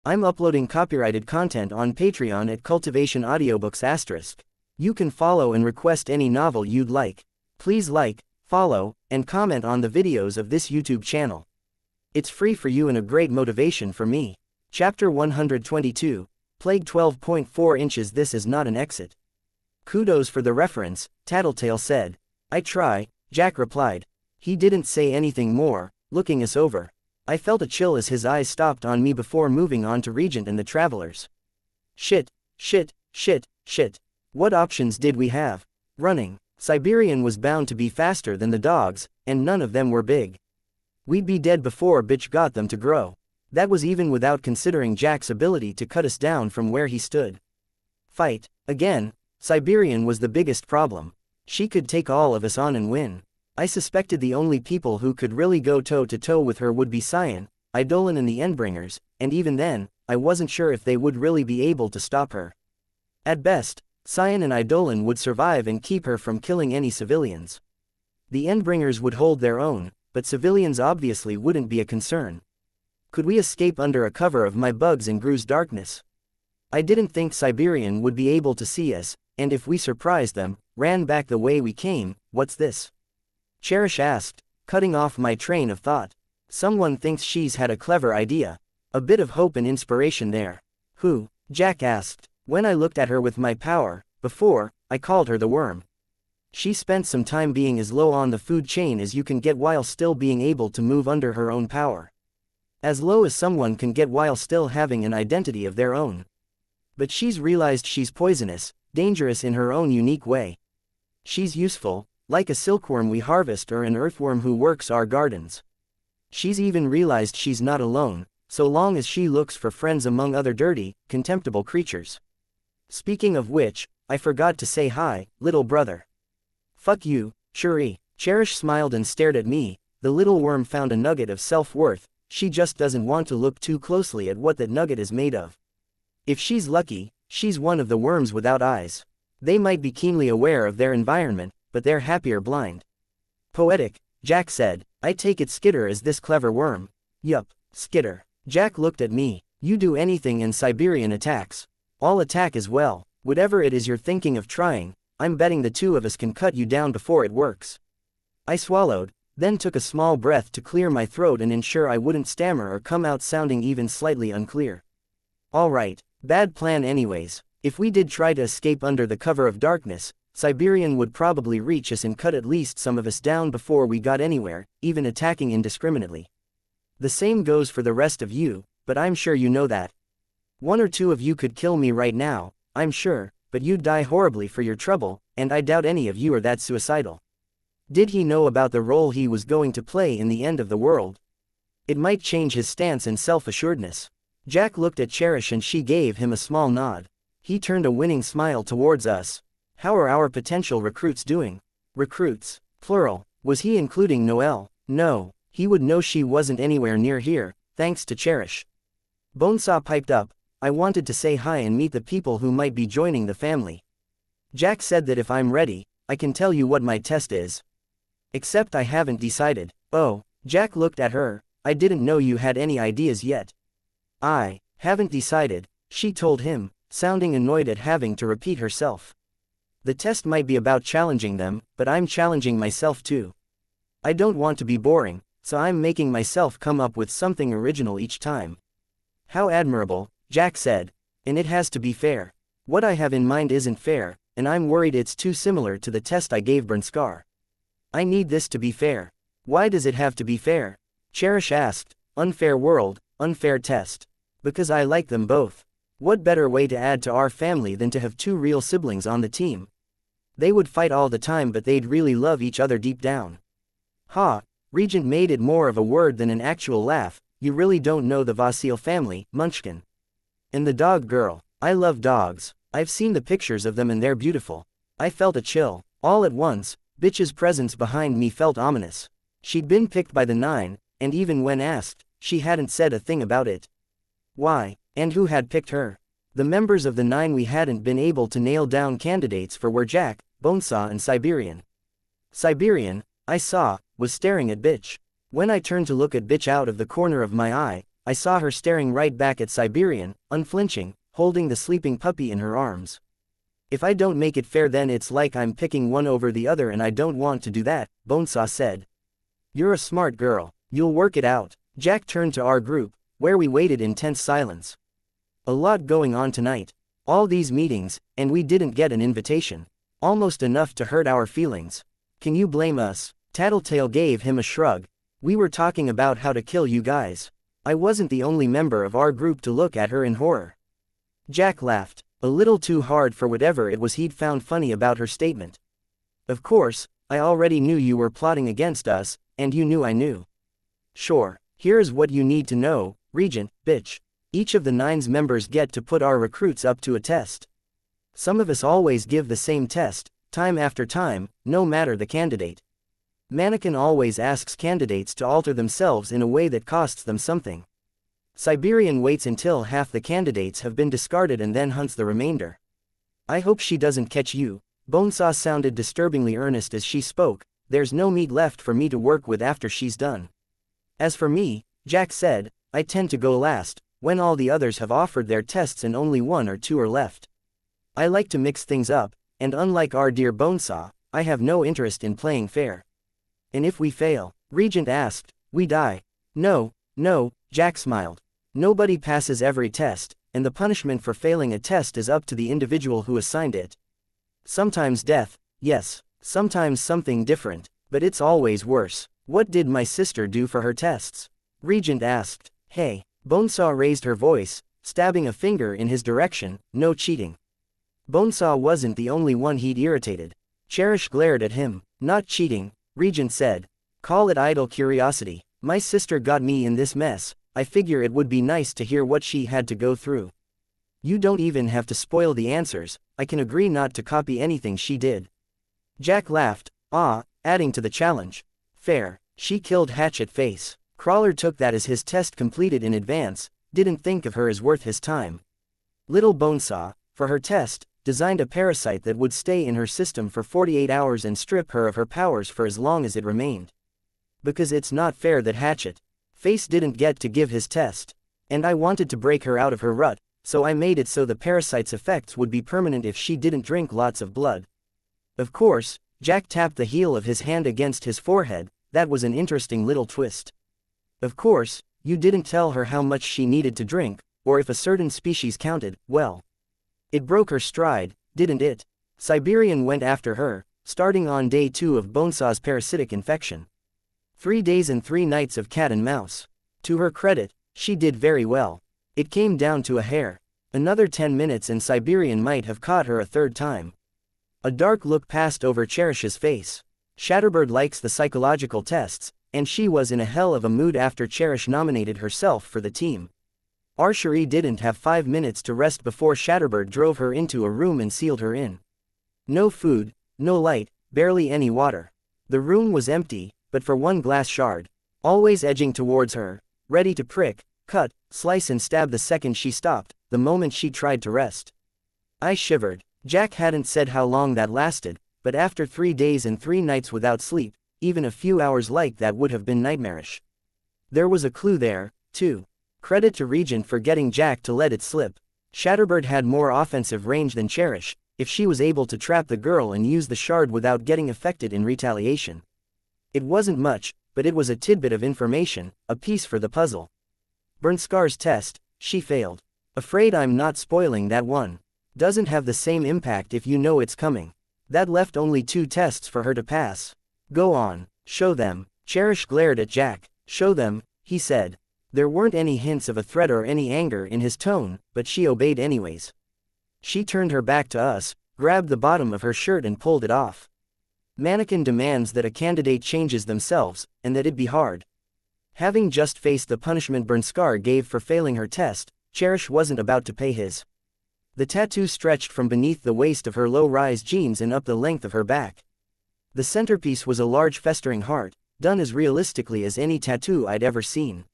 I'm uploading copyrighted content on Patreon at Cultivation Audiobooks*. You can follow and request any novel you'd like. Please like, follow, and comment on the videos of this YouTube channel. It's free for you and a great motivation for me. Chapter 122, Plague 12.4 inches. This is not an exit. Kudos for the reference, Tattletale said. I try, Jack replied. He didn't say anything more, looking us over. I felt a chill as his eyes stopped on me before moving on to Regent and the travelers. Shit. What options did we have? Running. Siberian was bound to be faster than the dogs, and none of them were big. We'd be dead before bitch got them to grow. That was even without considering Jack's ability to cut us down from where he stood. Fight. Again, Siberian was the biggest problem. She could take all of us on and win. I suspected the only people who could really go toe-to-toe with her would be Xian, Eidolon and the Endbringers, and even then, I wasn't sure if they would really be able to stop her. At best, Xian and Eidolon would survive and keep her from killing any civilians. The Endbringers would hold their own, but civilians obviously wouldn't be a concern. Could we escape under a cover of my bugs and Gru's darkness? I didn't think Siberian would be able to see us, and if we surprised them, ran back the way we came, what's this? Cherish asked, cutting off my train of thought. Someone thinks she's had a clever idea. A bit of hope and inspiration there. Who? Jack asked. When I looked at her with my power, before, I called her the worm. She spent some time being as low on the food chain as you can get while still being able to move under her own power. As low as someone can get while still having an identity of their own. But she's realized she's poisonous, dangerous in her own unique way. She's useful, like a silkworm we harvest or an earthworm who works our gardens. She's even realized she's not alone, so long as she looks for friends among other dirty, contemptible creatures. Speaking of which, I forgot to say hi, little brother. Fuck you, Shuri. Cherish smiled and stared at me. The little worm found a nugget of self-worth. She just doesn't want to look too closely at what that nugget is made of. If she's lucky, she's one of the worms without eyes. They might be keenly aware of their environment, but they're happier blind. Poetic, Jack said. I take it Skitter is this clever worm. Yup, Skitter. Jack looked at me. You do anything and Siberian attacks. I'll attack as well. Whatever it is you're thinking of trying, I'm betting the two of us can cut you down before it works. I swallowed, then took a small breath to clear my throat and ensure I wouldn't stammer or come out sounding even slightly unclear. Alright, bad plan anyways. If we did try to escape under the cover of darkness, Siberian would probably reach us and cut at least some of us down before we got anywhere, even attacking indiscriminately. The same goes for the rest of you, but I'm sure you know that. One or two of you could kill me right now, I'm sure, but you'd die horribly for your trouble, and I doubt any of you are that suicidal. Did he know about the role he was going to play in the end of the world? It might change his stance and self-assuredness. Jack looked at Cherish and she gave him a small nod. He turned a winning smile towards us. How are our potential recruits doing? Recruits, plural. Was he including Noelle? No, he would know she wasn't anywhere near here, thanks to Cherish. Bonesaw piped up. I wanted to say hi and meet the people who might be joining the family. Jack said that if I'm ready, I can tell you what my test is. Except I haven't decided. Oh, Jack looked at her. I didn't know you had any ideas yet. I haven't decided, she told him, sounding annoyed at having to repeat herself. The test might be about challenging them, but I'm challenging myself too. I don't want to be boring, so I'm making myself come up with something original each time. How admirable, Jack said. And it has to be fair. What I have in mind isn't fair, and I'm worried it's too similar to the test I gave Bernskar. I need this to be fair. Why does it have to be fair? Cherish asked. Unfair world, unfair test. Because I like them both. What better way to add to our family than to have two real siblings on the team? They would fight all the time but they'd really love each other deep down. Ha, Regent made it more of a word than an actual laugh. You really don't know the Vasil family, Munchkin. And the dog girl. I love dogs. I've seen the pictures of them and they're beautiful. I felt a chill. All at once, Bitch's presence behind me felt ominous. She'd been picked by the 9, and even when asked, she hadn't said a thing about it. Why, and who had picked her? The members of the 9 we hadn't been able to nail down candidates for were Jack, Bonesaw and Siberian. Siberian, I saw, was staring at Bitch. When I turned to look at Bitch out of the corner of my eye, I saw her staring right back at Siberian, unflinching, holding the sleeping puppy in her arms. If I don't make it fair, then it's like I'm picking one over the other, and I don't want to do that, Bonesaw said. You're a smart girl. You'll work it out. Jack turned to our group, where we waited in tense silence. A lot going on tonight. All these meetings, and we didn't get an invitation. Almost enough to hurt our feelings. Can you blame us? Tattletale gave him a shrug. We were talking about how to kill you guys. I wasn't the only member of our group to look at her in horror. Jack laughed, a little too hard for whatever it was he'd found funny about her statement. Of course, I already knew you were plotting against us, and you knew I knew. Sure, here's what you need to know, Regent, bitch. Each of the 9's members get to put our recruits up to a test. Some of us always give the same test, time after time, no matter the candidate. Mannequin always asks candidates to alter themselves in a way that costs them something. Siberian waits until half the candidates have been discarded and then hunts the remainder. I hope she doesn't catch you. Bonesaw sounded disturbingly earnest as she spoke. There's no meat left for me to work with after she's done. As for me, Jack said, I tend to go last, when all the others have offered their tests and only 1 or 2 are left. I like to mix things up, and unlike our dear Bonesaw, I have no interest in playing fair. And if we fail? Regent asked, we die. No, Jack smiled. Nobody passes every test, and the punishment for failing a test is up to the individual who assigned it. Sometimes death, yes, sometimes something different, but it's always worse. What did my sister do for her tests? Regent asked. Hey, Bonesaw raised her voice, stabbing a finger in his direction. No cheating. Bonesaw wasn't the only one he'd irritated. Cherish glared at him. Not cheating, Regent said. Call it idle curiosity. My sister got me in this mess. I figure it would be nice to hear what she had to go through. You don't even have to spoil the answers. I can agree not to copy anything she did. Jack laughed, adding to the challenge. Fair. She killed Hatchet Face. Crawler took that as his test completed in advance, didn't think of her as worth his time. Little Bonesaw, for her test, designed a parasite that would stay in her system for 48 hours and strip her of her powers for as long as it remained. Because it's not fair that Hatchet Face didn't get to give his test. And I wanted to break her out of her rut, so I made it so the parasite's effects would be permanent if she didn't drink lots of blood. Of course, Jack tapped the heel of his hand against his forehead. That was an interesting little twist. Of course, you didn't tell her how much she needed to drink, or if a certain species counted. Well, it broke her stride, didn't it? Siberian went after her, starting on day 2 of Bonesaw's parasitic infection. 3 days and 3 nights of cat and mouse. To her credit, she did very well. It came down to a hair. Another 10 minutes and Siberian might have caught her a 3rd time. A dark look passed over Cherish's face. Shatterbird likes the psychological tests, and she was in a hell of a mood after Cherish nominated herself for the team. Archery didn't have 5 minutes to rest before Shatterbird drove her into a room and sealed her in. No food, no light, barely any water. The room was empty, but for one glass shard. Always edging towards her, ready to prick, cut, slice and stab the second she stopped, the moment she tried to rest. I shivered. Jack hadn't said how long that lasted, but after 3 days and 3 nights without sleep, even a few hours like that would have been nightmarish. There was a clue there, too. Credit to Regent for getting Jack to let it slip. Shatterbird had more offensive range than Cherish, if she was able to trap the girl and use the shard without getting affected in retaliation. It wasn't much, but it was a tidbit of information, a piece for the puzzle. Bernskar's test, she failed. Afraid I'm not spoiling that one. Doesn't have the same impact if you know it's coming. That left only 2 tests for her to pass. Go on, show them. Cherish glared at Jack. Show them, he said. There weren't any hints of a threat or any anger in his tone, but she obeyed anyways. She turned her back to us, grabbed the bottom of her shirt and pulled it off. Mannequin demands that a candidate changes themselves, and that it be hard. Having just faced the punishment Bernskar gave for failing her test, Cherish wasn't about to pay his. The tattoo stretched from beneath the waist of her low-rise jeans and up the length of her back. The centerpiece was a large festering heart, done as realistically as any tattoo I'd ever seen.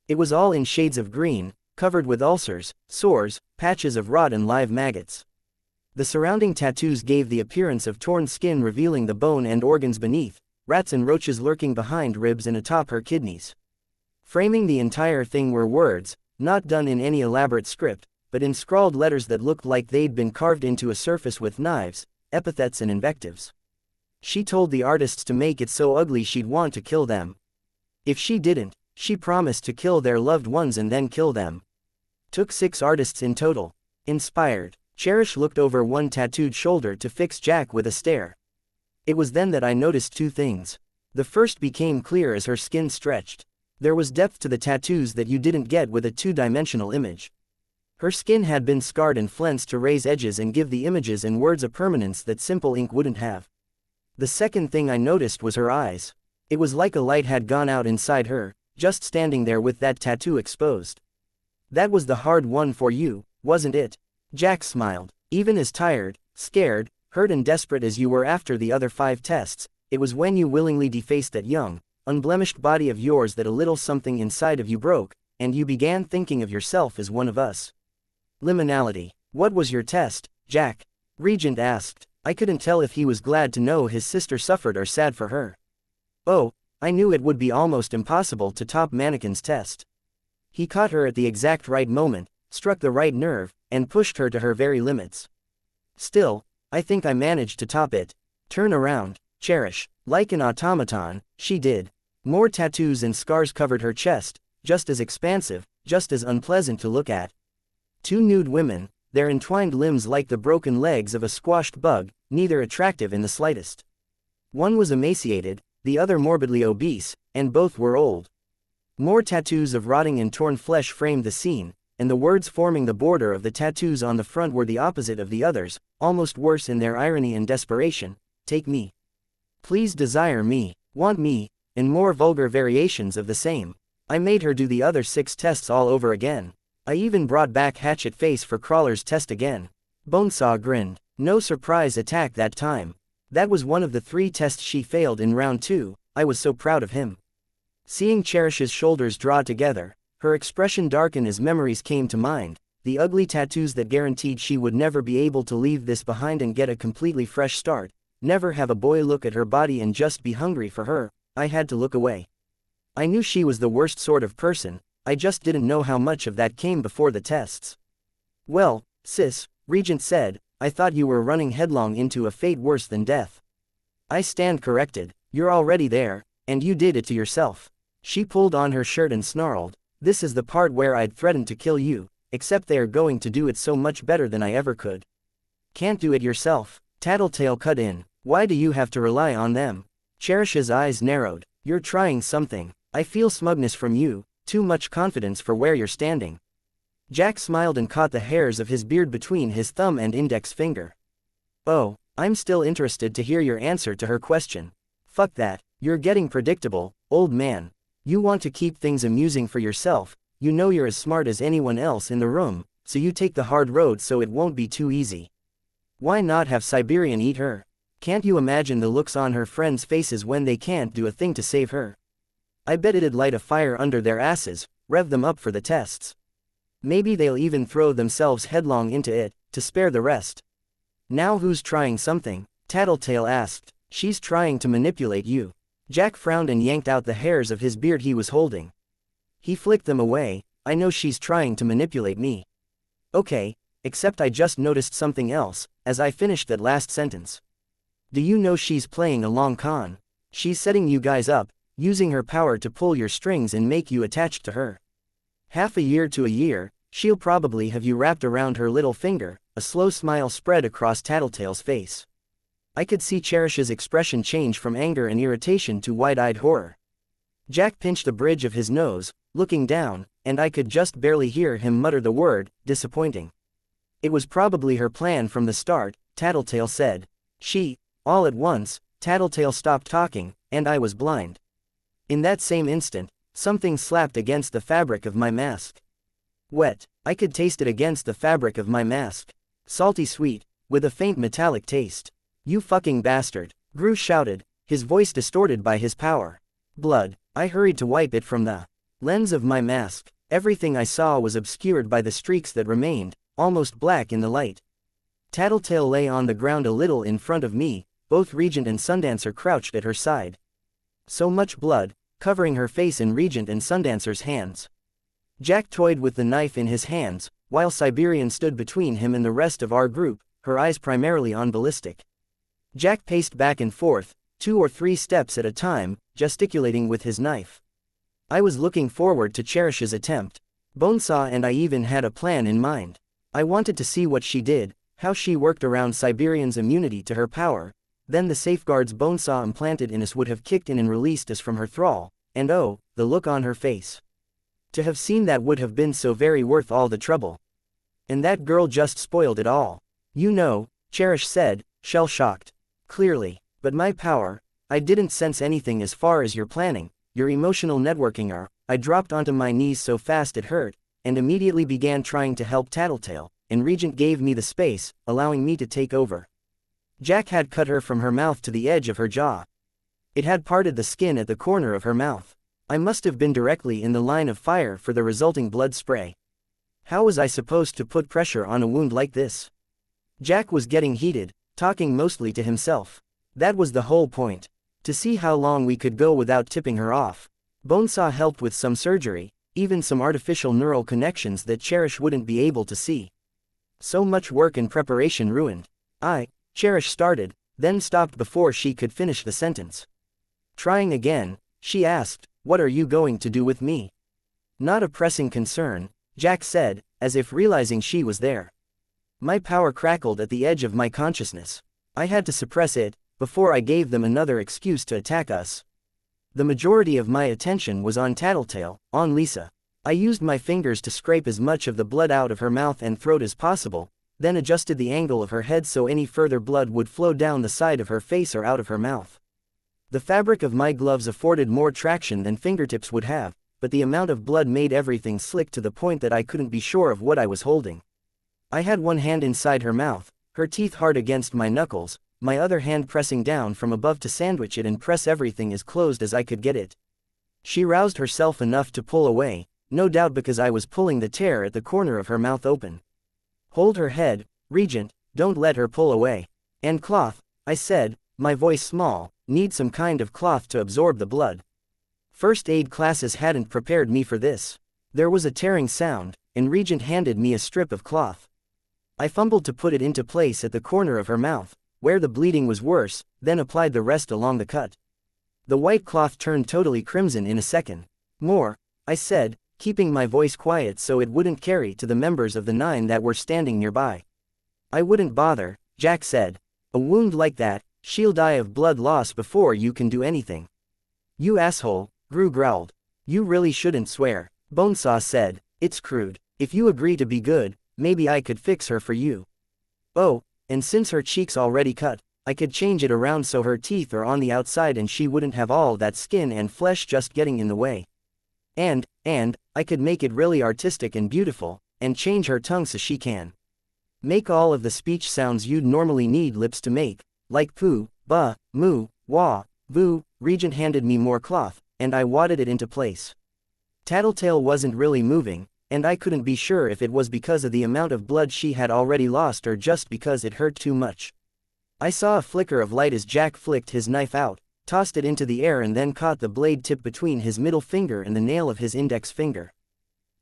It was all in shades of green, covered with ulcers, sores, patches of rot and live maggots. The surrounding tattoos gave the appearance of torn skin revealing the bone and organs beneath, rats and roaches lurking behind ribs and atop her kidneys. Framing the entire thing were words, not done in any elaborate script, but in scrawled letters that looked like they'd been carved into a surface with knives, epithets and invectives. She told the artists to make it so ugly she'd want to kill them. If she didn't, she promised to kill their loved ones and then kill them. Took 6 artists in total. Inspired, Cherish looked over one tattooed shoulder to fix Jack with a stare. It was then that I noticed 2 things. The first became clear as her skin stretched. There was depth to the tattoos that you didn't get with a 2-dimensional image. Her skin had been scarred and flensed to raise edges and give the images and words a permanence that simple ink wouldn't have. The second thing I noticed was her eyes. It was like a light had gone out inside her, just standing there with that tattoo exposed. That was the hard one for you, wasn't it? Jack smiled. Even as tired, scared, hurt and desperate as you were after the other 5 tests, it was when you willingly defaced that young, unblemished body of yours that a little something inside of you broke, and you began thinking of yourself as one of us. Liminality. What was your test, Jack? Regent asked. I couldn't tell if he was glad to know his sister suffered or sad for her. Oh, I knew it would be almost impossible to top Mannequin's test. He caught her at the exact right moment, struck the right nerve, and pushed her to her very limits. Still, I think I managed to top it. Turn around, Cherish. Like an automaton, she did. More tattoos and scars covered her chest, just as expansive, just as unpleasant to look at. 2 nude women, their entwined limbs like the broken legs of a squashed bug, neither attractive in the slightest. One was emaciated, the other morbidly obese, and both were old. More tattoos of rotting and torn flesh framed the scene, and the words forming the border of the tattoos on the front were the opposite of the others, almost worse in their irony and desperation. Take me. Please desire me, want me, and more vulgar variations of the same. I made her do the other 6 tests all over again. I even brought back Hatchet Face for Crawler's test again. Bonesaw grinned. No surprise attack that time. That was one of the 3 tests she failed in round 2, I was so proud of him. Seeing Cherish's shoulders draw together, her expression darken as memories came to mind, the ugly tattoos that guaranteed she would never be able to leave this behind and get a completely fresh start, never have a boy look at her body and just be hungry for her. I had to look away. I knew she was the worst sort of person, I just didn't know how much of that came before the tests. Well, sis, Regent said, I thought you were running headlong into a fate worse than death. I stand corrected, you're already there, and you did it to yourself. She pulled on her shirt and snarled, this is the part where I'd threatened to kill you, except they are going to do it so much better than I ever could. Can't do it yourself, Tattletale cut in, why do you have to rely on them? Cherish's eyes narrowed, you're trying something, I feel smugness from you, too much confidence for where you're standing. Jack smiled and caught the hairs of his beard between his thumb and index finger. Oh, I'm still interested to hear your answer to her question. Fuck that, you're getting predictable, old man. You want to keep things amusing for yourself, you know you're as smart as anyone else in the room, so you take the hard road so it won't be too easy. Why not have Siberian eat her? Can't you imagine the looks on her friends' faces when they can't do a thing to save her? I bet it'd light a fire under their asses, rev them up for the tests. Maybe they'll even throw themselves headlong into it, to spare the rest. Now who's trying something? Tattletale asked. She's trying to manipulate you. Jack frowned and yanked out the hairs of his beard he was holding. He flicked them away. I know she's trying to manipulate me. Okay, except I just noticed something else, as I finished that last sentence. Do you know she's playing a long con? She's setting you guys up, using her power to pull your strings and make you attached to her. Half a year to a year, she'll probably have you wrapped around her little finger. A slow smile spread across Tattletale's face. I could see Cherish's expression change from anger and irritation to wide-eyed horror. Jack pinched the bridge of his nose, looking down, and I could just barely hear him mutter the word, disappointing. It was probably her plan from the start, Tattletale said. All at once, Tattletale stopped talking, and I was blind. In that same instant, something slapped against the fabric of my mask. Wet, I could taste it against the fabric of my mask. Salty sweet, with a faint metallic taste. You fucking bastard, Gru shouted, his voice distorted by his power. Blood, I hurried to wipe it from the lens of my mask. Everything I saw was obscured by the streaks that remained, almost black in the light. Tattletale lay on the ground a little in front of me, both Regent and Sundancer crouched at her side. So much blood, covering her face in Regent and Sundancer's hands. Jack toyed with the knife in his hands, while Siberian stood between him and the rest of our group, her eyes primarily on Ballistic. Jack paced back and forth, 2 or 3 steps at a time, gesticulating with his knife. I was looking forward to Cherish's attempt. Bonesaw and I even had a plan in mind. I wanted to see what she did, how she worked around Siberian's immunity to her power. Then the safeguards Bonesaw implanted in us would have kicked in and released us from her thrall, and oh, the look on her face. To have seen that would have been so very worth all the trouble. And that girl just spoiled it all. You know, Cherish said, shell-shocked. Clearly. But my power, I didn't sense anything as far as your planning, your emotional networking are. I dropped onto my knees so fast it hurt, and immediately began trying to help Tattletale, and Regent gave me the space, allowing me to take over. Jack had cut her from her mouth to the edge of her jaw. It had parted the skin at the corner of her mouth. I must have been directly in the line of fire for the resulting blood spray. How was I supposed to put pressure on a wound like this? Jack was getting heated, talking mostly to himself. That was the whole point. To see how long we could go without tipping her off. Bonesaw helped with some surgery, even some artificial neural connections that Cherish wouldn't be able to see. So much work and preparation ruined. Cherish started, then stopped before she could finish the sentence. Trying again, she asked, "What are you going to do with me?" Not a pressing concern, Jack said, as if realizing she was there. My power crackled at the edge of my consciousness. I had to suppress it, before I gave them another excuse to attack us. The majority of my attention was on Tattletale, on Lisa. I used my fingers to scrape as much of the blood out of her mouth and throat as possible, then adjusted the angle of her head so any further blood would flow down the side of her face or out of her mouth. The fabric of my gloves afforded more traction than fingertips would have, but the amount of blood made everything slick to the point that I couldn't be sure of what I was holding. I had one hand inside her mouth, her teeth hard against my knuckles, my other hand pressing down from above to sandwich it and press everything as closed as I could get it. She roused herself enough to pull away, no doubt because I was pulling the tear at the corner of her mouth open. Hold her head, Regent, don't let her pull away. And cloth, I said, my voice small, need some kind of cloth to absorb the blood. First aid classes hadn't prepared me for this. There was a tearing sound, and Regent handed me a strip of cloth. I fumbled to put it into place at the corner of her mouth, where the bleeding was worse, then applied the rest along the cut. The white cloth turned totally crimson in a second. More, I said, keeping my voice quiet so it wouldn't carry to the members of the 9 that were standing nearby. I wouldn't bother, Jack said. A wound like that, she'll die of blood loss before you can do anything. You asshole, Gru growled. You really shouldn't swear, Bonesaw said. It's crude. If you agree to be good, maybe I could fix her for you. Oh, and since her cheek's already cut, I could change it around so her teeth are on the outside and she wouldn't have all that skin and flesh just getting in the way. And, I could make it really artistic and beautiful, and change her tongue so she can make all of the speech sounds you'd normally need lips to make, like poo, ba, moo, wah, boo. Regent handed me more cloth, and I wadded it into place. Tattletale wasn't really moving, and I couldn't be sure if it was because of the amount of blood she had already lost or just because it hurt too much. I saw a flicker of light as Jack flicked his knife out, tossed it into the air and then caught the blade tip between his middle finger and the nail of his index finger.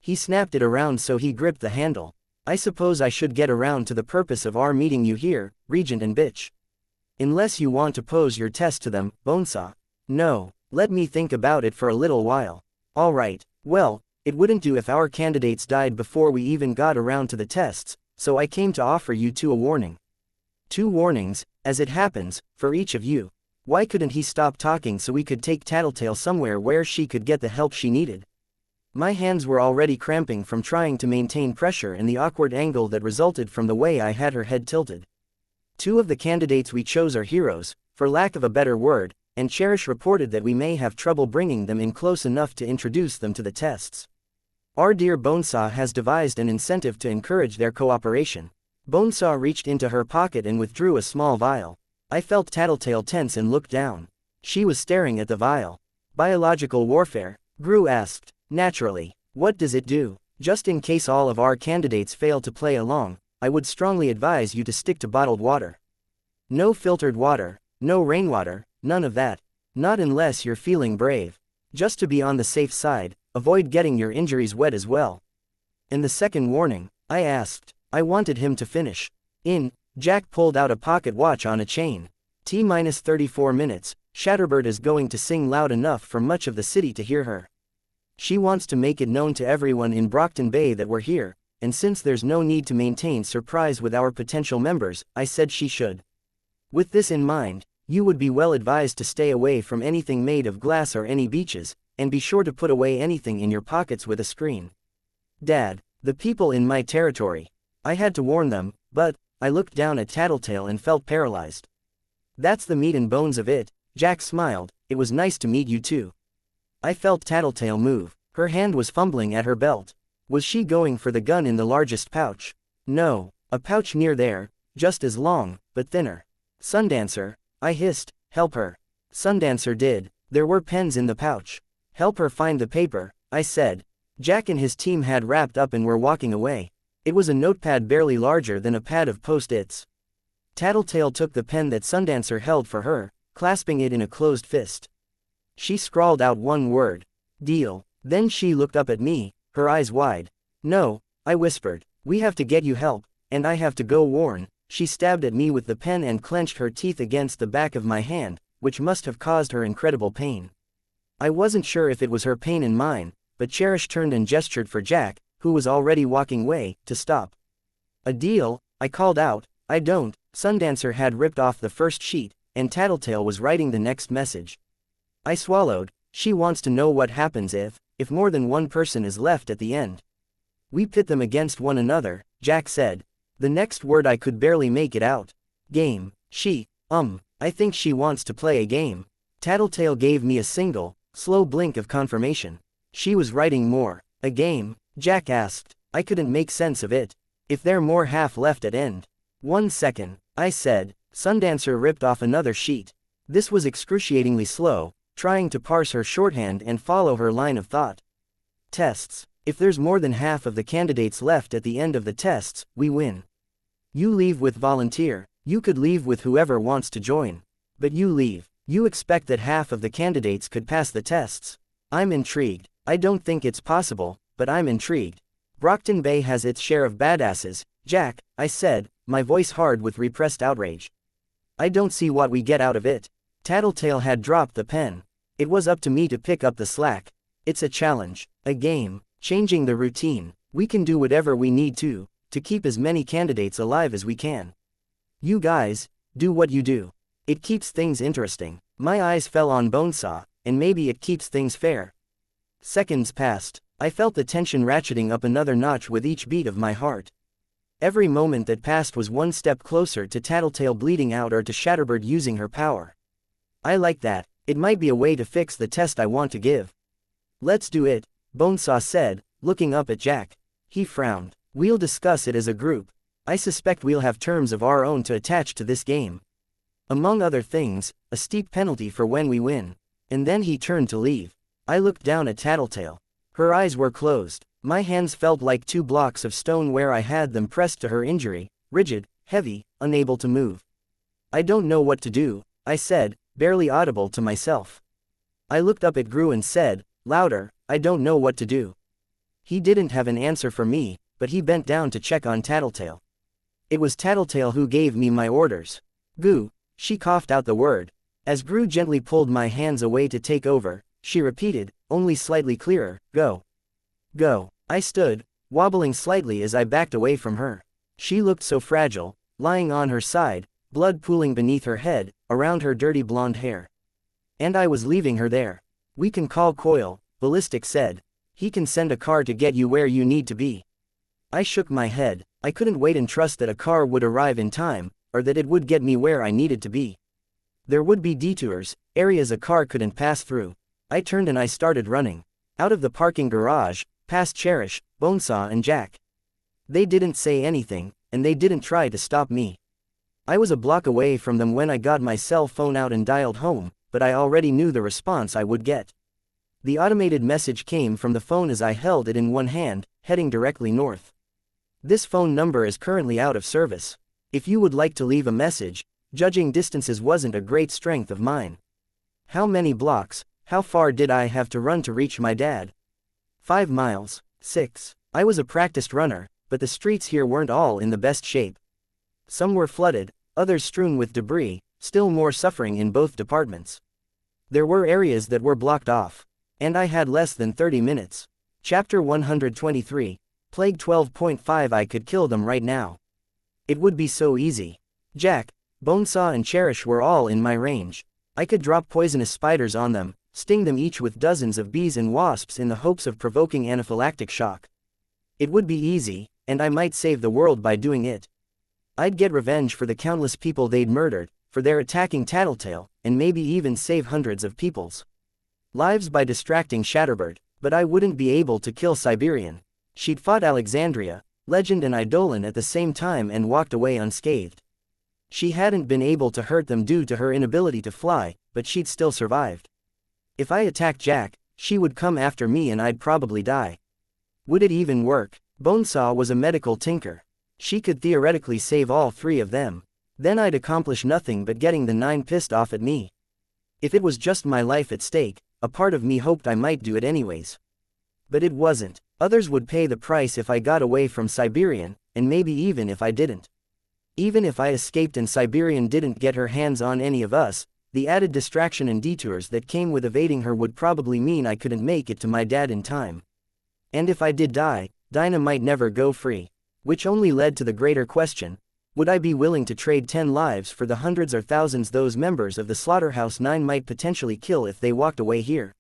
He snapped it around so he gripped the handle. I suppose I should get around to the purpose of our meeting you here, Regent and bitch. Unless you want to pose your test to them, Bonesaw. No, let me think about it for a little while. Alright, well, it wouldn't do if our candidates died before we even got around to the tests, so I came to offer you 2 a warning. 2 warnings, as it happens, for each of you. Why couldn't he stop talking so we could take Tattletale somewhere where she could get the help she needed? My hands were already cramping from trying to maintain pressure and the awkward angle that resulted from the way I had her head tilted. 2 of the candidates we chose are heroes, for lack of a better word, and Cherish reported that we may have trouble bringing them in close enough to introduce them to the tests. Our dear Bonesaw has devised an incentive to encourage their cooperation. Bonesaw reached into her pocket and withdrew a small vial. I felt Tattletale tense and looked down. She was staring at the vial. Biological warfare? Gru asked. Naturally. What does it do? Just in case all of our candidates fail to play along, I would strongly advise you to stick to bottled water. No filtered water, no rainwater, none of that. Not unless you're feeling brave. Just to be on the safe side, avoid getting your injuries wet as well. In the second warning, I asked. I wanted him to finish. Jack pulled out a pocket watch on a chain. T-34 minutes, Shatterbird is going to sing loud enough for much of the city to hear her. She wants to make it known to everyone in Brockton Bay that we're here, and since there's no need to maintain surprise with our potential members, I said she should. With this in mind, you would be well advised to stay away from anything made of glass or any beaches, and be sure to put away anything in your pockets with a screen. Dad, the people in my territory. I had to warn them, but I looked down at Tattletale and felt paralyzed. That's the meat and bones of it, Jack smiled. It was nice to meet you too. I felt Tattletale move. Her hand was fumbling at her belt. Was she going for the gun in the largest pouch? No, a pouch near there, just as long, but thinner. Sundancer, I hissed, help her. Sundancer did. There were pens in the pouch. Help her find the paper, I said. Jack and his team had wrapped up and were walking away. It was a notepad barely larger than a pad of post-its. Tattletale took the pen that Sundancer held for her, clasping it in a closed fist. She scrawled out one word. Deal. Then she looked up at me, her eyes wide. No, I whispered. We have to get you help, and I have to go warn. She stabbed at me with the pen and clenched her teeth against the back of my hand, which must have caused her incredible pain. I wasn't sure if it was her pain and mine, but Cherish turned and gestured for Jack, who was already walking away, to stop. A deal, I called out. I don't. Sundancer had ripped off the first sheet, and Tattletale was writing the next message. I swallowed. She wants to know what happens if more than one person is left at the end. We pit them against one another, Jack said. The next word I could barely make it out. Game. I think she wants to play a game. Tattletale gave me a single, slow blink of confirmation. She was writing more. A game? Jack asked. I couldn't make sense of it. If there more half left at end. 1 second, I said. Sundancer ripped off another sheet. This was excruciatingly slow, trying to parse her shorthand and follow her line of thought. Tests. If there's more than half of the candidates left at the end of the tests, we win. You leave with volunteer. You could leave with whoever wants to join. But you leave. You expect that half of the candidates could pass the tests. I'm intrigued. I don't think it's possible, but I'm intrigued. Brockton Bay has its share of badasses, Jack, I said, my voice hard with repressed outrage. I don't see what we get out of it. Tattletale had dropped the pen. It was up to me to pick up the slack. It's a challenge, a game, changing the routine. We can do whatever we need to keep as many candidates alive as we can. You guys, do what you do. It keeps things interesting. My eyes fell on Bonesaw, and maybe it keeps things fair. Seconds passed. I felt the tension ratcheting up another notch with each beat of my heart. Every moment that passed was one step closer to Tattletale bleeding out or to Shatterbird using her power. I like that. It might be a way to fix the test I want to give. Let's do it, Bonesaw said, looking up at Jack. He frowned. We'll discuss it as a group. I suspect we'll have terms of our own to attach to this game. Among other things, a steep penalty for when we win. And then he turned to leave. I looked down at Tattletale. Her eyes were closed. My hands felt like 2 blocks of stone where I had them pressed to her injury, rigid, heavy, unable to move. I don't know what to do, I said, barely audible to myself. I looked up at Gru and said, louder, I don't know what to do. He didn't have an answer for me, but he bent down to check on Tattletale. It was Tattletale who gave me my orders. Goo, she coughed out the word. As Gru gently pulled my hands away to take over, she repeated, only slightly clearer, go. Go. I stood, wobbling slightly as I backed away from her. She looked so fragile, lying on her side, blood pooling beneath her head, around her dirty blonde hair. And I was leaving her there. We can call Coyle, Ballistic said. He can send a car to get you where you need to be. I shook my head. I couldn't wait and trust that a car would arrive in time, or that it would get me where I needed to be. There would be detours, areas a car couldn't pass through. I turned and I started running. Out of the parking garage, past Cherish, Bonesaw and Jack. They didn't say anything, and they didn't try to stop me. I was a block away from them when I got my cell phone out and dialed home, but I already knew the response I would get. The automated message came from the phone as I held it in one hand, heading directly north. This phone number is currently out of service. If you would like to leave a message, judging distances wasn't a great strength of mine. How many blocks? How far did I have to run to reach my dad? 5 miles. 6. I was a practiced runner, but the streets here weren't all in the best shape. Some were flooded, others strewn with debris, still more suffering in both departments. There were areas that were blocked off. And I had less than 30 minutes. Chapter 123. Plague 12.5. I could kill them right now. It would be so easy. Jack, Bonesaw and Cherish were all in my range. I could drop poisonous spiders on them, sting them each with dozens of bees and wasps in the hopes of provoking anaphylactic shock. It would be easy, and I might save the world by doing it. I'd get revenge for the countless people they'd murdered, for their attacking Tattletale, and maybe even save hundreds of people's lives by distracting Shatterbird, but I wouldn't be able to kill Siberian. She'd fought Alexandria, Legend and Eidolon at the same time and walked away unscathed. She hadn't been able to hurt them due to her inability to fly, but she'd still survived. If I attacked Jack, she would come after me and I'd probably die. Would it even work? Bonesaw was a medical tinker. She could theoretically save all 3 of them. Then I'd accomplish nothing but getting the 9 pissed off at me. If it was just my life at stake, a part of me hoped I might do it anyways. But it wasn't. Others would pay the price if I got away from Siberian, and maybe even if I didn't. Even if I escaped and Siberian didn't get her hands on any of us, the added distraction and detours that came with evading her would probably mean I couldn't make it to my dad in time. And if I did die, Dinah might never go free. Which only led to the greater question, would I be willing to trade 10 lives for the hundreds or thousands those members of the Slaughterhouse 9 might potentially kill if they walked away here?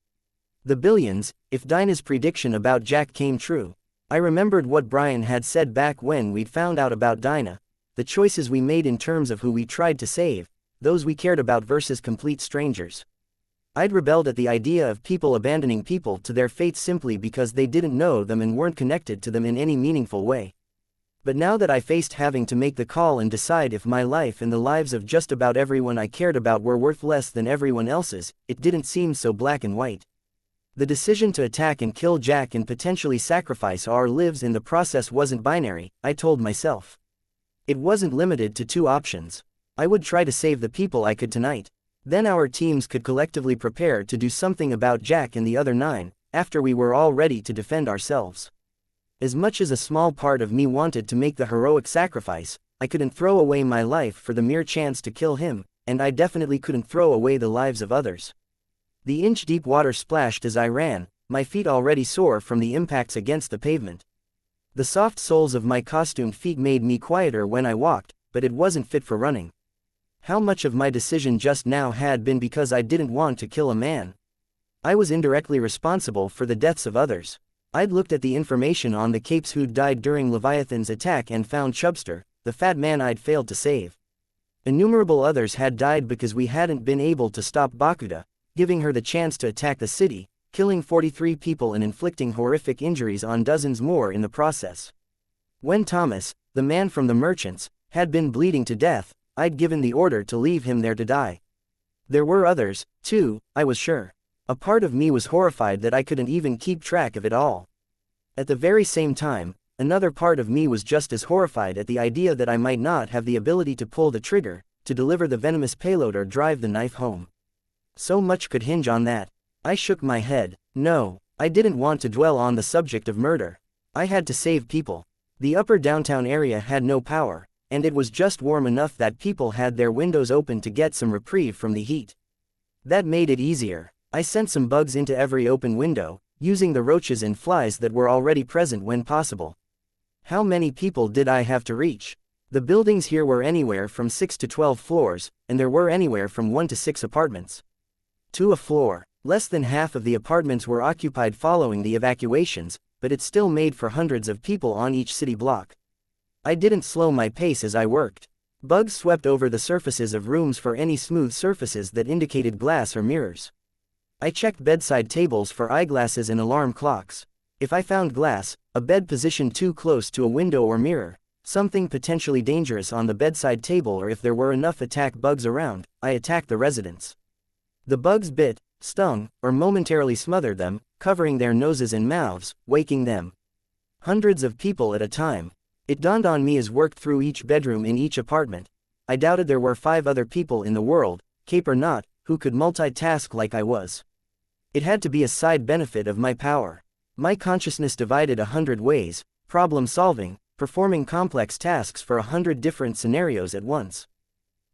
The billions, if Dinah's prediction about Jack came true. I remembered what Brian had said back when we'd found out about Dinah, the choices we made in terms of who we tried to save, those we cared about versus complete strangers. I'd rebelled at the idea of people abandoning people to their fates simply because they didn't know them and weren't connected to them in any meaningful way. But now that I faced having to make the call and decide if my life and the lives of just about everyone I cared about were worth less than everyone else's, it didn't seem so black and white. The decision to attack and kill Jack and potentially sacrifice our lives in the process wasn't binary, I told myself. It wasn't limited to 2 options. I would try to save the people I could tonight. Then our teams could collectively prepare to do something about Jack and the other 9, after we were all ready to defend ourselves. As much as a small part of me wanted to make the heroic sacrifice, I couldn't throw away my life for the mere chance to kill him, and I definitely couldn't throw away the lives of others. The inch-deep water splashed as I ran, my feet already sore from the impacts against the pavement. The soft soles of my costumed feet made me quieter when I walked, but it wasn't fit for running. How much of my decision just now had been because I didn't want to kill a man? I was indirectly responsible for the deaths of others. I'd looked at the information on the capes who'd died during Leviathan's attack and found Chubster, the fat man I'd failed to save. Innumerable others had died because we hadn't been able to stop Bakuda, giving her the chance to attack the city, killing 43 people and inflicting horrific injuries on dozens more in the process. When Thomas, the man from the merchants, had been bleeding to death, I'd given the order to leave him there to die. There were others, too, I was sure. A part of me was horrified that I couldn't even keep track of it all. At the very same time, another part of me was just as horrified at the idea that I might not have the ability to pull the trigger, to deliver the venomous payload or drive the knife home. So much could hinge on that. I shook my head. No, I didn't want to dwell on the subject of murder. I had to save people. The upper downtown area had no power, and it was just warm enough that people had their windows open to get some reprieve from the heat. That made it easier. I sent some bugs into every open window, using the roaches and flies that were already present when possible. How many people did I have to reach? The buildings here were anywhere from 6 to 12 floors, and there were anywhere from 1 to 6 apartments. To a floor. Less than half of the apartments were occupied following the evacuations, but it still made for hundreds of people on each city block. I didn't slow my pace as I worked. Bugs swept over the surfaces of rooms for any smooth surfaces that indicated glass or mirrors. I checked bedside tables for eyeglasses and alarm clocks. If I found glass, a bed positioned too close to a window or mirror, something potentially dangerous on the bedside table, or if there were enough attack bugs around, I attacked the residents. The bugs bit, stung, or momentarily smothered them, covering their noses and mouths, waking them. Hundreds of people at a time. It dawned on me as worked through each bedroom in each apartment. I doubted there were 5 other people in the world, cape or not, who could multitask like I was. It had to be a side benefit of my power. My consciousness divided 100 ways, problem solving, performing complex tasks for 100 different scenarios at once.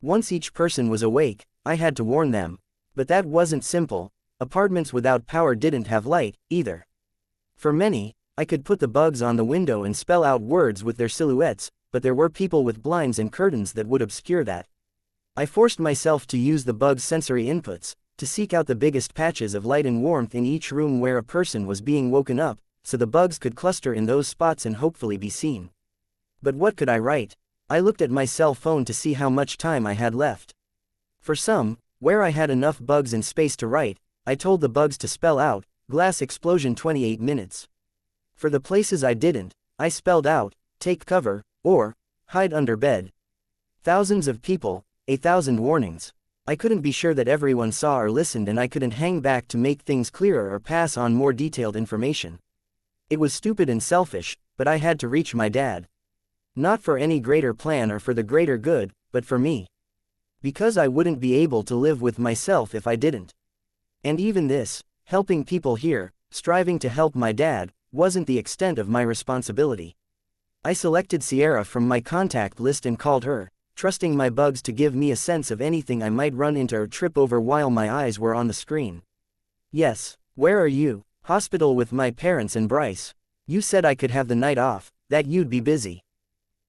Once each person was awake, I had to warn them. But that wasn't simple. Apartments without power didn't have light, either. For many, I could put the bugs on the window and spell out words with their silhouettes, but there were people with blinds and curtains that would obscure that. I forced myself to use the bug's sensory inputs, to seek out the biggest patches of light and warmth in each room where a person was being woken up, so the bugs could cluster in those spots and hopefully be seen. But what could I write? I looked at my cell phone to see how much time I had left. For some, where I had enough bugs and space to write, I told the bugs to spell out, glass explosion 28 minutes. For the places I didn't, I spelled out, take cover, or, hide under bed. Thousands of people, 1,000 warnings. I couldn't be sure that everyone saw or listened, and I couldn't hang back to make things clearer or pass on more detailed information. It was stupid and selfish, but I had to reach my dad. Not for any greater plan or for the greater good, but for me. Because I wouldn't be able to live with myself if I didn't. And even this, helping people here, striving to help my dad, wasn't the extent of my responsibility. I selected Sierra from my contact list and called her, trusting my bugs to give me a sense of anything I might run into or trip over while my eyes were on the screen. Yes, where are you? Hospital with my parents and Bryce. You said I could have the night off, that you'd be busy.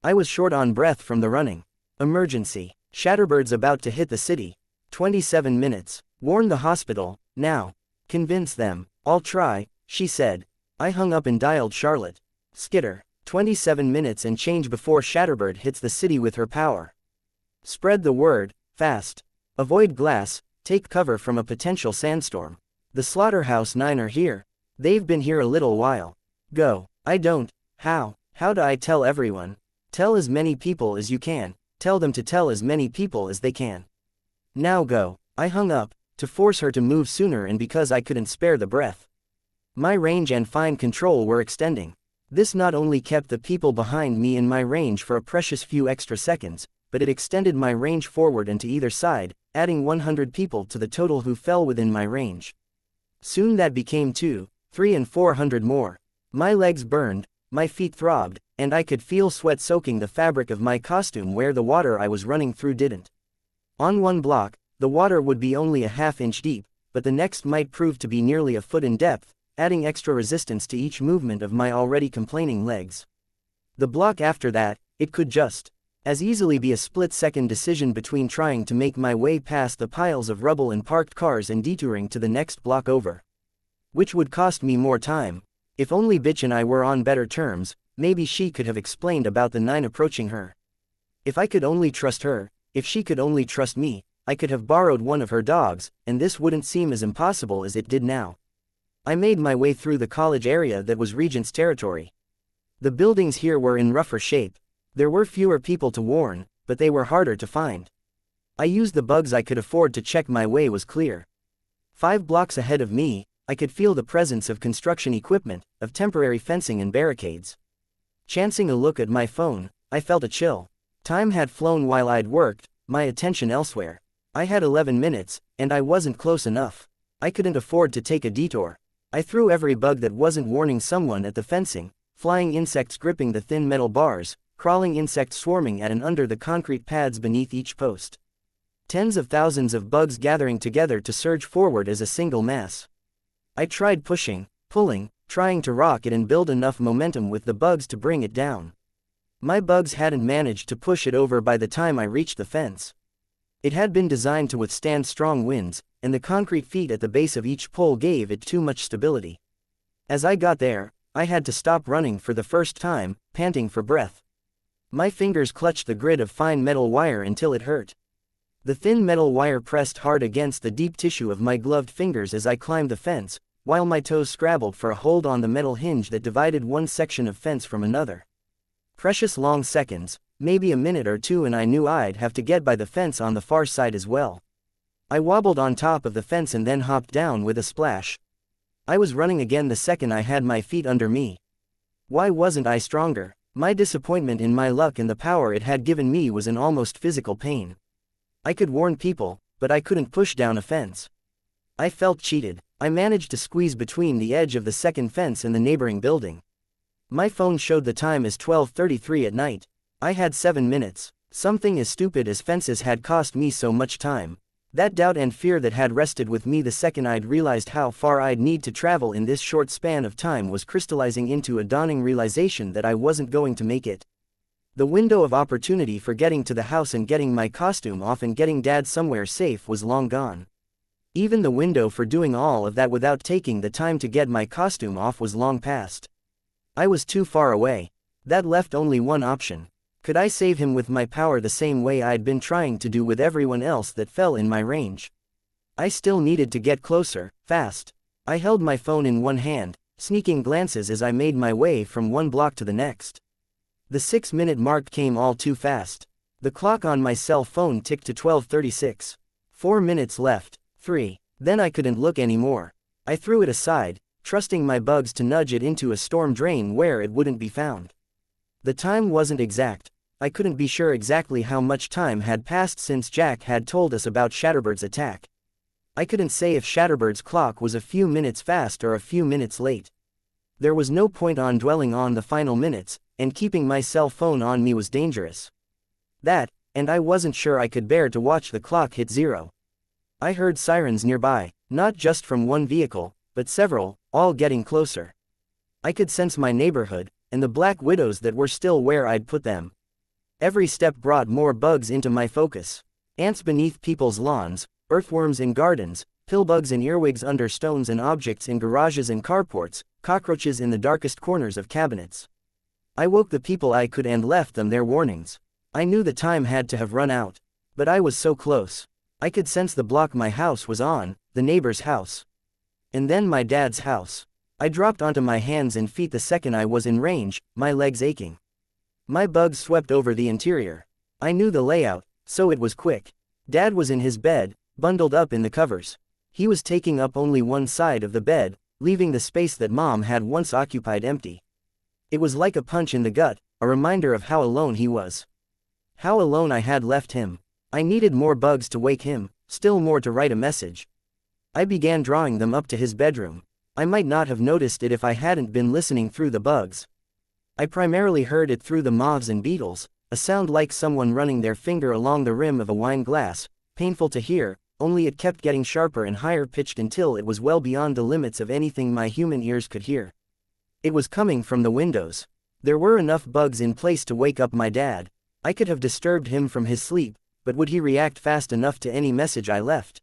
I was short on breath from the running. Emergency. Shatterbird's about to hit the city. 27 minutes. Warn the hospital, now. Convince them. I'll try, she said. I hung up and dialed Charlotte. Skitter. 27 minutes and change before Shatterbird hits the city with her power. Spread the word, fast. Avoid glass, take cover from a potential sandstorm. The Slaughterhouse 9 are here. They've been here a little while. Go. I don't. How do I tell everyone? Tell as many people as you can. Tell them to tell as many people as they can. Now go. I hung up, to force her to move sooner and because I couldn't spare the breath. My range and fine control were extending. This not only kept the people behind me in my range for a precious few extra seconds, but it extended my range forward and to either side, adding 100 people to the total who fell within my range. Soon that became 200, 300 and 400 more. My legs burned, my feet throbbed, and I could feel sweat soaking the fabric of my costume where the water I was running through didn't. On one block, the water would be only a half-inch deep, but the next might prove to be nearly a foot in depth, adding extra resistance to each movement of my already complaining legs. The block after that, it could just as easily be a split-second decision between trying to make my way past the piles of rubble and parked cars and detouring to the next block over. Which would cost me more time. If only Bitch and I were on better terms, maybe she could have explained about the 9 approaching her. If I could only trust her, if she could only trust me, I could have borrowed one of her dogs, and this wouldn't seem as impossible as it did now. I made my way through the college area that was Regent's territory. The buildings here were in rougher shape. There were fewer people to warn, but they were harder to find. I used the bugs I could afford to check my way was clear. 5 blocks ahead of me, I could feel the presence of construction equipment, of temporary fencing and barricades. Chancing a look at my phone, I felt a chill. Time had flown while I'd worked, my attention elsewhere. I had 11 minutes, and I wasn't close enough. I couldn't afford to take a detour. I threw every bug that wasn't warning someone at the fencing, flying insects gripping the thin metal bars, crawling insects swarming at and under the concrete pads beneath each post. Tens of thousands of bugs gathering together to surge forward as a single mass. I tried pushing, pulling, trying to rock it and build enough momentum with the bugs to bring it down. My bugs hadn't managed to push it over by the time I reached the fence. It had been designed to withstand strong winds, and the concrete feet at the base of each pole gave it too much stability. As I got there, I had to stop running for the first time, panting for breath. My fingers clutched the grid of fine metal wire until it hurt. The thin metal wire pressed hard against the deep tissue of my gloved fingers as I climbed the fence, while my toes scrabbled for a hold on the metal hinge that divided one section of fence from another. Precious long seconds, maybe a minute or two, and I knew I'd have to get by the fence on the far side as well. I wobbled on top of the fence and then hopped down with a splash. I was running again the second I had my feet under me. Why wasn't I stronger? My disappointment in my luck and the power it had given me was an almost physical pain. I could warn people, but I couldn't push down a fence. I felt cheated. I managed to squeeze between the edge of the second fence and the neighboring building. My phone showed the time as 12:33 at night. I had 7 minutes. Something as stupid as fences had cost me so much time. That doubt and fear that had rested with me the second I'd realized how far I'd need to travel in this short span of time was crystallizing into a dawning realization that I wasn't going to make it. The window of opportunity for getting to the house and getting my costume off and getting Dad somewhere safe was long gone. Even the window for doing all of that without taking the time to get my costume off was long past. I was too far away. That left only one option. Could I save him with my power the same way I'd been trying to do with everyone else that fell in my range? I still needed to get closer, fast. I held my phone in one hand, sneaking glances as I made my way from one block to the next. The 6-minute mark came all too fast. The clock on my cell phone ticked to 12:36. 4 minutes left. 3. Then I couldn't look anymore. I threw it aside, trusting my bugs to nudge it into a storm drain where it wouldn't be found. The time wasn't exact. I couldn't be sure exactly how much time had passed since Jack had told us about Shatterbird's attack. I couldn't say if Shatterbird's clock was a few minutes fast or a few minutes late. There was no point on dwelling on the final minutes, and keeping my cell phone on me was dangerous. That, and I wasn't sure I could bear to watch the clock hit 0. I heard sirens nearby, not just from one vehicle, but several, all getting closer. I could sense my neighborhood, and the black widows that were still where I'd put them. Every step brought more bugs into my focus. Ants beneath people's lawns, earthworms in gardens, pillbugs and earwigs under stones and objects in garages and carports, cockroaches in the darkest corners of cabinets. I woke the people I could and left them their warnings. I knew the time had to have run out. But I was so close. I could sense the block my house was on, the neighbor's house. And then my dad's house. I dropped onto my hands and feet the second I was in range, my legs aching. My bugs swept over the interior. I knew the layout, so it was quick. Dad was in his bed, bundled up in the covers. He was taking up only one side of the bed, leaving the space that Mom had once occupied empty. It was like a punch in the gut, a reminder of how alone he was. How alone I had left him. I needed more bugs to wake him, still more to write a message. I began drawing them up to his bedroom. I might not have noticed it if I hadn't been listening through the bugs. I primarily heard it through the moths and beetles, a sound like someone running their finger along the rim of a wine glass, painful to hear, only it kept getting sharper and higher pitched until it was well beyond the limits of anything my human ears could hear. It was coming from the windows. There were enough bugs in place to wake up my dad. I could have disturbed him from his sleep, but would he react fast enough to any message I left?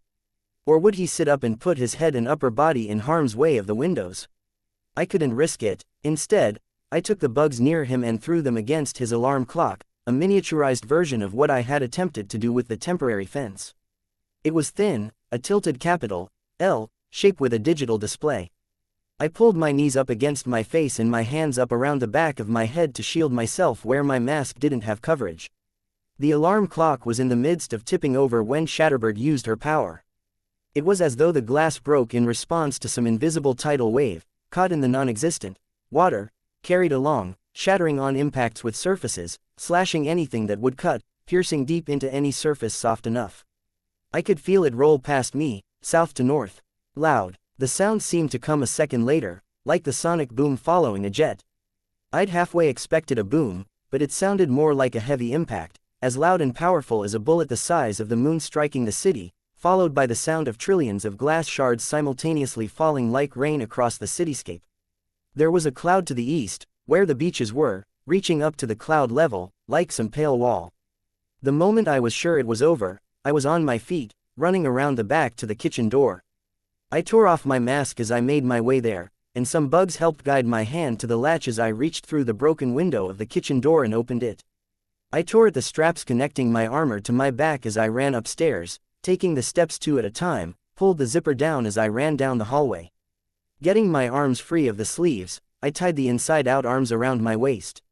Or would he sit up and put his head and upper body in harm's way of the windows? I couldn't risk it. Instead, I took the bugs near him and threw them against his alarm clock, a miniaturized version of what I had attempted to do with the temporary fence. It was thin, a tilted capital L shape with a digital display. I pulled my knees up against my face and my hands up around the back of my head to shield myself where my mask didn't have coverage. The alarm clock was in the midst of tipping over when Shatterbird used her power. It was as though the glass broke in response to some invisible tidal wave, caught in the non-existent water, carried along, shattering on impacts with surfaces, slashing anything that would cut, piercing deep into any surface soft enough. I could feel it roll past me, south to north. Loud. The sound seemed to come a second later, like the sonic boom following a jet. I'd halfway expected a boom, but it sounded more like a heavy impact, as loud and powerful as a bullet the size of the moon striking the city, followed by the sound of trillions of glass shards simultaneously falling like rain across the cityscape. There was a cloud to the east, where the beaches were, reaching up to the cloud level, like some pale wall. The moment I was sure it was over, I was on my feet, running around the back to the kitchen door. I tore off my mask as I made my way there, and some bugs helped guide my hand to the latch as I reached through the broken window of the kitchen door and opened it. I tore at the straps connecting my armor to my back as I ran upstairs, taking the steps 2 at a time, pulled the zipper down as I ran down the hallway. Getting my arms free of the sleeves, I tied the inside-out arms around my waist.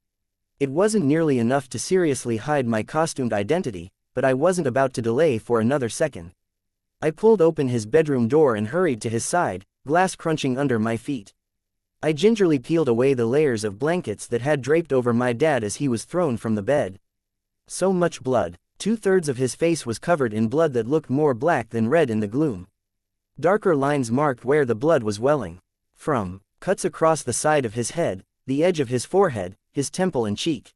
It wasn't nearly enough to seriously hide my costumed identity, but I wasn't about to delay for another second. I pulled open his bedroom door and hurried to his side, glass crunching under my feet. I gingerly peeled away the layers of blankets that had draped over my dad as he was thrown from the bed. So much blood. 2/3 of his face was covered in blood that looked more black than red in the gloom. Darker lines marked where the blood was welling. From cuts across the side of his head, the edge of his forehead, his temple and cheek.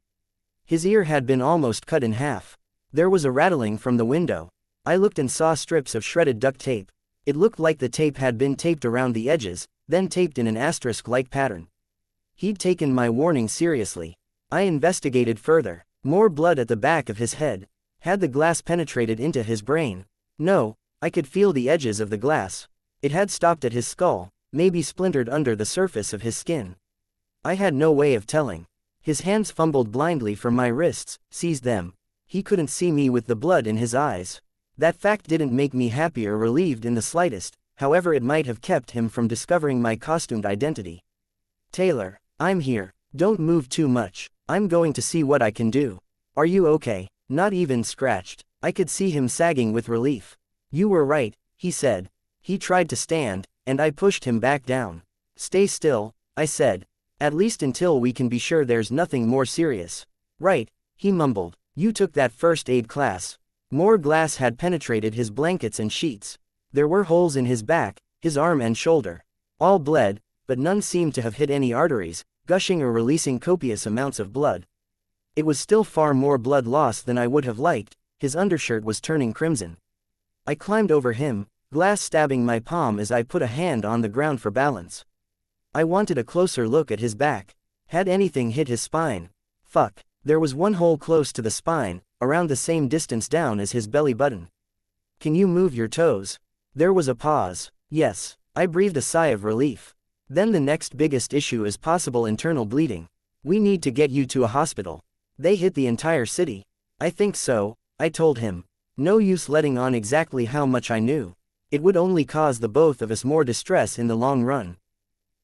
His ear had been almost cut in half. There was a rattling from the window. I looked and saw strips of shredded duct tape. It looked like the tape had been taped around the edges, then taped in an asterisk-like pattern. He'd taken my warning seriously. I investigated further. More blood at the back of his head. Had the glass penetrated into his brain? No, I could feel the edges of the glass. It had stopped at his skull, maybe splintered under the surface of his skin. I had no way of telling. His hands fumbled blindly for my wrists, seized them. He couldn't see me with the blood in his eyes. That fact didn't make me happy or relieved in the slightest, however it might have kept him from discovering my costumed identity. Taylor, I'm here. Don't move too much. I'm going to see what I can do. Are you okay? Not even scratched. I could see him sagging with relief. You were right, he said. He tried to stand, and I pushed him back down. Stay still, I said. At least until we can be sure there's nothing more serious. Right, he mumbled. You took that first aid class. More glass had penetrated his blankets and sheets. There were holes in his back, his arm and shoulder. All bled, but none seemed to have hit any arteries, gushing or releasing copious amounts of blood. It was still far more blood loss than I would have liked. His undershirt was turning crimson. I climbed over him, glass stabbing my palm as I put a hand on the ground for balance. I wanted a closer look at his back. Had anything hit his spine? Fuck. There was one hole close to the spine, around the same distance down as his belly button. Can you move your toes? There was a pause. Yes. I breathed a sigh of relief. Then the next biggest issue is possible internal bleeding. We need to get you to a hospital. They hit the entire city. I think so, I told him. No use letting on exactly how much I knew. It would only cause the both of us more distress in the long run.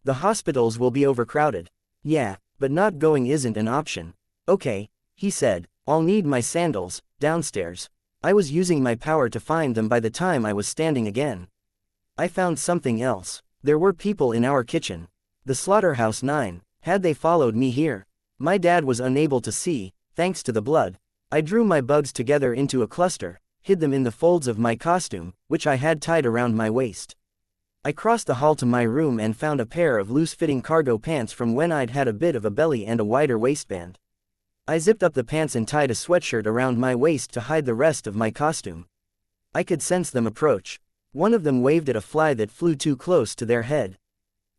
The hospitals will be overcrowded. Yeah, but not going isn't an option. Okay, he said. I'll need my sandals, downstairs. I was using my power to find them by the time I was standing again. I found something else. There were people in our kitchen. The Slaughterhouse 9. Had they followed me here? My dad was unable to see, thanks to the blood. I drew my bugs together into a cluster, hid them in the folds of my costume, which I had tied around my waist. I crossed the hall to my room and found a pair of loose-fitting cargo pants from when I'd had a bit of a belly and a wider waistband. I zipped up the pants and tied a sweatshirt around my waist to hide the rest of my costume. I could sense them approach. One of them waved at a fly that flew too close to their head.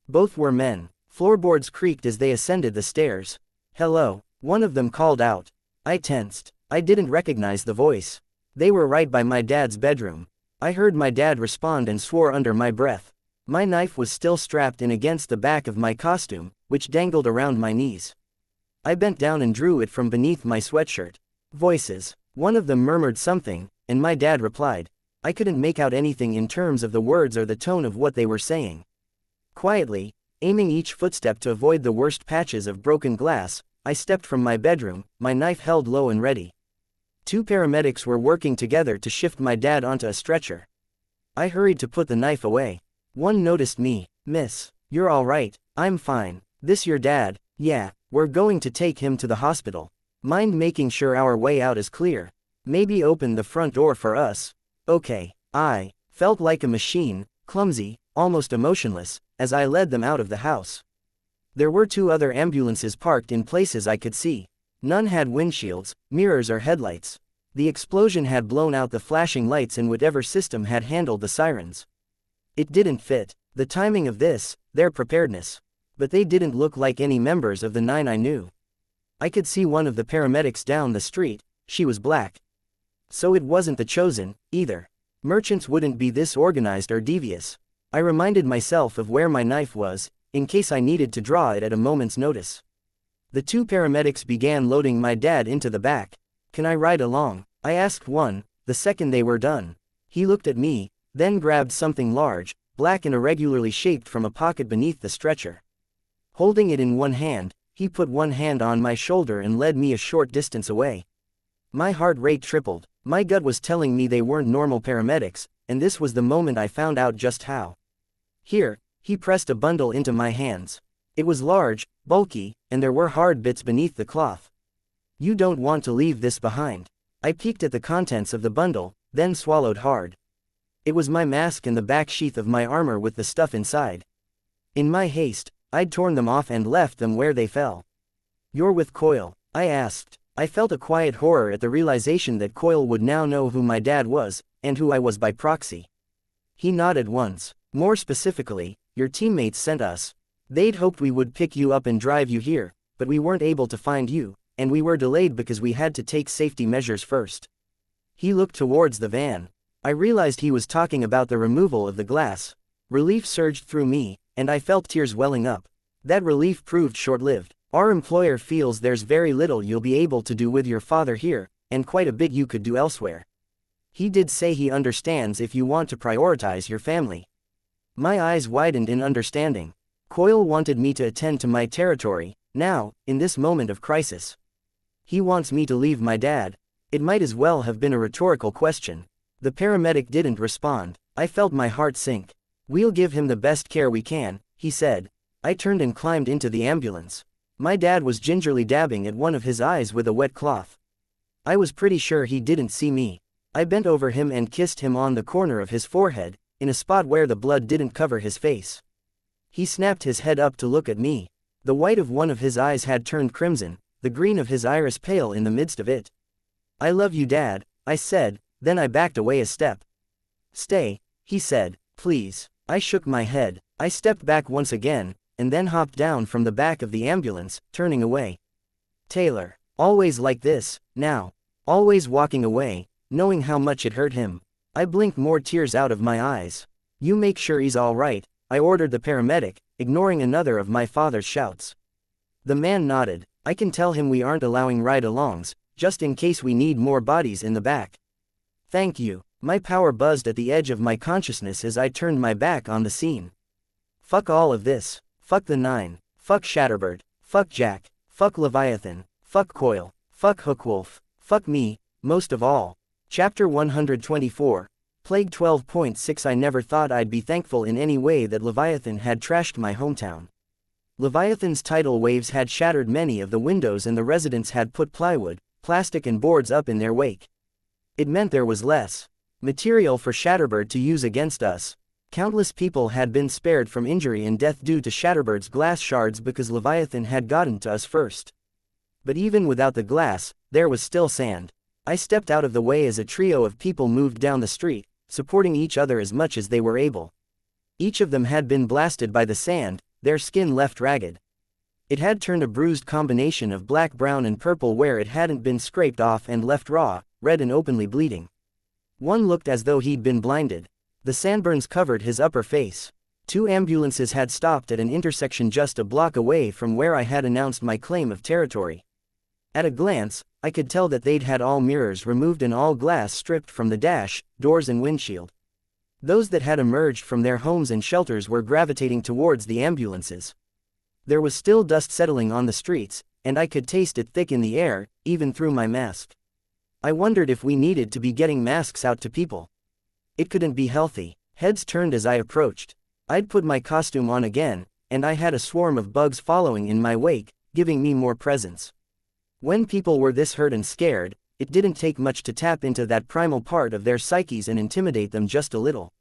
Both were men. Floorboards creaked as they ascended the stairs. Hello, one of them called out. I tensed. I didn't recognize the voice. They were right by my dad's bedroom. I heard my dad respond and swore under my breath. My knife was still strapped in against the back of my costume, which dangled around my knees. I bent down and drew it from beneath my sweatshirt. Voices. One of them murmured something, and my dad replied. I couldn't make out anything in terms of the words or the tone of what they were saying. Quietly, aiming each footstep to avoid the worst patches of broken glass, I stepped from my bedroom, my knife held low and ready. 2 paramedics were working together to shift my dad onto a stretcher. I hurried to put the knife away. One noticed me. Miss, you're all right. I'm fine. This your dad? Yeah, we're going to take him to the hospital. Mind making sure our way out is clear? Maybe open the front door for us. Okay. I felt like a machine, clumsy, almost emotionless, as I led them out of the house. There were 2 other ambulances parked in places I could see. None had windshields, mirrors or headlights. The explosion had blown out the flashing lights in whatever system had handled the sirens. It didn't fit. The timing of this, their preparedness. But they didn't look like any members of the 9 I knew. I could see one of the paramedics down the street. She was black. So it wasn't the Chosen, either. Merchants wouldn't be this organized or devious. I reminded myself of where my knife was, in case I needed to draw it at a moment's notice. The 2 paramedics began loading my dad into the back. Can I ride along? I asked one, the second they were done. He looked at me, then grabbed something large, black and irregularly shaped from a pocket beneath the stretcher. Holding it in one hand, he put one hand on my shoulder and led me a short distance away. My heart rate tripled. My gut was telling me they weren't normal paramedics, and this was the moment I found out just how. Here, he pressed a bundle into my hands. It was large, bulky, and there were hard bits beneath the cloth. You don't want to leave this behind. I peeked at the contents of the bundle, then swallowed hard. It was my mask and the back sheath of my armor with the stuff inside. In my haste, I'd torn them off and left them where they fell. "You're with Coil?" I asked. I felt a quiet horror at the realization that Coil would now know who my dad was, and who I was by proxy. He nodded once. "More specifically, your teammates sent us. They'd hoped we would pick you up and drive you here, but we weren't able to find you, and we were delayed because we had to take safety measures first." He looked towards the van. I realized he was talking about the removal of the glass. Relief surged through me, and I felt tears welling up. That relief proved short-lived. "Our employer feels there's very little you'll be able to do with your father here, and quite a bit you could do elsewhere. He did say he understands if you want to prioritize your family." My eyes widened in understanding. Coil wanted me to attend to my territory, now, in this moment of crisis. He wants me to leave my dad. It might as well have been a rhetorical question. The paramedic didn't respond. I felt my heart sink. "We'll give him the best care we can," he said. I turned and climbed into the ambulance. My dad was gingerly dabbing at one of his eyes with a wet cloth. I was pretty sure he didn't see me. I bent over him and kissed him on the corner of his forehead, in a spot where the blood didn't cover his face. He snapped his head up to look at me. The white of one of his eyes had turned crimson, the green of his iris pale in the midst of it. "I love you, Dad," I said, then I backed away a step. "Stay," he said, "please." I shook my head. I stepped back once again, and then hopped down from the back of the ambulance, turning away. Taylor. Always like this, now. Always walking away, knowing how much it hurt him. I blinked more tears out of my eyes. "You make sure he's all right," I ordered the paramedic, ignoring another of my father's shouts. The man nodded. "I can tell him we aren't allowing ride-alongs, just in case we need more bodies in the back." "Thank you." My power buzzed at the edge of my consciousness as I turned my back on the scene. Fuck all of this. Fuck the Nine. Fuck Shatterbird. Fuck Jack. Fuck Leviathan. Fuck Coil. Fuck Hookwolf. Fuck me, most of all. Chapter 124. Plague 12.6. I never thought I'd be thankful in any way that Leviathan had trashed my hometown. Leviathan's tidal waves had shattered many of the windows and the residents had put plywood, plastic and boards up in their wake. It meant there was less material for Shatterbird to use against us. Countless people had been spared from injury and death due to Shatterbird's glass shards because Leviathan had gotten to us first. But even without the glass, there was still sand. I stepped out of the way as a trio of people moved down the street, supporting each other as much as they were able. Each of them had been blasted by the sand, their skin left ragged. It had turned a bruised combination of black, brown and purple where it hadn't been scraped off and left raw, red and openly bleeding. One looked as though he'd been blinded. The sandburns covered his upper face. 2 ambulances had stopped at an intersection just a block away from where I had announced my claim of territory. At a glance, I could tell that they'd had all mirrors removed and all glass stripped from the dash, doors and windshield. Those that had emerged from their homes and shelters were gravitating towards the ambulances. There was still dust settling on the streets, and I could taste it thick in the air, even through my mask. I wondered if we needed to be getting masks out to people. It couldn't be healthy. Heads turned as I approached. I'd put my costume on again, and I had a swarm of bugs following in my wake, giving me more presence. When people were this hurt and scared, it didn't take much to tap into that primal part of their psyches and intimidate them just a little.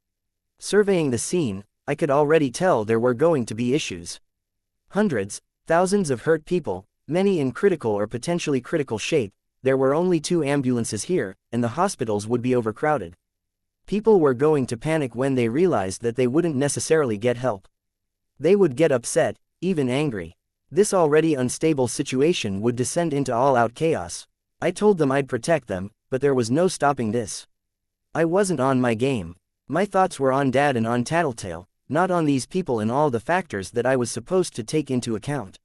Surveying the scene, I could already tell there were going to be issues. Hundreds, thousands of hurt people, many in critical or potentially critical shape. There were only 2 ambulances here, and the hospitals would be overcrowded. People were going to panic when they realized that they wouldn't necessarily get help. They would get upset, even angry. This already unstable situation would descend into all-out chaos. I told them I'd protect them, but there was no stopping this. I wasn't on my game. My thoughts were on Dad and on Tattletale, not on these people and all the factors that I was supposed to take into account.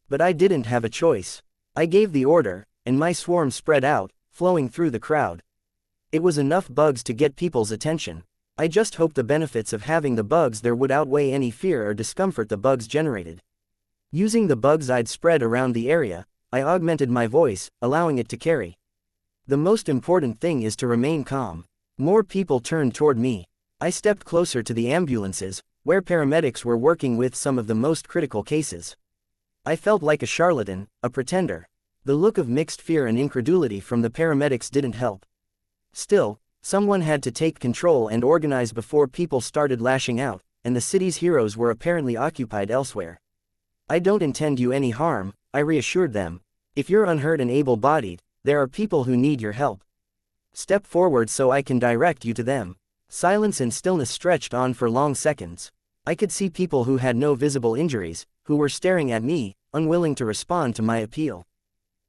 But I didn't have a choice. I gave the order, and my swarm spread out, flowing through the crowd. It was enough bugs to get people's attention. I just hoped the benefits of having the bugs there would outweigh any fear or discomfort the bugs generated. Using the bugs I'd spread around the area, I augmented my voice, allowing it to carry. The most important thing is to remain calm. More people turned toward me. I stepped closer to the ambulances, where paramedics were working with some of the most critical cases. I felt like a charlatan, a pretender. The look of mixed fear and incredulity from the paramedics didn't help. Still, Someone had to take control and organize before people started lashing out, and the city's heroes were apparently occupied elsewhere. I don't intend you any harm, I reassured them. If you're unhurt and able-bodied, there are people who need your help. Step forward so I can direct you to them. Silence and stillness stretched on for long seconds. I could see people who had no visible injuries, who were staring at me, unwilling to respond to my appeal.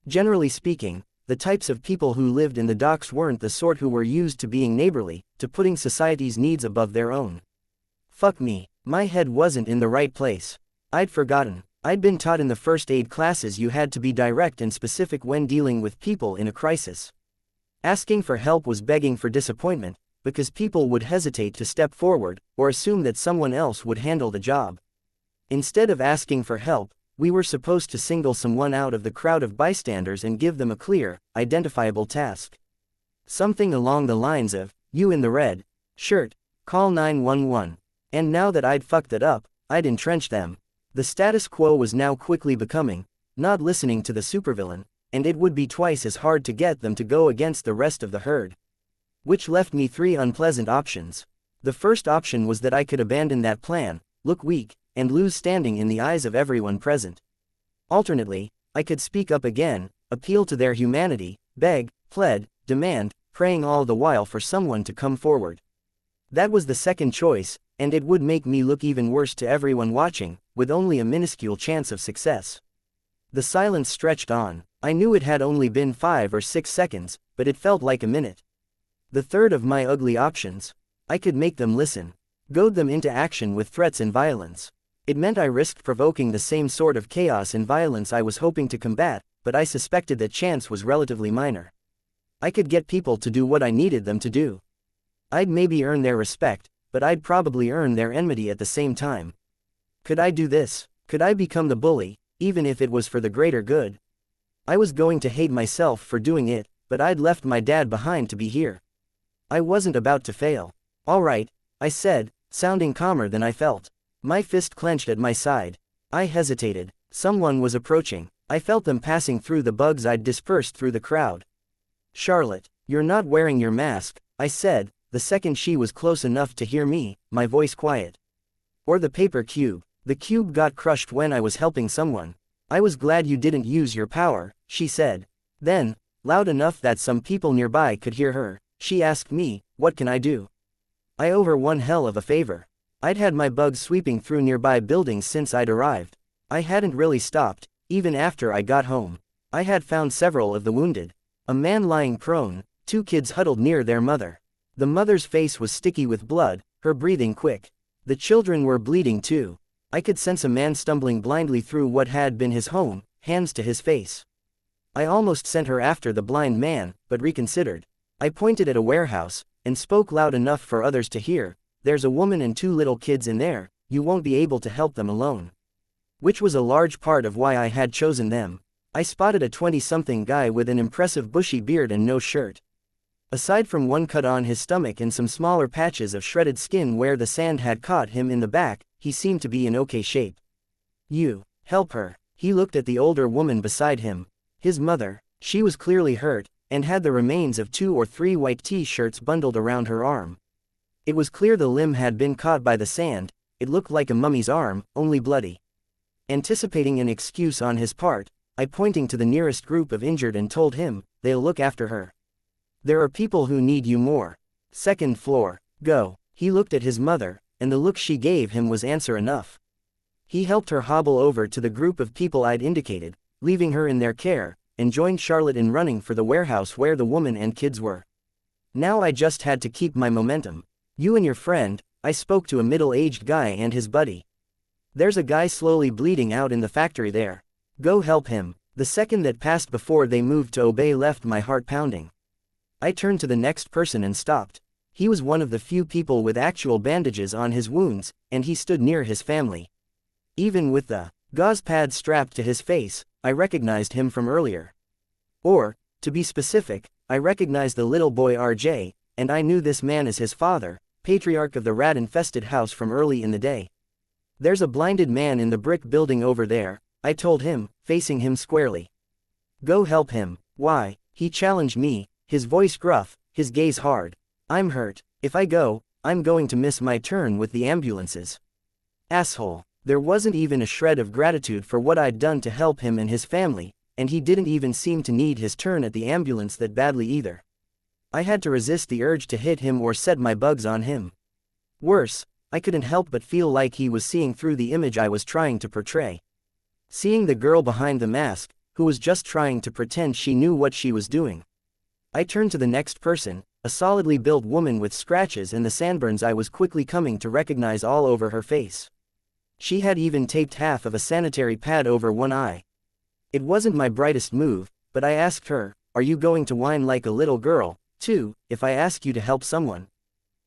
Generally speaking, the types of people who lived in the docks weren't the sort who were used to being neighborly, to putting society's needs above their own. Fuck me, my head wasn't in the right place. I'd forgotten. I'd been taught in the first aid classes you had to be direct and specific when dealing with people in a crisis. Asking for help was begging for disappointment, because people would hesitate to step forward, or assume that someone else would handle the job. Instead of asking for help, we were supposed to single someone out of the crowd of bystanders and give them a clear, identifiable task. Something along the lines of, "You in the red shirt, call 911. And now that I'd fucked it up, I'd entrench them. The status quo was now quickly becoming, not listening to the supervillain, and it would be twice as hard to get them to go against the rest of the herd. Which left me three unpleasant options. The first option was that I could abandon that plan, look weak, and lose standing in the eyes of everyone present. Alternately, I could speak up again, appeal to their humanity, beg, plead, demand, praying all the while for someone to come forward. That was the second choice, and it would make me look even worse to everyone watching, with only a minuscule chance of success. The silence stretched on. I knew it had only been 5 or 6 seconds, but it felt like a minute. The third of my ugly options. I could make them listen. Goad them into action with threats and violence. It meant I risked provoking the same sort of chaos and violence I was hoping to combat, but I suspected that chance was relatively minor. I could get people to do what I needed them to do. I'd maybe earn their respect, but I'd probably earn their enmity at the same time. Could I do this? Could I become the bully, even if it was for the greater good? I was going to hate myself for doing it, but I'd left my dad behind to be here. I wasn't about to fail. All right, I said, sounding calmer than I felt. My fist clenched at my side. I hesitated. Someone was approaching. I felt them passing through the bugs I'd dispersed through the crowd. "Charlotte, you're not wearing your mask," I said, the second she was close enough to hear me, my voice quiet. "Or the paper cube. The cube got crushed when I was helping someone." "I was glad you didn't use your power," she said. Then, loud enough that some people nearby could hear her, she asked me, "What can I do?" I owe her one hell of a favor. I'd had my bugs sweeping through nearby buildings since I'd arrived. I hadn't really stopped, even after I got home. I had found several of the wounded. A man lying prone, 2 kids huddled near their mother. The mother's face was sticky with blood, her breathing quick. The children were bleeding too. I could sense a man stumbling blindly through what had been his home, hands to his face. I almost sent her after the blind man, but reconsidered. I pointed at a warehouse, and spoke loud enough for others to hear. "There's a woman and 2 little kids in there, you won't be able to help them alone." Which was a large part of why I had chosen them. I spotted a 20-something guy with an impressive bushy beard and no shirt. Aside from one cut on his stomach and some smaller patches of shredded skin where the sand had caught him in the back, he seemed to be in okay shape. "You help her." He looked at the older woman beside him. His mother. She was clearly hurt, and had the remains of 2 or 3 white t-shirts bundled around her arm. It was clear the limb had been caught by the sand. It looked like a mummy's arm, only bloody. Anticipating an excuse on his part, I pointing to the nearest group of injured and told him, "They'll look after her. There are people who need you more. 2nd floor, go." He looked at his mother, and the look she gave him was answer enough. He helped her hobble over to the group of people I'd indicated, leaving her in their care, and joined Charlotte in running for the warehouse where the woman and kids were. Now I just had to keep my momentum. "You and your friend," I spoke to a middle-aged guy and his buddy. "There's a guy slowly bleeding out in the factory there. Go help him." The second that passed before they moved to obey left my heart pounding. I turned to the next person and stopped. He was one of the few people with actual bandages on his wounds, and he stood near his family. Even with the gauze pad strapped to his face, I recognized him from earlier. Or, to be specific, I recognized the little boy RJ, and I knew this man as his father, patriarch of the rat-infested house from early in the day. "There's a blinded man in the brick building over there," I told him, facing him squarely. "Go help him." "Why?" he challenged me, his voice gruff, his gaze hard. I'm hurt. If I go, I'm going to miss my turn with the ambulances. Asshole. There wasn't even a shred of gratitude for what I'd done to help him and his family, and he didn't even seem to need his turn at the ambulance that badly either. I had to resist the urge to hit him or set my bugs on him. Worse, I couldn't help but feel like he was seeing through the image I was trying to portray. Seeing the girl behind the mask, who was just trying to pretend she knew what she was doing. I turned to the next person, a solidly built woman with scratches and the sandburns I was quickly coming to recognize all over her face. She had even taped half of a sanitary pad over one eye. It wasn't my brightest move, but I asked her, "Are you going to whine like a little girl, too, if I ask you to help someone?"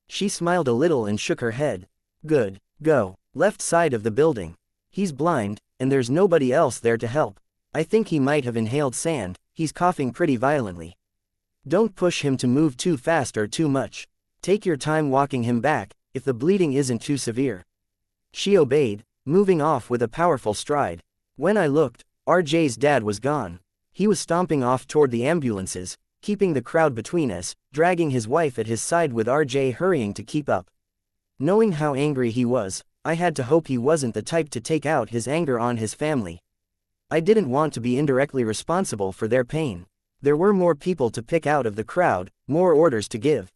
She smiled a little and shook her head. "Good, go. Left side of the building. He's blind, and there's nobody else there to help. I think he might have inhaled sand, he's coughing pretty violently. Don't push him to move too fast or too much. Take your time walking him back, if the bleeding isn't too severe." She obeyed, moving off with a powerful stride. When I looked, RJ's dad was gone. He was stomping off toward the ambulances, keeping the crowd between us, dragging his wife at his side with RJ hurrying to keep up. Knowing how angry he was, I had to hope he wasn't the type to take out his anger on his family. I didn't want to be indirectly responsible for their pain. There were more people to pick out of the crowd, more orders to give.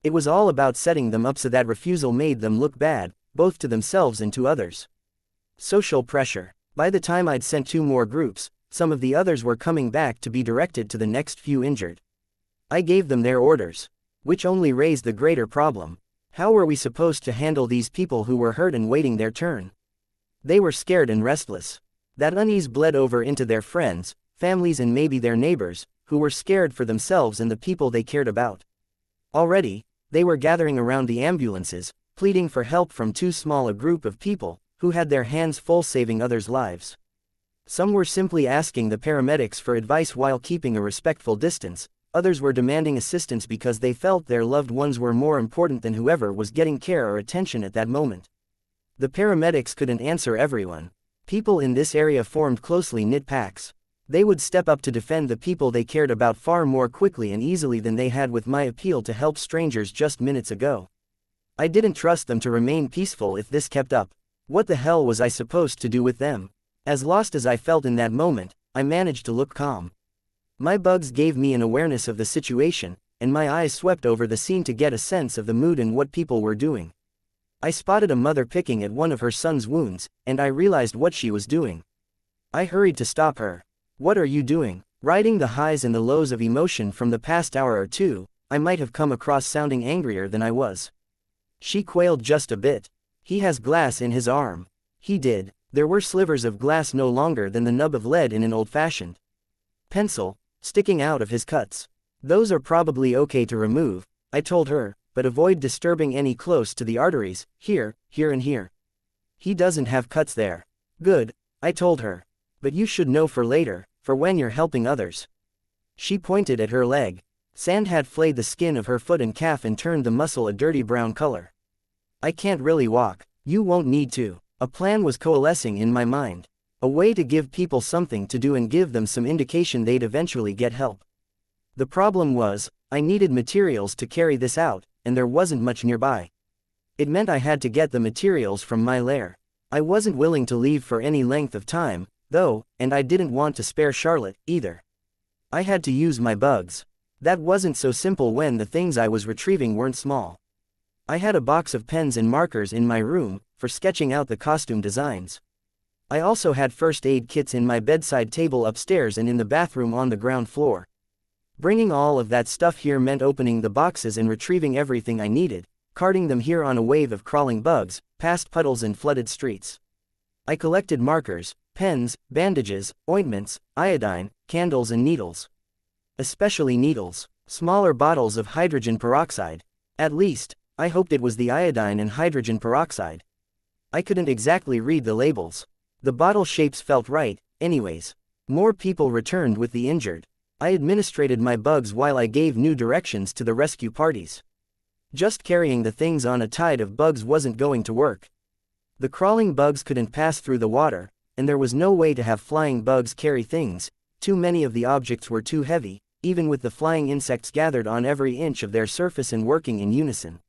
It was all about setting them up so that refusal made them look bad, both to themselves and to others. Social pressure. By the time I'd sent 2 more groups, some of the others were coming back to be directed to the next few injured. I gave them their orders, which only raised the greater problem. How were we supposed to handle these people who were hurt and waiting their turn? They were scared and restless. That unease bled over into their friends, families and maybe their neighbors, who were scared for themselves and the people they cared about. Already, they were gathering around the ambulances, pleading for help from too small a group of people, who had their hands full saving others' lives. Some were simply asking the paramedics for advice while keeping a respectful distance, others were demanding assistance because they felt their loved ones were more important than whoever was getting care or attention at that moment. The paramedics couldn't answer everyone. People in this area formed closely knit packs. They would step up to defend the people they cared about far more quickly and easily than they had with my appeal to help strangers just minutes ago. I didn't trust them to remain peaceful if this kept up. What the hell was I supposed to do with them? As lost as I felt in that moment, I managed to look calm. My bugs gave me an awareness of the situation, and my eyes swept over the scene to get a sense of the mood and what people were doing. I spotted a mother picking at one of her son's wounds, and I realized what she was doing. I hurried to stop her. "What are you doing?" Riding the highs and the lows of emotion from the past hour or two, I might have come across sounding angrier than I was. She quailed just a bit. "He has glass in his arm." He did. There were slivers of glass no longer than the nub of lead in an old-fashioned pencil, sticking out of his cuts. "Those are probably okay to remove," I told her, "but avoid disturbing any close to the arteries, here, here and here." "He doesn't have cuts there." "Good," I told her. "But you should know for later, for when you're helping others." She pointed at her leg. Sand had flayed the skin of her foot and calf and turned the muscle a dirty brown color. "I can't really walk." "You won't need to." A plan was coalescing in my mind. A way to give people something to do and give them some indication they'd eventually get help. The problem was, I needed materials to carry this out, and there wasn't much nearby. It meant I had to get the materials from my lair. I wasn't willing to leave for any length of time, though, and I didn't want to spare Charlotte, either. I had to use my bugs. That wasn't so simple when the things I was retrieving weren't small. I had a box of pens and markers in my room, for sketching out the costume designs. I also had first aid kits in my bedside table upstairs and in the bathroom on the ground floor. Bringing all of that stuff here meant opening the boxes and retrieving everything I needed, carting them here on a wave of crawling bugs, past puddles and flooded streets. I collected markers, pens, bandages, ointments, iodine, candles and needles. Especially needles. Smaller bottles of hydrogen peroxide. At least, I hoped it was the iodine and hydrogen peroxide. I couldn't exactly read the labels. The bottle shapes felt right, anyways. More people returned with the injured. I administrated my bugs while I gave new directions to the rescue parties. Just carrying the things on a tide of bugs wasn't going to work. The crawling bugs couldn't pass through the water, and there was no way to have flying bugs carry things. Too many of the objects were too heavy, even with the flying insects gathered on every inch of their surface and working in unison.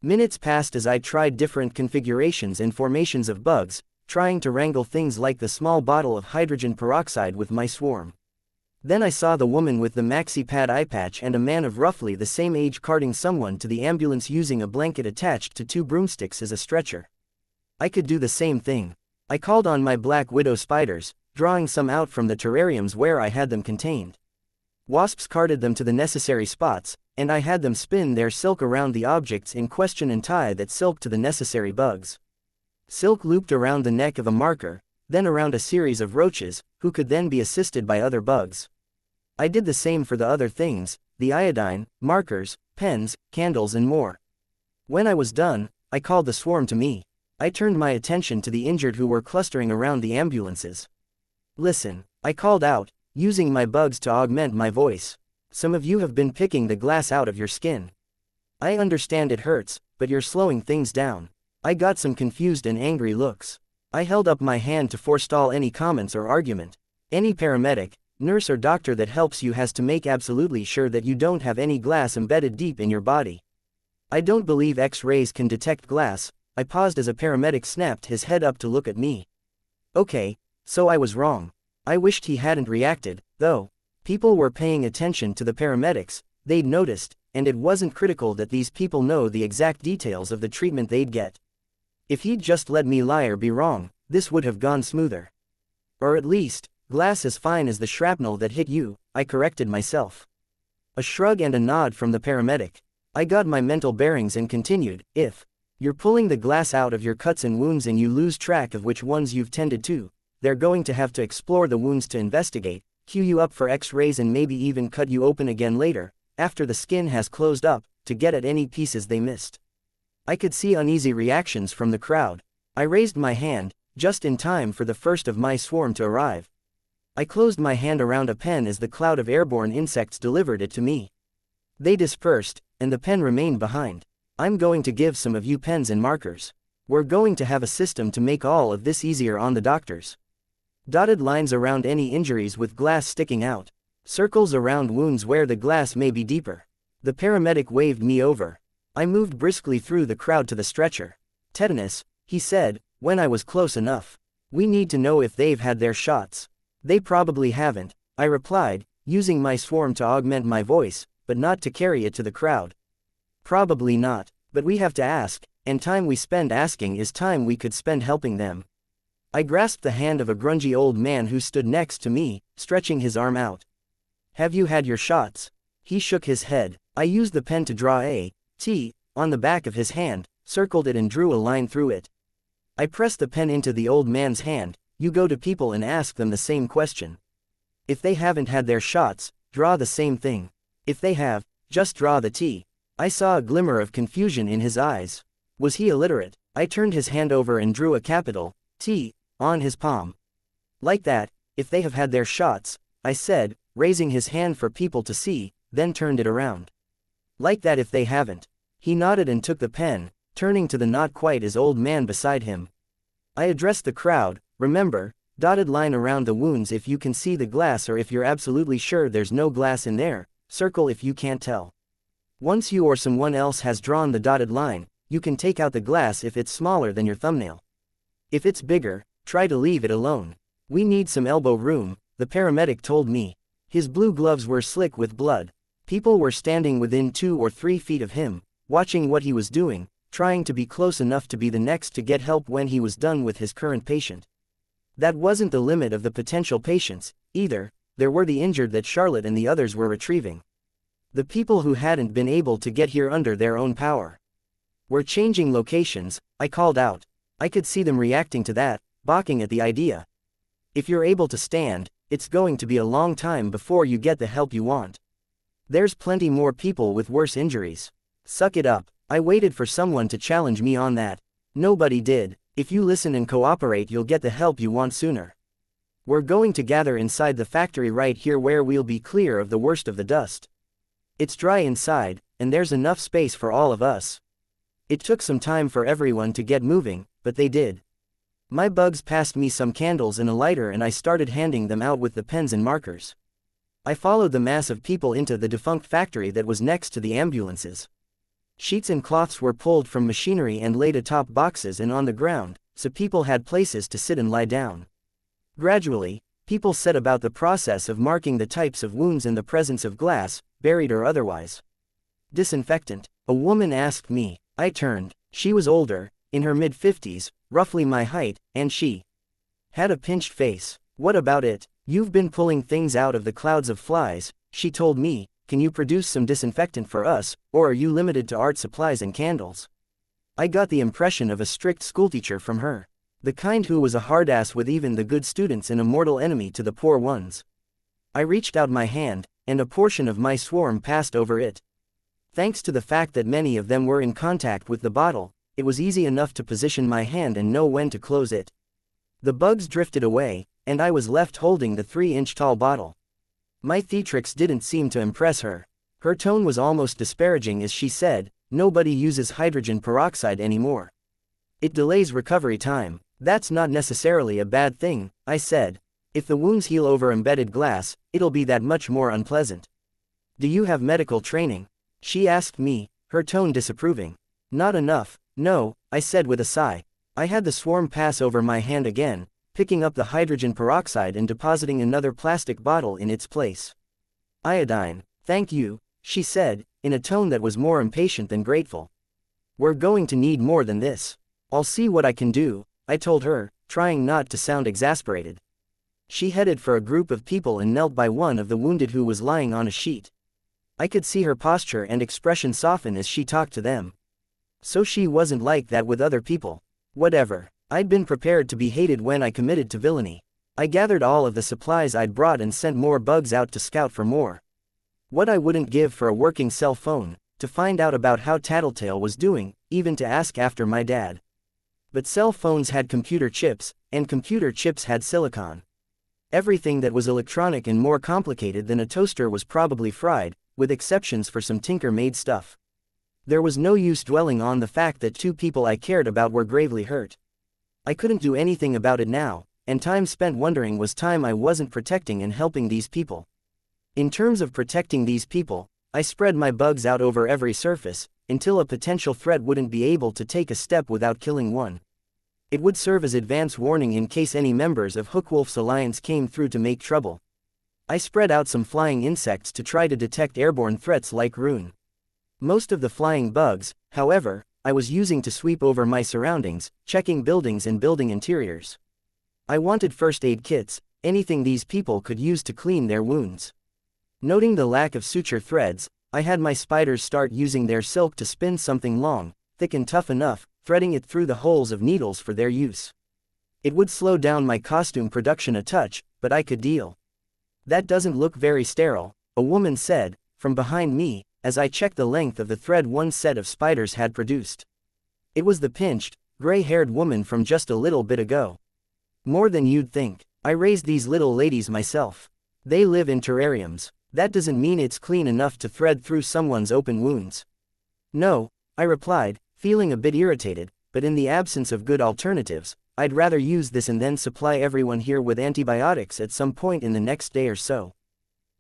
Minutes passed as I tried different configurations and formations of bugs, trying to wrangle things like the small bottle of hydrogen peroxide with my swarm. Then I saw the woman with the maxi pad eye patch and a man of roughly the same age carting someone to the ambulance using a blanket attached to 2 broomsticks as a stretcher. I could do the same thing. I called on my black widow spiders, drawing some out from the terrariums where I had them contained. Wasps carted them to the necessary spots, and I had them spin their silk around the objects in question and tie that silk to the necessary bugs. Silk looped around the neck of a marker, then around a series of roaches, who could then be assisted by other bugs. I did the same for the other things, the iodine, markers, pens, candles and more. When I was done, I called the swarm to me. I turned my attention to the injured who were clustering around the ambulances. "Listen," I called out, using my bugs to augment my voice. "Some of you have been picking the glass out of your skin. I understand it hurts, but you're slowing things down." I got some confused and angry looks. I held up my hand to forestall any comments or argument. Any paramedic, nurse or doctor that helps you has to make absolutely sure that you don't have any glass embedded deep in your body. I don't believe X-rays can detect glass. I paused as a paramedic snapped his head up to look at me. Okay, so I was wrong. I wished he hadn't reacted, though. People were paying attention to the paramedics, they'd noticed, and it wasn't critical that these people know the exact details of the treatment they'd get. If he'd just let me lie or be wrong, this would have gone smoother. Or at least, glass as fine as the shrapnel that hit you, I corrected myself. A shrug and a nod from the paramedic. I got my mental bearings and continued, "If you're pulling the glass out of your cuts and wounds and you lose track of which ones you've tended to, they're going to have to explore the wounds to investigate, queue you up for X-rays and maybe even cut you open again later, after the skin has closed up, to get at any pieces they missed." I could see uneasy reactions from the crowd. I raised my hand, just in time for the first of my swarm to arrive. I closed my hand around a pen as the cloud of airborne insects delivered it to me. They dispersed, and the pen remained behind. "I'm going to give some of you pens and markers. We're going to have a system to make all of this easier on the doctors. Dotted lines around any injuries with glass sticking out. Circles around wounds where the glass may be deeper." The paramedic waved me over. I moved briskly through the crowd to the stretcher. "Tetanus," he said, when I was close enough. "We need to know if they've had their shots." "They probably haven't," I replied, using my swarm to augment my voice, but not to carry it to the crowd. "Probably not, but we have to ask, and time we spend asking is time we could spend helping them." I grasped the hand of a grungy old man who stood next to me, stretching his arm out. "Have you had your shots?" He shook his head. I used the pen to draw a T on the back of his hand, circled it and drew a line through it. I pressed the pen into the old man's hand. "You go to people and ask them the same question. If they haven't had their shots, draw the same thing. If they have, just draw the T." I saw a glimmer of confusion in his eyes. Was he illiterate? I turned his hand over and drew a capital T on his palm. "Like that, if they have had their shots," I said, raising his hand for people to see, then turned it around. "Like that if they haven't." He nodded and took the pen, turning to the not quite as old man beside him. I addressed the crowd. "Remember, dotted line around the wounds if you can see the glass or if you're absolutely sure there's no glass in there, circle if you can't tell. Once you or someone else has drawn the dotted line, you can take out the glass if it's smaller than your thumbnail. If it's bigger, try to leave it alone. We need some elbow room," the paramedic told me. His blue gloves were slick with blood. People were standing within 2 or 3 feet of him, watching what he was doing, trying to be close enough to be the next to get help when he was done with his current patient. That wasn't the limit of the potential patients, either. There were the injured that Charlotte and the others were retrieving. The people who hadn't been able to get here under their own power. "We're changing locations," I called out. I could see them reacting to that, balking at the idea. "If you're able to stand, it's going to be a long time before you get the help you want. There's plenty more people with worse injuries. Suck it up." I waited for someone to challenge me on that. Nobody did. "If you listen and cooperate, you'll get the help you want sooner. We're going to gather inside the factory right here where we'll be clear of the worst of the dust. It's dry inside, and there's enough space for all of us." It took some time for everyone to get moving, but they did. My bugs passed me some candles and a lighter and I started handing them out with the pens and markers. I followed the mass of people into the defunct factory that was next to the ambulances. Sheets and cloths were pulled from machinery and laid atop boxes and on the ground, so people had places to sit and lie down. Gradually, people set about the process of marking the types of wounds in the presence of glass, buried or otherwise. Disinfectant, a woman asked me. I turned. She was older, in her mid-50s, roughly my height, and she had a pinched face. What about it? You've been pulling things out of the clouds of flies, she told me. Can you produce some disinfectant for us, or are you limited to art supplies and candles? I got the impression of a strict schoolteacher from her. The kind who was a hardass with even the good students and a mortal enemy to the poor ones. I reached out my hand, and a portion of my swarm passed over it. Thanks to the fact that many of them were in contact with the bottle, it was easy enough to position my hand and know when to close it. The bugs drifted away, and I was left holding the 3-inch tall bottle. My theatrics didn't seem to impress her. Her tone was almost disparaging as she said, "Nobody uses hydrogen peroxide anymore. It delays recovery time." "That's not necessarily a bad thing," I said. "If the wounds heal over embedded glass, it'll be that much more unpleasant." "Do you have medical training?" she asked me, her tone disapproving. "Not enough, no," I said with a sigh. I had the swarm pass over my hand again, picking up the hydrogen peroxide and depositing another plastic bottle in its place. "Iodine, thank you," she said, in a tone that was more impatient than grateful. "We're going to need more than this." "I'll see what I can do," I told her, trying not to sound exasperated. She headed for a group of people and knelt by one of the wounded who was lying on a sheet. I could see her posture and expression soften as she talked to them. So she wasn't like that with other people. Whatever. I'd been prepared to be hated when I committed to villainy. I gathered all of the supplies I'd brought and sent more bugs out to scout for more. What I wouldn't give for a working cell phone, to find out about how Tattletale was doing, even to ask after my dad. But cell phones had computer chips, and computer chips had silicon. Everything that was electronic and more complicated than a toaster was probably fried, with exceptions for some tinker-made stuff. There was no use dwelling on the fact that 2 people I cared about were gravely hurt. I couldn't do anything about it now, and time spent wondering was time I wasn't protecting and helping these people. In terms of protecting these people, I spread my bugs out over every surface, until a potential threat wouldn't be able to take a step without killing one. It would serve as advance warning in case any members of Hookwolf's alliance came through to make trouble. I spread out some flying insects to try to detect airborne threats like rune. Most of the flying bugs, however, I was using to sweep over my surroundings, checking buildings and building interiors. I wanted first aid kits, anything these people could use to clean their wounds. Noting the lack of suture threads, I had my spiders start using their silk to spin something long, thick and tough enough, threading it through the holes of needles for their use. It would slow down my costume production a touch, but I could deal. "That doesn't look very sterile," a woman said, from behind me, as I checked the length of the thread one set of spiders had produced. It was the pinched, gray-haired woman from just a little bit ago. "More than you'd think. I raised these little ladies myself. They live in terrariums. That doesn't mean it's clean enough to thread through someone's open wounds." "No," I replied, feeling a bit irritated, "but in the absence of good alternatives, I'd rather use this and then supply everyone here with antibiotics at some point in the next day or so.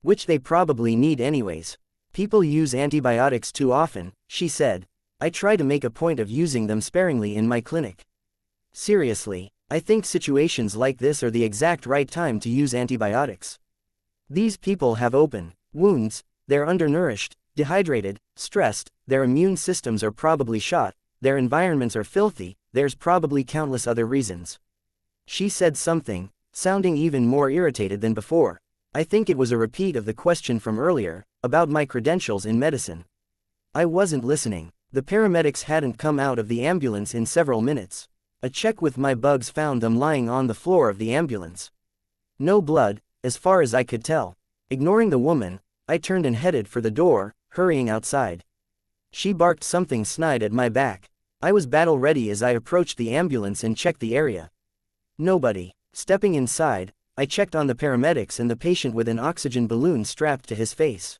Which they probably need anyways. People use antibiotics too often," she said. "I try to make a point of using them sparingly in my clinic. Seriously, I think situations like this are the exact right time to use antibiotics. These people have open wounds, they're undernourished, dehydrated, stressed, their immune systems are probably shot, their environments are filthy, there's probably countless other reasons." She said something, sounding even more irritated than before. I think it was a repeat of the question from earlier, about my credentials in medicine. I wasn't listening. The paramedics hadn't come out of the ambulance in several minutes. A check with my bugs found them lying on the floor of the ambulance. No blood, as far as I could tell. Ignoring the woman, I turned and headed for the door, hurrying outside. She barked something snide at my back. I was battle ready as I approached the ambulance and checked the area. Nobody. Stepping inside, I checked on the paramedics and the patient with an oxygen balloon strapped to his face.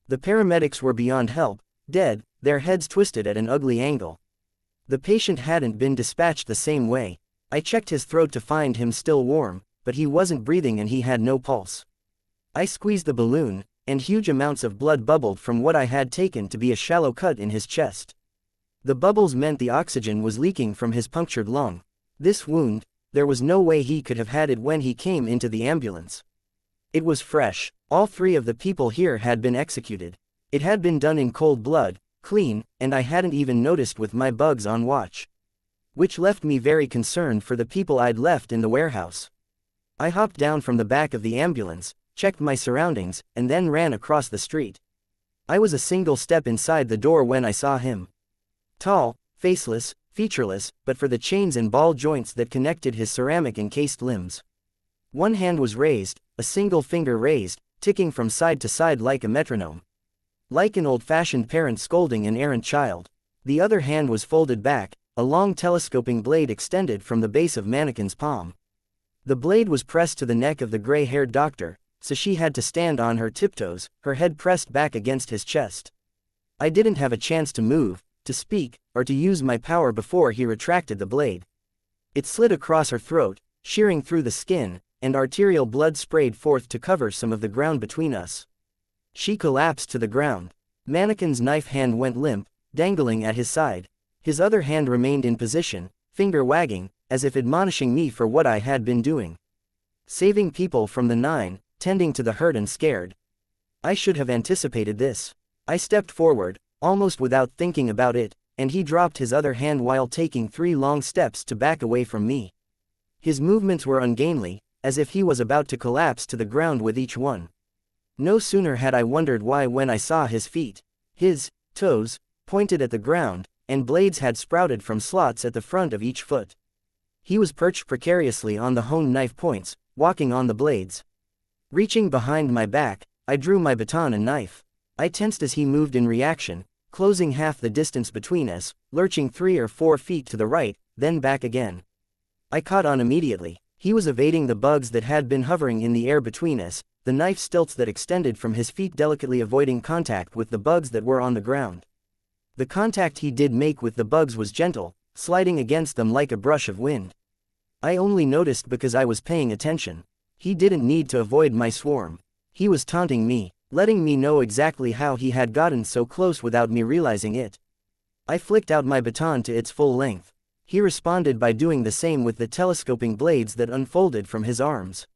The paramedics were beyond help, dead, their heads twisted at an ugly angle. The patient hadn't been dispatched the same way. I checked his throat to find him still warm, but he wasn't breathing and he had no pulse. I squeezed the balloon, and huge amounts of blood bubbled from what I had taken to be a shallow cut in his chest. The bubbles meant the oxygen was leaking from his punctured lung. This wound, there was no way he could have had it when he came into the ambulance. It was fresh. All 3 of the people here had been executed. It had been done in cold blood, clean, and I hadn't even noticed with my bugs on watch. Which left me very concerned for the people I'd left in the warehouse. I hopped down from the back of the ambulance, checked my surroundings, and then ran across the street. I was a single step inside the door when I saw him. Tall, faceless, featureless, but for the chains and ball joints that connected his ceramic-encased limbs. One hand was raised, a single finger raised, ticking from side to side like a metronome. Like an old-fashioned parent scolding an errant child. The other hand was folded back, a long telescoping blade extended from the base of Mannequin's palm. The blade was pressed to the neck of the gray-haired doctor, so she had to stand on her tiptoes, her head pressed back against his chest. I didn't have a chance to move, to speak, or to use my power before he retracted the blade. It slid across her throat, shearing through the skin, and arterial blood sprayed forth to cover some of the ground between us. She collapsed to the ground. Mannequin's knife hand went limp, dangling at his side. His other hand remained in position, finger wagging, as if admonishing me for what I had been doing. Saving people from the 9, tending to the hurt and scared. I should have anticipated this. I stepped forward, almost without thinking about it, and he dropped his other hand while taking 3 long steps to back away from me. His movements were ungainly, as if he was about to collapse to the ground with each one. No sooner had I wondered why when I saw his feet. His toes pointed at the ground, and blades had sprouted from slots at the front of each foot. He was perched precariously on the honed knife points, walking on the blades. Reaching behind my back, I drew my baton and knife. I tensed as he moved in reaction, closing half the distance between us, lurching 3 or 4 feet to the right, then back again. I caught on immediately. He was evading the bugs that had been hovering in the air between us, the knife stilts that extended from his feet delicately avoiding contact with the bugs that were on the ground. The contact he did make with the bugs was gentle, sliding against them like a brush of wind. I only noticed because I was paying attention. He didn't need to avoid my swarm. He was taunting me, letting me know exactly how he had gotten so close without me realizing it. I flicked out my baton to its full length. He responded by doing the same with the telescoping blades that unfolded from his arms.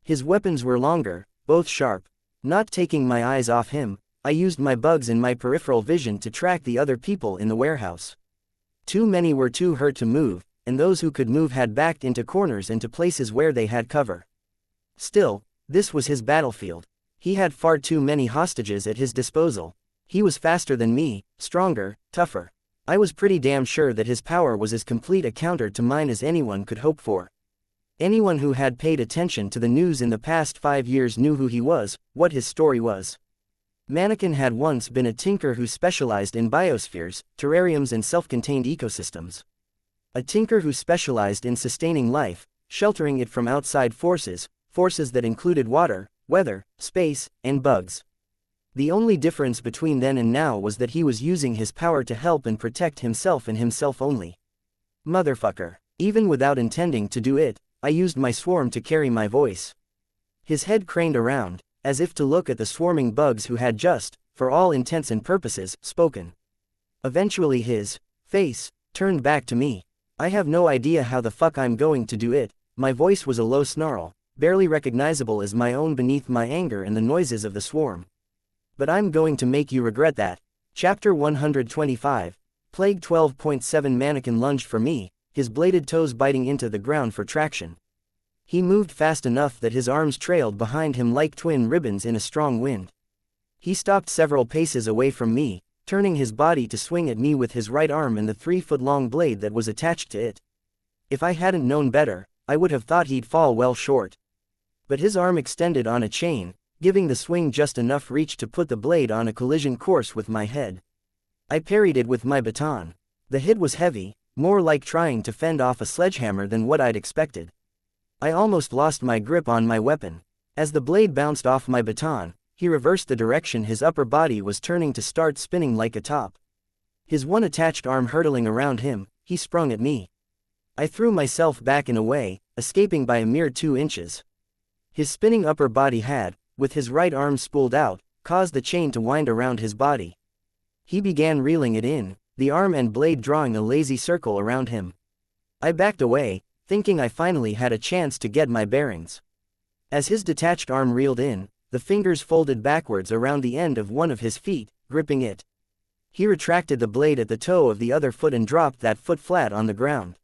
His weapons were longer, both sharp. Not taking my eyes off him, I used my bugs and my peripheral vision to track the other people in the warehouse. Too many were too hurt to move, and those who could move had backed into corners and to places where they had cover. Still, this was his battlefield. He had far too many hostages at his disposal. He was faster than me, stronger, tougher. I was pretty damn sure that his power was as complete a counter to mine as anyone could hope for. Anyone who had paid attention to the news in the past 5 years knew who he was, what his story was. Mannequin had once been a tinker who specialized in biospheres, terrariums and self-contained ecosystems. A tinker who specialized in sustaining life, sheltering it from outside forces, forces that included water, weather, space, and bugs. The only difference between then and now was that he was using his power to help and protect himself and himself only. Motherfucker. Even without intending to do it, I used my swarm to carry my voice. His head craned around, as if to look at the swarming bugs who had just, for all intents and purposes, spoken. Eventually his face turned back to me. I have no idea how the fuck I'm going to do it. My voice was a low snarl, barely recognizable as my own beneath my anger and the noises of the swarm. But I'm going to make you regret that. Chapter 125. Plague 12.7 Mannequin lunged for me, his bladed toes biting into the ground for traction. He moved fast enough that his arms trailed behind him like twin ribbons in a strong wind. He stopped several paces away from me, turning his body to swing at me with his right arm and the 3-foot-long blade that was attached to it. If I hadn't known better, I would have thought he'd fall well short. But his arm extended on a chain, giving the swing just enough reach to put the blade on a collision course with my head. I parried it with my baton. The hit was heavy, more like trying to fend off a sledgehammer than what I'd expected. I almost lost my grip on my weapon. As the blade bounced off my baton, he reversed the direction his upper body was turning to start spinning like a top. His one attached arm hurtling around him, he sprung at me. I threw myself back and away, escaping by a mere 2 inches. His spinning upper body had, with his right arm spooled out, caused the chain to wind around his body. He began reeling it in, the arm and blade drawing a lazy circle around him. I backed away, thinking I finally had a chance to get my bearings. As his detached arm reeled in, the fingers folded backwards around the end of one of his feet, gripping it. He retracted the blade at the toe of the other foot and dropped that foot flat on the ground.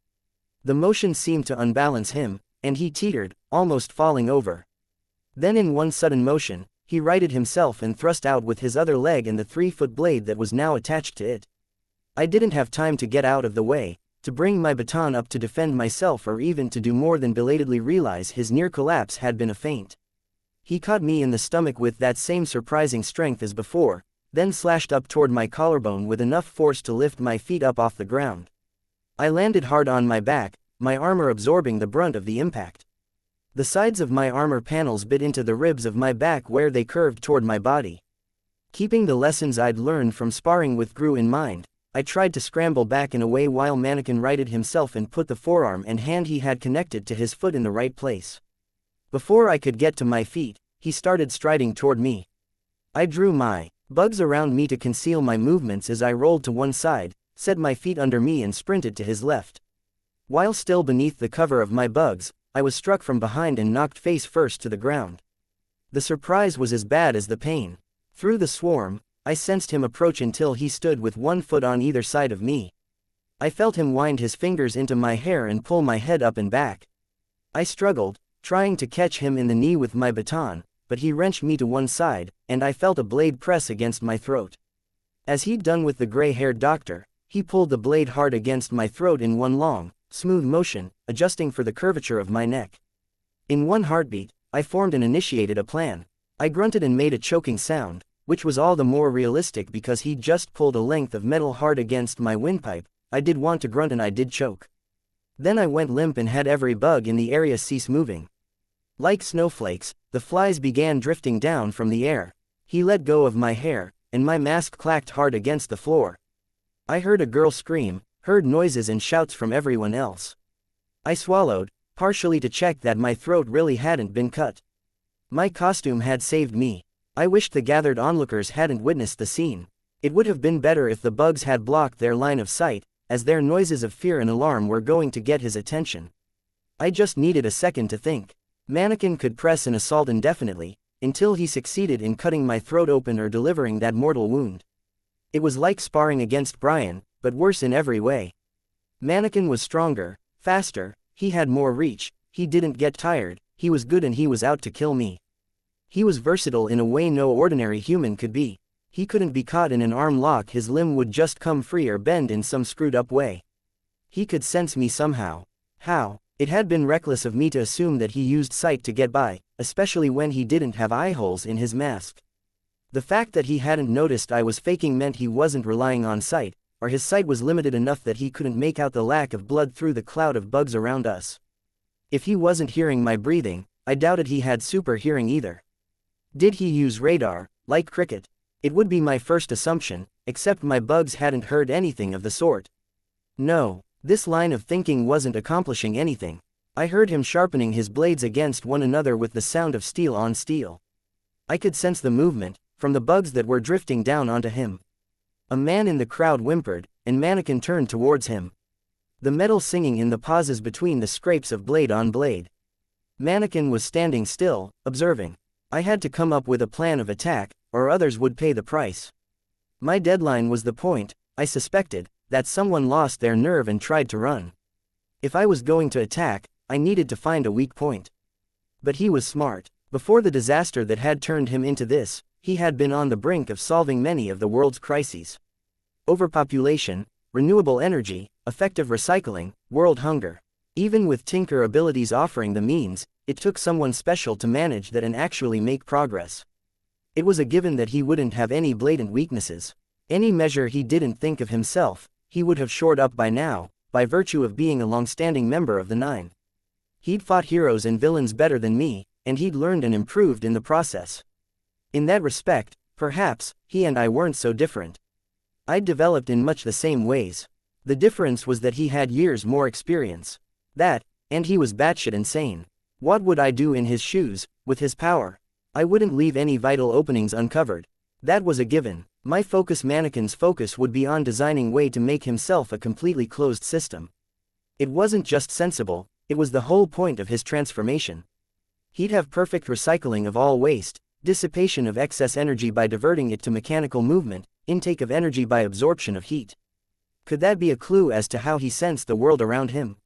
The motion seemed to unbalance him, and he teetered, almost falling over. Then in one sudden motion, he righted himself and thrust out with his other leg and the 3-foot blade that was now attached to it. I didn't have time to get out of the way, to bring my baton up to defend myself, or even to do more than belatedly realize his near collapse had been a feint. He caught me in the stomach with that same surprising strength as before, then slashed up toward my collarbone with enough force to lift my feet up off the ground. I landed hard on my back, my armor absorbing the brunt of the impact. The sides of my armor panels bit into the ribs of my back where they curved toward my body. Keeping the lessons I'd learned from sparring with Gru in mind, I tried to scramble back and away while Mannequin righted himself and put the forearm and hand he had connected to his foot in the right place. Before I could get to my feet, he started striding toward me. I drew my bugs around me to conceal my movements as I rolled to one side, set my feet under me and sprinted to his left. While still beneath the cover of my bugs, I was struck from behind and knocked face first to the ground. The surprise was as bad as the pain. Through the swarm, I sensed him approach until he stood with one foot on either side of me. I felt him wind his fingers into my hair and pull my head up and back. I struggled, trying to catch him in the knee with my baton, but he wrenched me to one side, and I felt a blade press against my throat. As he'd done with the gray-haired doctor, he pulled the blade hard against my throat in one long, smooth motion, adjusting for the curvature of my neck. In one heartbeat, I formed and initiated a plan. I grunted and made a choking sound, which was all the more realistic because he'd just pulled a length of metal hard against my windpipe. I did want to grunt and I did choke. Then I went limp and had every bug in the area cease moving. Like snowflakes, the flies began drifting down from the air. He let go of my hair, and my mask clacked hard against the floor. I heard a girl scream, heard noises and shouts from everyone else. I swallowed, partially to check that my throat really hadn't been cut. My costume had saved me. I wished the gathered onlookers hadn't witnessed the scene. It would have been better if the bugs had blocked their line of sight, as their noises of fear and alarm were going to get his attention. I just needed a second to think. Mannequin could press an assault indefinitely, until he succeeded in cutting my throat open or delivering that mortal wound. It was like sparring against Brian, but worse in every way. Mannequin was stronger, faster, he had more reach, he didn't get tired, he was good and he was out to kill me. He was versatile in a way no ordinary human could be. He couldn't be caught in an arm lock, his limb would just come free or bend in some screwed up way. He could sense me somehow. How? It had been reckless of me to assume that he used sight to get by, especially when he didn't have eye holes in his mask. The fact that he hadn't noticed I was faking meant he wasn't relying on sight, or his sight was limited enough that he couldn't make out the lack of blood through the cloud of bugs around us. If he wasn't hearing my breathing, I doubted he had super hearing either. Did he use radar, like Cricket? It would be my first assumption, except my bugs hadn't heard anything of the sort. No, this line of thinking wasn't accomplishing anything. I heard him sharpening his blades against one another with the sound of steel on steel. I could sense the movement, from the bugs that were drifting down onto him. A man in the crowd whimpered, and Mannequin turned towards him. The metal singing in the pauses between the scrapes of blade on blade. Mannequin was standing still, observing. I had to come up with a plan of attack, or others would pay the price. My deadline was the point, I suspected, that someone lost their nerve and tried to run. If I was going to attack, I needed to find a weak point. But he was smart. Before the disaster that had turned him into this, he had been on the brink of solving many of the world's crises. Overpopulation, renewable energy, effective recycling, world hunger. Even with Tinker abilities offering the means, it took someone special to manage that and actually make progress. It was a given that he wouldn't have any blatant weaknesses. Any measure he didn't think of himself, he would have shored up by now, by virtue of being a long-standing member of the Nine. He'd fought heroes and villains better than me, and he'd learned and improved in the process. In that respect, perhaps, he and I weren't so different. I'd developed in much the same ways. The difference was that he had years more experience. That, and he was batshit insane. What would I do in his shoes, with his power? I wouldn't leave any vital openings uncovered. That was a given. My focus mannequin's focus would be on designing way to make himself a completely closed system. It wasn't just sensible, it was the whole point of his transformation. He'd have perfect recycling of all waste, dissipation of excess energy by diverting it to mechanical movement, intake of energy by absorption of heat. Could that be a clue as to how he sensed the world around him?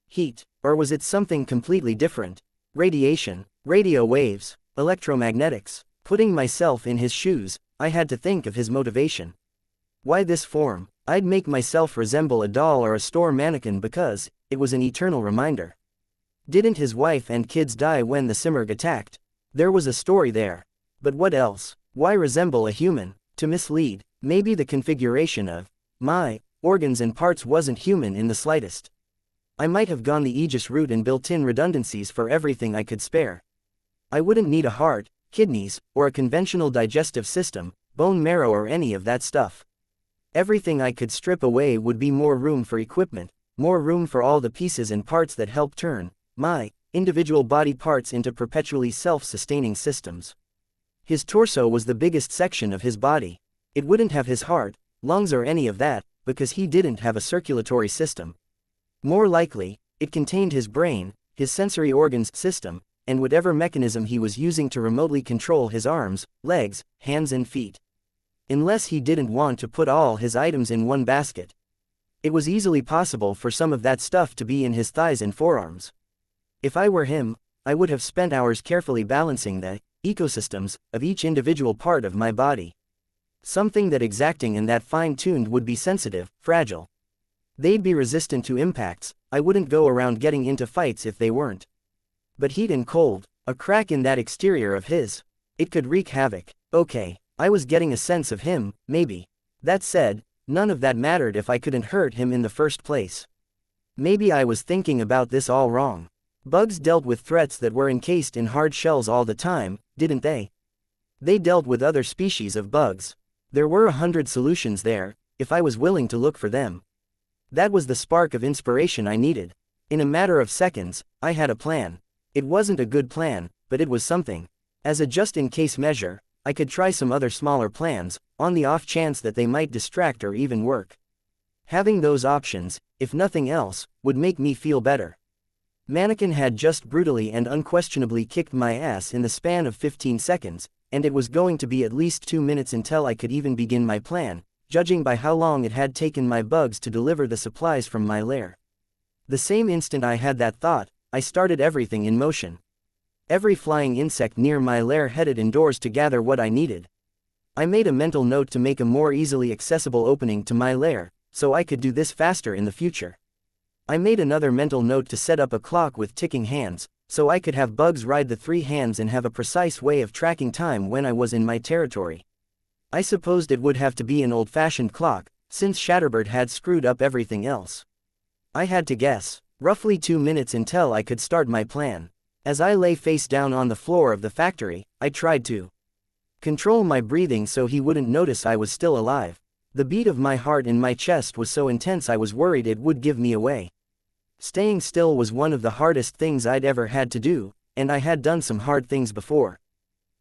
Heat, or was it something completely different? Radiation, radio waves, electromagnetics. Putting myself in his shoes, I had to think of his motivation. Why this form? I'd make myself resemble a doll or a store mannequin because it was an eternal reminder. Didn't his wife and kids die when the Simurgh attacked? There was a story there. But what else? Why resemble a human? To mislead. Maybe the configuration of my organs and parts wasn't human in the slightest. I might have gone the Aegis route and built in redundancies for everything I could spare. I wouldn't need a heart, kidneys, or a conventional digestive system, bone marrow or any of that stuff. Everything I could strip away would be more room for equipment, more room for all the pieces and parts that help turn my individual body parts into perpetually self-sustaining systems. His torso was the biggest section of his body. It wouldn't have his heart, lungs or any of that, because he didn't have a circulatory system. More likely, it contained his brain, his sensory organs system, and whatever mechanism he was using to remotely control his arms, legs, hands and feet. Unless he didn't want to put all his items in one basket. It was easily possible for some of that stuff to be in his thighs and forearms. If I were him, I would have spent hours carefully balancing the ecosystems of each individual part of my body. Something that exacting and that fine-tuned would be sensitive, fragile. They'd be resistant to impacts. I wouldn't go around getting into fights if they weren't. But heat and cold, a crack in that exterior of his. It could wreak havoc. Okay, I was getting a sense of him, maybe. That said, none of that mattered if I couldn't hurt him in the first place. Maybe I was thinking about this all wrong. Bugs dealt with threats that were encased in hard shells all the time, didn't they? They dealt with other species of bugs. There were 100 solutions there, if I was willing to look for them. That was the spark of inspiration I needed. In a matter of seconds, I had a plan. It wasn't a good plan, but it was something. As a just-in-case measure, I could try some other smaller plans, on the off chance that they might distract or even work. Having those options, if nothing else, would make me feel better. Mannequin had just brutally and unquestionably kicked my ass in the span of 15 seconds, and it was going to be at least 2 minutes until I could even begin my plan, judging by how long it had taken my bugs to deliver the supplies from my lair. The same instant I had that thought, I started everything in motion. Every flying insect near my lair headed indoors to gather what I needed. I made a mental note to make a more easily accessible opening to my lair, so I could do this faster in the future. I made another mental note to set up a clock with ticking hands, so I could have bugs ride the 3 hands and have a precise way of tracking time when I was in my territory. I supposed it would have to be an old-fashioned clock, since Shatterbird had screwed up everything else. I had to guess, roughly 2 minutes until I could start my plan. As I lay face down on the floor of the factory, I tried to control my breathing so he wouldn't notice I was still alive. The beat of my heart in my chest was so intense I was worried it would give me away. Staying still was one of the hardest things I'd ever had to do, and I had done some hard things before.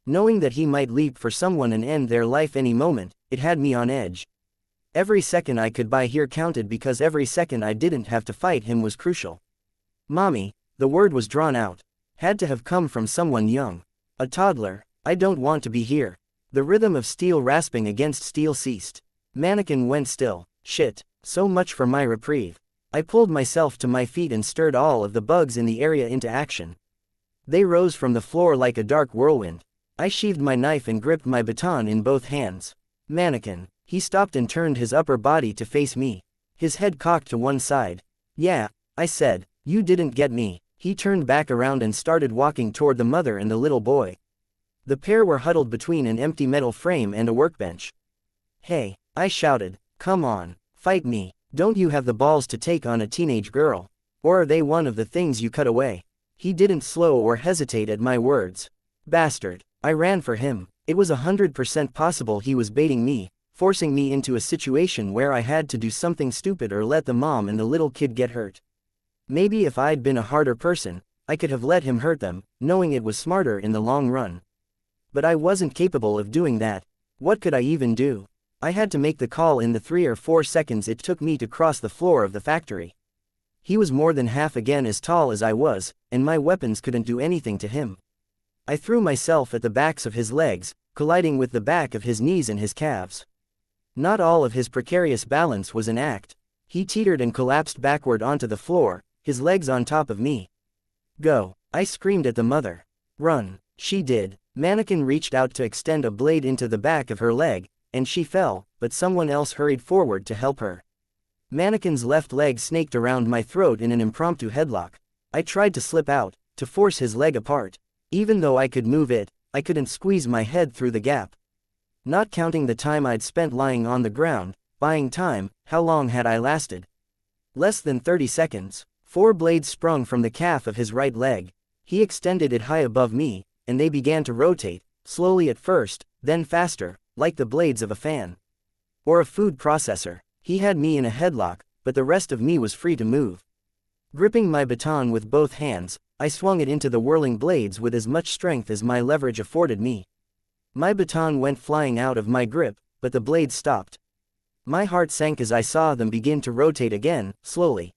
Knowing that he might leap for someone and end their life any moment, it had me on edge. Every second I could buy here counted because every second I didn't have to fight him was crucial. Mommy, the word was drawn out. Had to have come from someone young. A toddler. I don't want to be here. The rhythm of steel rasping against steel ceased. Mannequin went still. Shit, so much for my reprieve. I pulled myself to my feet and stirred all of the bugs in the area into action. They rose from the floor like a dark whirlwind. I sheathed my knife and gripped my baton in both hands. Mannequin. He stopped and turned his upper body to face me. His head cocked to one side. Yeah, I said, you didn't get me. He turned back around and started walking toward the mother and the little boy. The pair were huddled between an empty metal frame and a workbench. Hey, I shouted, come on, fight me. Don't you have the balls to take on a teenage girl? Or are they one of the things you cut away? He didn't slow or hesitate at my words. Bastard. I ran for him. It was 100% possible he was baiting me, forcing me into a situation where I had to do something stupid or let the mom and the little kid get hurt. Maybe if I'd been a harder person, I could have let him hurt them, knowing it was smarter in the long run. But I wasn't capable of doing that. What could I even do? I had to make the call in the 3 or 4 seconds it took me to cross the floor of the factory. He was more than half again as tall as I was, and my weapons couldn't do anything to him. I threw myself at the backs of his legs, colliding with the back of his knees and his calves. Not all of his precarious balance was an act. He teetered and collapsed backward onto the floor, his legs on top of me. Go! I screamed at the mother. Run! She did. Mannequin reached out to extend a blade into the back of her leg, and she fell, but someone else hurried forward to help her. Mannequin's left leg snaked around my throat in an impromptu headlock. I tried to slip out, to force his leg apart. Even though I could move it, I couldn't squeeze my head through the gap. Not counting the time I'd spent lying on the ground, buying time, how long had I lasted? Less than 30 seconds. 4 blades sprung from the calf of his right leg. He extended it high above me, and they began to rotate, slowly at first, then faster, like the blades of a fan. Or a food processor. He had me in a headlock, but the rest of me was free to move. Gripping my baton with both hands, I swung it into the whirling blades with as much strength as my leverage afforded me. My baton went flying out of my grip, but the blades stopped. My heart sank as I saw them begin to rotate again, slowly.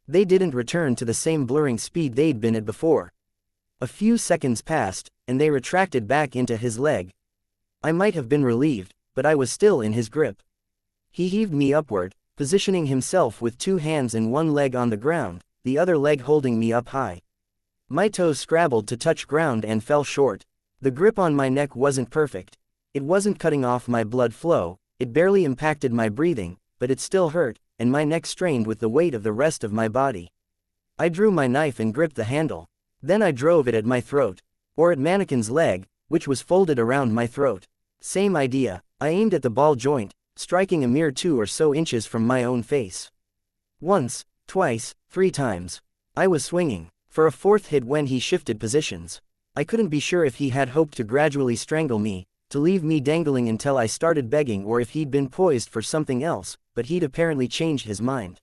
They didn't return to the same blurring speed they'd been at before. A few seconds passed, and they retracted back into his leg. I might have been relieved, but I was still in his grip. He heaved me upward, positioning himself with 2 hands and 1 leg on the ground, the other leg holding me up high. My toes scrabbled to touch ground and fell short. The grip on my neck wasn't perfect. It wasn't cutting off my blood flow, it barely impacted my breathing, but it still hurt, and my neck strained with the weight of the rest of my body. I drew my knife and gripped the handle. Then I drove it at my throat. Or at Mannequin's leg, which was folded around my throat. Same idea. I aimed at the ball joint, striking a mere 2 or so inches from my own face. Once, twice, 3 times. I was swinging. For a 4th hit when he shifted positions. I couldn't be sure if he had hoped to gradually strangle me, to leave me dangling until I started begging, or if he'd been poised for something else, but he'd apparently changed his mind.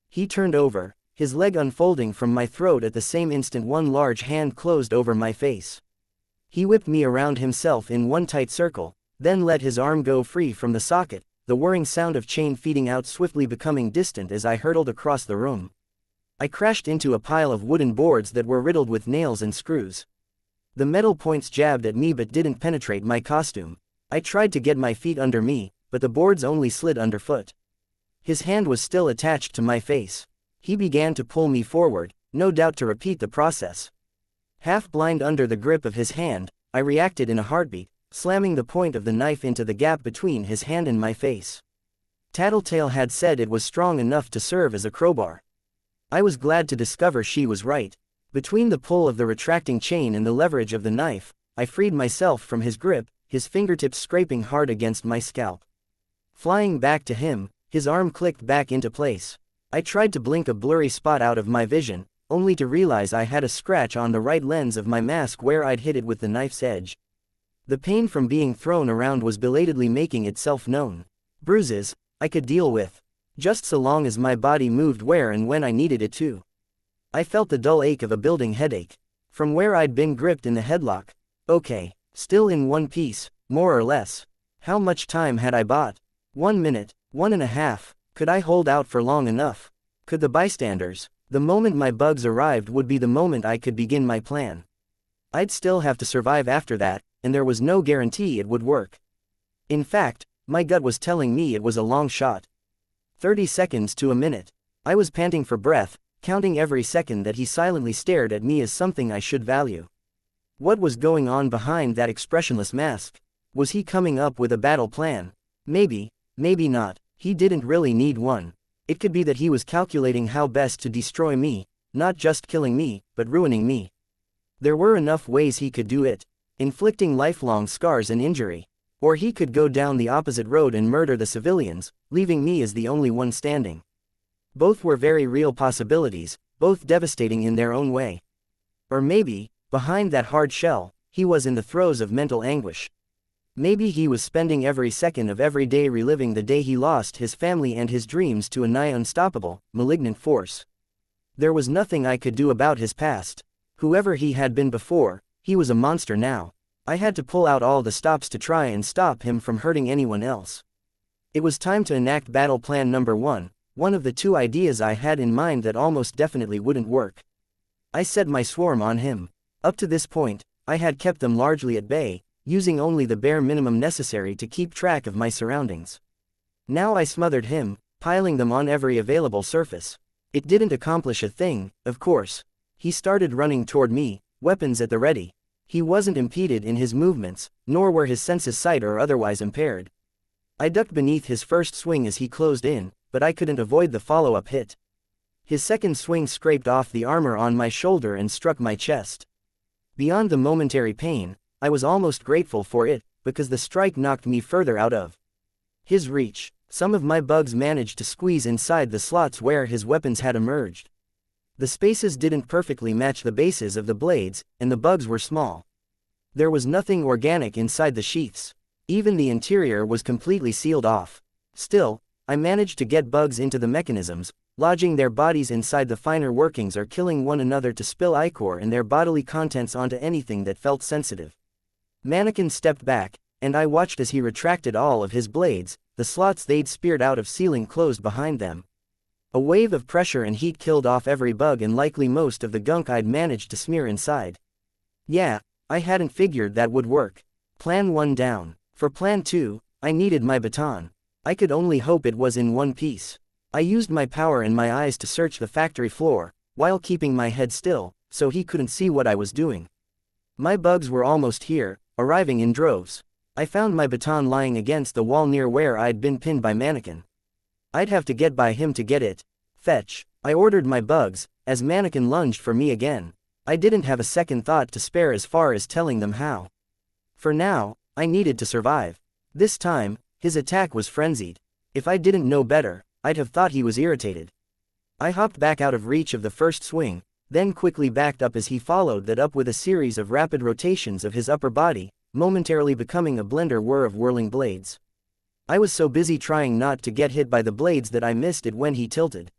He turned over, his leg unfolding from my throat at the same instant 1 large hand closed over my face. He whipped me around himself in 1 tight circle, then let his arm go free from the socket, the whirring sound of chain feeding out swiftly becoming distant as I hurtled across the room. I crashed into a pile of wooden boards that were riddled with nails and screws. The metal points jabbed at me but didn't penetrate my costume. I tried to get my feet under me, but the boards only slid underfoot. His hand was still attached to my face. He began to pull me forward, no doubt to repeat the process. Half blind under the grip of his hand, I reacted in a heartbeat, slamming the point of the knife into the gap between his hand and my face. Tattletale had said it was strong enough to serve as a crowbar. I was glad to discover she was right. Between the pull of the retracting chain and the leverage of the knife, I freed myself from his grip, his fingertips scraping hard against my scalp. Flying back to him, his arm clicked back into place. I tried to blink a blurry spot out of my vision, only to realize I had a scratch on the right lens of my mask where I'd hit it with the knife's edge. The pain from being thrown around was belatedly making itself known. Bruises, I could deal with. Just so long as my body moved where and when I needed it to. I felt the dull ache of a building headache. From where I'd been gripped in the headlock. Okay, still in one piece, more or less. How much time had I bought? 1 minute, 1.5. Could I hold out for long enough? Could the bystanders? The moment my bugs arrived would be the moment I could begin my plan. I'd still have to survive after that, and there was no guarantee it would work. In fact, my gut was telling me it was a long shot. 30 seconds to a minute. I was panting for breath, counting every second that he silently stared at me as something I should value. What was going on behind that expressionless mask? Was he coming up with a battle plan? Maybe, maybe not. He didn't really need one. It could be that he was calculating how best to destroy me, not just killing me, but ruining me. There were enough ways he could do it, inflicting lifelong scars and injury. Or he could go down the opposite road and murder the civilians, leaving me as the only one standing. Both were very real possibilities, both devastating in their own way. Or maybe, behind that hard shell, he was in the throes of mental anguish. Maybe he was spending every second of every day reliving the day he lost his family and his dreams to a nigh unstoppable, malignant force. There was nothing I could do about his past. Whoever he had been before, he was a monster now. I had to pull out all the stops to try and stop him from hurting anyone else. It was time to enact battle plan number 1, one of the 2 ideas I had in mind that almost definitely wouldn't work. I set my swarm on him. Up to this point, I had kept them largely at bay, using only the bare minimum necessary to keep track of my surroundings. Now I smothered him, piling them on every available surface. It didn't accomplish a thing, of course. He started running toward me, weapons at the ready. He wasn't impeded in his movements, nor were his senses sight or otherwise impaired. I ducked beneath his first swing as he closed in, but I couldn't avoid the follow-up hit. His second swing scraped off the armor on my shoulder and struck my chest. Beyond the momentary pain, I was almost grateful for it, because the strike knocked me further out of his reach. Some of my bugs managed to squeeze inside the slots where his weapons had emerged. The spaces didn't perfectly match the bases of the blades, and the bugs were small. There was nothing organic inside the sheaths. Even the interior was completely sealed off. Still, I managed to get bugs into the mechanisms, lodging their bodies inside the finer workings or killing one another to spill ichor and their bodily contents onto anything that felt sensitive. Mannequin stepped back, and I watched as he retracted all of his blades, the slots they'd speared out of ceiling closed behind them. A wave of pressure and heat killed off every bug and likely most of the gunk I'd managed to smear inside. Yeah, I hadn't figured that would work. Plan 1 down. For plan 2, I needed my baton. I could only hope it was in one piece. I used my power and my eyes to search the factory floor, while keeping my head still, so he couldn't see what I was doing. My bugs were almost here, arriving in droves. I found my baton lying against the wall near where I'd been pinned by Mannequin. I'd have to get by him to get it. Fetch. I ordered my bugs, as Mannequin lunged for me again. I didn't have a second thought to spare as far as telling them how. For now, I needed to survive. This time, his attack was frenzied. If I didn't know better, I'd have thought he was irritated. I hopped back out of reach of the first swing, then quickly backed up as he followed that up with a series of rapid rotations of his upper body, momentarily becoming a blender whir of whirling blades. I was so busy trying not to get hit by the blades that I missed it when he tilted.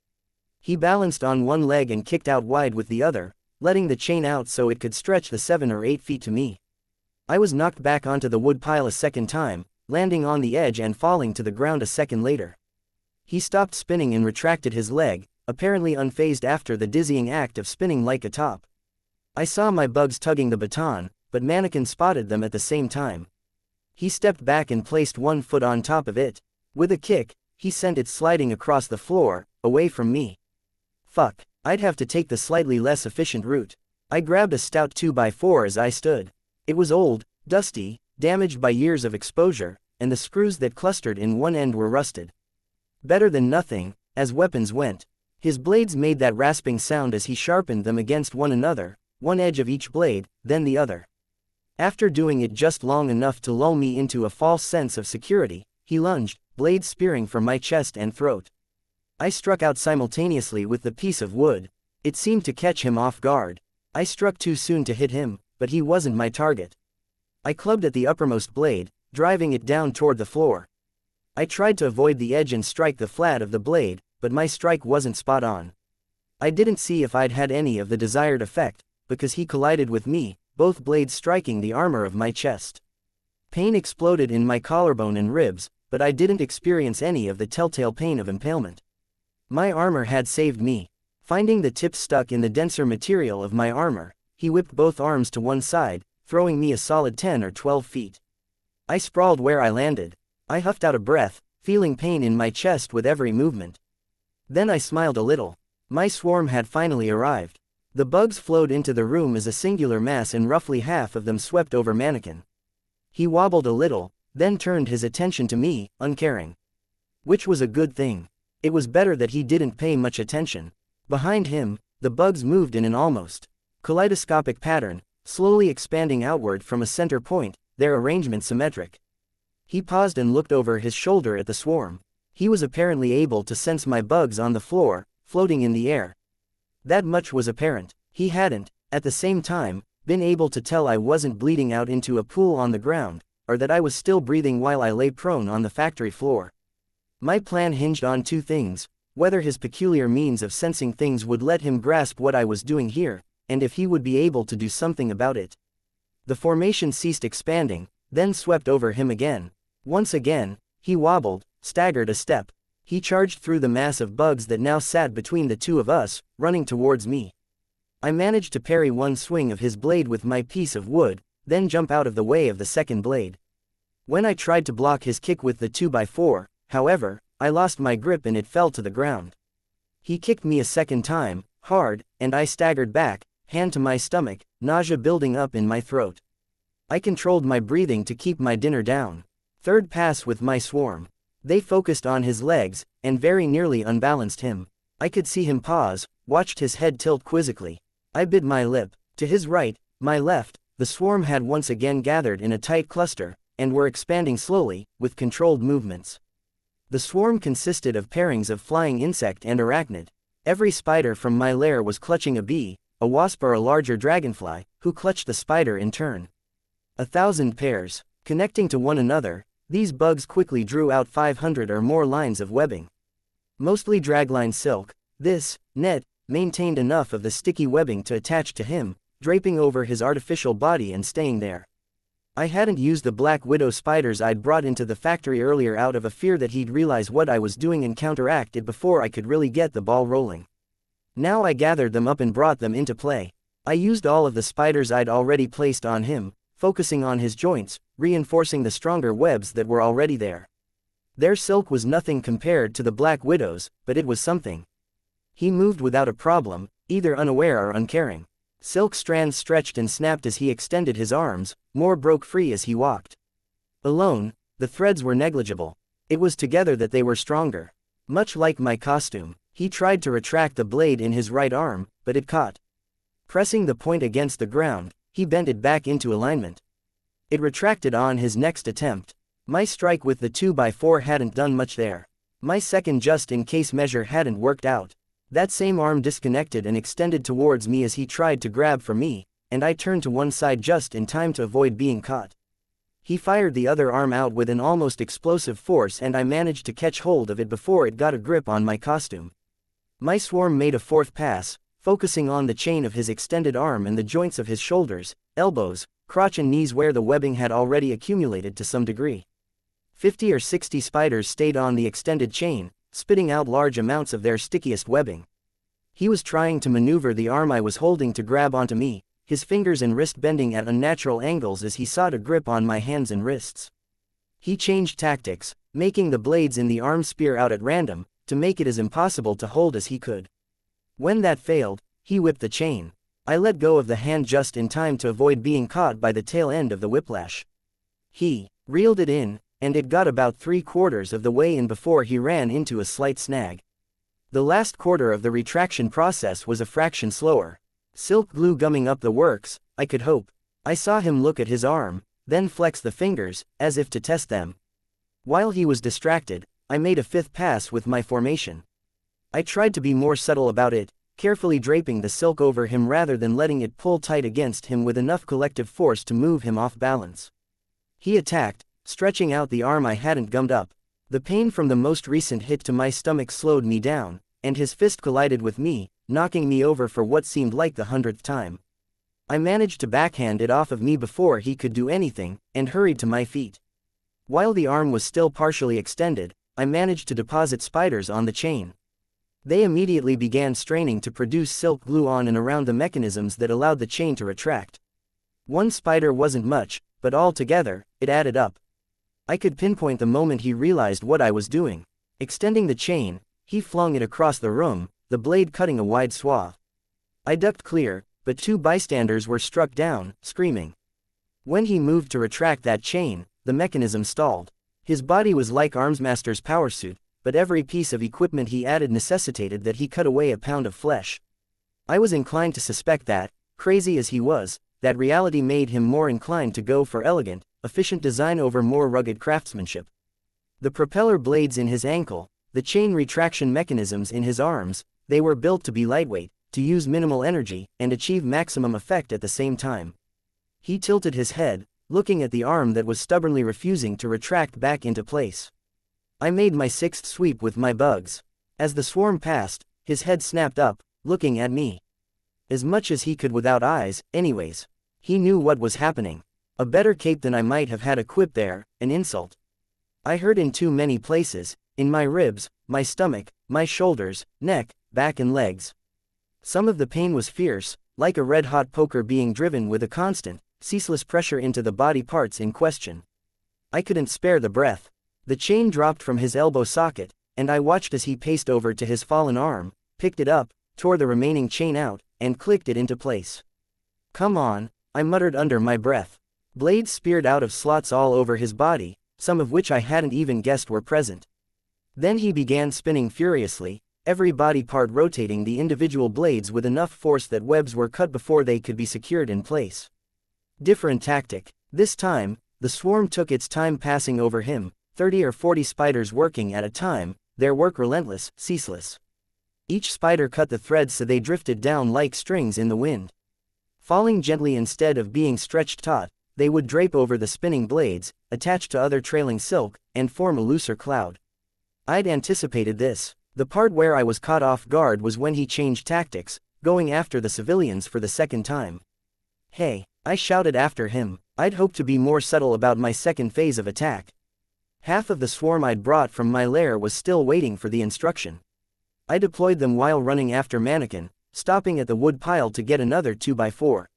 He balanced on one leg and kicked out wide with the other, letting the chain out so it could stretch the 7 or 8 feet to me. I was knocked back onto the wood pile a second time, landing on the edge and falling to the ground a second later. He stopped spinning and retracted his leg, apparently unfazed after the dizzying act of spinning like a top. I saw my bugs tugging the baton, but Mannequin spotted them at the same time. He stepped back and placed one foot on top of it. With a kick, he sent it sliding across the floor, away from me. Fuck, I'd have to take the slightly less efficient route. I grabbed a stout 2x4 as I stood. It was old, dusty, damaged by years of exposure, and the screws that clustered in one end were rusted. Better than nothing, as weapons went. His blades made that rasping sound as he sharpened them against one another, one edge of each blade, then the other. After doing it just long enough to lull me into a false sense of security, he lunged, blades spearing from my chest and throat. I struck out simultaneously with the piece of wood. It seemed to catch him off guard. I struck too soon to hit him, but he wasn't my target. I clubbed at the uppermost blade, driving it down toward the floor. I tried to avoid the edge and strike the flat of the blade, but my strike wasn't spot on. I didn't see if I'd had any of the desired effect, because he collided with me, both blades striking the armor of my chest. Pain exploded in my collarbone and ribs, but I didn't experience any of the telltale pain of impalement. My armor had saved me. Finding the tips stuck in the denser material of my armor, he whipped both arms to one side, throwing me a solid 10 or 12 feet. I sprawled where I landed. I huffed out a breath, feeling pain in my chest with every movement. Then I smiled a little. My swarm had finally arrived. The bugs flowed into the room as a singular mass and roughly half of them swept over Mannequin. He wobbled a little, then turned his attention to me, uncaring. Which was a good thing. It was better that he didn't pay much attention. Behind him, the bugs moved in an almost kaleidoscopic pattern, slowly expanding outward from a center point, their arrangement symmetric. He paused and looked over his shoulder at the swarm. He was apparently able to sense my bugs on the floor, floating in the air. That much was apparent. He hadn't, at the same time, been able to tell I wasn't bleeding out into a pool on the ground, or that I was still breathing while I lay prone on the factory floor. My plan hinged on two things: whether his peculiar means of sensing things would let him grasp what I was doing here, and if he would be able to do something about it. The formation ceased expanding, then swept over him again. Once again, he wobbled, staggered a step. He charged through the mass of bugs that now sat between the two of us, running towards me. I managed to parry one swing of his blade with my piece of wood, then jump out of the way of the second blade. When I tried to block his kick with the 2x4, however, I lost my grip and it fell to the ground. He kicked me a second time, hard, and I staggered back, hand to my stomach, nausea building up in my throat. I controlled my breathing to keep my dinner down. Third pass with my swarm. They focused on his legs, and very nearly unbalanced him. I could see him pause, watched his head tilt quizzically. I bit my lip. To his right, my left, the swarm had once again gathered in a tight cluster, and were expanding slowly, with controlled movements. The swarm consisted of pairings of flying insect and arachnid. Every spider from my lair was clutching a bee, a wasp or a larger dragonfly, who clutched the spider in turn. 1,000 pairs. Connecting to one another, these bugs quickly drew out 500 or more lines of webbing. Mostly dragline silk, this net maintained enough of the sticky webbing to attach to him, draping over his artificial body and staying there. I hadn't used the black widow spiders I'd brought into the factory earlier out of a fear that he'd realize what I was doing and counteract it before I could really get the ball rolling. Now I gathered them up and brought them into play. I used all of the spiders I'd already placed on him, focusing on his joints, reinforcing the stronger webs that were already there. Their silk was nothing compared to the Black Widow's, but it was something. He moved without a problem, either unaware or uncaring. Silk strands stretched and snapped as he extended his arms, more broke free as he walked. Alone, the threads were negligible. It was together that they were stronger. Much like my costume, he tried to retract the blade in his right arm, but it caught. Pressing the point against the ground, he bent it back into alignment. It retracted on his next attempt. My strike with the 2x4 hadn't done much there. My second just-in-case measure hadn't worked out. That same arm disconnected and extended towards me as he tried to grab for me, and I turned to one side just in time to avoid being caught. He fired the other arm out with an almost explosive force and I managed to catch hold of it before it got a grip on my costume. My swarm made a fourth pass, focusing on the chain of his extended arm and the joints of his shoulders, elbows, crotch and knees where the webbing had already accumulated to some degree. 50 or 60 spiders stayed on the extended chain, spitting out large amounts of their stickiest webbing. He was trying to maneuver the arm I was holding to grab onto me, his fingers and wrist bending at unnatural angles as he sought a grip on my hands and wrists. He changed tactics, making the blades in the arm spear out at random, to make it as impossible to hold as he could. When that failed, he whipped the chain. I let go of the hand just in time to avoid being caught by the tail end of the whiplash. He reeled it in, and it got about 3/4 of the way in before he ran into a slight snag. The last quarter of the retraction process was a fraction slower. Silk glue gumming up the works, I could hope. I saw him look at his arm, then flex the fingers, as if to test them. While he was distracted, I made a fifth pass with my formation. I tried to be more subtle about it, carefully draping the silk over him rather than letting it pull tight against him with enough collective force to move him off balance. He attacked, stretching out the arm I hadn't gummed up. The pain from the most recent hit to my stomach slowed me down, and his fist collided with me, knocking me over for what seemed like the 100th time. I managed to backhand it off of me before he could do anything, and hurried to my feet. While the arm was still partially extended, I managed to deposit spiders on the chain. They immediately began straining to produce silk glue on and around the mechanisms that allowed the chain to retract. One spider wasn't much, but altogether, it added up. I could pinpoint the moment he realized what I was doing. Extending the chain, he flung it across the room, the blade cutting a wide swath. I ducked clear, but 2 bystanders were struck down, screaming. When he moved to retract that chain, the mechanism stalled. His body was like Armsmaster's power suit, but every piece of equipment he added necessitated that he cut away a pound of flesh. I was inclined to suspect that, crazy as he was, that reality made him more inclined to go for elegant, efficient design over more rugged craftsmanship. The propeller blades in his ankle, the chain retraction mechanisms in his arms, they were built to be lightweight, to use minimal energy, and achieve maximum effect at the same time. He tilted his head, looking at the arm that was stubbornly refusing to retract back into place. I made my 6th sweep with my bugs. As the swarm passed, his head snapped up, looking at me. As much as he could without eyes, anyways. He knew what was happening. A better cape than I might have had equipped there, an insult. I hurt in too many places, in my ribs, my stomach, my shoulders, neck, back and legs. Some of the pain was fierce, like a red-hot poker being driven with a constant, ceaseless pressure into the body parts in question. I couldn't spare the breath. The chain dropped from his elbow socket, and I watched as he paced over to his fallen arm, picked it up, tore the remaining chain out, and clicked it into place. "Come on," I muttered under my breath. Blades speared out of slots all over his body, some of which I hadn't even guessed were present. Then he began spinning furiously, every body part rotating the individual blades with enough force that webs were cut before they could be secured in place. Different tactic. This time, the swarm took its time passing over him, 30 or 40 spiders working at a time, their work relentless, ceaseless. Each spider cut the threads so they drifted down like strings in the wind. Falling gently instead of being stretched taut, they would drape over the spinning blades, attach to other trailing silk, and form a looser cloud. I'd anticipated this. The part where I was caught off guard was when he changed tactics, going after the civilians for the second time. "Hey," I shouted after him. I'd hoped to be more subtle about my second phase of attack. Half of the swarm I'd brought from my lair was still waiting for the instruction. I deployed them while running after Mannequin, stopping at the wood pile to get another 2x4.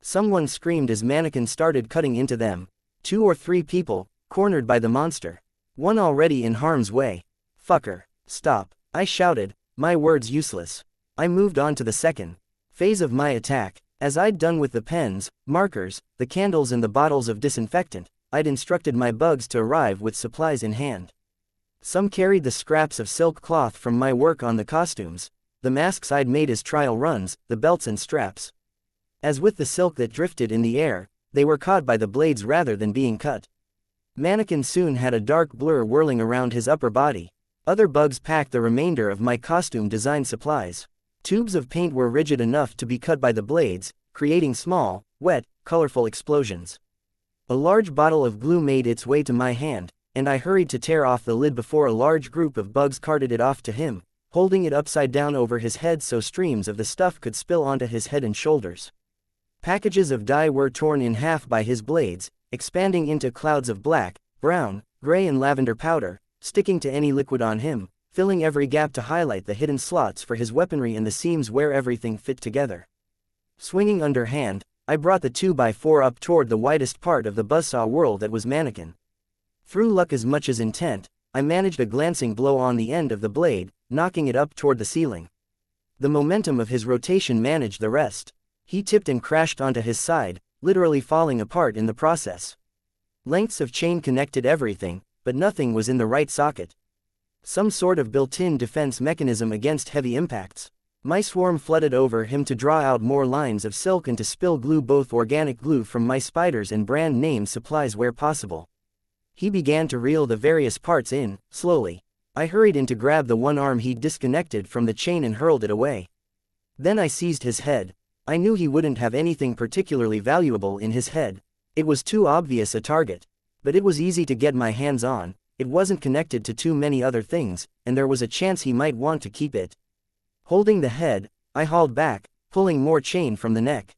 Someone screamed as Mannequin started cutting into them. 2 or 3 people, cornered by the monster. One already in harm's way. "Fucker, stop," I shouted, my words useless. I moved on to the second phase of my attack. As I'd done with the pens, markers, the candles and the bottles of disinfectant, I'd instructed my bugs to arrive with supplies in hand. Some carried the scraps of silk cloth from my work on the costumes, the masks I'd made as trial runs, the belts and straps. As with the silk that drifted in the air, they were caught by the blades rather than being cut. Mannequin soon had a dark blur whirling around his upper body. Other bugs packed the remainder of my costume design supplies. Tubes of paint were rigid enough to be cut by the blades, creating small, wet, colorful explosions. A large bottle of glue made its way to my hand, and I hurried to tear off the lid before a large group of bugs carted it off to him, holding it upside down over his head so streams of the stuff could spill onto his head and shoulders. Packages of dye were torn in half by his blades, expanding into clouds of black, brown, gray and lavender powder, sticking to any liquid on him, filling every gap to highlight the hidden slots for his weaponry and the seams where everything fit together. Swinging underhand, I brought the 2x4 up toward the widest part of the buzzsaw whirl that was Mannequin. Through luck as much as intent, I managed a glancing blow on the end of the blade, knocking it up toward the ceiling. The momentum of his rotation managed the rest. He tipped and crashed onto his side, literally falling apart in the process. Lengths of chain connected everything, but nothing was in the right socket. Some sort of built-in defense mechanism against heavy impacts. My swarm flooded over him to draw out more lines of silk and to spill glue, both organic glue from my spiders and brand name supplies where possible. He began to reel the various parts in, slowly. I hurried in to grab the one arm he'd disconnected from the chain and hurled it away. Then I seized his head. I knew he wouldn't have anything particularly valuable in his head. It was too obvious a target. But it was easy to get my hands on, it wasn't connected to too many other things, and there was a chance he might want to keep it. Holding the head, I hauled back, pulling more chain from the neck.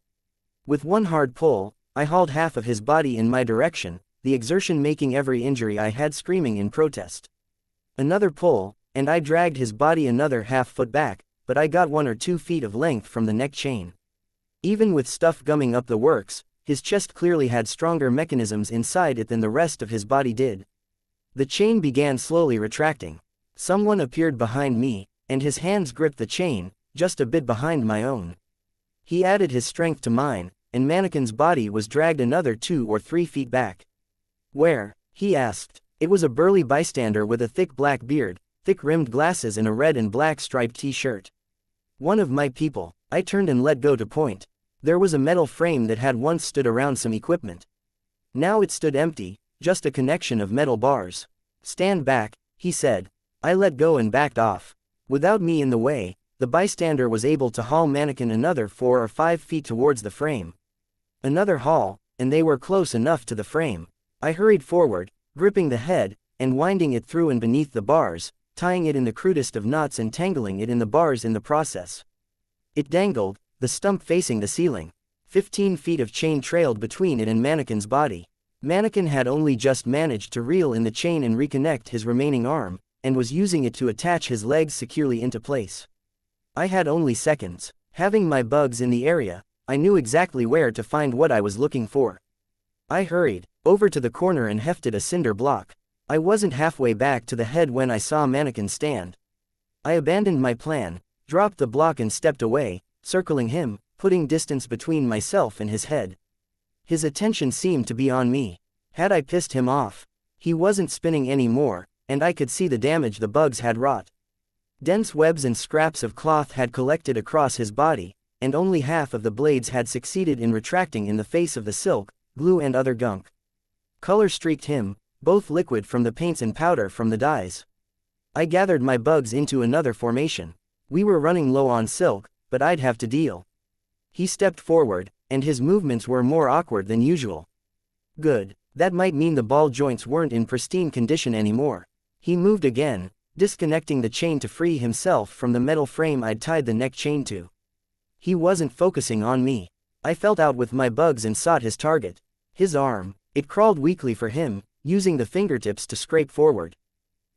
With one hard pull, I hauled half of his body in my direction, the exertion making every injury I had screaming in protest. Another pull, and I dragged his body another half-foot back, but I got 1 or 2 feet of length from the neck chain. Even with stuff gumming up the works, his chest clearly had stronger mechanisms inside it than the rest of his body did. The chain began slowly retracting. Someone appeared behind me, and his hands gripped the chain, just a bit behind my own. He added his strength to mine, and Mannequin's body was dragged another 2 or 3 feet back. "Where?" he asked. It was a burly bystander with a thick black beard, thick-rimmed glasses and a red and black striped t-shirt. One of my people. I turned and let go to point. There was a metal frame that had once stood around some equipment. Now it stood empty, just a connection of metal bars. "Stand back," he said. I let go and backed off. Without me in the way, the bystander was able to haul Mannequin another 4 or 5 feet towards the frame. Another haul, and they were close enough to the frame. I hurried forward, gripping the head, and winding it through and beneath the bars, tying it in the crudest of knots and tangling it in the bars in the process. It dangled, the stump facing the ceiling. 15 feet of chain trailed between it and Mannequin's body. Mannequin had only just managed to reel in the chain and reconnect his remaining arm, and was using it to attach his legs securely into place. I had only seconds. Having my bugs in the area, I knew exactly where to find what I was looking for. I hurried over to the corner and hefted a cinder block. I wasn't halfway back to the head when I saw Mannequin stand. I abandoned my plan, dropped the block and stepped away, circling him, putting distance between myself and his head. His attention seemed to be on me. Had I pissed him off? He wasn't spinning anymore, and I could see the damage the bugs had wrought. Dense webs and scraps of cloth had collected across his body, and only half of the blades had succeeded in retracting in the face of the silk, glue and other gunk. Color streaked him, both liquid from the paints and powder from the dyes. I gathered my bugs into another formation. We were running low on silk, but I'd have to deal. He stepped forward, and his movements were more awkward than usual. Good. That might mean the ball joints weren't in pristine condition anymore. He moved again, disconnecting the chain to free himself from the metal frame I'd tied the neck chain to. He wasn't focusing on me. I felt out with my bugs and sought his target. His arm. It crawled weakly for him, using the fingertips to scrape forward.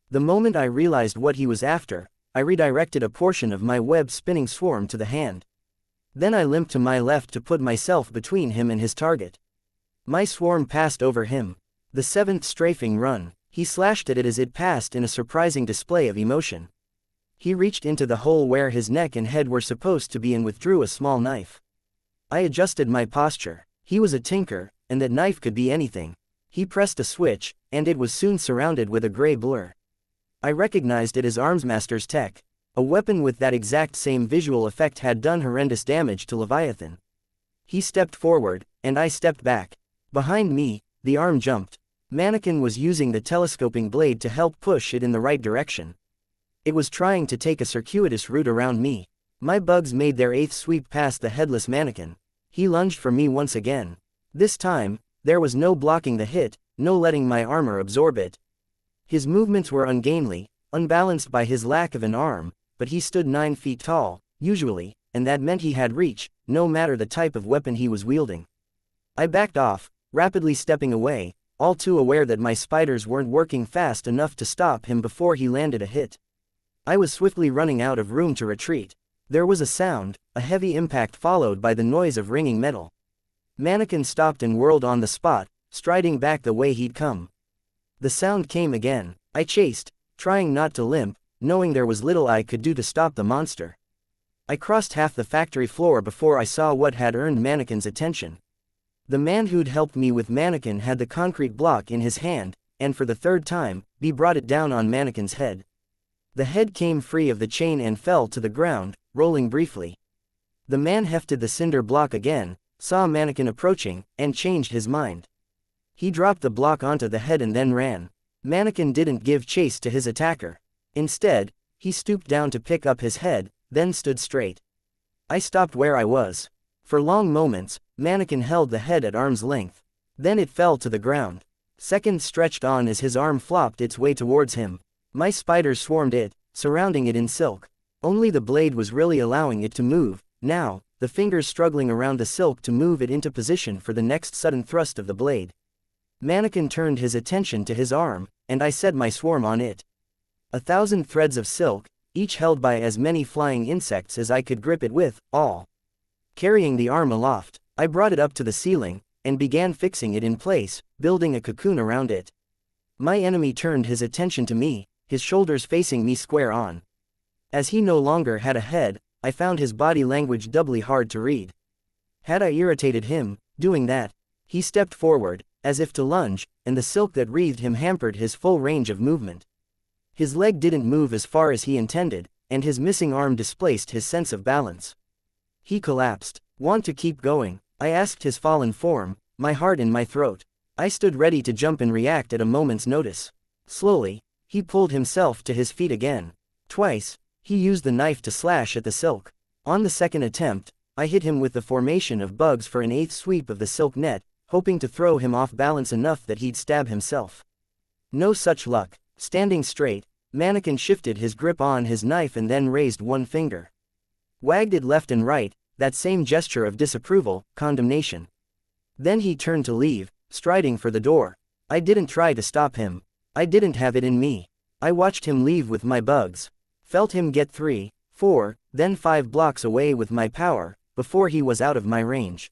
The moment I realized what he was after, I redirected a portion of my web-spinning swarm to the hand. Then I limped to my left to put myself between him and his target. My swarm passed over him. The seventh strafing run, he slashed at it as it passed in a surprising display of emotion. He reached into the hole where his neck and head were supposed to be and withdrew a small knife. I adjusted my posture. He was a tinker, and that knife could be anything. He pressed a switch, and it was soon surrounded with a gray blur. I recognized it as Armsmaster's tech. A weapon with that exact same visual effect had done horrendous damage to Leviathan. He stepped forward, and I stepped back. Behind me, the arm jumped. Mannequin was using the telescoping blade to help push it in the right direction. It was trying to take a circuitous route around me. My bugs made their eighth sweep past the headless Mannequin. He lunged for me once again. This time, there was no blocking the hit, no letting my armor absorb it. His movements were ungainly, unbalanced by his lack of an arm, but he stood 9 feet tall, usually, and that meant he had reach, no matter the type of weapon he was wielding. I backed off, rapidly stepping away, all too aware that my spiders weren't working fast enough to stop him before he landed a hit. I was swiftly running out of room to retreat. There was a sound, a heavy impact followed by the noise of ringing metal. Mannequin stopped and whirled on the spot, striding back the way he'd come. The sound came again. I chased, trying not to limp, knowing there was little I could do to stop the monster. I crossed half the factory floor before I saw what had earned Mannequin's attention. The man who'd helped me with Mannequin had the concrete block in his hand, and for the third time, he brought it down on Mannequin's head. The head came free of the chain and fell to the ground, rolling briefly. The man hefted the cinder block again, saw Mannequin approaching, and changed his mind. He dropped the block onto the head and then ran. Mannequin didn't give chase to his attacker. Instead, he stooped down to pick up his head, then stood straight. I stopped where I was. For long moments, Mannequin held the head at arm's length. Then it fell to the ground. Seconds stretched on as his arm flopped its way towards him. My spiders swarmed it, surrounding it in silk. Only the blade was really allowing it to move, now, the fingers struggling around the silk to move it into position for the next sudden thrust of the blade. Mannequin turned his attention to his arm, and I set my swarm on it. 1,000 threads of silk, each held by as many flying insects as I could grip it with, all. Carrying the arm aloft, I brought it up to the ceiling, and began fixing it in place, building a cocoon around it. My enemy turned his attention to me, his shoulders facing me square on. As he no longer had a head, I found his body language doubly hard to read. Had I irritated him, doing that, he stepped forward, as if to lunge, and the silk that wreathed him hampered his full range of movement. His leg didn't move as far as he intended, and his missing arm displaced his sense of balance. He collapsed. Want to keep going? I asked his fallen form, my heart in my throat. I stood ready to jump and react at a moment's notice. Slowly, he pulled himself to his feet again. Twice, he used the knife to slash at the silk. On the second attempt, I hit him with the formation of bugs for an 8th sweep of the silk net, hoping to throw him off balance enough that he'd stab himself. No such luck. Standing straight, Mannequin shifted his grip on his knife and then raised one finger. Wagged it left and right, that same gesture of disapproval, condemnation. Then he turned to leave, striding for the door. I didn't try to stop him. I didn't have it in me. I watched him leave with my bugs. Felt him get 3, 4, then 5 blocks away with my power, before he was out of my range.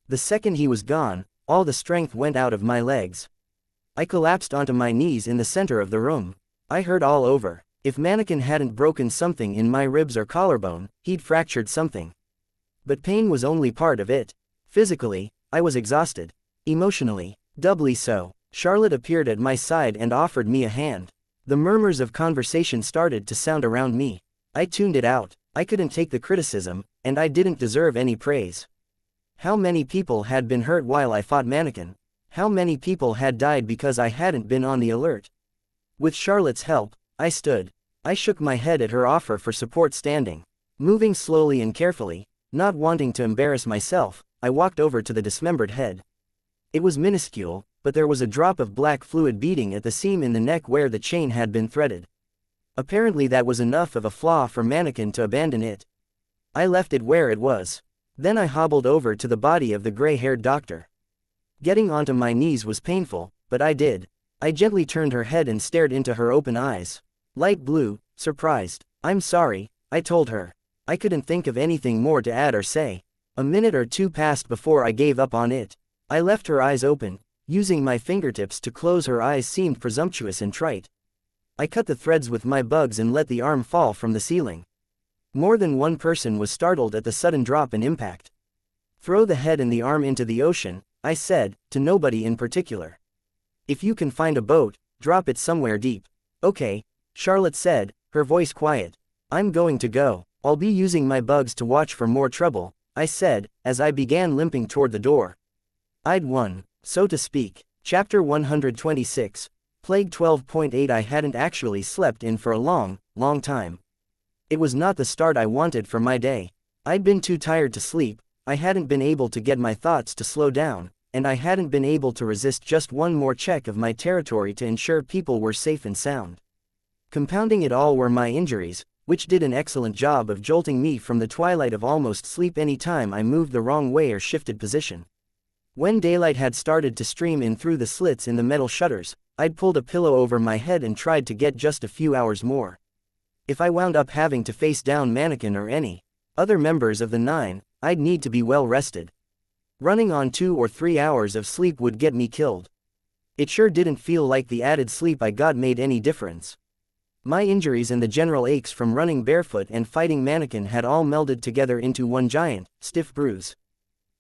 The second he was gone, all the strength went out of my legs. I collapsed onto my knees in the center of the room. I hurt all over. If Mannequin hadn't broken something in my ribs or collarbone, he'd fractured something. But pain was only part of it. Physically, I was exhausted. Emotionally, doubly so. Charlotte appeared at my side and offered me a hand. The murmurs of conversation started to sound around me. I tuned it out. I couldn't take the criticism, and I didn't deserve any praise. How many people had been hurt while I fought Mannequin? How many people had died because I hadn't been on the alert? With Charlotte's help, I stood. I shook my head at her offer for support standing. Moving slowly and carefully, not wanting to embarrass myself, I walked over to the dismembered head. It was minuscule, but there was a drop of black fluid beading at the seam in the neck where the chain had been threaded. Apparently that was enough of a flaw for Mannequin to abandon it. I left it where it was. Then I hobbled over to the body of the gray-haired doctor. Getting onto my knees was painful, but I did. I gently turned her head and stared into her open eyes. Light blue, surprised. "I'm sorry," I told her. I couldn't think of anything more to add or say. A minute or two passed before I gave up on it. I left her eyes open. Using my fingertips to close her eyes seemed presumptuous and trite. I cut the threads with my bugs and let the arm fall from the ceiling. More than one person was startled at the sudden drop and impact. "Throw the head and the arm into the ocean," I said, to nobody in particular. "If you can find a boat, drop it somewhere deep." "Okay," Charlotte said, her voice quiet. "I'm going to go. I'll be using my bugs to watch for more trouble," I said, as I began limping toward the door. I'd won, so to speak. Chapter 126. Plague 12.8. I hadn't actually slept in for a long, long time. It was not the start I wanted for my day. I'd been too tired to sleep, I hadn't been able to get my thoughts to slow down, and I hadn't been able to resist just one more check of my territory to ensure people were safe and sound. Compounding it all were my injuries, which did an excellent job of jolting me from the twilight of almost sleep any time I moved the wrong way or shifted position. When daylight had started to stream in through the slits in the metal shutters, I'd pulled a pillow over my head and tried to get just a few hours more. If I wound up having to face down Mannequin or any other members of the 9, I'd need to be well rested. Running on 2 or 3 hours of sleep would get me killed. It sure didn't feel like the added sleep I got made any difference. My injuries and the general aches from running barefoot and fighting Mannequin had all melded together into one giant, stiff bruise.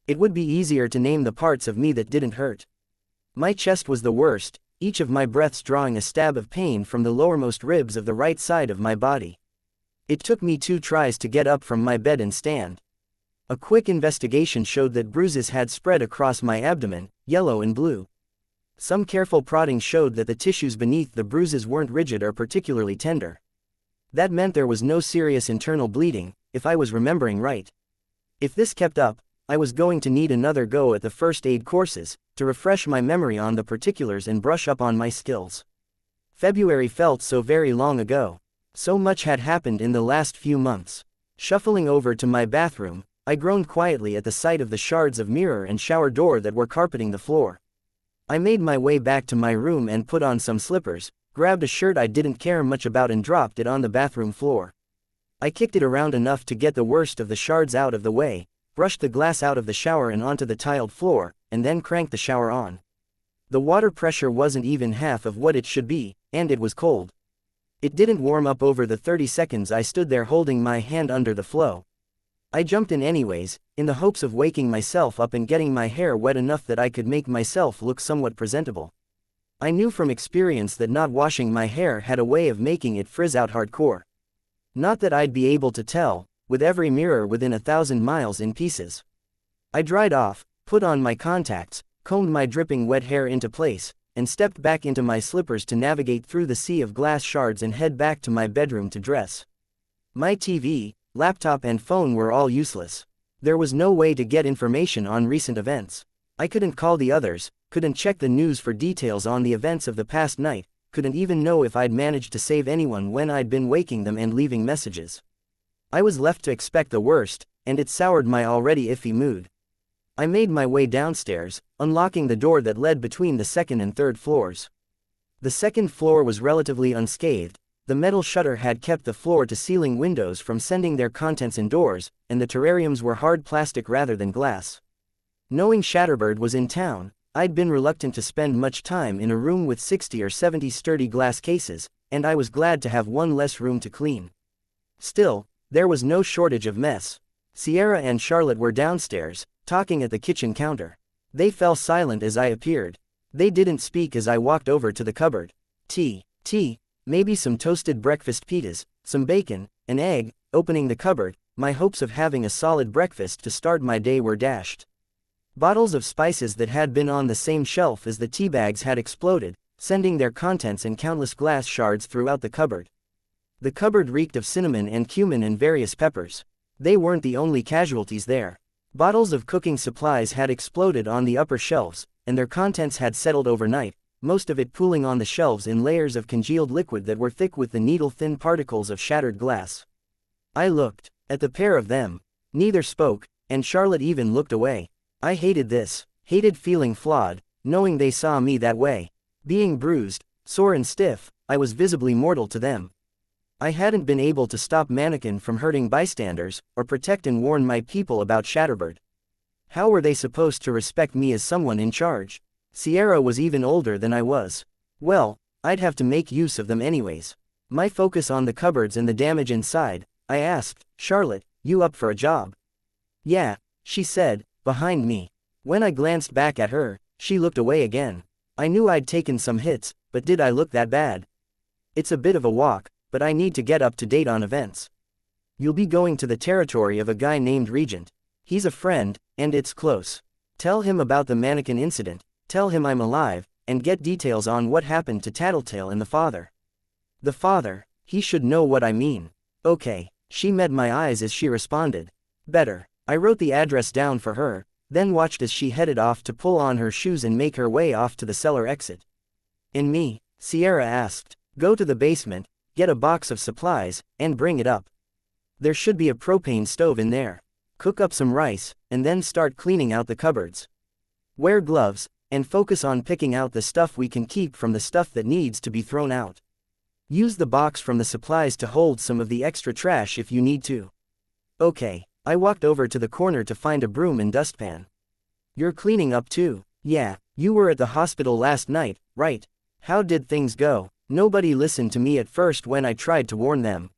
It would be easier to name the parts of me that didn't hurt. My chest was the worst, each of my breaths drawing a stab of pain from the lowermost ribs of the right side of my body. It took me 2 tries to get up from my bed and stand. A quick investigation showed that bruises had spread across my abdomen, yellow and blue. Some careful prodding showed that the tissues beneath the bruises weren't rigid or particularly tender. That meant there was no serious internal bleeding, if I was remembering right. If this kept up, I was going to need another go at the first aid courses, to refresh my memory on the particulars and brush up on my skills. February felt so very long ago. So much had happened in the last few months. Shuffling over to my bathroom, I groaned quietly at the sight of the shards of mirror and shower door that were carpeting the floor. I made my way back to my room and put on some slippers, grabbed a shirt I didn't care much about and dropped it on the bathroom floor. I kicked it around enough to get the worst of the shards out of the way, brushed the glass out of the shower and onto the tiled floor, and then cranked the shower on. The water pressure wasn't even half of what it should be, and it was cold. It didn't warm up over the 30 seconds I stood there holding my hand under the flow. I jumped in anyways, in the hopes of waking myself up and getting my hair wet enough that I could make myself look somewhat presentable. I knew from experience that not washing my hair had a way of making it frizz out hardcore. Not that I'd be able to tell, with every mirror within 1,000 miles in pieces. I dried off, put on my contacts, combed my dripping wet hair into place, and stepped back into my slippers to navigate through the sea of glass shards and head back to my bedroom to dress. My TV, laptop and phone were all useless. There was no way to get information on recent events. I couldn't call the others, couldn't check the news for details on the events of the past night, couldn't even know if I'd managed to save anyone when I'd been waking them and leaving messages. I was left to expect the worst, and it soured my already iffy mood. I made my way downstairs, unlocking the door that led between the second and third floors. The second floor was relatively unscathed. The metal shutter had kept the floor-to-ceiling windows from sending their contents indoors, and the terrariums were hard plastic rather than glass. Knowing Shatterbird was in town, I'd been reluctant to spend much time in a room with 60 or 70 sturdy glass cases, and I was glad to have one less room to clean. Still, there was no shortage of mess. Sierra and Charlotte were downstairs, talking at the kitchen counter. They fell silent as I appeared. They didn't speak as I walked over to the cupboard. Tea, maybe some toasted breakfast pitas, some bacon, an egg. Opening the cupboard, my hopes of having a solid breakfast to start my day were dashed. Bottles of spices that had been on the same shelf as the tea bags had exploded, sending their contents in countless glass shards throughout the cupboard. The cupboard reeked of cinnamon and cumin and various peppers. They weren't the only casualties there. Bottles of cooking supplies had exploded on the upper shelves, and their contents had settled overnight, most of it pooling on the shelves in layers of congealed liquid that were thick with the needle-thin particles of shattered glass. I looked at the pair of them. Neither spoke, and Charlotte even looked away. I hated this, hated feeling flawed, knowing they saw me that way. Being bruised, sore and stiff, I was visibly mortal to them. I hadn't been able to stop Mannequin from hurting bystanders, or protect and warn my people about Shatterbird. How were they supposed to respect me as someone in charge? Sierra was even older than I was. Well, I'd have to make use of them anyways. My focus on the cupboards and the damage inside, I asked, Charlotte, you up for a job? Yeah, she said, behind me. When I glanced back at her, she looked away again. I knew I'd taken some hits, but did I look that bad? It's a bit of a walk, but I need to get up to date on events. You'll be going to the territory of a guy named Regent. He's a friend, and it's close. Tell him about the mannequin incident. Tell him I'm alive, and get details on what happened to Tattletale and the father. The father, he should know what I mean. Okay, she met my eyes as she responded. Better. I wrote the address down for her, then watched as she headed off to pull on her shoes and make her way off to the cellar exit. And me, Sierra asked, go to the basement, get a box of supplies, and bring it up. There should be a propane stove in there. Cook up some rice, and then start cleaning out the cupboards. Wear gloves, and focus on picking out the stuff we can keep from the stuff that needs to be thrown out. Use the box from the supplies to hold some of the extra trash if you need to. Okay, I walked over to the corner to find a broom and dustpan. You're cleaning up too? Yeah, you were at the hospital last night, right? How did things go? Nobody listened to me at first when I tried to warn them.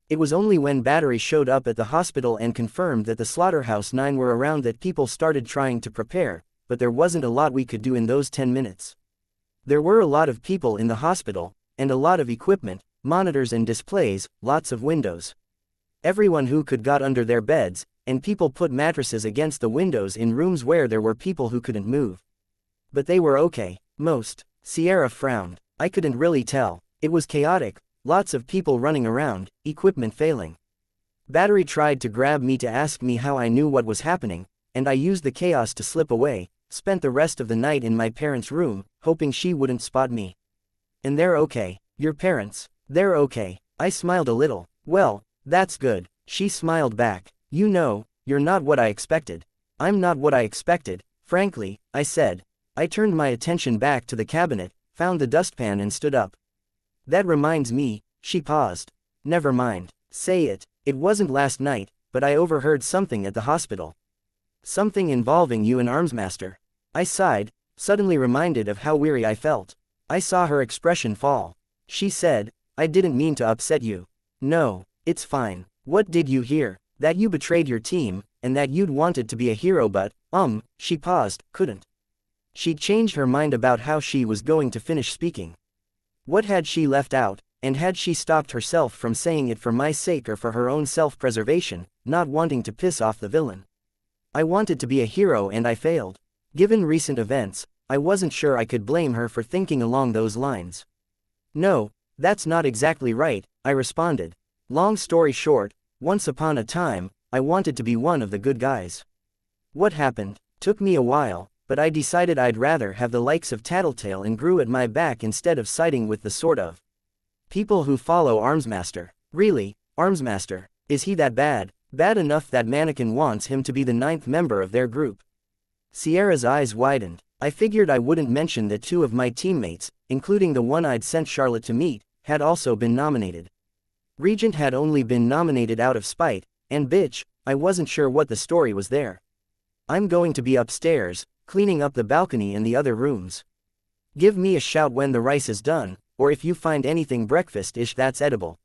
It was only when Battery showed up at the hospital and confirmed that the Slaughterhouse 9 were around that people started trying to prepare, but there wasn't a lot we could do in those 10 minutes. There were a lot of people in the hospital, and a lot of equipment, monitors and displays, lots of windows. Everyone who could got under their beds, and people put mattresses against the windows in rooms where there were people who couldn't move. But they were okay, most. Sierra frowned. I couldn't really tell. It was chaotic, lots of people running around, equipment failing. Battery tried to grab me to ask me how I knew what was happening, and I used the chaos to slip away. Spent the rest of the night in my parents' room, hoping she wouldn't spot me. And they're okay. Your parents? They're okay. I smiled a little. Well, that's good. She smiled back. You know, you're not what I expected. I'm not what I expected, frankly, I said. I turned my attention back to the cabinet, found the dustpan and stood up. That reminds me, she paused. Never mind. Say it. It wasn't last night, but I overheard something at the hospital. Something involving you and Armsmaster. I sighed, suddenly reminded of how weary I felt. I saw her expression fall. She said, I didn't mean to upset you. No, it's fine. What did you hear? That you betrayed your team, and that you'd wanted to be a hero but, she paused, couldn't. She'd changed her mind about how she was going to finish speaking. What had she left out, and had she stopped herself from saying it for my sake or for her own self-preservation, not wanting to piss off the villain? I wanted to be a hero and I failed. Given recent events, I wasn't sure I could blame her for thinking along those lines. No, that's not exactly right, I responded. Long story short, once upon a time, I wanted to be one of the good guys. What happened? Took me a while, but I decided I'd rather have the likes of Tattletale and Gru at my back instead of siding with the sort of people who follow Armsmaster. Really, Armsmaster, is he that bad? Bad enough that Mannequin wants him to be the 9th member of their group. Sierra's eyes widened. I figured I wouldn't mention that 2 of my teammates, including the one I'd sent Charlotte to meet, had also been nominated. Regent had only been nominated out of spite, and bitch, I wasn't sure what the story was there. I'm going to be upstairs, cleaning up the balcony and the other rooms. Give me a shout when the rice is done, or if you find anything breakfast-ish that's edible.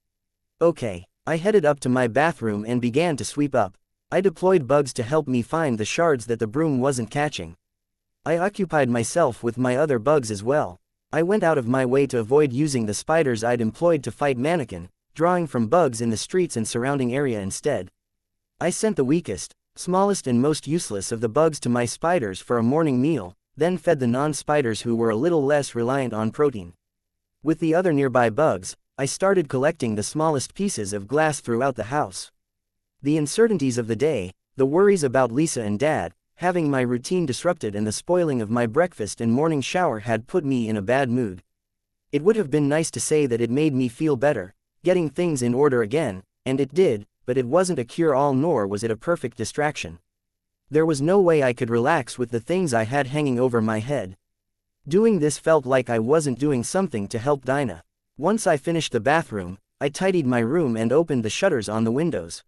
Okay. I headed up to my bathroom and began to sweep up. I deployed bugs to help me find the shards that the broom wasn't catching. I occupied myself with my other bugs as well. I went out of my way to avoid using the spiders I'd employed to fight Mannequin, drawing from bugs in the streets and surrounding area instead. I sent the weakest, smallest and most useless of the bugs to my spiders for a morning meal, then fed the non-spiders who were a little less reliant on protein. With the other nearby bugs, I started collecting the smallest pieces of glass throughout the house. The uncertainties of the day, the worries about Lisa and Dad, having my routine disrupted and the spoiling of my breakfast and morning shower had put me in a bad mood. It would have been nice to say that it made me feel better, getting things in order again, and it did, but it wasn't a cure-all nor was it a perfect distraction. There was no way I could relax with the things I had hanging over my head. Doing this felt like I wasn't doing something to help Dinah. Once I finished the bathroom, I tidied my room and opened the shutters on the windows.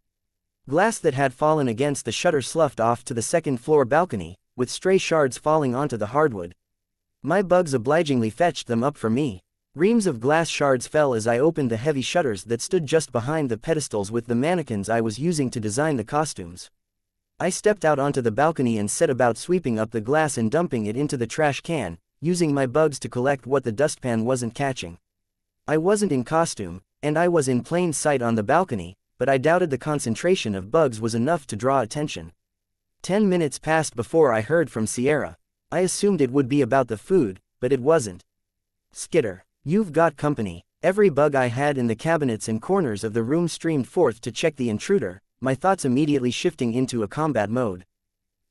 Glass that had fallen against the shutter sloughed off to the second-floor balcony, with stray shards falling onto the hardwood. My bugs obligingly fetched them up for me. Reams of glass shards fell as I opened the heavy shutters that stood just behind the pedestals with the mannequins I was using to design the costumes. I stepped out onto the balcony and set about sweeping up the glass and dumping it into the trash can, using my bugs to collect what the dustpan wasn't catching. I wasn't in costume, and I was in plain sight on the balcony, but I doubted the concentration of bugs was enough to draw attention. 10 minutes passed before I heard from Sierra. I assumed it would be about the food, but it wasn't. Skitter, you've got company. Every bug I had in the cabinets and corners of the room streamed forth to check the intruder, my thoughts immediately shifting into a combat mode.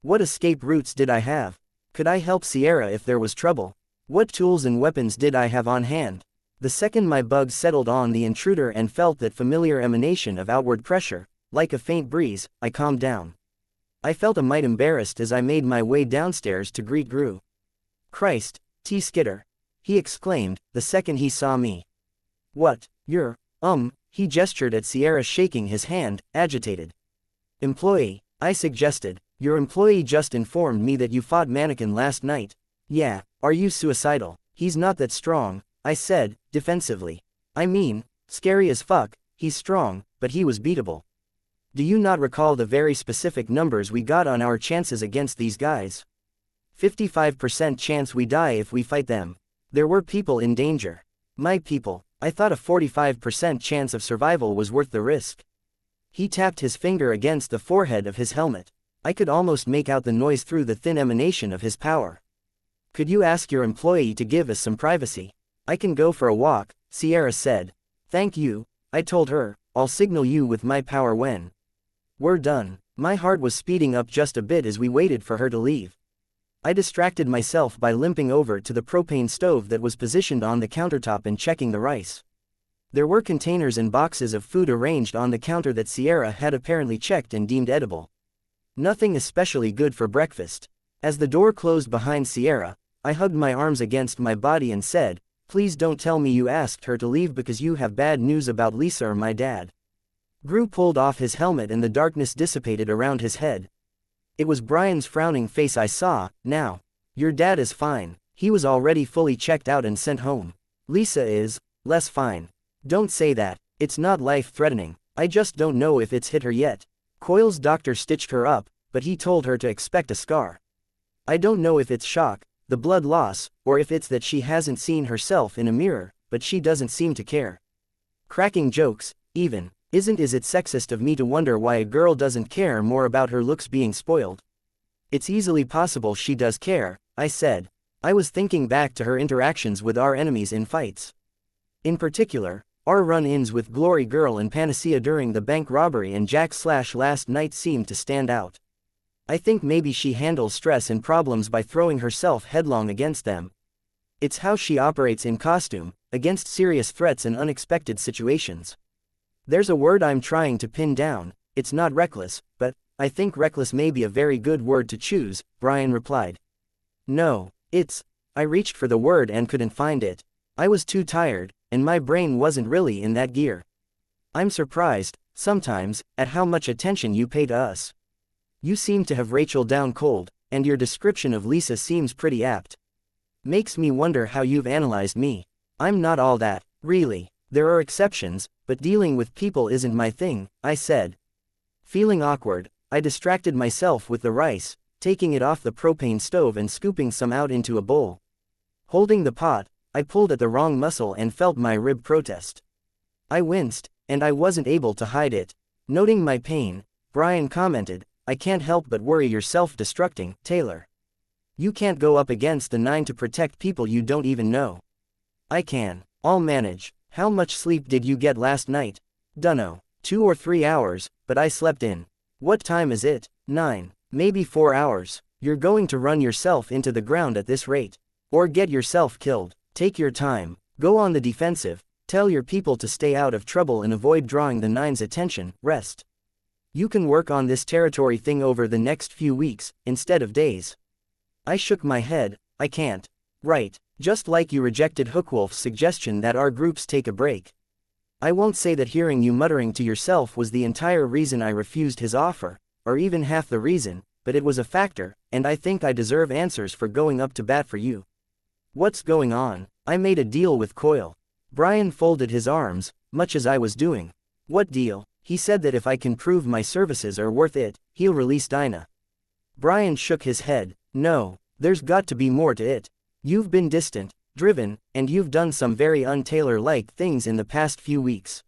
What escape routes did I have? Could I help Sierra if there was trouble? What tools and weapons did I have on hand? The second my bugs settled on the intruder and felt that familiar emanation of outward pressure, like a faint breeze, I calmed down. I felt a mite embarrassed as I made my way downstairs to greet Gru. Christ, T. Skitter! He exclaimed, the second he saw me. What, you're, he gestured at Sierra shaking his hand, agitated. Employee, I suggested, your employee just informed me that you fought Mannequin last night. Yeah, are you suicidal? He's not that strong, I said, defensively. I mean, scary as fuck, he's strong, but he was beatable. Do you not recall the very specific numbers we got on our chances against these guys? 55% chance we die if we fight them. There were people in danger. My people, I thought a 45% chance of survival was worth the risk. He tapped his finger against the forehead of his helmet. I could almost make out the noise through the thin emanation of his power. Could you ask your employee to give us some privacy? I can go for a walk, Sierra said. Thank you, I told her, I'll signal you with my power when we're done. My heart was speeding up just a bit as we waited for her to leave. I distracted myself by limping over to the propane stove that was positioned on the countertop and checking the rice. There were containers and boxes of food arranged on the counter that Sierra had apparently checked and deemed edible. Nothing especially good for breakfast. As the door closed behind Sierra, I hugged my arms against my body and said, please don't tell me you asked her to leave because you have bad news about Lisa or my dad. Gru pulled off his helmet and the darkness dissipated around his head. It was Brian's frowning face I saw. Now. Your dad is fine. He was already fully checked out and sent home. Lisa is less fine. Don't say that. It's not life-threatening. I just don't know if it's hit her yet. Coyle's doctor stitched her up, but he told her to expect a scar. I don't know if it's shock, the blood loss, or if it's that she hasn't seen herself in a mirror, but she doesn't seem to care. Cracking jokes, even. Is it sexist of me to wonder why a girl doesn't care more about her looks being spoiled? It's easily possible she does care, I said. I was thinking back to her interactions with our enemies in fights. In particular, our run-ins with Glory Girl and Panacea during the bank robbery and Jack/ last night seemed to stand out. I think maybe she handles stress and problems by throwing herself headlong against them. It's how she operates in costume, against serious threats and unexpected situations. There's a word I'm trying to pin down, it's not reckless, but I think reckless may be a very good word to choose, Brian replied. No, I reached for the word and couldn't find it. I was too tired, and my brain wasn't really in that gear. I'm surprised, sometimes, at how much attention you pay to us. You seem to have Rachel down cold, and your description of Lisa seems pretty apt. Makes me wonder how you've analyzed me. I'm not all that, really. There are exceptions, but dealing with people isn't my thing, I said. Feeling awkward, I distracted myself with the rice, taking it off the propane stove and scooping some out into a bowl. Holding the pot, I pulled at the wrong muscle and felt my rib protest. I winced, and I wasn't able to hide it. Noting my pain, Brian commented, I can't help but worry you're self-destructing, Taylor. You can't go up against the 9 to protect people you don't even know. I can. I'll manage. How much sleep did you get last night? Dunno. 2 or 3 hours, but I slept in. What time is it? 9. Maybe 4 hours. You're going to run yourself into the ground at this rate. Or get yourself killed. Take your time. Go on the defensive. Tell your people to stay out of trouble and avoid drawing the 9's attention. Rest. You can work on this territory thing over the next few weeks, instead of days. I shook my head. I can't. Right. Just like you rejected Hookwolf's suggestion that our groups take a break. I won't say that hearing you muttering to yourself was the entire reason I refused his offer, or even half the reason, but it was a factor, and I think I deserve answers for going up to bat for you. What's going on? I made a deal with Coil. Brian folded his arms, much as I was doing. What deal? He said that if I can prove my services are worth it, he'll release Dinah. Brian shook his head. No, there's got to be more to it. You've been distant, driven, and you've done some very un-Taylor-like things in the past few weeks.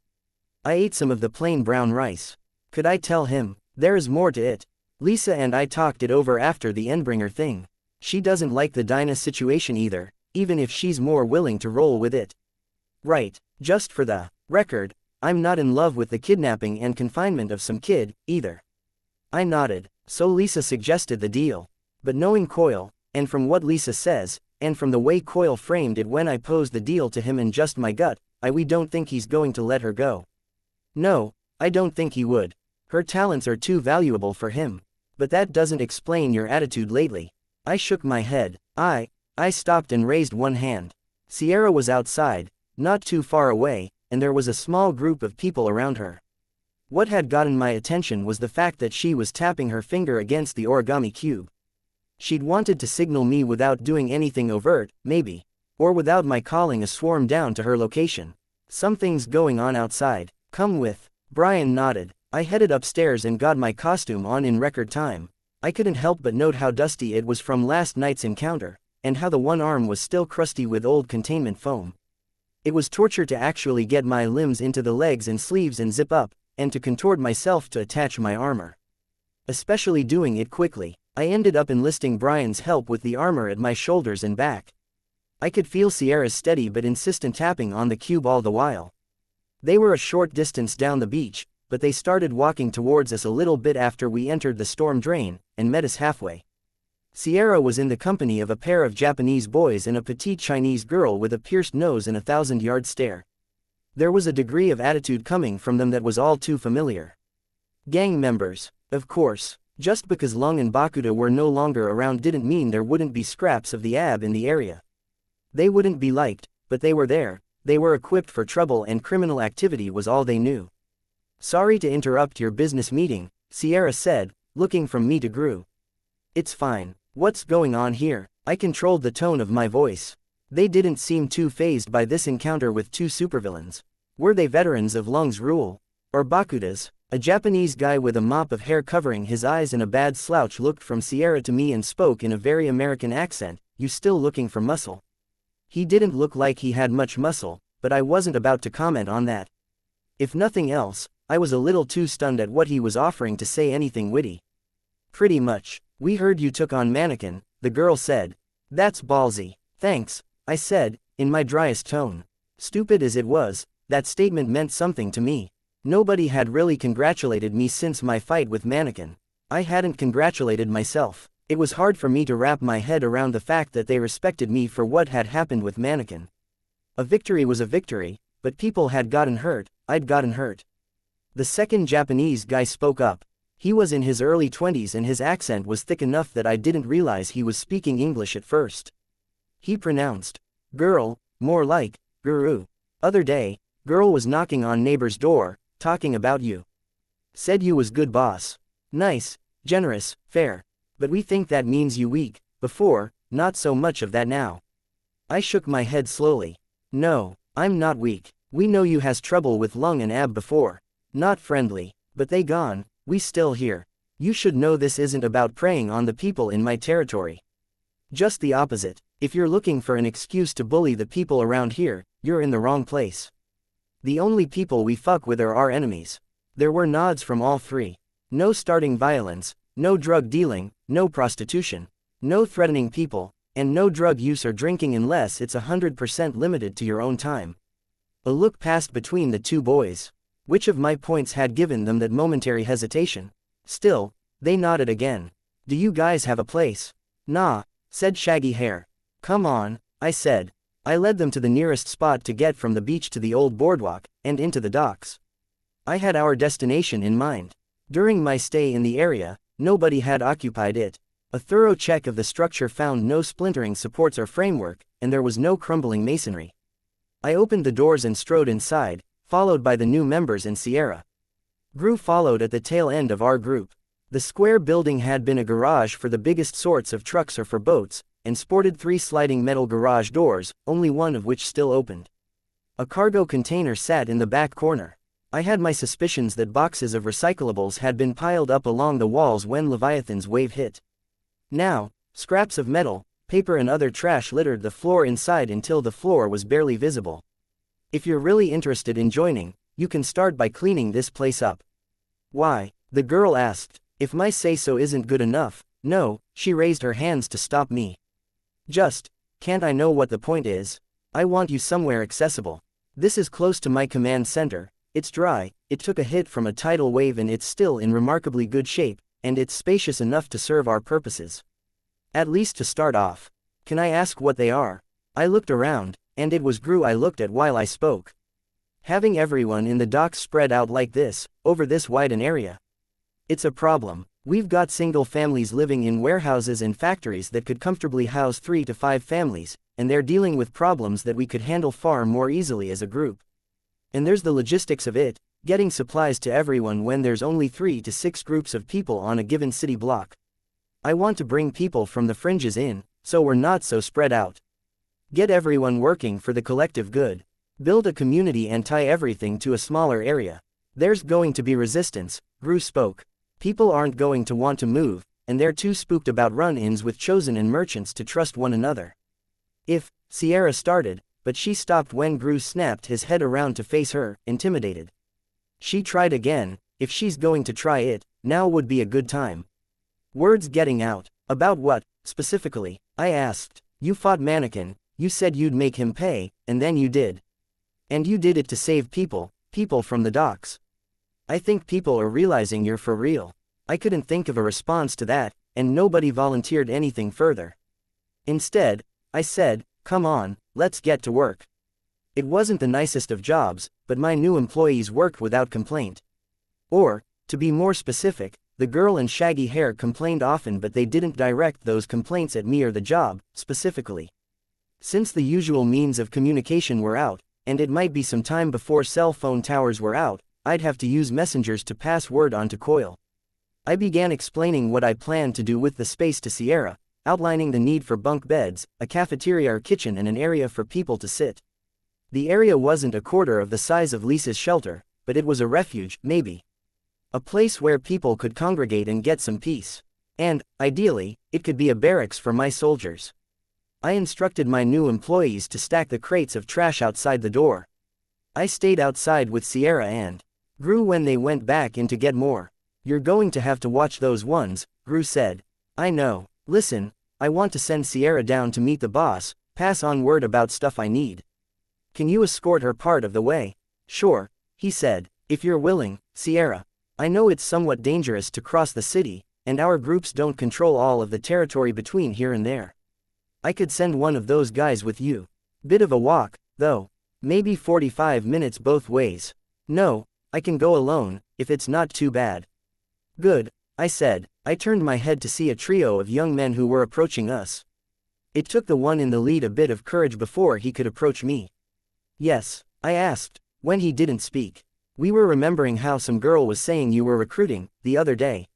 I ate some of the plain brown rice. Could I tell him? There is more to it. Lisa and I talked it over after the Endbringer thing. She doesn't like the Dinah situation either, even if she's more willing to roll with it. Right, just for the record, I'm not in love with the kidnapping and confinement of some kid, either. I nodded. So Lisa suggested the deal. But knowing Coil, and from what Lisa says, and from the way Coil framed it when I posed the deal to him in just my gut, we don't think he's going to let her go. No, I don't think he would. Her talents are too valuable for him. But that doesn't explain your attitude lately. I shook my head. I stopped and raised one hand. Sierra was outside, not too far away, and there was a small group of people around her. What had gotten my attention was the fact that she was tapping her finger against the origami cube. She'd wanted to signal me without doing anything overt, maybe. Or without my calling a swarm down to her location. Something's going on outside. Come with. Brian nodded. I headed upstairs and got my costume on in record time. I couldn't help but note how dusty it was from last night's encounter, and how the one arm was still crusty with old containment foam. It was torture to actually get my limbs into the legs and sleeves and zip up, and to contort myself to attach my armor. Especially doing it quickly. I ended up enlisting Brian's help with the armor at my shoulders and back. I could feel Sierra's steady but insistent tapping on the cube all the while. They were a short distance down the beach, but they started walking towards us a little bit after we entered the storm drain, and met us halfway. Sierra was in the company of a pair of Japanese boys and a petite Chinese girl with a pierced nose and a 1,000-yard stare. There was a degree of attitude coming from them that was all too familiar. Gang members, of course. Just because Lung and Bakuta were no longer around didn't mean there wouldn't be scraps of the AB in the area. They wouldn't be liked, but they were there. They were equipped for trouble, and criminal activity was all they knew. Sorry to interrupt your business meeting, Sierra said, looking from me to Gru. It's fine. What's going on here? I controlled the tone of my voice. They didn't seem too fazed by this encounter with 2 supervillains. Were they veterans of Lung's rule? Or Bakuta's? A Japanese guy with a mop of hair covering his eyes and a bad slouch looked from Sierra to me and spoke in a very American accent. You still looking for muscle? He didn't look like he had much muscle, but I wasn't about to comment on that. If nothing else, I was a little too stunned at what he was offering to say anything witty. Pretty much. We heard you took on Mannequin, the girl said. That's ballsy. Thanks, I said, in my driest tone. Stupid as it was, that statement meant something to me. Nobody had really congratulated me since my fight with Mannequin. I hadn't congratulated myself. It was hard for me to wrap my head around the fact that they respected me for what had happened with Mannequin. A victory was a victory, but people had gotten hurt. I'd gotten hurt. The second Japanese guy spoke up. He was in his early 20s and his accent was thick enough that I didn't realize he was speaking English at first. He pronounced girl, more like guru. Other day, girl was knocking on neighbor's door, talking about you. Said you was good boss. Nice, generous, fair. But we think that means you weak. Before, not so much of that now. I shook my head slowly. No, I'm not weak. We know you has trouble with lung and ab before. Not friendly. But they gone, we still here. You should know this isn't about preying on the people in my territory. Just the opposite. If you're looking for an excuse to bully the people around here, you're in the wrong place. The only people we fuck with are our enemies. There were nods from all three. No starting violence, no drug dealing, no prostitution, no threatening people, and no drug use or drinking unless it's 100% limited to your own time. A look passed between the two boys. Which of my points had given them that momentary hesitation? Still, they nodded again. Do you guys have a place? Nah, said Shaggy Hair. Come on, I said. I led them to the nearest spot to get from the beach to the old boardwalk, and into the docks. I had our destination in mind. During my stay in the area, nobody had occupied it. A thorough check of the structure found no splintering supports or framework, and there was no crumbling masonry. I opened the doors and strode inside, followed by the new members and Sierra. Gru followed at the tail end of our group. The square building had been a garage for the biggest sorts of trucks or for boats, and sported 3 sliding metal garage doors, only one of which still opened. A cargo container sat in the back corner. I had my suspicions that boxes of recyclables had been piled up along the walls when Leviathan's wave hit. Now, scraps of metal, paper and other trash littered the floor inside until the floor was barely visible. If you're really interested in joining, you can start by cleaning this place up. Why? The girl asked. If my say-so isn't good enough, no, she raised her hands to stop me. Just, can't I know what the point is? I want you somewhere accessible. This is close to my command center, it's dry, it took a hit from a tidal wave and it's still in remarkably good shape, and it's spacious enough to serve our purposes. At least to start off. Can I ask what they are? I looked around, and it was Gru I looked at while I spoke. Having everyone in the docks spread out like this, over this wide an area. It's a problem. We've got single families living in warehouses and factories that could comfortably house 3 to 5 families, and they're dealing with problems that we could handle far more easily as a group. And there's the logistics of it, getting supplies to everyone when there's only 3 to 6 groups of people on a given city block. I want to bring people from the fringes in, so we're not so spread out. Get everyone working for the collective good. Build a community and tie everything to a smaller area. There's going to be resistance, Gru spoke. People aren't going to want to move, and they're too spooked about run-ins with Chosen and merchants to trust one another. If, Sierra started, but she stopped when Gru snapped his head around to face her, intimidated. She tried again. If she's going to try it, now would be a good time. Words getting out. About what, specifically? I asked. You fought Mannequin, you said you'd make him pay, and then you did. And you did it to save people from the docks. I think people are realizing you're for real. I couldn't think of a response to that, and nobody volunteered anything further. Instead, I said, come on, let's get to work. It wasn't the nicest of jobs, but my new employees worked without complaint. Or, to be more specific, the girl and Shaggy Hair complained often, but they didn't direct those complaints at me or the job, specifically. Since the usual means of communication were out, and it might be some time before cell phone towers were out, I'd have to use messengers to pass word on to Coil. I began explaining what I planned to do with the space to Sierra, outlining the need for bunk beds, a cafeteria or kitchen and an area for people to sit. The area wasn't a quarter of the size of Lisa's shelter, but it was a refuge, maybe. A place where people could congregate and get some peace. And, ideally, it could be a barracks for my soldiers. I instructed my new employees to stack the crates of trash outside the door. I stayed outside with Sierra and Gru when they went back in to get more. You're going to have to watch those ones, Gru said. I know. Listen, I want to send Sierra down to meet the boss, pass on word about stuff I need. Can you escort her part of the way? Sure, he said, if you're willing, Sierra. I know it's somewhat dangerous to cross the city, and our groups don't control all of the territory between here and there. I could send one of those guys with you. Bit of a walk, though. Maybe 45 minutes both ways. No, I can go alone, if it's not too bad. Good, I said. I turned my head to see a trio of young men who were approaching us. It took the one in the lead a bit of courage before he could approach me. Yes, I asked, when he didn't speak. We were remembering how some girl was saying you were recruiting, the other day.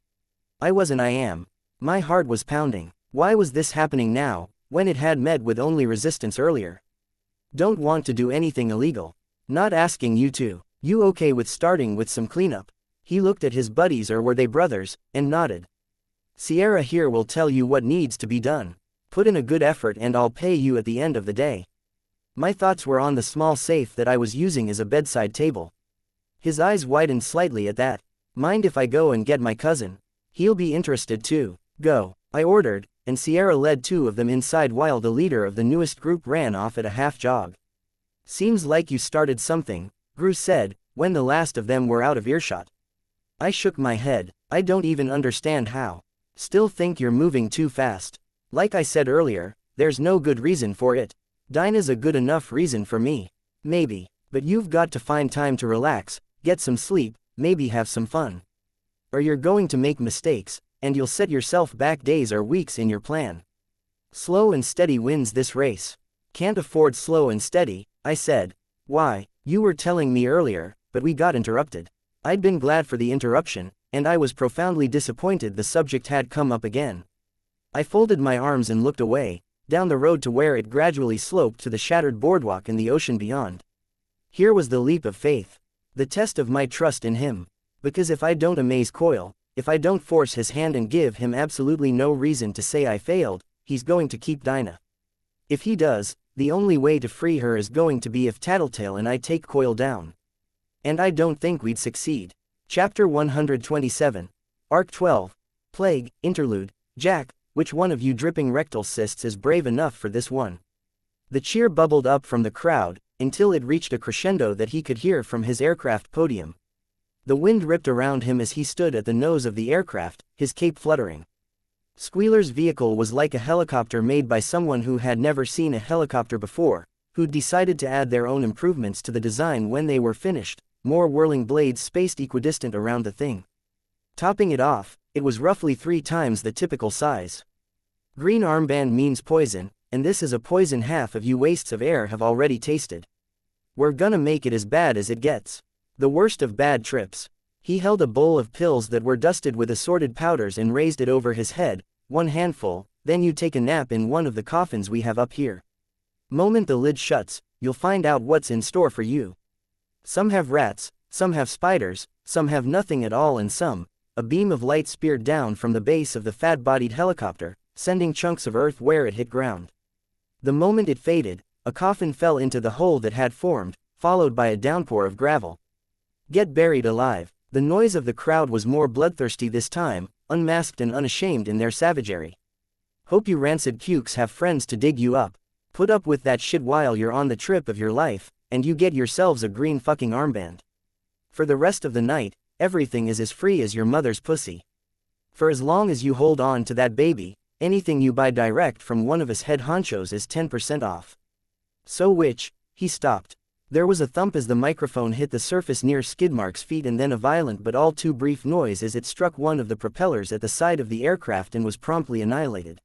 I am. My heart was pounding. Why was this happening now, when it had met with only resistance earlier? Don't want to do anything illegal. Not asking you to. You okay with starting with some cleanup? He looked at his buddies, or were they brothers, and nodded. Sierra here will tell you what needs to be done. Put in a good effort and I'll pay you at the end of the day. My thoughts were on the small safe that I was using as a bedside table. His eyes widened slightly at that. Mind if I go and get my cousin? He'll be interested too. Go, I ordered, and Sierra led two of them inside while the leader of the newest group ran off at a half jog. Seems like you started something, Gru said, when the last of them were out of earshot. I shook my head. I don't even understand how. Still think you're moving too fast. Like I said earlier, there's no good reason for it. Dinah's a good enough reason for me. Maybe, but you've got to find time to relax, get some sleep, maybe have some fun. Or you're going to make mistakes, and you'll set yourself back days or weeks in your plan. Slow and steady wins this race. Can't afford slow and steady, I said. Why, you were telling me earlier, but we got interrupted. I'd been glad for the interruption, and I was profoundly disappointed the subject had come up again. I folded my arms and looked away, down the road to where it gradually sloped to the shattered boardwalk and the ocean beyond. Here was the leap of faith. The test of my trust in him. Because if I don't amaze Coil, if I don't force his hand and give him absolutely no reason to say I failed, he's going to keep Dinah. If he does, the only way to free her is going to be if Tattletale and I take Coil down. And I don't think we'd succeed. Chapter 127. Arc 12. Plague, Interlude. Jack, which one of you dripping rectal cysts is brave enough for this one? The cheer bubbled up from the crowd, until it reached a crescendo that he could hear from his aircraft podium. The wind ripped around him as he stood at the nose of the aircraft, his cape fluttering. Squealer's vehicle was like a helicopter made by someone who had never seen a helicopter before, who'd decided to add their own improvements to the design when they were finished, more whirling blades spaced equidistant around the thing. Topping it off, it was roughly 3 times the typical size. Green armband means poison, and this is a poison half of you wastes of air have already tasted. We're gonna make it as bad as it gets. The worst of bad trips. He held a bowl of pills that were dusted with assorted powders and raised it over his head, one handful, then you take a nap in one of the coffins we have up here. Moment the lid shuts, you'll find out what's in store for you. Some have rats, some have spiders, some have nothing at all, and some, a beam of light speared down from the base of the fat-bodied helicopter, sending chunks of earth where it hit ground. The moment it faded, a coffin fell into the hole that had formed, followed by a downpour of gravel. Get buried alive. The noise of the crowd was more bloodthirsty this time, unmasked and unashamed in their savagery. Hope you rancid cukes have friends to dig you up. Put up with that shit while you're on the trip of your life, and you get yourselves a green fucking armband. For the rest of the night, everything is as free as your mother's pussy. For as long as you hold on to that baby, anything you buy direct from one of us head honchos is 10% off. So which, he stopped. There was a thump as the microphone hit the surface near Skidmark's feet, and then a violent but all too brief noise as it struck one of the propellers at the side of the aircraft and was promptly annihilated.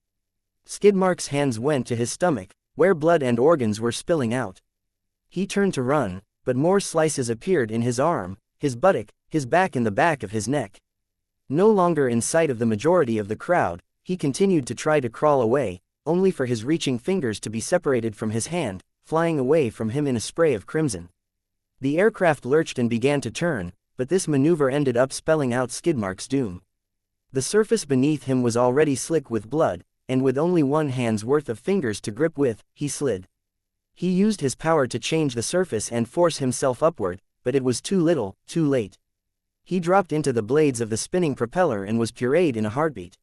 Skidmark's hands went to his stomach, where blood and organs were spilling out. He turned to run, but more slices appeared in his arm, his buttock, his back and the back of his neck. No longer in sight of the majority of the crowd, he continued to try to crawl away, only for his reaching fingers to be separated from his hand, flying away from him in a spray of crimson. The aircraft lurched and began to turn, but this maneuver ended up spelling out Skidmark's doom. The surface beneath him was already slick with blood, and with only one hand's worth of fingers to grip with, he slid. He used his power to change the surface and force himself upward, but it was too little, too late. He dropped into the blades of the spinning propeller and was pureed in a heartbeat.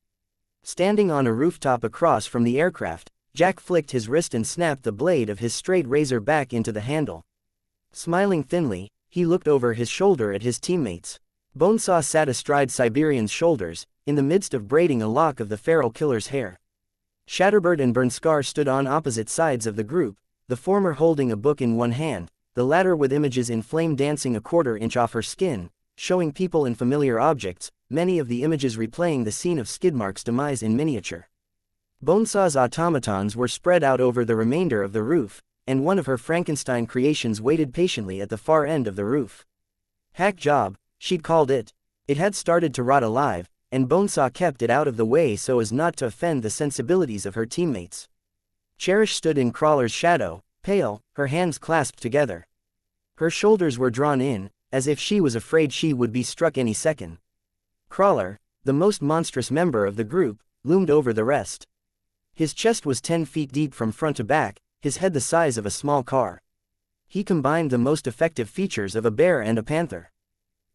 Standing on a rooftop across from the aircraft, Jack flicked his wrist and snapped the blade of his straight razor back into the handle. Smiling thinly, he looked over his shoulder at his teammates. Bonesaw sat astride Siberian's shoulders, in the midst of braiding a lock of the feral killer's hair. Shatterbird and Burnscar stood on opposite sides of the group, the former holding a book in one hand, the latter with images in flame dancing a quarter-inch off her skin, showing people and familiar objects, many of the images replaying the scene of Skidmark's demise in miniature. Bonesaw's automatons were spread out over the remainder of the roof, and one of her Frankenstein creations waited patiently at the far end of the roof. Hack job, she'd called it. It had started to rot alive, and Bonesaw kept it out of the way so as not to offend the sensibilities of her teammates. Cherish stood in Crawler's shadow, pale, her hands clasped together. Her shoulders were drawn in, as if she was afraid she would be struck any second. Crawler, the most monstrous member of the group, loomed over the rest. His chest was 10 feet deep from front to back, his head the size of a small car. He combined the most effective features of a bear and a panther.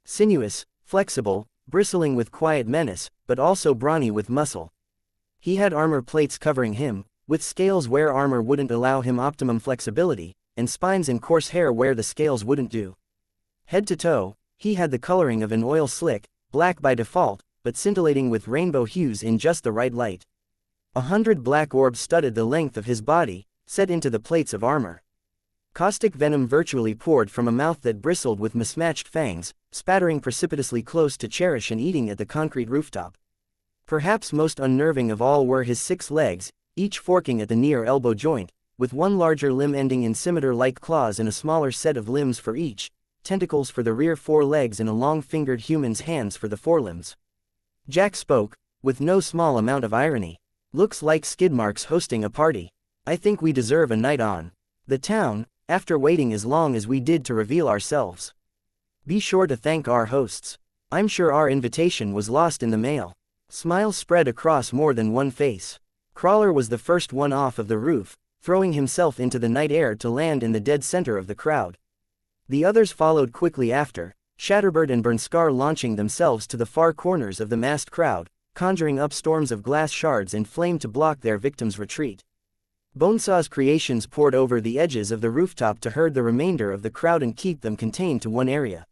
Sinuous, flexible, bristling with quiet menace, but also brawny with muscle. He had armor plates covering him, with scales where armor wouldn't allow him optimum flexibility, and spines and coarse hair where the scales wouldn't do. Head to toe, he had the coloring of an oil slick, black by default, but scintillating with rainbow hues in just the right light. 100 black orbs studded the length of his body, set into the plates of armor. Caustic venom virtually poured from a mouth that bristled with mismatched fangs, spattering precipitously close to Cherish and eating at the concrete rooftop. Perhaps most unnerving of all were his 6 legs, each forking at the knee or elbow joint, with one larger limb ending in scimitar-like claws and a smaller set of limbs for each, tentacles for the rear 4 legs and a long-fingered human's hands for the forelimbs. Jack spoke, with no small amount of irony. Looks like Skidmark's hosting a party. I think we deserve a night on the town, after waiting as long as we did to reveal ourselves. Be sure to thank our hosts. I'm sure our invitation was lost in the mail. Smiles spread across more than one face. Crawler was the first one off of the roof, throwing himself into the night air to land in the dead center of the crowd. The others followed quickly after, Shatterbird and Bernskar launching themselves to the far corners of the massed crowd, conjuring up storms of glass shards and flame to block their victims' retreat. Bonesaw's creations poured over the edges of the rooftop to herd the remainder of the crowd and keep them contained to one area.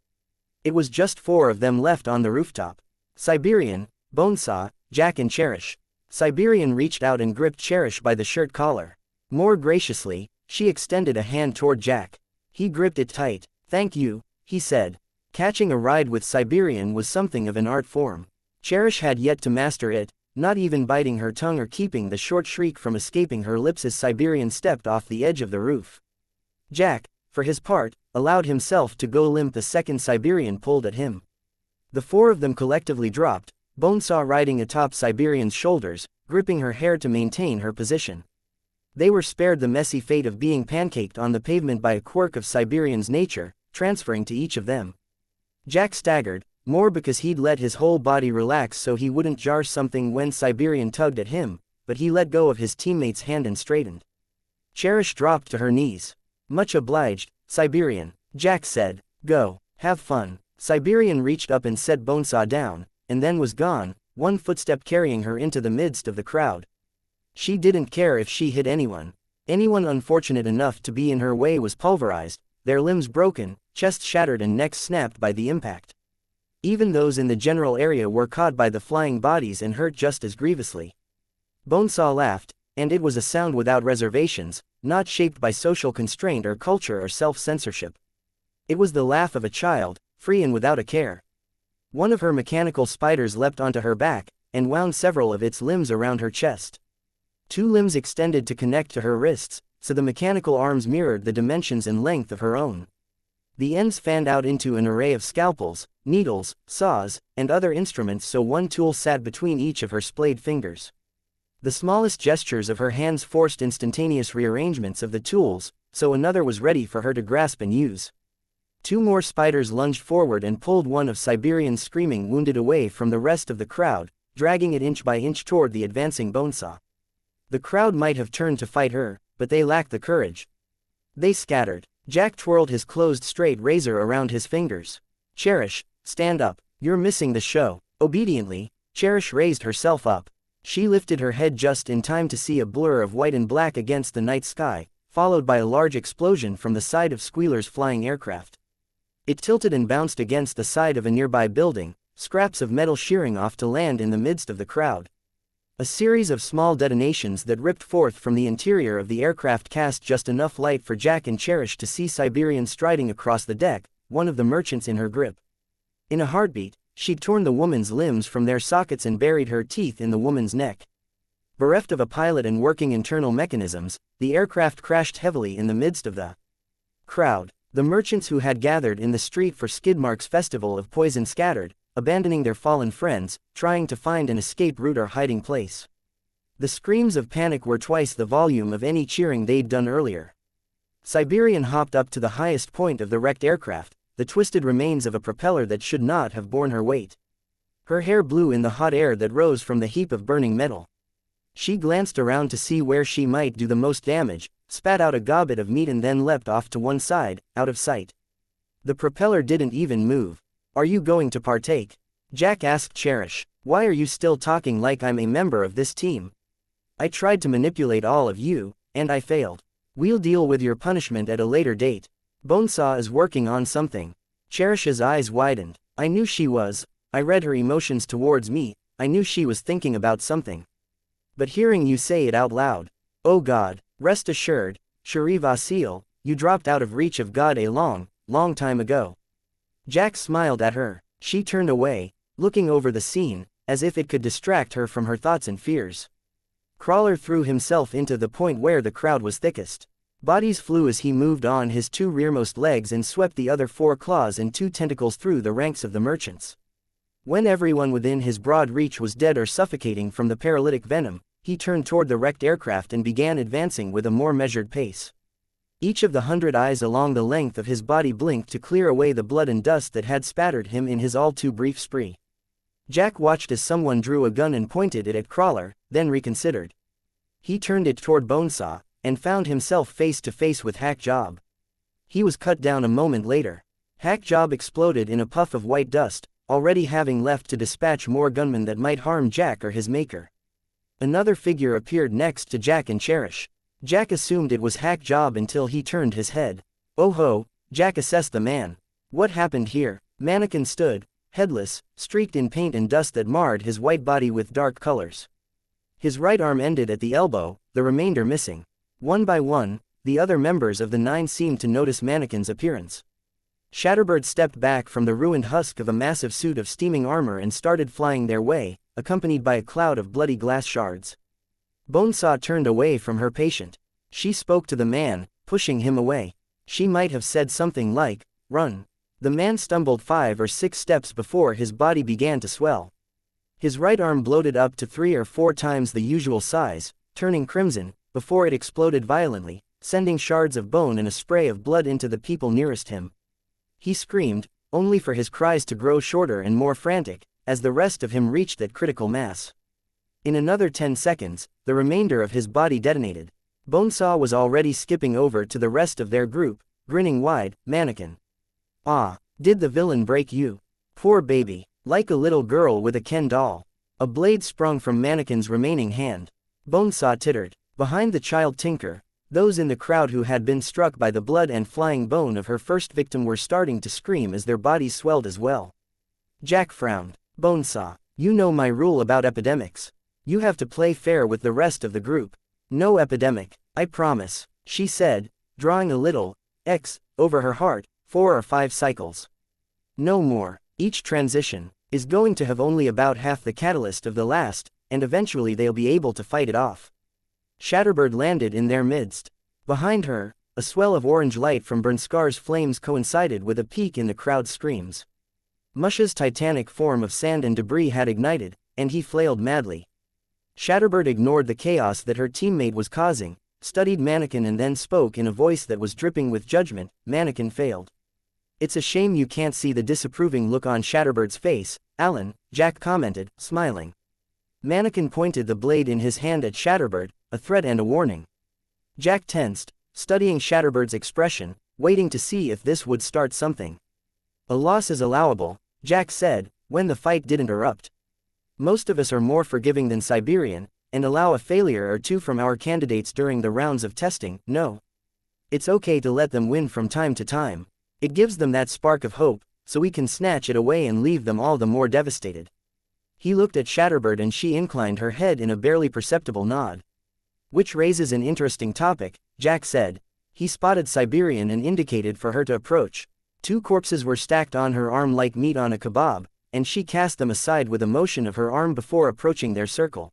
It was just 4 of them left on the rooftop. Siberian, Bonesaw, Jack and Cherish. Siberian reached out and gripped Cherish by the shirt collar. More graciously, she extended a hand toward Jack. He gripped it tight. "Thank you," he said. Catching a ride with Siberian was something of an art form. Cherish had yet to master it, not even biting her tongue or keeping the short shriek from escaping her lips as Siberian stepped off the edge of the roof. Jack, for his part, allowed himself to go limp the second Siberian pulled at him. The 4 of them collectively dropped, Bonesaw riding atop Siberian's shoulders, gripping her hair to maintain her position. They were spared the messy fate of being pancaked on the pavement by a quirk of Siberian's nature, transferring to each of them. Jack staggered, more because he'd let his whole body relax so he wouldn't jar something when Siberian tugged at him, but he let go of his teammate's hand and straightened. Cherish dropped to her knees. "Much obliged, Siberian," Jack said. "Go, have fun." Siberian reached up and set Bonesaw down, and then was gone, one footstep carrying her into the midst of the crowd. She didn't care if she hit anyone. Anyone unfortunate enough to be in her way was pulverized, their limbs broken, chests shattered and necks snapped by the impact. Even those in the general area were caught by the flying bodies and hurt just as grievously. Bonesaw laughed, and it was a sound without reservations, not shaped by social constraint or culture or self-censorship. It was the laugh of a child, free and without a care. One of her mechanical spiders leapt onto her back, and wound several of its limbs around her chest. 2 limbs extended to connect to her wrists, so the mechanical arms mirrored the dimensions and length of her own. The ends fanned out into an array of scalpels, needles, saws, and other instruments so one tool sat between each of her splayed fingers. The smallest gestures of her hands forced instantaneous rearrangements of the tools, so another was ready for her to grasp and use. 2 more spiders lunged forward and pulled one of Siberian's screaming wounded away from the rest of the crowd, dragging it inch by inch toward the advancing Bonesaw. The crowd might have turned to fight her, but they lacked the courage. They scattered. Jack twirled his closed straight razor around his fingers. "Cherish, stand up. You're missing the show." Obediently, Cherish raised herself up. She lifted her head just in time to see a blur of white and black against the night sky, followed by a large explosion from the side of Squealer's flying aircraft. It tilted and bounced against the side of a nearby building, scraps of metal shearing off to land in the midst of the crowd. A series of small detonations that ripped forth from the interior of the aircraft cast just enough light for Jack and Cherish to see Siberian striding across the deck, one of the merchants in her grip. In a heartbeat, she'd torn the woman's limbs from their sockets and buried her teeth in the woman's neck. Bereft of a pilot and working internal mechanisms, the aircraft crashed heavily in the midst of the crowd. The merchants who had gathered in the street for Skidmark's festival of poison scattered, abandoning their fallen friends, trying to find an escape route or hiding place. The screams of panic were twice the volume of any cheering they'd done earlier. Siberian hopped up to the highest point of the wrecked aircraft, the twisted remains of a propeller that should not have borne her weight. Her hair blew in the hot air that rose from the heap of burning metal. She glanced around to see where she might do the most damage, spat out a gobbet of meat and then leapt off to one side, out of sight. The propeller didn't even move. "Are you going to partake?" Jack asked Cherish. "Why are you still talking like I'm a member of this team? I tried to manipulate all of you, and I failed. We'll deal with your punishment at a later date. Bonesaw is working on something." Cherish's eyes widened. "I knew she was. I read her emotions towards me. I knew she was thinking about something. But hearing you say it out loud. Oh God, rest assured, Cherie Vasile, you dropped out of reach of God a long, long time ago." Jack smiled at her. She turned away, looking over the scene, as if it could distract her from her thoughts and fears. Crawler threw himself into the point where the crowd was thickest. Bodies flew as he moved on his two rearmost legs and swept the other 4 claws and 2 tentacles through the ranks of the merchants. When everyone within his broad reach was dead or suffocating from the paralytic venom, he turned toward the wrecked aircraft and began advancing with a more measured pace. Each of the 100 eyes along the length of his body blinked to clear away the blood and dust that had spattered him in his all-too-brief spree. Jack watched as someone drew a gun and pointed it at Crawler, then reconsidered. He turned it toward Bonesaw, and found himself face to face with Hack Job. He was cut down a moment later. Hack Job exploded in a puff of white dust, already having left to dispatch more gunmen that might harm Jack or his maker. Another figure appeared next to Jack and Cherish. Jack assumed it was Hack Job until he turned his head. "Oh ho," Jack assessed the man. "What happened here?" Mannequin stood, headless, streaked in paint and dust that marred his white body with dark colors. His right arm ended at the elbow, the remainder missing. One by one, the other members of the 9 seemed to notice Mannequin's appearance. Shatterbird stepped back from the ruined husk of a massive suit of steaming armor and started flying their way, accompanied by a cloud of bloody glass shards. Bonesaw turned away from her patient. She spoke to the man, pushing him away. She might have said something like, "Run." The man stumbled 5 or 6 steps before his body began to swell. His right arm bloated up to 3 or 4 times the usual size, turning crimson, before it exploded violently, sending shards of bone and a spray of blood into the people nearest him. He screamed, only for his cries to grow shorter and more frantic, as the rest of him reached that critical mass. In another 10 seconds, the remainder of his body detonated. Bonesaw was already skipping over to the rest of their group, grinning wide. "Mannequin. Ah, did the villain break you? Poor baby, like a little girl with a Ken doll." A blade sprung from Mannequin's remaining hand. Bonesaw tittered. Behind the child tinker, those in the crowd who had been struck by the blood and flying bone of her first victim were starting to scream as their bodies swelled as well. Jack frowned. "Bonesaw, you know my rule about epidemics. You have to play fair with the rest of the group. No epidemic, I promise," she said, drawing a little X over her heart, 4 or 5 cycles. "No more. Each transition is going to have only about half the catalyst of the last, and eventually they'll be able to fight it off." Shatterbird landed in their midst. Behind her, a swell of orange light from Bernskar's flames coincided with a peak in the crowd's screams. Mush's titanic form of sand and debris had ignited, and he flailed madly. Shatterbird ignored the chaos that her teammate was causing, studied Mannequin and then spoke in a voice that was dripping with judgment. "Mannequin failed. It's a shame you can't see the disapproving look on Shatterbird's face, Alan," Jack commented, smiling. Mannequin pointed the blade in his hand at Shatterbird, a threat and a warning. Jack tensed, studying Shatterbird's expression, waiting to see if this would start something. "A loss is allowable," Jack said, when the fight didn't erupt. "Most of us are more forgiving than Siberian, and allow a failure or 2 from our candidates during the rounds of testing. No. It's okay to let them win from time to time. It gives them that spark of hope, so we can snatch it away and leave them all the more devastated." He looked at Shatterbird and she inclined her head in a barely perceptible nod. Which raises an interesting topic, Jack said. He spotted Siberian and indicated for her to approach. 2 corpses were stacked on her arm like meat on a kebab, and she cast them aside with a motion of her arm before approaching their circle.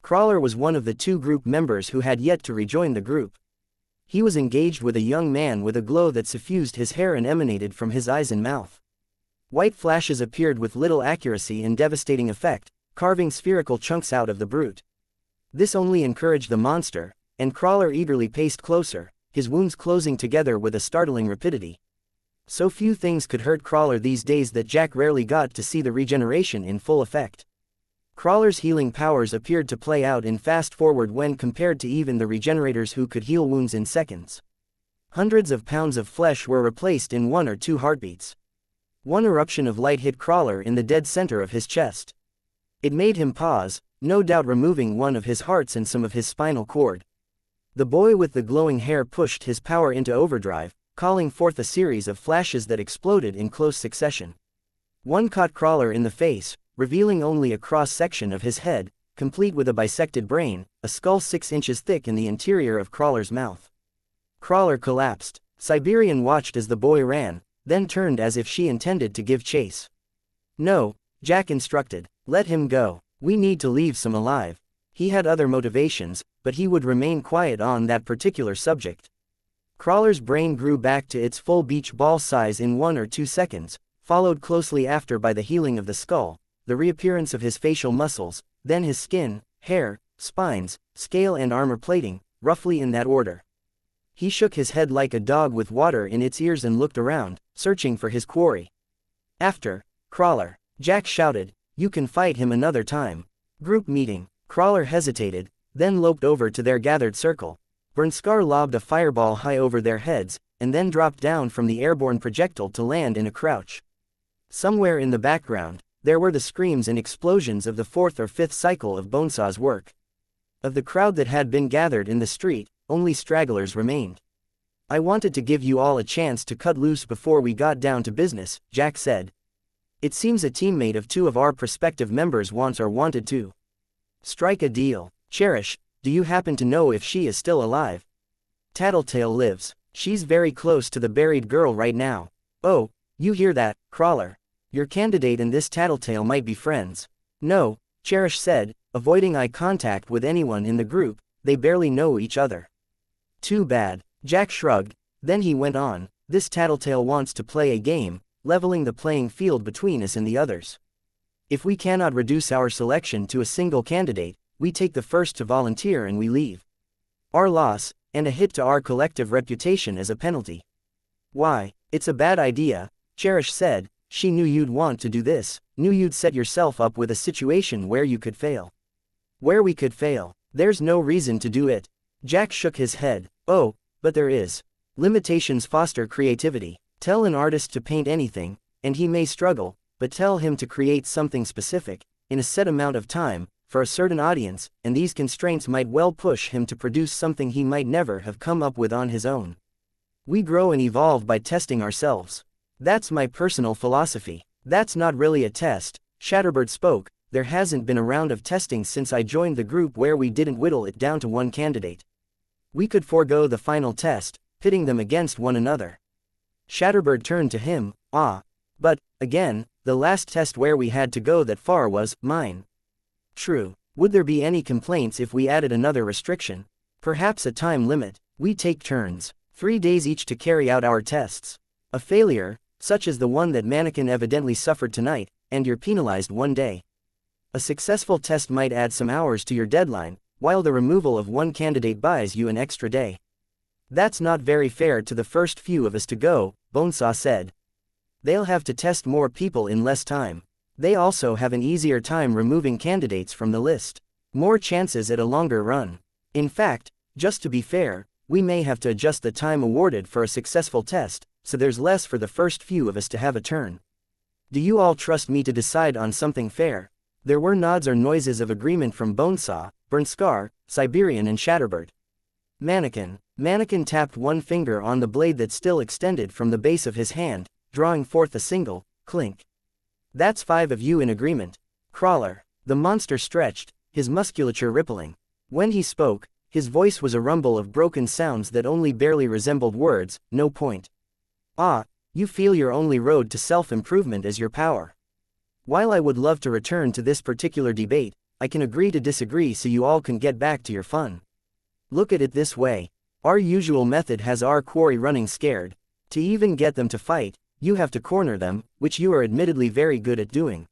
Crawler was one of the 2 group members who had yet to rejoin the group. He was engaged with a young man with a glow that suffused his hair and emanated from his eyes and mouth. White flashes appeared with little accuracy and devastating effect, carving spherical chunks out of the brute. This only encouraged the monster, and Crawler eagerly paced closer, his wounds closing together with a startling rapidity. So few things could hurt Crawler these days that Jack rarely got to see the regeneration in full effect. Crawler's healing powers appeared to play out in fast forward when compared to even the regenerators who could heal wounds in seconds. Hundreds of pounds of flesh were replaced in 1 or 2 heartbeats. One eruption of light hit Crawler in the dead center of his chest. It made him pause, no doubt removing one of his hearts and some of his spinal cord. The boy with the glowing hair pushed his power into overdrive, calling forth a series of flashes that exploded in close succession. One caught Crawler in the face, revealing only a cross-section of his head, complete with a bisected brain, a skull 6 inches thick in the interior of Crawler's mouth. Crawler collapsed. Siberian watched as the boy ran, then turned as if she intended to give chase. "No," Jack instructed. "Let him go. We need to leave some alive." He had other motivations, but he would remain quiet on that particular subject. Crawler's brain grew back to its full beach ball size in 1 or 2 seconds, followed closely after by the healing of the skull, the reappearance of his facial muscles, then his skin, hair, spines, scale and armor plating, roughly in that order. He shook his head like a dog with water in its ears and looked around, searching for his quarry. "After Crawler," Jack shouted, "you can fight him another time." Group meeting. Crawler hesitated, then loped over to their gathered circle. Bernskar lobbed a fireball high over their heads, and then dropped down from the airborne projectile to land in a crouch. Somewhere in the background, there were the screams and explosions of the 4th or 5th cycle of Bonesaw's work. Of the crowd that had been gathered in the street, only stragglers remained. "I wanted to give you all a chance to cut loose before we got down to business," Jack said. "It seems a teammate of 2 of our prospective members wants or wanted to strike a deal. Cherish, do you happen to know if she is still alive?" "Tattletale lives. She's very close to the buried girl right now." "Oh, you hear that, Crawler? Your candidate and this Tattletale might be friends." "No," Cherish said, avoiding eye contact with anyone in the group, "they barely know each other." "Too bad." Jack shrugged, then he went on, "This Tattletale wants to play a game, leveling the playing field between us and the others. If we cannot reduce our selection to a single candidate, we take the first to volunteer and we leave. Our loss, and a hit to our collective reputation as a penalty." "Why, it's a bad idea," Cherish said. "She knew you'd want to do this, knew you'd set yourself up with a situation where you could fail." "Where we could fail? There's no reason to do it." Jack shook his head. "Oh, but there is. Limitations foster creativity. Tell an artist to paint anything, and he may struggle, but tell him to create something specific, in a set amount of time, for a certain audience, and these constraints might well push him to produce something he might never have come up with on his own. We grow and evolve by testing ourselves. That's my personal philosophy." "That's not really a test," Shatterbird spoke. "There hasn't been a round of testing since I joined the group where we didn't whittle it down to one candidate. We could forego the final test, pitting them against one another." Shatterbird turned to him. But, again, the last test where we had to go that far was mine." "True. Would there be any complaints if we added another restriction? Perhaps a time limit. We take turns. 3 days each to carry out our tests. A failure, such as the one that Mannequin evidently suffered tonight, and you're penalized 1 day. A successful test might add some hours to your deadline, while the removal of one candidate buys you an extra day." "That's not very fair to the first few of us to go," Bonesaw said. "They'll have to test more people in less time. They also have an easier time removing candidates from the list. More chances at a longer run. In fact, just to be fair, we may have to adjust the time awarded for a successful test, so there's less for the first few of us to have a turn. Do you all trust me to decide on something fair?" There were nods or noises of agreement from Bonesaw, Bernskar, Siberian and Shatterbird. Mannequin tapped one finger on the blade that still extended from the base of his hand, drawing forth a single clink. "That's 5 of you in agreement." Crawler. The monster stretched, his musculature rippling. When he spoke, his voice was a rumble of broken sounds that only barely resembled words. No point. Ah, you feel your only road to self-improvement is your power. While I would love to return to this particular debate, I can agree to disagree so you all can get back to your fun. Look at it this way. Our usual method has our quarry running scared. To even get them to fight, you have to corner them, which you are admittedly very good at doing.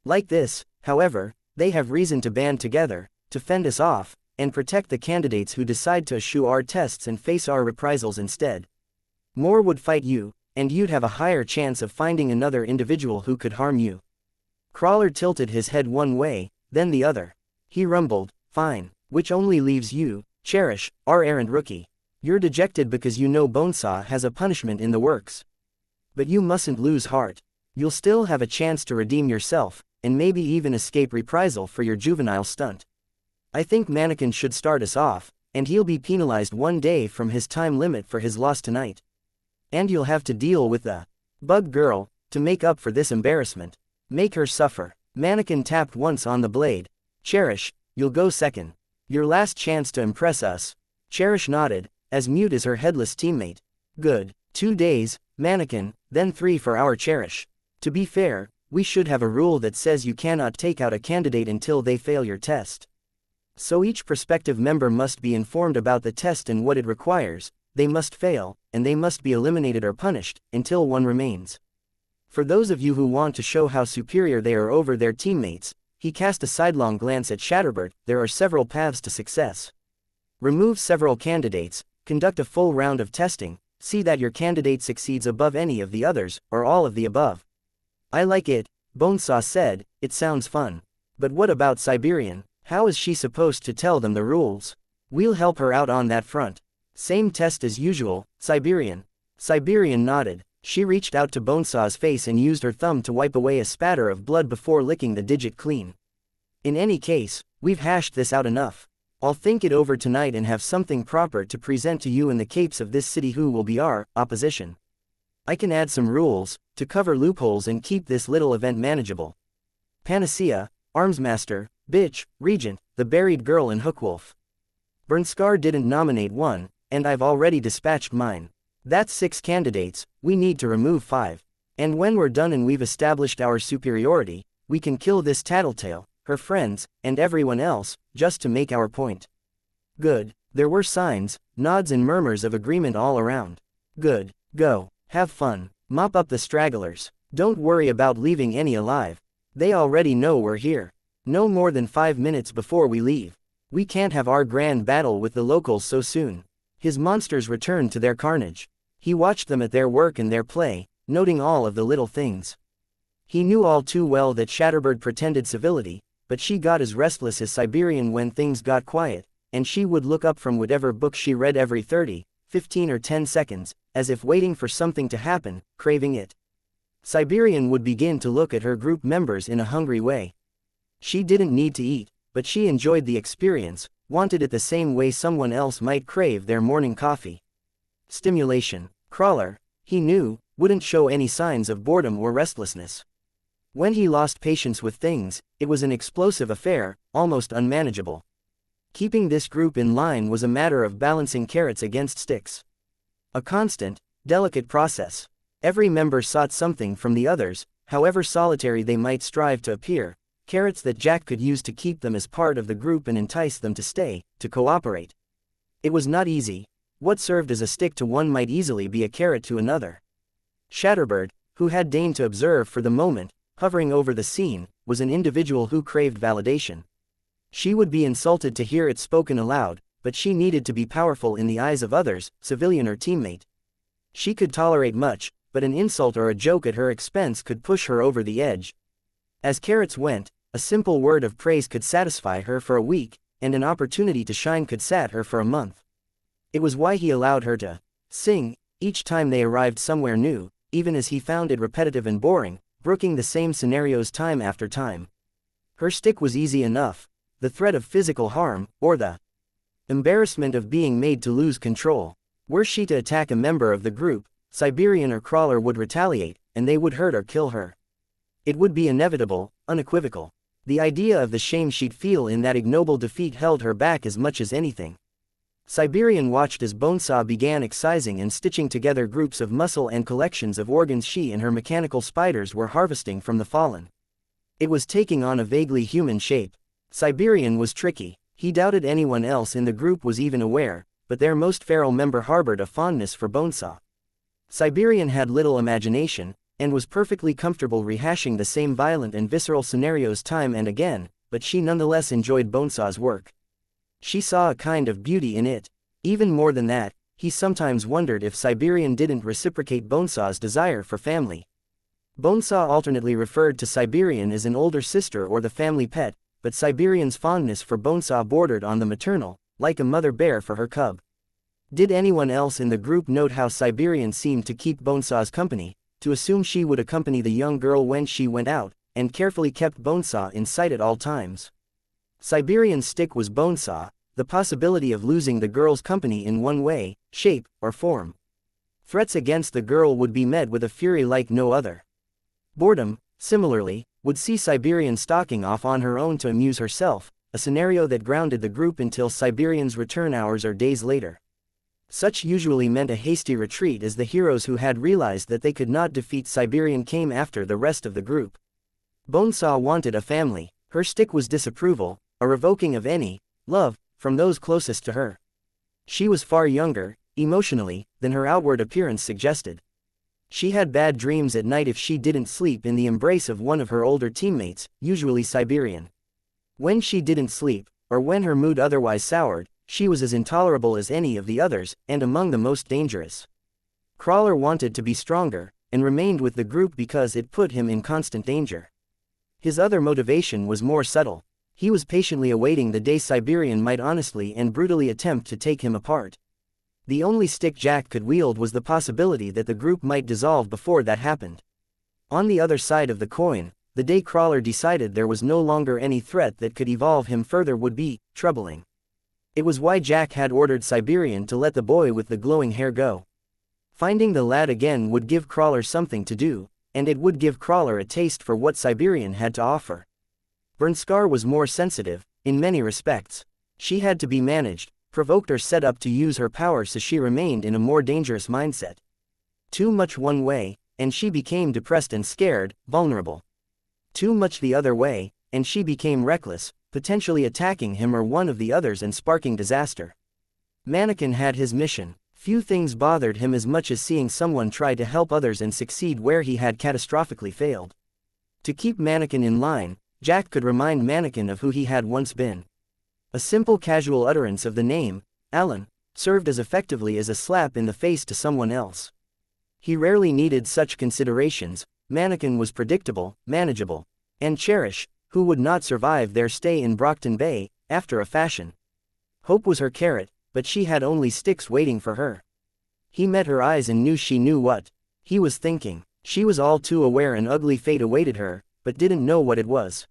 Like this, however, they have reason to band together, to fend us off, and protect the candidates who decide to eschew our tests and face our reprisals instead. More would fight you, and you'd have a higher chance of finding another individual who could harm you. Crawler tilted his head one way, then the other. He rumbled, fine, which only leaves you, Cherish, our errant rookie. You're dejected because you know Bonesaw has a punishment in the works. But you mustn't lose heart. You'll still have a chance to redeem yourself, and maybe even escape reprisal for your juvenile stunt. I think Mannequin should start us off, and he'll be penalized 1 day from his time limit for his loss tonight. And you'll have to deal with the Bug Girl, to make up for this embarrassment. Make her suffer. Mannequin tapped once on the blade. Cherish, you'll go second. Your last chance to impress us. Cherish nodded, as mute as her headless teammate. Good. 2 days, Mannequin, then 3 for our Cherish. To be fair, we should have a rule that says you cannot take out a candidate until they fail your test. So each prospective member must be informed about the test and what it requires, they must fail, and they must be eliminated or punished, until one remains. For those of you who want to show how superior they are over their teammates, he cast a sidelong glance at Shatterbird, there are several paths to success. Remove several candidates, conduct a full round of testing, see that your candidate succeeds above any of the others, or all of the above. I like it, Bonesaw said, it sounds fun. But what about Siberian? How is she supposed to tell them the rules? We'll help her out on that front. Same test as usual, Siberian. Siberian nodded. She reached out to Bonesaw's face and used her thumb to wipe away a spatter of blood before licking the digit clean. In any case, we've hashed this out enough. I'll think it over tonight and have something proper to present to you in the capes of this city who will be our opposition. I can add some rules, to cover loopholes and keep this little event manageable. Panacea, Armsmaster, Bitch, Regent, the Buried Girl and Hookwolf. Bernskar didn't nominate one, and I've already dispatched mine. That's 6 candidates, we need to remove 5. And when we're done and we've established our superiority, we can kill this tattletale, her friends, and everyone else, just to make our point. Good. There were signs, nods and murmurs of agreement all around. Good. Go. Have fun. Mop up the stragglers. Don't worry about leaving any alive. They already know we're here. No more than 5 minutes before we leave. We can't have our grand battle with the locals so soon. His monsters returned to their carnage. He watched them at their work and their play, noting all of the little things. He knew all too well that Shatterbird pretended civility, but she got as restless as Siberian when things got quiet, and she would look up from whatever book she read every 30, 15 or 10 seconds, as if waiting for something to happen, craving it. Siberian would begin to look at her group members in a hungry way. She didn't need to eat, but she enjoyed the experience, wanted it the same way someone else might crave their morning coffee. Stimulation. Crawler, he knew, wouldn't show any signs of boredom or restlessness. When he lost patience with things, it was an explosive affair, almost unmanageable. Keeping this group in line was a matter of balancing carrots against sticks. A constant, delicate process. Every member sought something from the others, however solitary they might strive to appear, carrots that Jack could use to keep them as part of the group and entice them to stay, to cooperate. It was not easy. What served as a stick to one might easily be a carrot to another. Shatterbird, who had deigned to observe for the moment, hovering over the scene, was an individual who craved validation. She would be insulted to hear it spoken aloud, but she needed to be powerful in the eyes of others, civilian or teammate. She could tolerate much, but an insult or a joke at her expense could push her over the edge. As carrots went, a simple word of praise could satisfy her for a week, and an opportunity to shine could sat her for a month. It was why he allowed her to sing each time they arrived somewhere new, even as he found it repetitive and boring, brooking the same scenarios time after time. Her stick was easy enough, the threat of physical harm, or the embarrassment of being made to lose control. Were she to attack a member of the group, Siberian or Crawler would retaliate, and they would hurt or kill her. It would be inevitable, unequivocal. The idea of the shame she'd feel in that ignoble defeat held her back as much as anything. Siberian watched as Bonesaw began excising and stitching together groups of muscle and collections of organs she and her mechanical spiders were harvesting from the fallen. It was taking on a vaguely human shape. Siberian was tricky. He doubted anyone else in the group was even aware, but their most feral member harbored a fondness for Bonesaw. Siberian had little imagination, and was perfectly comfortable rehashing the same violent and visceral scenarios time and again, but she nonetheless enjoyed Bonesaw's work. She saw a kind of beauty in it. Even more than that, he sometimes wondered if Siberian didn't reciprocate Bonesaw's desire for family. Bonesaw alternately referred to Siberian as an older sister or the family pet, but Siberian's fondness for Bonesaw bordered on the maternal, like a mother bear for her cub. Did anyone else in the group note how Siberian seemed to keep Bonesaw's company, to assume she would accompany the young girl when she went out, and carefully kept Bonesaw in sight at all times? Siberian's stick was Bonesaw, the possibility of losing the girl's company in one way, shape, or form. Threats against the girl would be met with a fury like no other. Boredom, similarly, would see Siberian stalking off on her own to amuse herself, a scenario that grounded the group until Siberian's return hours or days later. Such usually meant a hasty retreat as the heroes who had realized that they could not defeat Siberian came after the rest of the group. Bonesaw wanted a family. Her stick was disapproval, a revoking of any love from those closest to her. She was far younger, emotionally, than her outward appearance suggested. She had bad dreams at night if she didn't sleep in the embrace of one of her older teammates, usually Siberian. When she didn't sleep, or when her mood otherwise soured, she was as intolerable as any of the others, and among the most dangerous. Crawler wanted to be stronger, and remained with the group because it put him in constant danger. His other motivation was more subtle. He was patiently awaiting the day Siberian might honestly and brutally attempt to take him apart. The only stick Jack could wield was the possibility that the group might dissolve before that happened. On the other side of the coin, the day Crawler decided there was no longer any threat that could evolve him further would be troubling. It was why Jack had ordered Siberian to let the boy with the glowing hair go. Finding the lad again would give Crawler something to do, and it would give Crawler a taste for what Siberian had to offer. Bernskar was more sensitive, in many respects. She had to be managed, provoked or set up to use her power so she remained in a more dangerous mindset. Too much one way, and she became depressed and scared, vulnerable. Too much the other way, and she became reckless, potentially attacking him or one of the others and sparking disaster. Mannequin had his mission. Few things bothered him as much as seeing someone try to help others and succeed where he had catastrophically failed. To keep Mannequin in line, Jack could remind Mannequin of who he had once been. A simple casual utterance of the name, Alan, served as effectively as a slap in the face to someone else. He rarely needed such considerations. Mannequin was predictable, manageable, and Cherish, who would not survive their stay in Brockton Bay, after a fashion. Hope was her carrot, but she had only sticks waiting for her. He met her eyes and knew she knew what he was thinking. She was all too aware an ugly fate awaited her, but didn't know what it was.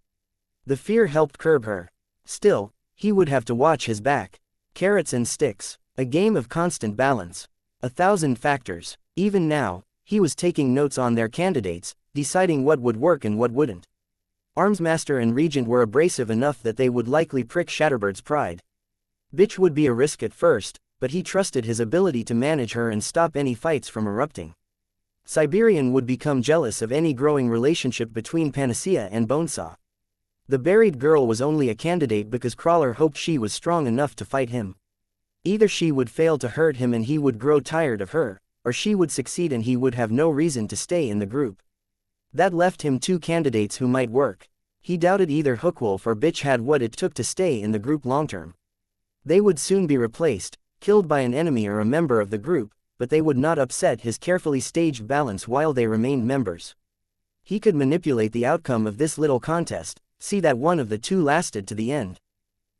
The fear helped curb her. Still, he would have to watch his back. Carrots and sticks. A game of constant balance. 1,000 factors. Even now, he was taking notes on their candidates, deciding what would work and what wouldn't. Armsmaster and Regent were abrasive enough that they would likely prick Shatterbird's pride. Bitch would be a risk at first, but he trusted his ability to manage her and stop any fights from erupting. Siberian would become jealous of any growing relationship between Panacea and Bonesaw. The buried girl was only a candidate because Crawler hoped she was strong enough to fight him. Either she would fail to hurt him and he would grow tired of her, or she would succeed and he would have no reason to stay in the group. That left him two candidates who might work. He doubted either Hookwolf or Bitch had what it took to stay in the group long-term. They would soon be replaced, killed by an enemy or a member of the group, but they would not upset his carefully staged balance while they remained members. He could manipulate the outcome of this little contest, see that one of the two lasted to the end.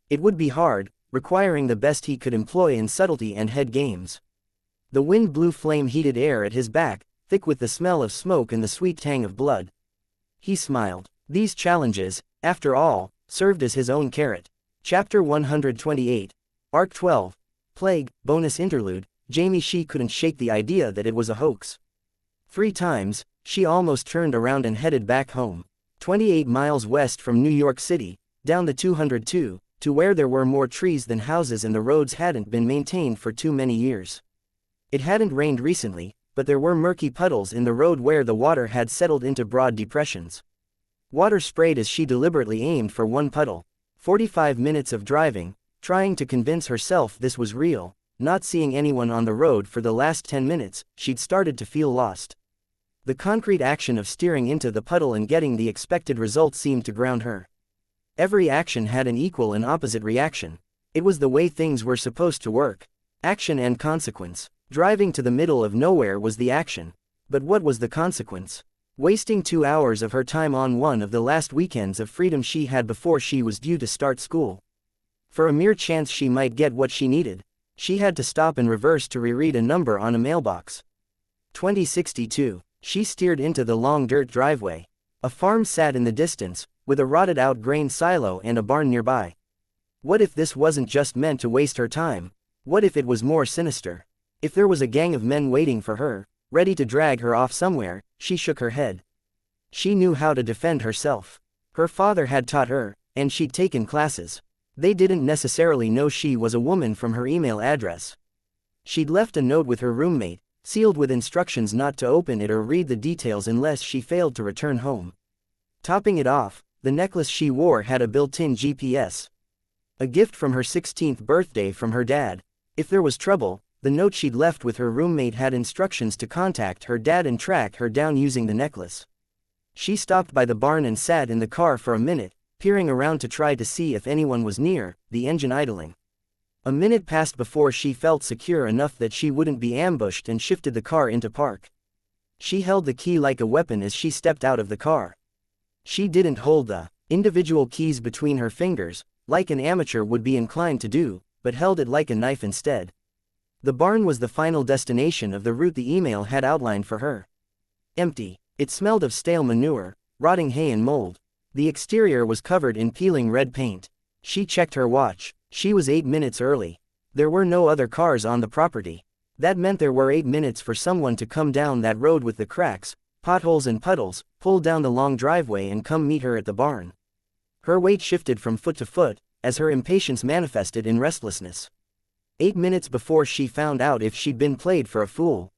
It would be hard, requiring the best he could employ in subtlety and head games. The wind blew flame-heated air at his back, thick with the smell of smoke and the sweet tang of blood. He smiled. These challenges, after all, served as his own carrot. Chapter 128. Arc 12. Plague, bonus interlude. Jamie. She couldn't shake the idea that it was a hoax. 3 times, she almost turned around and headed back home. 28 miles west from New York City, down the 202, to where there were more trees than houses and the roads hadn't been maintained for too many years. It hadn't rained recently, but there were murky puddles in the road where the water had settled into broad depressions. Water sprayed as she deliberately aimed for one puddle. 45 minutes of driving, trying to convince herself this was real, not seeing anyone on the road for the last 10 minutes, she'd started to feel lost. The concrete action of steering into the puddle and getting the expected result seemed to ground her. Every action had an equal and opposite reaction. It was the way things were supposed to work. Action and consequence. Driving to the middle of nowhere was the action. But what was the consequence? Wasting 2 hours of her time on one of the last weekends of freedom she had before she was due to start school. For a mere chance she might get what she needed, she had to stop and reverse to reread a number on a mailbox. 2062. She steered into the long dirt driveway. A farm sat in the distance, with a rotted-out grain silo and a barn nearby. What if this wasn't just meant to waste her time? What if it was more sinister? If there was a gang of men waiting for her, ready to drag her off somewhere, she shook her head. She knew how to defend herself. Her father had taught her, and she'd taken classes. They didn't necessarily know she was a woman from her email address. She'd left a note with her roommate, sealed with instructions not to open it or read the details unless she failed to return home. Topping it off, the necklace she wore had a built-in GPS. A gift from her 16th birthday from her dad. If there was trouble, the note she'd left with her roommate had instructions to contact her dad and track her down using the necklace. She stopped by the barn and sat in the car for a minute, peering around to try to see if anyone was near, the engine idling. A minute passed before she felt secure enough that she wouldn't be ambushed and shifted the car into park. She held the key like a weapon as she stepped out of the car. She didn't hold the individual keys between her fingers, like an amateur would be inclined to do, but held it like a knife instead. The barn was the final destination of the route the email had outlined for her. Empty. It smelled of stale manure, rotting hay and mold. The exterior was covered in peeling red paint. She checked her watch. She was 8 minutes early. There were no other cars on the property. That meant there were 8 minutes for someone to come down that road with the cracks, potholes and puddles, pull down the long driveway and come meet her at the barn. Her weight shifted from foot to foot, as her impatience manifested in restlessness. 8 minutes before she found out if she'd been played for a fool.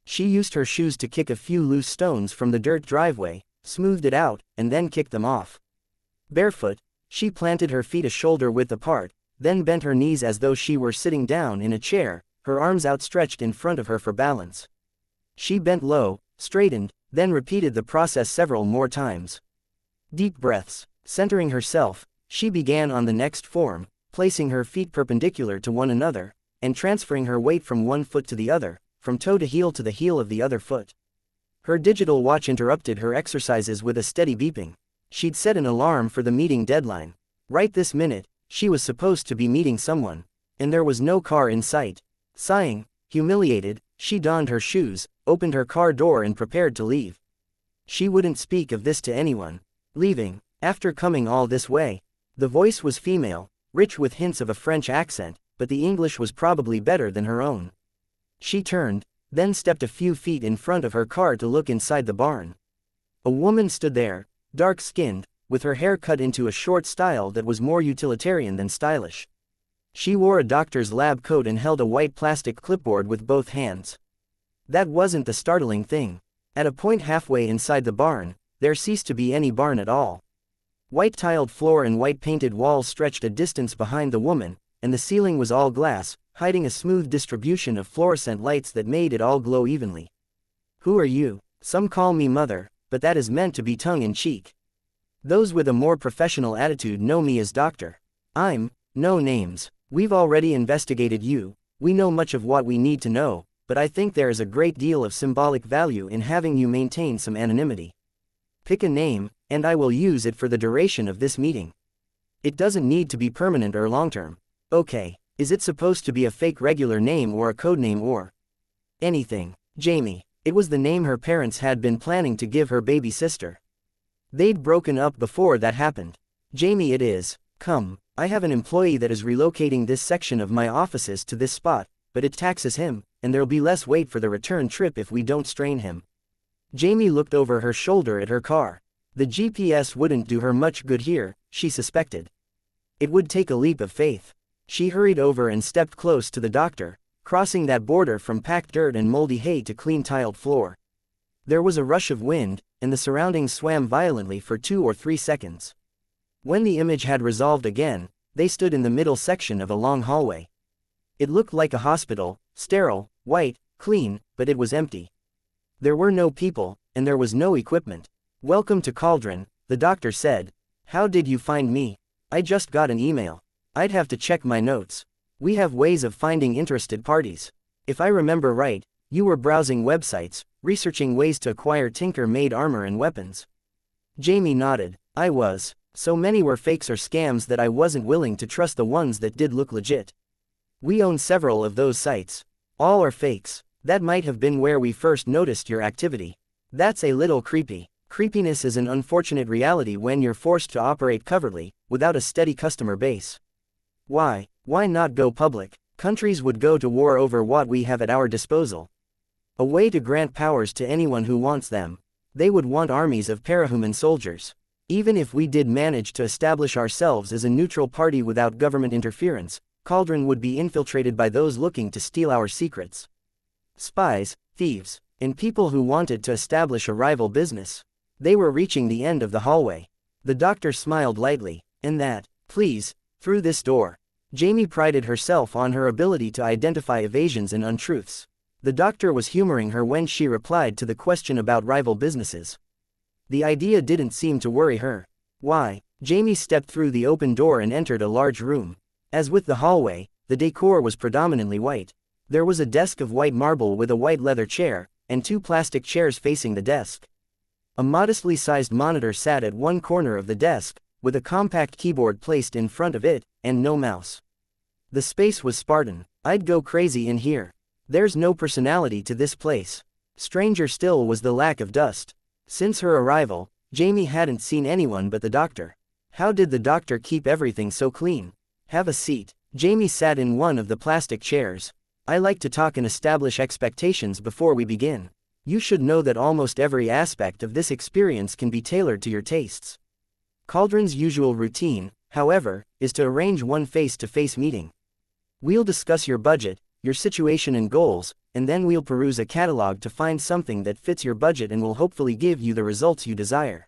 She used her shoes to kick a few loose stones from the dirt driveway, smoothed it out, and then kicked them off. Barefoot, she planted her feet a shoulder-width apart, then bent her knees as though she were sitting down in a chair, her arms outstretched in front of her for balance. She bent low, straightened, then repeated the process several more times. Deep breaths. Centering herself, she began on the next form, placing her feet perpendicular to one another, and transferring her weight from one foot to the other, from toe to the heel of the other foot. Her digital watch interrupted her exercises with a steady beeping. She'd set an alarm for the meeting deadline. Right this minute, she was supposed to be meeting someone, and there was no car in sight. Sighing, humiliated, she donned her shoes, opened her car door and prepared to leave. She wouldn't speak of this to anyone. Leaving, after coming all this way. The voice was female, rich with hints of a French accent, but the English was probably better than her own. She turned, then stepped a few feet in front of her car to look inside the barn. A woman stood there, dark-skinned, with her hair cut into a short style that was more utilitarian than stylish. She wore a doctor's lab coat and held a white plastic clipboard with both hands. That wasn't the startling thing. At a point halfway inside the barn, there ceased to be any barn at all. White tiled floor and white painted walls stretched a distance behind the woman, and the ceiling was all glass, hiding a smooth distribution of fluorescent lights that made it all glow evenly. Who are you? Some call me mother, but that is meant to be tongue-in-cheek. Those with a more professional attitude know me as doctor. I'm, no names. We've already investigated you, we know much of what we need to know, but I think there is a great deal of symbolic value in having you maintain some anonymity. Pick a name, and I will use it for the duration of this meeting. It doesn't need to be permanent or long-term. Okay, is it supposed to be a fake regular name or a codename or anything? Jamie. It was the name her parents had been planning to give her baby sister. They'd broken up before that happened. Jamie it is. Come, I have an employee that is relocating this section of my offices to this spot, but it taxes him, and there'll be less wait for the return trip if we don't strain him. Jamie looked over her shoulder at her car. The GPS wouldn't do her much good here, she suspected. It would take a leap of faith. She hurried over and stepped close to the doctor, crossing that border from packed dirt and moldy hay to clean tiled floor. There was a rush of wind, and the surroundings swam violently for 2 or 3 seconds. When the image had resolved again, they stood in the middle section of a long hallway. It looked like a hospital, sterile, white, clean, but it was empty. There were no people, and there was no equipment. "Welcome to Cauldron," the doctor said. "How did you find me?" "I just got an email. I'd have to check my notes. We have ways of finding interested parties. If I remember right, you were browsing websites, researching ways to acquire tinker-made armor and weapons." Jamie nodded. "I was. So many were fakes or scams that I wasn't willing to trust the ones that did look legit. We own several of those sites. All are fakes. That might have been where we first noticed your activity. That's a little creepy." Creepiness is an unfortunate reality when you're forced to operate covertly, without a steady customer base. Why not go public? Countries would go to war over what we have at our disposal. A way to grant powers to anyone who wants them. They would want armies of parahuman soldiers. Even if we did manage to establish ourselves as a neutral party without government interference, Cauldron would be infiltrated by those looking to steal our secrets. Spies, thieves, and people who wanted to establish a rival business. They were reaching the end of the hallway. The doctor smiled lightly. "And that, please, through this door." Jamie prided herself on her ability to identify evasions and untruths. The doctor was humoring her when she replied to the question about rival businesses. The idea didn't seem to worry her. "Why?" Jamie stepped through the open door and entered a large room. As with the hallway, the decor was predominantly white. There was a desk of white marble with a white leather chair, and 2 plastic chairs facing the desk. A modestly sized monitor sat at one corner of the desk, with a compact keyboard placed in front of it, and no mouse. The space was Spartan. "I'd go crazy in here. There's no personality to this place." Stranger still was the lack of dust. Since her arrival, Jamie hadn't seen anyone but the doctor. How did the doctor keep everything so clean? "Have a seat." Jamie sat in one of the plastic chairs. "I like to talk and establish expectations before we begin. You should know that almost every aspect of this experience can be tailored to your tastes. Cauldron's usual routine, however, is to arrange one face-to-face meeting. We'll discuss your budget, your situation and goals, and then we'll peruse a catalog to find something that fits your budget and will hopefully give you the results you desire.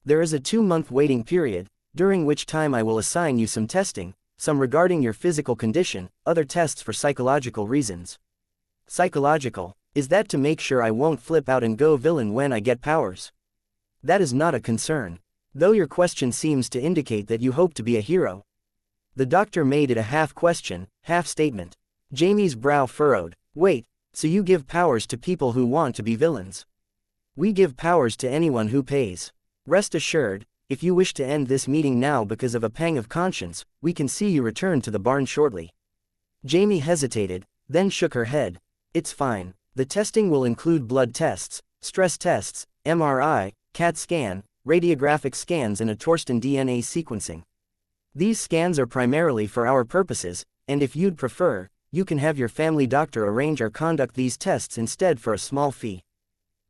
There is a 2-month waiting period, during which time I will assign you some testing, some regarding your physical condition, other tests for psychological reasons." "Psychological? Is that to make sure I won't flip out and go villain when I get powers?" "That is not a concern. Though your question seems to indicate that you hope to be a hero." The doctor made it a half-question, half-statement. Jamie's brow furrowed. "Wait, so you give powers to people who want to be villains?" "We give powers to anyone who pays. Rest assured, if you wish to end this meeting now because of a pang of conscience, we can see you return to the barn shortly." Jamie hesitated, then shook her head. "It's fine. The testing will include blood tests, stress tests, MRI, CAT scan, radiographic scans and a Torsten DNA sequencing. These scans are primarily for our purposes, and if you'd prefer, you can have your family doctor arrange or conduct these tests instead for a small fee.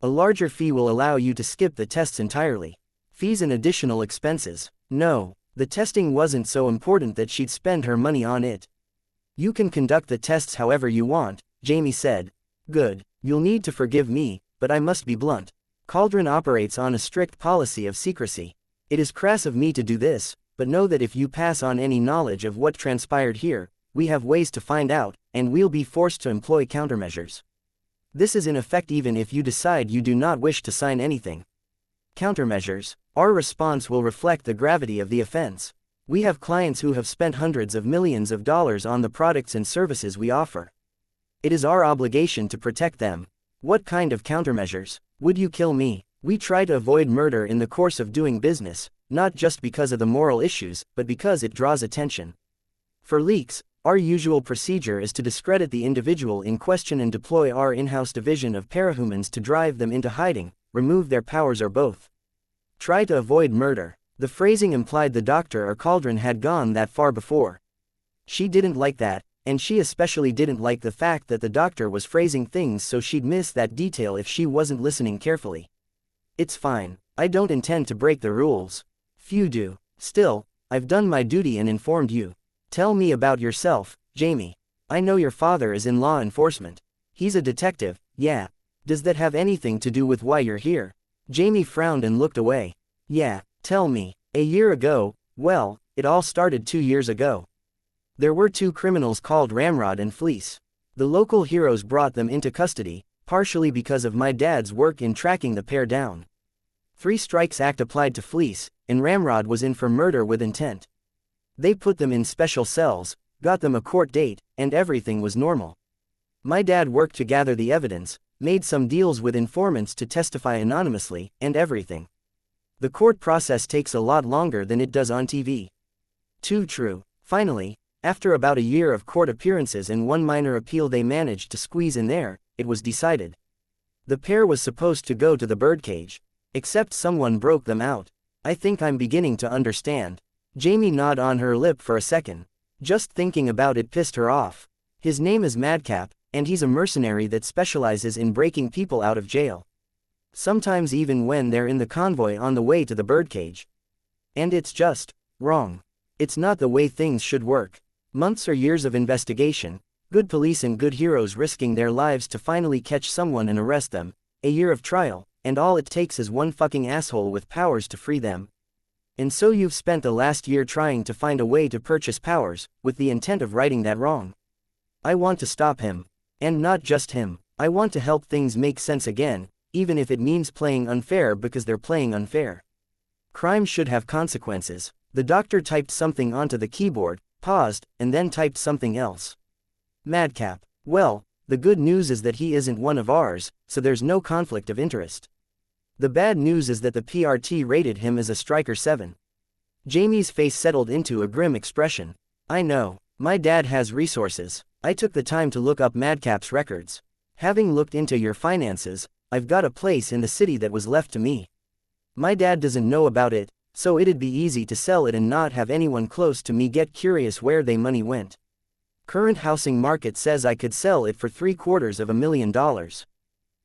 A larger fee will allow you to skip the tests entirely. Fees and additional expenses. No, the testing wasn't so important that she'd spend her money on it. You can conduct the tests however you want," Jamie said. "Good. You'll need to forgive me, but I must be blunt. Cauldron operates on a strict policy of secrecy. It is crass of me to do this, but know that if you pass on any knowledge of what transpired here, we have ways to find out, and we'll be forced to employ countermeasures. This is in effect even if you decide you do not wish to sign anything. Countermeasures. Our response will reflect the gravity of the offense. We have clients who have spent hundreds of millions of dollars on the products and services we offer. It is our obligation to protect them. What kind of countermeasures? Would you kill me? We try to avoid murder in the course of doing business, not just because of the moral issues, but because it draws attention. For leaks, our usual procedure is to discredit the individual in question and deploy our in-house division of parahumans to drive them into hiding, remove their powers or both. Try to avoid murder. The phrasing implied the doctor or Cauldron had gone that far before. She didn't like that, and she especially didn't like the fact that the doctor was phrasing things so she'd miss that detail if she wasn't listening carefully. It's fine. I don't intend to break the rules. Few do. Still, I've done my duty and informed you. Tell me about yourself, Jamie. I know your father is in law enforcement. He's a detective, yeah. Does that have anything to do with why you're here? Jamie frowned and looked away. Yeah, tell me. A year ago, well, it all started 2 years ago. There were 2 criminals called Ramrod and Fleece. The local heroes brought them into custody, partially because of my dad's work in tracking the pair down. 3 Strikes Act applied to Fleece, and Ramrod was in for murder with intent. They put them in special cells, got them a court date, and everything was normal. My dad worked to gather the evidence, made some deals with informants to testify anonymously, and everything. The court process takes a lot longer than it does on TV. Too true. Finally, after about a year of court appearances and 1 minor appeal they managed to squeeze in there, it was decided. The pair was supposed to go to the birdcage. Except someone broke them out. I think I'm beginning to understand. Jamie gnawed on her lip for a second. Just thinking about it pissed her off. His name is Madcap, and he's a mercenary that specializes in breaking people out of jail. Sometimes even when they're in the convoy on the way to the birdcage. And it's just wrong. It's not the way things should work. Months or years of investigation, good police and good heroes risking their lives to finally catch someone and arrest them, a year of trial, and all it takes is 1 fucking asshole with powers to free them. And so you've spent the last year trying to find a way to purchase powers, with the intent of righting that wrong. I want to stop him. And not just him. I want to help things make sense again, even if it means playing unfair because they're playing unfair. Crime should have consequences. The doctor typed something onto the keyboard, paused, and then typed something else. Madcap. Well, the good news is that he isn't one of ours, so there's no conflict of interest. The bad news is that the PRT rated him as a Striker 7. Jamie's face settled into a grim expression. I know. My dad has resources. I took the time to look up Madcap's records. Having looked into your finances, I've got a place in the city that was left to me. My dad doesn't know about it, so it'd be easy to sell it and not have anyone close to me get curious where they money went. Current housing market says I could sell it for $750,000.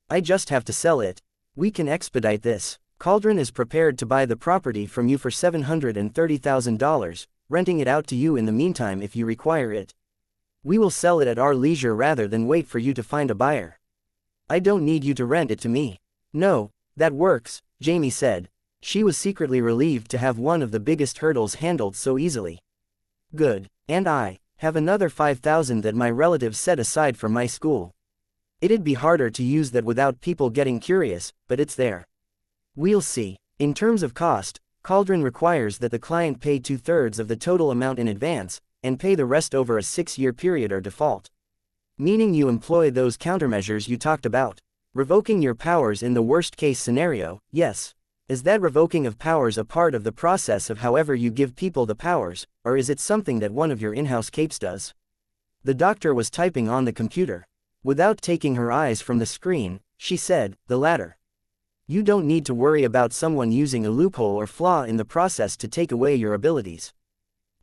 I just have to sell it. We can expedite this. Cauldron is prepared to buy the property from you for $730,000, renting it out to you in the meantime if you require it. We will sell it at our leisure rather than wait for you to find a buyer. I don't need you to rent it to me. No, that works, Jamie said. She was secretly relieved to have one of the biggest hurdles handled so easily. Good. And I have another $5,000 that my relatives set aside for my school. It'd be harder to use that without people getting curious, but it's there. We'll see. In terms of cost, Cauldron requires that the client pay 2/3 of the total amount in advance, and pay the rest over a 6-year period or default. Meaning you employ those countermeasures you talked about. Revoking your powers in the worst-case scenario, yes. Is that revoking of powers a part of the process of however you give people the powers, or is it something that one of your in-house capes does? The doctor was typing on the computer. Without taking her eyes from the screen, she said, the latter. You don't need to worry about someone using a loophole or flaw in the process to take away your abilities.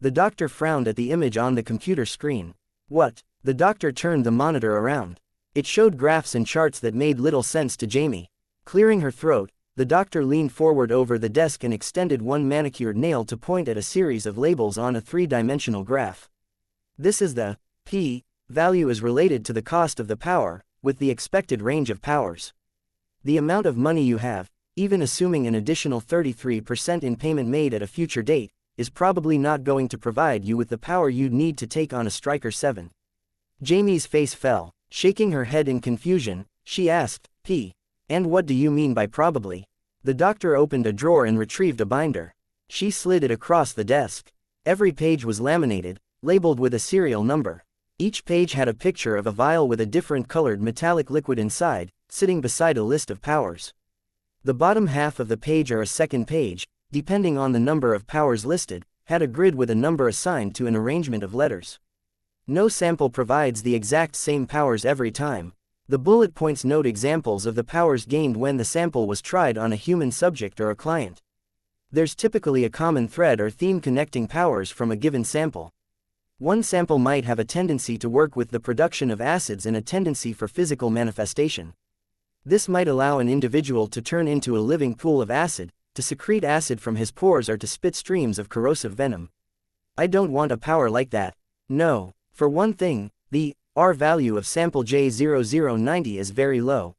The doctor frowned at the image on the computer screen. What? The doctor turned the monitor around. It showed graphs and charts that made little sense to Jamie. Clearing her throat, the doctor leaned forward over the desk and extended one manicured nail to point at a series of labels on a 3-dimensional graph. This is the P value is related to the cost of the power, with the expected range of powers. The amount of money you have, even assuming an additional 33% in payment made at a future date, is probably not going to provide you with the power you'd need to take on a Striker 7. Jamie's face fell. Shaking her head in confusion, she asked, P. And what do you mean by probably? The doctor opened a drawer and retrieved a binder. She slid it across the desk. Every page was laminated, labeled with a serial number. Each page had a picture of a vial with a different colored metallic liquid inside, sitting beside a list of powers. The bottom half of the page or a second page, depending on the number of powers listed, had a grid with a number assigned to an arrangement of letters. No sample provides the exact same powers every time. The bullet points note examples of the powers gained when the sample was tried on a human subject or a client. There's typically a common thread or theme connecting powers from a given sample. One sample might have a tendency to work with the production of acids and a tendency for physical manifestation. This might allow an individual to turn into a living pool of acid, to secrete acid from his pores or to spit streams of corrosive venom. I don't want a power like that. No. For one thing, the R value of sample J0090 is very low.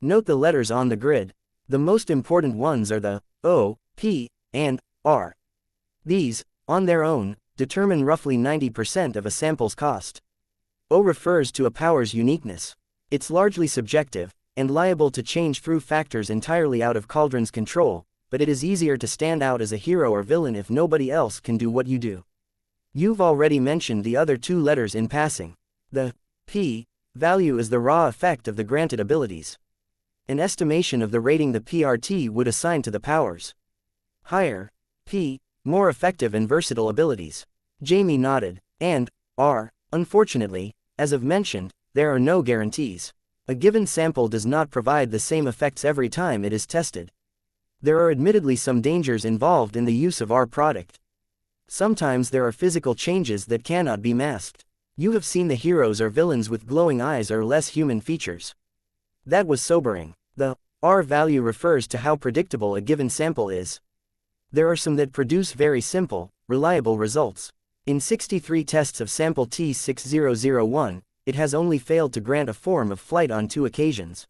Note the letters on the grid. The most important ones are the O, P, and R. These, on their own, determine roughly 90% of a sample's cost. O refers to a power's uniqueness. It's largely subjective, and liable to change through factors entirely out of Cauldron's control, but it is easier to stand out as a hero or villain if nobody else can do what you do. You've already mentioned the other two letters in passing. The P value is the raw effect of the granted abilities. An estimation of the rating the PRT would assign to the powers. Higher P, more effective and versatile abilities. Jamie nodded. And R, unfortunately, as I've mentioned, there are no guarantees. A given sample does not provide the same effects every time it is tested. There are admittedly some dangers involved in the use of our product. Sometimes there are physical changes that cannot be masked. You have seen the heroes or villains with glowing eyes or less human features. That was sobering. The R value refers to how predictable a given sample is. There are some that produce very simple, reliable results. In 63 tests of sample T6001, it has only failed to grant a form of flight on 2 occasions.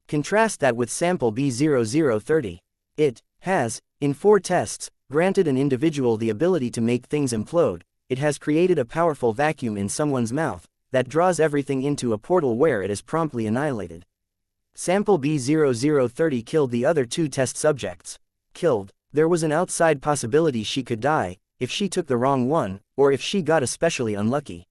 Contrast that with sample B0030. It has, in 4 tests, granted an individual the ability to make things implode. It has created a powerful vacuum in someone's mouth that draws everything into a portal where it is promptly annihilated. Sample B0030 killed the other 2 test subjects. Killed. There was an outside possibility she could die, if she took the wrong one, or if she got especially unlucky.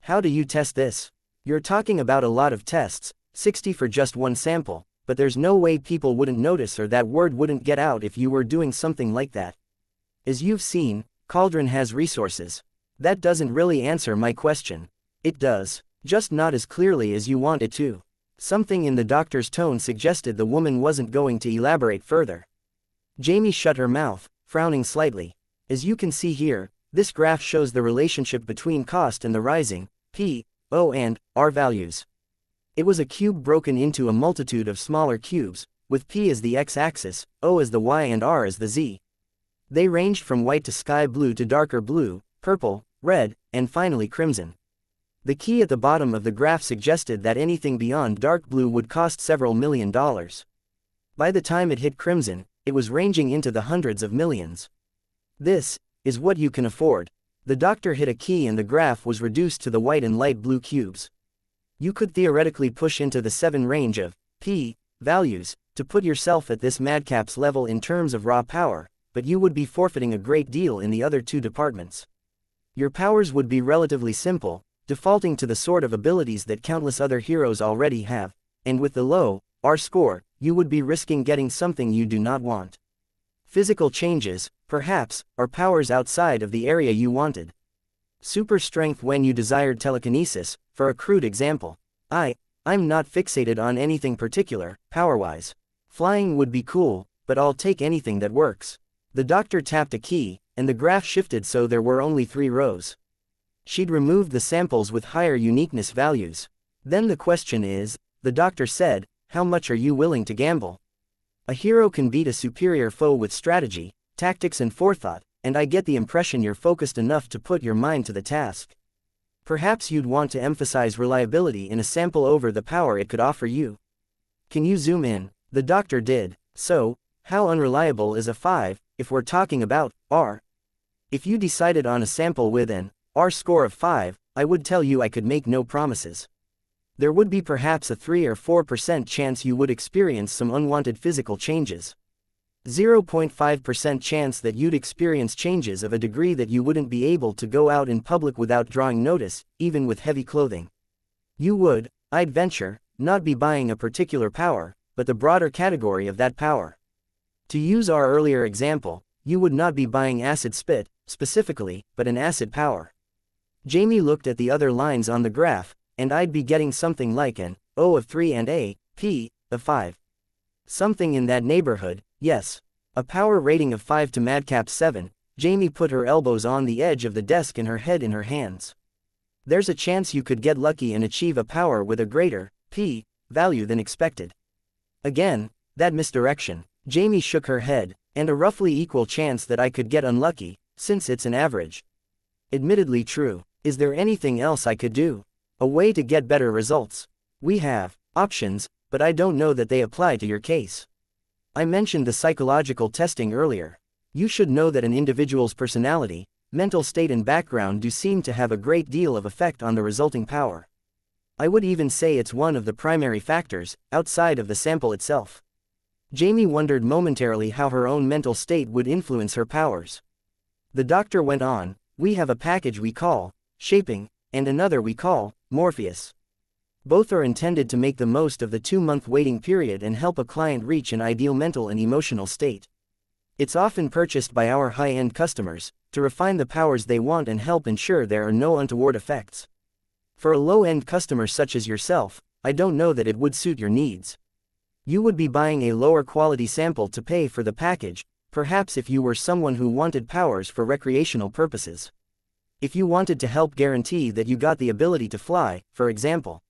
How do you test this? You're talking about a lot of tests, 60 for just one sample, but there's no way people wouldn't notice or that word wouldn't get out if you were doing something like that. As you've seen, Cauldron has resources. That doesn't really answer my question. It does, just not as clearly as you want it to. Something in the doctor's tone suggested the woman wasn't going to elaborate further. Jamie shut her mouth, frowning slightly. As you can see here, this graph shows the relationship between cost and the rising P, O and R values. It was a cube broken into a multitude of smaller cubes, with P as the x-axis, O as the y and R as the z. They ranged from white to sky blue to darker blue, purple, red, and finally crimson. The key at the bottom of the graph suggested that anything beyond dark blue would cost several $1,000,000. By the time it hit crimson, it was ranging into the hundreds of millions. This is what you can afford. The doctor hit a key and the graph was reduced to the white and light blue cubes. You could theoretically push into the 7 range of P values to put yourself at this madcap's level in terms of raw power, but you would be forfeiting a great deal in the other 2 departments. Your powers would be relatively simple, defaulting to the sort of abilities that countless other heroes already have, and with the low R score, you would be risking getting something you do not want. Physical changes, perhaps, or powers outside of the area you wanted. Super strength when you desired telekinesis, for a crude example. I'm not fixated on anything particular, power-wise. Flying would be cool, but I'll take anything that works. The doctor tapped a key, and the graph shifted so there were only 3 rows. She'd removed the samples with higher uniqueness values. Then the question is, the doctor said, how much are you willing to gamble? A hero can beat a superior foe with strategy, tactics and forethought, and I get the impression you're focused enough to put your mind to the task. Perhaps you'd want to emphasize reliability in a sample over the power it could offer you. Can you zoom in? The doctor did. So, how unreliable is a 5, if we're talking about R? If you decided on a sample with an R score of 5, I would tell you I could make no promises. There would be perhaps a 3 or 4% chance you would experience some unwanted physical changes. 0.5% chance that you'd experience changes of a degree that you wouldn't be able to go out in public without drawing notice, even with heavy clothing. You would, I'd venture, not be buying a particular power, but the broader category of that power. To use our earlier example, you would not be buying acid spit, specifically, but an acid power. Jamie looked at the other lines on the graph, and I'd be getting something like an O of 3 and a P of 5. Something in that neighborhood, yes. A power rating of 5 to madcap 7, Jamie put her elbows on the edge of the desk and her head in her hands. There's a chance you could get lucky and achieve a power with a greater P value than expected. Again, that misdirection. Jamie shook her head, and a roughly equal chance that I could get unlucky, since it's an average. Admittedly true. Is there anything else I could do? A way to get better results? We have options, but I don't know that they apply to your case. I mentioned the psychological testing earlier. You should know that an individual's personality, mental state and background do seem to have a great deal of effect on the resulting power. I would even say it's one of the primary factors, outside of the sample itself. Jamie wondered momentarily how her own mental state would influence her powers. The doctor went on, we have a package we call shaping, and another we call Morpheus. Both are intended to make the most of the 2-month waiting period and help a client reach an ideal mental and emotional state. It's often purchased by our high-end customers, to refine the powers they want and help ensure there are no untoward effects. For a low-end customer such as yourself, I don't know that it would suit your needs. You would be buying a lower quality sample to pay for the package, perhaps if you were someone who wanted powers for recreational purposes. If you wanted to help guarantee that you got the ability to fly, for example.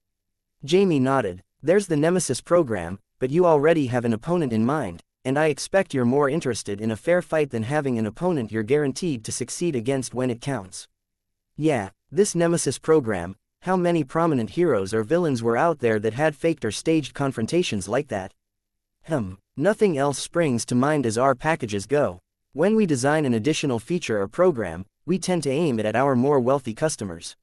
Jamie nodded. There's the Nemesis program, but you already have an opponent in mind, and I expect you're more interested in a fair fight than having an opponent you're guaranteed to succeed against when it counts. Yeah, this Nemesis program, how many prominent heroes or villains were out there that had faked or staged confrontations like that? Nothing else springs to mind as our packages go. When we design an additional feature or program, we tend to aim it at our more wealthy customers.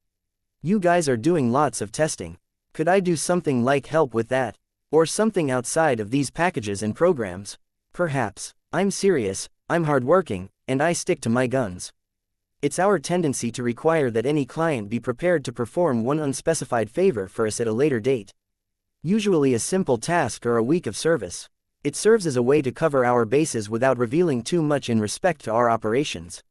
You guys are doing lots of testing. Could I do something like help with that? Or something outside of these packages and programs? Perhaps. I'm serious, I'm hardworking, and I stick to my guns. It's our tendency to require that any client be prepared to perform one unspecified favor for us at a later date. Usually a simple task or a week of service. It serves as a way to cover our bases without revealing too much in respect to our operations.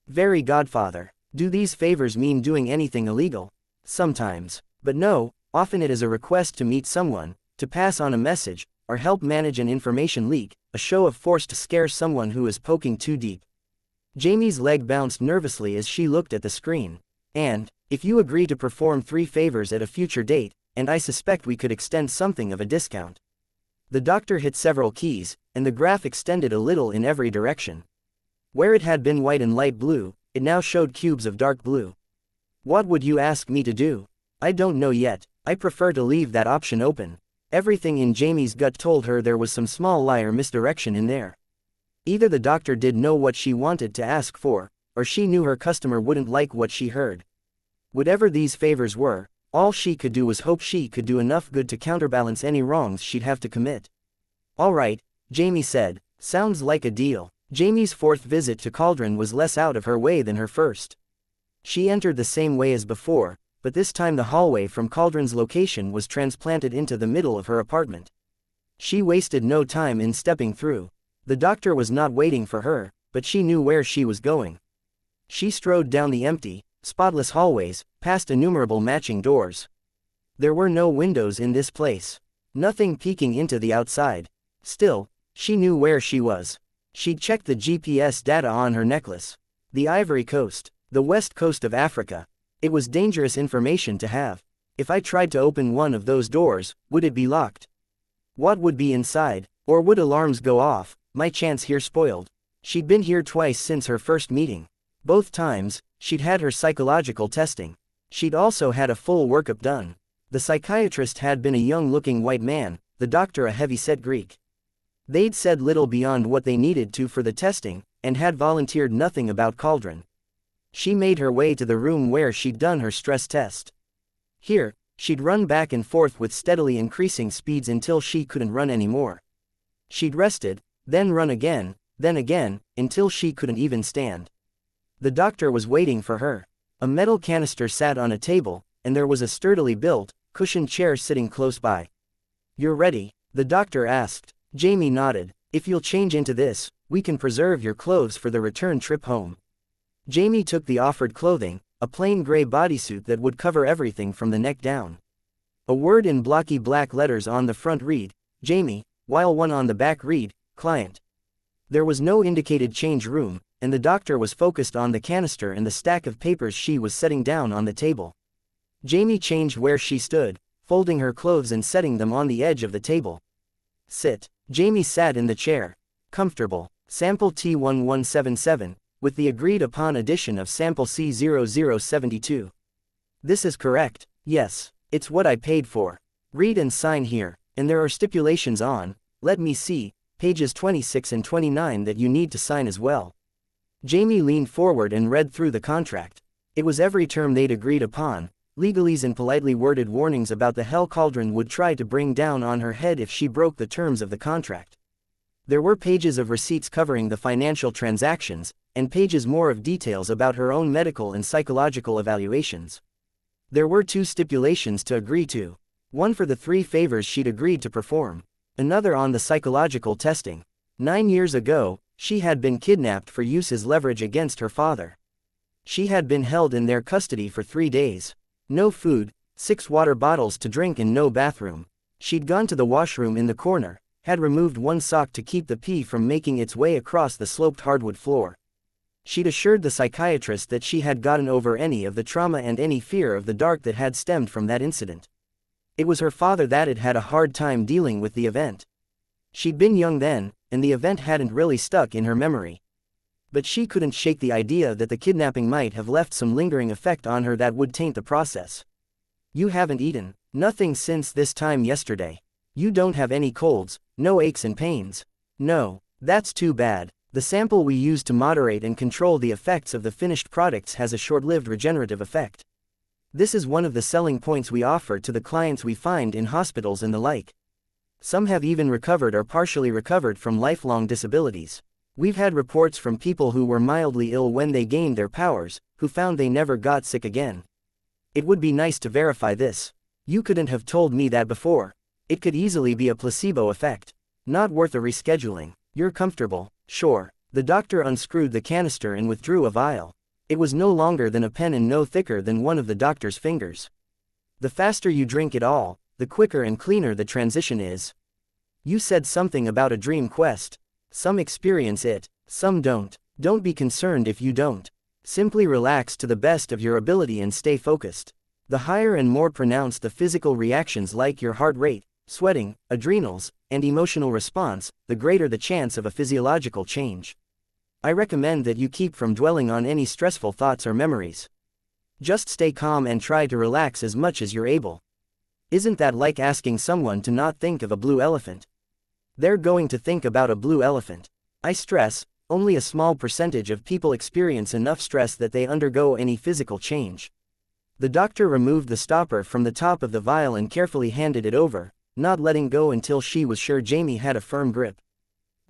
Very Godfather. Do these favors mean doing anything illegal? Sometimes. But no, often it is a request to meet someone, to pass on a message, or help manage an information leak, a show of force to scare someone who is poking too deep. Jamie's leg bounced nervously as she looked at the screen. And, if you agree to perform 3 favors at a future date, and I suspect we could extend something of a discount. The doctor hit several keys, and the graph extended a little in every direction. Where it had been white and light blue, it now showed cubes of dark blue. What would you ask me to do? I don't know yet. I prefer to leave that option open. Everything in Jamie's gut told her there was some small lie or misdirection in there. Either the doctor did know what she wanted to ask for, or she knew her customer wouldn't like what she heard. Whatever these favors were, all she could do was hope she could do enough good to counterbalance any wrongs she'd have to commit. All right, Jamie said, sounds like a deal. Jamie's 4th visit to Cauldron was less out of her way than her first. She entered the same way as before, but this time the hallway from Cauldron's location was transplanted into the middle of her apartment. She wasted no time in stepping through. The doctor was not waiting for her, but she knew where she was going. She strode down the empty, spotless hallways, past innumerable matching doors. There were no windows in this place. Nothing peeking into the outside. Still, she knew where she was. She'd checked the GPS data on her necklace. The Ivory Coast, the west coast of Africa. It was dangerous information to have. If I tried to open one of those doors, would it be locked? What would be inside? Or would alarms go off? My chance here spoiled. She'd been here twice since her first meeting. Both times, she'd had her psychological testing. She'd also had a full workup done. The psychiatrist had been a young-looking white man, the doctor a heavy-set Greek. They'd said little beyond what they needed to for the testing, and had volunteered nothing about Cauldron. She made her way to the room where she'd done her stress test. Here, she'd run back and forth with steadily increasing speeds until she couldn't run anymore. She'd rested, then run again, until she couldn't even stand. The doctor was waiting for her. A metal canister sat on a table, and there was a sturdily built, cushioned chair sitting close by. You're ready? The doctor asked. Jamie nodded. If you'll change into this, we can preserve your clothes for the return trip home. Jamie took the offered clothing, a plain gray bodysuit that would cover everything from the neck down. A word in blocky black letters on the front read, Jamie, while one on the back read, Client. There was no indicated change room, and the doctor was focused on the canister and the stack of papers she was setting down on the table. Jamie changed where she stood, folding her clothes and setting them on the edge of the table. Sit. Jamie sat in the chair. Comfortable. Sample T1177, with the agreed-upon addition of sample C0072. This is correct. Yes. It's what I paid for. Read and sign here, and there are stipulations on, let me see, pages 26 and 29 that you need to sign as well. Jamie leaned forward and read through the contract. It was every term they'd agreed upon, legalese and politely worded warnings about the hell cauldron would try to bring down on her head if she broke the terms of the contract. There were pages of receipts covering the financial transactions, and pages more of details about her own medical and psychological evaluations. There were 2 stipulations to agree to. One for the 3 favors she'd agreed to perform. Another on the psychological testing. 9 years ago, she had been kidnapped for use as leverage against her father. She had been held in their custody for 3 days. No food, 6 water bottles to drink and no bathroom. She'd gone to the washroom in the corner, had removed one sock to keep the pee from making its way across the sloped hardwood floor. She'd assured the psychiatrist that she had gotten over any of the trauma and any fear of the dark that had stemmed from that incident. It was her father that had had a hard time dealing with the event. She'd been young then, and the event hadn't really stuck in her memory. But she couldn't shake the idea that the kidnapping might have left some lingering effect on her that would taint the process. You haven't eaten, nothing since this time yesterday. You don't have any colds, no aches and pains. No, that's too bad. The sample we use to moderate and control the effects of the finished products has a short-lived regenerative effect. This is one of the selling points we offer to the clients we find in hospitals and the like. Some have even recovered or partially recovered from lifelong disabilities. We've had reports from people who were mildly ill when they gained their powers, who found they never got sick again. It would be nice to verify this. You couldn't have told me that before. It could easily be a placebo effect. Not worth a rescheduling. You're comfortable. Sure. The doctor unscrewed the canister and withdrew a vial. It was no longer than a pen and no thicker than one of the doctor's fingers. The faster you drink it all, the quicker and cleaner the transition is. You said something about a dream quest. Some experience it, some don't. Don't be concerned if you don't. Simply relax to the best of your ability and stay focused. The higher and more pronounced the physical reactions like your heart rate, sweating, adrenals, and emotional response, the greater the chance of a physiological change. I recommend that you keep from dwelling on any stressful thoughts or memories. Just stay calm and try to relax as much as you're able. Isn't that like asking someone to not think of a blue elephant? They're going to think about a blue elephant. I stress, only a small percentage of people experience enough stress that they undergo any physical change. The doctor removed the stopper from the top of the vial and carefully handed it over, not letting go until she was sure Jamie had a firm grip.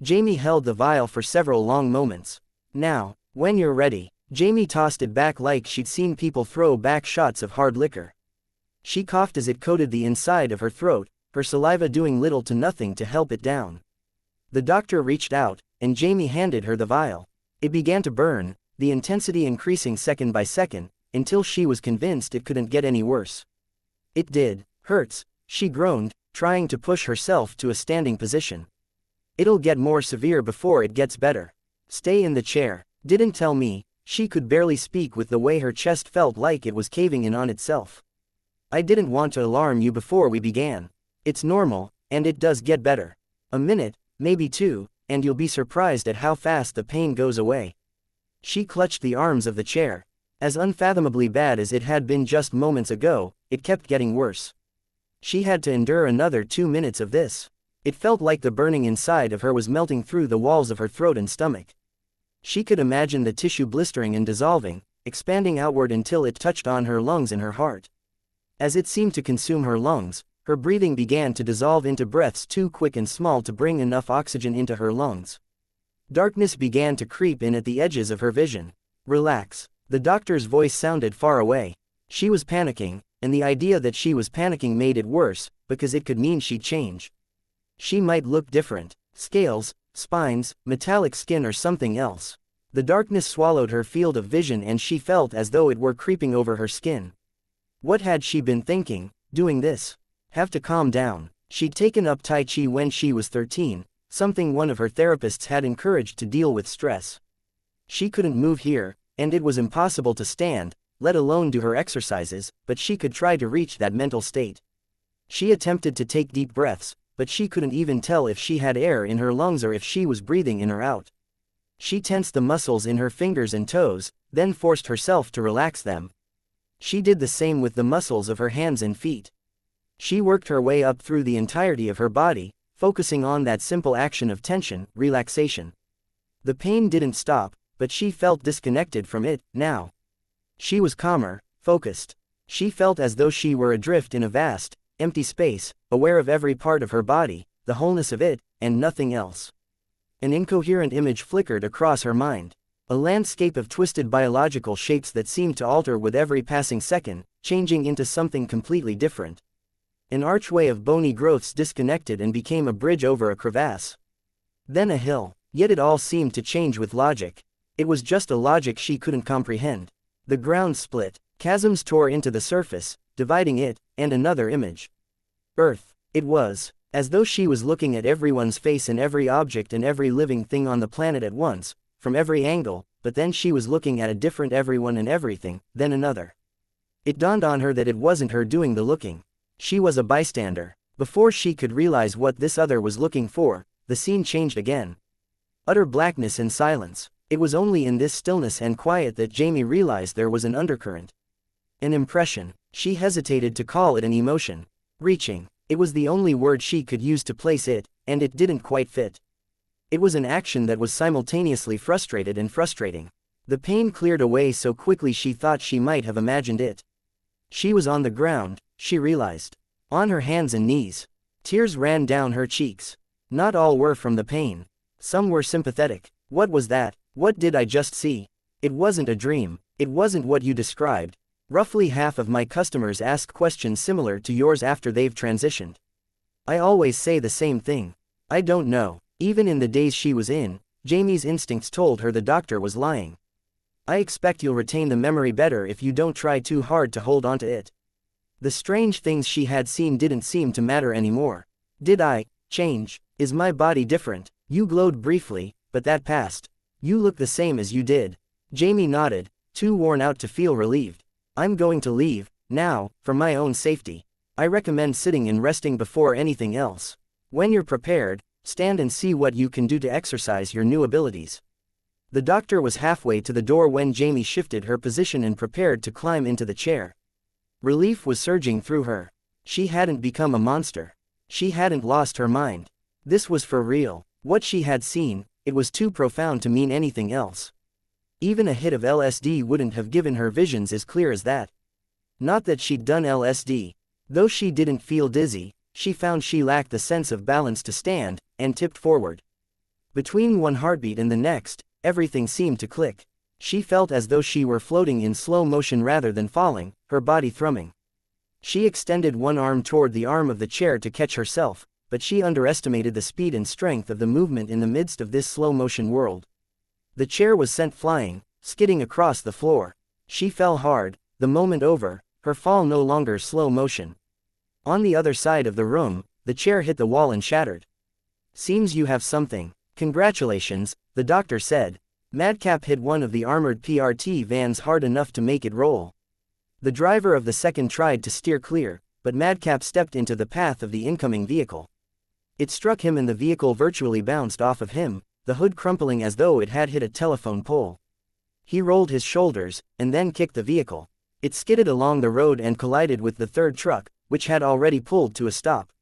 Jamie held the vial for several long moments. Now, when you're ready. Jamie tossed it back like she'd seen people throw back shots of hard liquor. She coughed as it coated the inside of her throat, her saliva doing little to nothing to help it down. The doctor reached out, and Jamie handed her the vial. It began to burn, the intensity increasing second by second, until she was convinced it couldn't get any worse. It did. Hurts, she groaned, trying to push herself to a standing position. It'll get more severe before it gets better. Stay in the chair. Didn't tell me. She could barely speak with the way her chest felt like it was caving in on itself. I didn't want to alarm you before we began. It's normal, and it does get better. A minute, maybe 2, and you'll be surprised at how fast the pain goes away. She clutched the arms of the chair. As unfathomably bad as it had been just moments ago, it kept getting worse. She had to endure another 2 minutes of this. It felt like the burning inside of her was melting through the walls of her throat and stomach. She could imagine the tissue blistering and dissolving, expanding outward until it touched on her lungs and her heart. As it seemed to consume her lungs, her breathing began to dissolve into breaths too quick and small to bring enough oxygen into her lungs. Darkness began to creep in at the edges of her vision. Relax. The doctor's voice sounded far away. She was panicking, and the idea that she was panicking made it worse, because it could mean she'd change. She might look different. Scales, spines, metallic skin or something else. The darkness swallowed her field of vision and she felt as though it were creeping over her skin. What had she been thinking, doing this? Have to calm down. She'd taken up Tai Chi when she was 13, something one of her therapists had encouraged to deal with stress. She couldn't move here, and it was impossible to stand, let alone do her exercises, but she could try to reach that mental state. She attempted to take deep breaths, but she couldn't even tell if she had air in her lungs or if she was breathing in or out. She tensed the muscles in her fingers and toes, then forced herself to relax them. She did the same with the muscles of her hands and feet. She worked her way up through the entirety of her body, focusing on that simple action of tension, relaxation. The pain didn't stop, but she felt disconnected from it, now. She was calmer, focused. She felt as though she were adrift in a vast, empty space, aware of every part of her body, the wholeness of it, and nothing else. An incoherent image flickered across her mind. A landscape of twisted biological shapes that seemed to alter with every passing second, changing into something completely different. An archway of bony growths disconnected and became a bridge over a crevasse. Then a hill, yet it all seemed to change with logic. It was just a logic she couldn't comprehend. The ground split, chasms tore into the surface, dividing it, and another image. Earth. It was, as though she was looking at everyone's face and every object and every living thing on the planet at once, from every angle, but then she was looking at a different everyone and everything, then another. It dawned on her that it wasn't her doing the looking. She was a bystander. Before she could realize what this other was looking for, the scene changed again. Utter blackness and silence. It was only in this stillness and quiet that Jamie realized there was an undercurrent. An impression. She hesitated to call it an emotion. Reaching. It was the only word she could use to place it, and it didn't quite fit. It was an action that was simultaneously frustrated and frustrating. The pain cleared away so quickly she thought she might have imagined it. She was on the ground, she realized. On her hands and knees. Tears ran down her cheeks. Not all were from the pain. Some were sympathetic. What was that? What did I just see? It wasn't a dream. It wasn't what you described. Roughly half of my customers ask questions similar to yours after they've transitioned. I always say the same thing. I don't know. Even in the days she was in, Jamie's instincts told her the doctor was lying. I expect you'll retain the memory better if you don't try too hard to hold onto it. The strange things she had seen didn't seem to matter anymore. Did I change? Is my body different? You glowed briefly, but that passed. You look the same as you did. Jamie nodded, too worn out to feel relieved. I'm going to leave, now, for my own safety. I recommend sitting and resting before anything else. When you're prepared, stand and see what you can do to exercise your new abilities. The doctor was halfway to the door when Jamie shifted her position and prepared to climb into the chair. Relief was surging through her. She hadn't become a monster. She hadn't lost her mind. This was for real. What she had seen, it was too profound to mean anything else. Even a hit of LSD wouldn't have given her visions as clear as that. Not that she'd done LSD. Though she didn't feel dizzy, she found she lacked the sense of balance to stand, and tipped forward. Between one heartbeat and the next, everything seemed to click. She felt as though she were floating in slow motion rather than falling, her body thrumming. She extended one arm toward the arm of the chair to catch herself, but she underestimated the speed and strength of the movement in the midst of this slow-motion world. The chair was sent flying, skidding across the floor. She fell hard, the moment over, her fall no longer slow motion. On the other side of the room, the chair hit the wall and shattered. Seems you have something. Congratulations, the doctor said. Madcap hit one of the armored PRT vans hard enough to make it roll. The driver of the second tried to steer clear, but Madcap stepped into the path of the incoming vehicle. It struck him and the vehicle virtually bounced off of him, the hood crumpling as though it had hit a telephone pole. He rolled his shoulders, and then kicked the vehicle. It skidded along the road and collided with the third truck, which had already pulled to a stop.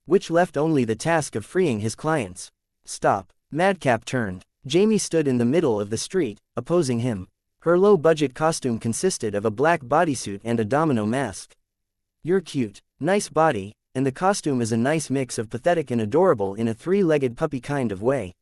Which left only the task of freeing his clients. Stop. Madcap turned. Jamie stood in the middle of the street, opposing him. Her low-budget costume consisted of a black bodysuit and a domino mask. You're cute. Nice body, and the costume is a nice mix of pathetic and adorable in a three-legged puppy kind of way.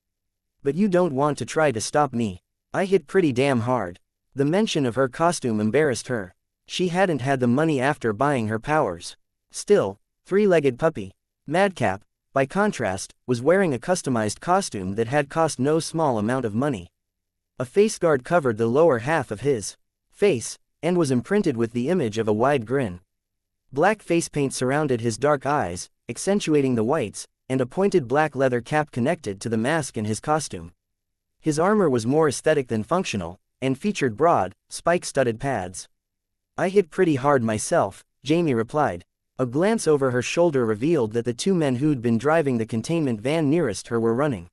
But you don't want to try to stop me. I hit pretty damn hard. The mention of her costume embarrassed her. She hadn't had the money after buying her powers. Still, three-legged puppy. Madcap, by contrast, was wearing a customized costume that had cost no small amount of money. A face guard covered the lower half of his face, and was imprinted with the image of a wide grin. Black face paint surrounded his dark eyes, accentuating the whites, and a pointed black leather cap connected to the mask in his costume. His armor was more aesthetic than functional, and featured broad, spike-studded pads. I hit pretty hard myself, Jamie replied. A glance over her shoulder revealed that the two men who'd been driving the containment van nearest her were running.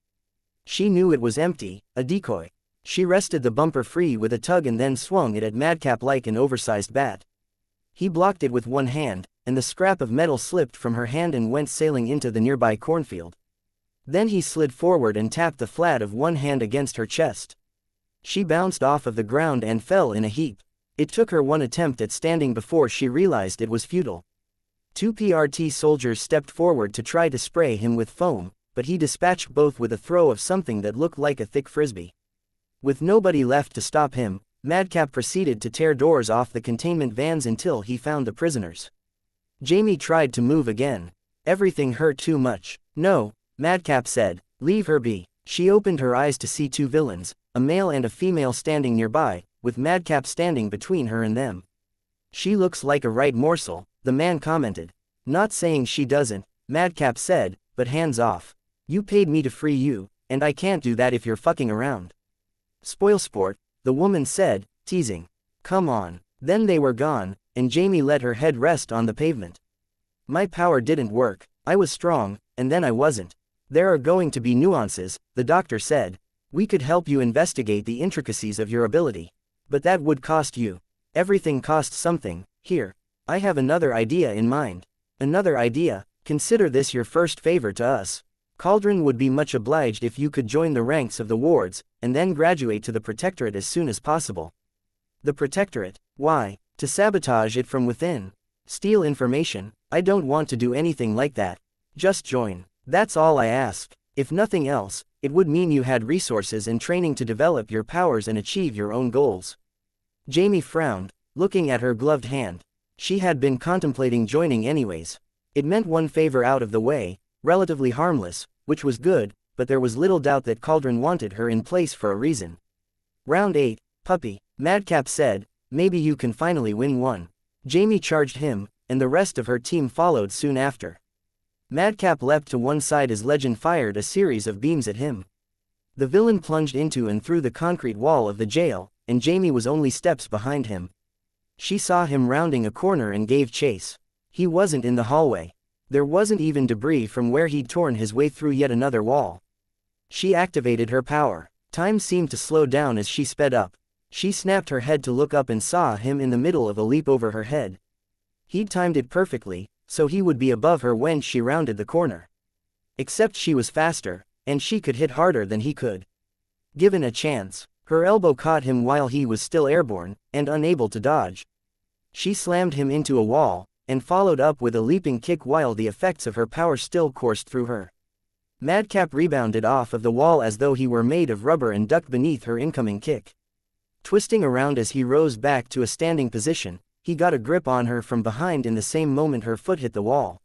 She knew it was empty, a decoy. She wrested the bumper free with a tug and then swung it at Madcap like an oversized bat. He blocked it with one hand, and the scrap of metal slipped from her hand and went sailing into the nearby cornfield. Then he slid forward and tapped the flat of one hand against her chest. She bounced off of the ground and fell in a heap. It took her one attempt at standing before she realized it was futile. Two PRT soldiers stepped forward to try to spray him with foam, but he dispatched both with a throw of something that looked like a thick frisbee. With nobody left to stop him, Madcap proceeded to tear doors off the containment vans until he found the prisoners. Jamie tried to move again. Everything hurt too much. No, Madcap said, leave her be. She opened her eyes to see two villains, a male and a female standing nearby, with Madcap standing between her and them. She looks like a right morsel, the man commented. Not saying she doesn't, Madcap said, but hands off. You paid me to free you, and I can't do that if you're fucking around. Spoilsport, the woman said, teasing. Come on. Then they were gone, and Jamie let her head rest on the pavement. My power didn't work. I was strong, and then I wasn't. There are going to be nuances, the doctor said. We could help you investigate the intricacies of your ability. But that would cost you. Everything costs something. Here. I have another idea in mind. Another idea. Consider this your first favor to us. Cauldron would be much obliged if you could join the ranks of the wards, and then graduate to the Protectorate as soon as possible. The Protectorate? Why? To sabotage it from within. Steal information. I don't want to do anything like that. Just join. That's all I ask. If nothing else, it would mean you had resources and training to develop your powers and achieve your own goals. Jamie frowned, looking at her gloved hand. She had been contemplating joining anyways. It meant one favor out of the way, relatively harmless, which was good, but there was little doubt that Cauldron wanted her in place for a reason. Round 8, puppy, Madcap said, maybe you can finally win one. Jamie charged him, and the rest of her team followed soon after. Madcap leapt to one side as Legend fired a series of beams at him. The villain plunged into and through the concrete wall of the jail, and Jamie was only steps behind him. She saw him rounding a corner and gave chase. He wasn't in the hallway. There wasn't even debris from where he'd torn his way through yet another wall. She activated her power. Time seemed to slow down as she sped up. She snapped her head to look up and saw him in the middle of a leap over her head. He'd timed it perfectly, so he would be above her when she rounded the corner. Except she was faster, and she could hit harder than he could. Given a chance, her elbow caught him while he was still airborne, and unable to dodge. She slammed him into a wall, and followed up with a leaping kick while the effects of her power still coursed through her. Madcap rebounded off of the wall as though he were made of rubber and ducked beneath her incoming kick. Twisting around as he rose back to a standing position, he got a grip on her from behind in the same moment her foot hit the wall.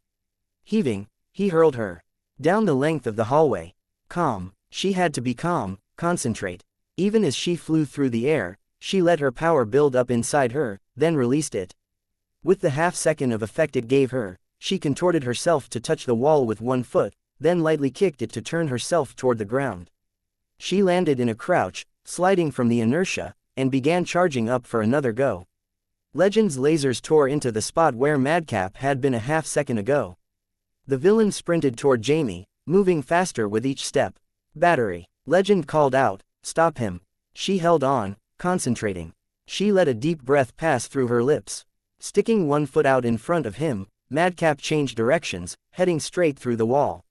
Heaving, he hurled her down the length of the hallway. Calm, she had to be calm, concentrate. Even as she flew through the air, she let her power build up inside her, then released it. With the half-second of effect it gave her, she contorted herself to touch the wall with one foot, then lightly kicked it to turn herself toward the ground. She landed in a crouch, sliding from the inertia, and began charging up for another go. Legend's lasers tore into the spot where Madcap had been a half-second ago. The villain sprinted toward Jamie, moving faster with each step. Battery. Legend called out, stop him. She held on, concentrating. She let a deep breath pass through her lips. Sticking one foot out in front of him, Madcap changed directions, heading straight through the wall.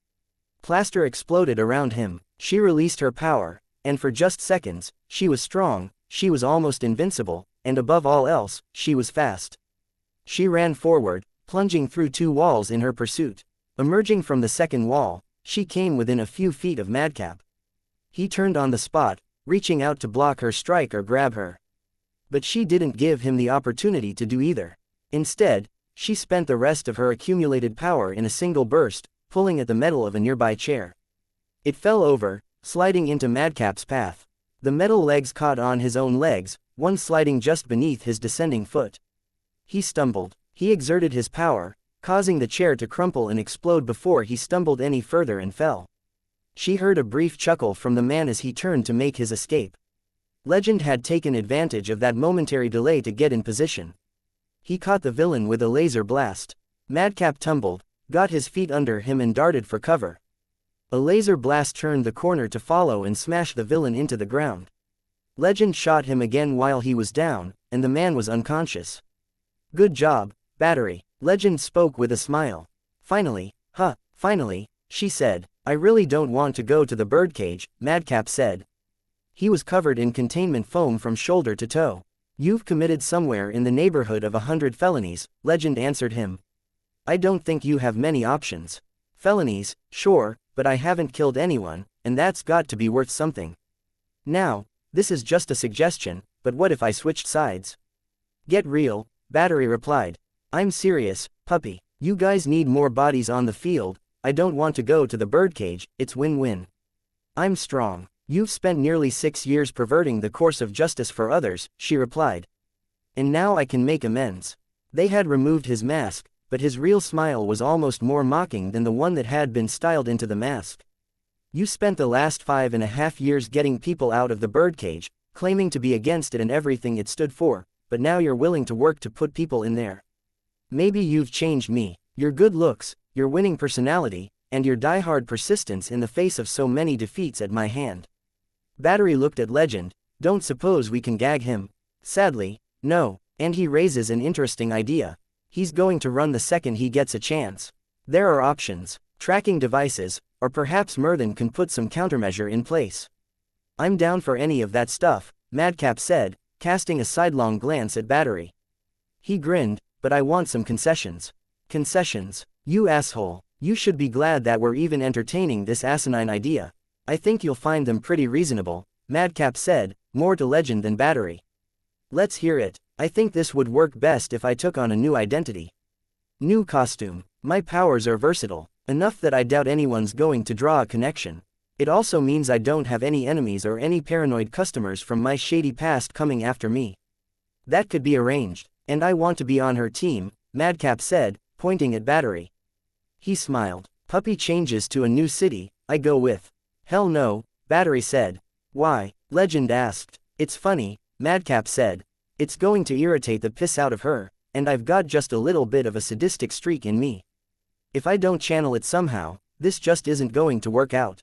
Plaster exploded around him. She released her power, and for just seconds, she was strong, she was almost invincible, and above all else, she was fast. She ran forward, plunging through two walls in her pursuit. Emerging from the second wall, she came within a few feet of Madcap. He turned on the spot, reaching out to block her strike or grab her. But she didn't give him the opportunity to do either. Instead, she spent the rest of her accumulated power in a single burst, pulling at the metal of a nearby chair. It fell over, sliding into Madcap's path. The metal legs caught on his own legs, one sliding just beneath his descending foot. He stumbled. He exerted his power, causing the chair to crumple and explode before he stumbled any further and fell. She heard a brief chuckle from the man as he turned to make his escape. Legend had taken advantage of that momentary delay to get in position. He caught the villain with a laser blast. Madcap tumbled, got his feet under him and darted for cover. A laser blast turned the corner to follow and smash the villain into the ground. Legend shot him again while he was down, and the man was unconscious. Good job, Battery, Legend spoke with a smile. Finally, finally, she said. I really don't want to go to the birdcage, Madcap said. He was covered in containment foam from shoulder to toe. You've committed somewhere in the neighborhood of 100 felonies, Legend answered him. I don't think you have many options. Felonies, sure, but I haven't killed anyone, and that's got to be worth something. Now, this is just a suggestion, but what if I switched sides? Get real, Battery replied. I'm serious, puppy. You guys need more bodies on the field. I don't want to go to the birdcage, it's win-win. I'm strong. You've spent nearly 6 years perverting the course of justice for others, she replied. And now I can make amends. They had removed his mask, but his real smile was almost more mocking than the one that had been styled into the mask. You spent the last 5.5 years getting people out of the birdcage, claiming to be against it and everything it stood for, but now you're willing to work to put people in there. Maybe you've changed me. Your good looks, your winning personality, and your die-hard persistence in the face of so many defeats at my hand. Battery looked at Legend. Don't suppose we can gag him? Sadly, no, and he raises an interesting idea. He's going to run the second he gets a chance. There are options, tracking devices, or perhaps Murthan can put some countermeasure in place. I'm down for any of that stuff, Madcap said, casting a sidelong glance at Battery. He grinned, but I want some concessions. Concessions? You asshole. You should be glad that we're even entertaining this asinine idea. I think you'll find them pretty reasonable, Madcap said, more to Legend than Battery. Let's hear it. I think this would work best if I took on a new identity. New costume. My powers are versatile, enough that I doubt anyone's going to draw a connection. It also means I don't have any enemies or any paranoid customers from my shady past coming after me. That could be arranged, and I want to be on her team, Madcap said, pointing at Battery. He smiled. Puppy changes to a new city, I go with. Hell no, Battery said. Why? Legend asked. It's funny, Madcap said. It's going to irritate the piss out of her, and I've got just a little bit of a sadistic streak in me. If I don't channel it somehow, this just isn't going to work out.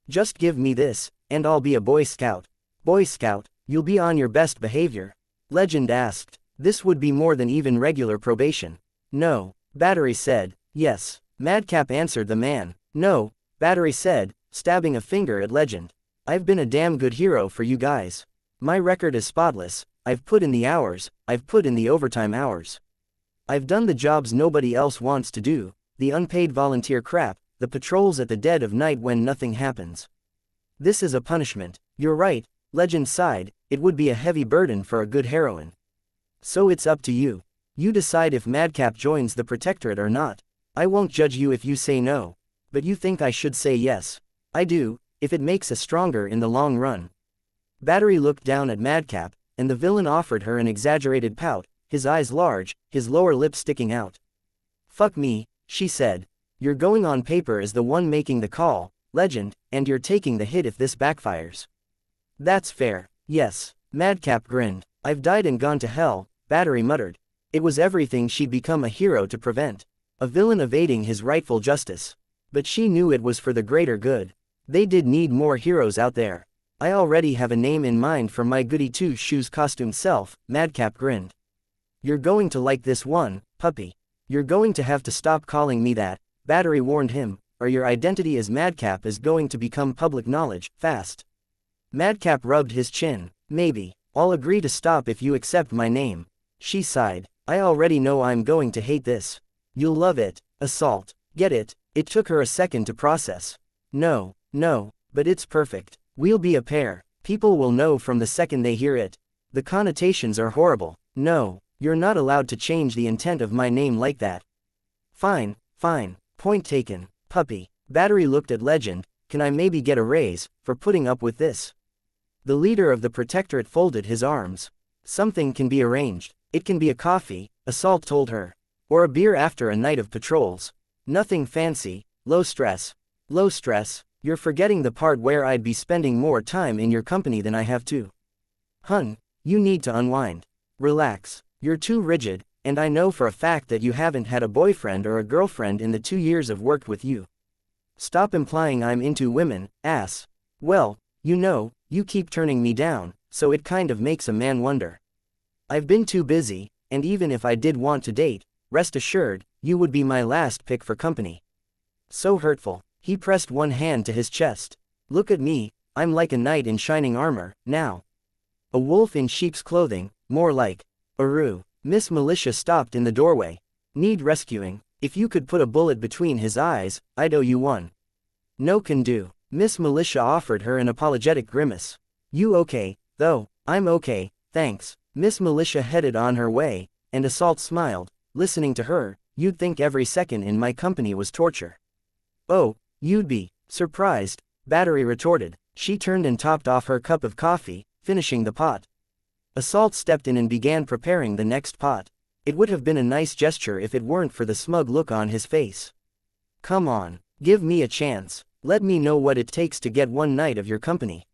Just give me this, and I'll be a Boy Scout. Boy Scout, you'll be on your best behavior? Legend asked. This would be more than even regular probation. No, Battery said. Yes, Madcap answered the man. No, Battery said, stabbing a finger at Legend. I've been a damn good hero for you guys. My record is spotless. I've put in the hours, I've put in the overtime hours. I've done the jobs nobody else wants to do, the unpaid volunteer crap, the patrols at the dead of night when nothing happens. This is a punishment. You're right, Legend sighed, it would be a heavy burden for a good heroine. So it's up to you. You decide if Madcap joins the Protectorate or not. I won't judge you if you say no. But you think I should say yes. I do, if it makes us stronger in the long run. Battery looked down at Madcap, and the villain offered her an exaggerated pout, his eyes large, his lower lip sticking out. Fuck me, she said. You're going on paper as the one making the call, Legend, and you're taking the hit if this backfires. That's fair, yes. Madcap grinned. I've died and gone to hell, Battery muttered. It was everything she'd become a hero to prevent. A villain evading his rightful justice. But she knew it was for the greater good. They did need more heroes out there. I already have a name in mind for my goody two-shoes costume self, Madcap grinned. You're going to like this one, puppy. You're going to have to stop calling me that, Battery warned him, or your identity as Madcap is going to become public knowledge, fast. Madcap rubbed his chin. Maybe. I'll agree to stop if you accept my name. She sighed. I already know I'm going to hate this. You'll love it. Assault. Get it? It took her a second to process. No, but it's perfect. We'll be a pair. People will know from the second they hear it. The connotations are horrible. No, you're not allowed to change the intent of my name like that. Fine. Point taken, puppy. Battery looked at Legend. Can I maybe get a raise for putting up with this? The leader of the Protectorate folded his arms. Something can be arranged. It can be a coffee, Assault told her. Or a beer after a night of patrols. Nothing fancy, low stress. Low stress? You're forgetting the part where I'd be spending more time in your company than I have to. Hun, you need to unwind. Relax. You're too rigid, and I know for a fact that you haven't had a boyfriend or a girlfriend in the 2 years I've worked with you. Stop implying I'm into women, ass. Well, you keep turning me down, so it kind of makes a man wonder. I've been too busy, and even if I did want to date, rest assured, you would be my last pick for company. So hurtful. He pressed one hand to his chest. Look at me, I'm like a knight in shining armor, now. A wolf in sheep's clothing, more like. Aru. Miss Militia stopped in the doorway. Need rescuing. If you could put a bullet between his eyes, I'd owe you one. No can do. Miss Militia offered her an apologetic grimace. You okay, though? I'm okay, thanks. Miss Militia headed on her way, and Assault smiled. Listening to her, you'd think every second in my company was torture. Oh, you'd be surprised, Battery retorted. She turned and topped off her cup of coffee, finishing the pot. Assault stepped in and began preparing the next pot. It would have been a nice gesture if it weren't for the smug look on his face. Come on, give me a chance. Let me know what it takes to get one night of your company.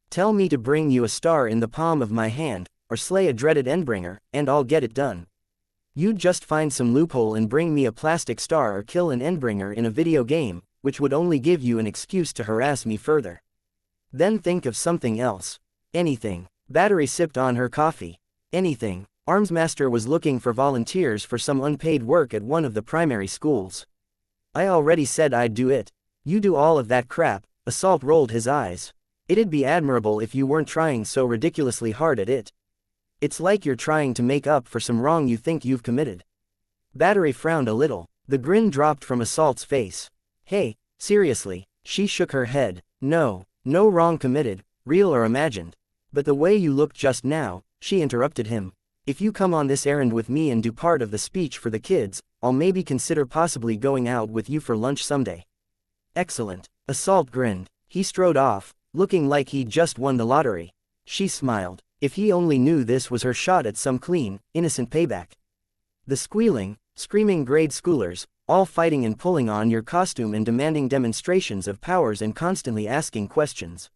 Tell me to bring you a star in the palm of my hand, or slay a dreaded endbringer, and I'll get it done. You'd just find some loophole and bring me a plastic star or kill an endbringer in a video game, which would only give you an excuse to harass me further. Then think of something else. Anything. Battery sipped on her coffee. Anything. Armsmaster was looking for volunteers for some unpaid work at one of the primary schools. I already said I'd do it. You do all of that crap. Assault rolled his eyes. It'd be admirable if you weren't trying so ridiculously hard at it. It's like you're trying to make up for some wrong you think you've committed. Battery frowned a little. The grin dropped from Assault's face. Hey, seriously. She shook her head. No wrong committed, real or imagined. But the way you looked just now, she interrupted him. If you come on this errand with me and do part of the speech for the kids, I'll maybe consider possibly going out with you for lunch someday. Excellent. Assault grinned. He strode off, looking like he'd just won the lottery. She smiled. If he only knew this was her shot at some clean, innocent payback. The squealing, screaming grade schoolers, all fighting and pulling on your costume and demanding demonstrations of powers and constantly asking questions.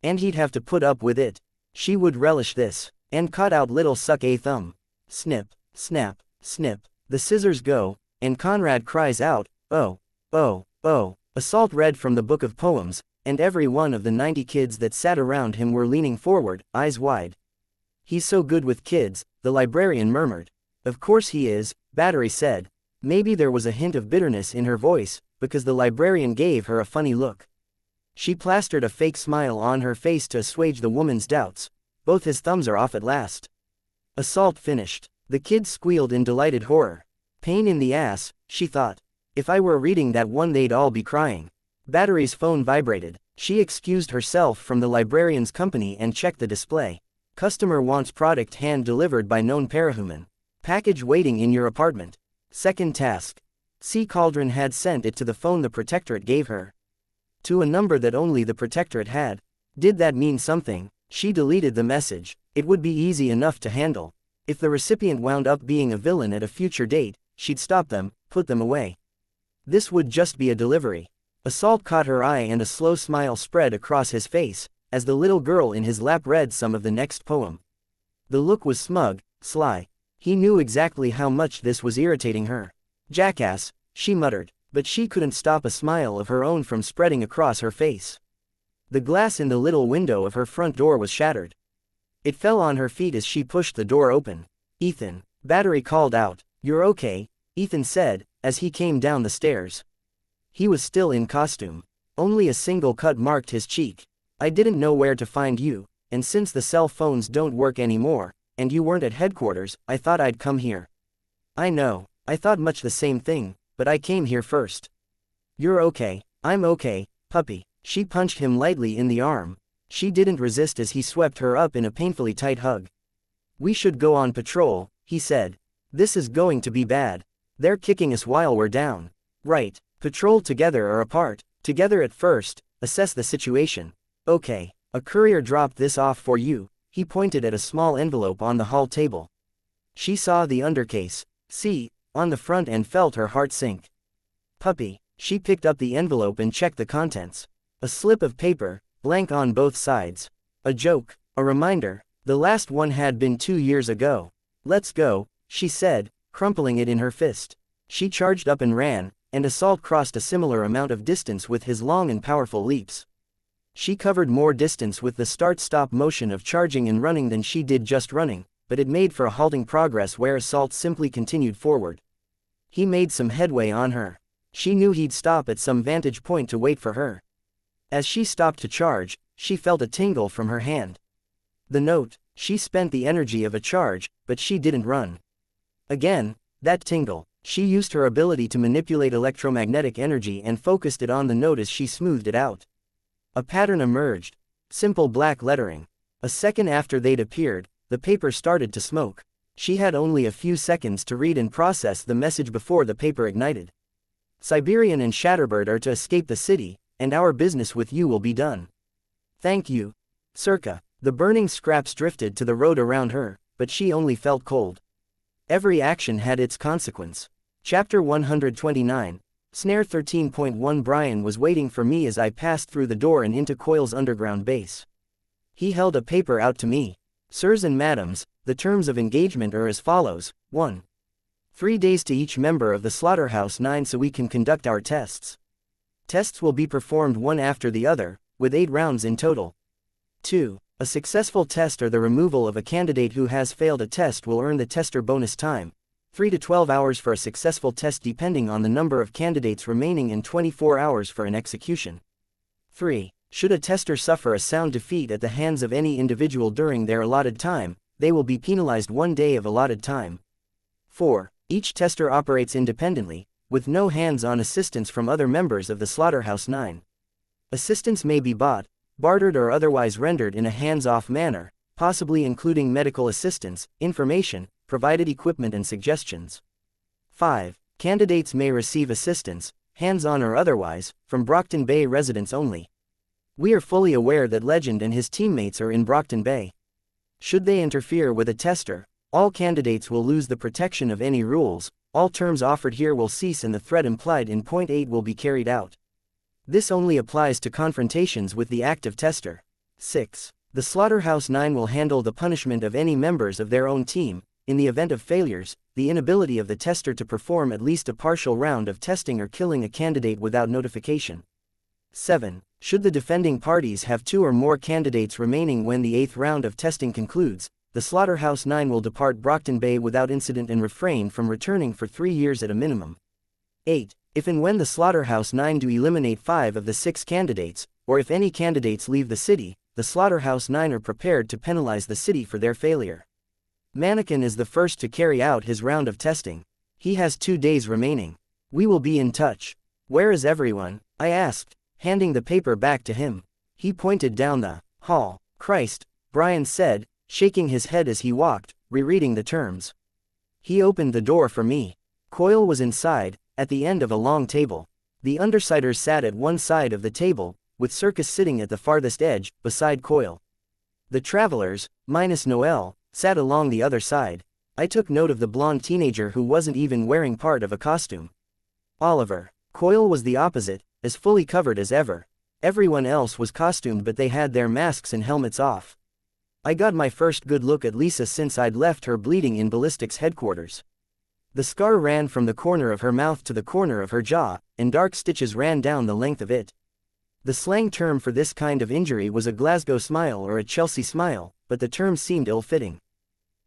And he'd have to put up with it. She would relish this, and cut out little suck a thumb. Snip, snap, snip, the scissors go, and Conrad cries out, oh, oh, oh. Assault read from the book of poems, and every one of the 90 kids that sat around him were leaning forward, eyes wide. He's so good with kids, the librarian murmured. Of course he is, Battery said. Maybe there was a hint of bitterness in her voice, because the librarian gave her a funny look. She plastered a fake smile on her face to assuage the woman's doubts. Both his thumbs are off at last. Assault finished. The kids squealed in delighted horror. Pain in the ass, she thought. If I were reading that one they'd all be crying. Battery's phone vibrated. She excused herself from the librarian's company and checked the display. Customer wants product hand-delivered by known parahuman. Package waiting in your apartment. Second task. Sea Cauldron had sent it to the phone the Protectorate gave her. To a number that only the Protectorate had. Did that mean something? She deleted the message. It would be easy enough to handle. If the recipient wound up being a villain at a future date, she'd stop them, put them away. This would just be a delivery. Assault caught her eye and a slow smile spread across his face, as the little girl in his lap read some of the next poem. The look was smug, sly. He knew exactly how much this was irritating her. Jackass, she muttered, but she couldn't stop a smile of her own from spreading across her face. The glass in the little window of her front door was shattered. It fell on her feet as she pushed the door open. Ethan, Battery called out. You're okay, Ethan said, as he came down the stairs. He was still in costume. Only a single cut marked his cheek. I didn't know where to find you, and since the cell phones don't work anymore, and you weren't at headquarters, I thought I'd come here. I know, I thought much the same thing, but I came here first. You're okay, I'm okay, puppy. She punched him lightly in the arm. She didn't resist as he swept her up in a painfully tight hug. We should go on patrol, he said. This is going to be bad. They're kicking us while we're down. Right, patrol together or apart, together at first, assess the situation. Okay, a courier dropped this off for you, he pointed at a small envelope on the hall table. She saw the undercase, see, on the front and felt her heart sink. Puppy, she picked up the envelope and checked the contents. A slip of paper, blank on both sides. A joke, a reminder, the last one had been 2 years ago. Let's go, she said, crumpling it in her fist. She charged up and ran, and Assault crossed a similar amount of distance with his long and powerful leaps. She covered more distance with the start-stop motion of charging and running than she did just running, but it made for a halting progress where Assault simply continued forward. He made some headway on her. She knew he'd stop at some vantage point to wait for her. As she stopped to charge, she felt a tingle from her hand. The note, she spent the energy of a charge, but she didn't run. Again, that tingle. She used her ability to manipulate electromagnetic energy and focused it on the note as she smoothed it out. A pattern emerged. Simple black lettering. A second after they'd appeared, the paper started to smoke. She had only a few seconds to read and process the message before the paper ignited. Siberian and Shatterbird are to escape the city, and our business with you will be done. Thank you. Circa. The burning scraps drifted to the road around her, but she only felt cold. Every action had its consequence. Chapter 129. Snare 13.1. Brian was waiting for me as I passed through the door and into Coil's underground base. He held a paper out to me. Sirs and madams, the terms of engagement are as follows. 1. 3 days to each member of the Slaughterhouse 9 so we can conduct our tests. Tests will be performed one after the other, with 8 rounds in total. 2. A successful test or the removal of a candidate who has failed a test will earn the tester bonus time. 3 to 12 hours for a successful test depending on the number of candidates remaining and 24 hours for an execution. 3. Should a tester suffer a sound defeat at the hands of any individual during their allotted time, they will be penalized 1 day of allotted time. 4. Each tester operates independently, with no hands-on assistance from other members of the Slaughterhouse 9. Assistance may be bought, bartered or otherwise rendered in a hands-off manner, possibly including medical assistance, information, provided equipment and suggestions. 5. Candidates may receive assistance, hands-on or otherwise, from Brockton Bay residents only. We are fully aware that Legend and his teammates are in Brockton Bay. Should they interfere with a tester, all candidates will lose the protection of any rules, all terms offered here will cease and the threat implied in Point 8 will be carried out. This only applies to confrontations with the active tester. 6. The Slaughterhouse 9 will handle the punishment of any members of their own team, in the event of failures, the inability of the tester to perform at least a partial round of testing or killing a candidate without notification. 7. Should the defending parties have 2 or more candidates remaining when the 8th round of testing concludes, the Slaughterhouse 9 will depart Brockton Bay without incident and refrain from returning for 3 years at a minimum. 8. If and when the Slaughterhouse 9 do eliminate 5 of the 6 candidates, or if any candidates leave the city, the Slaughterhouse 9 are prepared to penalize the city for their failure. Mannequin is the first to carry out his round of testing. He has 2 days remaining. We will be in touch. Where is everyone? I asked, handing the paper back to him. He pointed down the hall. Christ, Brian said, shaking his head as he walked, rereading the terms. He opened the door for me. Coil was inside, at the end of a long table. The Undersiders sat at one side of the table, with Circus sitting at the farthest edge, beside Coil. The Travelers, minus Noel, sat along the other side. I took note of the blonde teenager who wasn't even wearing part of a costume. Oliver. Coil was the opposite, as fully covered as ever. Everyone else was costumed but they had their masks and helmets off. I got my first good look at Lisa since I'd left her bleeding in ballistics headquarters. The scar ran from the corner of her mouth to the corner of her jaw, and dark stitches ran down the length of it. The slang term for this kind of injury was a Glasgow smile or a Chelsea smile, but the term seemed ill-fitting.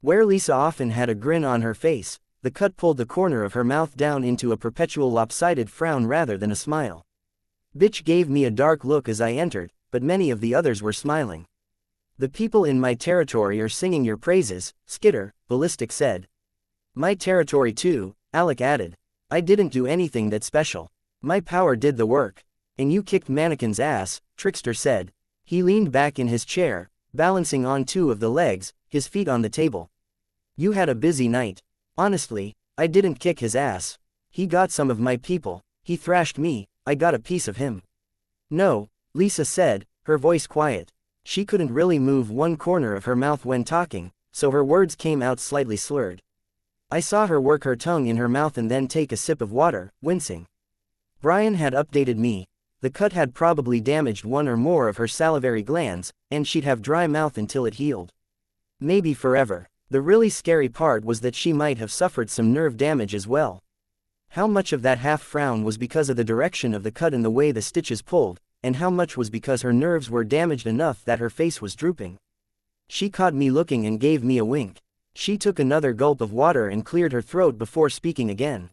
Where Lisa often had a grin on her face, the cut pulled the corner of her mouth down into a perpetual lopsided frown rather than a smile. Bitch gave me a dark look as I entered, but many of the others were smiling. The people in my territory are singing your praises, Skitter, Ballistic said. My territory too, Alec added. I didn't do anything that special. My power did the work. And you kicked Mannequin's ass, Trickster said. He leaned back in his chair, balancing on 2 of the legs, his feet on the table. You had a busy night. Honestly, I didn't kick his ass. He got some of my people. He thrashed me, I got a piece of him. No, Lisa said, her voice quiet. She couldn't really move one corner of her mouth when talking, so her words came out slightly slurred. I saw her work her tongue in her mouth and then take a sip of water, wincing. Brian had updated me. The cut had probably damaged 1 or more of her salivary glands, and she'd have dry mouth until it healed. Maybe forever. The really scary part was that she might have suffered some nerve damage as well. How much of that half-frown was because of the direction of the cut and the way the stitches pulled, and how much was because her nerves were damaged enough that her face was drooping? She caught me looking and gave me a wink. She took another gulp of water and cleared her throat before speaking again.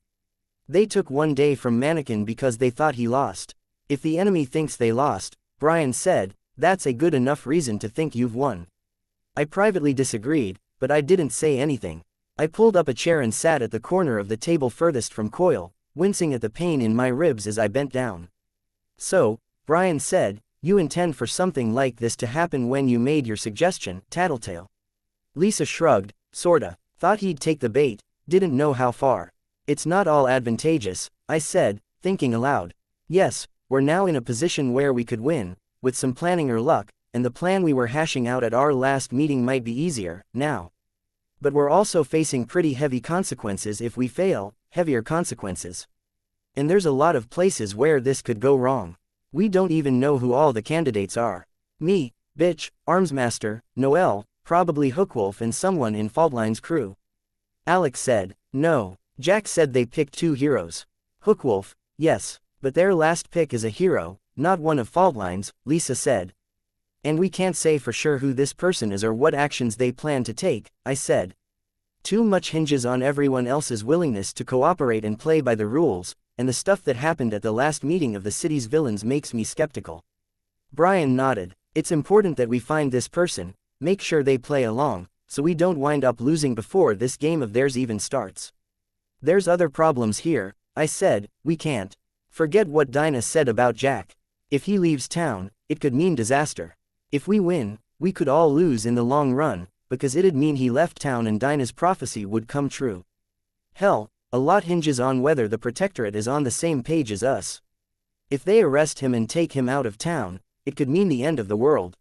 They took 1 day from Mannequin because they thought he lost. If the enemy thinks they lost, Brian said, that's a good enough reason to think you've won. I privately disagreed, but I didn't say anything. I pulled up a chair and sat at the corner of the table furthest from Coil, wincing at the pain in my ribs as I bent down. So, Brian said, you intend for something like this to happen when you made your suggestion, Tattletale. Lisa shrugged, sorta. Thought he'd take the bait, didn't know how far. It's not all advantageous, I said, thinking aloud. Yes, we're now in a position where we could win, with some planning or luck, and the plan we were hashing out at our last meeting might be easier, now. But we're also facing pretty heavy consequences if we fail, heavier consequences. And there's a lot of places where this could go wrong. We don't even know who all the candidates are. Me, Bitch, Armsmaster, Noel, probably Hookwolf and someone in Faultline's crew. Alex said, no. Jack said they picked 2 heroes. Hookwolf, yes, but their last pick is a hero, not one of Faultline's, Lisa said. And we can't say for sure who this person is or what actions they plan to take, I said. Too much hinges on everyone else's willingness to cooperate and play by the rules, and the stuff that happened at the last meeting of the city's villains makes me skeptical. Brian nodded. It's important that we find this person, make sure they play along, so we don't wind up losing before this game of theirs even starts. There's other problems here, I said. We can't forget what Dinah said about Jack. If he leaves town, it could mean disaster. If we win, we could all lose in the long run, because it'd mean he left town and Dinah's prophecy would come true. Hell, a lot hinges on whether the Protectorate is on the same page as us. If they arrest him and take him out of town, it could mean the end of the world.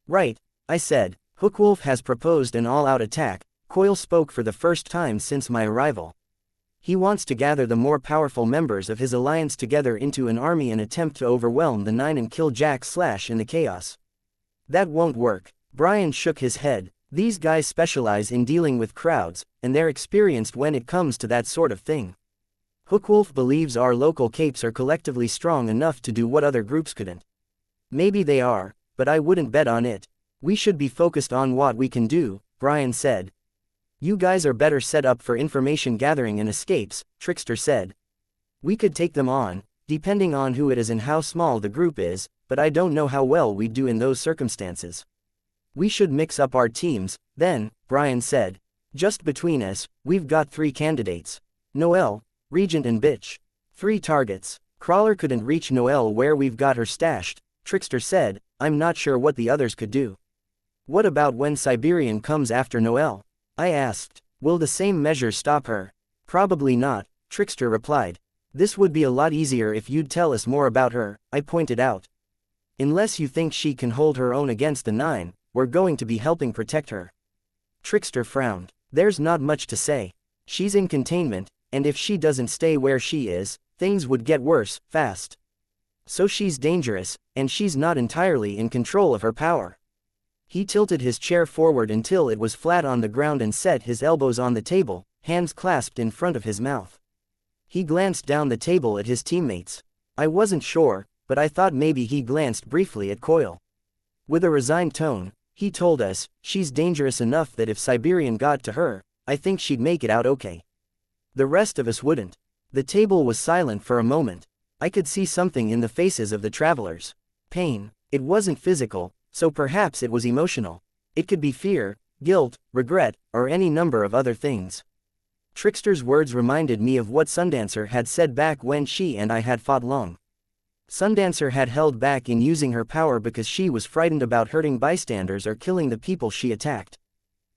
Right, I said. Hookwolf has proposed an all-out attack. Coil spoke for the first time since my arrival. He wants to gather the more powerful members of his alliance together into an army and attempt to overwhelm the 9 and kill Jack / in the chaos. That won't work. Brian shook his head. These guys specialize in dealing with crowds, and they're experienced when it comes to that sort of thing. Hookwolf believes our local capes are collectively strong enough to do what other groups couldn't. Maybe they are, but I wouldn't bet on it. We should be focused on what we can do, Brian said. You guys are better set up for information gathering and escapes, Trickster said. We could take them on, depending on who it is and how small the group is, but I don't know how well we'd do in those circumstances. We should mix up our teams, then, Brian said. Just between us, we've got 3 candidates. Noel, Regent and Bitch. 3 targets. Crawler couldn't reach Noel where we've got her stashed, Trickster said. I'm not sure what the others could do. What about when Siberian comes after Noel? I asked. Will the same measures stop her? Probably not, Trickster replied. This would be a lot easier if you'd tell us more about her, I pointed out. Unless you think she can hold her own against the 9, we're going to be helping protect her. Trickster frowned. There's not much to say. She's in containment, and if she doesn't stay where she is, things would get worse, fast. So she's dangerous, and she's not entirely in control of her power. He tilted his chair forward until it was flat on the ground and set his elbows on the table, hands clasped in front of his mouth. He glanced down the table at his teammates. I wasn't sure, but I thought maybe he glanced briefly at Coil. With a resigned tone, he told us, she's dangerous enough that if Siberian got to her, I think she'd make it out okay. The rest of us wouldn't. The table was silent for a moment. I could see something in the faces of the travelers. Pain. It wasn't physical, so perhaps it was emotional. It could be fear, guilt, regret, or any number of other things. Trickster's words reminded me of what Sundancer had said back when she and I had fought long. Sundancer had held back in using her power because she was frightened about hurting bystanders or killing the people she attacked.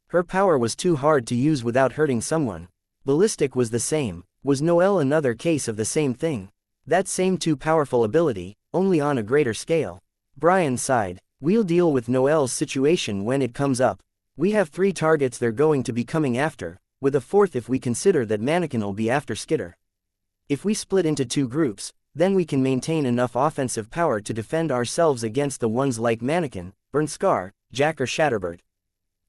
Her power was too hard to use without hurting someone. Ballistic was the same. Was Noel another case of the same thing? That same too powerful ability, only on a greater scale. Brian sighed. We'll deal with Noel's situation when it comes up. We have 3 targets they're going to be coming after, with a 4th if we consider that Mannequin'll be after Skitter. If we split into 2 groups, then we can maintain enough offensive power to defend ourselves against the ones like Mannequin, Burnt Scar, Jack or Shatterbird.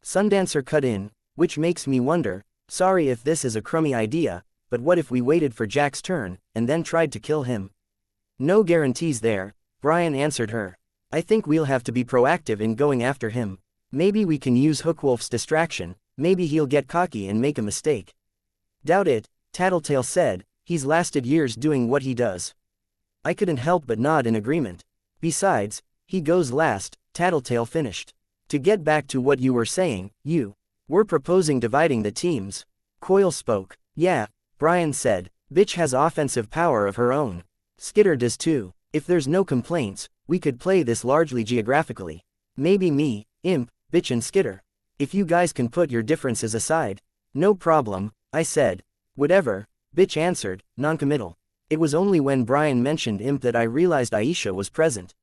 Sundancer cut in. Which makes me wonder, sorry if this is a crummy idea, but what if we waited for Jack's turn, and then tried to kill him? No guarantees there, Brian answered her. I think we'll have to be proactive in going after him. Maybe we can use Hookwolf's distraction, maybe he'll get cocky and make a mistake. Doubt it, Tattletale said, he's lasted years doing what he does. I couldn't help but nod in agreement. Besides, he goes last, Tattletale finished. To get back to what you were saying, we're proposing dividing the teams. Coil spoke. Yeah, Brian said, Bitch has offensive power of her own. Skitter does too. If there's no complaints, we could play this largely geographically. Maybe me, Imp, Bitch and Skitter. If you guys can put your differences aside. No problem, I said. Whatever, Bitch answered, noncommittal. It was only when Brian mentioned Imp that I realized Aisha was present.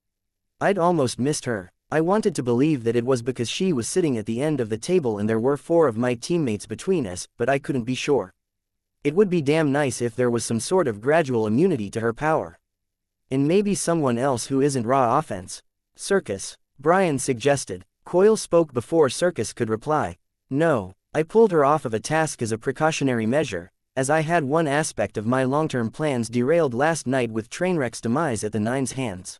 I'd almost missed her. I wanted to believe that it was because she was sitting at the end of the table and there were 4 of my teammates between us, but I couldn't be sure. It would be damn nice if there was some sort of gradual immunity to her power. And maybe someone else who isn't raw offense. Circus, Brian suggested. Coil spoke before Circus could reply. No, I pulled her off of a task as a precautionary measure, as I had one aspect of my long-term plans derailed last night with Trainwreck's demise at the Nine's hands.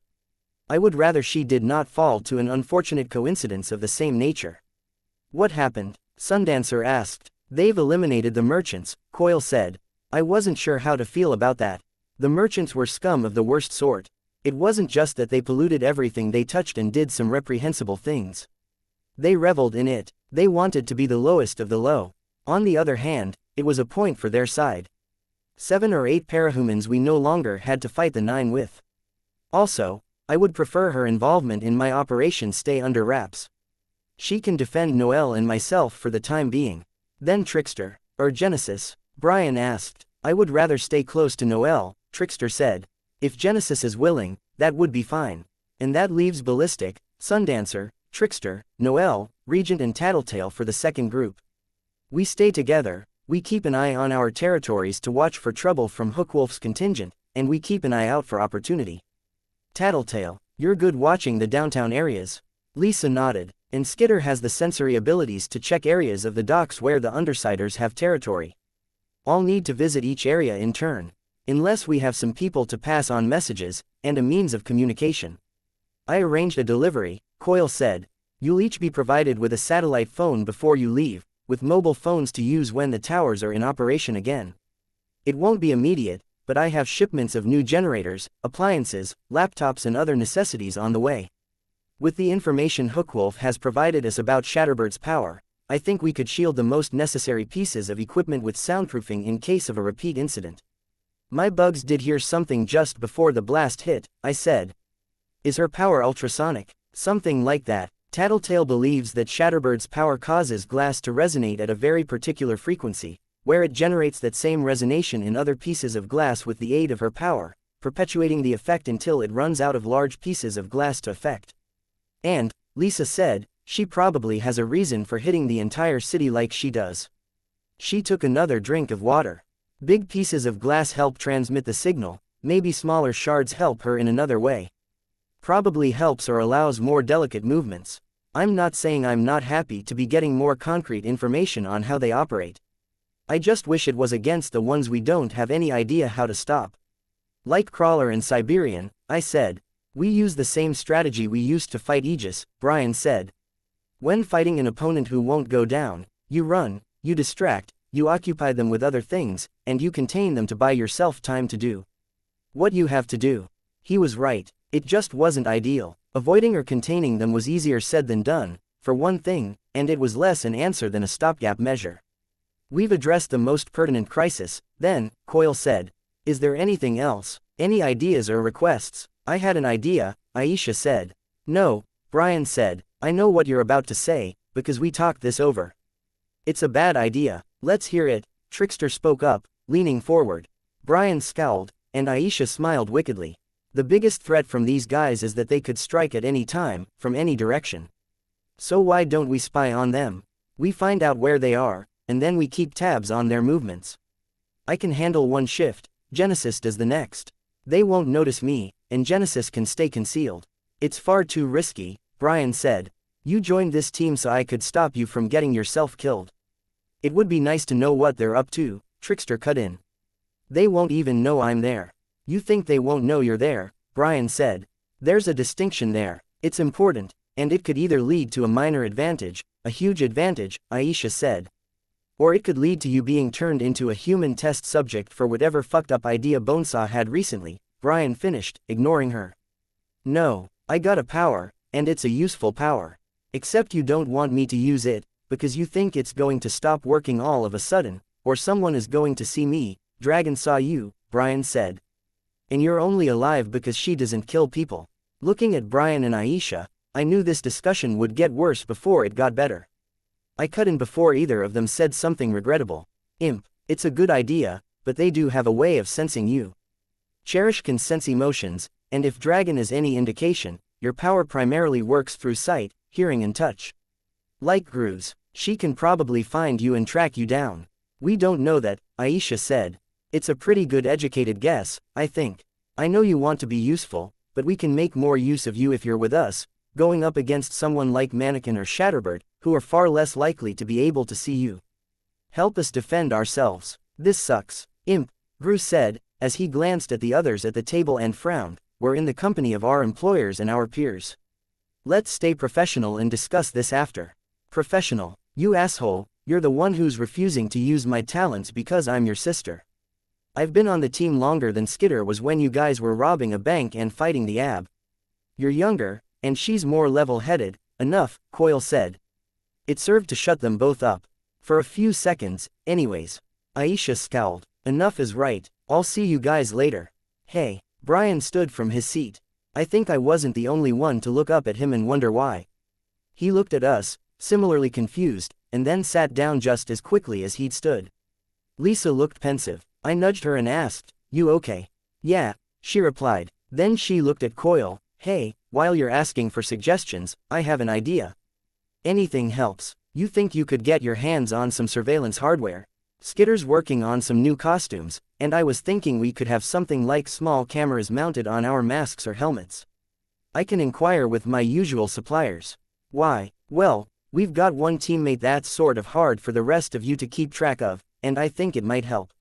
I would rather she did not fall to an unfortunate coincidence of the same nature. What happened? Sundancer asked. They've eliminated the merchants, Coil said. I wasn't sure how to feel about that. The merchants were scum of the worst sort. It wasn't just that they polluted everything they touched and did some reprehensible things. They reveled in it. They wanted to be the lowest of the low. On the other hand, it was a point for their side. 7 or 8 parahumans we no longer had to fight the Nine with. Also, I would prefer her involvement in my operation stay under wraps. She can defend Noelle and myself for the time being. Then Trickster, or Genesis, Brian asked. I would rather stay close to Noelle, Trickster said. If Genesis is willing, that would be fine. And that leaves Ballistic, Sundancer, Trickster, Noelle, Regent and Tattletale for the second group. We stay together, we keep an eye on our territories to watch for trouble from Hookwolf's contingent, and we keep an eye out for opportunity. Tattletale, you're good watching the downtown areas. Lisa nodded, and Skitter has the sensory abilities to check areas of the docks where the Undersiders have territory. I'll need to visit each area in turn, unless we have some people to pass on messages, and a means of communication. I arranged a delivery, Coil said. You'll each be provided with a satellite phone before you leave, with mobile phones to use when the towers are in operation again. It won't be immediate, but I have shipments of new generators, appliances, laptops and other necessities on the way. With the information Hookwolf has provided us about Shatterbird's power, I think we could shield the most necessary pieces of equipment with soundproofing in case of a repeat incident. My bugs did hear something just before the blast hit, I said. Is her power ultrasonic? Something like that. Tattletale believes that Shatterbird's power causes glass to resonate at a very particular frequency, where it generates that same resonation in other pieces of glass with the aid of her power, perpetuating the effect until it runs out of large pieces of glass to affect. And, Lisa said, she probably has a reason for hitting the entire city like she does. She took another drink of water. Big pieces of glass help transmit the signal, maybe smaller shards help her in another way. Probably helps or allows more delicate movements. I'm not saying I'm not happy to be getting more concrete information on how they operate. I just wish it was against the ones we don't have any idea how to stop. Like Crawler and Siberian, I said. We use the same strategy we used to fight Aegis, Brian said. When fighting an opponent who won't go down, you run, you distract, you occupy them with other things, and you contain them to buy yourself time to do what you have to do. He was right, it just wasn't ideal. Avoiding or containing them was easier said than done, for one thing, and it was less an answer than a stopgap measure. We've addressed the most pertinent crisis, then, Coil said. Is there anything else? Any ideas or requests? I had an idea, Aisha said. No, Brian said. I know what you're about to say, because we talked this over. It's a bad idea. Let's hear it, Trickster spoke up, leaning forward. Brian scowled, and Aisha smiled wickedly. The biggest threat from these guys is that they could strike at any time, from any direction. So why don't we spy on them? We find out where they are, and then we keep tabs on their movements. I can handle one shift, Genesis does the next. They won't notice me, and Genesis can stay concealed. It's far too risky, Brian said. You joined this team so I could stop you from getting yourself killed. It would be nice to know what they're up to, Trickster cut in. They won't even know I'm there. You think they won't know you're there, Brian said. There's a distinction there. It's important, and it could either lead to a minor advantage, a huge advantage, Aisha said. Or it could lead to you being turned into a human test subject for whatever fucked up idea Bonesaw had recently, Brian finished, ignoring her. No, I got a power, and it's a useful power. Except you don't want me to use it, because you think it's going to stop working all of a sudden, or someone is going to see me. Dragon saw you, Brian said. And you're only alive because she doesn't kill people. Looking at Brian and Aisha, I knew this discussion would get worse before it got better. I cut in before either of them said something regrettable. Imp, it's a good idea, but they do have a way of sensing you. Cherish can sense emotions, and if Dragon is any indication, your power primarily works through sight, hearing and touch. Like Gru's, she can probably find you and track you down. We don't know that, Aisha said. It's a pretty good educated guess, I think. I know you want to be useful, but we can make more use of you if you're with us, going up against someone like Mannequin or Shatterbird, who are far less likely to be able to see you. Help us defend ourselves. This sucks. Imp, Gru said, as he glanced at the others at the table and frowned. We're in the company of our employers and our peers. Let's stay professional and discuss this after. Professional, you asshole, you're the one who's refusing to use my talents because I'm your sister. I've been on the team longer than Skitter was when you guys were robbing a bank and fighting the AB. You're younger, and she's more level-headed. Enough, Coil said. It served to shut them both up. For a few seconds, anyways. Aisha scowled. Enough is right, I'll see you guys later. Hey. Brian stood from his seat. I think I wasn't the only one to look up at him and wonder why. He looked at us, similarly confused, and then sat down just as quickly as he'd stood. Lisa looked pensive. I nudged her and asked, "You okay?" "Yeah," she replied. Then she looked at Coil. "Hey, while you're asking for suggestions, I have an idea. Anything helps. You think you could get your hands on some surveillance hardware? Skitter's working on some new costumes, and I was thinking we could have something like small cameras mounted on our masks or helmets. I can inquire with my usual suppliers." "Why?" "Well, we've got one teammate that's sort of hard for the rest of you to keep track of, and I think it might help.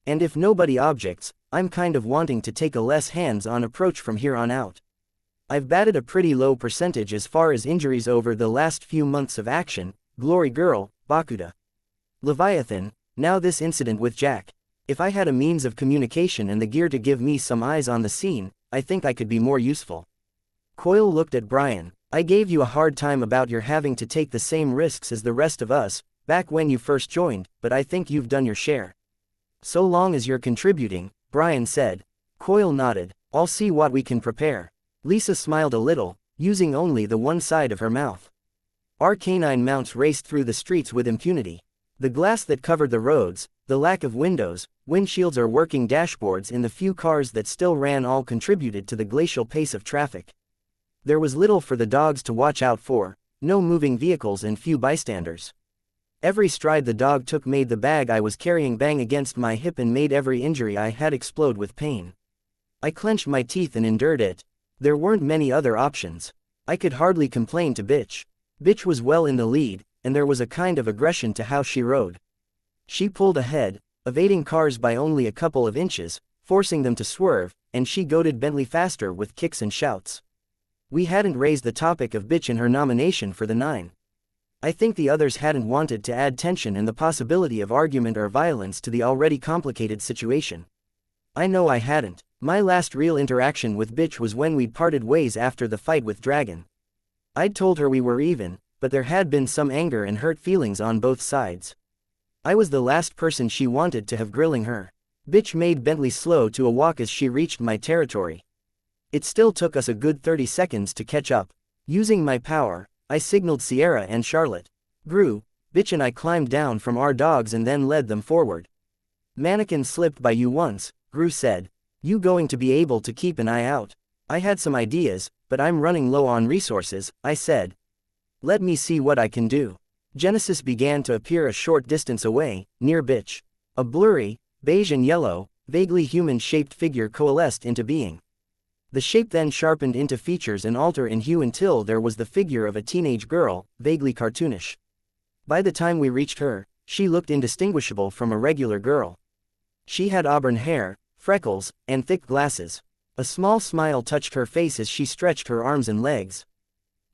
And if nobody objects, I'm kind of wanting to take a less hands-on approach from here on out. I've batted a pretty low percentage as far as injuries over the last few months of action, Glory Girl, Bakuda, Leviathan, now this incident with Jack. If I had a means of communication and the gear to give me some eyes on the scene, I think I could be more useful." Coil looked at Brian. "I gave you a hard time about your having to take the same risks as the rest of us, back when you first joined, but I think you've done your share. So long as you're contributing," Brian said. Coil nodded. "I'll see what we can prepare." Lisa smiled a little, using only the one side of her mouth. Our canine mounts raced through the streets with impunity. The glass that covered the roads, the lack of windows, windshields or working dashboards in the few cars that still ran all contributed to the glacial pace of traffic. There was little for the dogs to watch out for, no moving vehicles and few bystanders. Every stride the dog took made the bag I was carrying bang against my hip and made every injury I had explode with pain. I clenched my teeth and endured it. There weren't many other options. I could hardly complain to Bitch. Bitch was well in the lead, and there was a kind of aggression to how she rode. She pulled ahead, evading cars by only a couple of inches, forcing them to swerve, and she goaded Bentley faster with kicks and shouts. We hadn't raised the topic of Bitch in her nomination for the 9. I think the others hadn't wanted to add tension and the possibility of argument or violence to the already complicated situation. I know I hadn't. My last real interaction with Bitch was when we'd parted ways after the fight with Dragon. I'd told her we were even, but there had been some anger and hurt feelings on both sides. I was the last person she wanted to have grilling her. Bitch made Bentley slow to a walk as she reached my territory. It still took us a good 30 seconds to catch up. Using my power, I signaled Sierra and Charlotte. Gru, Bitch and I climbed down from our dogs and then led them forward. "Mannequin slipped by you once," Gru said. "You going to be able to keep an eye out?" "I had some ideas, but I'm running low on resources," I said. "Let me see what I can do." Genesis began to appear a short distance away, near Bitch. A blurry, beige and yellow, vaguely human-shaped figure coalesced into being. The shape then sharpened into features and altered in hue until there was the figure of a teenage girl, vaguely cartoonish. By the time we reached her, She looked indistinguishable from a regular girl. She had auburn hair, freckles, and thick glasses. A small smile touched her face as she stretched her arms and legs.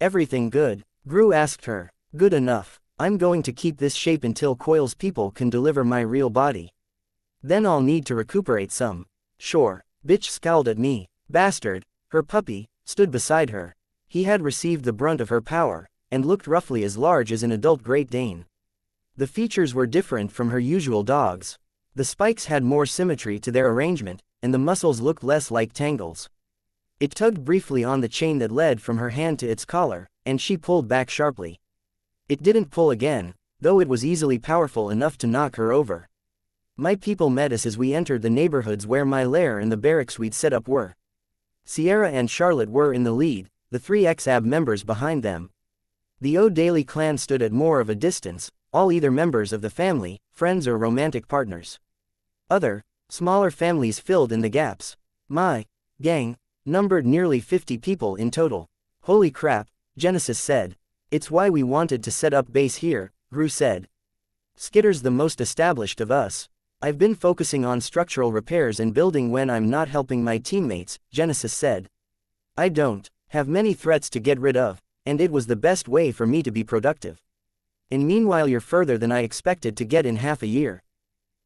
"Everything good?" Gru asked her. "Good enough. I'm going to keep this shape until Coil's people can deliver my real body. Then I'll need to recuperate some." "Sure." Bitch scowled at me. Bastard, her puppy, stood beside her. He had received the brunt of her power, and looked roughly as large as an adult Great Dane. The features were different from her usual dogs. The spikes had more symmetry to their arrangement, and the muscles looked less like tangles. It tugged briefly on the chain that led from her hand to its collar, and she pulled back sharply. It didn't pull again, though it was easily powerful enough to knock her over. My people met us as we entered the neighborhoods where my lair and the barracks we'd set up were. Sierra and Charlotte were in the lead, the 3 XAB members behind them. The O'Daly clan stood at more of a distance, all either members of the family, friends or romantic partners. Other, smaller families filled in the gaps. My gang numbered nearly 50 people in total. "Holy crap," Genesis said. "It's why we wanted to set up base here," Gru said. "Skitter's the most established of us. I've been focusing on structural repairs and building when I'm not helping my teammates," Genesis said. "I don't have many threats to get rid of, and it was the best way for me to be productive. And meanwhile you're further than I expected to get in half a year.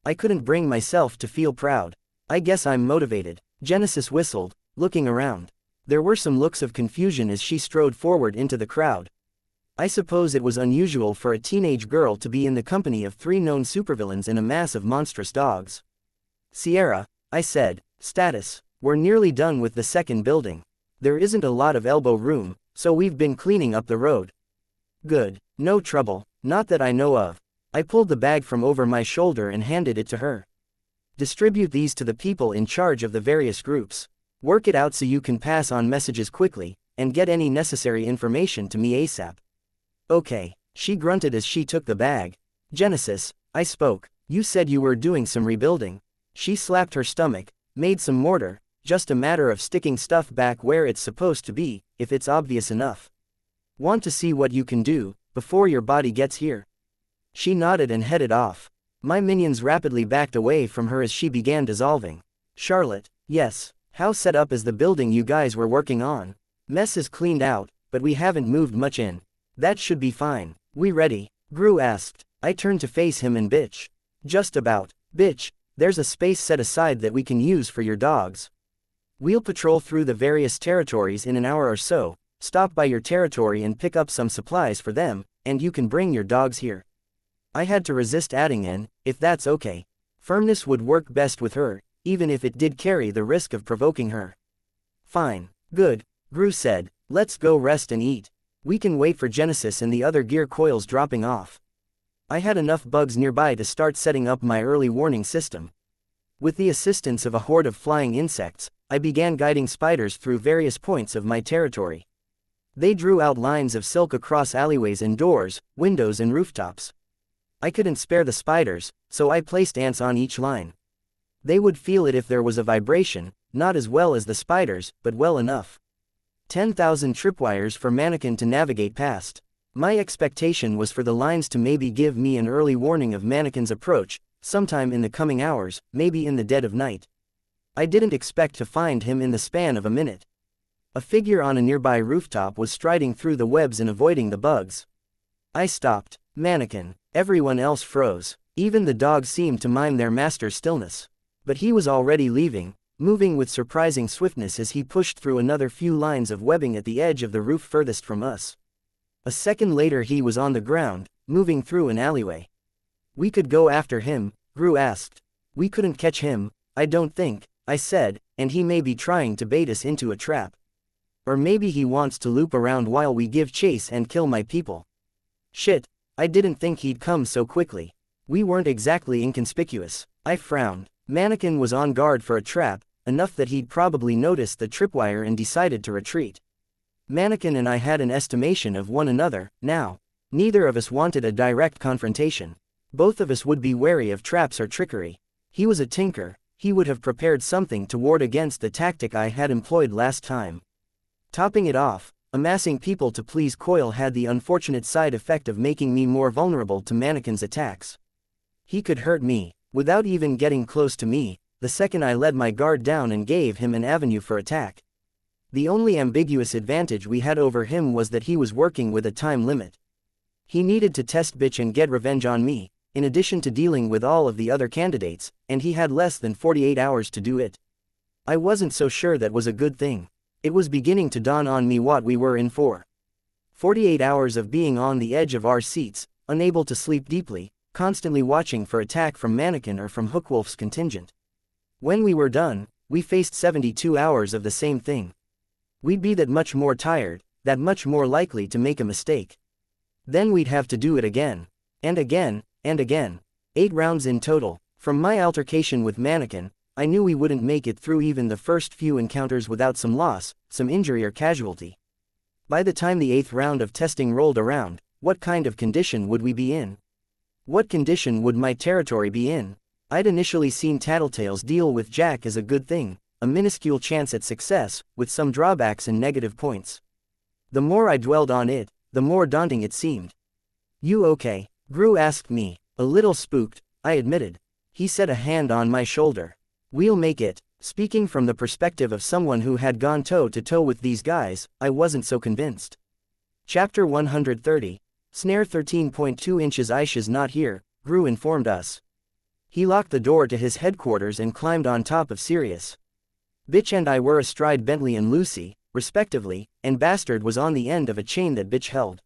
I couldn't bring myself to feel proud. I guess I'm motivated." Genesis whistled, looking around. There were some looks of confusion as she strode forward into the crowd. I suppose it was unusual for a teenage girl to be in the company of 3 known supervillains and a mass of monstrous dogs. "Sierra," I said, "status. We're nearly done with the second building. There isn't a lot of elbow room, so we've been cleaning up the road." "Good. No trouble, not that I know of." I pulled the bag from over my shoulder and handed it to her. "Distribute these to the people in charge of the various groups. Work it out so you can pass on messages quickly, and get any necessary information to me ASAP." "Okay," she grunted as she took the bag. "Genesis," I spoke, "you said you were doing some rebuilding." She slapped her stomach. "Made some mortar, just a matter of sticking stuff back where it's supposed to be, if it's obvious enough. Want to see what you can do, before your body gets here?" She nodded and headed off. My minions rapidly backed away from her as she began dissolving. "Charlotte." "Yes. How set up is the building you guys were working on?" "Mess is cleaned out, but we haven't moved much in. That should be fine." "We ready?" Gru asked. I turned to face him and bitch. "Just about. Bitch, there's a space set aside that we can use for your dogs. We'll patrol through the various territories in an hour or so, stop by your territory and pick up some supplies for them, and you can bring your dogs here." I had to resist adding in, "if that's okay." Firmness would work best with her, even if it did carry the risk of provoking her. "Fine. Good," Gru said. "Let's go rest and eat. We can wait for Genesis and the other gear coils dropping off." I had enough bugs nearby to start setting up my early warning system. With the assistance of a horde of flying insects, I began guiding spiders through various points of my territory. They drew out lines of silk across alleyways and doors, windows and rooftops. I couldn't spare the spiders, so I placed ants on each line. They would feel it if there was a vibration, not as well as the spiders, but well enough. 10,000 tripwires for Mannequin to navigate past. My expectation was for the lines to maybe give me an early warning of Mannequin's approach, sometime in the coming hours, maybe in the dead of night. I didn't expect to find him in the span of a minute. A figure on a nearby rooftop was striding through the webs and avoiding the bugs. I stopped. Mannequin. Everyone else froze. Even the dogs seemed to mime their master's stillness. But he was already leaving, moving with surprising swiftness as he pushed through another few lines of webbing at the edge of the roof furthest from us. A second later he was on the ground, moving through an alleyway. "We could go after him," Gru asked. "We couldn't catch him, I don't think," I said, "and he may be trying to bait us into a trap. Or maybe he wants to loop around while we give chase and kill my people." "Shit, I didn't think he'd come so quickly. We weren't exactly inconspicuous." I frowned. Mannequin was on guard for a trap, enough that he'd probably noticed the tripwire and decided to retreat. Mannequin and I had an estimation of one another. Now, neither of us wanted a direct confrontation. Both of us would be wary of traps or trickery. He was a tinker. He would have prepared something to ward against the tactic I had employed last time. Topping it off, amassing people to please Coil had the unfortunate side effect of making me more vulnerable to Mannequin's attacks. He could hurt me, without even getting close to me, the second I let my guard down and gave him an avenue for attack. The only ambiguous advantage we had over him was that he was working with a time limit. He needed to test bitch and get revenge on me, in addition to dealing with all of the other candidates, and he had less than 48 hours to do it. I wasn't so sure that was a good thing. It was beginning to dawn on me what we were in for. 48 hours of being on the edge of our seats, unable to sleep deeply, constantly watching for attack from Mannequin or from Hookwolf's contingent. When we were done, we faced 72 hours of the same thing. We'd be that much more tired, that much more likely to make a mistake. Then we'd have to do it again. And again, and again. 8 rounds in total. From my altercation with Mannequin, I knew we wouldn't make it through even the first few encounters without some loss, some injury or casualty. By the time the 8th round of testing rolled around, what kind of condition would we be in? What condition would my territory be in? I'd initially seen Tattletales deal with Jack as a good thing, a minuscule chance at success, with some drawbacks and negative points. The more I dwelled on it, the more daunting it seemed. "You okay?" Gru asked me, a little spooked, I admitted. He set a hand on my shoulder. "We'll make it." Speaking from the perspective of someone who had gone toe-to-toe with these guys, I wasn't so convinced. Chapter 130. Snare 13.2 inches. Aisha's not here, Gru informed us. He locked the door to his headquarters and climbed on top of Sirius. Bitch and I were astride Bentley and Lucy, respectively, and Bastard was on the end of a chain that Bitch held.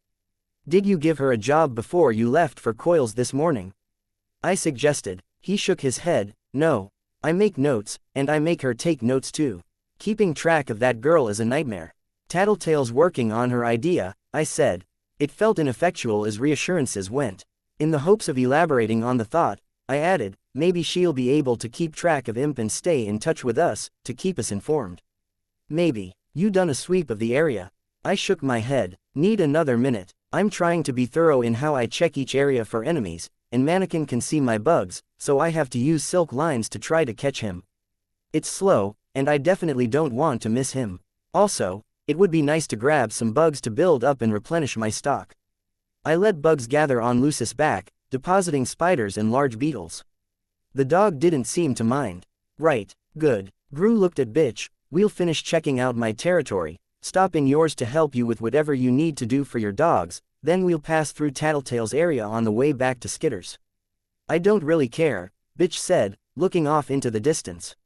"Did you give her a job before you left for Coils this morning?" I suggested. He shook his head. "No. I make notes, and I make her take notes too. Keeping track of that girl is a nightmare." "Tattletale's working on her idea," I said. It felt ineffectual as reassurances went. In the hopes of elaborating on the thought, I added, "Maybe she'll be able to keep track of Imp and stay in touch with us, to keep us informed." "Maybe. You done a sweep of the area?" I shook my head. "Need another minute. I'm trying to be thorough in how I check each area for enemies, and Mannequin can see my bugs, so I have to use silk lines to try to catch him. It's slow, and I definitely don't want to miss him. Also, it would be nice to grab some bugs to build up and replenish my stock." I let bugs gather on Lucis' back, depositing spiders and large beetles. The dog didn't seem to mind. "Right, good." Gru looked at Bitch. "We'll finish checking out my territory, stop in yours to help you with whatever you need to do for your dogs, then we'll pass through Tattletale's area on the way back to Skitter's." "I don't really care," Bitch said, looking off into the distance.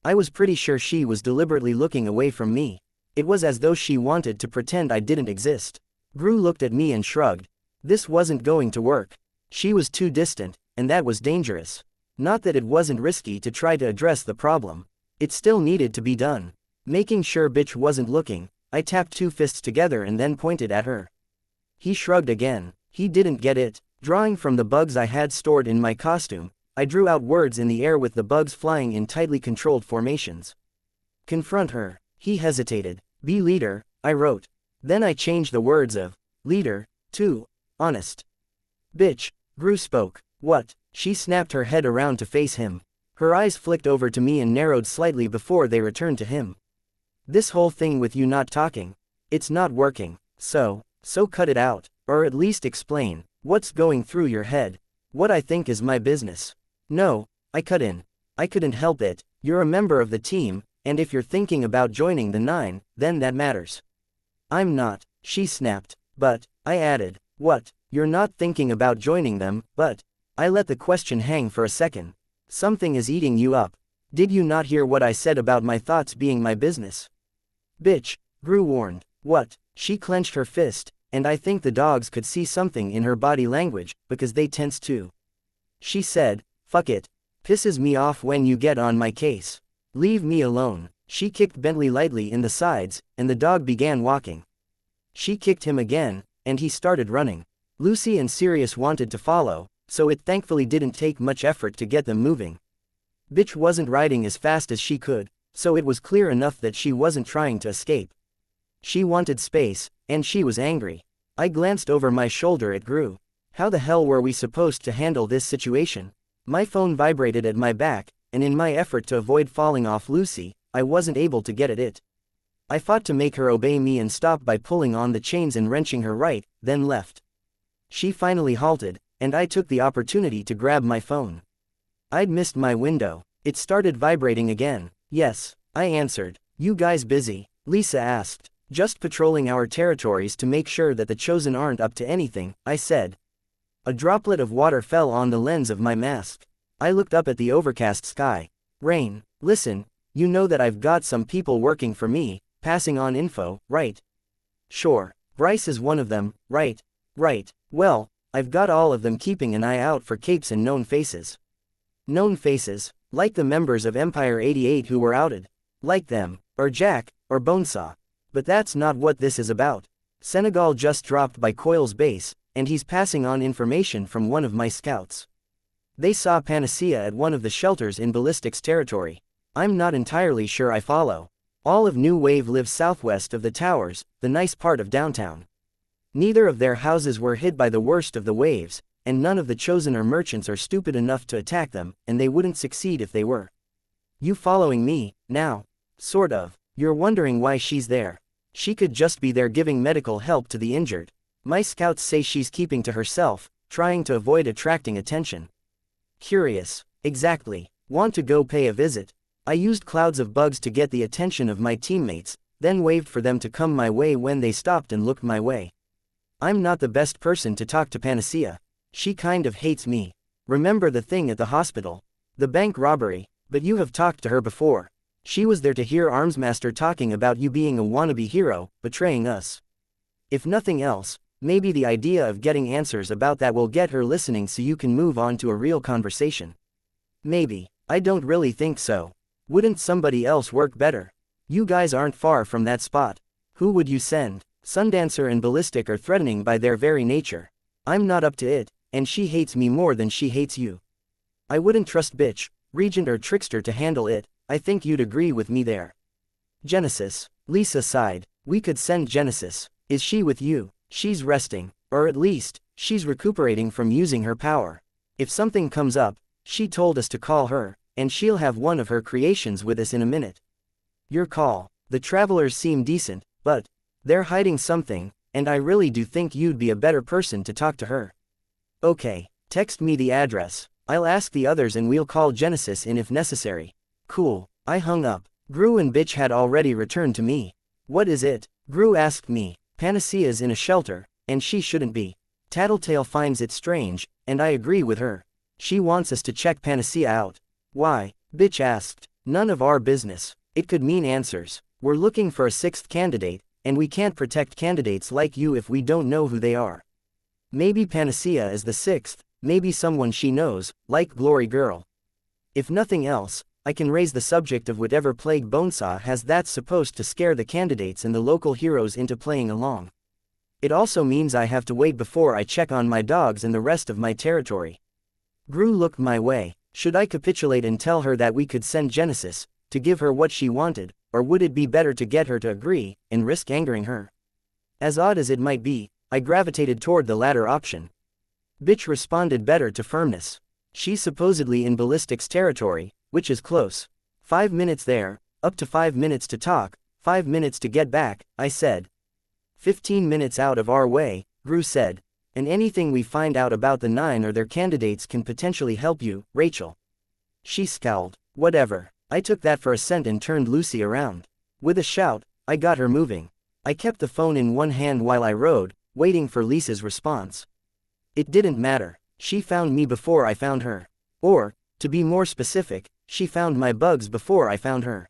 I was pretty sure she was deliberately looking away from me. It was as though she wanted to pretend I didn't exist. Gru looked at me and shrugged. This wasn't going to work. She was too distant, and that was dangerous. Not that it wasn't risky to try to address the problem. It still needed to be done. Making sure Bitch wasn't looking, I tapped 2 fists together and then pointed at her. He shrugged again. He didn't get it. Drawing from the bugs I had stored in my costume, I drew out words in the air with the bugs flying in tightly controlled formations. "Confront her." He hesitated. "Be leader," I wrote. Then I changed the words of leader to honest. "Bitch," Gru spoke. "What?" She snapped her head around to face him. Her eyes flicked over to me and narrowed slightly before they returned to him. "This whole thing with you not talking. It's not working. So cut it out, or at least explain what's going through your head. What I think is my business." "No," I cut in. "I couldn't help it. You're a member of the team, and if you're thinking about joining the 9, then that matters." "I'm not," she snapped. "But," I added. "What? You're not thinking about joining them, but..." I let the question hang for a second. "Something is eating you up. Did you not hear what I said about my thoughts being my business?" "Bitch," Gru warned. "What?" She clenched her fist, and I think the dogs could see something in her body language, because they tensed too. She said, "Fuck it. Pisses me off when you get on my case. Leave me alone." She kicked Bentley lightly in the sides, and the dog began walking. She kicked him again, and he started running. Lucy and Sirius wanted to follow, so it thankfully didn't take much effort to get them moving. Bitch wasn't riding as fast as she could, so it was clear enough that she wasn't trying to escape. She wanted space, and she was angry. I glanced over my shoulder at Gru. How the hell were we supposed to handle this situation? My phone vibrated at my back, and in my effort to avoid falling off Lucy, I wasn't able to get at it. I fought to make her obey me and stop by pulling on the chains and wrenching her right, then left. She finally halted, and I took the opportunity to grab my phone. I'd missed my window. It started vibrating again. Yes, I answered. You guys busy? Lisa asked. Just patrolling our territories to make sure that the Chosen aren't up to anything, I said. A droplet of water fell on the lens of my mask. I looked up at the overcast sky. Rain, listen, you know that I've got some people working for me, passing on info, right? Sure, Bryce is one of them, right? Right, well, I've got all of them keeping an eye out for capes and known faces. Known faces, like the members of Empire 88 who were outed. Like them, or Jack, or Bonesaw. But that's not what this is about. Senegal just dropped by Coil's base, and he's passing on information from one of my scouts. They saw Panacea at one of the shelters in Ballistics territory. I'm not entirely sure I follow. All of New Wave lives southwest of the towers, the nice part of downtown. Neither of their houses were hit by the worst of the waves, and none of the Chosen or merchants are stupid enough to attack them, and they wouldn't succeed if they were. You following me, now? Sort of. You're wondering why she's there. She could just be there giving medical help to the injured. My scouts say she's keeping to herself, trying to avoid attracting attention. Curious. Exactly. Want to go pay a visit. I used clouds of bugs to get the attention of my teammates, then waved for them to come my way when they stopped and looked my way. I'm not the best person to talk to Panacea. She kind of hates me. Remember the thing at the hospital? The bank robbery, but you have talked to her before. She was there to hear Armsmaster talking about you being a wannabe hero, betraying us. If nothing else, maybe the idea of getting answers about that will get her listening so you can move on to a real conversation. Maybe. I don't really think so. Wouldn't somebody else work better? You guys aren't far from that spot. Who would you send? Sundancer and Ballistic are threatening by their very nature. I'm not up to it, and she hates me more than she hates you. I wouldn't trust Bitch, Regent or Trickster to handle it. I think you'd agree with me there. Genesis. Lisa sighed. We could send Genesis. Is she with you? She's resting, or at least, she's recuperating from using her power. If something comes up, she told us to call her, and she'll have one of her creations with us in a minute. Your call. The travelers seem decent, but they're hiding something, and I really do think you'd be a better person to talk to her. Okay, text me the address. I'll ask the others and we'll call Genesis in if necessary. Cool. I hung up. Gru and Bitch had already returned to me. What is it? Gru asked me. Panacea's in a shelter, and she shouldn't be. Tattletale finds it strange, and I agree with her. She wants us to check Panacea out. Why? Bitch asked. None of our business. It could mean answers. We're looking for a sixth candidate, and we can't protect candidates like you if we don't know who they are. Maybe Panacea is the sixth, maybe someone she knows, like Glory Girl. If nothing else, I can raise the subject of whatever plague Bonesaw has that's supposed to scare the candidates and the local heroes into playing along. It also means I have to wait before I check on my dogs and the rest of my territory. Gru looked my way. Should I capitulate and tell her that we could send Genesis, to give her what she wanted, or would it be better to get her to agree, and risk angering her? As odd as it might be, I gravitated toward the latter option. Bitch responded better to firmness. She's supposedly in Ballistics territory, which is close. 5 minutes there, up to 5 minutes to talk, 5 minutes to get back, I said. 15 minutes out of our way, Gru said. And anything we find out about the 9 or their candidates can potentially help you, Rachel. She scowled. Whatever. I took that for assent and turned Lucy around. With a shout, I got her moving. I kept the phone in one hand while I rode, waiting for Lisa's response. It didn't matter. She found me before I found her. Or, to be more specific, she found my bugs before I found her.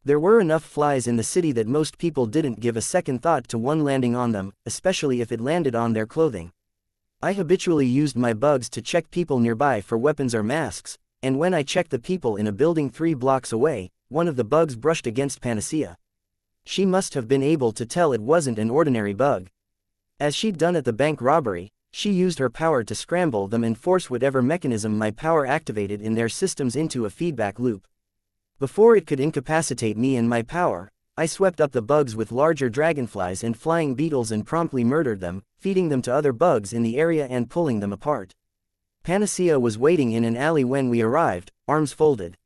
There were enough flies in the city that most people didn't give a second thought to one landing on them, especially if it landed on their clothing. I habitually used my bugs to check people nearby for weapons or masks, and when I checked the people in a building 3 blocks away, one of the bugs brushed against Panacea. She must have been able to tell it wasn't an ordinary bug. As she'd done at the bank robbery, she used her power to scramble them and force whatever mechanism my power activated in their systems into a feedback loop. Before it could incapacitate me and my power, I swept up the bugs with larger dragonflies and flying beetles and promptly murdered them, feeding them to other bugs in the area and pulling them apart. Panacea was waiting in an alley when we arrived, arms folded.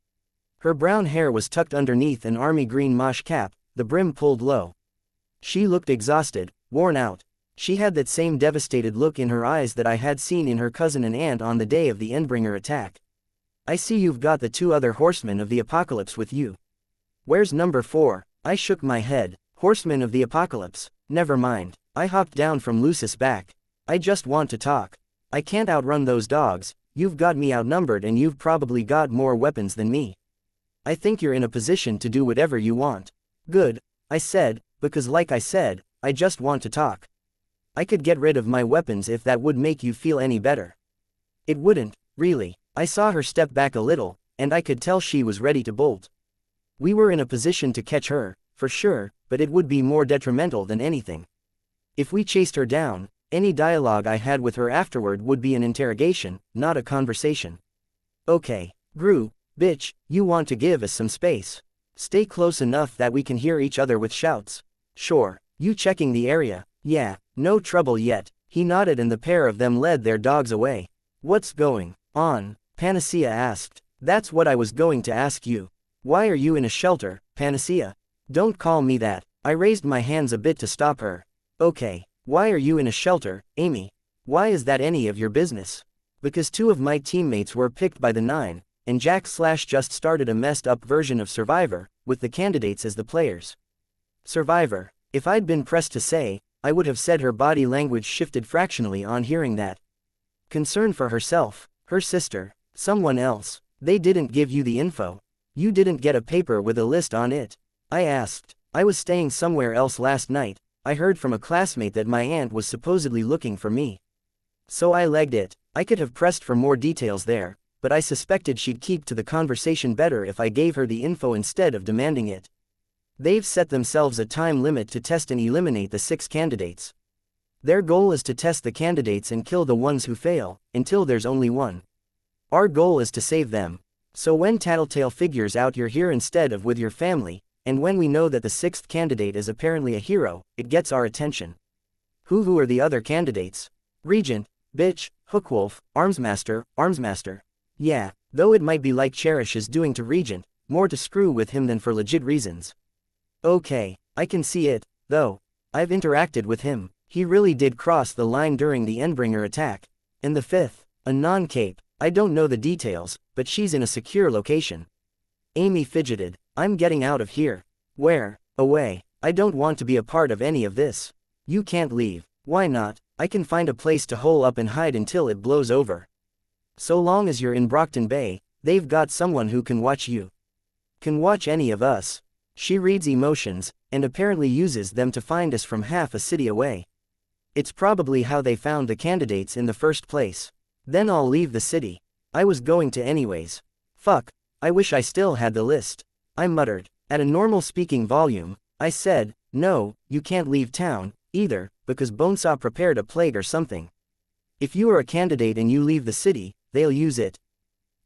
Her brown hair was tucked underneath an army green mosh cap, the brim pulled low. She looked exhausted, worn out. She had that same devastated look in her eyes that I had seen in her cousin and aunt on the day of the Endbringer attack. I see you've got the 2 other horsemen of the apocalypse with you. Where's number 4? I shook my head. Horsemen of the apocalypse. Never mind. I hopped down from Lucis' back. I just want to talk. I can't outrun those dogs. You've got me outnumbered and you've probably got more weapons than me. I think you're in a position to do whatever you want. Good, I said, because like I said, I just want to talk. I could get rid of my weapons if that would make you feel any better. It wouldn't, really. I saw her step back a little, and I could tell she was ready to bolt. We were in a position to catch her, for sure, but it would be more detrimental than anything. If we chased her down, any dialogue I had with her afterward would be an interrogation, not a conversation. Okay, Gru, bitch, you want to give us some space. Stay close enough that we can hear each other with shouts. Sure, you checking the area? Yeah, no trouble yet. He nodded and the pair of them led their dogs away. What's going on? Panacea asked. That's what I was going to ask you. Why are you in a shelter, Panacea? Don't call me that. I raised my hands a bit to stop her. Okay, why are you in a shelter, Amy? Why is that any of your business? Because 2 of my teammates were picked by the 9, and Jack / just started a messed up version of Survivor, with the candidates as the players. Survivor. If I'd been pressed to say, I would have said. Her body language shifted fractionally on hearing that. Concern for herself, her sister, someone else. They didn't give you the info. You didn't get a paper with a list on it. I asked. I was staying somewhere else last night. I heard from a classmate that my aunt was supposedly looking for me. So I legged it. I could have pressed for more details there, but I suspected she'd keep to the conversation better if I gave her the info instead of demanding it. They've set themselves a time limit to test and eliminate the 6 candidates. Their goal is to test the candidates and kill the ones who fail, until there's only one. Our goal is to save them. So when Tattletale figures out you're here instead of with your family, and when we know that the 6th candidate is apparently a hero, it gets our attention. Who are the other candidates? Regent, bitch, Hookwolf, Armsmaster. Yeah, though it might be like Cherish is doing to Regent, more to screw with him than for legit reasons. Okay, I can see it, though. I've interacted with him. He really did cross the line during the Endbringer attack. And the 5th, a non-cape, I don't know the details, but she's in a secure location. Amy fidgeted. I'm getting out of here. Where? Away. I don't want to be a part of any of this. You can't leave. Why not? I can find a place to hole up and hide until it blows over. So long as you're in Brockton Bay, they've got someone who can watch you. Can watch any of us. She reads emotions, and apparently uses them to find us from half a city away. It's probably how they found the candidates in the first place. Then I'll leave the city. I was going to anyways. Fuck, I wish I still had the list. I muttered. At a normal speaking volume, I said, no, you can't leave town, either, because Bonesaw prepared a plague or something. If you are a candidate and you leave the city, they'll use it.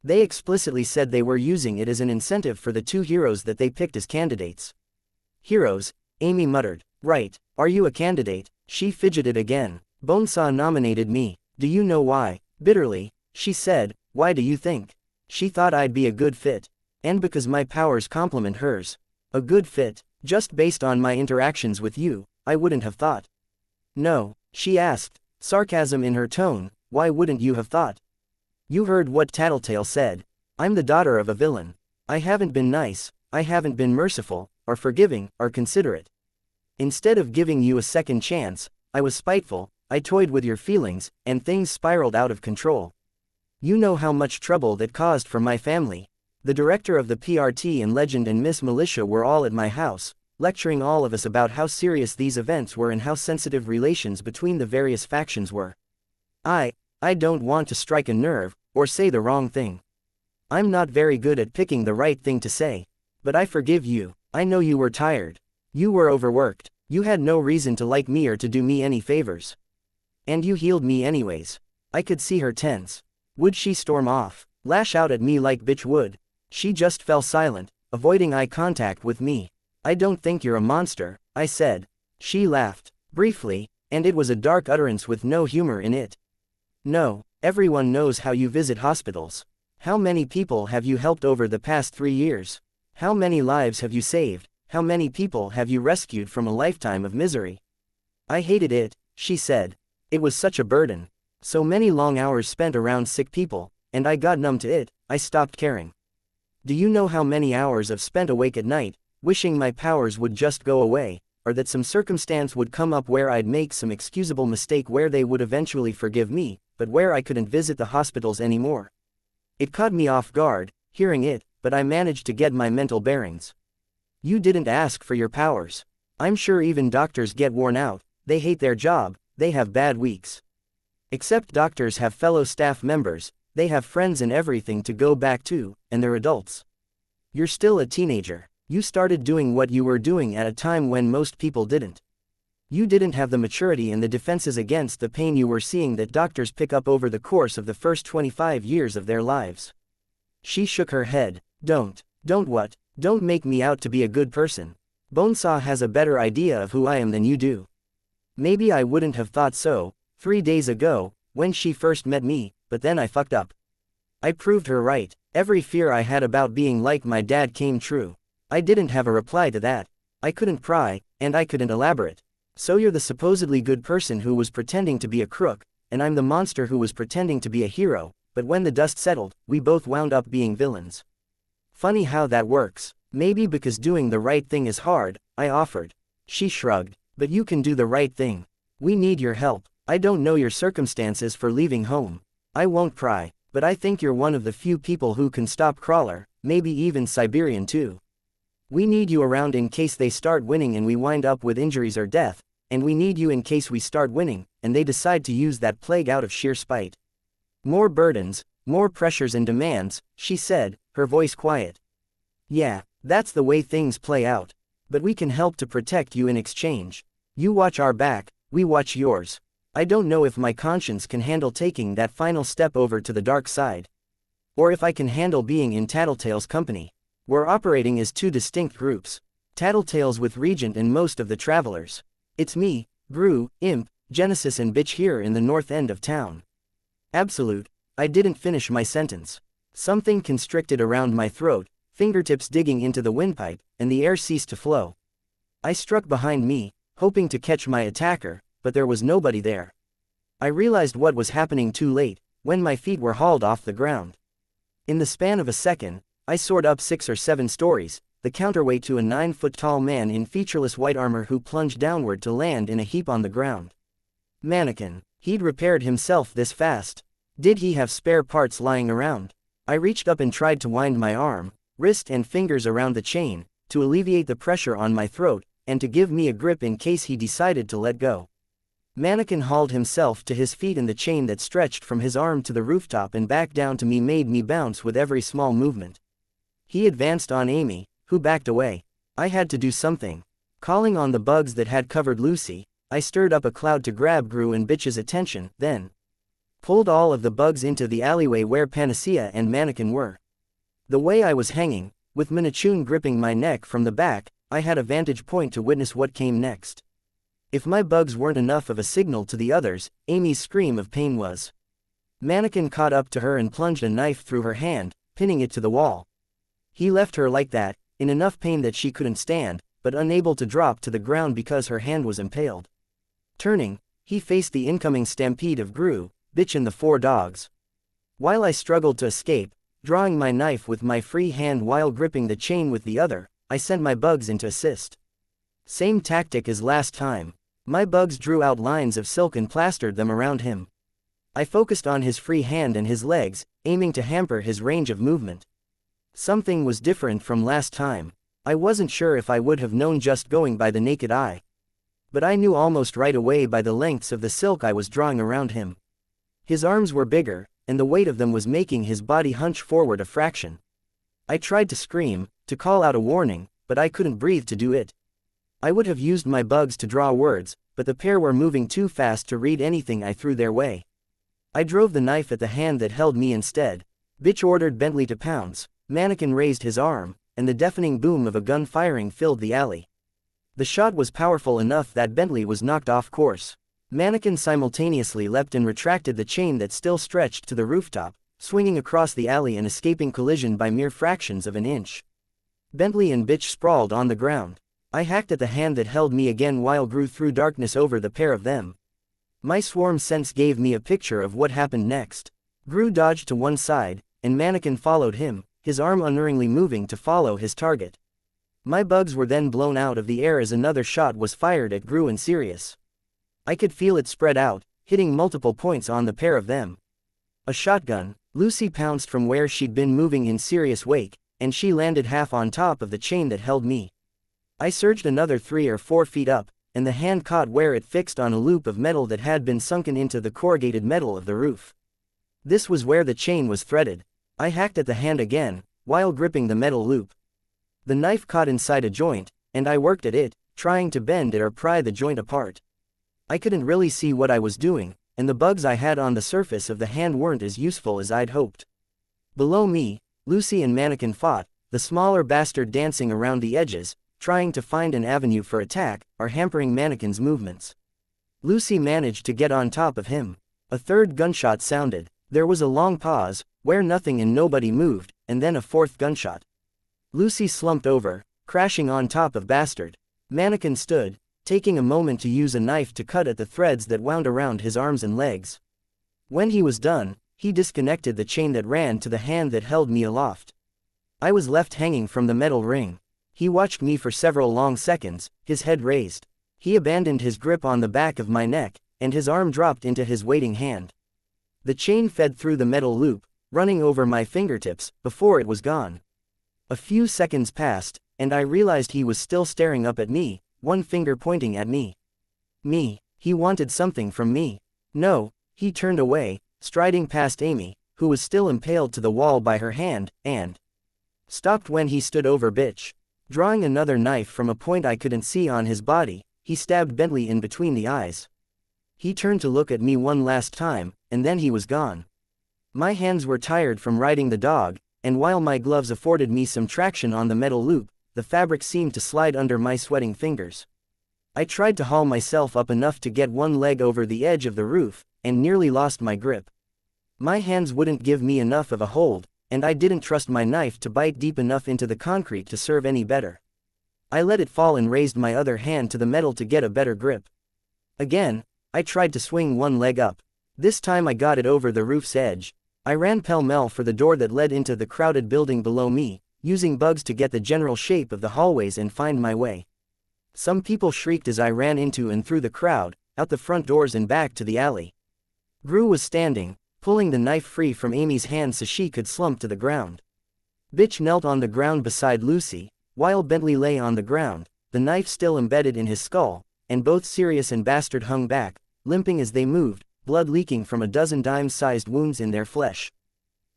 They explicitly said they were using it as an incentive for the 2 heroes that they picked as candidates. Heroes, Amy muttered. Right, are you a candidate? She fidgeted again. Bonesaw nominated me. Do you know why? Bitterly, she said, why do you think? She thought I'd be a good fit. And because my powers complement hers. A good fit, just based on my interactions with you, I wouldn't have thought. No, she asked, sarcasm in her tone, why wouldn't you have thought? You heard what Tattletale said. I'm the daughter of a villain. I haven't been nice, I haven't been merciful, or forgiving, or considerate. Instead of giving you a second chance, I was spiteful, I toyed with your feelings, and things spiraled out of control. You know how much trouble that caused for my family. The director of the PRT and Legend and Miss Militia were all at my house, lecturing all of us about how serious these events were and how sensitive relations between the various factions were. I don't want to strike a nerve, or say the wrong thing. I'm not very good at picking the right thing to say. But I forgive you. I know you were tired. You were overworked. You had no reason to like me or to do me any favors. And you healed me anyways. I could see her tense. Would she storm off, lash out at me like bitch would? She just fell silent, avoiding eye contact with me. I don't think you're a monster, I said. She laughed, briefly, and it was a dark utterance with no humor in it. No, everyone knows how you visit hospitals. How many people have you helped over the past 3 years? How many lives have you saved? How many people have you rescued from a lifetime of misery? I hated it, she said. It was such a burden. So many long hours spent around sick people, and I got numb to it, I stopped caring. Do you know how many hours I've spent awake at night, wishing my powers would just go away, or that some circumstance would come up where I'd make some excusable mistake where they would eventually forgive me, but where I couldn't visit the hospitals anymore. It caught me off guard, hearing it, but I managed to get my mental bearings. You didn't ask for your powers. I'm sure even doctors get worn out, they hate their job, they have bad weeks. Except doctors have fellow staff members, they have friends and everything to go back to, and they're adults. You're still a teenager. You started doing what you were doing at a time when most people didn't. You didn't have the maturity and the defenses against the pain you were seeing that doctors pick up over the course of the first 25 years of their lives. She shook her head. Don't what? Don't make me out to be a good person. Bonesaw has a better idea of who I am than you do. Maybe I wouldn't have thought so 3 days ago, when she first met me, but then I fucked up. I proved her right. Every fear I had about being like my dad came true. I didn't have a reply to that. I couldn't pry, and I couldn't elaborate. So you're the supposedly good person who was pretending to be a crook, and I'm the monster who was pretending to be a hero, but when the dust settled, we both wound up being villains. Funny how that works. Maybe because doing the right thing is hard, I offered. She shrugged. But you can do the right thing. We need your help. I don't know your circumstances for leaving home. I won't pry, but I think you're one of the few people who can stop Crawler, maybe even Siberian too. We need you around in case they start winning and we wind up with injuries or death, and we need you in case we start winning, and they decide to use that plague out of sheer spite. More burdens, more pressures and demands, she said, her voice quiet. Yeah, that's the way things play out. But we can help to protect you in exchange. You watch our back, we watch yours. I don't know if my conscience can handle taking that final step over to the dark side. Or if I can handle being in Tattletale's company. We're operating as two distinct groups. Tattletale's with Regent and most of the travelers. It's me, Gru, Imp, Genesis and Bitch here in the north end of town. Absolute. I didn't finish my sentence. Something constricted around my throat, fingertips digging into the windpipe, and the air ceased to flow. I struck behind me, hoping to catch my attacker, but there was nobody there. I realized what was happening too late, when my feet were hauled off the ground. In the span of a second, I soared up 6 or 7 stories, the counterweight to a 9-foot-tall man in featureless white armor who plunged downward to land in a heap on the ground. Mannequin. He'd repaired himself this fast. Did he have spare parts lying around? I reached up and tried to wind my arm, wrist and fingers around the chain, to alleviate the pressure on my throat, and to give me a grip in case he decided to let go. Mannequin hauled himself to his feet and the chain that stretched from his arm to the rooftop and back down to me made me bounce with every small movement. He advanced on Amy, who backed away. I had to do something. Calling on the bugs that had covered Lucy, I stirred up a cloud to grab Gru and Bitch's attention, then pulled all of the bugs into the alleyway where Panacea and Mannequin were. The way I was hanging, with Minachun gripping my neck from the back, I had a vantage point to witness what came next. If my bugs weren't enough of a signal to the others, Amy's scream of pain was. Mannequin caught up to her and plunged a knife through her hand, pinning it to the wall. He left her like that, in enough pain that she couldn't stand, but unable to drop to the ground because her hand was impaled. Turning, he faced the incoming stampede of Gru, Bitch and the 4 dogs. While I struggled to escape, drawing my knife with my free hand while gripping the chain with the other, I sent my bugs in to assist. Same tactic as last time. My bugs drew out lines of silk and plastered them around him. I focused on his free hand and his legs, aiming to hamper his range of movement. Something was different from last time. I wasn't sure if I would have known just going by the naked eye. But I knew almost right away by the lengths of the silk I was drawing around him. His arms were bigger, and the weight of them was making his body hunch forward a fraction. I tried to scream, to call out a warning, but I couldn't breathe to do it. I would have used my bugs to draw words, but the pair were moving too fast to read anything I threw their way. I drove the knife at the hand that held me instead. Bitch ordered Bentley to pounce. Mannequin raised his arm, and the deafening boom of a gun firing filled the alley. The shot was powerful enough that Bentley was knocked off course. Mannequin simultaneously leapt and retracted the chain that still stretched to the rooftop, swinging across the alley and escaping collision by mere fractions of an inch. Bentley and Bitch sprawled on the ground. I hacked at the hand that held me again while Gru threw darkness over the pair of them. My swarm sense gave me a picture of what happened next. Gru dodged to one side, and Mannequin followed him, his arm unerringly moving to follow his target. My bugs were then blown out of the air as another shot was fired at Gru and Sirius. I could feel it spread out, hitting multiple points on the pair of them. A shotgun. Lucy pounced from where she'd been moving in Sirius' wake, and she landed half on top of the chain that held me. I surged another 3 or 4 feet up, and the hand caught where it fixed on a loop of metal that had been sunken into the corrugated metal of the roof. This was where the chain was threaded. I hacked at the hand again, while gripping the metal loop. The knife caught inside a joint, and I worked at it, trying to bend it or pry the joint apart. I couldn't really see what I was doing, and the bugs I had on the surface of the hand weren't as useful as I'd hoped. Below me, Lucy and Mannequin fought, the smaller bastard dancing around the edges, trying to find an avenue for attack, or hampering Mannequin's movements. Lucy managed to get on top of him. A third gunshot sounded. There was a long pause, where nothing and nobody moved, and then a fourth gunshot. Lucy slumped over, crashing on top of Bastard. Mannequin stood, taking a moment to use a knife to cut at the threads that wound around his arms and legs. When he was done, he disconnected the chain that ran to the hand that held me aloft. I was left hanging from the metal ring. He watched me for several long seconds, his head raised. He abandoned his grip on the back of my neck, and his arm dropped into his waiting hand. The chain fed through the metal loop, running over my fingertips, before it was gone. A few seconds passed, and I realized he was still staring up at me, one finger pointing at me. He wanted something from me. No, he turned away, striding past Amy, who was still impaled to the wall by her hand, and stopped when he stood over Bitch. Drawing another knife from a point I couldn't see on his body, he stabbed Bentley in between the eyes. He turned to look at me one last time, and then he was gone. My hands were tired from riding the dog, and while my gloves afforded me some traction on the metal loop, the fabric seemed to slide under my sweating fingers. I tried to haul myself up enough to get one leg over the edge of the roof, and nearly lost my grip. My hands wouldn't give me enough of a hold, and I didn't trust my knife to bite deep enough into the concrete to serve any better. I let it fall and raised my other hand to the metal to get a better grip. Again, I tried to swing one leg up. This time I got it over the roof's edge. I ran pell-mell for the door that led into the crowded building below me, using bugs to get the general shape of the hallways and find my way. Some people shrieked as I ran into and through the crowd, out the front doors and back to the alley. Gru was standing, pulling the knife free from Amy's hand so she could slump to the ground. Bitch knelt on the ground beside Lucy, while Bentley lay on the ground, the knife still embedded in his skull, and both Sirius and Bastard hung back, limping as they moved, blood leaking from a dozen dime-sized wounds in their flesh.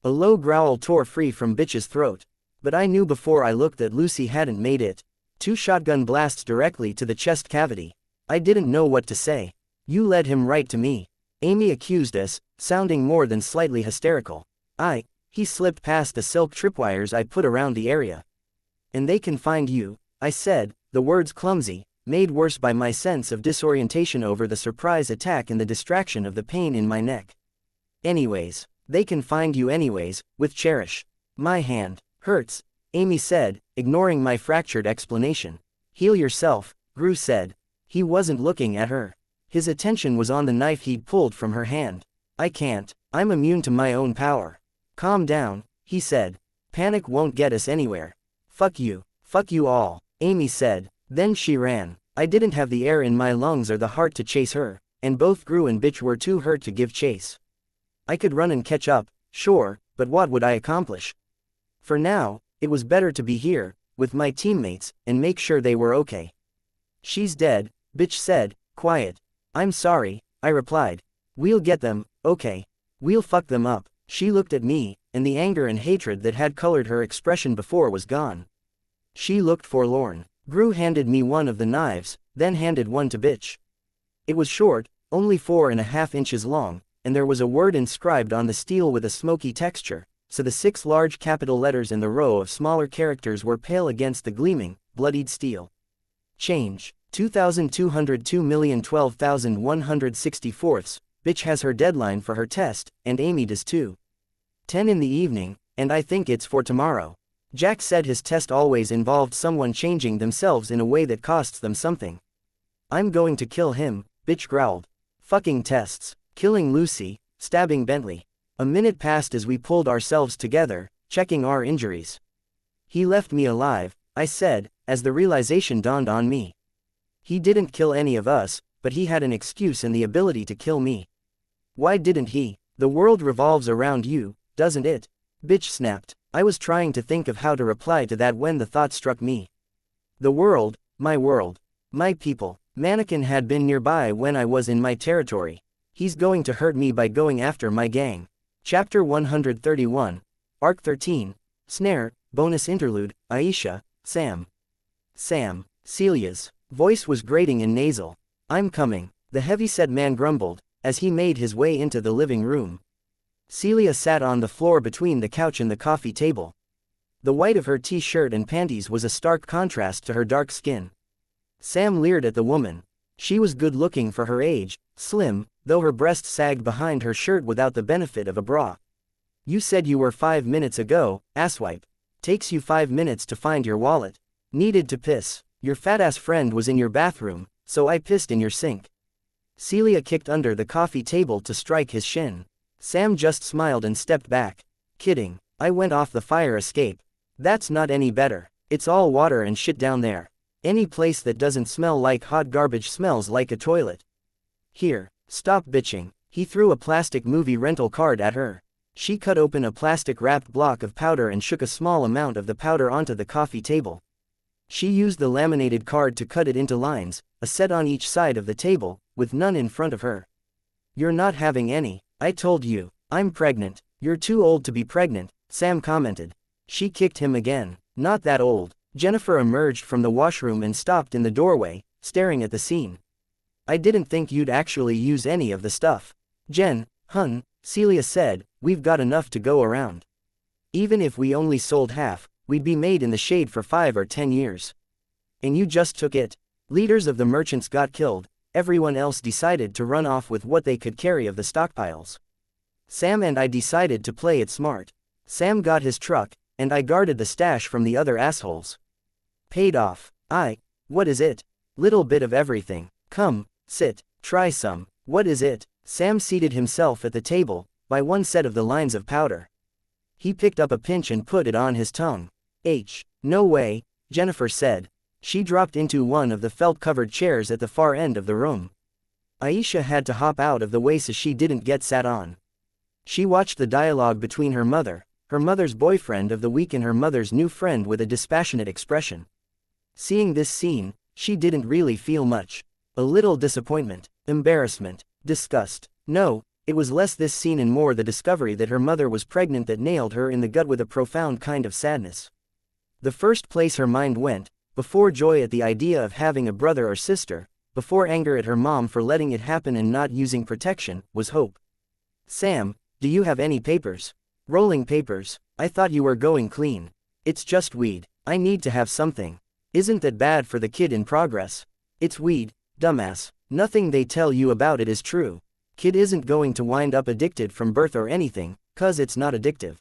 A low growl tore free from Bitch's throat, but I knew before I looked that Lucy hadn't made it. 2 shotgun blasts directly to the chest cavity. I didn't know what to say. You led him right to me, Amy accused us, sounding more than slightly hysterical. He slipped past the silk tripwires I put around the area. And they can find you, I said, the words clumsy, made worse by my sense of disorientation over the surprise attack and the distraction of the pain in my neck. Anyways, they can find you anyways, with Cherish. My hand hurts, Amy said, ignoring my fractured explanation. Heal yourself, Gru said. He wasn't looking at her. His attention was on the knife he'd pulled from her hand. I can't, I'm immune to my own power. Calm down, he said. Panic won't get us anywhere. Fuck you all, Amy said. Then she ran. I didn't have the air in my lungs or the heart to chase her, and both Gru and Bitch were too hurt to give chase. I could run and catch up, sure, but what would I accomplish? For now, it was better to be here, with my teammates, and make sure they were okay. She's dead, Bitch said, quiet. I'm sorry, I replied. We'll get them, okay. We'll fuck them up. She looked at me, and the anger and hatred that had colored her expression before was gone. She looked forlorn. Gru handed me one of the knives, then handed one to Bitch. It was short, only 4.5 inches long, and there was a word inscribed on the steel with a smoky texture, so the 6 large capital letters in the row of smaller characters were pale against the gleaming, bloodied steel. Change. 2,202,012,164. Bitch has her deadline for her test, and Amy does too. 10 in the evening, and I think it's for tomorrow. Jack said his test always involved someone changing themselves in a way that costs them something. I'm going to kill him, Bitch growled. Fucking tests. Killing Lucy, stabbing Bentley. A minute passed as we pulled ourselves together, checking our injuries. He left me alive, I said, as the realization dawned on me. He didn't kill any of us, but he had an excuse and the ability to kill me. Why didn't he? The world revolves around you, doesn't it? Bitch snapped. I was trying to think of how to reply to that when the thought struck me. The world, my people. Mannequin had been nearby when I was in my territory. He's going to hurt me by going after my gang. Chapter 131. Arc 13. Snare, bonus interlude, Aisha, Sam. Celia's voice was grating and nasal. I'm coming, the heavy-set man grumbled, as he made his way into the living room. Celia sat on the floor between the couch and the coffee table. The white of her t-shirt and panties was a stark contrast to her dark skin. Sam leered at the woman. She was good-looking for her age, slim, though her breasts sagged behind her shirt without the benefit of a bra. You said you were 5 minutes ago, asswipe. Takes you 5 minutes to find your wallet. Needed to piss. Your fat-ass friend was in your bathroom, so I pissed in your sink. Celia kicked under the coffee table to strike his shin. Sam just smiled and stepped back. Kidding. I went off the fire escape. That's not any better. It's all water and shit down there. Any place that doesn't smell like hot garbage smells like a toilet. Here, stop bitching. He threw a plastic movie rental card at her. She cut open a plastic-wrapped block of powder and shook a small amount of the powder onto the coffee table. She used the laminated card to cut it into lines, a set on each side of the table, with none in front of her. You're not having any. I told you. I'm pregnant. You're too old to be pregnant, Sam commented. She kicked him again. Not that old. Jennifer emerged from the washroom and stopped in the doorway, staring at the scene. I didn't think you'd actually use any of the stuff. Jen, hun, Celia said, we've got enough to go around. Even if we only sold half, we'd be made in the shade for 5 or 10 years. And you just took it. Leaders of the merchants got killed, everyone else decided to run off with what they could carry of the stockpiles. Sam and I decided to play it smart. Sam got his truck, and I guarded the stash from the other assholes. Paid off. What is it? Little bit of everything. Come, sit, try some. What is it? Sam seated himself at the table, by one set of the lines of powder. He picked up a pinch and put it on his tongue. No way, Jennifer said. She dropped into one of the felt-covered chairs at the far end of the room. Aisha had to hop out of the way so she didn't get sat on. She watched the dialogue between her mother's boyfriend of the week and her mother's new friend with a dispassionate expression. Seeing this scene, she didn't really feel much. A little disappointment, embarrassment, disgust. No, it was less this scene and more the discovery that her mother was pregnant that nailed her in the gut with a profound kind of sadness. The first place her mind went, before joy at the idea of having a brother or sister, before anger at her mom for letting it happen and not using protection, was hope. Sam, do you have any papers? Rolling papers. I thought you were going clean. It's just weed. I need to have something. Isn't that bad for the kid in progress? It's weed, dumbass. Nothing they tell you about it is true. Kid isn't going to wind up addicted from birth or anything, 'cause it's not addictive.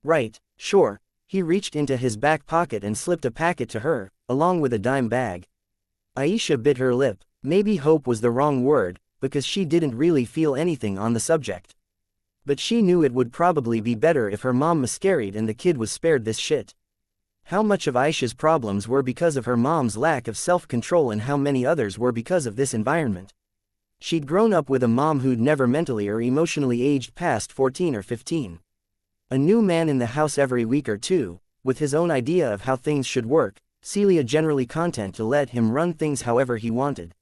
Right, sure. He reached into his back pocket and slipped a packet to her, along with a dime bag. Aisha bit her lip. Maybe hope was the wrong word, because she didn't really feel anything on the subject. But she knew it would probably be better if her mom miscarried and the kid was spared this shit. How much of Aisha's problems were because of her mom's lack of self-control and how many others were because of this environment? She'd grown up with a mom who'd never mentally or emotionally aged past 14 or 15. A new man in the house every week or two, with his own idea of how things should work, Celia generally content to let him run things however he wanted.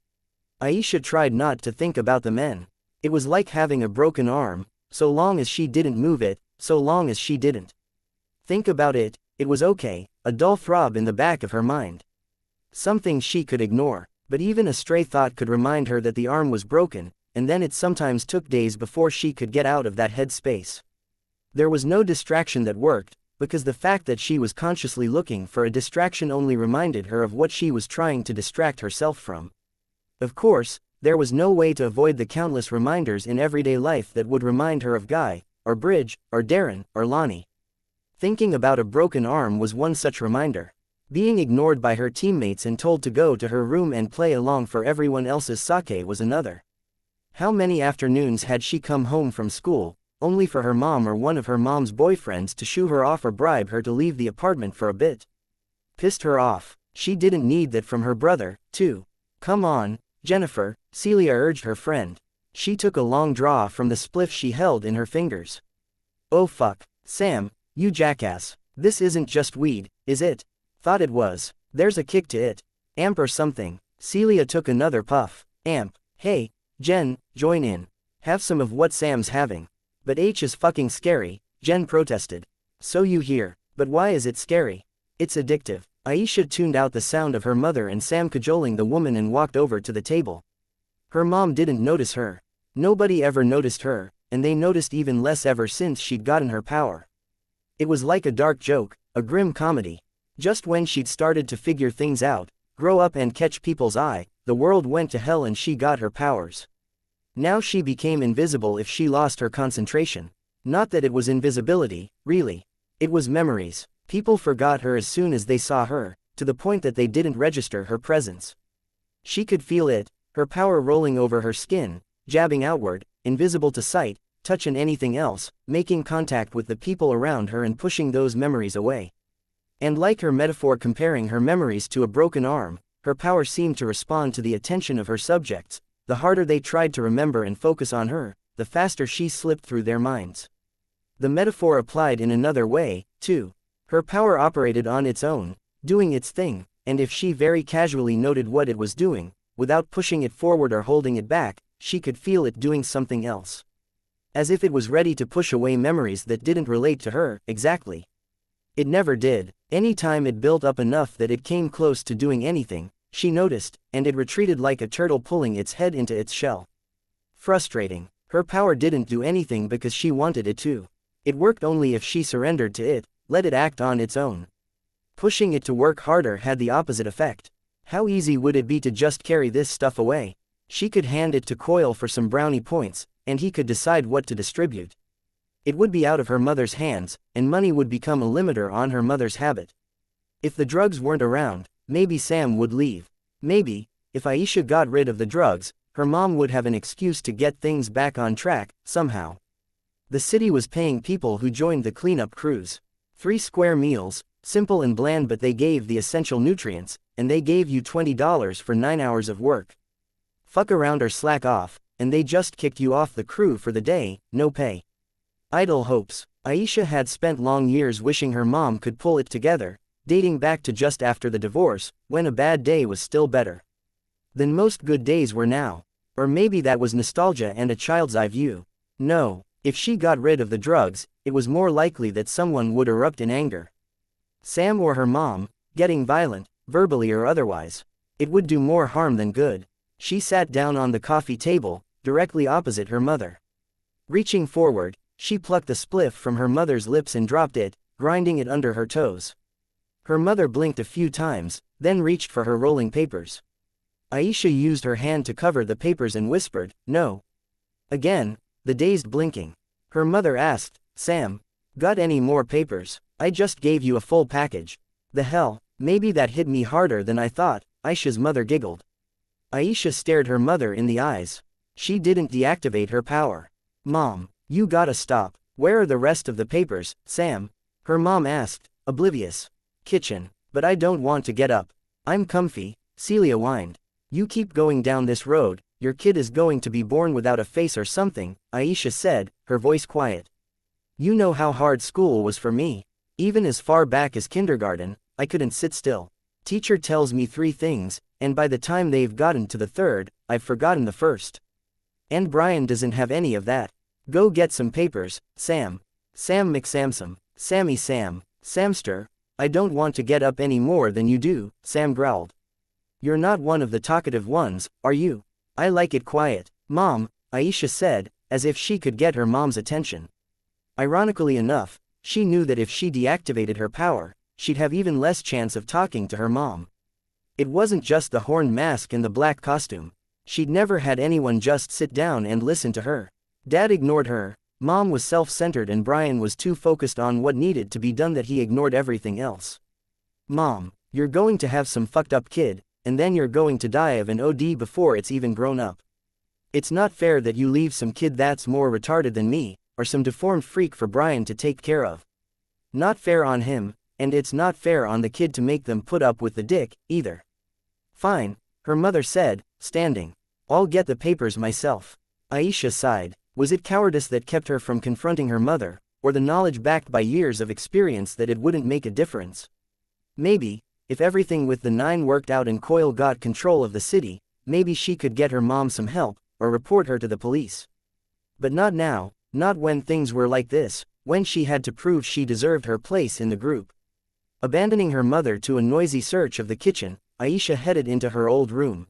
Aisha tried not to think about the men. It was like having a broken arm, so long as she didn't move it, so long as she didn't think about it, it was okay, a dull throb in the back of her mind. Something she could ignore, but even a stray thought could remind her that the arm was broken, and then it sometimes took days before she could get out of that head space. There was no distraction that worked, because the fact that she was consciously looking for a distraction only reminded her of what she was trying to distract herself from. Of course, there was no way to avoid the countless reminders in everyday life that would remind her of Guy, or Bridge, or Darren, or Lonnie. Thinking about a broken arm was one such reminder. Being ignored by her teammates and told to go to her room and play along for everyone else's sake was another. How many afternoons had she come home from school, only for her mom or one of her mom's boyfriends to shoo her off or bribe her to leave the apartment for a bit? Pissed her off. She didn't need that from her brother, too. Come on, Jennifer, Celia urged her friend. She took a long draw from the spliff she held in her fingers. Oh fuck, Sam, you jackass. This isn't just weed, is it? Thought it was. There's a kick to it. Amp or something. Celia took another puff. Amp. Hey, Jen, join in. Have some of what Sam's having. But H is fucking scary, Jen protested. So you hear, but why is it scary? It's addictive. Aisha tuned out the sound of her mother and Sam cajoling the woman and walked over to the table. Her mom didn't notice her. Nobody ever noticed her, and they noticed even less ever since she'd gotten her power. It was like a dark joke, a grim comedy. Just when she'd started to figure things out, grow up and catch people's eye, the world went to hell and she got her powers. Now she became invisible if she lost her concentration. Not that it was invisibility, really. It was memories. People forgot her as soon as they saw her, to the point that they didn't register her presence. She could feel it, her power rolling over her skin, jabbing outward, invisible to sight, touch and anything else, making contact with the people around her and pushing those memories away. And like her metaphor comparing her memories to a broken arm, her power seemed to respond to the attention of her subjects. The harder they tried to remember and focus on her, the faster she slipped through their minds. The metaphor applied in another way, too. Her power operated on its own, doing its thing, and if she very casually noted what it was doing, without pushing it forward or holding it back, she could feel it doing something else. As if it was ready to push away memories that didn't relate to her, exactly. It never did. Any time it built up enough that it came close to doing anything, she noticed, and it retreated like a turtle pulling its head into its shell. Frustrating. Her power didn't do anything because she wanted it to. It worked only if she surrendered to it, let it act on its own. Pushing it to work harder had the opposite effect. How easy would it be to just carry this stuff away? She could hand it to Coyle for some brownie points, and he could decide what to distribute. It would be out of her mother's hands, and money would become a limiter on her mother's habit. If the drugs weren't around, maybe Sam would leave. Maybe, if Aisha got rid of the drugs, her mom would have an excuse to get things back on track, somehow. The city was paying people who joined the cleanup crews. 3 square meals, simple and bland, but they gave the essential nutrients, and they gave you $20 for 9 hours of work. Fuck around or slack off, and they just kicked you off the crew for the day, no pay. Idle hopes. Aisha had spent long years wishing her mom could pull it together, dating back to just after the divorce, when a bad day was still better than most good days were now. Or maybe that was nostalgia and a child's eye view. No, if she got rid of the drugs, it was more likely that someone would erupt in anger. Sam or her mom, getting violent, verbally or otherwise. It would do more harm than good. She sat down on the coffee table, directly opposite her mother. Reaching forward, she plucked the spliff from her mother's lips and dropped it, grinding it under her toes. Her mother blinked a few times, then reached for her rolling papers. Aisha used her hand to cover the papers and whispered, "No." Again, the dazed blinking. Her mother asked, "Sam, got any more papers? I just gave you a full package." "The hell, maybe that hit me harder than I thought," Aisha's mother giggled. Aisha stared her mother in the eyes. She didn't deactivate her power. "Mom, you gotta stop. Where are the rest of the papers, Sam?" her mom asked, oblivious. "Kitchen, but I don't want to get up. I'm comfy," Celia whined. "You keep going down this road, your kid is going to be born without a face or something," Aisha said, her voice quiet. "You know how hard school was for me. Even as far back as kindergarten, I couldn't sit still. Teacher tells me 3 things, and by the time they've gotten to the 3rd, I've forgotten the 1st. And Brian doesn't have any of that. Go get some papers, Sam. Sam McSamsam, Sammy Sam, Samster. I don't want to get up any more than you do," Sam growled. "You're not one of the talkative ones, are you? I like it quiet, Mom," Aisha said, as if she could get her mom's attention. Ironically enough, she knew that if she deactivated her power, she'd have even less chance of talking to her mom. It wasn't just the horned mask and the black costume. She'd never had anyone just sit down and listen to her. Dad ignored her, Mom was self-centered, and Brian was too focused on what needed to be done that he ignored everything else. "Mom, you're going to have some fucked up kid, and then you're going to die of an OD before it's even grown up." It's not fair that you leave some kid that's more retarded than me, or some deformed freak for Brian to take care of. Not fair on him, and it's not fair on the kid to make them put up with the dick, either. Fine, her mother said, standing. I'll get the papers myself. Aisha sighed. Was it cowardice that kept her from confronting her mother, or the knowledge backed by years of experience that it wouldn't make a difference? Maybe, if everything with the 9 worked out and Coyle got control of the city, maybe she could get her mom some help, or report her to the police. But not now, not when things were like this, when she had to prove she deserved her place in the group. Abandoning her mother to a noisy search of the kitchen, Aisha headed into her old room.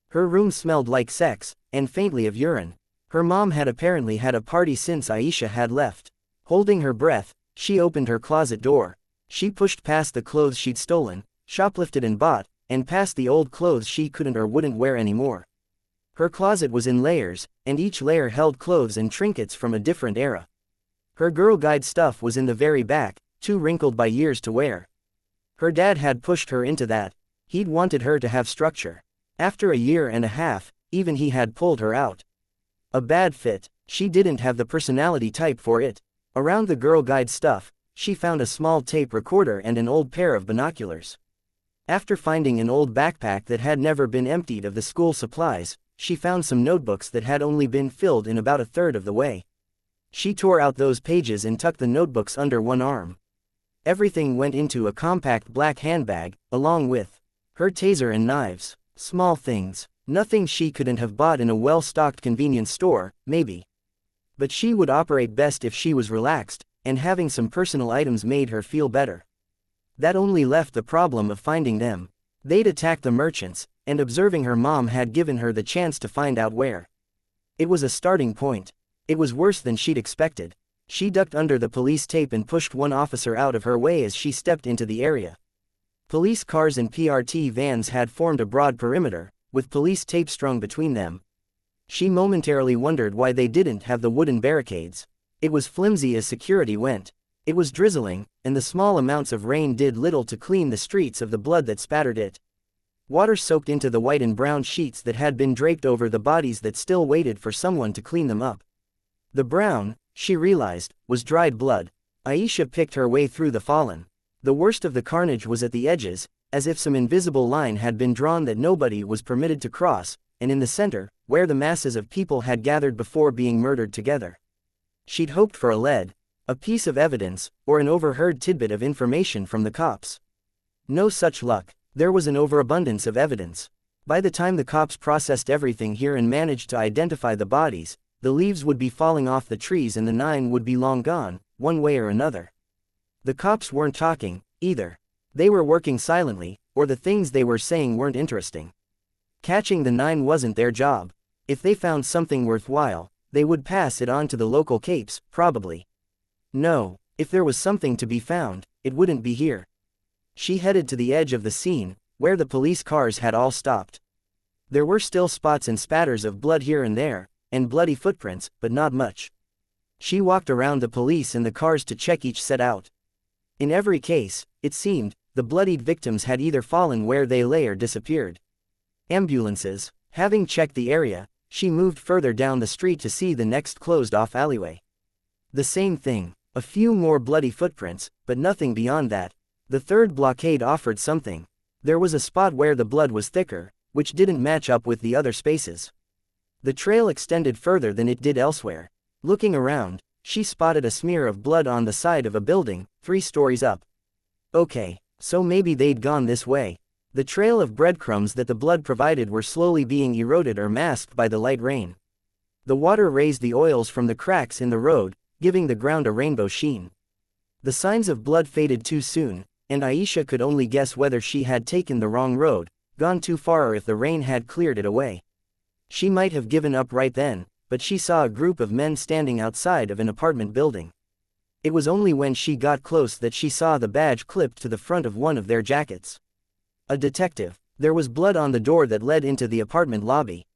Her room smelled like sex, and faintly of urine. Her mom had apparently had a party since Aisha had left. Holding her breath, she opened her closet door. She pushed past the clothes she'd stolen, shoplifted and bought, and past the old clothes she couldn't or wouldn't wear anymore. Her closet was in layers, and each layer held clothes and trinkets from a different era. Her Girl Guide stuff was in the very back, too wrinkled by years to wear. Her dad had pushed her into that. He'd wanted her to have structure. After a year and a half, even he had pulled her out. A bad fit. She didn't have the personality type for it. Around the Girl Guide stuff, she found a small tape recorder and an old pair of binoculars. After finding an old backpack that had never been emptied of the school supplies, she found some notebooks that had only been filled in about a third of the way. She tore out those pages and tucked the notebooks under one arm. Everything went into a compact black handbag, along with her taser and knives. Small things. Nothing she couldn't have bought in a well-stocked convenience store, maybe. But she would operate best if she was relaxed, and having some personal items made her feel better. That only left the problem of finding them. They'd attacked the merchants, and observing her mom had given her the chance to find out where. It was a starting point. It was worse than she'd expected. She ducked under the police tape and pushed one officer out of her way as she stepped into the area. Police cars and PRT vans had formed a broad perimeter, with police tape strung between them. She momentarily wondered why they didn't have the wooden barricades. It was flimsy as security went. It was drizzling, and the small amounts of rain did little to clean the streets of the blood that spattered it. Water soaked into the white and brown sheets that had been draped over the bodies that still waited for someone to clean them up. The brown, she realized, was dried blood. Aisha picked her way through the fallen. The worst of the carnage was at the edges, as if some invisible line had been drawn that nobody was permitted to cross, and in the center, where the masses of people had gathered before being murdered together. She'd hoped for a piece of evidence, or an overheard tidbit of information from the cops. No such luck. There was an overabundance of evidence. By the time the cops processed everything here and managed to identify the bodies, the leaves would be falling off the trees and the 9 would be long gone, one way or another. The cops weren't talking, either. They were working silently, or the things they were saying weren't interesting. Catching the 9 wasn't their job. If they found something worthwhile, they would pass it on to the local capes, probably. No, if there was something to be found, it wouldn't be here. She headed to the edge of the scene, where the police cars had all stopped. There were still spots and spatters of blood here and there, and bloody footprints, but not much. She walked around the police and the cars to check each set out. In every case, it seemed, the bloodied victims had either fallen where they lay or disappeared. Ambulances. Having checked the area, she moved further down the street to see the next closed-off alleyway. The same thing. A few more bloody footprints, but nothing beyond that. The third blockade offered something. There was a spot where the blood was thicker, which didn't match up with the other spaces. The trail extended further than it did elsewhere. Looking around, she spotted a smear of blood on the side of a building, 3 stories up. Okay, so maybe they'd gone this way. The trail of breadcrumbs that the blood provided were slowly being eroded or masked by the light rain. The water raised the oils from the cracks in the road, giving the ground a rainbow sheen. The signs of blood faded too soon, and Aisha could only guess whether she had taken the wrong road, gone too far, or if the rain had cleared it away. She might have given up right then, but she saw a group of men standing outside of an apartment building. It was only when she got close that she saw the badge clipped to the front of one of their jackets. A detective. There was blood on the door that led into the apartment lobby.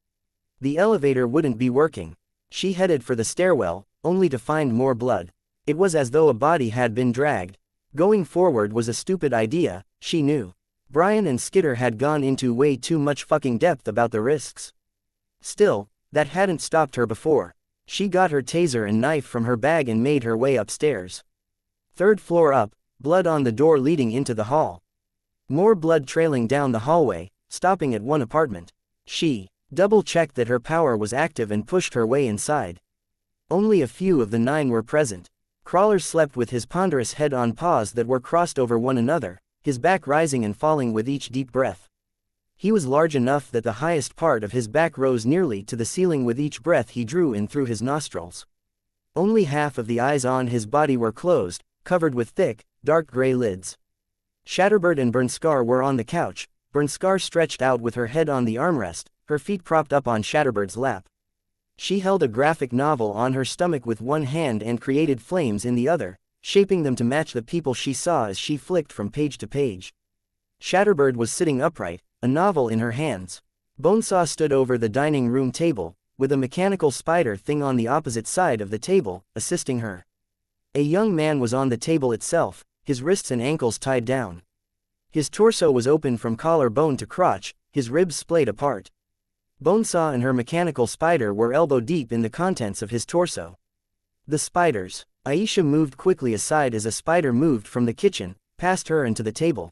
The elevator wouldn't be working. She headed for the stairwell, only to find more blood. It was as though a body had been dragged. Going forward was a stupid idea, she knew. Brian and Skitter had gone into way too much fucking depth about the risks. Still, That hadn't stopped her before. She got her taser and knife from her bag and made her way upstairs. Third floor up, blood on the door leading into the hall. More blood trailing down the hallway, stopping at one apartment. She double-checked that her power was active and pushed her way inside. Only a few of the 9 were present. Crawler slept with his ponderous head on paws that were crossed over one another, his back rising and falling with each deep breath. He was large enough that the highest part of his back rose nearly to the ceiling with each breath he drew in through his nostrils. Only half of the eyes on his body were closed, covered with thick, dark gray lids. Shatterbird and Burnskar were on the couch, Burnskar stretched out with her head on the armrest, her feet propped up on Shatterbird's lap. She held a graphic novel on her stomach with one hand and created flames in the other, shaping them to match the people she saw as she flicked from page to page. Shatterbird was sitting upright, a novel in her hands. Bonesaw stood over the dining room table, with a mechanical spider thing on the opposite side of the table, assisting her. A young man was on the table itself, his wrists and ankles tied down. His torso was open from collarbone to crotch, his ribs splayed apart. Bonesaw and her mechanical spider were elbow-deep in the contents of his torso. The spiders. Aisha moved quickly aside as a spider moved from the kitchen, past her and to the table.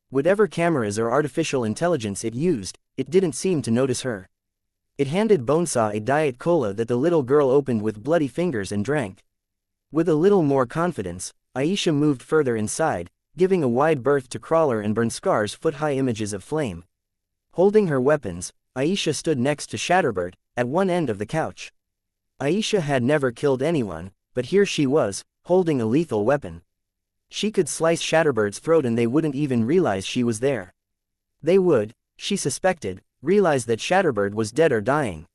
Whatever cameras or artificial intelligence it used, it didn't seem to notice her. It handed Bonesaw a diet cola that the little girl opened with bloody fingers and drank. With a little more confidence, Aisha moved further inside, giving a wide berth to Crawler and Burnskar's foot-high images of flame. Holding her weapons, Aisha stood next to Shatterbird, at one end of the couch. Aisha had never killed anyone, but here she was, holding a lethal weapon. She could slice Shatterbird's throat and they wouldn't even realize she was there. They would, she suspected, realize that Shatterbird was dead or dying.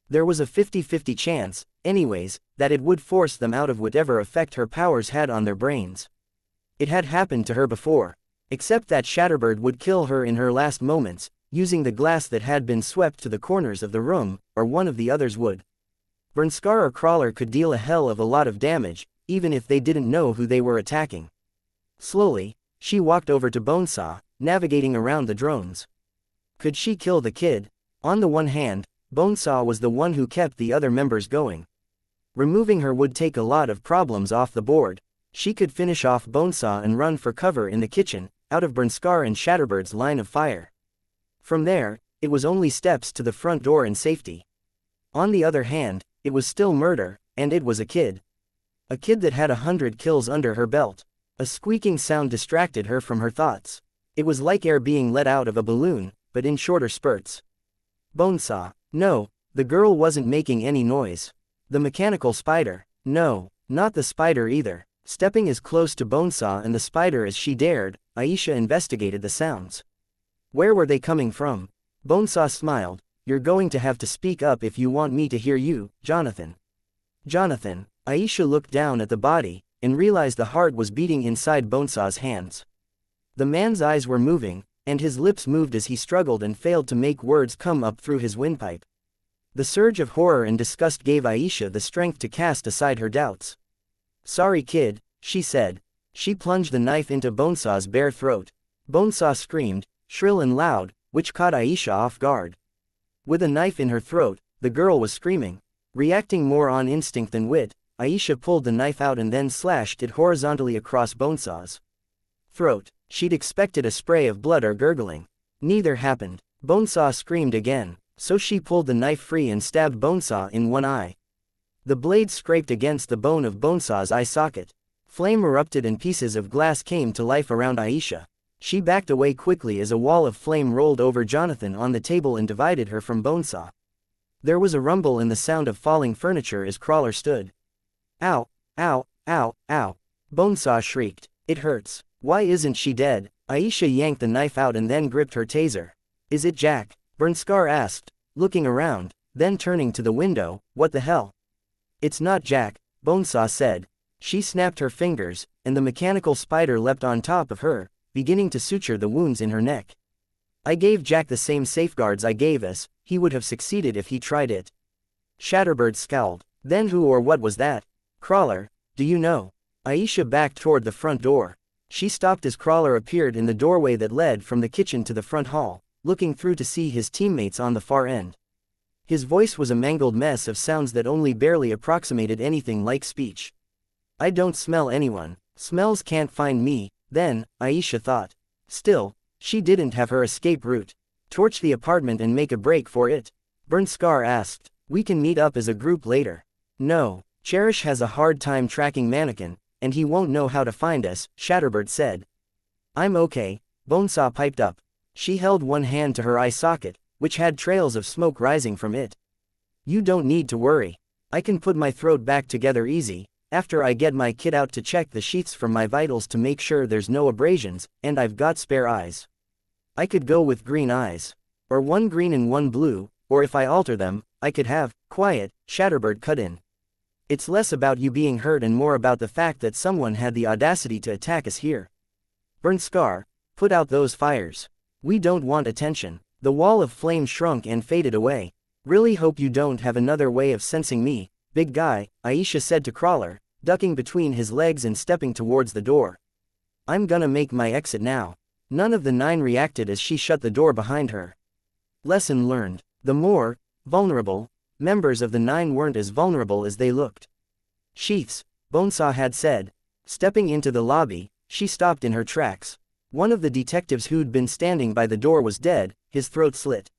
There was a 50-50 chance, anyways, that it would force them out of whatever effect her powers had on their brains. It had happened to her before. Except that Shatterbird would kill her in her last moments, using the glass that had been swept to the corners of the room, or one of the others would. Burnskar or Crawler could deal a hell of a lot of damage, even if they didn't know who they were attacking. Slowly, she walked over to Bonesaw, navigating around the drones. Could she kill the kid? On the one hand, Bonesaw was the one who kept the other members going. Removing her would take a lot of problems off the board. She could finish off Bonesaw and run for cover in the kitchen, out of Burnskar and Shatterbird's line of fire. From there, it was only steps to the front door and safety. On the other hand, it was still murder, and it was a kid. A kid that had 100 kills under her belt. A squeaking sound distracted her from her thoughts. It was like air being let out of a balloon, but in shorter spurts. Bonesaw. No, the girl wasn't making any noise. The mechanical spider. No, not the spider either. Stepping as close to Bonesaw and the spider as she dared, Aisha investigated the sounds. Where were they coming from? Bonesaw smiled. You're going to have to speak up if you want me to hear you, Jonathan. Jonathan. Aisha looked down at the body, and realized the heart was beating inside Bonesaw's hands. The man's eyes were moving, and his lips moved as he struggled and failed to make words come up through his windpipe. The surge of horror and disgust gave Aisha the strength to cast aside her doubts. Sorry kid, she said. She plunged the knife into Bonesaw's bare throat. Bonesaw screamed, shrill and loud, which caught Aisha off guard. With a knife in her throat, the girl was screaming. Reacting more on instinct than wit, Aisha pulled the knife out and then slashed it horizontally across Bonesaw's throat. She'd expected a spray of blood or gurgling. Neither happened. Bonesaw screamed again, so she pulled the knife free and stabbed Bonesaw in one eye. The blade scraped against the bone of Bonesaw's eye socket. Flame erupted and pieces of glass came to life around Aisha. She backed away quickly as a wall of flame rolled over Jonathan on the table and divided her from Bonesaw. There was a rumble in the sound of falling furniture as Crawler stood. Ow, ow, ow, ow. Bonesaw shrieked. It hurts. Why isn't she dead? Aisha yanked the knife out and then gripped her taser. Is it Jack? Burnskar asked, looking around, then turning to the window. What the hell? It's not Jack, Bonesaw said. She snapped her fingers, and the mechanical spider leapt on top of her, beginning to suture the wounds in her neck. I gave Jack the same safeguards I gave us, he would have succeeded if he tried it. Shatterbird scowled. Then who or what was that? Crawler, do you know? Aisha backed toward the front door. She stopped as Crawler appeared in the doorway that led from the kitchen to the front hall, looking through to see his teammates on the far end. His voice was a mangled mess of sounds that only barely approximated anything like speech. I don't smell anyone. Smells can't find me, then, Aisha thought. Still, she didn't have her escape route. Torch the apartment and make a break for it? Burnt Scar asked. We can meet up as a group later. No, Cherish has a hard time tracking Mannequin, and he won't know how to find us, Shatterbird said. I'm okay, Bonesaw piped up. She held one hand to her eye socket, which had trails of smoke rising from it. You don't need to worry. I can put my throat back together easy, after I get my kit out to check the sheaths from my vitals to make sure there's no abrasions, and I've got spare eyes. I could go with green eyes. Or one green and one blue, or if I alter them, I could have, quiet, Shatterbird cut in. It's less about you being hurt and more about the fact that someone had the audacity to attack us here. Burnt Scar, put out those fires. We don't want attention. The wall of flame shrunk and faded away. Really hope you don't have another way of sensing me, big guy, Aisha said to Crawler, ducking between his legs and stepping towards the door. I'm gonna make my exit now. None of the 9 reacted as she shut the door behind her. Lesson learned. The more vulnerable members of the 9 weren't as vulnerable as they looked. Sheaths, Bonesaw had said. Stepping into the lobby, she stopped in her tracks. One of the detectives who'd been standing by the door was dead, his throat slit.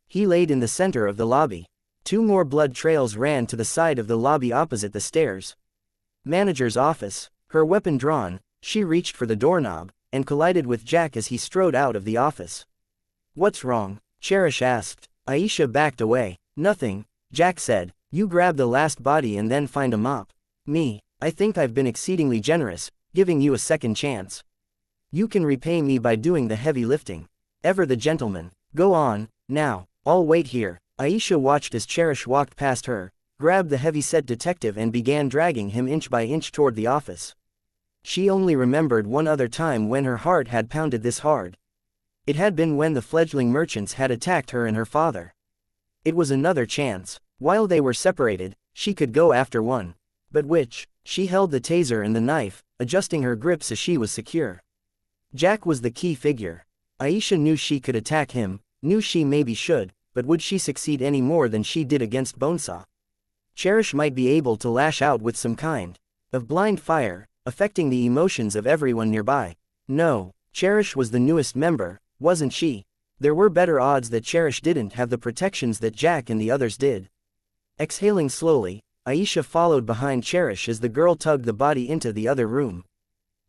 He laid in the center of the lobby. 2 more blood trails ran to the side of the lobby opposite the stairs. Manager's office. Her weapon drawn, she reached for the doorknob, and collided with Jack as he strode out of the office. What's wrong? Cherish asked. Aisha backed away. Nothing, Jack said. You grab the last body and then find a mop. Me, I think I've been exceedingly generous, giving you a second chance. You can repay me by doing the heavy lifting. Ever the gentleman. Go on, now, I'll wait here. Aisha watched as Cherish walked past her, grabbed the heavy-set detective and began dragging him inch by inch toward the office. She only remembered one other time when her heart had pounded this hard. It had been when the fledgling merchants had attacked her and her father. It was another chance. While they were separated, she could go after one. But which? She held the taser and the knife, adjusting her grips as she was secure. Jack was the key figure. Aisha knew she could attack him, knew she maybe should, but would she succeed any more than she did against Bonesaw? Cherish might be able to lash out with some kind of blind fire, affecting the emotions of everyone nearby. No, Cherish was the newest member, wasn't she? There were better odds that Cherish didn't have the protections that Jack and the others did. Exhaling slowly, Aisha followed behind Cherish as the girl tugged the body into the other room.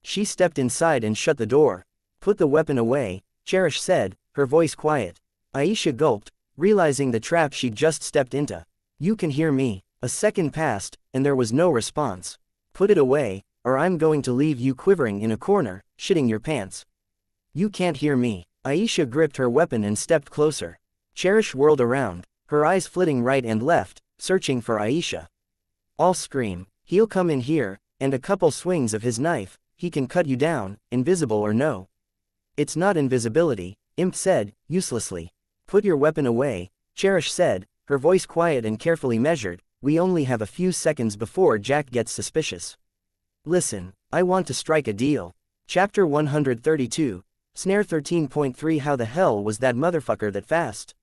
She stepped inside and shut the door. Put the weapon away, Cherish said, her voice quiet. Aisha gulped, realizing the trap she'd just stepped into. You can hear me. A second passed, and there was no response. Put it away, or I'm going to leave you quivering in a corner, shitting your pants. You can't hear me. Aisha gripped her weapon and stepped closer. Cherish whirled around, her eyes flitting right and left, searching for Aisha. I'll scream. He'll come in here, and a couple swings of his knife, he can cut you down, invisible or no. It's not invisibility, Imp said, uselessly. Put your weapon away, Cherish said, her voice quiet and carefully measured. We only have a few seconds before Jack gets suspicious. Listen, I want to strike a deal. Chapter 132, Snare 13.3. How the hell was that motherfucker that fast?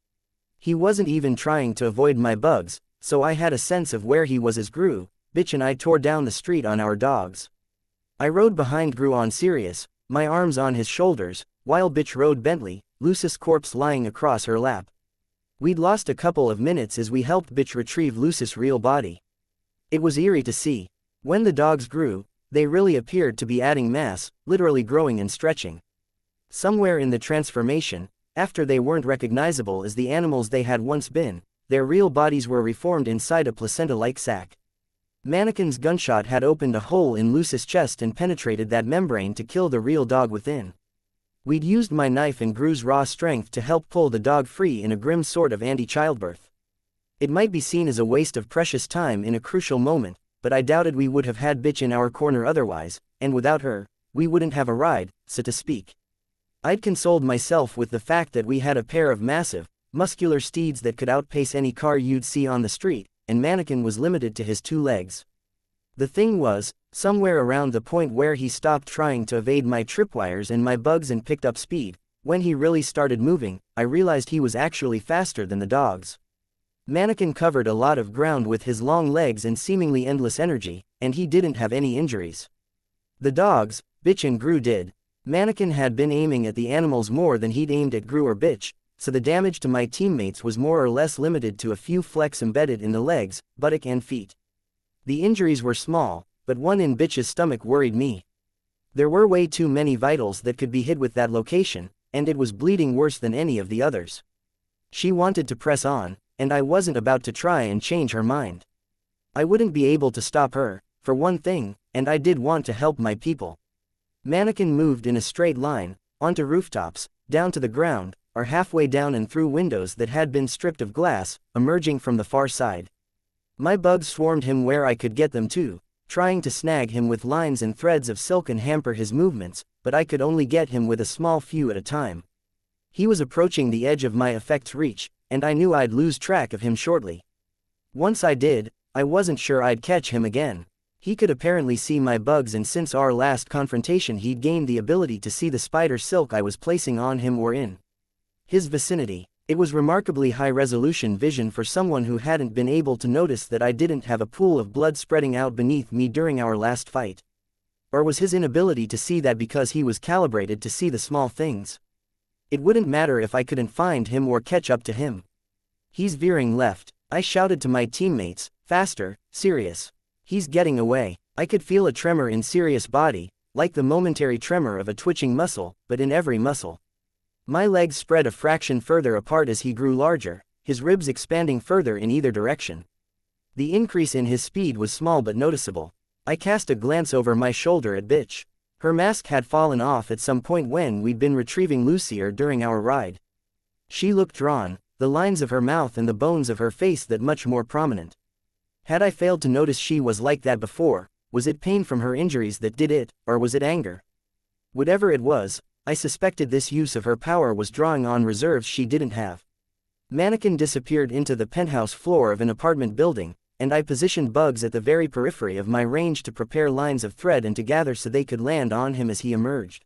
He wasn't even trying to avoid my bugs, so I had a sense of where he was as Gru, Bitch and I tore down the street on our dogs. I rode behind Gru on Sirius, my arms on his shoulders, while Bitch rode Bentley, Lucis' corpse lying across her lap. We'd lost a couple of minutes as we helped Bitch retrieve Lucis' real body. It was eerie to see. When the dogs grew, they really appeared to be adding mass, literally growing and stretching. Somewhere in the transformation, after they weren't recognizable as the animals they had once been, their real bodies were reformed inside a placenta-like sac. Mannequin's gunshot had opened a hole in Lucis' chest and penetrated that membrane to kill the real dog within. We'd used my knife and Gru's raw strength to help pull the dog free in a grim sort of anti-childbirth. It might be seen as a waste of precious time in a crucial moment, but I doubted we would have had Bitch in our corner otherwise, and without her, we wouldn't have a ride, so to speak. I'd consoled myself with the fact that we had a pair of massive, muscular steeds that could outpace any car you'd see on the street, and Mannequin was limited to his 2 legs. The thing was, somewhere around the point where he stopped trying to evade my tripwires and my bugs and picked up speed, when he really started moving, I realized he was actually faster than the dogs. Mannequin covered a lot of ground with his long legs and seemingly endless energy, and he didn't have any injuries. The dogs, Bitch and Gru did. Mannequin had been aiming at the animals more than he'd aimed at Gru or Bitch, so the damage to my teammates was more or less limited to a few flecks embedded in the legs, buttock and feet. The injuries were small, but one in Bitch's stomach worried me. There were way too many vitals that could be hit with that location, and it was bleeding worse than any of the others. She wanted to press on, and I wasn't about to try and change her mind. I wouldn't be able to stop her, for one thing, and I did want to help my people. Mannequin moved in a straight line, onto rooftops, down to the ground, or halfway down and through windows that had been stripped of glass, emerging from the far side. My bugs swarmed him where I could get them to, trying to snag him with lines and threads of silk and hamper his movements, but I could only get him with a small few at a time. He was approaching the edge of my effect's reach, and I knew I'd lose track of him shortly. Once I did, I wasn't sure I'd catch him again. He could apparently see my bugs, and since our last confrontation he'd gained the ability to see the spider silk I was placing on him or in his vicinity. It was remarkably high-resolution vision for someone who hadn't been able to notice that I didn't have a pool of blood spreading out beneath me during our last fight. Or was his inability to see that because he was calibrated to see the small things? It wouldn't matter if I couldn't find him or catch up to him. He's veering left. I shouted to my teammates, faster, Sirius. He's getting away. I could feel a tremor in Sirius' body, like the momentary tremor of a twitching muscle, but in every muscle. My legs spread a fraction further apart as he grew larger, his ribs expanding further in either direction. The increase in his speed was small but noticeable. I cast a glance over my shoulder at Bitch. Her mask had fallen off at some point when we'd been retrieving Lucier during our ride. She looked drawn, the lines of her mouth and the bones of her face that much more prominent. Had I failed to notice she was like that before? Was it pain from her injuries that did it, or was it anger? Whatever it was, I suspected this use of her power was drawing on reserves she didn't have. Mannequin disappeared into the penthouse floor of an apartment building, and I positioned bugs at the very periphery of my range to prepare lines of thread and to gather so they could land on him as he emerged.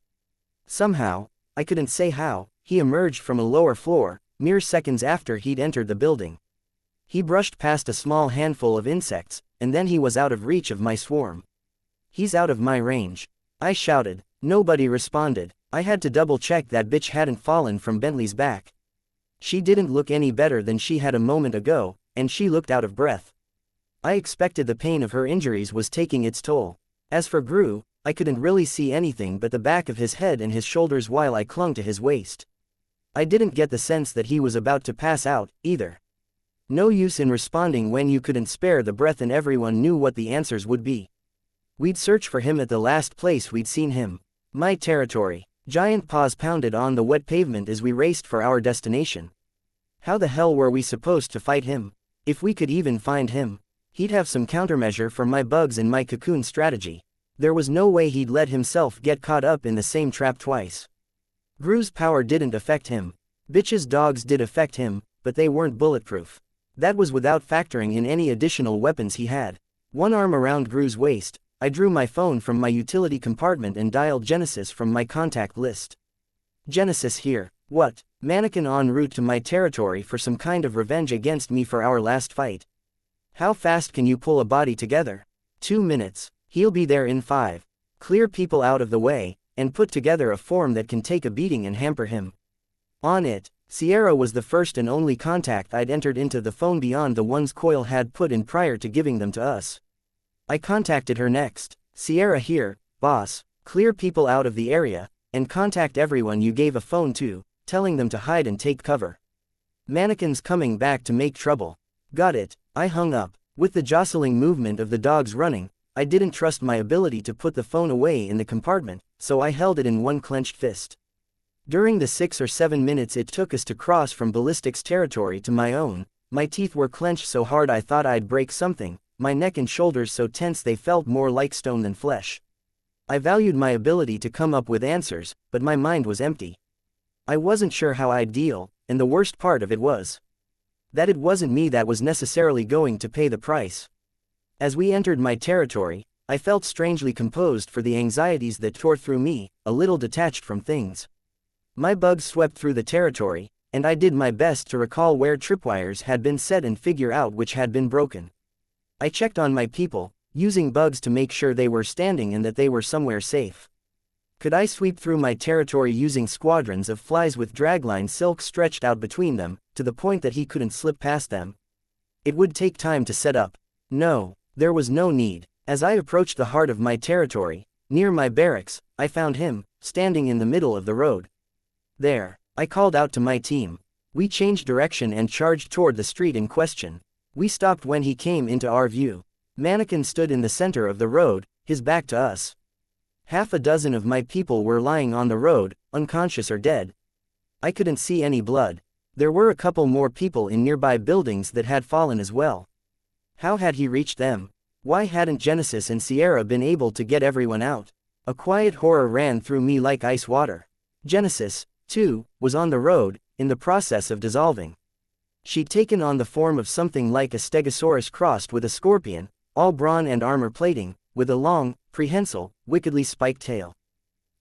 Somehow, I couldn't say how, he emerged from a lower floor, mere seconds after he'd entered the building. He brushed past a small handful of insects, and then he was out of reach of my swarm. He's out of my range. I shouted. Nobody responded. I had to double-check that Bitch hadn't fallen from Bentley's back. She didn't look any better than she had a moment ago, and she looked out of breath. I expected the pain of her injuries was taking its toll. As for Gru, I couldn't really see anything but the back of his head and his shoulders while I clung to his waist. I didn't get the sense that he was about to pass out, either. No use in responding when you couldn't spare the breath and everyone knew what the answers would be. We'd search for him at the last place we'd seen him. My territory. Giant paws pounded on the wet pavement as we raced for our destination. How the hell were we supposed to fight him? If we could even find him. He'd have some countermeasure for my bugs and my cocoon strategy. There was no way he'd let himself get caught up in the same trap twice. Gru's power didn't affect him. Bitch's dogs did affect him, but they weren't bulletproof. That was without factoring in any additional weapons he had. One arm around Gru's waist, I drew my phone from my utility compartment and dialed Genesis from my contact list. Genesis here. What? Mannequin en route to my territory for some kind of revenge against me for our last fight. How fast can you pull a body together? 2 minutes. He'll be there in 5. Clear people out of the way, and put together a form that can take a beating and hamper him. On it. Sierra was the first and only contact I'd entered into the phone beyond the ones Coyle had put in prior to giving them to us. I contacted her next. Sierra here, boss. Clear people out of the area, and contact everyone you gave a phone to, telling them to hide and take cover. Mannequin's coming back to make trouble. Got it. I hung up. With the jostling movement of the dogs running, I didn't trust my ability to put the phone away in the compartment, so I held it in one clenched fist. During the 6 or 7 minutes it took us to cross from ballistics territory to my own, my teeth were clenched so hard I thought I'd break something, my neck and shoulders so tense they felt more like stone than flesh. I valued my ability to come up with answers, but my mind was empty. I wasn't sure how I'd deal, and the worst part of it was that it wasn't me that was necessarily going to pay the price. As we entered my territory, I felt strangely composed for the anxieties that tore through me, a little detached from things. My bugs swept through the territory, and I did my best to recall where tripwires had been set and figure out which had been broken. I checked on my people, using bugs to make sure they were standing and that they were somewhere safe. Could I sweep through my territory using squadrons of flies with dragline silk stretched out between them, to the point that he couldn't slip past them? It would take time to set up. No, there was no need. As I approached the heart of my territory, near my barracks, I found him, standing in the middle of the road. There, I called out to my team. We changed direction and charged toward the street in question. We stopped when he came into our view. Mannequin stood in the center of the road, his back to us. Half a dozen of my people were lying on the road, unconscious or dead. I couldn't see any blood. There were a couple more people in nearby buildings that had fallen as well. How had he reached them? Why hadn't Genesis and Sierra been able to get everyone out? A quiet horror ran through me like ice water. Genesis, too, was on the road, in the process of dissolving. She'd taken on the form of something like a stegosaurus crossed with a scorpion, all brawn and armor plating, with a long, prehensile, wickedly spiked tail.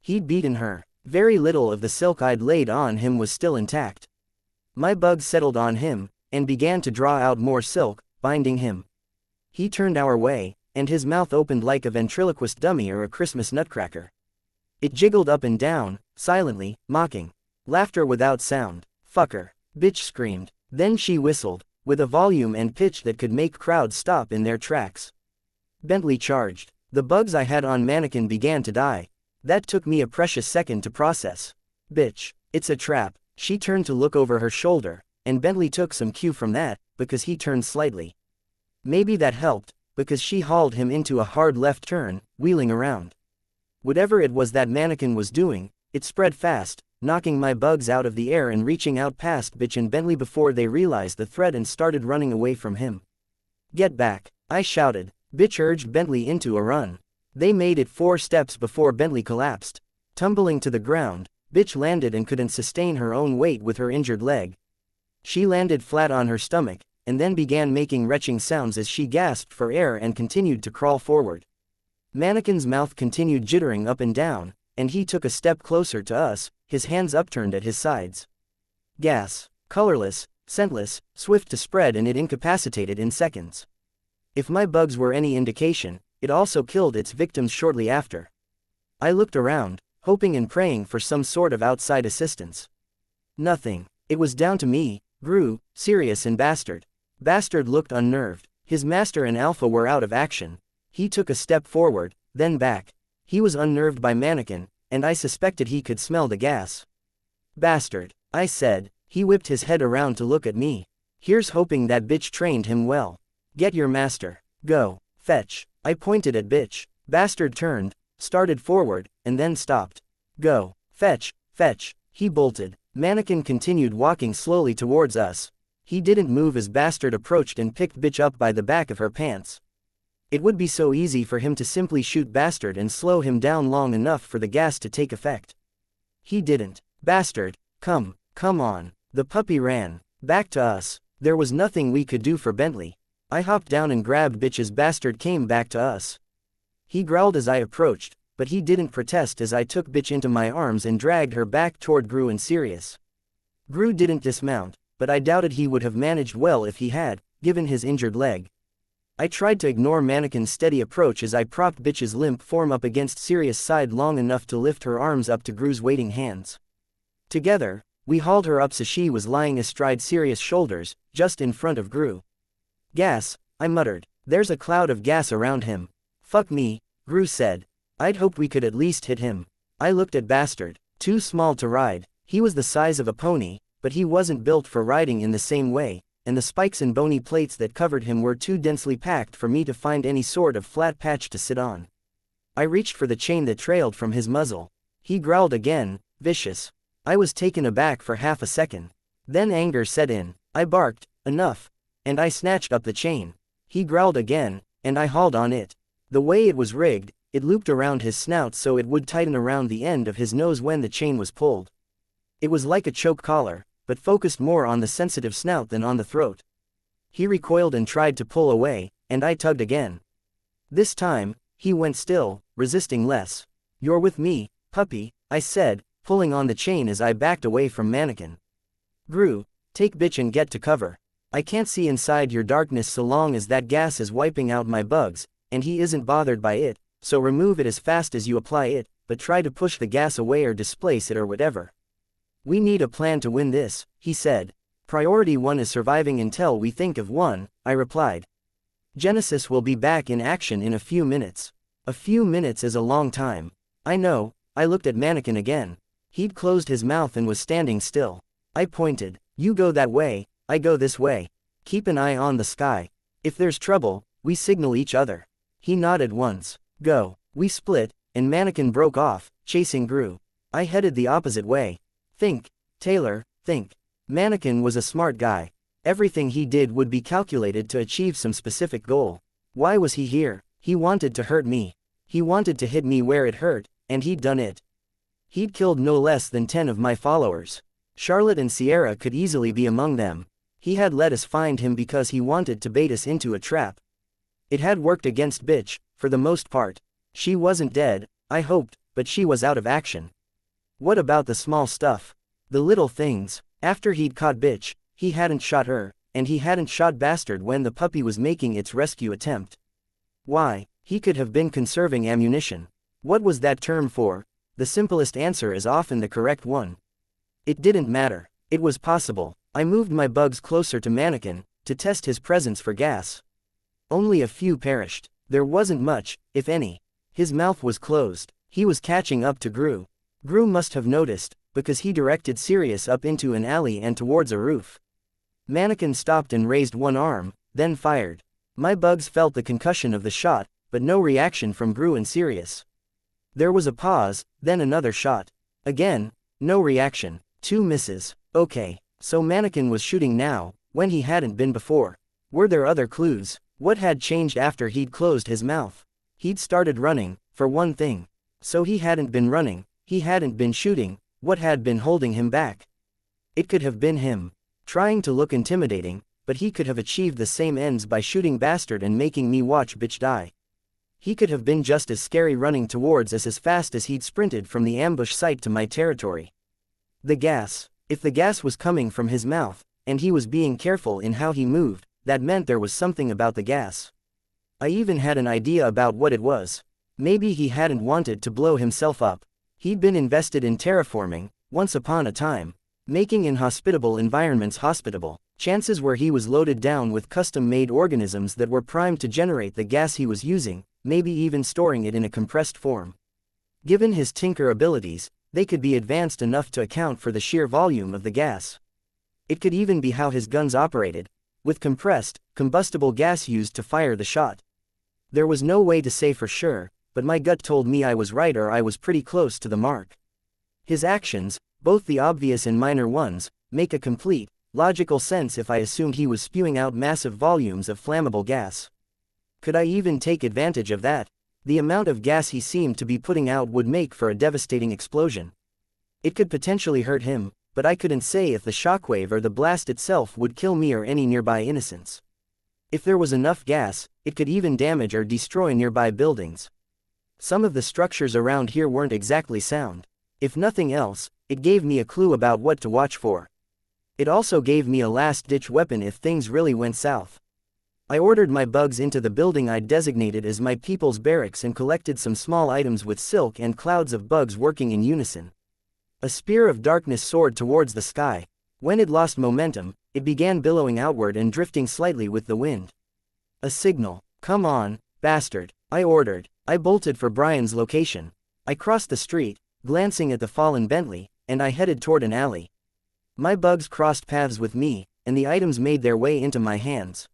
He'd beaten her. Very little of the silk I'd laid on him was still intact. My bugs settled on him, and began to draw out more silk, binding him. He turned our way, and his mouth opened like a ventriloquist dummy or a Christmas nutcracker. It jiggled up and down, silently, mocking. Laughter without sound. "Fucker," bitch screamed. Then she whistled, with a volume and pitch that could make crowds stop in their tracks. Bentley charged. The bugs I had on Mannequin began to die. That took me a precious second to process. Bitch, it's a trap. She turned to look over her shoulder, and Bentley took some cue from that, because he turned slightly. Maybe that helped, because she hauled him into a hard left turn, wheeling around. Whatever it was that Mannequin was doing, it spread fast, knocking my bugs out of the air and reaching out past Bitch and Bentley before they realized the threat and started running away from him. "Get back," I shouted. Bitch urged Bentley into a run. They made it 4 steps before Bentley collapsed. Tumbling to the ground, Bitch landed and couldn't sustain her own weight with her injured leg. She landed flat on her stomach, and then began making retching sounds as she gasped for air and continued to crawl forward. Mannequin's mouth continued jittering up and down, and he took a step closer to us, his hands upturned at his sides. Gas. Colorless, scentless, swift to spread, and it incapacitated in seconds. If my bugs were any indication, it also killed its victims shortly after. I looked around, hoping and praying for some sort of outside assistance. Nothing. It was down to me, Gru, Sirius and Bastard. Bastard looked unnerved. His master and Alpha were out of action. He took a step forward, then back. He was unnerved by Mannequin, and I suspected he could smell the gas. "Bastard," I said. He whipped his head around to look at me. "Here's hoping that bitch trained him well. Get your master. Go. Fetch." I pointed at Bitch. Bastard turned, started forward, and then stopped. "Go. Fetch, fetch." He bolted. Mannequin continued walking slowly towards us. He didn't move as Bastard approached and picked Bitch up by the back of her pants. It would be so easy for him to simply shoot Bastard and slow him down long enough for the gas to take effect. He didn't. "Bastard, come on." The puppy ran. Back to us. There was nothing we could do for Bentley. I hopped down and grabbed Bitch as Bastard came back to us. He growled as I approached, but he didn't protest as I took Bitch into my arms and dragged her back toward Gru and Sirius. Gru didn't dismount, but I doubted he would have managed well if he had, given his injured leg. I tried to ignore Mannequin's steady approach as I propped Bitch's limp form up against Sirius' side long enough to lift her arms up to Gru's waiting hands. Together, we hauled her up so she was lying astride Sirius' shoulders, just in front of Gru. "Gas," I muttered. "There's a cloud of gas around him." "Fuck me," Gru said. "I'd hope we could at least hit him." I looked at Bastard. Too small to ride. He was the size of a pony, but he wasn't built for riding in the same way, and the spikes and bony plates that covered him were too densely packed for me to find any sort of flat patch to sit on. I reached for the chain that trailed from his muzzle. He growled again, vicious. I was taken aback for half a second. Then anger set in. I barked, "Enough," and I snatched up the chain. He growled again, and I hauled on it. The way it was rigged, it looped around his snout so it would tighten around the end of his nose when the chain was pulled. It was like a choke collar, but focused more on the sensitive snout than on the throat. He recoiled and tried to pull away, and I tugged again. This time, he went still, resisting less. "You're with me, puppy," I said, pulling on the chain as I backed away from Mannequin. Gru, take bitch and get to cover. I can't see inside your darkness so long as that gas is wiping out my bugs, and he isn't bothered by it, so remove it as fast as you apply it, but try to push the gas away or displace it or whatever. We need a plan to win this, he said. Priority 1 is surviving until we think of one, I replied. Genesis will be back in action in a few minutes. A few minutes is a long time. I know. I looked at Mannequin again. He'd closed his mouth and was standing still. I pointed. You go that way, I go this way. Keep an eye on the sky. If there's trouble, we signal each other. He nodded once. Go. We split, and Mannequin broke off, chasing Gru. I headed the opposite way. Think, Taylor, think. Mannequin was a smart guy. Everything he did would be calculated to achieve some specific goal. Why was he here? He wanted to hurt me. He wanted to hit me where it hurt, and he'd done it. He'd killed no less than 10 of my followers. Charlotte and Sierra could easily be among them. He had let us find him because he wanted to bait us into a trap. It had worked against bitch, for the most part. She wasn't dead, I hoped, but she was out of action. What about the small stuff? The little things. After he'd caught bitch, he hadn't shot her, and he hadn't shot Bastard when the puppy was making its rescue attempt. Why? He could have been conserving ammunition. What was that term for? The simplest answer is often the correct one. It didn't matter. It was possible. I moved my bugs closer to Mannequin, to test his presence for gas. Only a few perished. There wasn't much, if any. His mouth was closed. He was catching up to Gru. Gru must have noticed, because he directed Sirius up into an alley and towards a roof. Mannequin stopped and raised one arm, then fired. My bugs felt the concussion of the shot, but no reaction from Gru and Sirius. There was a pause, then another shot. Again, no reaction. 2 misses. Okay, so Mannequin was shooting now, when he hadn't been before. Were there other clues? What had changed after he'd closed his mouth? He'd started running, for one thing. So he hadn't been running, he hadn't been shooting. What had been holding him back? It could have been him. Trying to look intimidating, but he could have achieved the same ends by shooting Bastard and making me watch bitch die. He could have been just as scary running towards us as fast as he'd sprinted from the ambush site to my territory. The gas. If the gas was coming from his mouth, and he was being careful in how he moved, that meant there was something about the gas. I even had an idea about what it was. Maybe he hadn't wanted to blow himself up. He'd been invested in terraforming, once upon a time, making inhospitable environments hospitable. Chances were he was loaded down with custom-made organisms that were primed to generate the gas he was using, maybe even storing it in a compressed form. Given his tinker abilities, they could be advanced enough to account for the sheer volume of the gas. It could even be how his guns operated, with compressed, combustible gas used to fire the shot. There was no way to say for sure, but my gut told me I was right or I was pretty close to the mark. His actions, both the obvious and minor ones, make a complete, logical sense if I assumed he was spewing out massive volumes of flammable gas. Could I even take advantage of that? The amount of gas he seemed to be putting out would make for a devastating explosion. It could potentially hurt him, but I couldn't say if the shockwave or the blast itself would kill me or any nearby innocents. If there was enough gas, it could even damage or destroy nearby buildings. Some of the structures around here weren't exactly sound. If nothing else, it gave me a clue about what to watch for. It also gave me a last-ditch weapon if things really went south. I ordered my bugs into the building I'd designated as my people's barracks and collected some small items with silk and clouds of bugs working in unison. A spear of darkness soared towards the sky. When it lost momentum, it began billowing outward and drifting slightly with the wind. A signal. Come on, bastard, I ordered. I bolted for Brian's location. I crossed the street, glancing at the fallen Bentley, and I headed toward an alley. My bugs crossed paths with me, and the items made their way into my hands.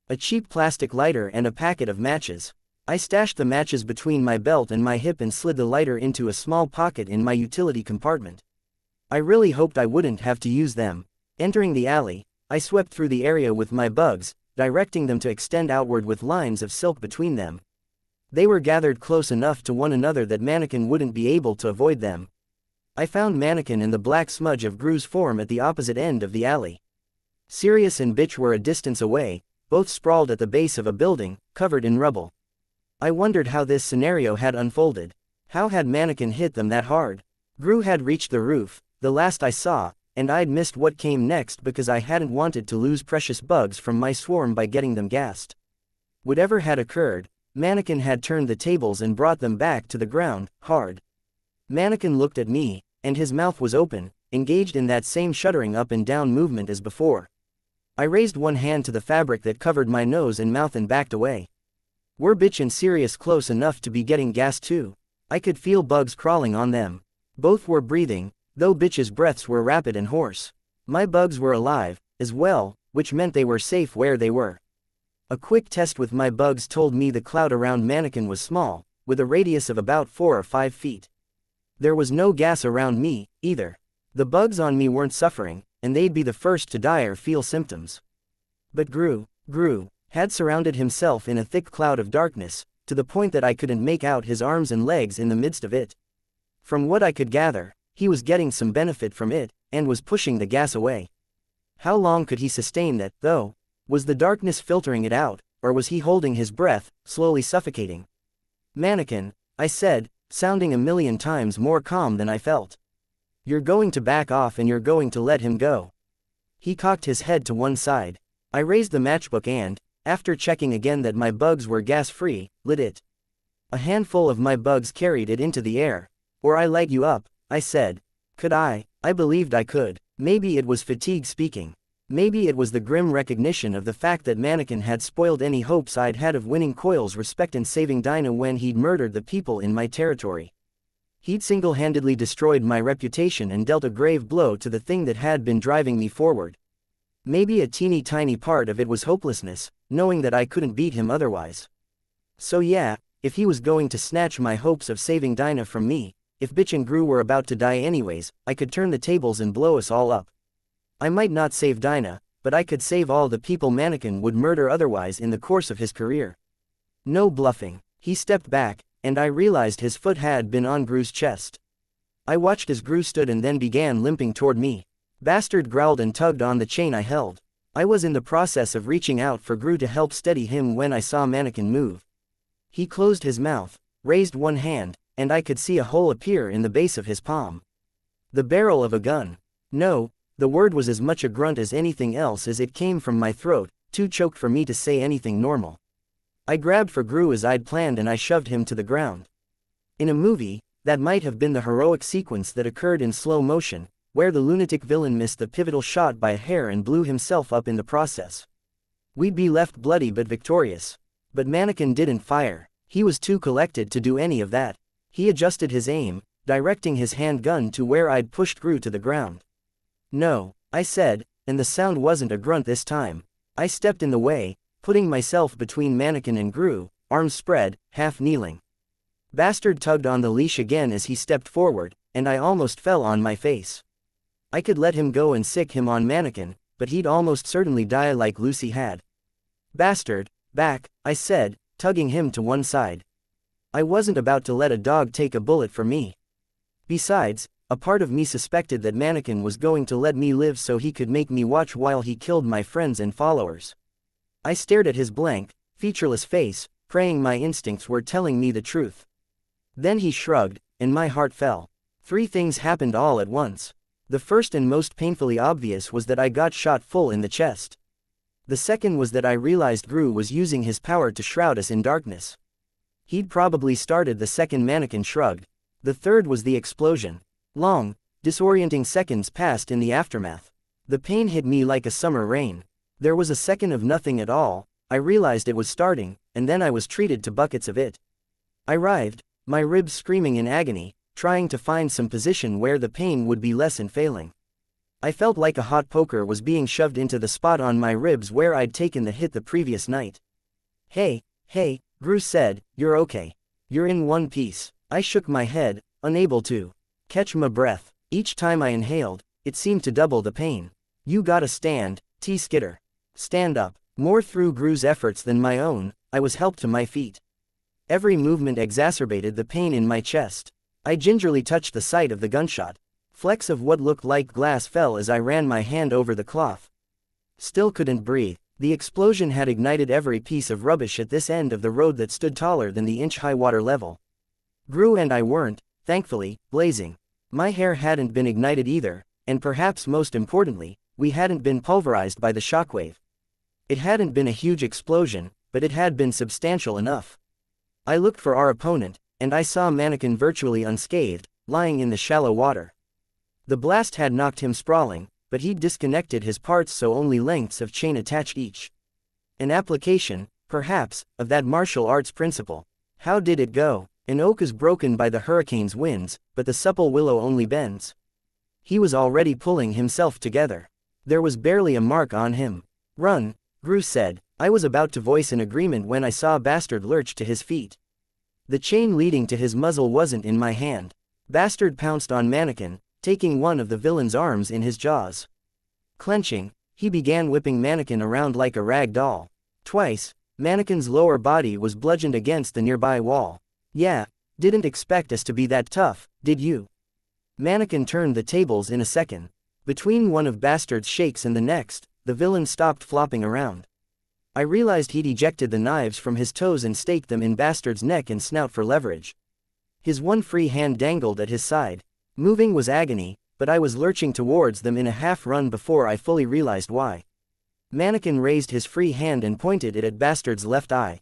A cheap plastic lighter and a packet of matches. I stashed the matches between my belt and my hip and slid the lighter into a small pocket in my utility compartment. I really hoped I wouldn't have to use them. Entering the alley, I swept through the area with my bugs, directing them to extend outward with lines of silk between them. They were gathered close enough to one another that Mannequin wouldn't be able to avoid them. I found Mannequin in the black smudge of Gru's form at the opposite end of the alley. Sirius and Bitch were a distance away, both sprawled at the base of a building, covered in rubble. I wondered how this scenario had unfolded. How had Mannequin hit them that hard? Gru had reached the roof, the last I saw, and I'd missed what came next because I hadn't wanted to lose precious bugs from my swarm by getting them gassed. Whatever had occurred, Mannequin had turned the tables and brought them back to the ground, hard. Mannequin looked at me, and his mouth was open, engaged in that same shuddering up and down movement as before. I raised one hand to the fabric that covered my nose and mouth and backed away. Were Bitch and Sirius close enough to be getting gassed too? I could feel bugs crawling on them. Both were breathing, though Bitch's breaths were rapid and hoarse. My bugs were alive, as well, which meant they were safe where they were. A quick test with my bugs told me the cloud around Mannequin was small, with a radius of about 4 or 5 feet. There was no gas around me, either. The bugs on me weren't suffering, and they'd be the first to die or feel symptoms. But Gru had surrounded himself in a thick cloud of darkness, to the point that I couldn't make out his arms and legs in the midst of it. From what I could gather, he was getting some benefit from it, and was pushing the gas away. How long could he sustain that, though? Was the darkness filtering it out, or was he holding his breath, slowly suffocating? Mannequin, I said, sounding a million times more calm than I felt. You're going to back off and you're going to let him go. He cocked his head to one side. I raised the matchbook and, after checking again that my bugs were gas-free, lit it. A handful of my bugs carried it into the air. Or I light you up, I said. Could I? I believed I could. Maybe it was fatigue speaking. Maybe it was the grim recognition of the fact that Mannequin had spoiled any hopes I'd had of winning Coil's respect and saving Dinah when he'd murdered the people in my territory. He'd single-handedly destroyed my reputation and dealt a grave blow to the thing that had been driving me forward. Maybe a teeny-tiny part of it was hopelessness, knowing that I couldn't beat him otherwise. So yeah, if he was going to snatch my hopes of saving Dinah from me, if Bitch and Gru were about to die anyways, I could turn the tables and blow us all up. I might not save Dinah, but I could save all the people Mannequin would murder otherwise in the course of his career. No bluffing. He stepped back, and I realized his foot had been on Gru's chest. I watched as Gru stood and then began limping toward me. Bastard growled and tugged on the chain I held. I was in the process of reaching out for Gru to help steady him when I saw Mannequin move. He closed his mouth, raised one hand, and I could see a hole appear in the base of his palm. The barrel of a gun. No. The word was as much a grunt as anything else as it came from my throat, too choked for me to say anything normal. I grabbed for Gru as I'd planned and I shoved him to the ground. In a movie, that might have been the heroic sequence that occurred in slow motion, where the lunatic villain missed the pivotal shot by a hair and blew himself up in the process. We'd be left bloody but victorious. But Mannequin didn't fire. He was too collected to do any of that. He adjusted his aim, directing his handgun to where I'd pushed Gru to the ground. No, I said, and the sound wasn't a grunt this time. I stepped in the way, putting myself between Mannequin and Gru, arms spread, half kneeling. Bastard tugged on the leash again as he stepped forward, and I almost fell on my face. I could let him go and sick him on Mannequin, but he'd almost certainly die like Lucy had. Bastard, back, I said, tugging him to one side. I wasn't about to let a dog take a bullet for me. Besides, a part of me suspected that Mannequin was going to let me live so he could make me watch while he killed my friends and followers. I stared at his blank, featureless face, praying my instincts were telling me the truth. Then he shrugged, and my heart fell. 3 things happened all at once. The first and most painfully obvious was that I got shot full in the chest. The second was that I realized Gru was using his power to shroud us in darkness. He'd probably started the second. Mannequin shrugged. The third was the explosion. Long, disorienting seconds passed in the aftermath. The pain hit me like a summer rain. There was a second of nothing at all. I realized it was starting, and then I was treated to buckets of it. I writhed, my ribs screaming in agony, trying to find some position where the pain would be less and failing. I felt like a hot poker was being shoved into the spot on my ribs where I'd taken the hit the previous night. Hey, Gru said, you're okay. You're in one piece. I shook my head, unable to catch my breath. Each time I inhaled, it seemed to double the pain. You gotta stand, T-Skitter. Stand up. More through Gru's efforts than my own, I was helped to my feet. Every movement exacerbated the pain in my chest. I gingerly touched the site of the gunshot. Flecks of what looked like glass fell as I ran my hand over the cloth. Still couldn't breathe. The explosion had ignited every piece of rubbish at this end of the road that stood taller than the inch-high water level. Gru and I weren't, thankfully, blazing. My hair hadn't been ignited either, and perhaps most importantly, we hadn't been pulverized by the shockwave. It hadn't been a huge explosion, but it had been substantial enough. I looked for our opponent, and I saw Mannequin virtually unscathed, lying in the shallow water. The blast had knocked him sprawling, but he'd disconnected his parts so only lengths of chain attached each. An application, perhaps, of that martial arts principle. How did it go? An oak is broken by the hurricane's winds, but the supple willow only bends. He was already pulling himself together. There was barely a mark on him. Run, Gru said. I was about to voice an agreement when I saw Bastard lurch to his feet. The chain leading to his muzzle wasn't in my hand. Bastard pounced on Mannequin, taking one of the villain's arms in his jaws. Clenching, he began whipping Mannequin around like a rag doll. Twice, Mannequin's lower body was bludgeoned against the nearby wall. Yeah, didn't expect us to be that tough, did you? Mannequin turned the tables in a second. Between one of Bastard's shakes and the next, the villain stopped flopping around. I realized he'd ejected the knives from his toes and staked them in Bastard's neck and snout for leverage. His one free hand dangled at his side. Moving was agony, but I was lurching towards them in a half-run before I fully realized why. Mannequin raised his free hand and pointed it at Bastard's left eye.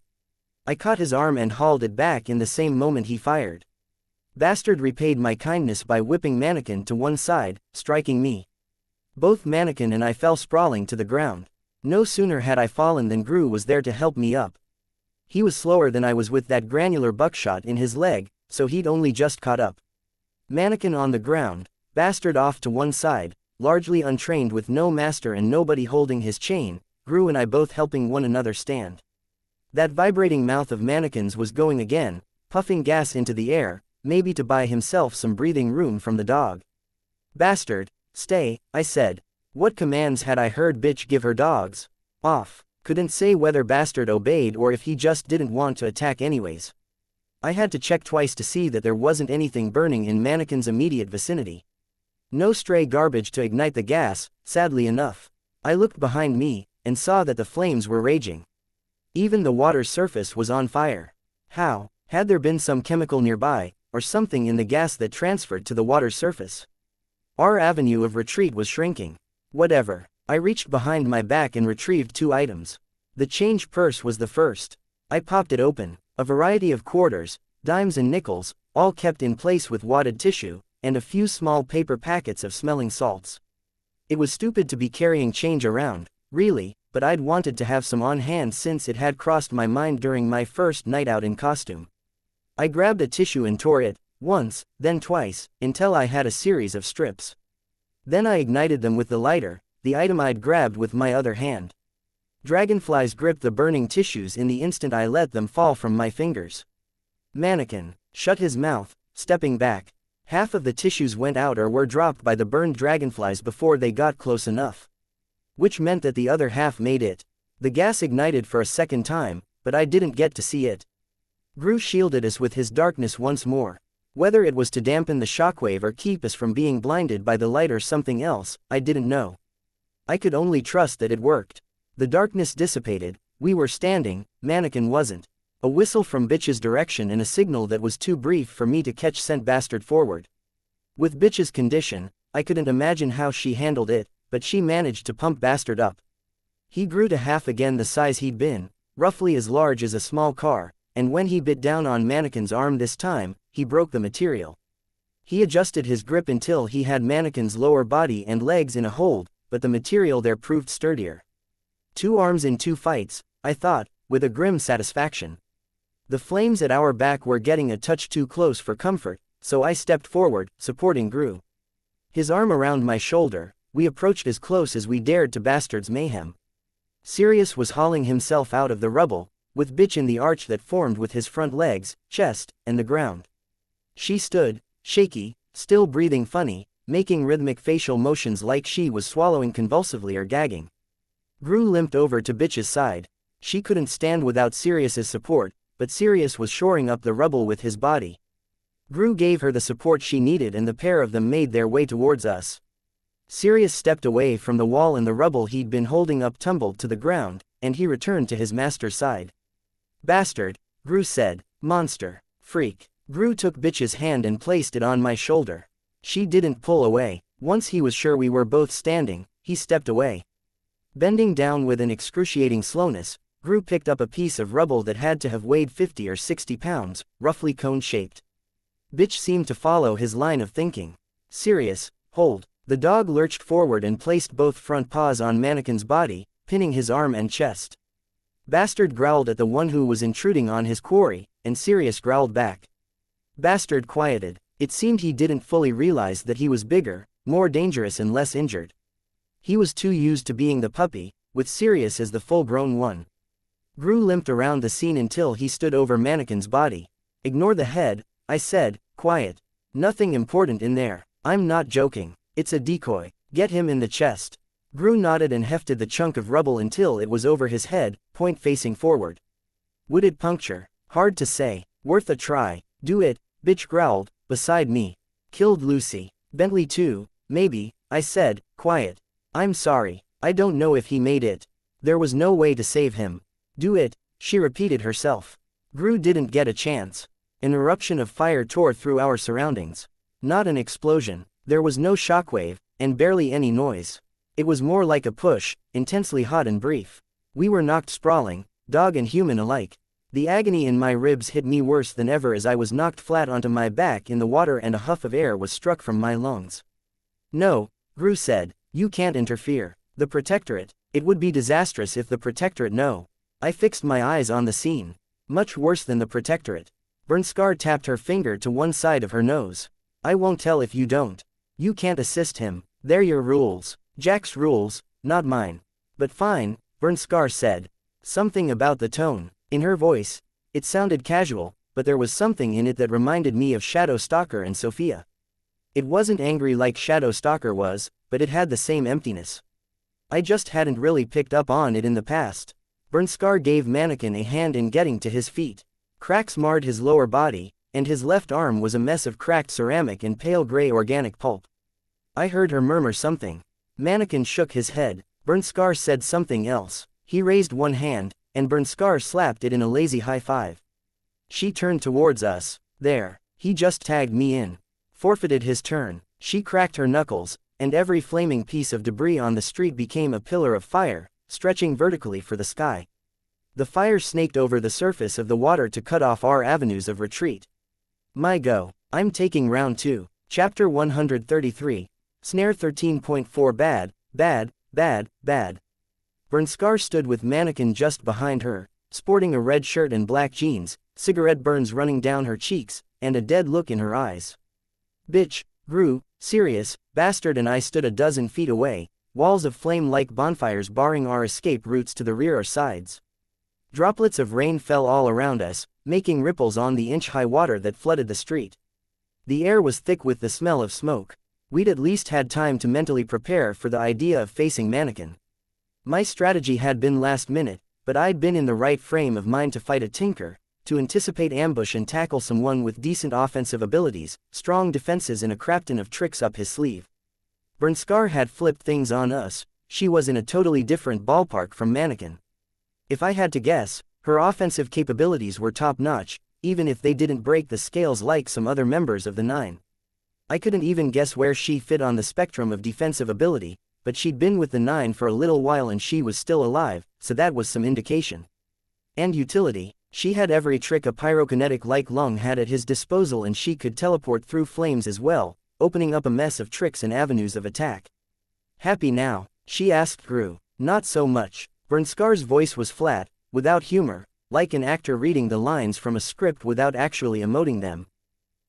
I caught his arm and hauled it back in the same moment he fired. Bastard repaid my kindness by whipping Mannequin to one side, striking me. Both Mannequin and I fell sprawling to the ground. No sooner had I fallen than Gru was there to help me up. He was slower than I was with that granular buckshot in his leg, so he'd only just caught up. Mannequin on the ground, Bastard off to one side, largely untrained with no master and nobody holding his chain, Gru and I both helping one another stand. That vibrating mouth of Mannequin's was going again, puffing gas into the air, maybe to buy himself some breathing room from the dog. Bastard, stay, I said. What commands had I heard bitch give her dogs? Off. Couldn't say whether Bastard obeyed or if he just didn't want to attack anyways. I had to check twice to see that there wasn't anything burning in Mannequin's immediate vicinity. No stray garbage to ignite the gas, sadly enough. I looked behind me, and saw that the flames were raging. Even the water's surface was on fire. How? Had there been some chemical nearby, or something in the gas that transferred to the water's surface? Our avenue of retreat was shrinking. Whatever. I reached behind my back and retrieved 2 items. The change purse was the first. I popped it open. A variety of quarters, dimes and nickels, all kept in place with wadded tissue, and a few small paper packets of smelling salts. It was stupid to be carrying change around, really, but I'd wanted to have some on hand since it had crossed my mind during my first night out in costume. I grabbed a tissue and tore it, once, then twice, until I had a series of strips. Then I ignited them with the lighter, the item I'd grabbed with my other hand. Dragonflies gripped the burning tissues in the instant I let them fall from my fingers. Mannequin shut his mouth, stepping back. Half of the tissues went out or were dropped by the burned dragonflies before they got close enough. Which meant that the other half made it. The gas ignited for a second time, but I didn't get to see it. Gru shielded us with his darkness once more. Whether it was to dampen the shockwave or keep us from being blinded by the light or something else, I didn't know. I could only trust that it worked. The darkness dissipated, we were standing, Mannequin wasn't. A whistle from Bitch's direction and a signal that was too brief for me to catch sent Bastard forward. With Bitch's condition, I couldn't imagine how she handled it, but she managed to pump Bastard up. He grew to half again the size he'd been, roughly as large as a small car, and when he bit down on Mannequin's arm this time, he broke the material. He adjusted his grip until he had Mannequin's lower body and legs in a hold, but the material there proved sturdier. 2 arms in 2 fights, I thought, with a grim satisfaction. The flames at our back were getting a touch too close for comfort, so I stepped forward, supporting Gru. His arm around my shoulder, we approached as close as we dared to Bastard's mayhem. Sirius was hauling himself out of the rubble, with Bitch in the arch that formed with his front legs, chest, and the ground. She stood, shaky, still breathing funny, making rhythmic facial motions like she was swallowing convulsively or gagging. Gru limped over to Bitch's side. She couldn't stand without Sirius's support, but Sirius was shoring up the rubble with his body. Gru gave her the support she needed and the pair of them made their way towards us. Sirius stepped away from the wall and the rubble he'd been holding up tumbled to the ground, and he returned to his master's side. Bastard, Gru said. Monster. Freak. Gru took Bitch's hand and placed it on my shoulder. She didn't pull away. Once he was sure we were both standing, he stepped away. Bending down with an excruciating slowness, Gru picked up a piece of rubble that had to have weighed 50 or 60 pounds, roughly cone-shaped. Bitch seemed to follow his line of thinking. Sirius, hold. The dog lurched forward and placed both front paws on Mannequin's body, pinning his arm and chest. Bastard growled at the one who was intruding on his quarry, and Sirius growled back. Bastard quieted. It seemed he didn't fully realize that he was bigger, more dangerous and less injured. He was too used to being the puppy, with Sirius as the full-grown one. Gru limped around the scene until he stood over Mannequin's body. Ignore the head, I said, quiet. Nothing important in there. I'm not joking. It's a decoy. Get him in the chest. Gru nodded and hefted the chunk of rubble until it was over his head, point facing forward. Would it puncture? Hard to say. Worth a try. Do it, bitch growled, beside me. Killed Lucy. Bentley too, maybe, I said, quiet. I'm sorry, I don't know if he made it. There was no way to save him. Do it, she repeated herself. Gru didn't get a chance. An eruption of fire tore through our surroundings. Not an explosion, there was no shockwave, and barely any noise. It was more like a push, intensely hot and brief. We were knocked sprawling, dog and human alike. The agony in my ribs hit me worse than ever as I was knocked flat onto my back in the water and a huff of air was struck from my lungs. No, Gru said, you can't interfere. The Protectorate. It would be disastrous if the Protectorate no. I fixed my eyes on the scene. Much worse than the Protectorate. Bernskar tapped her finger to one side of her nose. I won't tell if you don't. You can't assist him. They're your rules. Jack's rules, not mine. But fine, Bernskar said. Something about the tone. In her voice. It sounded casual, but there was something in it that reminded me of Shadow Stalker and Sophia. It wasn't angry like Shadow Stalker was, but it had the same emptiness. I just hadn't really picked up on it in the past. Bernskar gave Mannequin a hand in getting to his feet. Cracks marred his lower body, and his left arm was a mess of cracked ceramic and pale gray organic pulp. I heard her murmur something. Mannequin shook his head. Bernskar said something else. He raised one hand, and Bernskar slapped it in a lazy high five. She turned towards us. There. He just tagged me in. Forfeited his turn. She cracked her knuckles, and every flaming piece of debris on the street became a pillar of fire, stretching vertically for the sky. The fire snaked over the surface of the water to cut off our avenues of retreat. My go. I'm taking round 2. Chapter 133. Snare 13.4 Bad, bad, bad, bad. Bernskar stood with Mannequin just behind her, sporting a red shirt and black jeans, cigarette burns running down her cheeks, and a dead look in her eyes. Bitch, Gru, Sirius, Bastard and I stood a dozen feet away, walls of flame like bonfires barring our escape routes to the rear or sides. Droplets of rain fell all around us, making ripples on the inch-high water that flooded the street. The air was thick with the smell of smoke. We'd at least had time to mentally prepare for the idea of facing Mannequin. My strategy had been last minute, but I'd been in the right frame of mind to fight a tinker, to anticipate ambush and tackle someone with decent offensive abilities, strong defenses and a crapton of tricks up his sleeve. Bernskar had flipped things on us. She was in a totally different ballpark from Mannequin. If I had to guess, her offensive capabilities were top-notch, even if they didn't break the scales like some other members of the Nine. I couldn't even guess where she fit on the spectrum of defensive ability, but she'd been with the Nine for a little while and she was still alive, so that was some indication. And utility. She had every trick a pyrokinetic like Lung had at his disposal, and she could teleport through flames as well, opening up a mess of tricks and avenues of attack. Happy now? She asked Gru. Not so much. Bernskar's voice was flat, without humor, like an actor reading the lines from a script without actually emoting them.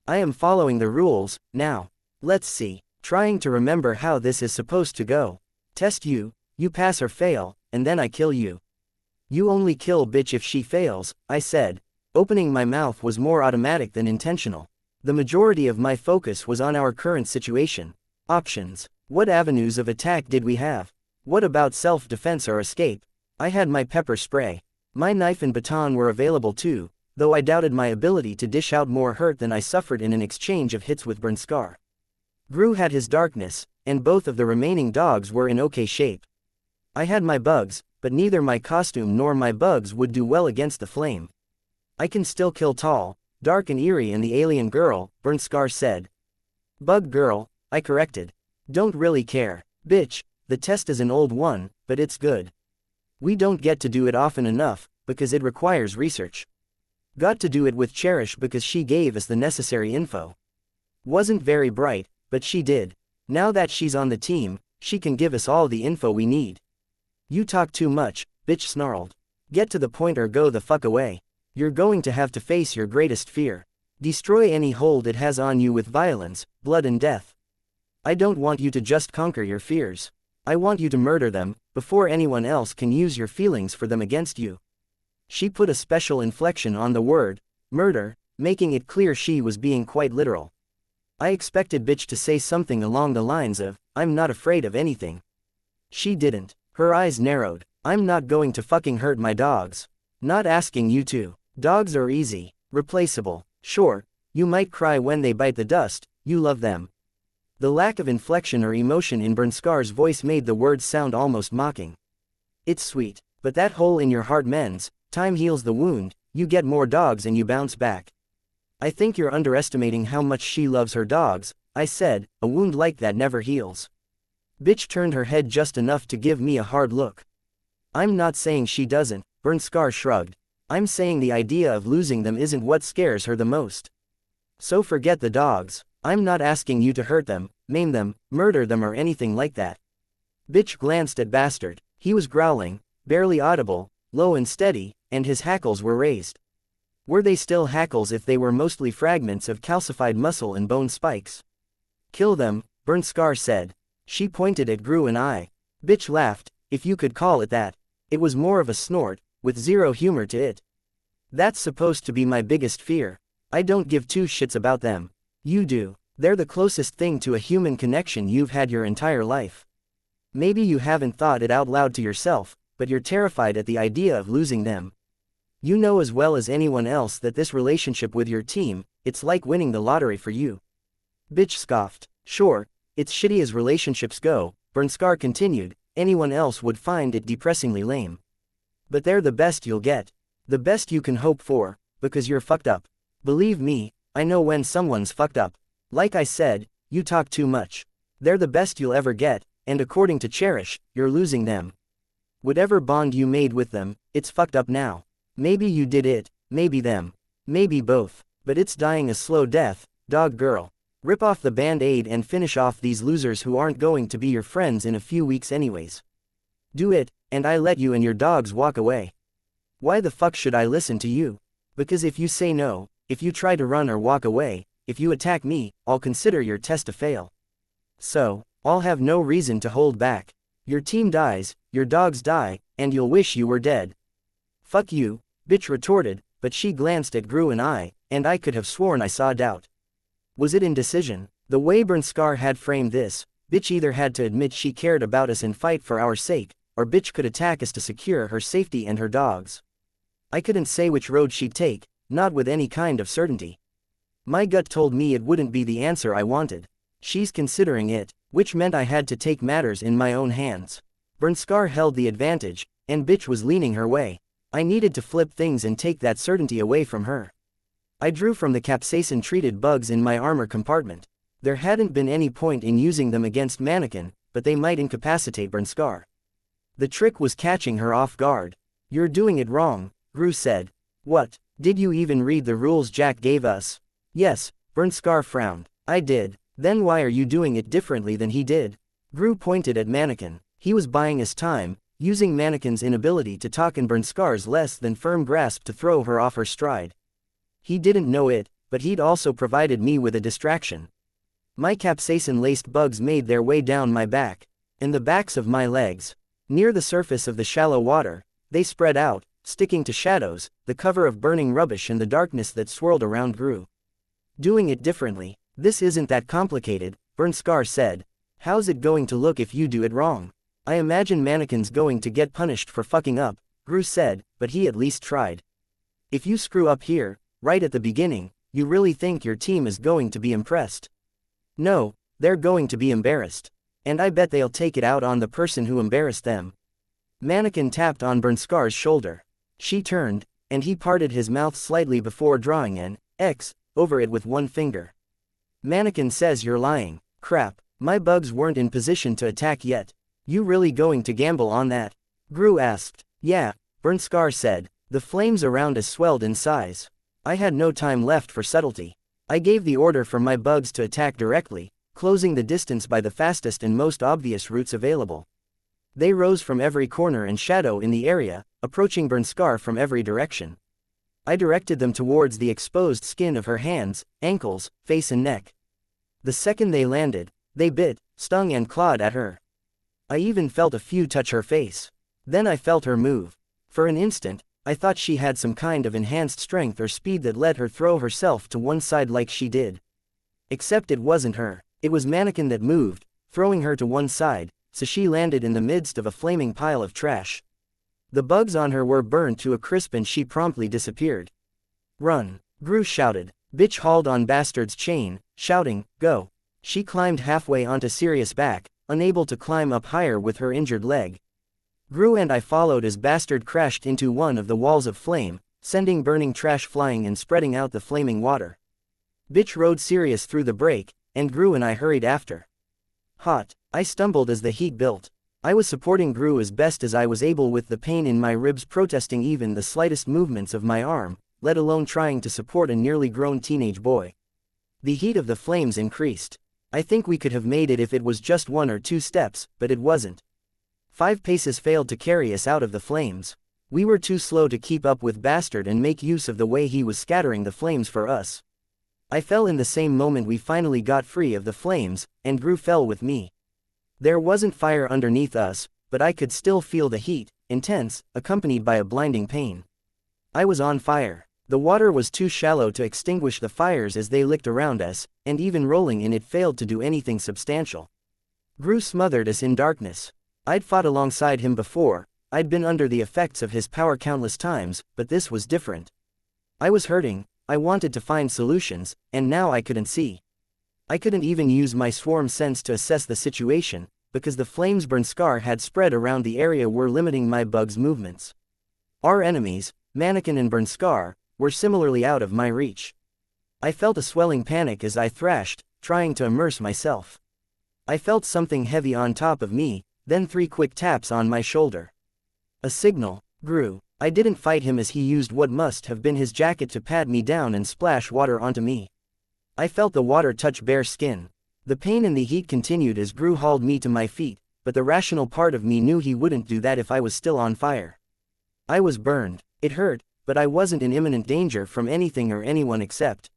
I am following the rules, now. Let's see. Trying to remember how this is supposed to go. Test you, you pass or fail, and then I kill you. You only kill bitch if she fails, I said. Opening my mouth was more automatic than intentional. The majority of my focus was on our current situation. Options. What avenues of attack did we have? What about self-defense or escape? I had my pepper spray. My knife and baton were available too, though I doubted my ability to dish out more hurt than I suffered in an exchange of hits with Bernskar. Gru had his darkness, and both of the remaining dogs were in okay shape. I had my bugs, but neither my costume nor my bugs would do well against the flame. I can still kill Tall, Dark and Eerie and the alien girl, Bernskar said. Bug girl, I corrected. Don't really care. Bitch, the test is an old one, but it's good. We don't get to do it often enough, because it requires research. Got to do it with Cherish because she gave us the necessary info. Wasn't very bright, but she did. Now that she's on the team, she can give us all the info we need. You talk too much, bitch snarled. Get to the point or go the fuck away. You're going to have to face your greatest fear. Destroy any hold it has on you with violence, blood and death. I don't want you to just conquer your fears. I want you to murder them, before anyone else can use your feelings for them against you. She put a special inflection on the word, murder, making it clear she was being quite literal. I expected bitch to say something along the lines of, I'm not afraid of anything. She didn't. Her eyes narrowed. I'm not going to fucking hurt my dogs. Not asking you to. Dogs are easy. Replaceable. Sure, you might cry when they bite the dust, you love them. The lack of inflection or emotion in Bernskar's voice made the words sound almost mocking. It's sweet, but that hole in your heart mends, time heals the wound, you get more dogs and you bounce back. I think you're underestimating how much she loves her dogs, I said, a wound like that never heals. Bitch turned her head just enough to give me a hard look. I'm not saying she doesn't, Bernskar shrugged. I'm saying the idea of losing them isn't what scares her the most. So forget the dogs. I'm not asking you to hurt them, maim them, murder them or anything like that. Bitch glanced at Bastard. He was growling, barely audible, low and steady, and his hackles were raised. Were they still hackles if they were mostly fragments of calcified muscle and bone spikes? Kill them, Bernskar said. She pointed at Gru and I. Bitch laughed, if you could call it that. It was more of a snort, with zero humor to it. That's supposed to be my biggest fear. I don't give two shits about them. You do. They're the closest thing to a human connection you've had your entire life. Maybe you haven't thought it out loud to yourself, but you're terrified at the idea of losing them. You know as well as anyone else that this relationship with your team, it's like winning the lottery for you. Bitch scoffed. Sure, it's shitty as relationships go, Bernskar continued, anyone else would find it depressingly lame. But they're the best you'll get. The best you can hope for, because you're fucked up. Believe me, I know when someone's fucked up. Like I said, you talk too much. They're the best you'll ever get, and according to Cherish, you're losing them. Whatever bond you made with them, it's fucked up now. Maybe you did it, maybe them. Maybe both. But it's dying a slow death, dog girl. Rip off the band-aid and finish off these losers who aren't going to be your friends in a few weeks anyways. Do it, and I let you and your dogs walk away. Why the fuck should I listen to you? Because if you say no, if you try to run or walk away, if you attack me, I'll consider your test a fail. So, I'll have no reason to hold back. Your team dies, your dogs die, and you'll wish you were dead. Fuck you, bitch retorted, but she glanced at Gru and I could have sworn I saw doubt. Was it indecision? The way Bernskar had framed this, bitch either had to admit she cared about us and fight for our sake, or bitch could attack us to secure her safety and her dogs. I couldn't say which road she'd take, not with any kind of certainty. My gut told me it wouldn't be the answer I wanted. She's considering it, which meant I had to take matters in my own hands. Bernskar held the advantage, and bitch was leaning her way. I needed to flip things and take that certainty away from her. I drew from the capsaicin-treated bugs in my armor compartment. There hadn't been any point in using them against Mannequin, but they might incapacitate Bernskar. The trick was catching her off guard. You're doing it wrong, Gru said. What? Did you even read the rules Jack gave us? Yes, Bernskar frowned. I did. Then why are you doing it differently than he did? Gru pointed at Mannequin. He was buying us time, using Mannequin's inability to talk and Bernskar's less than firm grasp to throw her off her stride. He didn't know it, but he'd also provided me with a distraction. My capsaicin-laced bugs made their way down my back, and the backs of my legs. Near the surface of the shallow water, they spread out, sticking to shadows, the cover of burning rubbish and the darkness that swirled around Gru. Doing it differently. This isn't that complicated, Bernskar said. How's it going to look if you do it wrong? I imagine Mannequin's going to get punished for fucking up, Gru said, but he at least tried. If you screw up here, right at the beginning, you really think your team is going to be impressed? No, they're going to be embarrassed. And I bet they'll take it out on the person who embarrassed them. Mannequin tapped on Bernskar's shoulder. She turned, and he parted his mouth slightly before drawing an X over it with one finger. Mannequin says you're lying. Crap, My bugs weren't in position to attack yet. You really going to gamble on that? Gru asked. Yeah, Bernskar said. The flames around us swelled in size. I had no time left for subtlety. I gave the order for my bugs to attack directly, closing the distance by the fastest and most obvious routes available. They rose from every corner and shadow in the area, approaching Bernskar from every direction. I directed them towards the exposed skin of her hands, ankles, face and neck. The second they landed, they bit, stung and clawed at her. I even felt a few touch her face. Then I felt her move. For an instant, I thought she had some kind of enhanced strength or speed that let her throw herself to one side like she did. Except it wasn't her. It was Mannequin that moved, throwing her to one side, so she landed in the midst of a flaming pile of trash. The bugs on her were burned to a crisp and she promptly disappeared. Run! Gru shouted. Bitch hauled on Bastard's chain, shouting, go. She climbed halfway onto Sirius' back, unable to climb up higher with her injured leg. Gru and I followed as Bastard crashed into one of the walls of flame, sending burning trash flying and spreading out the flaming water. Bitch rode Sirius through the break, and Gru and I hurried after. Hot. I stumbled as the heat built. I was supporting Gru as best as I was able with the pain in my ribs protesting even the slightest movements of my arm, let alone trying to support a nearly grown teenage boy. The heat of the flames increased. I think we could have made it if it was just 1 or 2 steps, but it wasn't. 5 paces failed to carry us out of the flames. We were too slow to keep up with Bastard and make use of the way he was scattering the flames for us. I fell in the same moment we finally got free of the flames, and Gru fell with me. There wasn't fire underneath us, but I could still feel the heat, intense, accompanied by a blinding pain. I was on fire. The water was too shallow to extinguish the fires as they licked around us, and even rolling in it failed to do anything substantial. Gru smothered us in darkness. I'd fought alongside him before, I'd been under the effects of his power countless times, but this was different. I was hurting, I wanted to find solutions, and now I couldn't see. I couldn't even use my swarm sense to assess the situation, because the flames Bernskar had spread around the area were limiting my bugs' movements. Our enemies, Mannequin and Bernskar, were similarly out of my reach. I felt a swelling panic as I thrashed, trying to immerse myself. I felt something heavy on top of me, then 3 quick taps on my shoulder. A signal. Gru. I didn't fight him as he used what must have been his jacket to pat me down and splash water onto me. I felt the water touch bare skin. The pain and the heat continued as Gru hauled me to my feet, but the rational part of me knew he wouldn't do that if I was still on fire. I was burned. It hurt, but I wasn't in imminent danger from anything or anyone except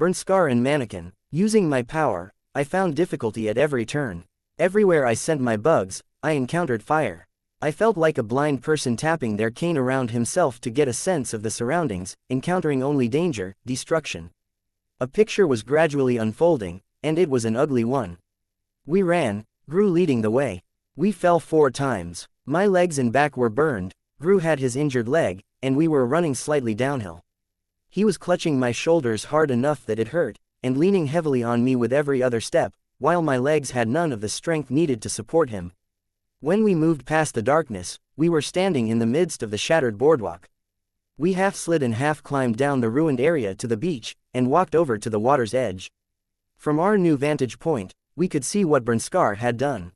Bernskar and Mannequin. Using my power, I found difficulty at every turn. Everywhere I sent my bugs, I encountered fire. I felt like a blind person tapping their cane around himself to get a sense of the surroundings, encountering only danger, destruction. A picture was gradually unfolding, and it was an ugly one. We ran, Gru leading the way. We fell 4 times. My legs and back were burned, Gru had his injured leg, and we were running slightly downhill. He was clutching my shoulders hard enough that it hurt, and leaning heavily on me with every other step, while my legs had none of the strength needed to support him. When we moved past the darkness, we were standing in the midst of the shattered boardwalk. We half slid and half climbed down the ruined area to the beach, and walked over to the water's edge. From our new vantage point, we could see what Bernskar had done.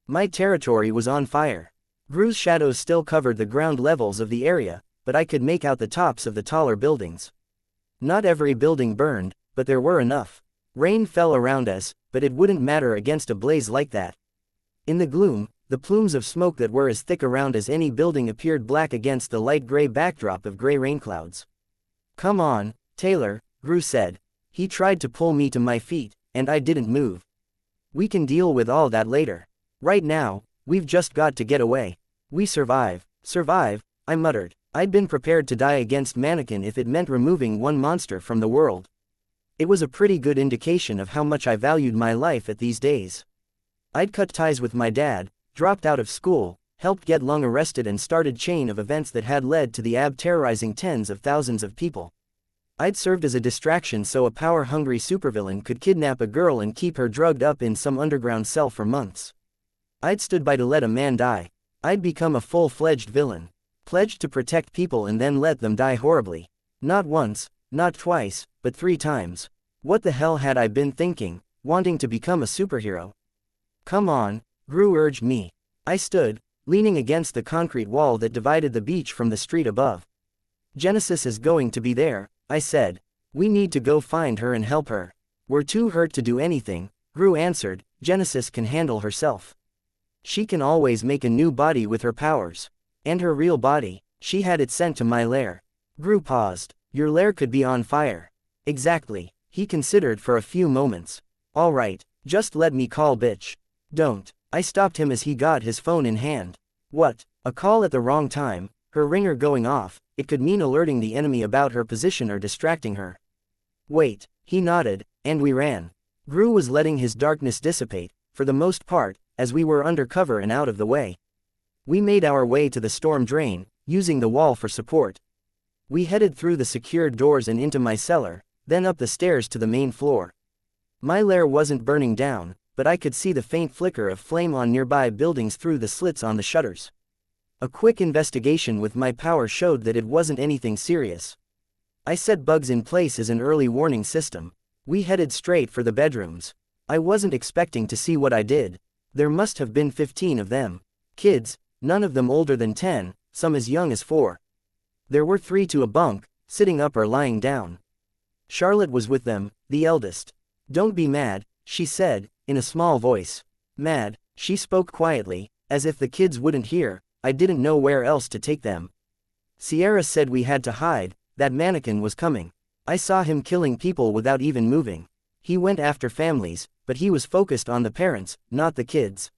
My territory was on fire. Gru's shadows still covered the ground levels of the area, but I could make out the tops of the taller buildings. Not every building burned, but there were enough. Rain fell around us, but it wouldn't matter against a blaze like that. In the gloom, the plumes of smoke that were as thick around as any building appeared black against the light gray backdrop of gray rain clouds. Come on, Taylor, Gru said. He tried to pull me to my feet, and I didn't move. We can deal with all that later. Right now, we've just got to get away. We survive. Survive, I muttered. I'd been prepared to die against Mannequin if it meant removing one monster from the world. It was a pretty good indication of how much I valued my life at these days. I'd cut ties with my dad, dropped out of school, helped get Lung arrested and started chain of events that had led to the AB terrorizing tens of thousands of people. I'd served as a distraction so a power-hungry supervillain could kidnap a girl and keep her drugged up in some underground cell for months. I'd stood by to let a man die. I'd become a full-fledged villain, pledged to protect people and then let them die horribly. Not once, not twice, but 3 times. What the hell had I been thinking? wanting to become a superhero. Come on, Gru urged me. I stood, leaning against the concrete wall that divided the beach from the street above. Genesis is going to be there, I said. We need to go find her and help her. We're too hurt to do anything, Gru answered. Genesis can handle herself. She can always make a new body with her powers. And her real body, she had it sent to my lair. Gru paused. Your lair could be on fire. Exactly, he considered for a few moments. All right, just let me call bitch. Don't. I stopped him as he got his phone in hand. What? A call at the wrong time, her ringer going off, it could mean alerting the enemy about her position or distracting her. Wait, he nodded, and we ran. Gru was letting his darkness dissipate, for the most part, as we were under cover and out of the way. We made our way to the storm drain, using the wall for support. We headed through the secured doors and into my cellar, then up the stairs to the main floor. My lair wasn't burning down, but I could see the faint flicker of flame on nearby buildings through the slits on the shutters. A quick investigation with my power showed that it wasn't anything serious. I set bugs in place as an early warning system. We headed straight for the bedrooms. I wasn't expecting to see what I did. There must have been 15 of them. Kids, none of them older than 10, some as young as 4. There were 3 to a bunk, sitting up or lying down. Charlotte was with them, the eldest. Don't be mad, she said, in a small voice. Mad, she spoke quietly, as if the kids wouldn't hear. I didn't know where else to take them. Sierra said we had to hide, that mannequin was coming. I saw him killing people without even moving. He went after families, but he was focused on the parents, not the kids.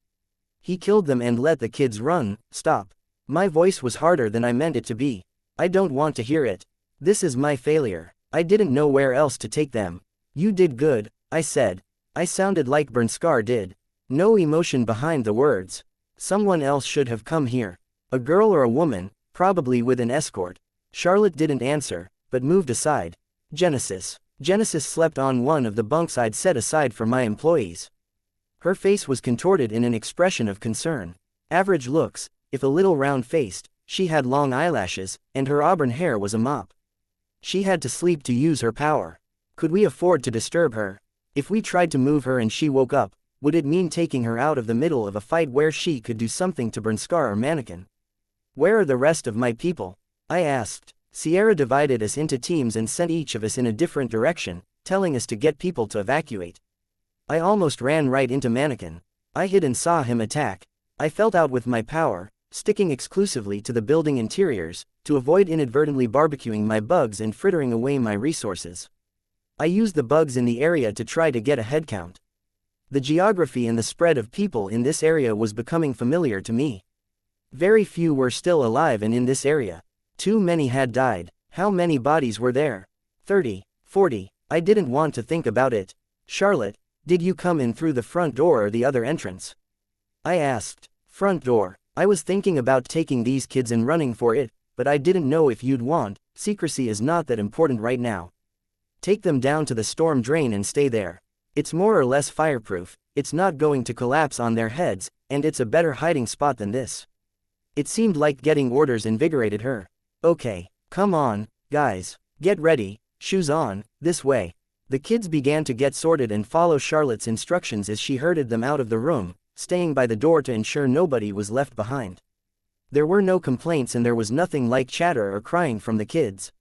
He killed them and let the kids run. Stop. My voice was harder than I meant it to be. I don't want to hear it. This is my failure. I didn't know where else to take them. You did good, I said. I sounded like Bernskar did. No emotion behind the words. Someone else should have come here. A girl or a woman, probably with an escort. Charlotte didn't answer, but moved aside. Genesis. Genesis slept on one of the bunks I'd set aside for my employees. Her face was contorted in an expression of concern. Average looks, if a little round-faced, she had long eyelashes, and her auburn hair was a mop. She had to sleep to use her power. Could we afford to disturb her? If we tried to move her and she woke up, would it mean taking her out of the middle of a fight where she could do something to Bernskar or Mannequin? Where are the rest of my people? I asked. Sierra divided us into teams and sent each of us in a different direction, telling us to get people to evacuate. I almost ran right into Mannequin. I hid and saw him attack. I felt out with my power, sticking exclusively to the building interiors, to avoid inadvertently barbecuing my bugs and frittering away my resources. I used the bugs in the area to try to get a headcount. The geography and the spread of people in this area was becoming familiar to me. Very few were still alive and in this area. Too many had died. How many bodies were there? 30, 40. I didn't want to think about it. Charlotte, did you come in through the front door or the other entrance? I asked. Front door. I was thinking about taking these kids and running for it, but I didn't know if you'd want. Secrecy is not that important right now. Take them down to the storm drain and stay there. It's more or less fireproof, it's not going to collapse on their heads, and it's a better hiding spot than this. It seemed like getting orders invigorated her. Okay, come on, guys, get ready, shoes on, this way. The kids began to get sorted and follow Charlotte's instructions as she herded them out of the room, staying by the door to ensure nobody was left behind. There were no complaints and there was nothing like chatter or crying from the kids.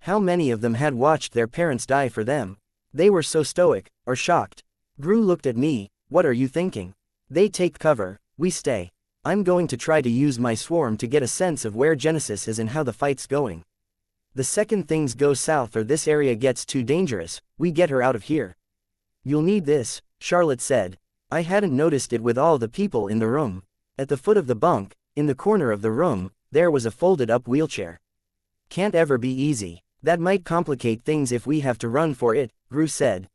How many of them had watched their parents die for them? They were so stoic, or shocked. Gru looked at me. What are you thinking? They take cover, we stay. I'm going to try to use my swarm to get a sense of where Genesis is and how the fight's going. The second things go south or this area gets too dangerous, we get her out of here. You'll need this, Charlotte said. I hadn't noticed it with all the people in the room. At the foot of the bunk, in the corner of the room, there was a folded-up wheelchair. Can't ever be easy. That might complicate things if we have to run for it, Gru said.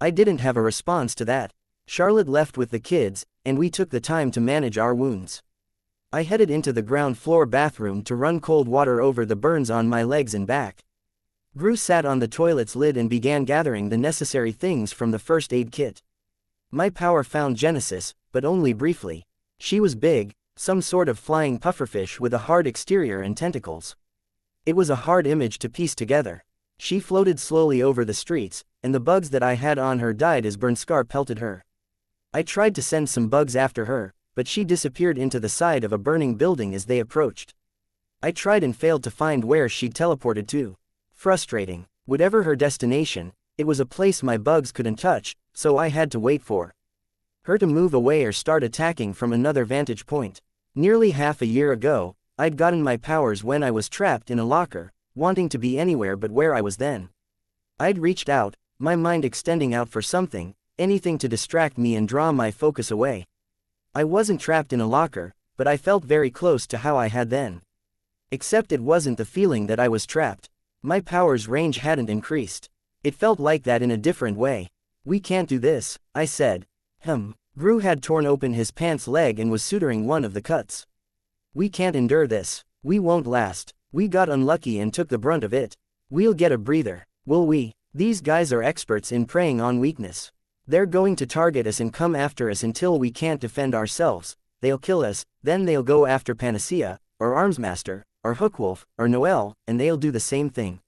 I didn't have a response to that. Charlotte left with the kids, and we took the time to manage our wounds. I headed into the ground floor bathroom to run cold water over the burns on my legs and back. Gru sat on the toilet's lid and began gathering the necessary things from the first aid kit. My power found Genesis, but only briefly. She was big, some sort of flying pufferfish with a hard exterior and tentacles. It was a hard image to piece together. She floated slowly over the streets, and the bugs that I had on her died as Bernskar pelted her. I tried to send some bugs after her, but she disappeared into the side of a burning building as they approached. I tried and failed to find where she'd teleported to. Frustrating. Whatever her destination, it was a place my bugs couldn't touch, so I had to wait for her to move away or start attacking from another vantage point. Nearly half a year ago, I'd gotten my powers when I was trapped in a locker, wanting to be anywhere but where I was then. I'd reached out, my mind extending out for something, anything to distract me and draw my focus away. I wasn't trapped in a locker, but I felt very close to how I had then. Except it wasn't the feeling that I was trapped. My powers range hadn't increased. It felt like that in a different way. We can't do this, I said. Gru had torn open his pants leg and was suturing one of the cuts. We can't endure this. We won't last. We got unlucky and took the brunt of it. We'll get a breather, will we? These guys are experts in preying on weakness. They're going to target us and come after us until we can't defend ourselves. They'll kill us, then they'll go after Panacea, or Armsmaster, or Hookwolf, or Noel, and they'll do the same thing.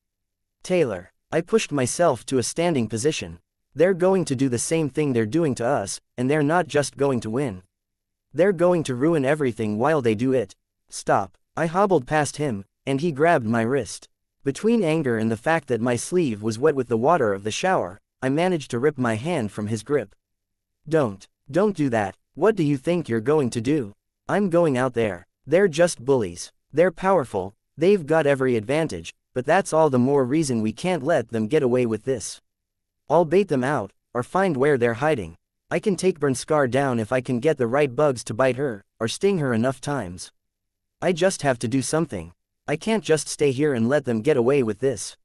Taylor. I pushed myself to a standing position. They're going to do the same thing they're doing to us, and they're not just going to win. They're going to ruin everything while they do it. Stop. I hobbled past him, and he grabbed my wrist. Between anger and the fact that my sleeve was wet with the water of the shower, I managed to rip my hand from his grip. Don't do that. What do you think you're going to do? I'm going out there. They're just bullies. They're powerful, they've got every advantage, but that's all the more reason we can't let them get away with this. I'll bait them out, or find where they're hiding. I can take Bernskar down if I can get the right bugs to bite her, or sting her enough times. I just have to do something. I can't just stay here and let them get away with this.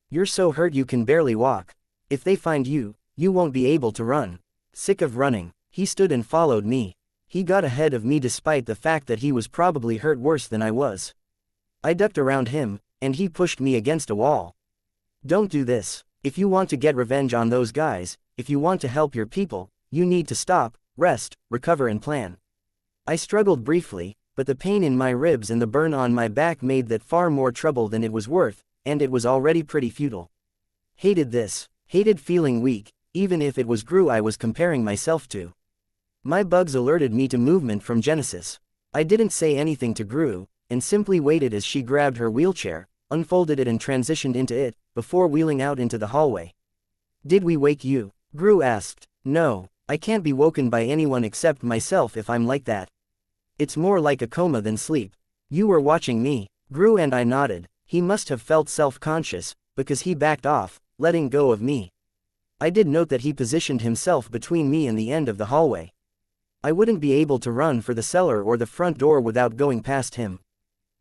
You're so hurt you can barely walk. If they find you, you won't be able to run. Sick of running, he stood and followed me. He got ahead of me despite the fact that he was probably hurt worse than I was. I ducked around him, and he pushed me against a wall. Don't do this. If you want to get revenge on those guys, if you want to help your people, you need to stop, rest, recover and plan. I struggled briefly, but the pain in my ribs and the burn on my back made that far more trouble than it was worth, and it was already pretty futile. Hated this. Hated feeling weak, even if it was Gru I was comparing myself to. My bugs alerted me to movement from Genesis. I didn't say anything to Gru, and simply waited as she grabbed her wheelchair, unfolded it and transitioned into it, before wheeling out into the hallway. Did we wake you? Gru asked. No, I can't be woken by anyone except myself if I'm like that. It's more like a coma than sleep. You were watching me. Gru and I nodded. He must have felt self-conscious, because he backed off, letting go of me. I did note that he positioned himself between me and the end of the hallway. I wouldn't be able to run for the cellar or the front door without going past him.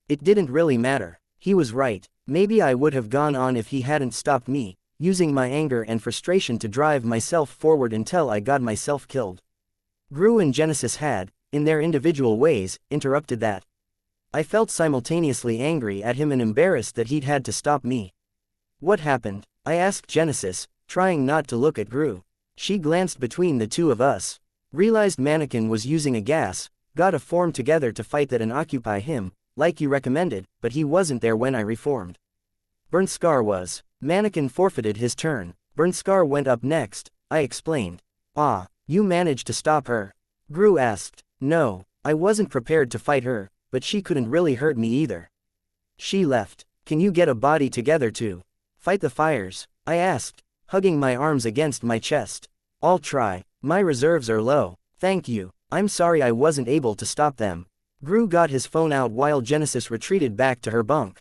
It didn't really matter. He was right. Maybe I would have gone on if he hadn't stopped me, using my anger and frustration to drive myself forward until I got myself killed. Gru and Genesis had, in their individual ways, interrupted that. I felt simultaneously angry at him and embarrassed that he'd had to stop me. What happened? I asked Genesis, trying not to look at Gru. She glanced between the two of us. Realized Mannequin was using a gas, got a form together to fight that and occupy him, like you recommended, but he wasn't there when I reformed. Bernskar was. Mannequin forfeited his turn. Bernskar went up next, I explained. Ah, you managed to stop her? Gru asked. No, I wasn't prepared to fight her, but she couldn't really hurt me either. She left. Can you get a body together to fight the fires? I asked, hugging my arms against my chest. I'll try. My reserves are low, thank you. I'm sorry I wasn't able to stop them. Gru got his phone out while Genesis retreated back to her bunk.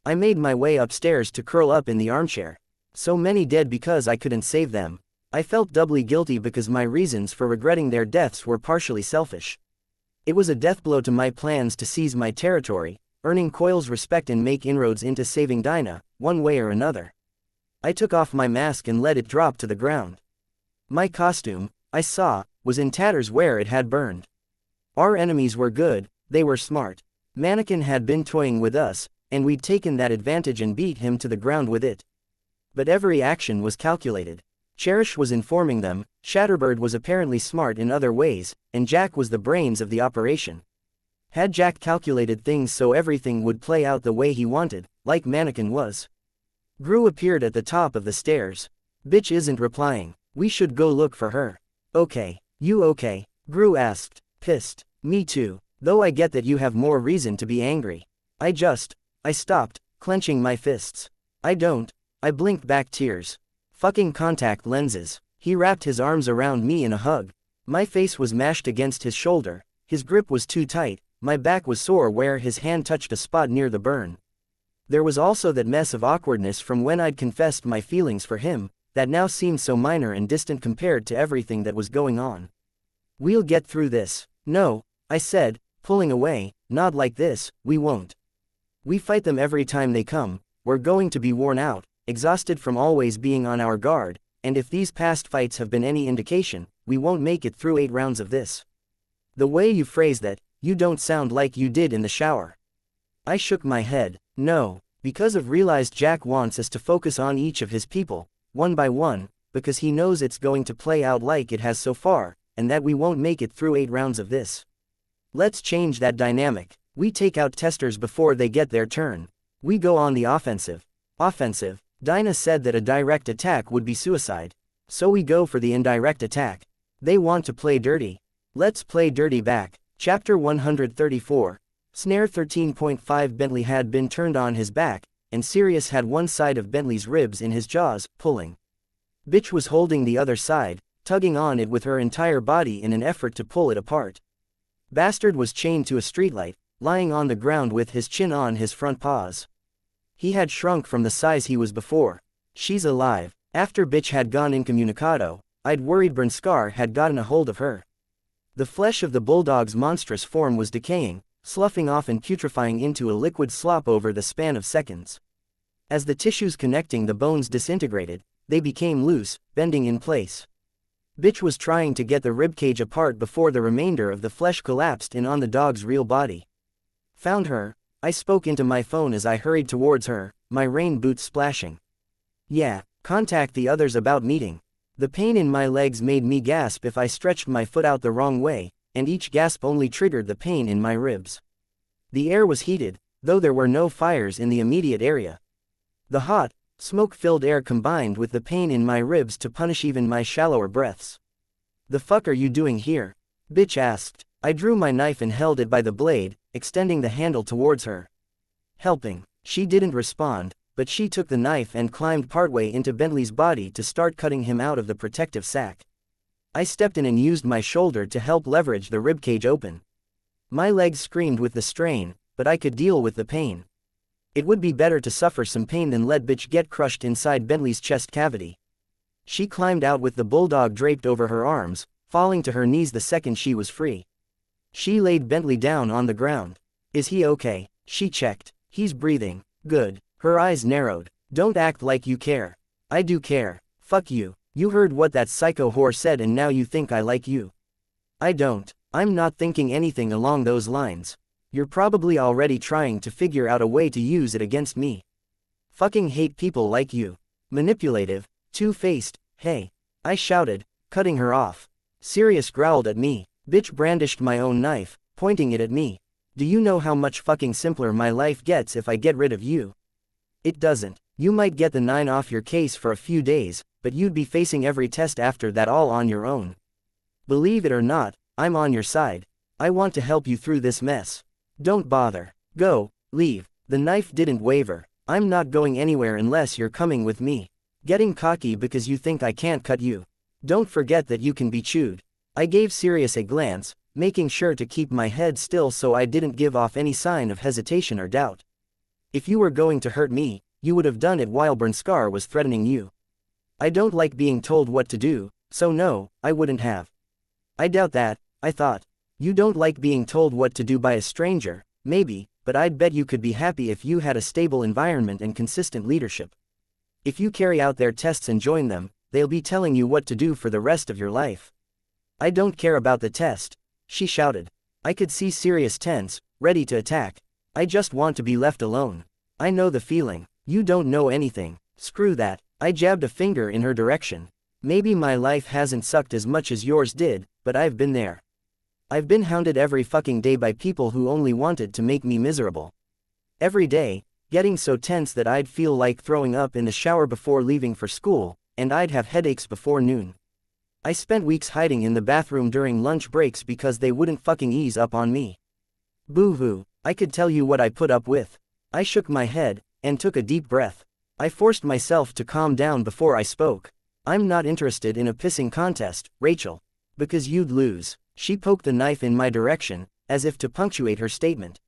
I made my way upstairs to curl up in the armchair. So many dead because I couldn't save them. I felt doubly guilty because my reasons for regretting their deaths were partially selfish. It was a deathblow to my plans to seize my territory, earning Coil's respect and make inroads into saving Dinah, one way or another. I took off my mask and let it drop to the ground. My costume, I saw, was in tatters where it had burned. Our enemies were good, they were smart. Mannequin had been toying with us, and we'd taken that advantage and beat him to the ground with it. But every action was calculated. Cherish was informing them, Shatterbird was apparently smart in other ways, and Jack was the brains of the operation. Had Jack calculated things so everything would play out the way he wanted, like Mannequin was? Gru appeared at the top of the stairs. Bitch isn't replying. We should go look for her. Okay. You okay? Gru asked, pissed. Me too. Though I get that you have more reason to be angry. I stopped, clenching my fists. I don't. I blinked back tears. Fucking contact lenses. He wrapped his arms around me in a hug. My face was mashed against his shoulder, his grip was too tight, my back was sore where his hand touched a spot near the burn. There was also that mess of awkwardness from when I'd confessed my feelings for him, that now seemed so minor and distant compared to everything that was going on. We'll get through this. No, I said, pulling away, not like this, we won't. We fight them every time they come, we're going to be worn out, exhausted from always being on our guard, and if these past fights have been any indication, we won't make it through 8 rounds of this. The way you phrase that, you don't sound like you did in the shower. I shook my head. No, because I've realized Jack wants us to focus on each of his people, one by one, because he knows it's going to play out like it has so far, and that we won't make it through 8 rounds of this. Let's change that dynamic. We take out testers before they get their turn. We go on the offensive. Offensive. Dinah said that a direct attack would be suicide. So we go for the indirect attack. They want to play dirty. Let's play dirty back. Chapter 134. Snare 13.5. Bentley had been turned on his back, and Sirius had one side of Bentley's ribs in his jaws, pulling. Bitch was holding the other side, tugging on it with her entire body in an effort to pull it apart. Bastard was chained to a streetlight, lying on the ground with his chin on his front paws. He had shrunk from the size he was before. She's alive. After bitch had gone incommunicado, I'd worried Bernskar had gotten a hold of her. The flesh of the bulldog's monstrous form was decaying, sloughing off and putrefying into a liquid slop over the span of seconds. As the tissues connecting the bones disintegrated, they became loose, bending in place. Bitch was trying to get the ribcage apart before the remainder of the flesh collapsed in on the dog's real body. Found her. I spoke into my phone as I hurried towards her, my rain boots splashing. Yeah, contact the others about meeting. The pain in my legs made me gasp if I stretched my foot out the wrong way, and each gasp only triggered the pain in my ribs. The air was heated, though there were no fires in the immediate area. The hot, smoke-filled air combined with the pain in my ribs to punish even my shallower breaths. The fuck are you doing here? Bitch asked. I drew my knife and held it by the blade, extending the handle towards her. Helping. She didn't respond, but she took the knife and climbed partway into Bentley's body to start cutting him out of the protective sack. I stepped in and used my shoulder to help leverage the ribcage open. My legs screamed with the strain, but I could deal with the pain. It would be better to suffer some pain than let bitch get crushed inside Bentley's chest cavity. She climbed out with the bulldog draped over her arms, falling to her knees the second she was free. She laid Bentley down on the ground. Is he okay? She checked. He's breathing. Good. Her eyes narrowed. Don't act like you care. I do care. Fuck you. You heard what that psycho whore said and now you think I like you. I don't. I'm not thinking anything along those lines. You're probably already trying to figure out a way to use it against me. Fucking hate people like you. Manipulative, two-faced, hey. I shouted, cutting her off. Sirius growled at me. Bitch brandished my own knife, pointing it at me. Do you know how much fucking simpler my life gets if I get rid of you? It doesn't. You might get the 9 off your case for a few days, but you'd be facing every test after that all on your own. Believe it or not, I'm on your side. I want to help you through this mess. Don't bother. Go, leave. The knife didn't waver. I'm not going anywhere unless you're coming with me. Getting cocky because you think I can't cut you. Don't forget that you can be chewed. I gave Sirius a glance, making sure to keep my head still so I didn't give off any sign of hesitation or doubt. If you were going to hurt me, you would have done it while Bernskar was threatening you. I don't like being told what to do, so no, I wouldn't have. I doubt that, I thought. You don't like being told what to do by a stranger, maybe, but I'd bet you could be happy if you had a stable environment and consistent leadership. If you carry out their tests and join them, they'll be telling you what to do for the rest of your life. I don't care about the test, she shouted. I could see Sirius tense, ready to attack. I just want to be left alone. I know the feeling. You don't know anything. Screw that. I jabbed a finger in her direction. Maybe my life hasn't sucked as much as yours did, but I've been there. I've been hounded every fucking day by people who only wanted to make me miserable. Every day, getting so tense that I'd feel like throwing up in the shower before leaving for school, and I'd have headaches before noon. I spent weeks hiding in the bathroom during lunch breaks because they wouldn't fucking ease up on me. Boo-hoo, I could tell you what I put up with. I shook my head, and took a deep breath. I forced myself to calm down before I spoke. I'm not interested in a pissing contest, Rachel. Because you'd lose. She poked the knife in my direction, as if to punctuate her statement.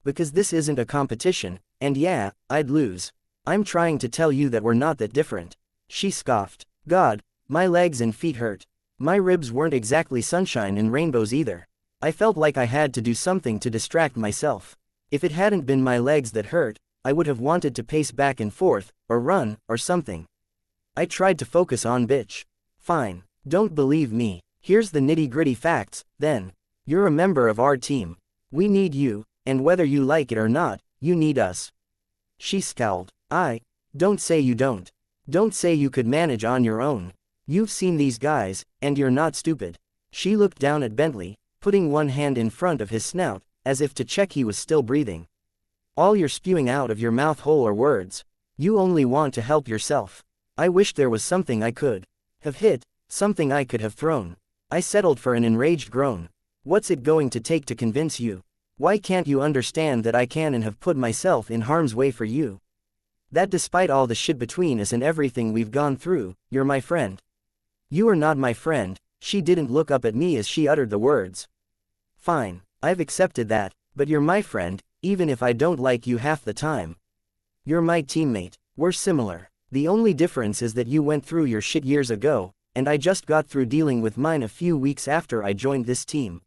Because this isn't a competition, and yeah, I'd lose. I'm trying to tell you that we're not that different. She scoffed. God, my legs and feet hurt. My ribs weren't exactly sunshine and rainbows either. I felt like I had to do something to distract myself. If it hadn't been my legs that hurt, I would have wanted to pace back and forth, or run, or something. I tried to focus on bitch. Fine. Don't believe me. Here's the nitty-gritty facts, then. You're a member of our team. We need you, and whether you like it or not, you need us. She scowled. Don't say you don't. Don't say you could manage on your own. You've seen these guys, and you're not stupid. She looked down at Bentley, putting one hand in front of his snout, as if to check he was still breathing. All you're spewing out of your mouth hole are words. You only want to help yourself. I wish there was something I could have hit, something I could have thrown. I settled for an enraged groan. What's it going to take to convince you? Why can't you understand that I can and have put myself in harm's way for you? That despite all the shit between us and everything we've gone through, you're my friend. You are not my friend. She didn't look up at me as she uttered the words. Fine, I've accepted that, but you're my friend, even if I don't like you half the time. You're my teammate. We're similar. The only difference is that you went through your shit years ago, and I just got through dealing with mine a few weeks after I joined this team.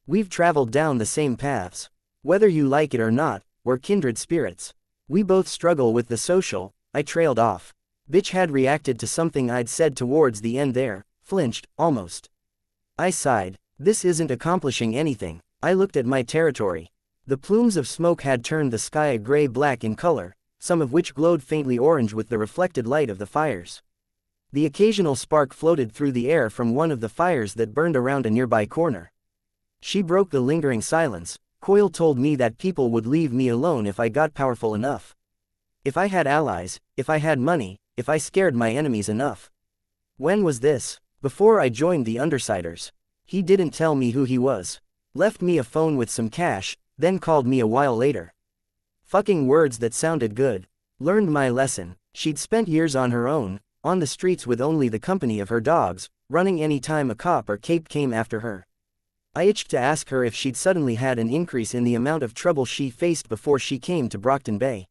We've traveled down the same paths. Whether you like it or not, we're kindred spirits. We both struggle with the social. I trailed off. Bitch had reacted to something I'd said towards the end there, flinched, almost. I sighed. This isn't accomplishing anything. I looked at my territory. The plumes of smoke had turned the sky a gray-black in color, some of which glowed faintly orange with the reflected light of the fires. The occasional spark floated through the air from one of the fires that burned around a nearby corner. She broke the lingering silence. Coyle told me that people would leave me alone if I got powerful enough. If I had allies, if I had money, if I scared my enemies enough. When was this? Before I joined the Undersiders. He didn't tell me who he was. Left me a phone with some cash, then called me a while later. Fucking words that sounded good. Learned my lesson. She'd spent years on her own, on the streets with only the company of her dogs, running any time a cop or cape came after her. I itched to ask her if she'd suddenly had an increase in the amount of trouble she faced before she came to Brockton Bay.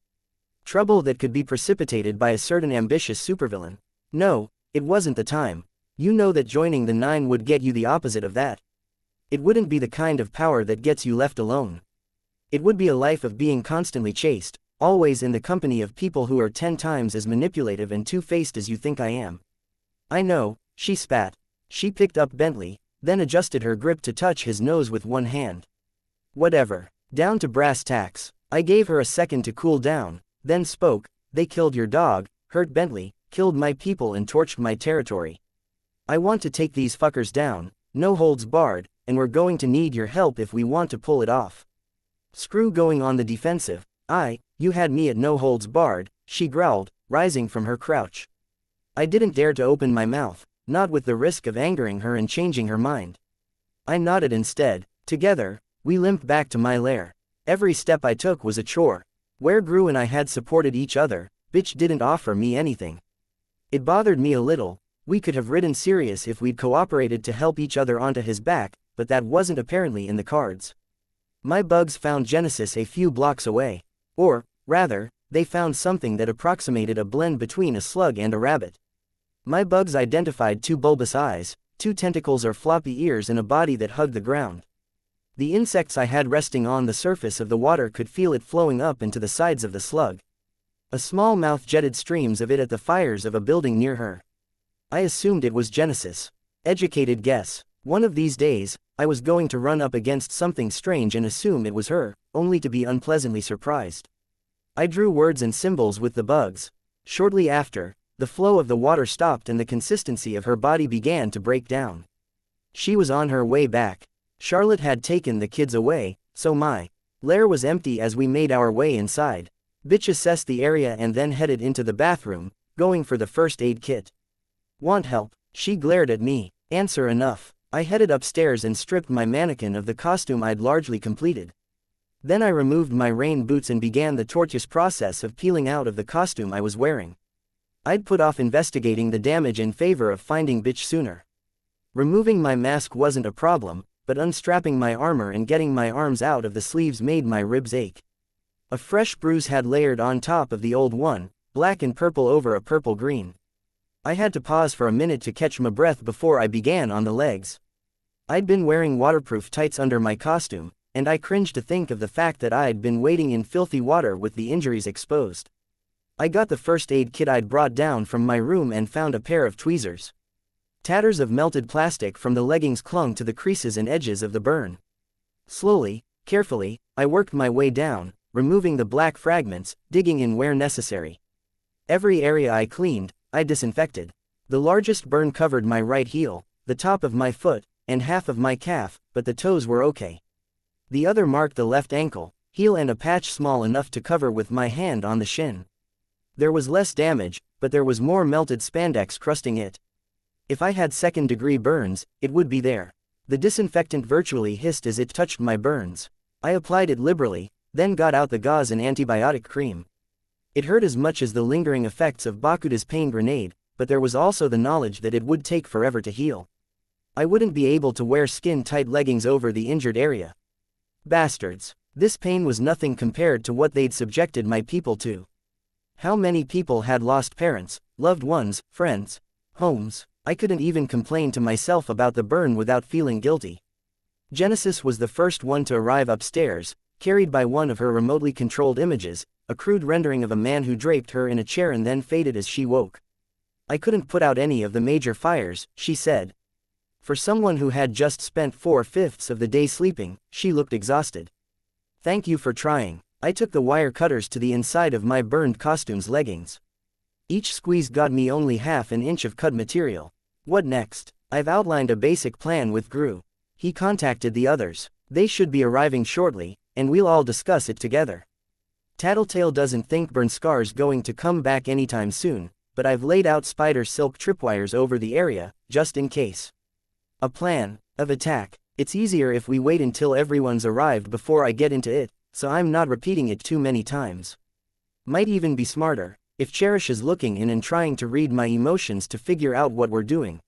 Trouble that could be precipitated by a certain ambitious supervillain. No, it wasn't the time. You know that joining the Nine would get you the opposite of that. It wouldn't be the kind of power that gets you left alone. It would be a life of being constantly chased, always in the company of people who are 10 times as manipulative and two-faced as you think I am. I know, she spat. She picked up Bentley, then adjusted her grip to touch his nose with one hand. Whatever. Down to brass tacks. I gave her a second to cool down, then spoke. They killed your dog, hurt Bentley, killed my people and torched my territory. I want to take these fuckers down, no holds barred, and we're going to need your help if we want to pull it off. Screw going on the defensive. You had me at no holds barred, she growled, rising from her crouch. I didn't dare to open my mouth, not with the risk of angering her and changing her mind. I nodded instead. Together, we limped back to my lair. Every step I took was a chore. Where Gru and I had supported each other, bitch didn't offer me anything. It bothered me a little. We could have ridden Sirius if we'd cooperated to help each other onto his back, but that wasn't apparently in the cards. My bugs found Genesis a few blocks away. Or, rather, they found something that approximated a blend between a slug and a rabbit. My bugs identified 2 bulbous eyes, 2 tentacles or floppy ears and a body that hugged the ground. The insects I had resting on the surface of the water could feel it flowing up into the sides of the slug. A small mouth jetted streams of it at the fires of a building near her. I assumed it was Genesis. Educated guess. One of these days, I was going to run up against something strange and assume it was her, only to be unpleasantly surprised. I drew words and symbols with the bugs. Shortly after, the flow of the water stopped and the consistency of her body began to break down. She was on her way back. Charlotte had taken the kids away, so my lair was empty as we made our way inside. Bitch assessed the area and then headed into the bathroom, going for the first aid kit. Want help? She glared at me. Answer enough. I headed upstairs and stripped my mannequin of the costume I'd largely completed. Then I removed my rain boots and began the tortuous process of peeling out of the costume I was wearing. I'd put off investigating the damage in favor of finding bitch sooner. Removing my mask wasn't a problem, but unstrapping my armor and getting my arms out of the sleeves made my ribs ache. A fresh bruise had layered on top of the old one, black and purple over a purple-green. I had to pause for a minute to catch my breath before I began on the legs. I'd been wearing waterproof tights under my costume, and I cringed to think of the fact that I'd been wading in filthy water with the injuries exposed. I got the first aid kit I'd brought down from my room and found a pair of tweezers. Tatters of melted plastic from the leggings clung to the creases and edges of the burn. Slowly, carefully, I worked my way down, removing the black fragments, digging in where necessary. Every area I cleaned, I disinfected. The largest burn covered my right heel, the top of my foot, and half of my calf, but the toes were okay. The other marked the left ankle, heel and a patch small enough to cover with my hand on the shin. There was less damage, but there was more melted spandex crusting it. If I had second-degree burns, it would be there. The disinfectant virtually hissed as it touched my burns. I applied it liberally, then got out the gauze and antibiotic cream. It hurt as much as the lingering effects of Bakuda's pain grenade, but there was also the knowledge that it would take forever to heal. I wouldn't be able to wear skin-tight leggings over the injured area. Bastards. This pain was nothing compared to what they'd subjected my people to. How many people had lost parents, loved ones, friends, homes? I couldn't even complain to myself about the burn without feeling guilty. Genesis was the first one to arrive upstairs, carried by one of her remotely controlled images, a crude rendering of a man who draped her in a chair and then faded as she woke. I couldn't put out any of the major fires, she said. For someone who had just spent 4/5 of the day sleeping, she looked exhausted. Thank you for trying. I took the wire cutters to the inside of my burned costume's leggings. Each squeeze got me only half an inch of cut material. What next? I've outlined a basic plan with Gru. He contacted the others. They should be arriving shortly, and we'll all discuss it together. Tattletale doesn't think Burn Scar's going to come back anytime soon, but I've laid out spider silk tripwires over the area, just in case. A plan of attack. It's easier if we wait until everyone's arrived before I get into it, so I'm not repeating it too many times. Might even be smarter, if Cherish is looking in and trying to read my emotions to figure out what we're doing.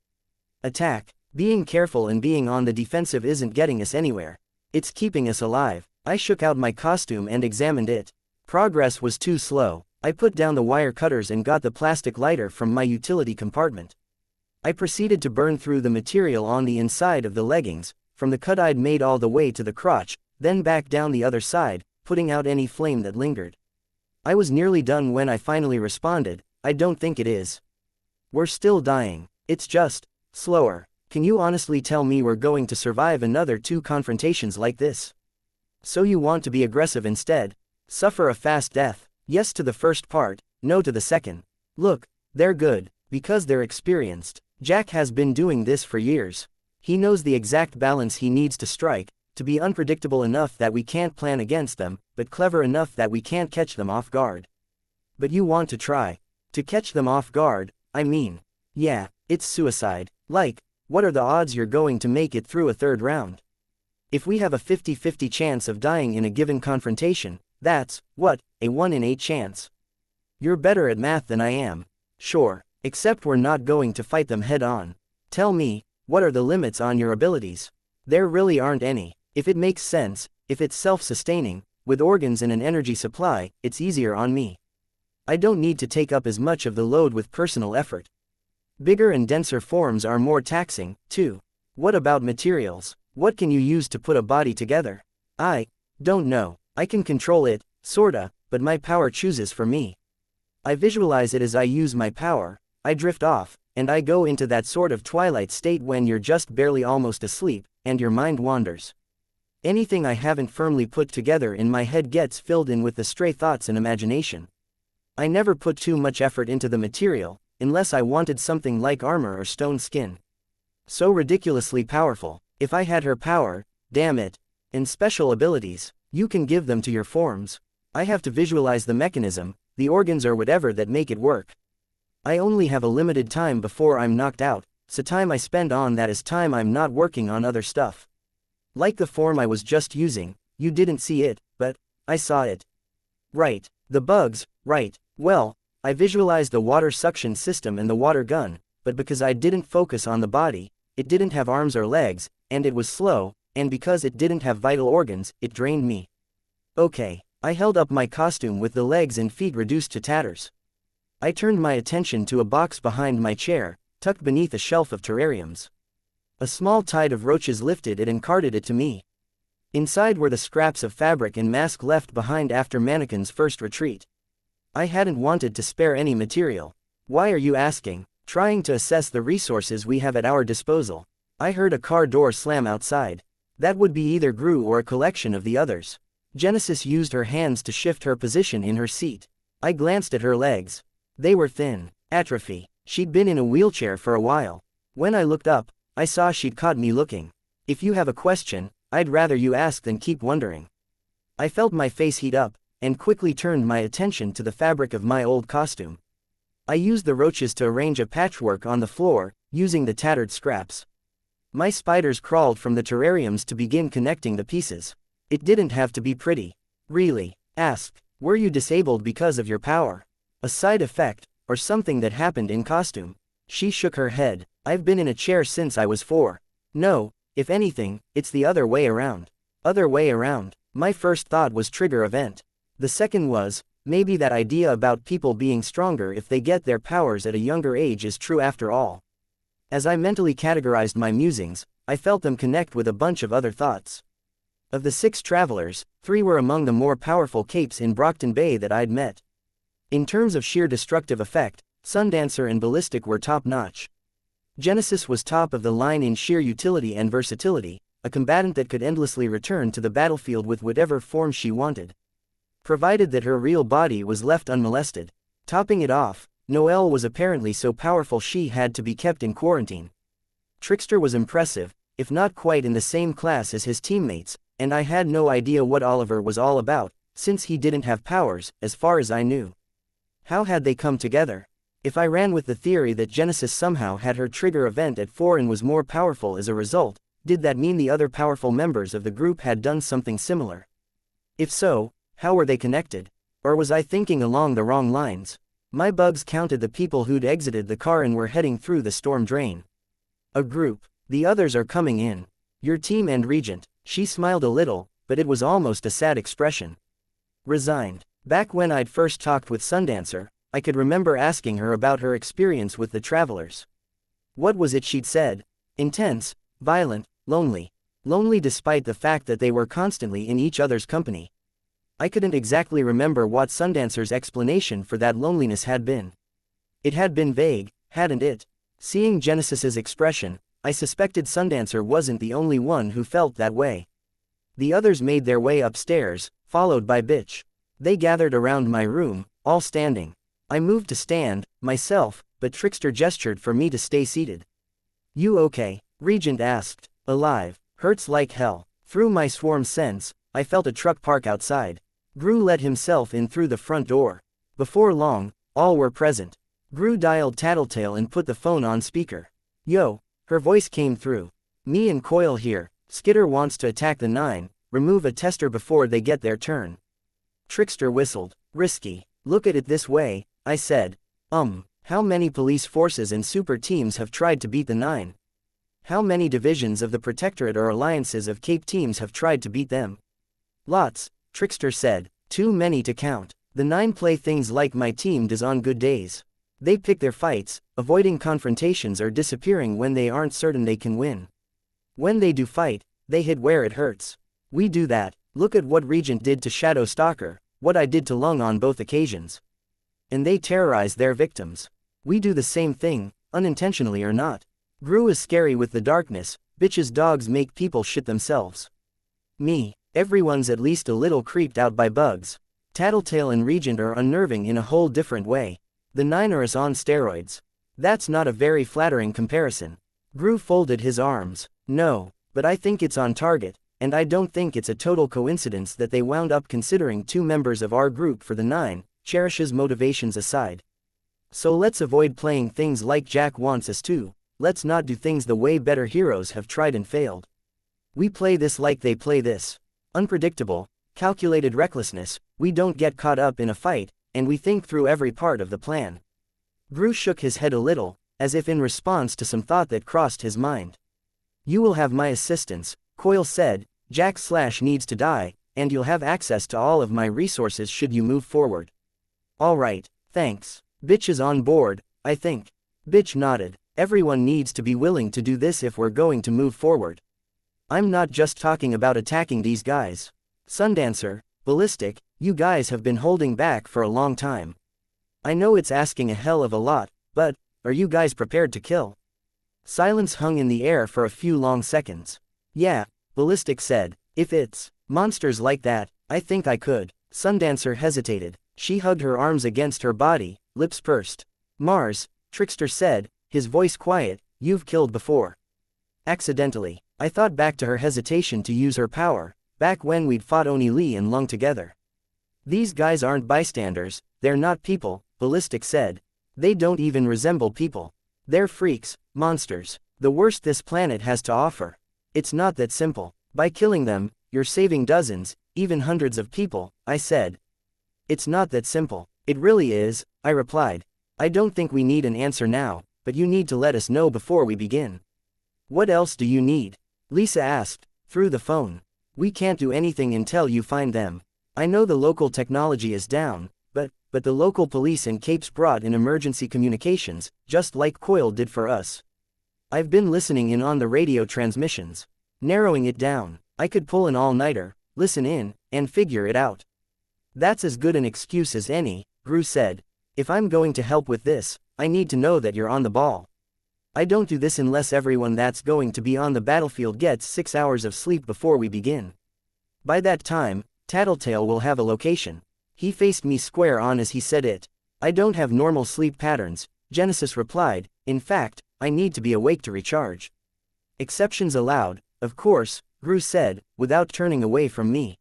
Attack. Being careful and being on the defensive isn't getting us anywhere. It's keeping us alive. I shook out my costume and examined it. Progress was too slow. I put down the wire cutters and got the plastic lighter from my utility compartment. I proceeded to burn through the material on the inside of the leggings, from the cut I'd made all the way to the crotch, then back down the other side, putting out any flame that lingered. I was nearly done when I finally responded, I don't think it is. We're still dying. It's just slower. Can you honestly tell me we're going to survive another 2 confrontations like this? So you want to be aggressive instead? Suffer a fast death? Yes to the first part, no to the second. Look, they're good, because they're experienced. Jack has been doing this for years. He knows the exact balance he needs to strike, to be unpredictable enough that we can't plan against them, but clever enough that we can't catch them off guard. But you want to try. To catch them off guard, I mean. Yeah, it's suicide. Like, what are the odds you're going to make it through a 3rd round? If we have a 50-50 chance of dying in a given confrontation, that's, what, a 1 in 8 chance. You're better at math than I am. Sure, except we're not going to fight them head on. Tell me, what are the limits on your abilities? There really aren't any. If it makes sense, if it's self-sustaining, with organs and an energy supply, it's easier on me. I don't need to take up as much of the load with personal effort. Bigger and denser forms are more taxing, too. What about materials? What can you use to put a body together? I don't know. I can control it, sorta, but my power chooses for me. I visualize it as I use my power, I drift off, and I go into that sort of twilight state when you're just barely almost asleep, and your mind wanders. Anything I haven't firmly put together in my head gets filled in with the stray thoughts and imagination. I never put too much effort into the material, unless I wanted something like armor or stone skin. So ridiculously powerful. If I had her power, damn it, and special abilities, you can give them to your forms. I have to visualize the mechanism, the organs or whatever that make it work. I only have a limited time before I'm knocked out, so time I spend on that is time I'm not working on other stuff. Like the form I was just using, you didn't see it, but I saw it. Right. The bugs, right. Well, I visualized the water suction system and the water gun, but because I didn't focus on the body, it didn't have arms or legs, and it was slow, and because it didn't have vital organs, it drained me. Okay. I held up my costume with the legs and feet reduced to tatters. I turned my attention to a box behind my chair, tucked beneath a shelf of terrariums. A small tide of roaches lifted it and carted it to me. Inside were the scraps of fabric and mask left behind after Mannequin's first retreat. I hadn't wanted to spare any material. Why are you asking? Trying to assess the resources we have at our disposal. I heard a car door slam outside. That would be either Gru or a collection of the others. Genesis used her hands to shift her position in her seat. I glanced at her legs. They were thin. Atrophy. She'd been in a wheelchair for a while. When I looked up, I saw she'd caught me looking. If you have a question, I'd rather you ask than keep wondering. I felt my face heat up, and quickly turned my attention to the fabric of my old costume. I used the roaches to arrange a patchwork on the floor, using the tattered scraps. My spiders crawled from the terrariums to begin connecting the pieces. It didn't have to be pretty. Really. Asked, were you disabled because of your power? A side effect, or something that happened in costume? She shook her head. I've been in a chair since I was 4. No, if anything, it's the other way around. Other way around. My first thought was trigger event. The second was, maybe that idea about people being stronger if they get their powers at a younger age is true after all. As I mentally categorized my musings, I felt them connect with a bunch of other thoughts. Of the 6 travelers, 3 were among the more powerful capes in Brockton Bay that I'd met. In terms of sheer destructive effect, Sundancer and Ballistic were top-notch. Genesis was top of the line in sheer utility and versatility, a combatant that could endlessly return to the battlefield with whatever form she wanted, provided that her real body was left unmolested. Topping it off, Noelle was apparently so powerful she had to be kept in quarantine. Trickster was impressive, if not quite in the same class as his teammates, and I had no idea what Oliver was all about, since he didn't have powers, as far as I knew. How had they come together? If I ran with the theory that Genesis somehow had her trigger event at 4 and was more powerful as a result, did that mean the other powerful members of the group had done something similar? If so, how were they connected? Or was I thinking along the wrong lines? My bugs counted the people who'd exited the car and were heading through the storm drain. A group. The others are coming in. Your team and Regent. She smiled a little, but it was almost a sad expression. Resigned. Back when I'd first talked with Sundancer, I could remember asking her about her experience with the travelers. What was it she'd said? Intense, violent, lonely. Lonely despite the fact that they were constantly in each other's company. I couldn't exactly remember what Sundancer's explanation for that loneliness had been. It had been vague, hadn't it? Seeing Genesis's expression, I suspected Sundancer wasn't the only one who felt that way. The others made their way upstairs, followed by Bitch. They gathered around my room, all standing. I moved to stand, myself, but Trickster gestured for me to stay seated. You okay? Regent asked. Alive. Hurts like hell. Through my swarm sense, I felt a truck park outside. Gru let himself in through the front door. Before long, all were present. Gru dialed Tattletale and put the phone on speaker. Yo. Her voice came through. Me and Coil here. Skitter wants to attack the 9, remove a tester before they get their turn. Trickster whistled. Risky. Look at it this way, I said. How many police forces and super teams have tried to beat the 9? How many divisions of the Protectorate or alliances of Cape teams have tried to beat them? Lots, Trickster said. Too many to count. The 9 play things like my team does on good days. They pick their fights, avoiding confrontations or disappearing when they aren't certain they can win. When they do fight, they hit where it hurts. We do that. Look at what Regent did to Shadow Stalker, what I did to Lung on both occasions. And they terrorize their victims. We do the same thing, unintentionally or not. Gru is scary with the darkness, Bitch's dogs make people shit themselves. Me, everyone's at least a little creeped out by bugs. Tattletale and Regent are unnerving in a whole different way. The 9 are us on steroids. That's not a very flattering comparison. Gru folded his arms. No, but I think it's on target, and I don't think it's a total coincidence that they wound up considering 2 members of our group for the 9, Cherish's motivations aside. So let's avoid playing things like Jack wants us to. Let's not do things the way better heroes have tried and failed. We play this like they play this. Unpredictable, calculated recklessness. We don't get caught up in a fight, and we think through every part of the plan. Gru shook his head a little, as if in response to some thought that crossed his mind. You will have my assistance, Coil said. Jack needs to die, and you'll have access to all of my resources should you move forward. All right, thanks. Bitch is on board, I think. Bitch nodded. Everyone needs to be willing to do this if we're going to move forward. I'm not just talking about attacking these guys. Sundancer, Ballistic, you guys have been holding back for a long time. I know it's asking a hell of a lot, but, are you guys prepared to kill? Silence hung in the air for a few long seconds. Yeah, Ballistic said, if it's monsters like that, I think I could. Sundancer hesitated. She hugged her arms against her body, lips pursed. Mars, Trickster said, his voice quiet, you've killed before. Accidentally. I thought back to her hesitation to use her power, back when we'd fought Oni Lee and Lung together. These guys aren't bystanders, they're not people, Ballistic said. They don't even resemble people. They're freaks, monsters, the worst this planet has to offer. It's not that simple. By killing them, you're saving dozens, even hundreds of people, I said. It's not that simple. It really is, I replied. I don't think we need an answer now, but you need to let us know before we begin. What else do you need? Lisa asked, through the phone. We can't do anything until you find them. I know the local technology is down, but the local police and Capes brought in emergency communications, just like Coil did for us. I've been listening in on the radio transmissions. Narrowing it down, I could pull an all-nighter, listen in, and figure it out. That's as good an excuse as any, Gru said. If I'm going to help with this, I need to know that you're on the ball. I don't do this unless everyone that's going to be on the battlefield gets 6 hours of sleep before we begin. By that time, Tattletale will have a location. He faced me square on as he said it. I don't have normal sleep patterns, Genesis replied. In fact, I need to be awake to recharge. Exceptions allowed, of course, Gru said, without turning away from me.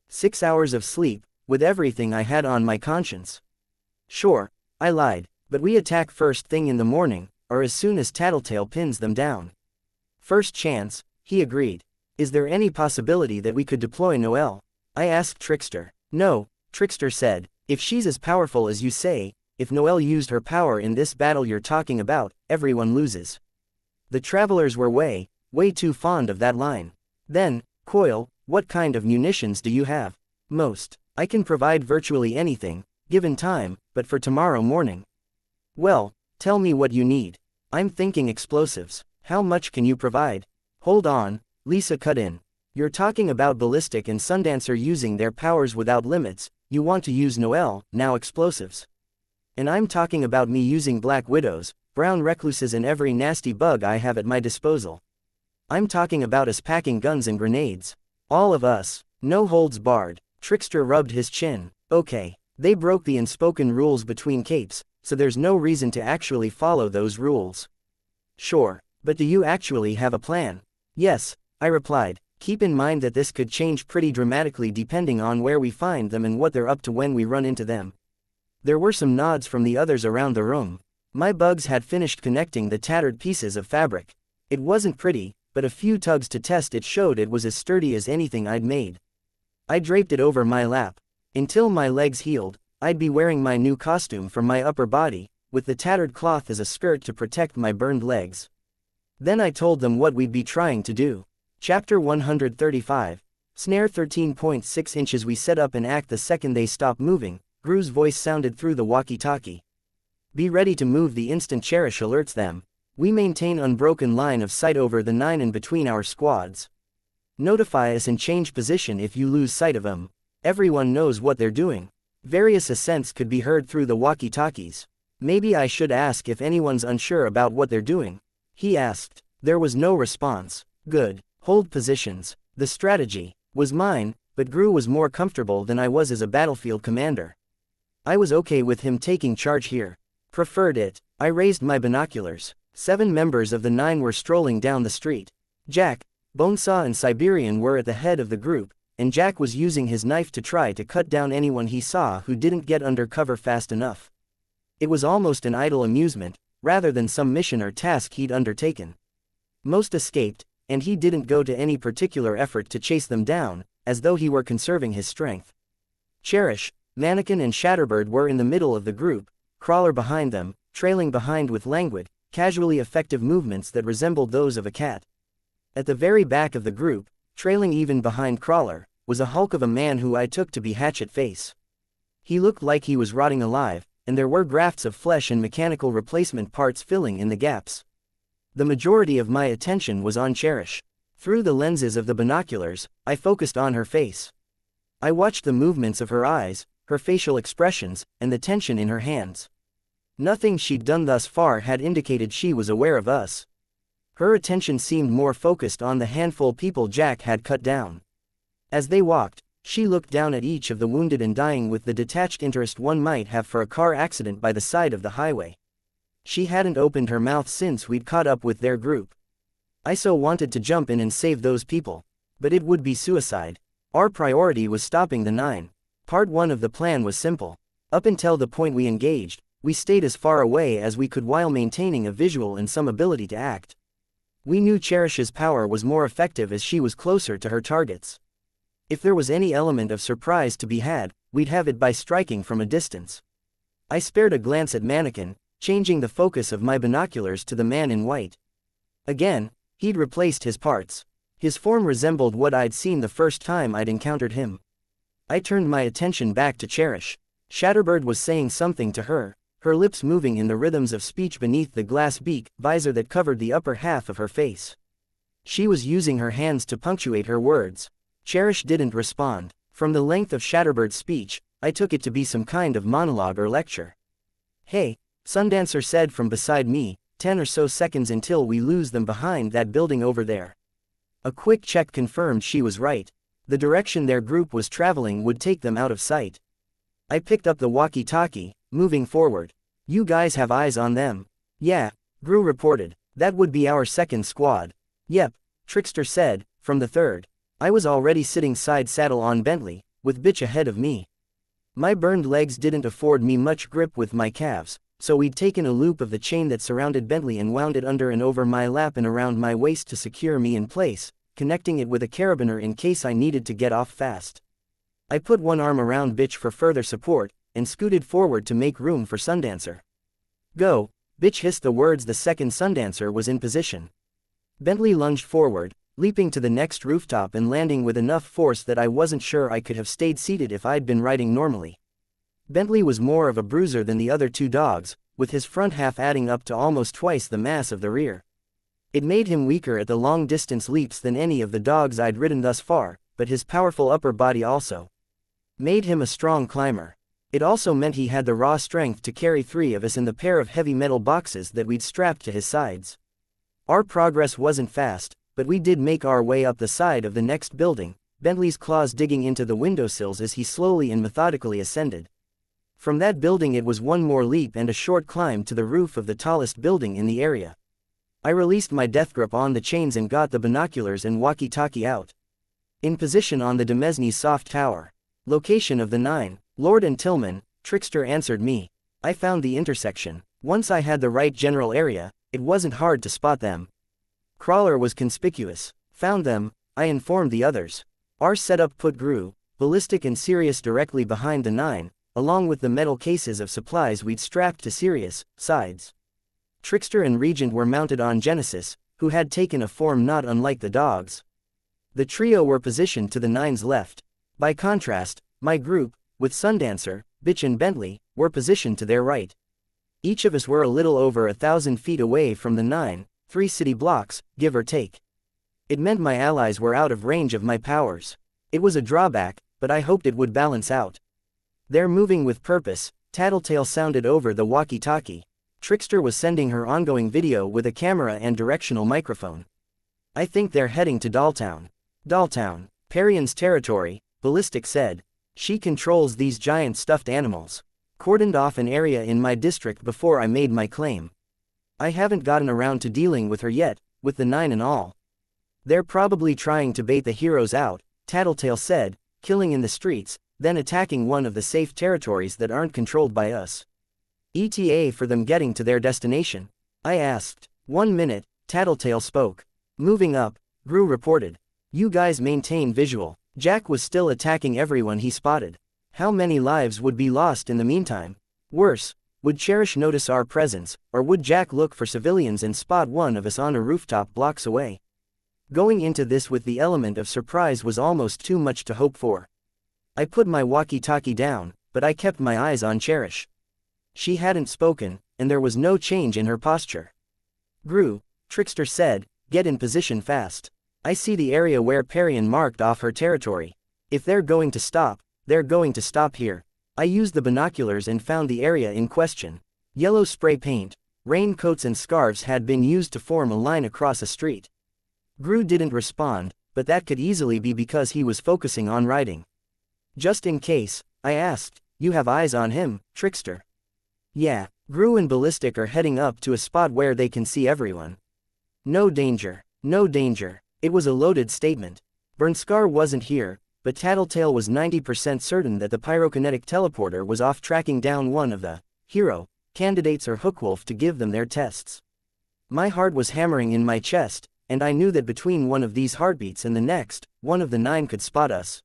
6 hours of sleep, with everything I had on my conscience. Sure, I lied, but we attack first thing in the morning, or as soon as Tattletale pins them down. First chance, he agreed. Is there any possibility that we could deploy Noelle? I asked Trickster. No, Trickster said, if she's as powerful as you say, if Noelle used her power in this battle you're talking about, everyone loses. The travelers were way too fond of that line. Then, Coil, what kind of munitions do you have? Most. I can provide virtually anything, given time, but for tomorrow morning. Well, tell me what you need. I'm thinking explosives. How much can you provide? Hold on, Lisa cut in. You're talking about Ballistic and Sundancer using their powers without limits, you want to use Noelle, now explosives. And I'm talking about me using Black Widows, brown recluses and every nasty bug I have at my disposal. I'm talking about us packing guns and grenades. All of us, no holds barred. Trickster rubbed his chin. Okay, they broke the unspoken rules between Capes, so there's no reason to actually follow those rules. Sure, but do you actually have a plan? Yes, I replied. Keep in mind that this could change pretty dramatically depending on where we find them and what they're up to when we run into them. There were some nods from the others around the room. My bugs had finished connecting the tattered pieces of fabric. It wasn't pretty, but a few tugs to test it showed it was as sturdy as anything I'd made. I draped it over my lap. Until my legs healed, I'd be wearing my new costume from my upper body, with the tattered cloth as a skirt to protect my burned legs. Then I told them what we'd be trying to do. Chapter 135. Snare 13.6 inches. We set up and act the second they stop moving, Gru's voice sounded through the walkie-talkie. Be ready to move the instant Cherish alerts them. We maintain unbroken line of sight over the 9 and between our squads. Notify us and change position if you lose sight of them. Everyone knows what they're doing. Various assents could be heard through the walkie-talkies. Maybe I should ask if anyone's unsure about what they're doing. He asked. There was no response. Good. Hold positions. The strategy was mine, but Gru was more comfortable than I was as a battlefield commander. I was okay with him taking charge here. Preferred it. I raised my binoculars. 7 members of the 9 were strolling down the street. Jack, Bonesaw and Siberian were at the head of the group, and Jack was using his knife to try to cut down anyone he saw who didn't get under cover fast enough. It was almost an idle amusement, rather than some mission or task he'd undertaken. Most escaped, and he didn't go to any particular effort to chase them down, as though he were conserving his strength. Cherish, Mannequin and Shatterbird were in the middle of the group, Crawler behind them, trailing behind with languid, casually effective movements that resembled those of a cat. At the very back of the group, trailing even behind Crawler, was a hulk of a man who I took to be Hatchet Face. He looked like he was rotting alive, and there were grafts of flesh and mechanical replacement parts filling in the gaps. The majority of my attention was on Cherish. Through the lenses of the binoculars, I focused on her face. I watched the movements of her eyes, her facial expressions, and the tension in her hands. Nothing she'd done thus far had indicated she was aware of us. Her attention seemed more focused on the handful people Jack had cut down. As they walked, she looked down at each of the wounded and dying with the detached interest one might have for a car accident by the side of the highway. She hadn't opened her mouth since we'd caught up with their group. I so wanted to jump in and save those people. But it would be suicide. Our priority was stopping the 9. Part 1 of the plan was simple. Up until the point we engaged, we stayed as far away as we could while maintaining a visual and some ability to act. We knew Cherish's power was more effective as she was closer to her targets. If there was any element of surprise to be had, we'd have it by striking from a distance. I spared a glance at Mannequin, changing the focus of my binoculars to the man in white. Again, he'd replaced his parts. His form resembled what I'd seen the first time I'd encountered him. I turned my attention back to Cherish. Shatterbird was saying something to her, her lips moving in the rhythms of speech beneath the glass beak visor that covered the upper half of her face. She was using her hands to punctuate her words. Cherish didn't respond. From the length of Shatterbird's speech, I took it to be some kind of monologue or lecture. "Hey," Sundancer said from beside me, 10 or so seconds until we lose them behind that building over there. A quick check confirmed she was right. The direction their group was traveling would take them out of sight. I picked up the walkie-talkie, moving forward. "You guys have eyes on them?" "Yeah," Gru reported. "That would be our second squad." "Yep," Trickster said, from the third. I was already sitting side saddle on Bentley, with Bitch ahead of me. My burned legs didn't afford me much grip with my calves, so we'd taken a loop of the chain that surrounded Bentley and wound it under and over my lap and around my waist to secure me in place, connecting it with a carabiner in case I needed to get off fast. I put one arm around Bitch for further support, and scooted forward to make room for Sundancer. "Go," Bitch hissed the words the second Sundancer was in position. Bentley lunged forward, leaping to the next rooftop and landing with enough force that I wasn't sure I could have stayed seated if I'd been riding normally. Bentley was more of a bruiser than the other two dogs, with his front half adding up to almost twice the mass of the rear. It made him weaker at the long-distance leaps than any of the dogs I'd ridden thus far, but his powerful upper body also made him a strong climber. It also meant he had the raw strength to carry 3 of us in the pair of heavy metal boxes that we'd strapped to his sides. Our progress wasn't fast, but we did make our way up the side of the next building, Bentley's claws digging into the windowsills as he slowly and methodically ascended. From that building it was one more leap and a short climb to the roof of the tallest building in the area. I released my death grip on the chains and got the binoculars and walkie-talkie out. In position on the Demesne's soft tower. "Location of the 9, Lord and Tillman," Trickster answered me. "I found the intersection. Once I had the right general area, it wasn't hard to spot them." Crawler was conspicuous. "Found them," I informed the others. Our setup put Gru, Ballistic and Sirius directly behind the 9, along with the metal cases of supplies we'd strapped to Sirius' sides. Trickster and Regent were mounted on Genesis, who had taken a form not unlike the dogs. The trio were positioned to the 9's left. By contrast, my group, with Sundancer, Bitch and Bentley, were positioned to their right. Each of us were a little over 1,000 feet away from the 9, 3 city blocks, give or take. It meant my allies were out of range of my powers. It was a drawback, but I hoped it would balance out. "They're moving with purpose," Tattletale sounded over the walkie-talkie. Trickster was sending her ongoing video with a camera and directional microphone. "I think they're heading to Dolltown." "Dolltown, Parian's territory," Ballistic said. "She controls these giant stuffed animals. Cordoned off an area in my district before I made my claim. I haven't gotten around to dealing with her yet, with the 9 and all. They're probably trying to bait the heroes out," Tattletale said, "killing in the streets, then attacking one of the safe territories that aren't controlled by us. ETA for them getting to their destination? I asked. 1 minute, Tattletale spoke. Moving up, Gru reported. You guys maintain visual. Jack was still attacking everyone he spotted. How many lives would be lost in the meantime? Worse, would Cherish notice our presence, or would Jack look for civilians and spot one of us on a rooftop blocks away? Going into this with the element of surprise was almost too much to hope for. I put my walkie-talkie down, but I kept my eyes on Cherish. She hadn't spoken, and there was no change in her posture. Gru, Trickster said, get in position fast. I see the area where Parian marked off her territory. If they're going to stop, they're going to stop here. I used the binoculars and found the area in question. Yellow spray paint, raincoats and scarves had been used to form a line across a street. Gru didn't respond, but that could easily be because he was focusing on writing. Just in case, I asked, you have eyes on him, Trickster? Yeah, Gru and Ballistic are heading up to a spot where they can see everyone. No danger, no danger. It was a loaded statement. Burnscar wasn't here, but Tattletale was 90% certain that the pyrokinetic teleporter was off tracking down one of the hero candidates or Hookwolf to give them their tests. My heart was hammering in my chest, and I knew that between one of these heartbeats and the next, one of the 9 could spot us.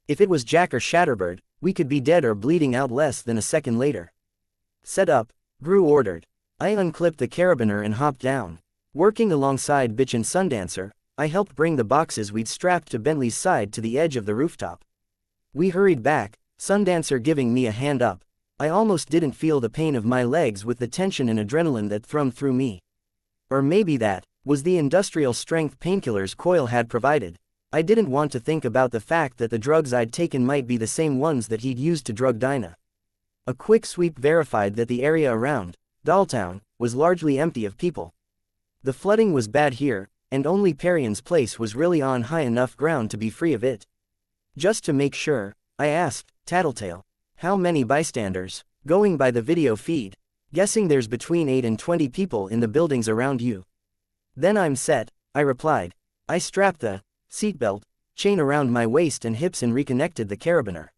If it was Jack or Shatterbird, we could be dead or bleeding out less than a second later. Set up, Gru ordered. I unclipped the carabiner and hopped down. Working alongside Bitch and Sundancer, I helped bring the boxes we'd strapped to Bentley's side to the edge of the rooftop. We hurried back, Sundancer giving me a hand up. I almost didn't feel the pain of my legs with the tension and adrenaline that thrummed through me. Or maybe that was the industrial strength painkillers Coil had provided. I didn't want to think about the fact that the drugs I'd taken might be the same ones that he'd used to drug Dinah. A quick sweep verified that the area around Dolltown was largely empty of people. The flooding was bad here, and only Parian's place was really on high enough ground to be free of it. Just to make sure, I asked Tattletale, how many bystanders? Going by the video feed, guessing there's between 8 and 20 people in the buildings around you. Then I'm set, I replied. I strapped the seatbelt chain around my waist and hips and reconnected the carabiner.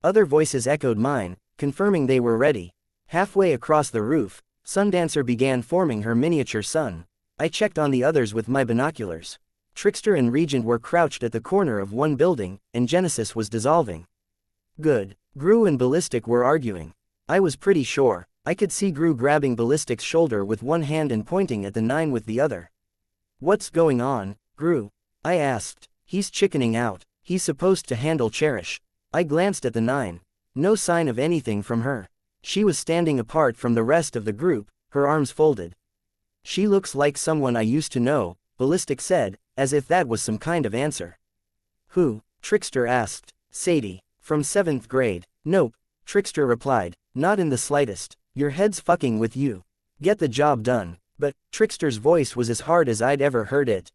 Other voices echoed mine, confirming they were ready. Halfway across the roof, Sundancer began forming her miniature sun. I checked on the others with my binoculars. Trickster and Regent were crouched at the corner of one building, and Genesis was dissolving. Good. Gru and Ballistic were arguing. I was pretty sure. I could see Gru grabbing Ballistic's shoulder with one hand and pointing at the 9 with the other. What's going on, Gru? I asked. He's chickening out. He's supposed to handle Cherish. I glanced at the 9. No sign of anything from her. She was standing apart from the rest of the group, her arms folded. She looks like someone I used to know, Ballistic said, as if that was some kind of answer. Who? Trickster asked. Sadie. From 7th grade. Nope, Trickster replied. Not in the slightest. Your head's fucking with you. Get the job done. But Trickster's voice was as hard as I'd ever heard it.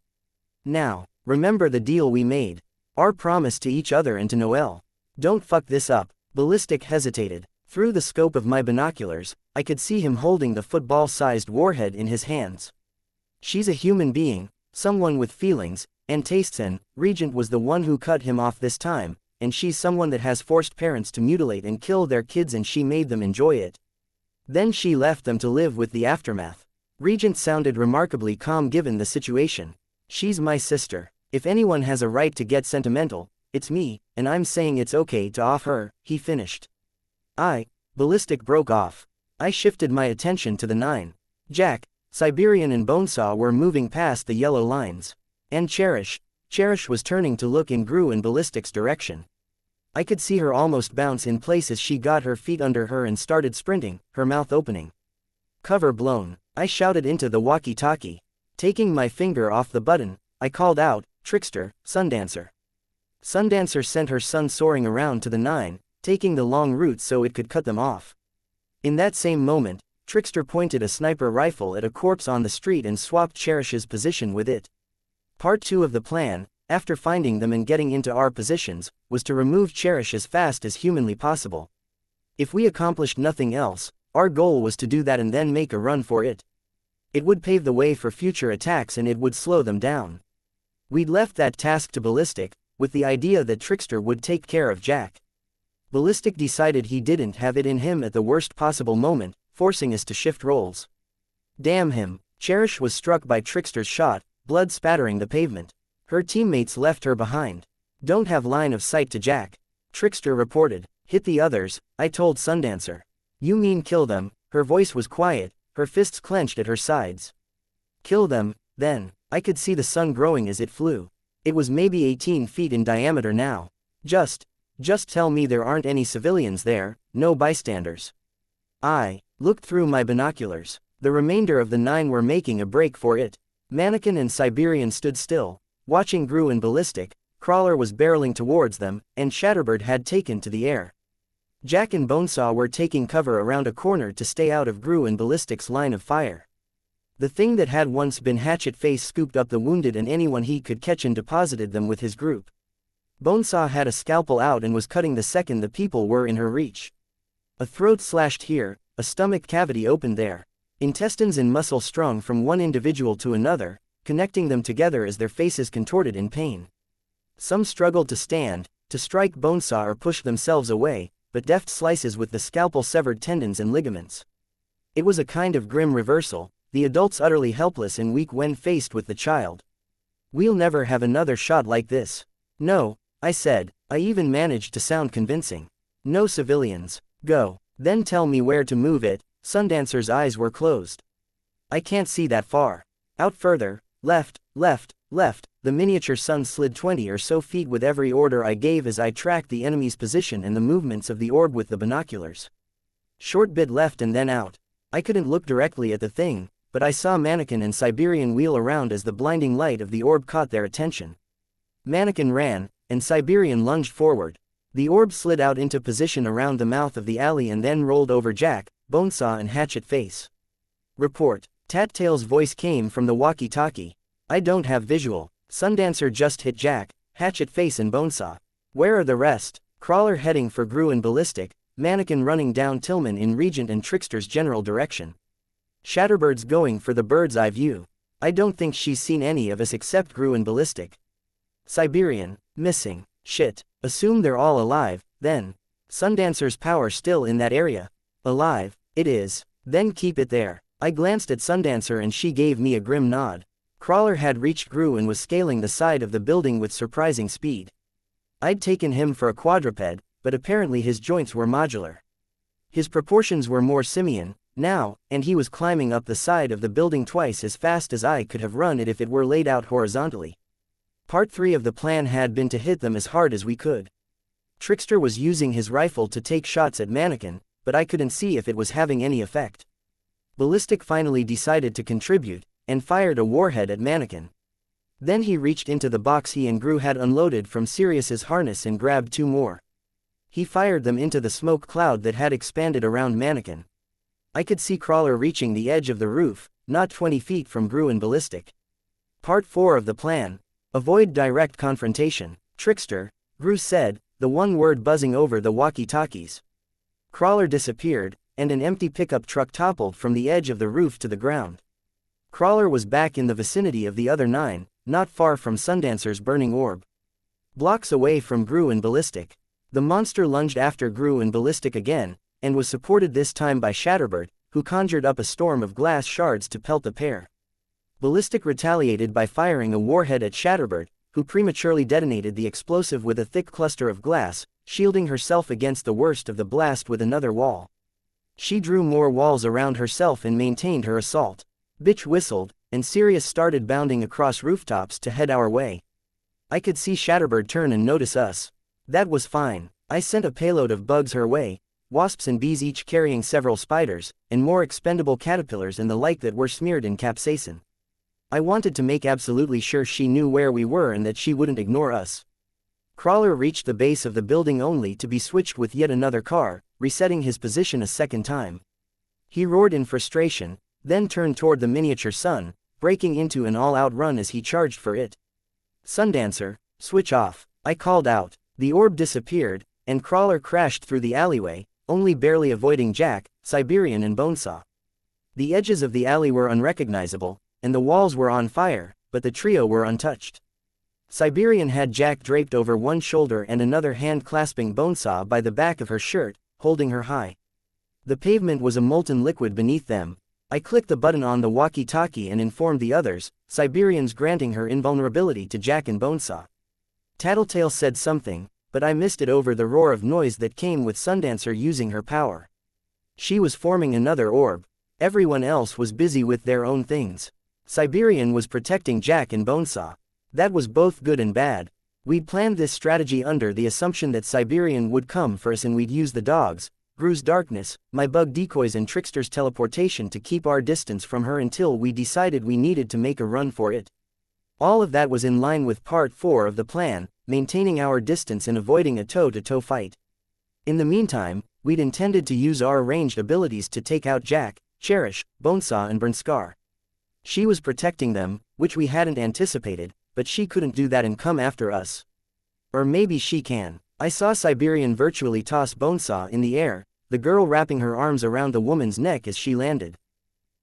Now, remember the deal we made. Our promise to each other and to Noelle. Don't fuck this up. Ballistic hesitated. Through the scope of my binoculars, I could see him holding the football-sized warhead in his hands. She's a human being, someone with feelings and tastes, and Regent was the one who cut him off this time, and she's someone that has forced parents to mutilate and kill their kids, and she made them enjoy it. Then she left them to live with the aftermath. Regent sounded remarkably calm given the situation. She's my sister. If anyone has a right to get sentimental, it's me, and I'm saying it's okay to off her, he finished. Ballistic broke off. I shifted my attention to the 9. Jack, Siberian and Bonesaw were moving past the yellow lines. And Cherish was turning to look in Gru and Ballistic's direction. I could see her almost bounce in place as she got her feet under her and started sprinting, her mouth opening. Cover blown, I shouted into the walkie-talkie. Taking my finger off the button, I called out, Trickster, Sundancer. Sundancer sent her sun soaring around to the 9, taking the long route so it could cut them off. In that same moment, Trickster pointed a sniper rifle at a corpse on the street and swapped Cherish's position with it. Part 2 of the plan, after finding them and getting into our positions, was to remove Cherish as fast as humanly possible. If we accomplished nothing else, our goal was to do that and then make a run for it. It would pave the way for future attacks and it would slow them down. We'd left that task to Ballistic, with the idea that Trickster would take care of Jack. Ballistic decided he didn't have it in him at the worst possible moment, forcing us to shift roles. Damn him. Cherish was struck by Trickster's shot, blood spattering the pavement. Her teammates left her behind. Don't have line of sight to Jack. Trickster reported. Hit the others, I told Sundancer. You mean kill them? Her voice was quiet, her fists clenched at her sides. Kill them, then. I could see the sun growing as it flew. It was maybe 18 feet in diameter now. Just tell me there aren't any civilians there, no bystanders. I looked through my binoculars. The remainder of the 9 were making a break for it. Mannequin and Siberian stood still, watching Gru and Ballistic. Crawler was barreling towards them, and Shatterbird had taken to the air. Jack and Bonesaw were taking cover around a corner to stay out of Gru and Ballistic's line of fire. The thing that had once been Hatchet Face scooped up the wounded and anyone he could catch and deposited them with his group. Bonesaw had a scalpel out and was cutting the second the people were in her reach. A throat slashed here, a stomach cavity opened there. Intestines and muscle strung from one individual to another, connecting them together as their faces contorted in pain. Some struggled to stand, to strike Bonesaw or push themselves away, but deft slices with the scalpel severed tendons and ligaments. It was a kind of grim reversal, the adults utterly helpless and weak when faced with the child. We'll never have another shot like this. No, I said, I even managed to sound convincing. No civilians. Go. Then tell me where to move it. Sundancer's eyes were closed. I can't see that far. Out further. Left, left, left. The miniature sun slid 20 or so feet with every order I gave as I tracked the enemy's position and the movements of the orb with the binoculars. Short bit left and then out. I couldn't look directly at the thing, but I saw Mannequin and Siberian wheel around as the blinding light of the orb caught their attention. Mannequin ran, and Siberian lunged forward. The orb slid out into position around the mouth of the alley and then rolled over Jack, Bonesaw and Hatchet Face. Report. Tattail's voice came from the walkie-talkie. I don't have visual. Sundancer just hit Jack, Hatchet Face and Bonesaw. Where are the rest? Crawler heading for Gru and Ballistic, Mannequin running down Tillman in Regent and Trickster's general direction. Shatterbird's going for the bird's eye view. I don't think she's seen any of us except Gru and Ballistic. Siberian, missing. Shit. Assume they're all alive, then. Sundancer's power still in that area. Alive, it is. Then keep it there. I glanced at Sundancer and she gave me a grim nod. Crawler had reached Gru and was scaling the side of the building with surprising speed. I'd taken him for a quadruped, but apparently his joints were modular. His proportions were more simian, now, and he was climbing up the side of the building twice as fast as I could have run it if it were laid out horizontally. Part 3 of the plan had been to hit them as hard as we could. Trickster was using his rifle to take shots at Mannequin, but I couldn't see if it was having any effect. Ballistic finally decided to contribute, and fired a warhead at Mannequin. Then he reached into the box he and Gru had unloaded from Sirius's harness and grabbed 2 more. He fired them into the smoke cloud that had expanded around Mannequin. I could see Crawler reaching the edge of the roof, not 20 feet from Gru and Ballistic. Part 4 of the plan. Avoid direct confrontation. Trickster, Gru said, the one word buzzing over the walkie-talkies. Crawler disappeared, and an empty pickup truck toppled from the edge of the roof to the ground. Crawler was back in the vicinity of the other 9, not far from Sundancer's burning orb. Blocks away from Gru and Ballistic. The monster lunged after Gru and Ballistic again, and was supported this time by Shatterbird, who conjured up a storm of glass shards to pelt the pair. Ballistic retaliated by firing a warhead at Shatterbird, who prematurely detonated the explosive with a thick cluster of glass, shielding herself against the worst of the blast with another wall. She drew more walls around herself and maintained her assault. Bitch whistled, and Sirius started bounding across rooftops to head our way. I could see Shatterbird turn and notice us. That was fine. I sent a payload of bugs her way, wasps and bees each carrying several spiders, and more expendable caterpillars and the like that were smeared in capsaicin. I wanted to make absolutely sure she knew where we were and that she wouldn't ignore us. Crawler reached the base of the building only to be switched with yet another car, resetting his position a second time. He roared in frustration, then turned toward the miniature sun, breaking into an all-out run as he charged for it. Sundancer, switch off. I called out. The orb disappeared, and Crawler crashed through the alleyway, only barely avoiding Jack, Siberian and Bonesaw. The edges of the alley were unrecognizable, and the walls were on fire, but the trio were untouched. Siberian had Jack draped over one shoulder and another hand clasping Bonesaw by the back of her shirt, holding her high. The pavement was a molten liquid beneath them. I clicked the button on the walkie-talkie and informed the others, Siberians granting her invulnerability to Jack and Bonesaw. Tattletale said something, but I missed it over the roar of noise that came with Sundancer using her power. She was forming another orb. Everyone else was busy with their own things. Siberian was protecting Jack and Bonesaw. That was both good and bad. We'd planned this strategy under the assumption that Siberian would come for us and we'd use the dogs, Gru's darkness, my bug decoys and Trickster's teleportation to keep our distance from her until we decided we needed to make a run for it. All of that was in line with Part 4 of the plan, maintaining our distance and avoiding a toe-to-toe fight. In the meantime, we'd intended to use our ranged abilities to take out Jack, Cherish, Bonesaw and Burnskar. She was protecting them, which we hadn't anticipated, but she couldn't do that and come after us. Or maybe she can. I saw Siberian virtually toss Bonesaw in the air, the girl wrapping her arms around the woman's neck as she landed.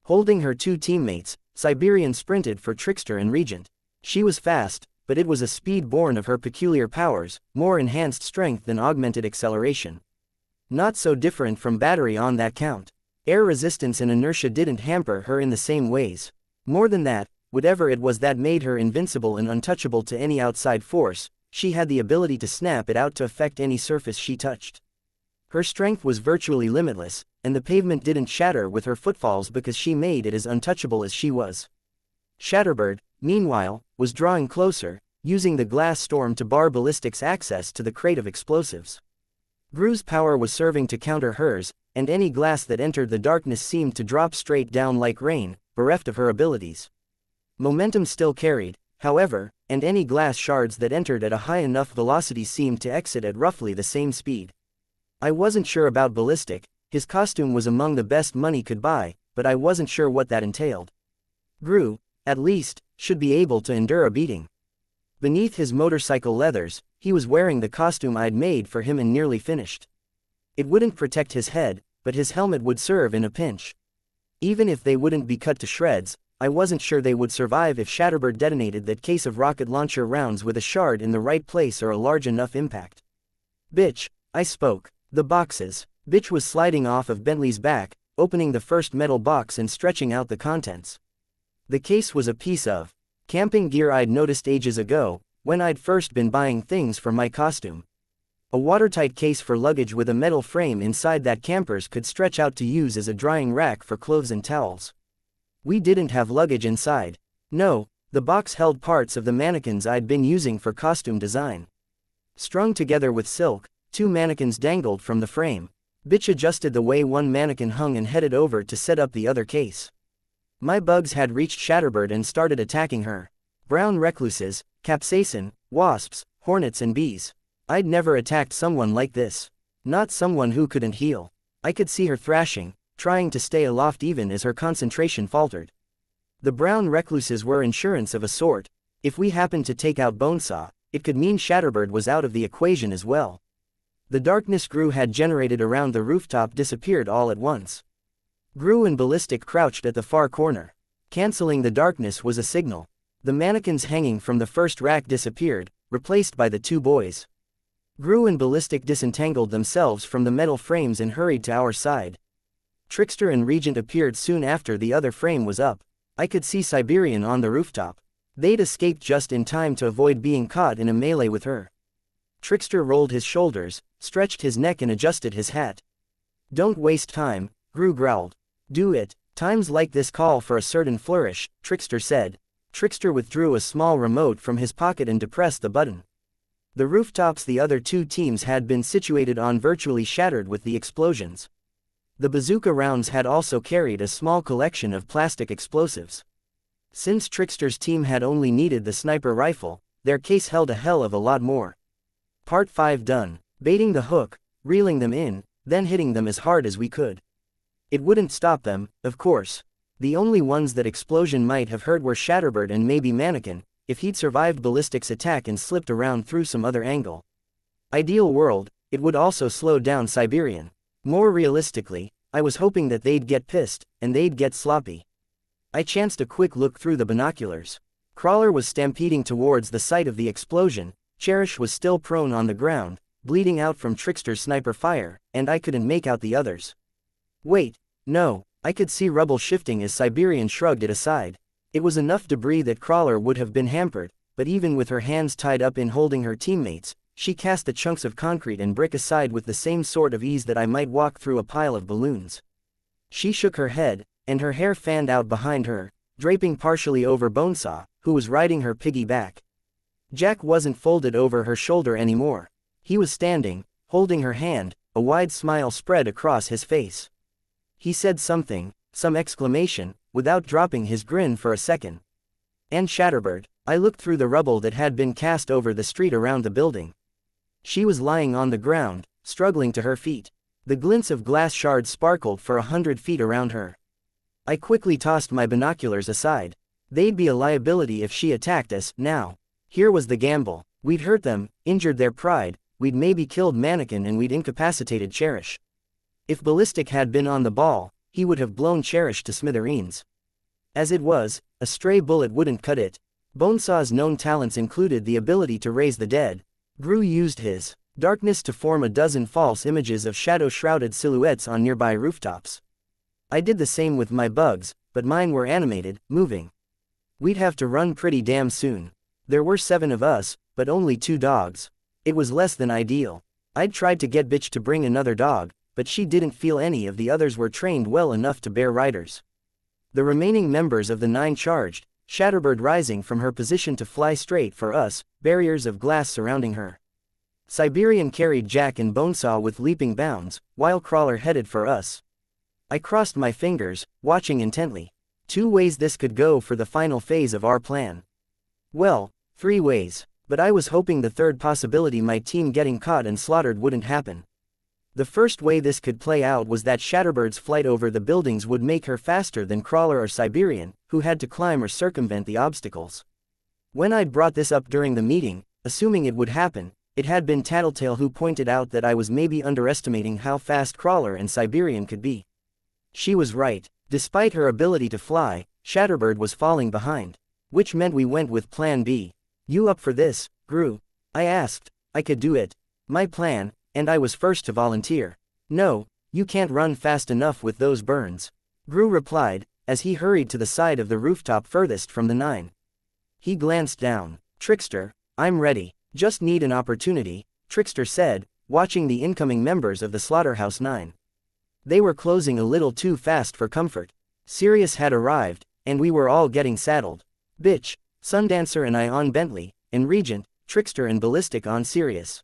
Holding her two teammates, Siberian sprinted for Trickster and Regent. She was fast, but it was a speed born of her peculiar powers, more enhanced strength than augmented acceleration. Not so different from Battery on that count. Air resistance and inertia didn't hamper her in the same ways. More than that, whatever it was that made her invincible and untouchable to any outside force, she had the ability to snap it out to affect any surface she touched. Her strength was virtually limitless, and the pavement didn't shatter with her footfalls because she made it as untouchable as she was. Shatterbird, meanwhile, was drawing closer, using the glass storm to bar Ballistic's access to the crate of explosives. Gru's power was serving to counter hers, and any glass that entered the darkness seemed to drop straight down like rain, bereft of her abilities. Momentum still carried, however, and any glass shards that entered at a high enough velocity seemed to exit at roughly the same speed. I wasn't sure about Ballistic. His costume was among the best money could buy, but I wasn't sure what that entailed. Gru, at least, should be able to endure a beating. Beneath his motorcycle leathers, he was wearing the costume I'd made for him and nearly finished. It wouldn't protect his head, but his helmet would serve in a pinch. Even if they wouldn't be cut to shreds, I wasn't sure they would survive if Shatterbird detonated that case of rocket launcher rounds with a shard in the right place or a large enough impact. Bitch, I spoke. The boxes. Bitch was sliding off of Bentley's back, opening the first metal box and stretching out the contents. The case was a piece of camping gear I'd noticed ages ago, when I'd first been buying things for my costume. A watertight case for luggage with a metal frame inside that campers could stretch out to use as a drying rack for clothes and towels. We didn't have luggage inside. No, the box held parts of the mannequins I'd been using for costume design. Strung together with silk, two mannequins dangled from the frame. Bitch adjusted the way one mannequin hung and headed over to set up the other case. My bugs had reached Shatterbird and started attacking her. Brown recluses, capsaicin, wasps, hornets and bees. I'd never attacked someone like this. Not someone who couldn't heal. I could see her thrashing, trying to stay aloft even as her concentration faltered. The brown recluses were insurance of a sort. If we happened to take out Bonesaw, it could mean Shatterbird was out of the equation as well. The darkness Gru had generated around the rooftop disappeared all at once. Gru and Ballistic crouched at the far corner. Canceling the darkness was a signal. The mannequins hanging from the first rack disappeared, replaced by the two boys. Gru and Ballistic disentangled themselves from the metal frames and hurried to our side. Trickster and Regent appeared soon after the other frame was up. I could see Siberian on the rooftop. They'd escaped just in time to avoid being caught in a melee with her. Trickster rolled his shoulders, stretched his neck and adjusted his hat. Don't waste time, Gru growled. Do it. Times like this call for a certain flourish, Trickster said. Trickster withdrew a small remote from his pocket and depressed the button. The rooftops the other two teams had been situated on virtually shattered with the explosions. The bazooka rounds had also carried a small collection of plastic explosives. Since Trickster's team had only needed the sniper rifle, their case held a hell of a lot more. Part 5 done. Baiting the hook, reeling them in, then hitting them as hard as we could. It wouldn't stop them, of course. The only ones that explosion might have hurt were Shatterbird and maybe Mannequin, if he'd survived Ballistic's attack and slipped around through some other angle. Ideal world, it would also slow down Siberian. More realistically, I was hoping that they'd get pissed, and they'd get sloppy. I chanced a quick look through the binoculars. Crawler was stampeding towards the site of the explosion, Cherish was still prone on the ground, bleeding out from Trickster's sniper fire, and I couldn't make out the others. Wait, no, I could see rubble shifting as Siberian shrugged it aside. It was enough debris that Crawler would have been hampered, but even with her hands tied up in holding her teammates, she cast the chunks of concrete and brick aside with the same sort of ease that I might walk through a pile of balloons. She shook her head, and her hair fanned out behind her, draping partially over Bonesaw, who was riding her piggy back. Jack wasn't folded over her shoulder anymore. He was standing, holding her hand, a wide smile spread across his face. He said something, some exclamation, without dropping his grin for a second. And Shatterbird, I looked through the rubble that had been cast over the street around the building. She was lying on the ground, struggling to her feet. The glints of glass shards sparkled for 100 feet around her. I quickly tossed my binoculars aside. They'd be a liability if she attacked us. Now, here was the gamble. We'd hurt them, injured their pride, we'd maybe killed Mannequin, and we'd incapacitated Cherish. If Ballistic had been on the ball, he would have blown Cherish to smithereens. As it was, a stray bullet wouldn't cut it. Bonesaw's known talents included the ability to raise the dead. Gru used his darkness to form a dozen false images of shadow-shrouded silhouettes on nearby rooftops. I did the same with my bugs, but mine were animated, moving. We'd have to run pretty damn soon. There were 7 of us, but only 2 dogs. It was less than ideal. I'd tried to get Bitch to bring another dog, but she didn't feel any of the others were trained well enough to bear riders. The remaining members of the 9 charged, Shatterbird rising from her position to fly straight for us, barriers of glass surrounding her. Siberian carried Jack and Bonesaw with leaping bounds, while Crawler headed for us. I crossed my fingers, watching intently. 2 ways this could go for the final phase of our plan. Well, 3 ways, but I was hoping the third possibility, my team getting caught and slaughtered, wouldn't happen. The first way this could play out was that Shatterbird's flight over the buildings would make her faster than Crawler or Siberian, who had to climb or circumvent the obstacles. When I'd brought this up during the meeting, assuming it would happen, it had been Tattletale who pointed out that I was maybe underestimating how fast Crawler and Siberian could be. She was right. Despite her ability to fly, Shatterbird was falling behind. Which meant we went with Plan B. You up for this, Gru? I asked. I could do it. My plan, and I was first to volunteer. No, you can't run fast enough with those burns. Gru replied, as he hurried to the side of the rooftop furthest from the 9. He glanced down. Trickster, I'm ready. Just need an opportunity, Trickster said, watching the incoming members of the Slaughterhouse 9. They were closing a little too fast for comfort. Sirius had arrived, and we were all getting saddled. Bitch, Sundancer and I on Bentley, and Regent, Trickster and Ballistic on Sirius.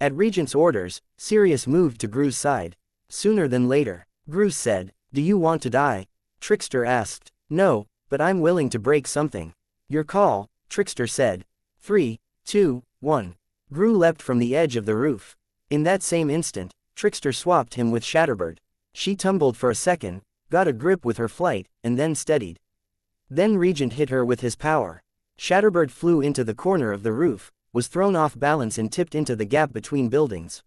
At Regent's orders, Sirius moved to Gru's side. Sooner than later, Gru said. Do you want to die? Trickster asked. No, but I'm willing to break something. Your call, Trickster said. 3, 2, 1. Gru leapt from the edge of the roof. In that same instant, Trickster swapped him with Shatterbird. She tumbled for a second, got a grip with her flight, and then steadied. Then Regent hit her with his power. Shatterbird flew into the corner of the roof, was thrown off balance and tipped into the gap between buildings.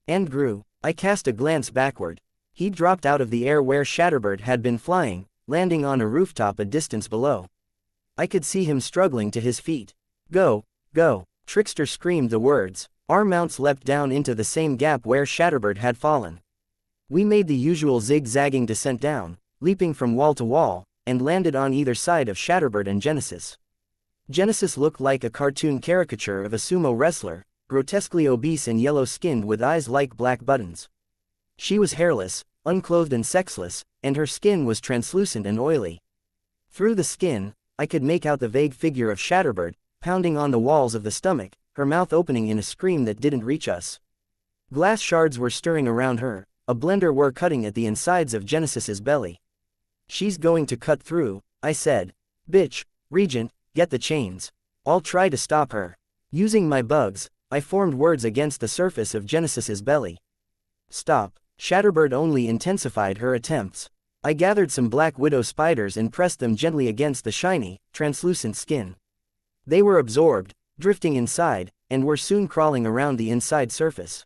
And Gru, I cast a glance backward. He dropped out of the air where Shatterbird had been flying, landing on a rooftop a distance below. I could see him struggling to his feet. Go, go, Trickster screamed the words. Our mounts leapt down into the same gap where Shatterbird had fallen. We made the usual zigzagging descent down, leaping from wall to wall, and landed on either side of Shatterbird and Genesis. Genesis looked like a cartoon caricature of a sumo wrestler, grotesquely obese and yellow-skinned with eyes like black buttons. She was hairless, unclothed and sexless, and her skin was translucent and oily. Through the skin, I could make out the vague figure of Shatterbird, pounding on the walls of the stomach, her mouth opening in a scream that didn't reach us. Glass shards were stirring around her, a blender were cutting at the insides of Genesis's belly. She's going to cut through, I said. Bitch, Regent, get the chains. I'll try to stop her. Using my bugs, I formed words against the surface of Genesis's belly. Stop. Shatterbird only intensified her attempts. I gathered some black widow spiders and pressed them gently against the shiny, translucent skin. They were absorbed, drifting inside, and were soon crawling around the inside surface.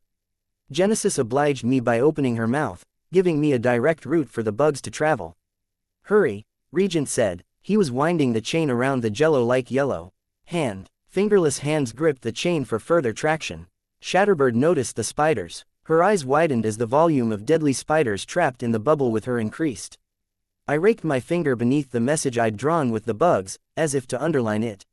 Genesis obliged me by opening her mouth, giving me a direct route for the bugs to travel. Hurry, Regent said. He was winding the chain around the jello-like yellow hand. Fingerless hands gripped the chain for further traction. Shatterbird noticed the spiders. Her eyes widened as the volume of deadly spiders trapped in the bubble with her increased. I raked my finger beneath the message I'd drawn with the bugs, as if to underline it.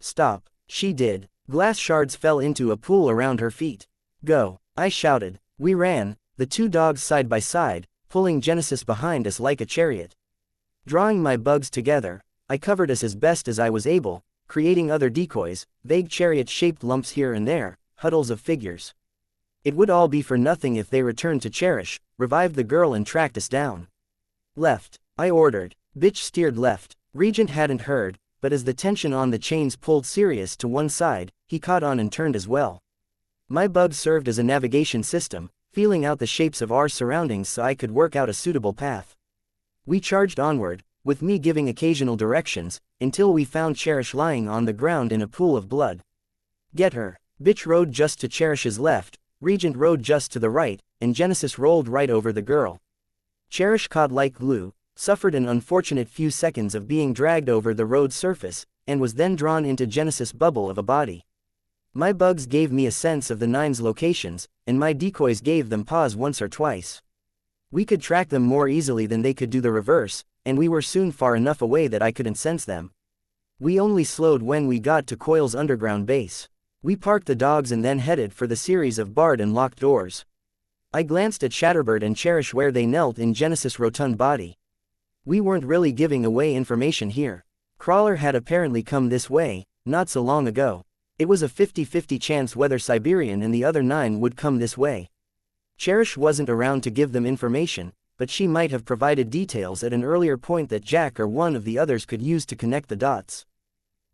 Stop, she did. Glass shards fell into a pool around her feet. Go, I shouted. We ran, the two dogs side by side, pulling Genesis behind us like a chariot. Drawing my bugs together, I covered us as best as I was able, creating other decoys, vague chariot-shaped lumps here and there, huddles of figures. It would all be for nothing if they returned to Cherish, revived the girl and tracked us down. Left, I ordered. Bitch steered left. Regent hadn't heard, but as the tension on the chains pulled Sirius to one side, he caught on and turned as well. My bugs served as a navigation system, feeling out the shapes of our surroundings so I could work out a suitable path. We charged onward, with me giving occasional directions, until we found Cherish lying on the ground in a pool of blood. Get her. Bitch rode just to Cherish's left, Regent rode just to the right, and Genesis rolled right over the girl. Cherish caught like glue, suffered an unfortunate few seconds of being dragged over the road's surface, and was then drawn into Genesis' bubble of a body. My bugs gave me a sense of the nine's locations, and my decoys gave them pause once or twice. We could track them more easily than they could do the reverse, and we were soon far enough away that I couldn't sense them. We only slowed when we got to Coil's underground base. We parked the dogs and then headed for the series of barred and locked doors. I glanced at Shatterbird and Cherish where they knelt in Genesis' rotund body. We weren't really giving away information here. Crawler had apparently come this way, not so long ago. It was a 50-50 chance whether Siberian and the other 9 would come this way. Cherish wasn't around to give them information, but she might have provided details at an earlier point that Jack or one of the others could use to connect the dots.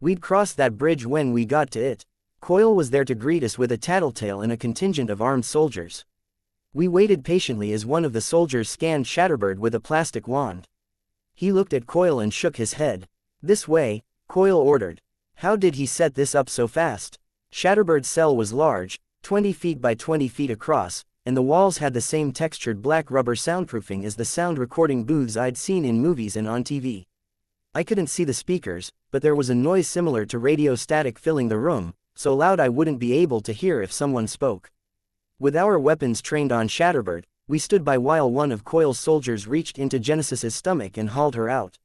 We'd crossed that bridge when we got to it. Coil was there to greet us with a tattletale and a contingent of armed soldiers. We waited patiently as one of the soldiers scanned Shatterbird with a plastic wand. He looked at Coil and shook his head. This way, Coil ordered. How did he set this up so fast? Shatterbird's cell was large, 20 feet by 20 feet across, and the walls had the same textured black rubber soundproofing as the sound recording booths I'd seen in movies and on TV. I couldn't see the speakers, but there was a noise similar to radio static filling the room, so loud I wouldn't be able to hear if someone spoke. With our weapons trained on Shatterbird, we stood by while one of Coil's soldiers reached into Genesis's stomach and hauled her out.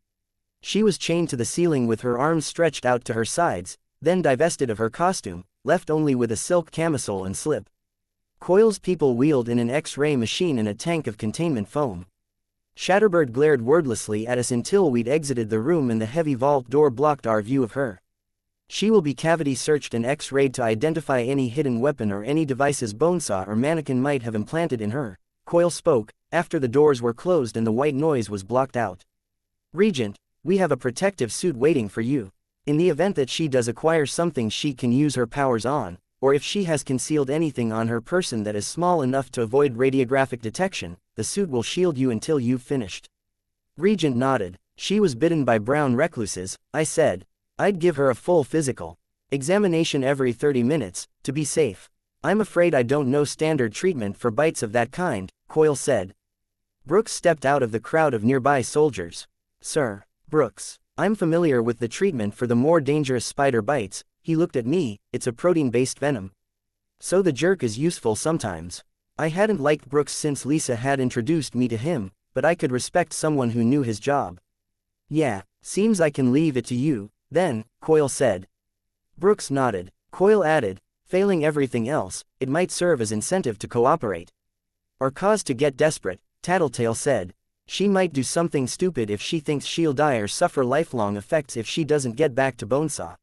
She was chained to the ceiling with her arms stretched out to her sides, then divested of her costume, left only with a silk camisole and slip. Coil's people wheeled in an X-ray machine and a tank of containment foam. Shatterbird glared wordlessly at us until we'd exited the room and the heavy vault door blocked our view of her. She will be cavity searched and X-rayed to identify any hidden weapon or any devices Bonesaw or Mannequin might have implanted in her, Coil spoke, after the doors were closed and the white noise was blocked out. Regent, we have a protective suit waiting for you. In the event that she does acquire something she can use her powers on, or if she has concealed anything on her person that is small enough to avoid radiographic detection, the suit will shield you until you've finished. Regent nodded. She was bitten by brown recluses, I said. I'd give her a full physical examination every 30 minutes, to be safe. I'm afraid I don't know standard treatment for bites of that kind, Coil said. Brooks stepped out of the crowd of nearby soldiers. Sir, Brooks, I'm familiar with the treatment for the more dangerous spider bites. He looked at me. It's a protein-based venom. So the jerk is useful sometimes. I hadn't liked Brooks since Lisa had introduced me to him, but I could respect someone who knew his job. Yeah, seems I can leave it to you, then, Coil said. Brooks nodded. Coil added, failing everything else, it might serve as incentive to cooperate. Or cause to get desperate, Tattletale said. She might do something stupid if she thinks she'll die or suffer lifelong effects if she doesn't get back to Bonesaw.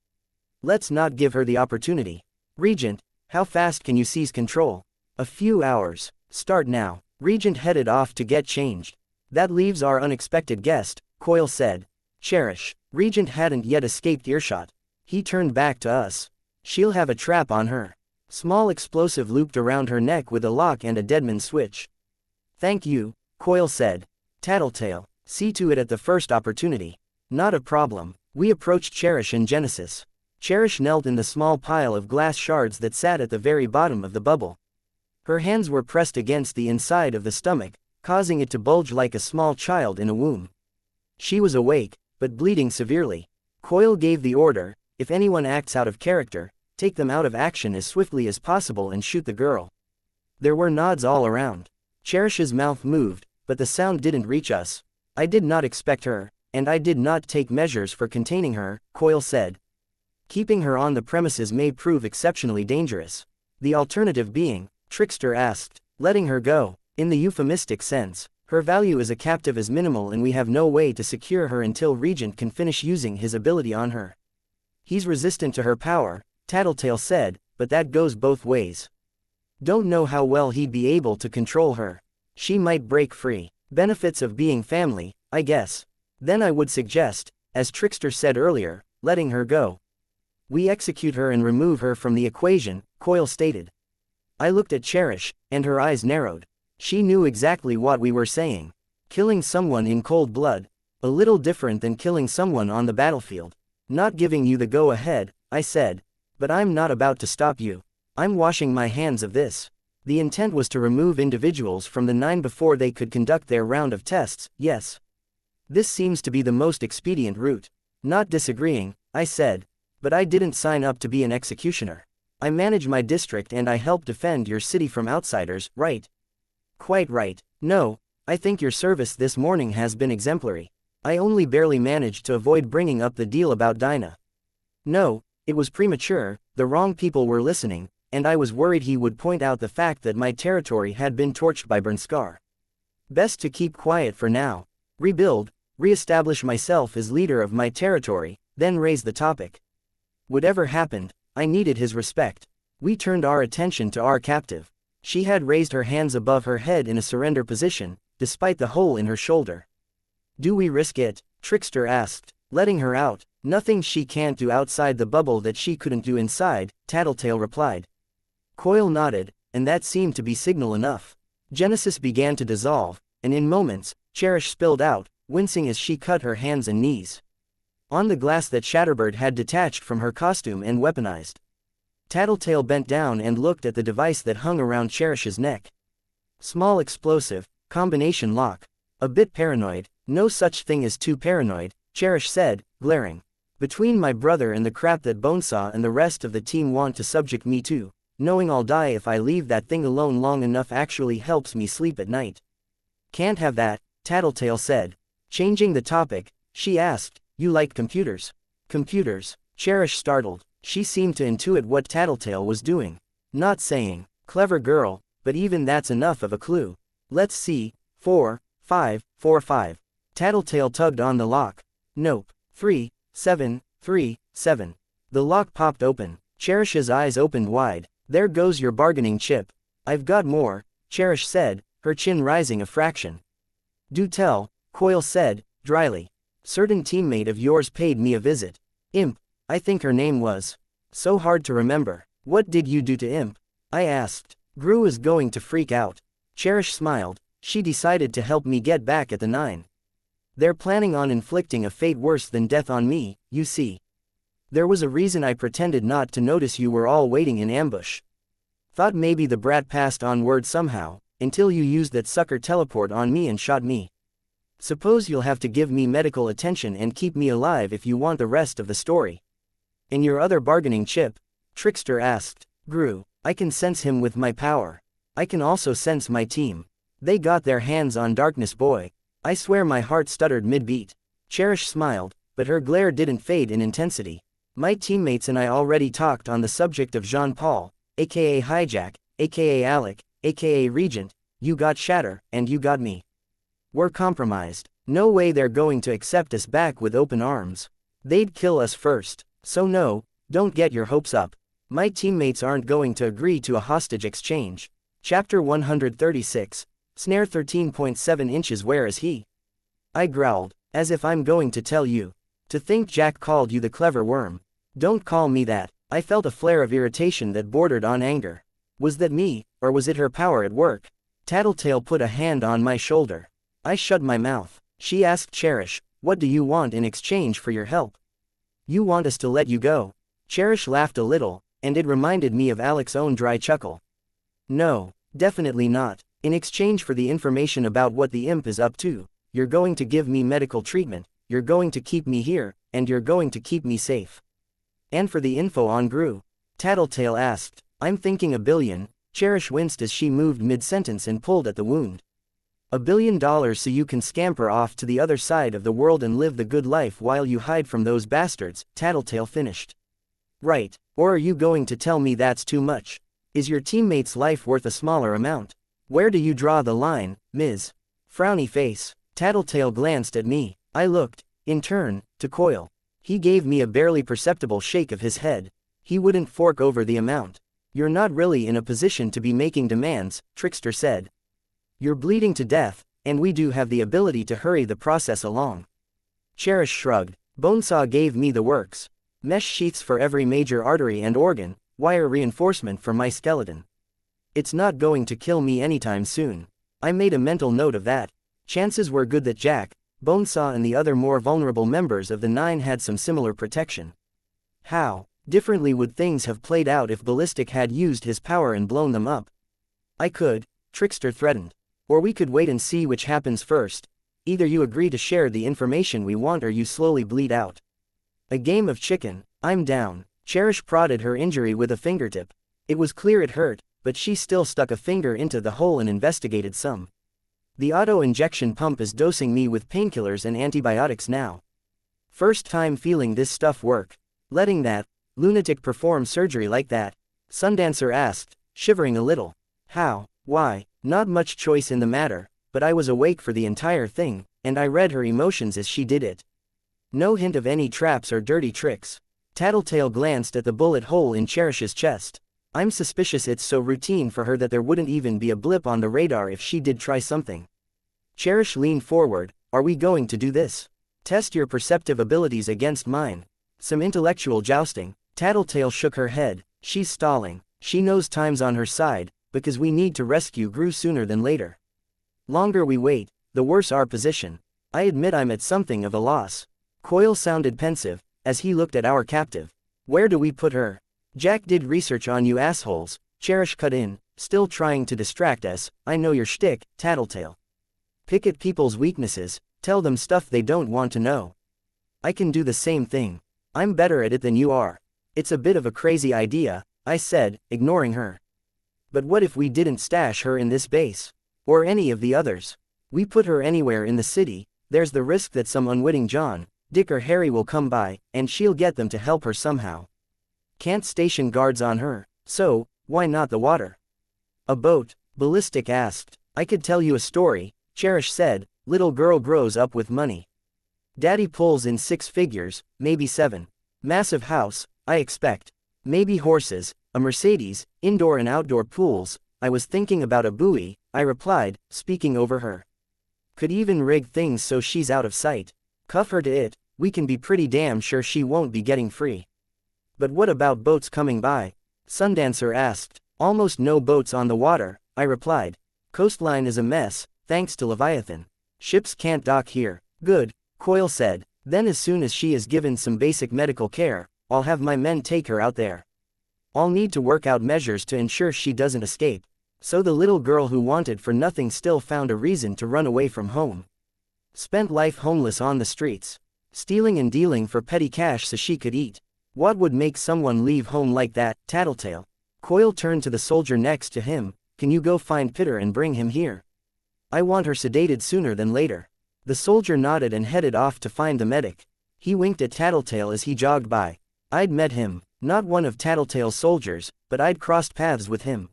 Let's not give her the opportunity. Regent, how fast can you seize control? A few hours. Start now. Regent headed off to get changed. That leaves our unexpected guest, Coil said. Cherish. Regent hadn't yet escaped earshot. He turned back to us. She'll have a trap on her. Small explosive looped around her neck with a lock and a deadman switch. Thank you, Coil said. Tattletale, see to it at the first opportunity. Not a problem. We approached Cherish and Genesis. Cherish knelt in the small pile of glass shards that sat at the very bottom of the bubble. Her hands were pressed against the inside of the stomach, causing it to bulge like a small child in a womb. She was awake, but bleeding severely. Coil gave the order, if anyone acts out of character, take them out of action as swiftly as possible and shoot the girl. There were nods all around. Cherish's mouth moved, but the sound didn't reach us. I did not expect her, and I did not take measures for containing her, Coil said. Keeping her on the premises may prove exceptionally dangerous. The alternative being, Trickster asked, letting her go. In the euphemistic sense, her value as a captive is minimal and we have no way to secure her until Regent can finish using his ability on her. He's resistant to her power, Tattletale said, but that goes both ways. Don't know how well he'd be able to control her. She might break free. Benefits of being family, I guess. Then I would suggest, as Trickster said earlier, letting her go. We execute her and remove her from the equation, Coil stated. I looked at Cherish, and her eyes narrowed. She knew exactly what we were saying. Killing someone in cold blood. A little different than killing someone on the battlefield. Not giving you the go-ahead, I said. But I'm not about to stop you. I'm washing my hands of this. The intent was to remove individuals from the 9 before they could conduct their round of tests, yes. This seems to be the most expedient route. Not disagreeing, I said. But I didn't sign up to be an executioner. I manage my district and I help defend your city from outsiders, right? Quite right. No, I think your service this morning has been exemplary. I only barely managed to avoid bringing up the deal about Dinah. No, it was premature, the wrong people were listening, and I was worried he would point out the fact that my territory had been torched by Bernskar. Best to keep quiet for now. Rebuild, re-establish myself as leader of my territory, then raise the topic. Whatever happened, I needed his respect. We turned our attention to our captive. She had raised her hands above her head in a surrender position, despite the hole in her shoulder. Do we risk it? Trickster asked. Letting her out, nothing she can't do outside the bubble that she couldn't do inside, Tattletale replied. Coil nodded, and that seemed to be signal enough. Genesis began to dissolve, and in moments, Cherish spilled out, wincing as she cut her hands and knees. On the glass that Shatterbird had detached from her costume and weaponized. Tattletale bent down and looked at the device that hung around Cherish's neck. Small explosive, combination lock. A bit paranoid, no such thing as too paranoid, Cherish said, glaring. Between my brother and the crap that Bonesaw and the rest of the team want to subject me to, knowing I'll die if I leave that thing alone long enough actually helps me sleep at night. Can't have that, Tattletale said. Changing the topic, she asked, you like computers? Computers? Cherish startled. She seemed to intuit what Tattletale was doing. Not saying, clever girl, but even that's enough of a clue. Let's see, 4, 5, 4, 5. Tattletale tugged on the lock. Nope. 3, 7, 3, 7. The lock popped open. Cherish's eyes opened wide. There goes your bargaining chip. I've got more, Cherish said, her chin rising a fraction. Do tell, Coil said, dryly. Certain teammate of yours paid me a visit. Imp, I think her name was. So hard to remember. What did you do to Imp? I asked. Gru is going to freak out. Cherish smiled. She decided to help me get back at the 9. They're planning on inflicting a fate worse than death on me, you see. There was a reason I pretended not to notice you were all waiting in ambush. Thought maybe the brat passed on word somehow, until you used that sucker teleport on me and shot me. Suppose you'll have to give me medical attention and keep me alive if you want the rest of the story. In your other bargaining chip? Trickster asked. Gru, I can sense him with my power. I can also sense my team. They got their hands on Darkness Boy. I swear my heart stuttered mid-beat. Cherish smiled, but her glare didn't fade in intensity. My teammates and I already talked on the subject of Jean-Paul, aka Hijack, aka Alec, aka Regent. You got Shatter, and you got me. We're compromised. No way they're going to accept us back with open arms. They'd kill us first. So no, don't get your hopes up. My teammates aren't going to agree to a hostage exchange. Chapter 136. Snare 13.7 inches. Where is he? I growled, as if I'm going to tell you. To think Jack called you the clever worm. Don't call me that. I felt a flare of irritation that bordered on anger. Was that me, or was it her power at work? Tattletale put a hand on my shoulder. I shut my mouth. She asked Cherish, what do you want in exchange for your help? You want us to let you go? Cherish laughed a little, and it reminded me of Alec's own dry chuckle. No, definitely not. In exchange for the information about what the imp is up to, you're going to give me medical treatment, you're going to keep me here, and you're going to keep me safe. And for the info on Gru? Tattletale asked. I'm thinking $1 billion, Cherish winced as she moved mid-sentence and pulled at the wound. $1 billion so you can scamper off to the other side of the world and live the good life while you hide from those bastards, Tattletale finished. Right. Or are you going to tell me that's too much? Is your teammate's life worth a smaller amount? Where do you draw the line, Ms.? Frowny face. Tattletale glanced at me. I looked, in turn, to Coil. He gave me a barely perceptible shake of his head. He wouldn't fork over the amount. You're not really in a position to be making demands, Trickster said. You're bleeding to death, and we do have the ability to hurry the process along. Cherish shrugged. Bonesaw gave me the works. Mesh sheaths for every major artery and organ, wire reinforcement for my skeleton. It's not going to kill me anytime soon. I made a mental note of that. Chances were good that Jack, Bonesaw and the other more vulnerable members of the Nine had some similar protection. How differently would things have played out if Ballistic had used his power and blown them up? I could, Trickster threatened. Or we could wait and see which happens first. Either you agree to share the information we want or you slowly bleed out. A game of chicken. I'm down. Cherish prodded her injury with a fingertip. It was clear it hurt, but she still stuck a finger into the hole and investigated some. The auto-injection pump is dosing me with painkillers and antibiotics now. First time feeling this stuff work. Letting that lunatic perform surgery like that? Sundancer asked, shivering a little. How? Why? Not much choice in the matter, but I was awake for the entire thing, and I read her emotions as she did it. No hint of any traps or dirty tricks. Tattletale glanced at the bullet hole in Cherish's chest. I'm suspicious it's so routine for her that there wouldn't even be a blip on the radar if she did try something. Cherish leaned forward. Are we going to do this? Test your perceptive abilities against mine. Some intellectual jousting. Tattletale shook her head. She's stalling. She knows time's on her side, because we need to rescue Gru sooner than later. Longer we wait, the worse our position. I admit I'm at something of a loss. Coil sounded pensive, as he looked at our captive. Where do we put her? Jack did research on you assholes, Cherish cut in, still trying to distract us. I know your shtick, Tattletale. Pick at people's weaknesses, tell them stuff they don't want to know. I can do the same thing. I'm better at it than you are. It's a bit of a crazy idea, I said, ignoring her. But what if we didn't stash her in this base? Or any of the others? We put her anywhere in the city, there's the risk that some unwitting John, Dick or Harry will come by, and she'll get them to help her somehow. Can't station guards on her, so, why not the water? A boat, Ballistic asked. I could tell you a story, Cherish said. Little girl grows up with money. Daddy pulls in 6 figures, maybe 7. Massive house, I expect. Maybe horses, a Mercedes, indoor and outdoor pools. I was thinking about a buoy, I replied, speaking over her. Could even rig things so she's out of sight. Cuff her to it, we can be pretty damn sure she won't be getting free. But what about boats coming by? Sundancer asked. Almost no boats on the water, I replied. Coastline is a mess, thanks to Leviathan. Ships can't dock here. Good, Coil said. Then as soon as she is given some basic medical care, I'll have my men take her out there. I'll need to work out measures to ensure she doesn't escape. So the little girl who wanted for nothing still found a reason to run away from home. Spent life homeless on the streets. Stealing and dealing for petty cash so she could eat. What would make someone leave home like that, Tattletale? Coil turned to the soldier next to him. Can you go find Pitter and bring him here? I want her sedated sooner than later. The soldier nodded and headed off to find the medic. He winked at Tattletale as he jogged by. I'd met him, not one of Tattletale's soldiers, but I'd crossed paths with him.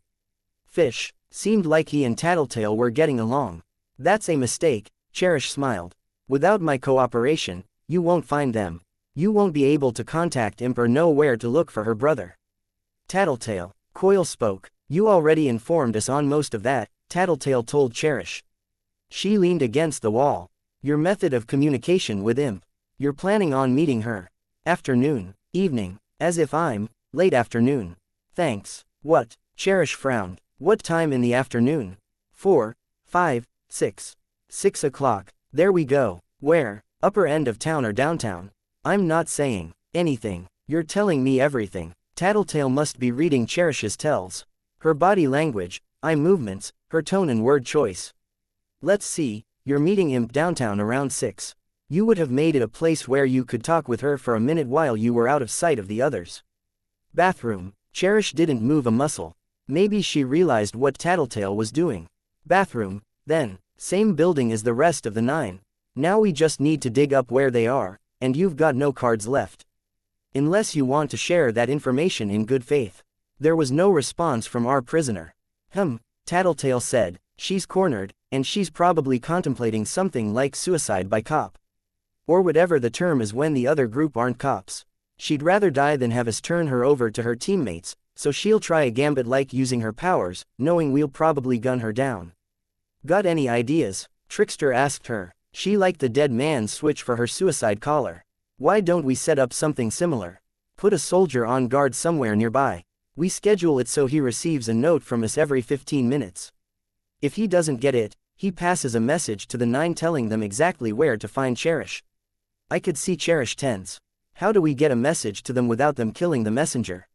Fish. Seemed like he and Tattletale were getting along. That's a mistake, Cherish smiled. Without my cooperation, you won't find them. You won't be able to contact Imp or know where to look for her brother. Tattletale. Coil spoke. You already informed us on most of that, Tattletale told Cherish. She leaned against the wall. Your method of communication with Imp. You're planning on meeting her. Afternoon. Evening. As if I'm late afternoon. Thanks. What? Cherish frowned. What time in the afternoon? 4, 5, 6. 6 o'clock. There we go. Where? Upper end of town or downtown? I'm not saying anything. You're telling me everything. Tattletale must be reading Cherish's tells. Her body language, eye movements, her tone and word choice. Let's see, you're meeting Imp downtown around 6. You would have made it a place where you could talk with her for a minute while you were out of sight of the others. Bathroom. Cherish didn't move a muscle. Maybe she realized what Tattletale was doing. Bathroom, then. Same building as the rest of the 9. Now we just need to dig up where they are, and you've got no cards left. Unless you want to share that information in good faith. There was no response from our prisoner. Tattletale said, she's cornered, and she's probably contemplating something like suicide by cop. Or whatever the term is when the other group aren't cops. She'd rather die than have us turn her over to her teammates, so she'll try a gambit like using her powers, knowing we'll probably gun her down. Got any ideas? Trickster asked her. She liked the dead man's switch for her suicide collar. Why don't we set up something similar? Put a soldier on guard somewhere nearby. We schedule it so he receives a note from us every 15 minutes. If he doesn't get it, he passes a message to the 9 telling them exactly where to find Cherish. I could see Cherish tense. How do we get a message to them without them killing the messenger?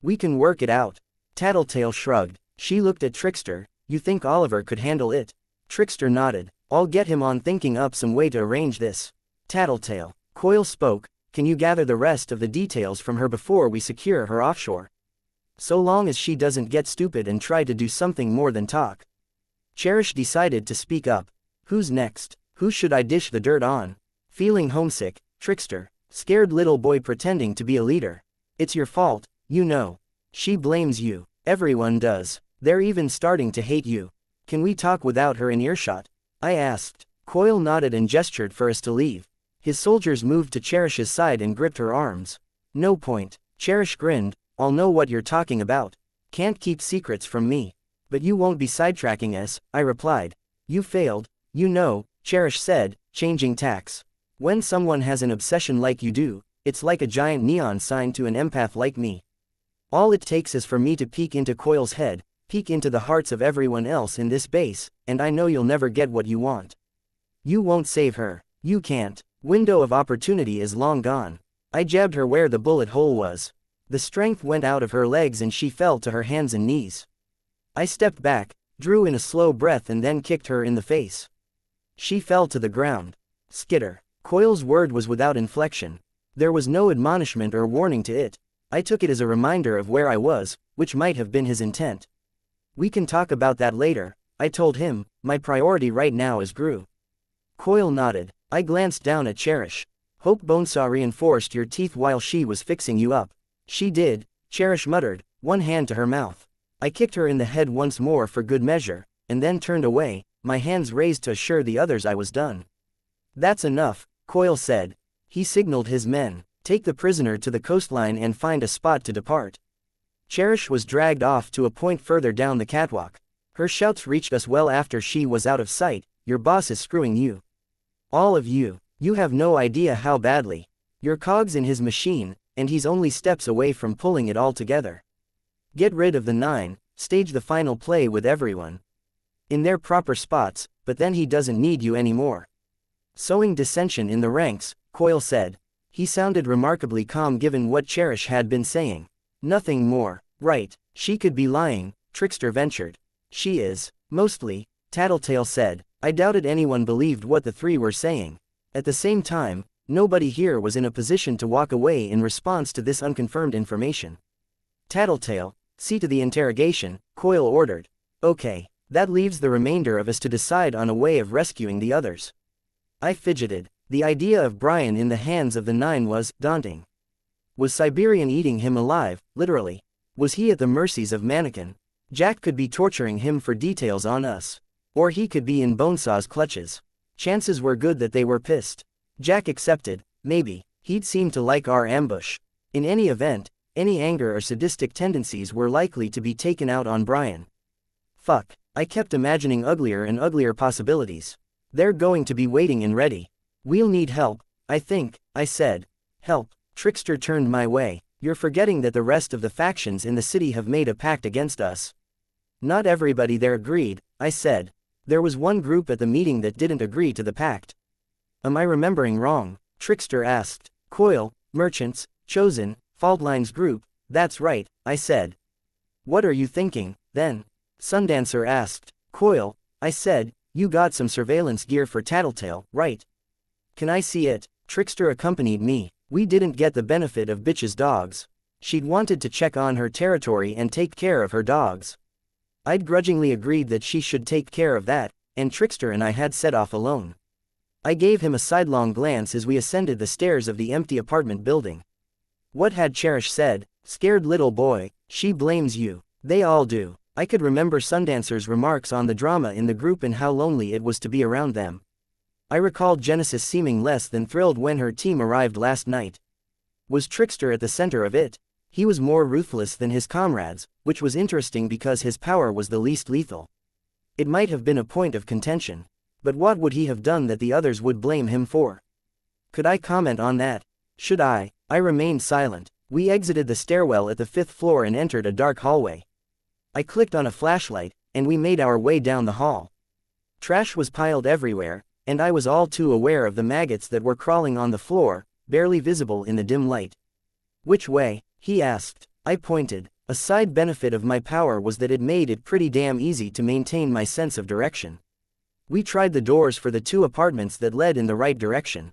We can work it out. Tattletale shrugged. She looked at Trickster. You think Oliver could handle it? Trickster nodded. I'll get him on thinking up some way to arrange this. Tattletale. Coil spoke. Can you gather the rest of the details from her before we secure her offshore? So long as she doesn't get stupid and try to do something more than talk. Cherish decided to speak up. Who's next? Who should I dish the dirt on? Feeling homesick, Trickster. Scared little boy pretending to be a leader. It's your fault, you know. She blames you. Everyone does. They're even starting to hate you. Can we talk without her in earshot? I asked. Coil nodded and gestured for us to leave. His soldiers moved to Cherish's side and gripped her arms. No point. Cherish grinned. I'll know what you're talking about. Can't keep secrets from me. But you won't be sidetracking us, I replied. You failed, you know, Cherish said, changing tacks. When someone has an obsession like you do, it's like a giant neon sign to an empath like me. All it takes is for me to peek into Coil's head, peek into the hearts of everyone else in this base, and I know you'll never get what you want. You won't save her. You can't. Window of opportunity is long gone. I jabbed her where the bullet hole was. The strength went out of her legs and she fell to her hands and knees. I stepped back, drew in a slow breath and then kicked her in the face. She fell to the ground. Skitter. Coil's word was without inflection. There was no admonishment or warning to it. I took it as a reminder of where I was, which might have been his intent. We can talk about that later, I told him. My priority right now is Gru. Coil nodded. I glanced down at Cherish. Hope Bonesaw reinforced your teeth while she was fixing you up. She did, Cherish muttered, one hand to her mouth. I kicked her in the head once more for good measure, and then turned away, my hands raised to assure the others I was done. That's enough, Coil said. He signaled his men. Take the prisoner to the coastline and find a spot to depart. Cherish was dragged off to a point further down the catwalk. Her shouts reached us well after she was out of sight. Your boss is screwing you. All of you. You have no idea how badly. You're cogs in his machine, and he's only steps away from pulling it all together. Get rid of the 9, stage the final play with everyone in their proper spots, but then he doesn't need you anymore. Sowing dissension in the ranks, Coil said. He sounded remarkably calm given what Cherish had been saying. Nothing more. Right, she could be lying, Trickster ventured. She is. Mostly, Tattletale said. I doubted anyone believed what the 3 were saying. At the same time, nobody here was in a position to walk away in response to this unconfirmed information. Tattletale, see to the interrogation, Coil ordered. Okay, that leaves the remainder of us to decide on a way of rescuing the others. I fidgeted. The idea of Brian in the hands of the 9 was daunting. Was Siberian eating him alive, literally? Was he at the mercies of Mannequin? Jack could be torturing him for details on us. Or he could be in Bonesaw's clutches. Chances were good that they were pissed. Jack accepted. Maybe. He'd seem to like our ambush. In any event, any anger or sadistic tendencies were likely to be taken out on Brian. Fuck. I kept imagining uglier and uglier possibilities. They're going to be waiting and ready. We'll need help, I think, I said. Help. Trickster turned my way. You're forgetting that the rest of the factions in the city have made a pact against us. Not everybody there agreed, I said. There was one group at the meeting that didn't agree to the pact. Am I remembering wrong? Trickster asked. Coil, Merchants, Chosen, Faultline's group, that's right, I said. What are you thinking, then? Sundancer asked. Coil, I said, you got some surveillance gear for Tattletale, right? Can I see it? Trickster accompanied me. We didn't get the benefit of bitch's dogs. She'd wanted to check on her territory and take care of her dogs. I'd grudgingly agreed that she should take care of that, and Trickster and I had set off alone. I gave him a sidelong glance as we ascended the stairs of the empty apartment building. What had Cherish said? Scared little boy, she blames you. They all do. I could remember Sundancer's remarks on the drama in the group and how lonely it was to be around them. I recalled Genesis seeming less than thrilled when her team arrived last night. Was Trickster at the center of it? He was more ruthless than his comrades, which was interesting because his power was the least lethal. It might have been a point of contention. But what would he have done that the others would blame him for? Could I comment on that? Should I? I remained silent. We exited the stairwell at the 5th floor and entered a dark hallway. I clicked on a flashlight, and we made our way down the hall. Trash was piled everywhere, and I was all too aware of the maggots that were crawling on the floor, barely visible in the dim light. Which way? He asked. I pointed. A side benefit of my power was that it made it pretty damn easy to maintain my sense of direction. We tried the doors for the 2 apartments that led in the right direction.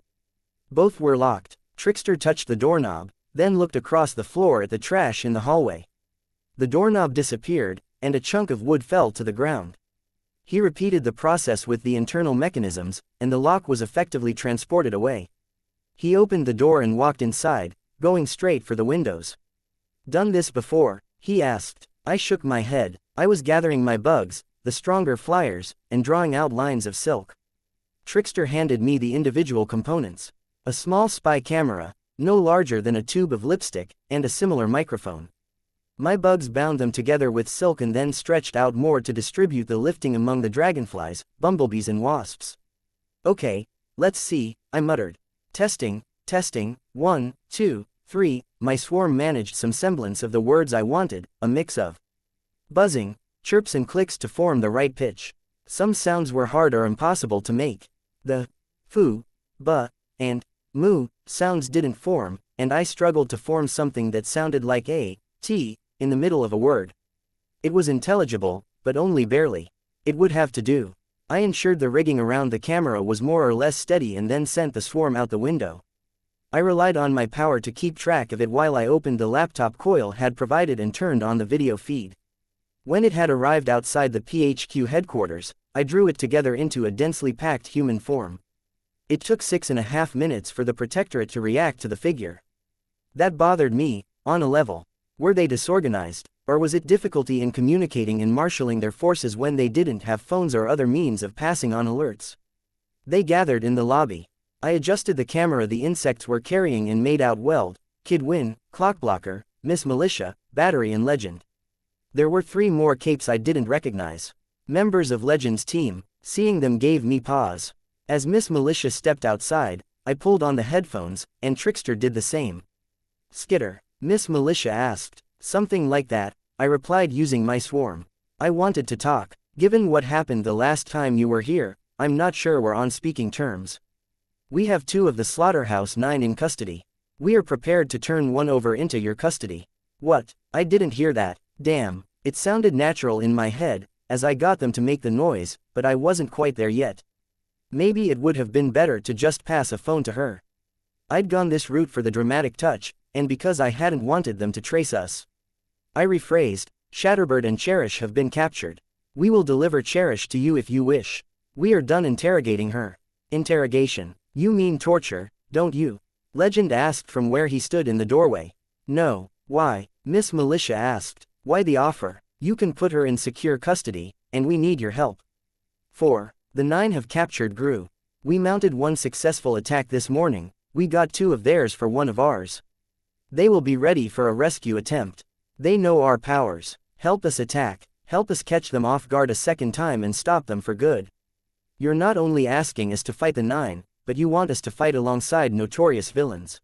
Both were locked. Trickster touched the doorknob, then looked across the floor at the trash in the hallway. The doorknob disappeared, and a chunk of wood fell to the ground. He repeated the process with the internal mechanisms, and the lock was effectively transported away. He opened the door and walked inside, going straight for the windows. Done this before? He asked. I shook my head. I was gathering my bugs, the stronger flyers, and drawing out lines of silk. Trickster handed me the individual components. A small spy camera, no larger than a tube of lipstick, and a similar microphone. My bugs bound them together with silk and then stretched out more to distribute the lifting among the dragonflies, bumblebees and wasps. Okay, let's see, I muttered. Testing, 1, 2, 3, my swarm managed some semblance of the words I wanted, a mix of buzzing, chirps and clicks to form the right pitch. Some sounds were hard or impossible to make. The foo, ba, and moo sounds didn't form, and I struggled to form something that sounded like a t in the middle of a word. It was intelligible, but only barely. It would have to do. I ensured the rigging around the camera was more or less steady and then sent the swarm out the window. I relied on my power to keep track of it while I opened the laptop Coil had provided and turned on the video feed. When it had arrived outside the PHQ headquarters, I drew it together into a densely packed human form. It took 6.5 minutes for the Protectorate to react to the figure. That bothered me, on a level. Were they disorganized, or was it difficulty in communicating and marshalling their forces when they didn't have phones or other means of passing on alerts? They gathered in the lobby. I adjusted the camera the insects were carrying and made out Weld, Kid Win, Clockblocker, Miss Militia, Battery and Legend. There were 3 more capes I didn't recognize. Members of Legend's team. Seeing them gave me pause. As Miss Militia stepped outside, I pulled on the headphones, and Trickster did the same. Skitter? Miss Militia asked. Something like that, I replied using my swarm. I wanted to talk. Given what happened the last time you were here, I'm not sure we're on speaking terms. We have 2 of the Slaughterhouse 9 in custody. We are prepared to turn one over into your custody. What? I didn't hear that. Damn, it sounded natural in my head, as I got them to make the noise, but I wasn't quite there yet. Maybe it would have been better to just pass a phone to her. I'd gone this route for the dramatic touch, and because I hadn't wanted them to trace us. I rephrased, Shatterbird and Cherish have been captured. We will deliver Cherish to you if you wish. We are done interrogating her. Interrogation. You mean torture, don't you? Legend asked from where he stood in the doorway. No. Why? Miss Militia asked. Why the offer? You can put her in secure custody, and we need your help. 4. The 9 have captured Gru. We mounted 1 successful attack this morning. We got 2 of theirs for 1 of ours. They will be ready for a rescue attempt. They know our powers. Help us attack. Help us catch them off guard a second time and stop them for good. You're not only asking us to fight the 9, but you want us to fight alongside notorious villains.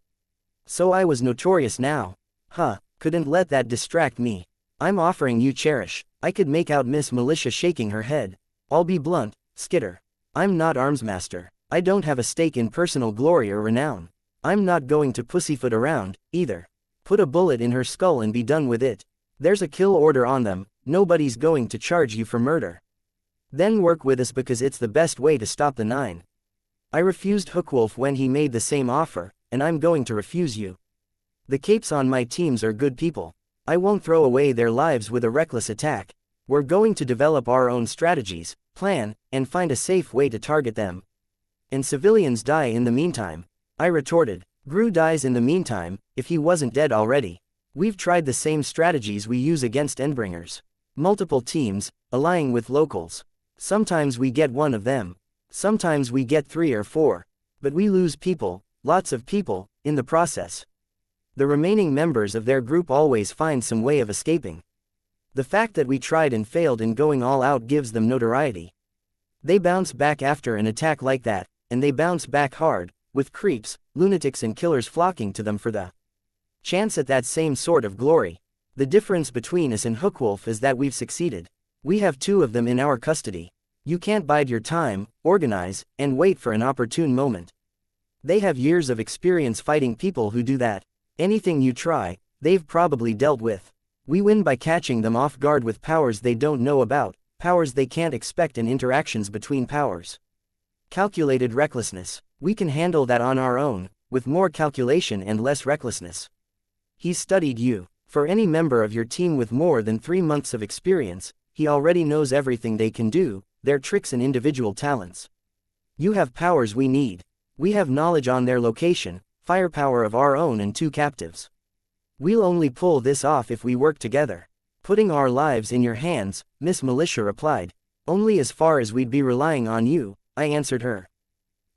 So I was notorious now. Huh, couldn't let that distract me. I'm offering you Cherish. I could make out Miss Militia shaking her head. I'll be blunt, Skitter. I'm not Armsmaster. I don't have a stake in personal glory or renown. I'm not going to pussyfoot around, either. Put a bullet in her skull and be done with it. There's a kill order on them, nobody's going to charge you for murder. Then work with us because it's the best way to stop the 9. I refused Hookwolf when he made the same offer, and I'm going to refuse you. The capes on my teams are good people. I won't throw away their lives with a reckless attack. We're going to develop our own strategies, plan, and find a safe way to target them. And civilians die in the meantime. I retorted. Gru dies in the meantime, if he wasn't dead already. We've tried the same strategies we use against Endbringers. Multiple teams, allying with locals. Sometimes we get one of them. Sometimes we get 3 or 4. But we lose people, lots of people, in the process. The remaining members of their group always find some way of escaping. The fact that we tried and failed in going all out gives them notoriety. They bounce back after an attack like that, and they bounce back hard, with creeps, lunatics and killers flocking to them for the chance at that same sort of glory. The difference between us and Hookwolf is that we've succeeded. We have 2 of them in our custody. You can't bide your time, organize, and wait for an opportune moment. They have years of experience fighting people who do that. Anything you try, they've probably dealt with. We win by catching them off guard with powers they don't know about, powers they can't expect, and interactions between powers. Calculated recklessness. We can handle that on our own, with more calculation and less recklessness. He's studied you. For any member of your team with more than 3 months of experience, he already knows everything they can do, their tricks and individual talents. You have powers we need. We have knowledge on their location, firepower of our own, and 2 captives. We'll only pull this off if we work together. Putting our lives in your hands, Miss Militia replied. Only as far as we'd be relying on you, I answered her.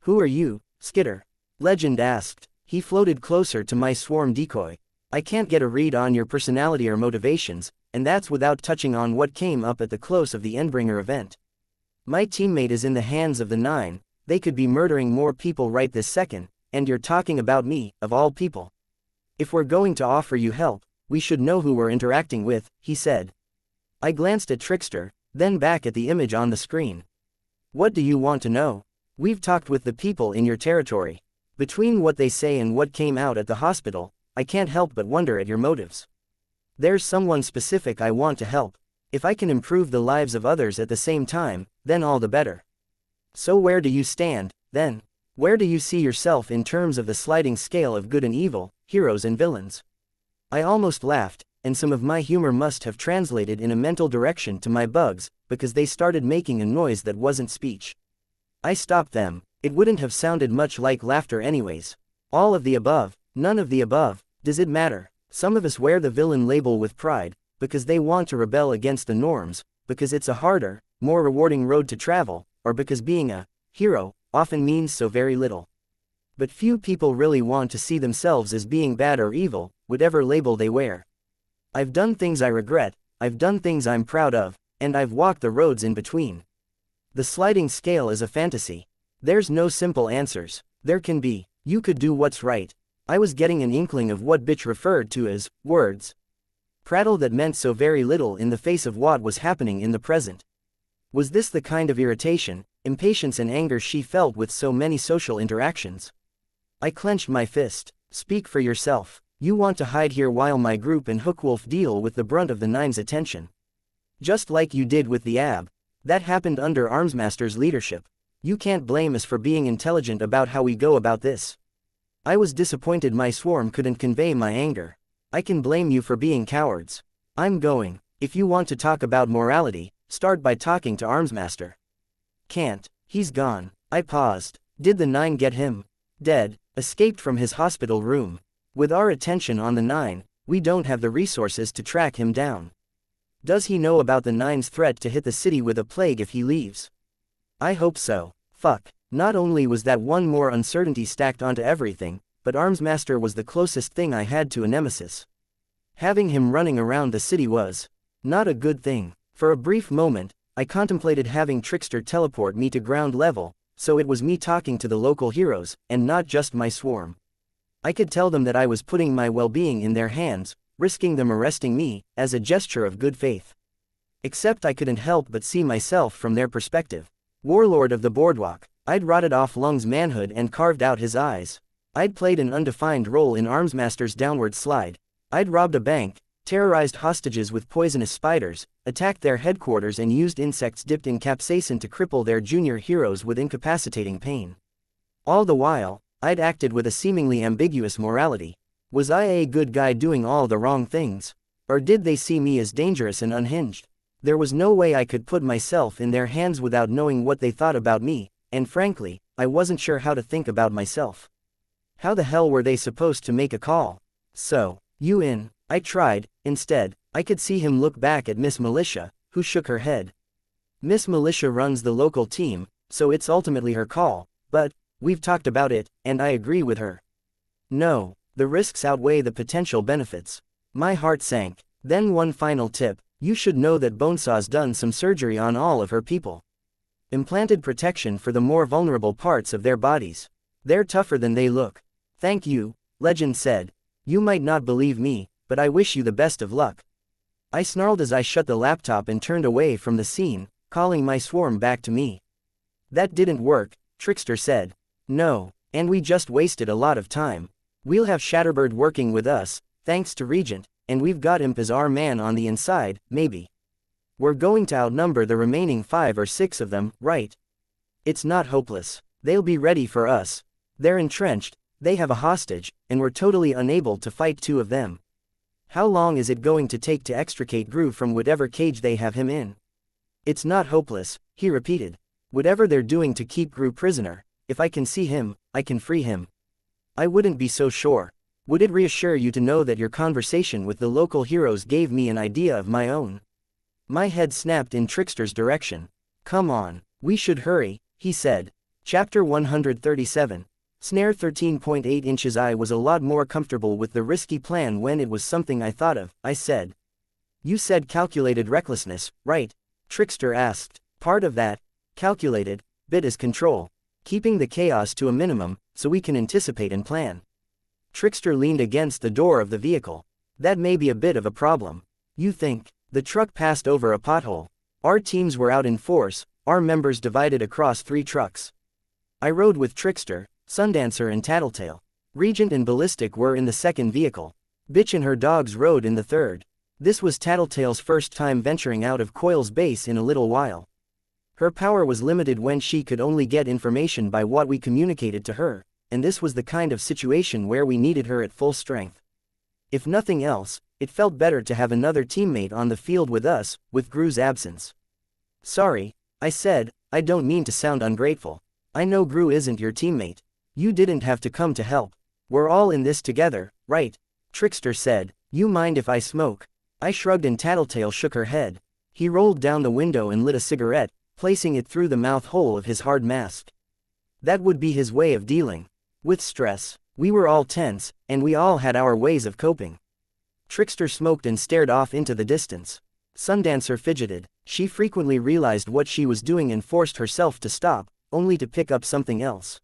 Who are you, Skitter? Legend asked. He floated closer to my swarm decoy. I can't get a read on your personality or motivations, and that's without touching on what came up at the close of the Endbringer event. My teammate is in the hands of the 9, they could be murdering more people right this second, and you're talking about me, of all people. If we're going to offer you help, we should know who we're interacting with, he said. I glanced at Trickster, then back at the image on the screen. What do you want to know? We've talked with the people in your territory. Between what they say and what came out at the hospital, I can't help but wonder at your motives. There's someone specific I want to help. If I can improve the lives of others at the same time, then all the better. So where do you stand, then? Where do you see yourself in terms of the sliding scale of good and evil, heroes and villains? I almost laughed, and some of my humor must have translated in a mental direction to my bugs, because they started making a noise that wasn't speech. I stopped them. It wouldn't have sounded much like laughter anyways. All of the above, none of the above, does it matter? Some of us wear the villain label with pride, because they want to rebel against the norms, because it's a harder, more rewarding road to travel, or because being a hero often means so very little. But few people really want to see themselves as being bad or evil, whatever label they wear. I've done things I regret, I've done things I'm proud of, and I've walked the roads in between. The sliding scale is a fantasy. There's no simple answers. There can be. You could do what's right. I was getting an inkling of what bitch referred to as words. Prattle that meant so very little in the face of what was happening in the present. Was this the kind of irritation, impatience and anger she felt with so many social interactions? I clenched my fist. Speak for yourself. You want to hide here while my group and Hookwolf deal with the brunt of the 9's attention. Just like you did with the AB. That happened under Armsmaster's leadership. You can't blame us for being intelligent about how we go about this. I was disappointed my swarm couldn't convey my anger. I can blame you for being cowards. I'm going. If you want to talk about morality, start by talking to Armsmaster. Can't. He's gone. I paused. Did the 9 get him? Dead. Escaped from his hospital room. With our attention on the 9, we don't have the resources to track him down. Does he know about the 9's threat to hit the city with a plague if he leaves? I hope so. Fuck. Not only was that one more uncertainty stacked onto everything, but Armsmaster was the closest thing I had to a nemesis. Having him running around the city was not a good thing. For a brief moment, I contemplated having Trickster teleport me to ground level, so it was me talking to the local heroes, and not just my swarm. I could tell them that I was putting my well-being in their hands, risking them arresting me, as a gesture of good faith. Except I couldn't help but see myself from their perspective. Warlord of the Boardwalk, I'd rotted off Lung's manhood and carved out his eyes. I'd played an undefined role in Armsmaster's downward slide. I'd robbed a bank, terrorized hostages with poisonous spiders, attacked their headquarters and used insects dipped in capsaicin to cripple their junior heroes with incapacitating pain. All the while, I'd acted with a seemingly ambiguous morality. Was I a good guy doing all the wrong things? Or did they see me as dangerous and unhinged? There was no way I could put myself in their hands without knowing what they thought about me, and frankly, I wasn't sure how to think about myself. How the hell were they supposed to make a call? So, you in? I tried. Instead, I could see him look back at Miss Militia, who shook her head. Miss Militia runs the local team, so it's ultimately her call, but we've talked about it, and I agree with her. No, the risks outweigh the potential benefits. My heart sank. Then one final tip, you should know that Bonesaw's done some surgery on all of her people. Implanted protection for the more vulnerable parts of their bodies. They're tougher than they look. Thank you, Legend said. You might not believe me, but I wish you the best of luck. I snarled as I shut the laptop and turned away from the scene, calling my swarm back to me. That didn't work, Trickster said. No, and we just wasted a lot of time. We'll have Shatterbird working with us, thanks to Regent, and we've got Imp as our man on the inside, maybe. We're going to outnumber the remaining 5 or 6 of them, right? It's not hopeless. They'll be ready for us. They're entrenched, they have a hostage, and we're totally unable to fight 2 of them. How long is it going to take to extricate Gru from whatever cage they have him in? It's not hopeless, he repeated. Whatever they're doing to keep Gru prisoner, if I can see him, I can free him. I wouldn't be so sure. Would it reassure you to know that your conversation with the local heroes gave me an idea of my own? My head snapped in Trickster's direction. Come on, we should hurry, he said. Chapter 137. Snare 13.8 inches. I was a lot more comfortable with the risky plan when it was something I thought of, I said. You said calculated recklessness, right? Trickster asked. Part of that, calculated, bit is control. Keeping the chaos to a minimum, so we can anticipate and plan. Trickster leaned against the door of the vehicle. That may be a bit of a problem. You think? The truck passed over a pothole. Our teams were out in force, our members divided across 3 trucks. I rode with Trickster, Sundancer and Tattletale. Regent and Ballistic were in the second vehicle. Bitch and her dogs rode in the third. This was Tattletale's first time venturing out of Coil's base in a little while. Her power was limited when she could only get information by what we communicated to her, and this was the kind of situation where we needed her at full strength. If nothing else, it felt better to have another teammate on the field with us, with Gru's absence. Sorry, I said, I don't mean to sound ungrateful. I know Gru isn't your teammate. You didn't have to come to help. We're all in this together, right? Trickster said. You mind if I smoke? I shrugged and Tattletale shook her head. He rolled down the window and lit a cigarette, placing it through the mouth hole of his hard mask. That would be his way of dealing with stress. We were all tense, and we all had our ways of coping. Trickster smoked and stared off into the distance. Sundancer fidgeted. She frequently realized what she was doing and forced herself to stop, only to pick up something else.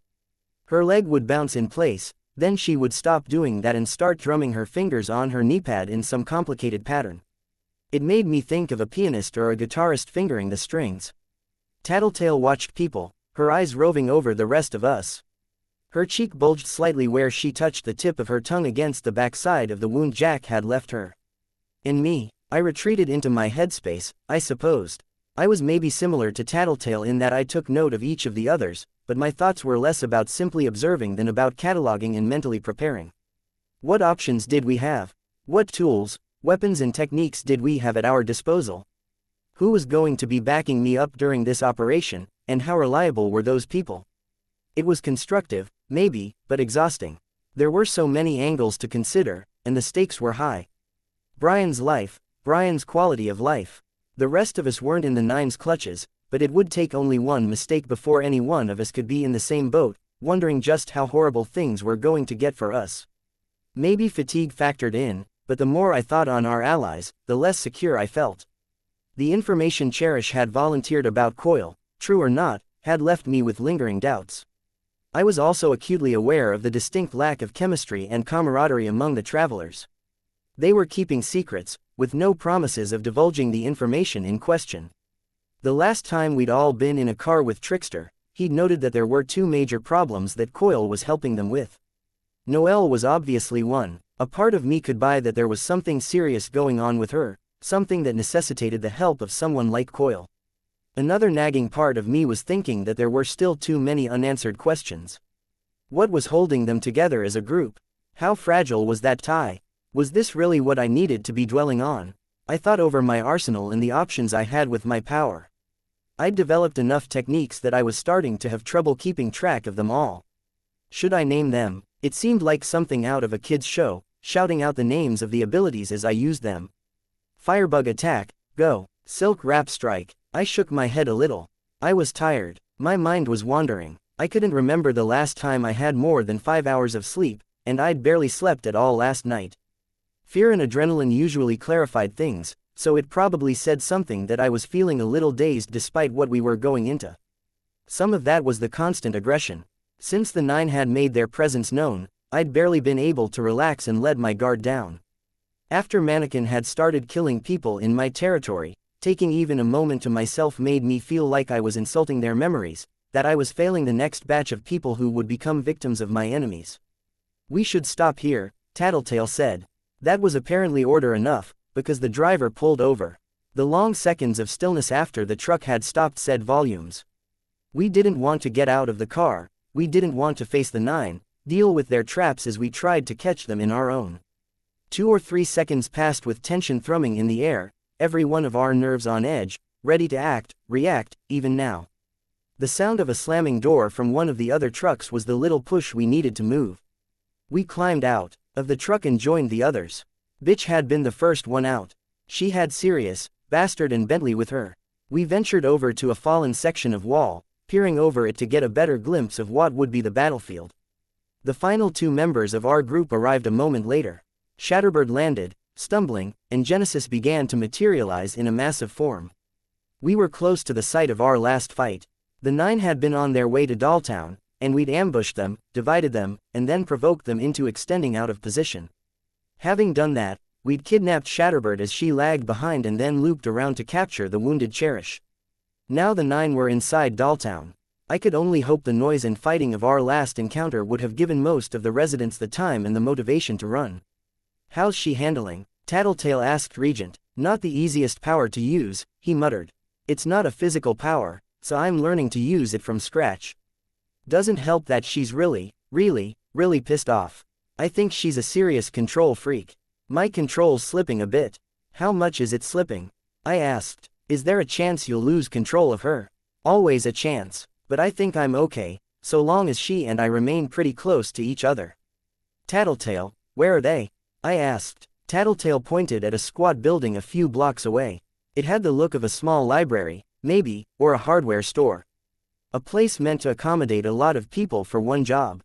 Her leg would bounce in place, then she would stop doing that and start drumming her fingers on her kneepad in some complicated pattern. It made me think of a pianist or a guitarist fingering the strings. Tattletale watched people, her eyes roving over the rest of us. Her cheek bulged slightly where she touched the tip of her tongue against the backside of the wound Jack had left her. In me, I retreated into my headspace, I supposed. I was maybe similar to Tattletale in that I took note of each of the others, but my thoughts were less about simply observing than about cataloging and mentally preparing. What options did we have? What tools, weapons and techniques did we have at our disposal? Who was going to be backing me up during this operation, and how reliable were those people? It was constructive, maybe, but exhausting. There were so many angles to consider, and the stakes were high. Brian's life, Brian's quality of life. The rest of us weren't in the Nine's clutches, but it would take only one mistake before any one of us could be in the same boat, wondering just how horrible things were going to get for us. Maybe fatigue factored in, but the more I thought on our allies, the less secure I felt. The information Cherish had volunteered about Coil, true or not, had left me with lingering doubts. I was also acutely aware of the distinct lack of chemistry and camaraderie among the travelers. They were keeping secrets, with no promises of divulging the information in question. The last time we'd all been in a car with Trickster, he'd noted that there were 2 major problems that Coil was helping them with. Noelle was obviously one. A part of me could buy that there was something serious going on with her, something that necessitated the help of someone like Coil. Another nagging part of me was thinking that there were still too many unanswered questions. What was holding them together as a group? How fragile was that tie? Was this really what I needed to be dwelling on? I thought over my arsenal and the options I had with my power. I'd developed enough techniques that I was starting to have trouble keeping track of them all. Should I name them? It seemed like something out of a kid's show, shouting out the names of the abilities as I used them. Firebug attack, go. Silk wrap strike. I shook my head a little. I was tired. My mind was wandering. I couldn't remember the last time I had more than 5 hours of sleep, and I'd barely slept at all last night. Fear and adrenaline usually clarified things, so it probably said something that I was feeling a little dazed despite what we were going into. Some of that was the constant aggression. Since the 9 had made their presence known, I'd barely been able to relax and let my guard down. After Mannequin had started killing people in my territory, taking even a moment to myself made me feel like I was insulting their memories, that I was failing the next batch of people who would become victims of my enemies. We should stop here, Tattletale said. That was apparently order enough, because the driver pulled over. The long seconds of stillness after the truck had stopped said volumes. We didn't want to get out of the car, we didn't want to face the 9, deal with their traps as we tried to catch them in our own. 2 or 3 seconds passed with tension thrumming in the air, every one of our nerves on edge, ready to act, react, even now. The sound of a slamming door from one of the other trucks was the little push we needed to move. We climbed out of the truck and joined the others. Bitch had been the first one out. She had Sirius, Bastard and Bentley with her. We ventured over to a fallen section of wall, peering over it to get a better glimpse of what would be the battlefield. The final 2 members of our group arrived a moment later. Shatterbird landed, stumbling, and Genesis began to materialize in a massive form. We were close to the site of our last fight. The 9 had been on their way to Dolltown, and we'd ambushed them, divided them, and then provoked them into extending out of position. Having done that, we'd kidnapped Shatterbird as she lagged behind and then looped around to capture the wounded Cherish. Now the 9 were inside Dolltown. I could only hope the noise and fighting of our last encounter would have given most of the residents the time and the motivation to run. How's she handling? Tattletale asked Regent. Not the easiest power to use, he muttered. It's not a physical power, so I'm learning to use it from scratch. Doesn't help that she's really pissed off. I think she's a serious control freak. My control's slipping a bit. How much is it slipping? I asked. Is there a chance you'll lose control of her? Always a chance, but I think I'm okay, so long as she and I remain pretty close to each other. Tattletale, where are they? I asked. Tattletale pointed at a squat building a few blocks away. It had the look of a small library, maybe, or a hardware store. A place meant to accommodate a lot of people for one job.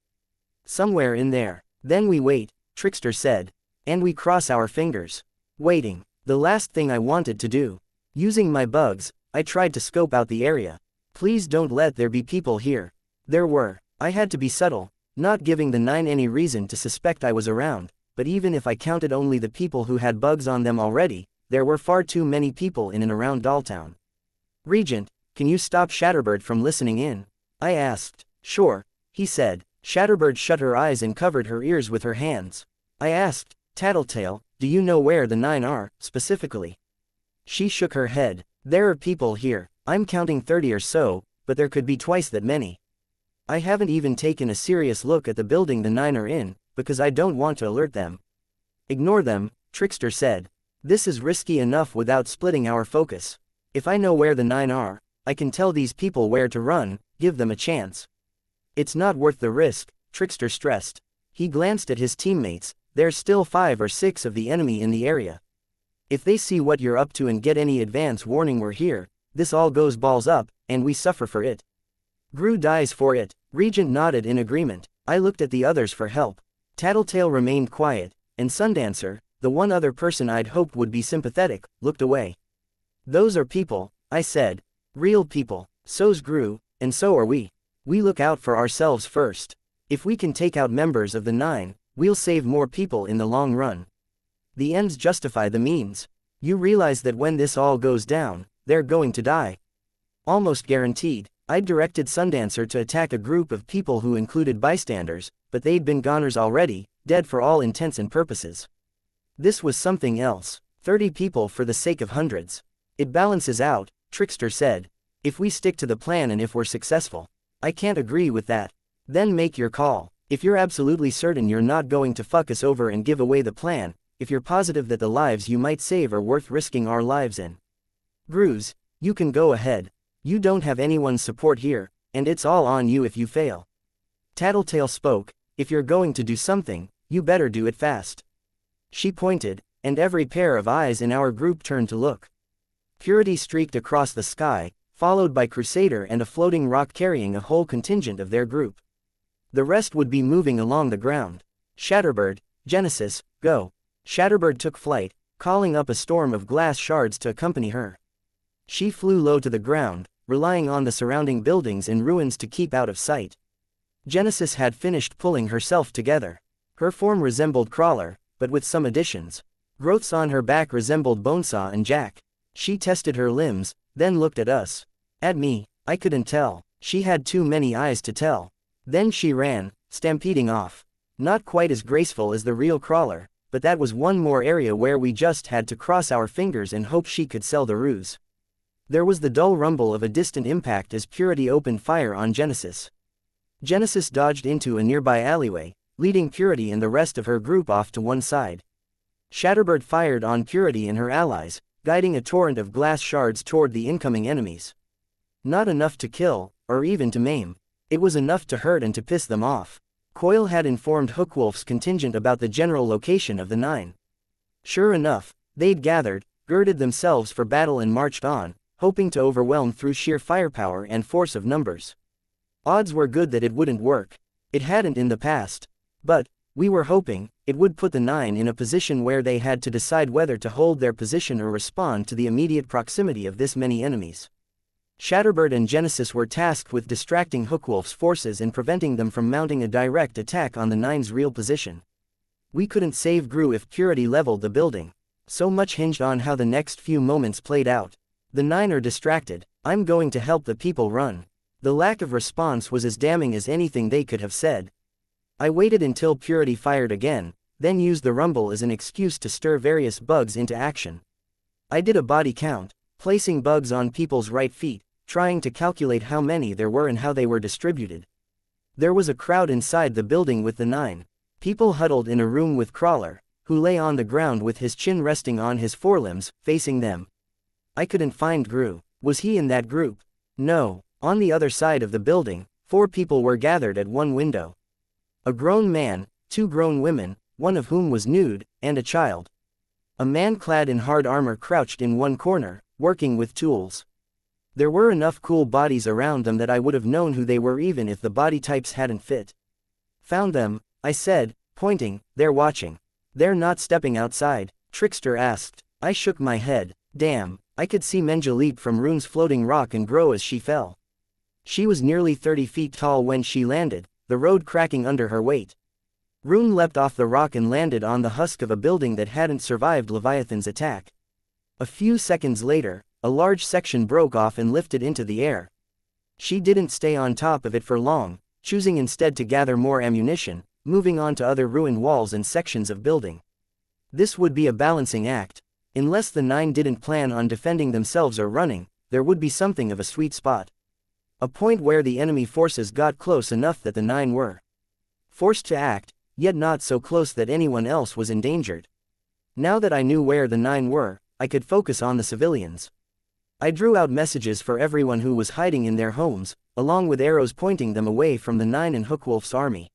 Somewhere in there. Then we wait, Trickster said. And we cross our fingers. Waiting. The last thing I wanted to do. Using my bugs, I tried to scope out the area. Please don't let there be people here. There were. I had to be subtle, not giving the 9 any reason to suspect I was around. But even if I counted only the people who had bugs on them already, there were far too many people in and around Dolltown. Regent, can you stop Shatterbird from listening in? I asked. Sure, he said. Shatterbird shut her eyes and covered her ears with her hands. I asked, Tattletale, do you know where the 9 are, specifically? She shook her head. There are people here, I'm counting 30 or so, but there could be twice that many. I haven't even taken a serious look at the building the 9 are in, because I don't want to alert them. Ignore them, Trickster said. This is risky enough without splitting our focus. If I know where the 9 are, I can tell these people where to run, give them a chance. It's not worth the risk, Trickster stressed. He glanced at his teammates. There's still 5 or 6 of the enemy in the area. If they see what you're up to and get any advance warning we're here, this all goes balls up, and we suffer for it. Gru dies for it. Regent nodded in agreement. I looked at the others for help. Tattletale remained quiet, and Sundancer, the one other person I'd hoped would be sympathetic, looked away. Those are people, I said. Real people. So's Gru, and so are we. We look out for ourselves first. If we can take out members of the 9, we'll save more people in the long run. The ends justify the means. You realize that when this all goes down, they're going to die. Almost guaranteed. I'd directed Sundancer to attack a group of people who included bystanders, but they'd been goners already, dead for all intents and purposes. This was something else. 30 people for the sake of hundreds. It balances out, Trickster said. If we stick to the plan and if we're successful. I can't agree with that. Then make your call. If you're absolutely certain you're not going to fuck us over and give away the plan, if you're positive that the lives you might save are worth risking our lives in. Gruz, you can go ahead. You don't have anyone's support here, and it's all on you if you fail. Tattletale spoke, if you're going to do something, you better do it fast. She pointed, and every pair of eyes in our group turned to look. Purity streaked across the sky, followed by Crusader and a floating rock carrying a whole contingent of their group. The rest would be moving along the ground. Shatterbird, Genesis, go. Shatterbird took flight, calling up a storm of glass shards to accompany her. She flew low to the ground, relying on the surrounding buildings and ruins to keep out of sight. Genesis had finished pulling herself together. Her form resembled Crawler, but with some additions. Growths on her back resembled Bonesaw and Jack. She tested her limbs, then looked at us. At me, I couldn't tell. She had too many eyes to tell. Then she ran, stampeding off. Not quite as graceful as the real Crawler, but that was one more area where we just had to cross our fingers and hope she could sell the ruse. There was the dull rumble of a distant impact as Purity opened fire on Genesis. Genesis dodged into a nearby alleyway, leading Purity and the rest of her group off to one side. Shatterbird fired on Purity and her allies, guiding a torrent of glass shards toward the incoming enemies. Not enough to kill, or even to maim. It was enough to hurt and to piss them off. Coil had informed Hookwolf's contingent about the general location of the 9. Sure enough, they'd gathered, girded themselves for battle and marched on, hoping to overwhelm through sheer firepower and force of numbers. Odds were good that it wouldn't work. It hadn't in the past. But, we were hoping, it would put the 9 in a position where they had to decide whether to hold their position or respond to the immediate proximity of this many enemies. Shatterbird and Genesis were tasked with distracting Hookwolf's forces and preventing them from mounting a direct attack on the 9's real position. We couldn't save Gru if Purity leveled the building. So much hinged on how the next few moments played out. The 9 are distracted, I'm going to help the people run. The lack of response was as damning as anything they could have said. I waited until Purity fired again, then used the rumble as an excuse to stir various bugs into action. I did a body count, placing bugs on people's right feet, trying to calculate how many there were and how they were distributed. There was a crowd inside the building with the 9. People huddled in a room with Crawler, who lay on the ground with his chin resting on his forelimbs, facing them. I couldn't find Gru. Was he in that group? No. On the other side of the building, 4 people were gathered at one window. A grown man, 2 grown women, one of whom was nude, and a child. A man clad in hard armor crouched in one corner, working with tools. There were enough cool bodies around them that I would have known who they were even if the body types hadn't fit. Found them, I said, pointing, they're watching. They're not stepping outside, Trickster asked. I shook my head. Damn, I could see Menja leap from Rune's floating rock and grow as she fell. She was nearly 30 feet tall when she landed, the road cracking under her weight. Rune leapt off the rock and landed on the husk of a building that hadn't survived Leviathan's attack. A few seconds later, a large section broke off and lifted into the air. She didn't stay on top of it for long, choosing instead to gather more ammunition, moving on to other ruined walls and sections of building. This would be a balancing act. Unless the 9 didn't plan on defending themselves or running, there would be something of a sweet spot. A point where the enemy forces got close enough that the 9 were forced to act, yet not so close that anyone else was endangered. Now that I knew where the 9 were, I could focus on the civilians. I drew out messages for everyone who was hiding in their homes, along with arrows pointing them away from the 9 and Hookwolf's army.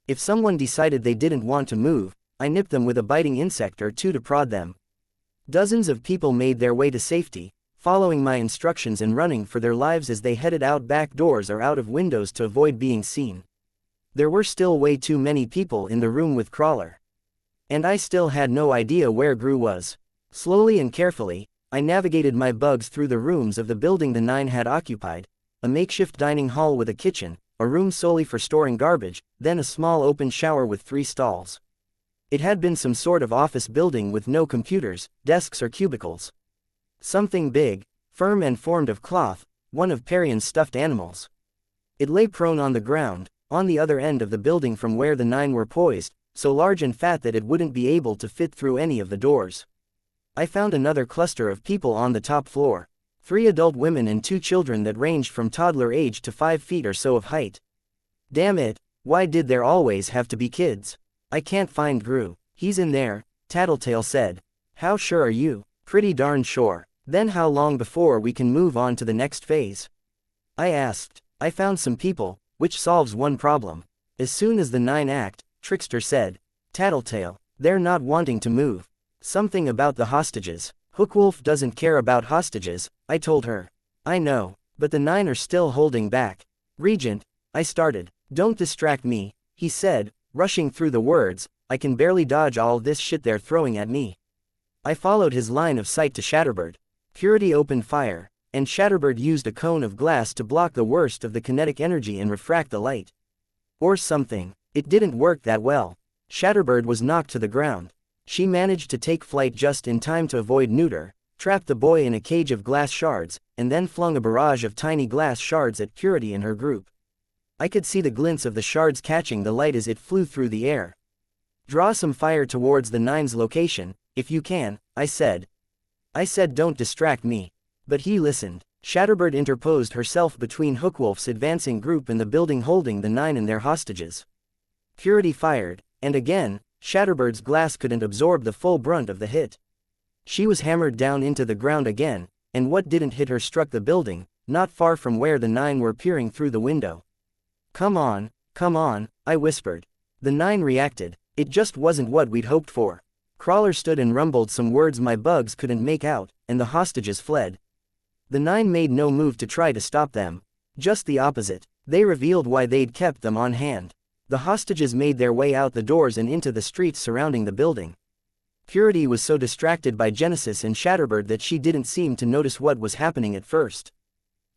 If someone decided they didn't want to move, I nipped them with a biting insect or 2 to prod them. Dozens of people made their way to safety, following my instructions and running for their lives as they headed out back doors or out of windows to avoid being seen. There were still way too many people in the room with Crawler. And I still had no idea where Gru was. Slowly and carefully, I navigated my bugs through the rooms of the building the 9 had occupied, a makeshift dining hall with a kitchen, a room solely for storing garbage, then a small open shower with 3 stalls. It had been some sort of office building with no computers, desks or cubicles. Something big, firm and formed of cloth, one of Parian's stuffed animals. It lay prone on the ground, on the other end of the building from where the 9 were poised, so large and fat that it wouldn't be able to fit through any of the doors. I found another cluster of people on the top floor. 3 adult women and 2 children that ranged from toddler age to 5 feet or so of height. Damn it, Why did there always have to be kids? I can't find Gru. He's in there, Tattletale said. How sure are you? Pretty darn sure. Then how long before we can move on to the next phase? I asked. I found some people, which solves one problem. As soon as the 9 act, Trickster said. Tattletale, they're not wanting to move. Something about the hostages. Hookwolf doesn't care about hostages, I told her. I know, but the 9 are still holding back. Regent, I started. Don't distract me, he said, rushing through the words. I can barely dodge all this shit they're throwing at me. I followed his line of sight to Shatterbird. Purity opened fire, and Shatterbird used a cone of glass to block the worst of the kinetic energy and refract the light. Or something. It didn't work that well. Shatterbird was knocked to the ground. She managed to take flight just in time to avoid neuter, trapped the boy in a cage of glass shards, and then flung a barrage of tiny glass shards at Purity and her group. I could see the glints of the shards catching the light as it flew through the air. Draw some fire towards the 9's location, if you can, I said. I said don't distract me. But he listened. Shatterbird interposed herself between Hookwolf's advancing group and the building holding the 9 and their hostages. Purity fired, and again, Shatterbird's glass couldn't absorb the full brunt of the hit. She was hammered down into the ground again, and what didn't hit her struck the building, not far from where the 9 were peering through the window. Come on, I whispered. The 9 reacted. It just wasn't what we'd hoped for. Crawler stood and rumbled some words my bugs couldn't make out, and the hostages fled. The 9 made no move to try to stop them. Just the opposite. They revealed why they'd kept them on hand. The hostages made their way out the doors and into the streets surrounding the building. Purity was so distracted by Genesis and Shatterbird that she didn't seem to notice what was happening at first.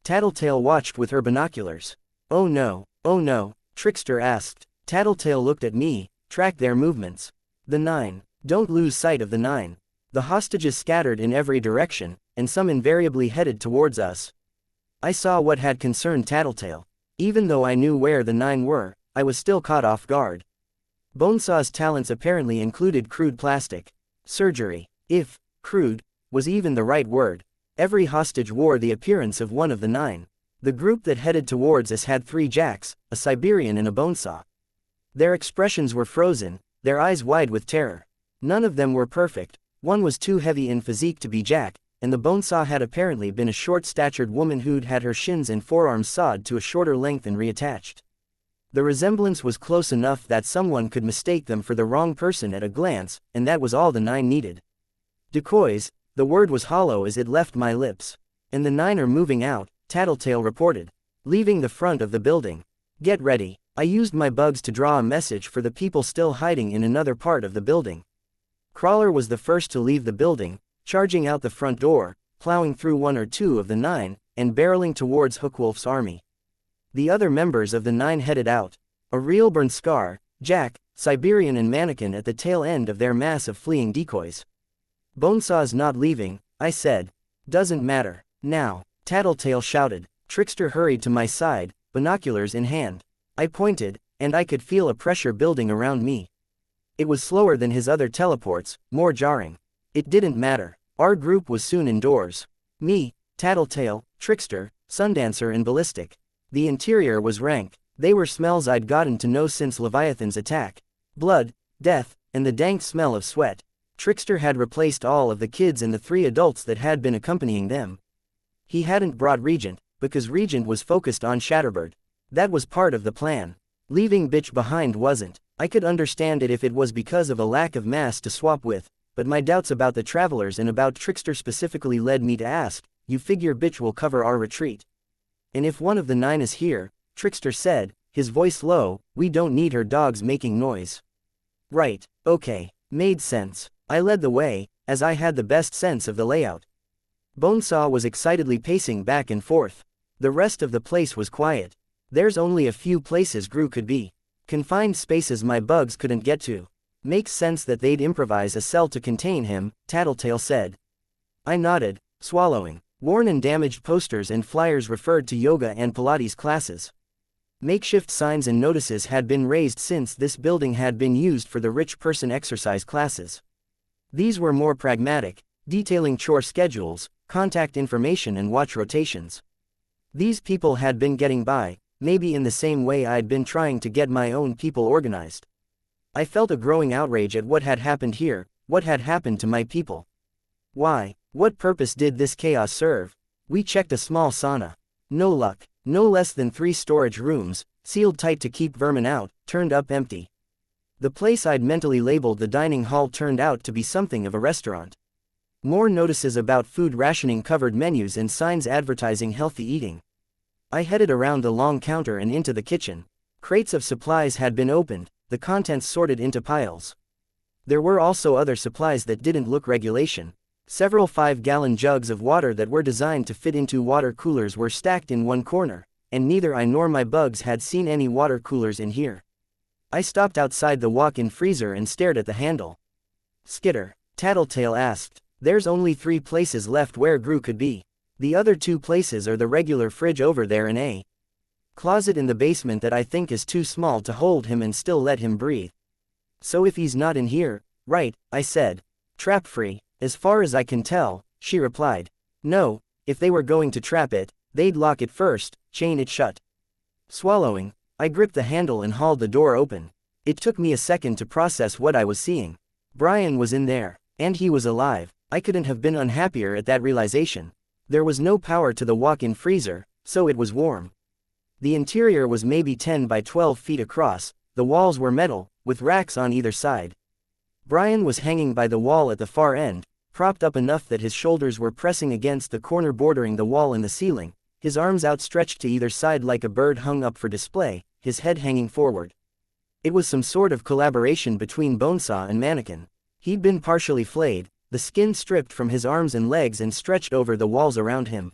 Tattletale watched with her binoculars. Oh no, Trickster asked. Tattletale looked at me, tracked their movements. The 9. Don't lose sight of the 9. The hostages scattered in every direction, and some invariably headed towards us. I saw what had concerned Tattletale. Even though I knew where the 9 were, I was still caught off guard. Bonesaw's talents apparently included crude plastic surgery. If crude was even the right word. Every hostage wore the appearance of one of the 9. The group that headed towards us had 3 Jacks, a Siberian and a Bonesaw. Their expressions were frozen, their eyes wide with terror. None of them were perfect. One was too heavy in physique to be Jack, and the Bonesaw had apparently been a short-statured woman who'd had her shins and forearms sawed to a shorter length and reattached. The resemblance was close enough that someone could mistake them for the wrong person at a glance, and that was all the 9 needed. Decoys, the word was hollow as it left my lips. And the 9 are moving out, Tattletale reported. Leaving the front of the building. Get ready. I used my bugs to draw a message for the people still hiding in another part of the building. Crawler was the first to leave the building, charging out the front door, plowing through 1 or 2 of the 9, and barreling towards Hookwolf's army. The other members of the 9 headed out. A real Scar, Jack, Siberian and Mannequin at the tail end of their mass of fleeing decoys. Bonesaw's not leaving, I said. Doesn't matter. Now, Tattletale shouted. Trickster hurried to my side, binoculars in hand. I pointed, and I could feel a pressure building around me. It was slower than his other teleports, more jarring. It didn't matter. Our group was soon indoors. Me, Tattletale, Trickster, Sundancer and Ballistic. The interior was rank. They were smells I'd gotten to know since Leviathan's attack. Blood, death, and the dank smell of sweat. Trickster had replaced all of the kids and the 3 adults that had been accompanying them. He hadn't brought Regent, because Regent was focused on Shatterbird. That was part of the plan. Leaving Bitch behind wasn't. I could understand it if it was because of a lack of mass to swap with, but my doubts about the travelers and about Trickster specifically led me to ask, you figure Bitch will cover our retreat? And if one of the 9 is here, Trickster said, his voice low, we don't need her dogs making noise. Right, okay, made sense. I led the way, as I had the best sense of the layout. Bonesaw was excitedly pacing back and forth. The rest of the place was quiet. There's only a few places Gru could be. Confined spaces my bugs couldn't get to. Makes sense that they'd improvise a cell to contain him, Tattletale said. I nodded, swallowing. Worn and damaged posters and flyers referred to yoga and Pilates classes. Makeshift signs and notices had been raised since this building had been used for the rich person exercise classes. These were more pragmatic, detailing chore schedules, contact information and watch rotations. These people had been getting by, maybe in the same way I'd been trying to get my own people organized. I felt a growing outrage at what had happened here, what had happened to my people. Why? What purpose did this chaos serve? We checked a small sauna. No luck. No less than 3 storage rooms, sealed tight to keep vermin out, turned up empty. The place I'd mentally labeled the dining hall turned out to be something of a restaurant. More notices about food rationing covered menus and signs advertising healthy eating. I headed around the long counter and into the kitchen. Crates of supplies had been opened, the contents sorted into piles. There were also other supplies that didn't look regulation. Several 5-gallon jugs of water that were designed to fit into water coolers were stacked in one corner, and neither I nor my bugs had seen any water coolers in here. I stopped outside the walk-in freezer and stared at the handle. Skitter, Tattletale asked. There's only 3 places left where Gru could be. The other 2 places are the regular fridge over there and a closet in the basement that I think is too small to hold him and still let him breathe. So if he's not in here, right, I said. Trap-free, as far as I can tell, she replied. No, if they were going to trap it, they'd lock it first, chain it shut. Swallowing, I gripped the handle and hauled the door open. It took me a second to process what I was seeing. Brian was in there, and he was alive. I couldn't have been unhappier at that realization. There was no power to the walk-in freezer, so it was warm. The interior was maybe 10 by 12 feet across, the walls were metal, with racks on either side. Brian was hanging by the wall at the far end, propped up enough that his shoulders were pressing against the corner bordering the wall and the ceiling, his arms outstretched to either side like a bird hung up for display, his head hanging forward. It was some sort of collaboration between Bonesaw and Mannequin. He'd been partially flayed, the skin stripped from his arms and legs and stretched over the walls around him.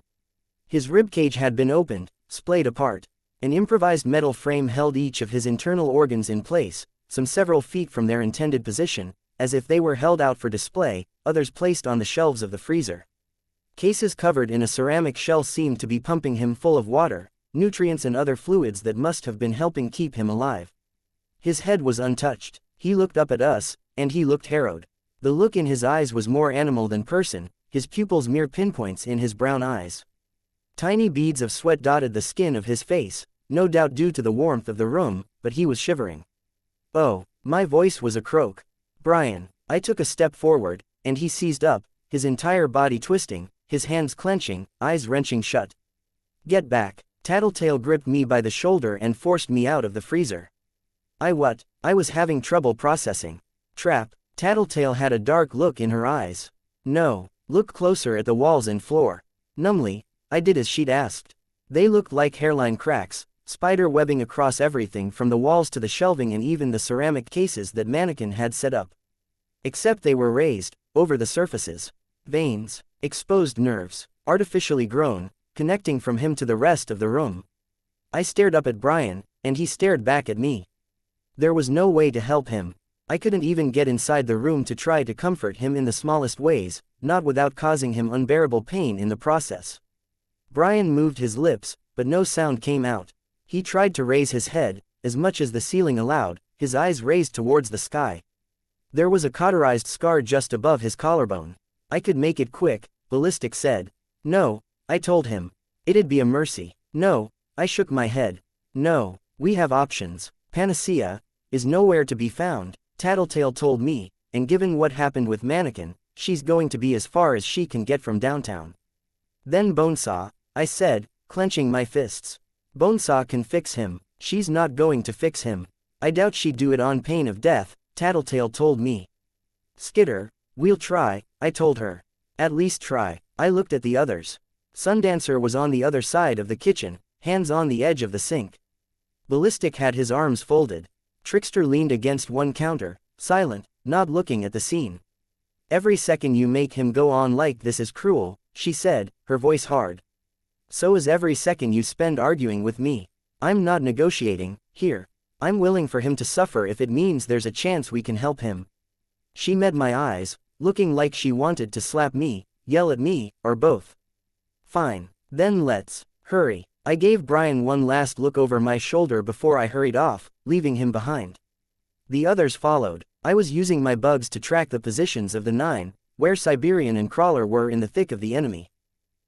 His ribcage had been opened, splayed apart. An improvised metal frame held each of his internal organs in place, some several feet from their intended position, as if they were held out for display, others placed on the shelves of the freezer. Cases covered in a ceramic shell seemed to be pumping him full of water, nutrients and other fluids that must have been helping keep him alive. His head was untouched. He looked up at us, and he looked harrowed. The look in his eyes was more animal than person, his pupils mere pinpoints in his brown eyes. Tiny beads of sweat dotted the skin of his face, no doubt due to the warmth of the room, but he was shivering. Oh, my voice was a croak. Brian. I took a step forward, and he seized up, his entire body twisting, his hands clenching, eyes wrenching shut. Get back. Tattletale gripped me by the shoulder and forced me out of the freezer. I was having trouble processing. Trap. Tattletale had a dark look in her eyes. No, look closer at the walls and floor. Numbly, I did as she'd asked. They looked like hairline cracks, spider webbing across everything from the walls to the shelving and even the ceramic cases that Mannequin had set up. Except they were raised, over the surfaces. Veins, exposed nerves, artificially grown, connecting from him to the rest of the room. I stared up at Brian, and he stared back at me. There was no way to help him. I couldn't even get inside the room to try to comfort him in the smallest ways, not without causing him unbearable pain in the process. Brian moved his lips, but no sound came out. He tried to raise his head, as much as the ceiling allowed, his eyes raised towards the sky. There was a cauterized scar just above his collarbone. I could make it quick, Ballistic said. No, I told him. It'd be a mercy. No, I shook my head. No, we have options. Panacea is nowhere to be found, Tattletale told me, and given what happened with Mannequin, she's going to be as far as she can get from downtown. Then Bonesaw, I said, clenching my fists. Bonesaw can fix him. She's not going to fix him. I doubt she'd do it on pain of death, Tattletale told me. Skitter, we'll try, I told her. At least try. I looked at the others. Sundancer was on the other side of the kitchen, hands on the edge of the sink. Ballistic had his arms folded. Trickster leaned against one counter, silent, not looking at the scene. Every second you make him go on like this is cruel, she said, her voice hard. So is every second you spend arguing with me. I'm not negotiating, here. I'm willing for him to suffer if it means there's a chance we can help him. She met my eyes, looking like she wanted to slap me, yell at me, or both. Fine, then let's hurry. I gave Brian one last look over my shoulder before I hurried off, leaving him behind. The others followed. I was using my bugs to track the positions of the 9, where Siberian and Crawler were in the thick of the enemy.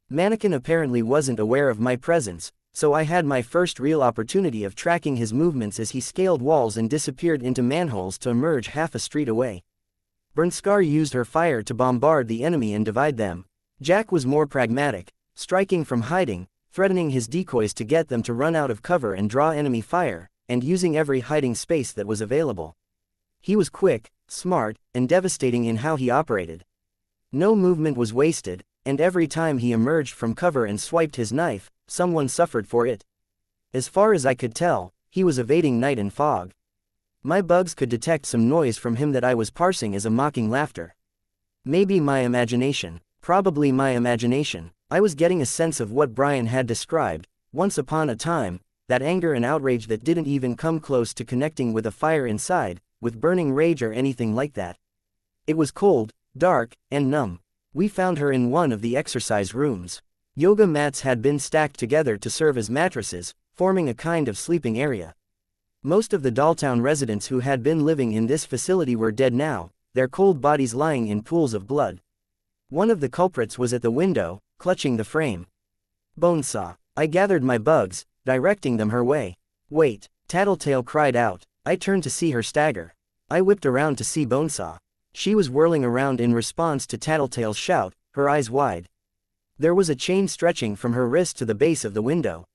Mannequin apparently wasn't aware of my presence, so I had my first real opportunity of tracking his movements as he scaled walls and disappeared into manholes to emerge half a street away. Bernskar used her fire to bombard the enemy and divide them. Jack was more pragmatic, striking from hiding, threatening his decoys to get them to run out of cover and draw enemy fire, and using every hiding space that was available. He was quick, smart, and devastating in how he operated. No movement was wasted, and every time he emerged from cover and swiped his knife, someone suffered for it. As far as I could tell, he was evading night and fog. My bugs could detect some noise from him that I was parsing as a mocking laughter. Maybe my imagination, probably my imagination. I was getting a sense of what Brian had described, once upon a time, that anger and outrage that didn't even come close to connecting with a fire inside, with burning rage or anything like that. It was cold, dark, and numb. We found her in one of the exercise rooms. Yoga mats had been stacked together to serve as mattresses, forming a kind of sleeping area. Most of the Dolltown residents who had been living in this facility were dead now, their cold bodies lying in pools of blood. One of the culprits was at the window, clutching the frame. Bonesaw. I gathered my bugs, directing them her way. Wait, Tattletale cried out. I turned to see her stagger. I whipped around to see Bonesaw. She was whirling around in response to Tattletale's shout, her eyes wide. There was a chain stretching from her wrist to the base of the window.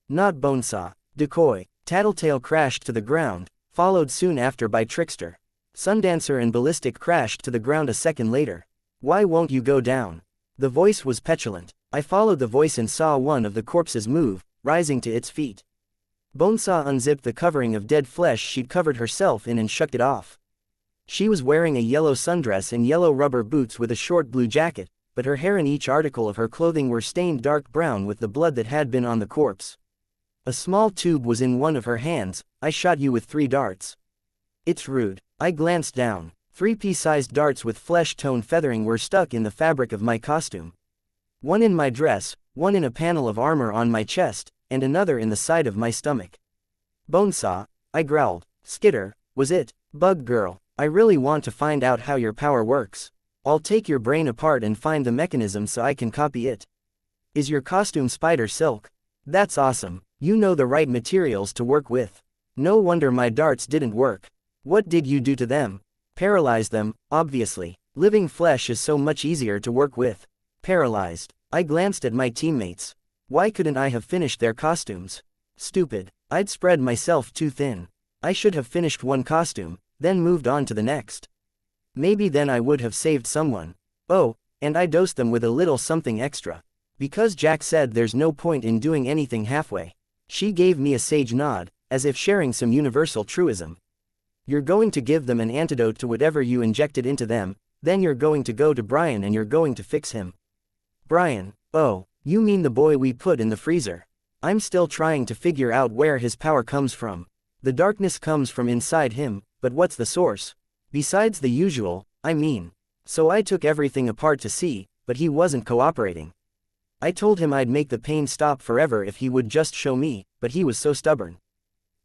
Not Bonesaw. Decoy. Tattletale crashed to the ground, followed soon after by Trickster. Sundancer and Ballistic crashed to the ground a second later. Why won't you go down? The voice was petulant. I followed the voice and saw one of the corpses move, rising to its feet. Bonesaw unzipped the covering of dead flesh she'd covered herself in and shucked it off. She was wearing a yellow sundress and yellow rubber boots with a short blue jacket, but her hair and each article of her clothing were stained dark brown with the blood that had been on the corpse. A small tube was in one of her hands. I shot you with 3 darts. It's rude. I glanced down. 3 pea-sized darts with flesh-tone feathering were stuck in the fabric of my costume. One in my dress, one in a panel of armor on my chest, and another in the side of my stomach. Bonesaw, I growled. Skitter, was it? Bug girl, I really want to find out how your power works. I'll take your brain apart and find the mechanism so I can copy it. Is your costume spider silk? That's awesome. You know the right materials to work with. No wonder my darts didn't work. What did you do to them? Paralyze them, obviously. Living flesh is so much easier to work with. Paralyzed. I glanced at my teammates. Why couldn't I have finished their costumes? Stupid. I'd spread myself too thin. I should have finished one costume, then moved on to the next. Maybe then I would have saved someone. Oh, and I dosed them with a little something extra. Because Jack said there's no point in doing anything halfway. She gave me a sage nod, as if sharing some universal truism. You're going to give them an antidote to whatever you injected into them, then you're going to go to Brian and you're going to fix him. Brian, oh, you mean the boy we put in the freezer. I'm still trying to figure out where his power comes from. The darkness comes from inside him, but what's the source? Besides the usual, I mean. So I took everything apart to see, but he wasn't cooperating. I told him I'd make the pain stop forever if he would just show me, but he was so stubborn.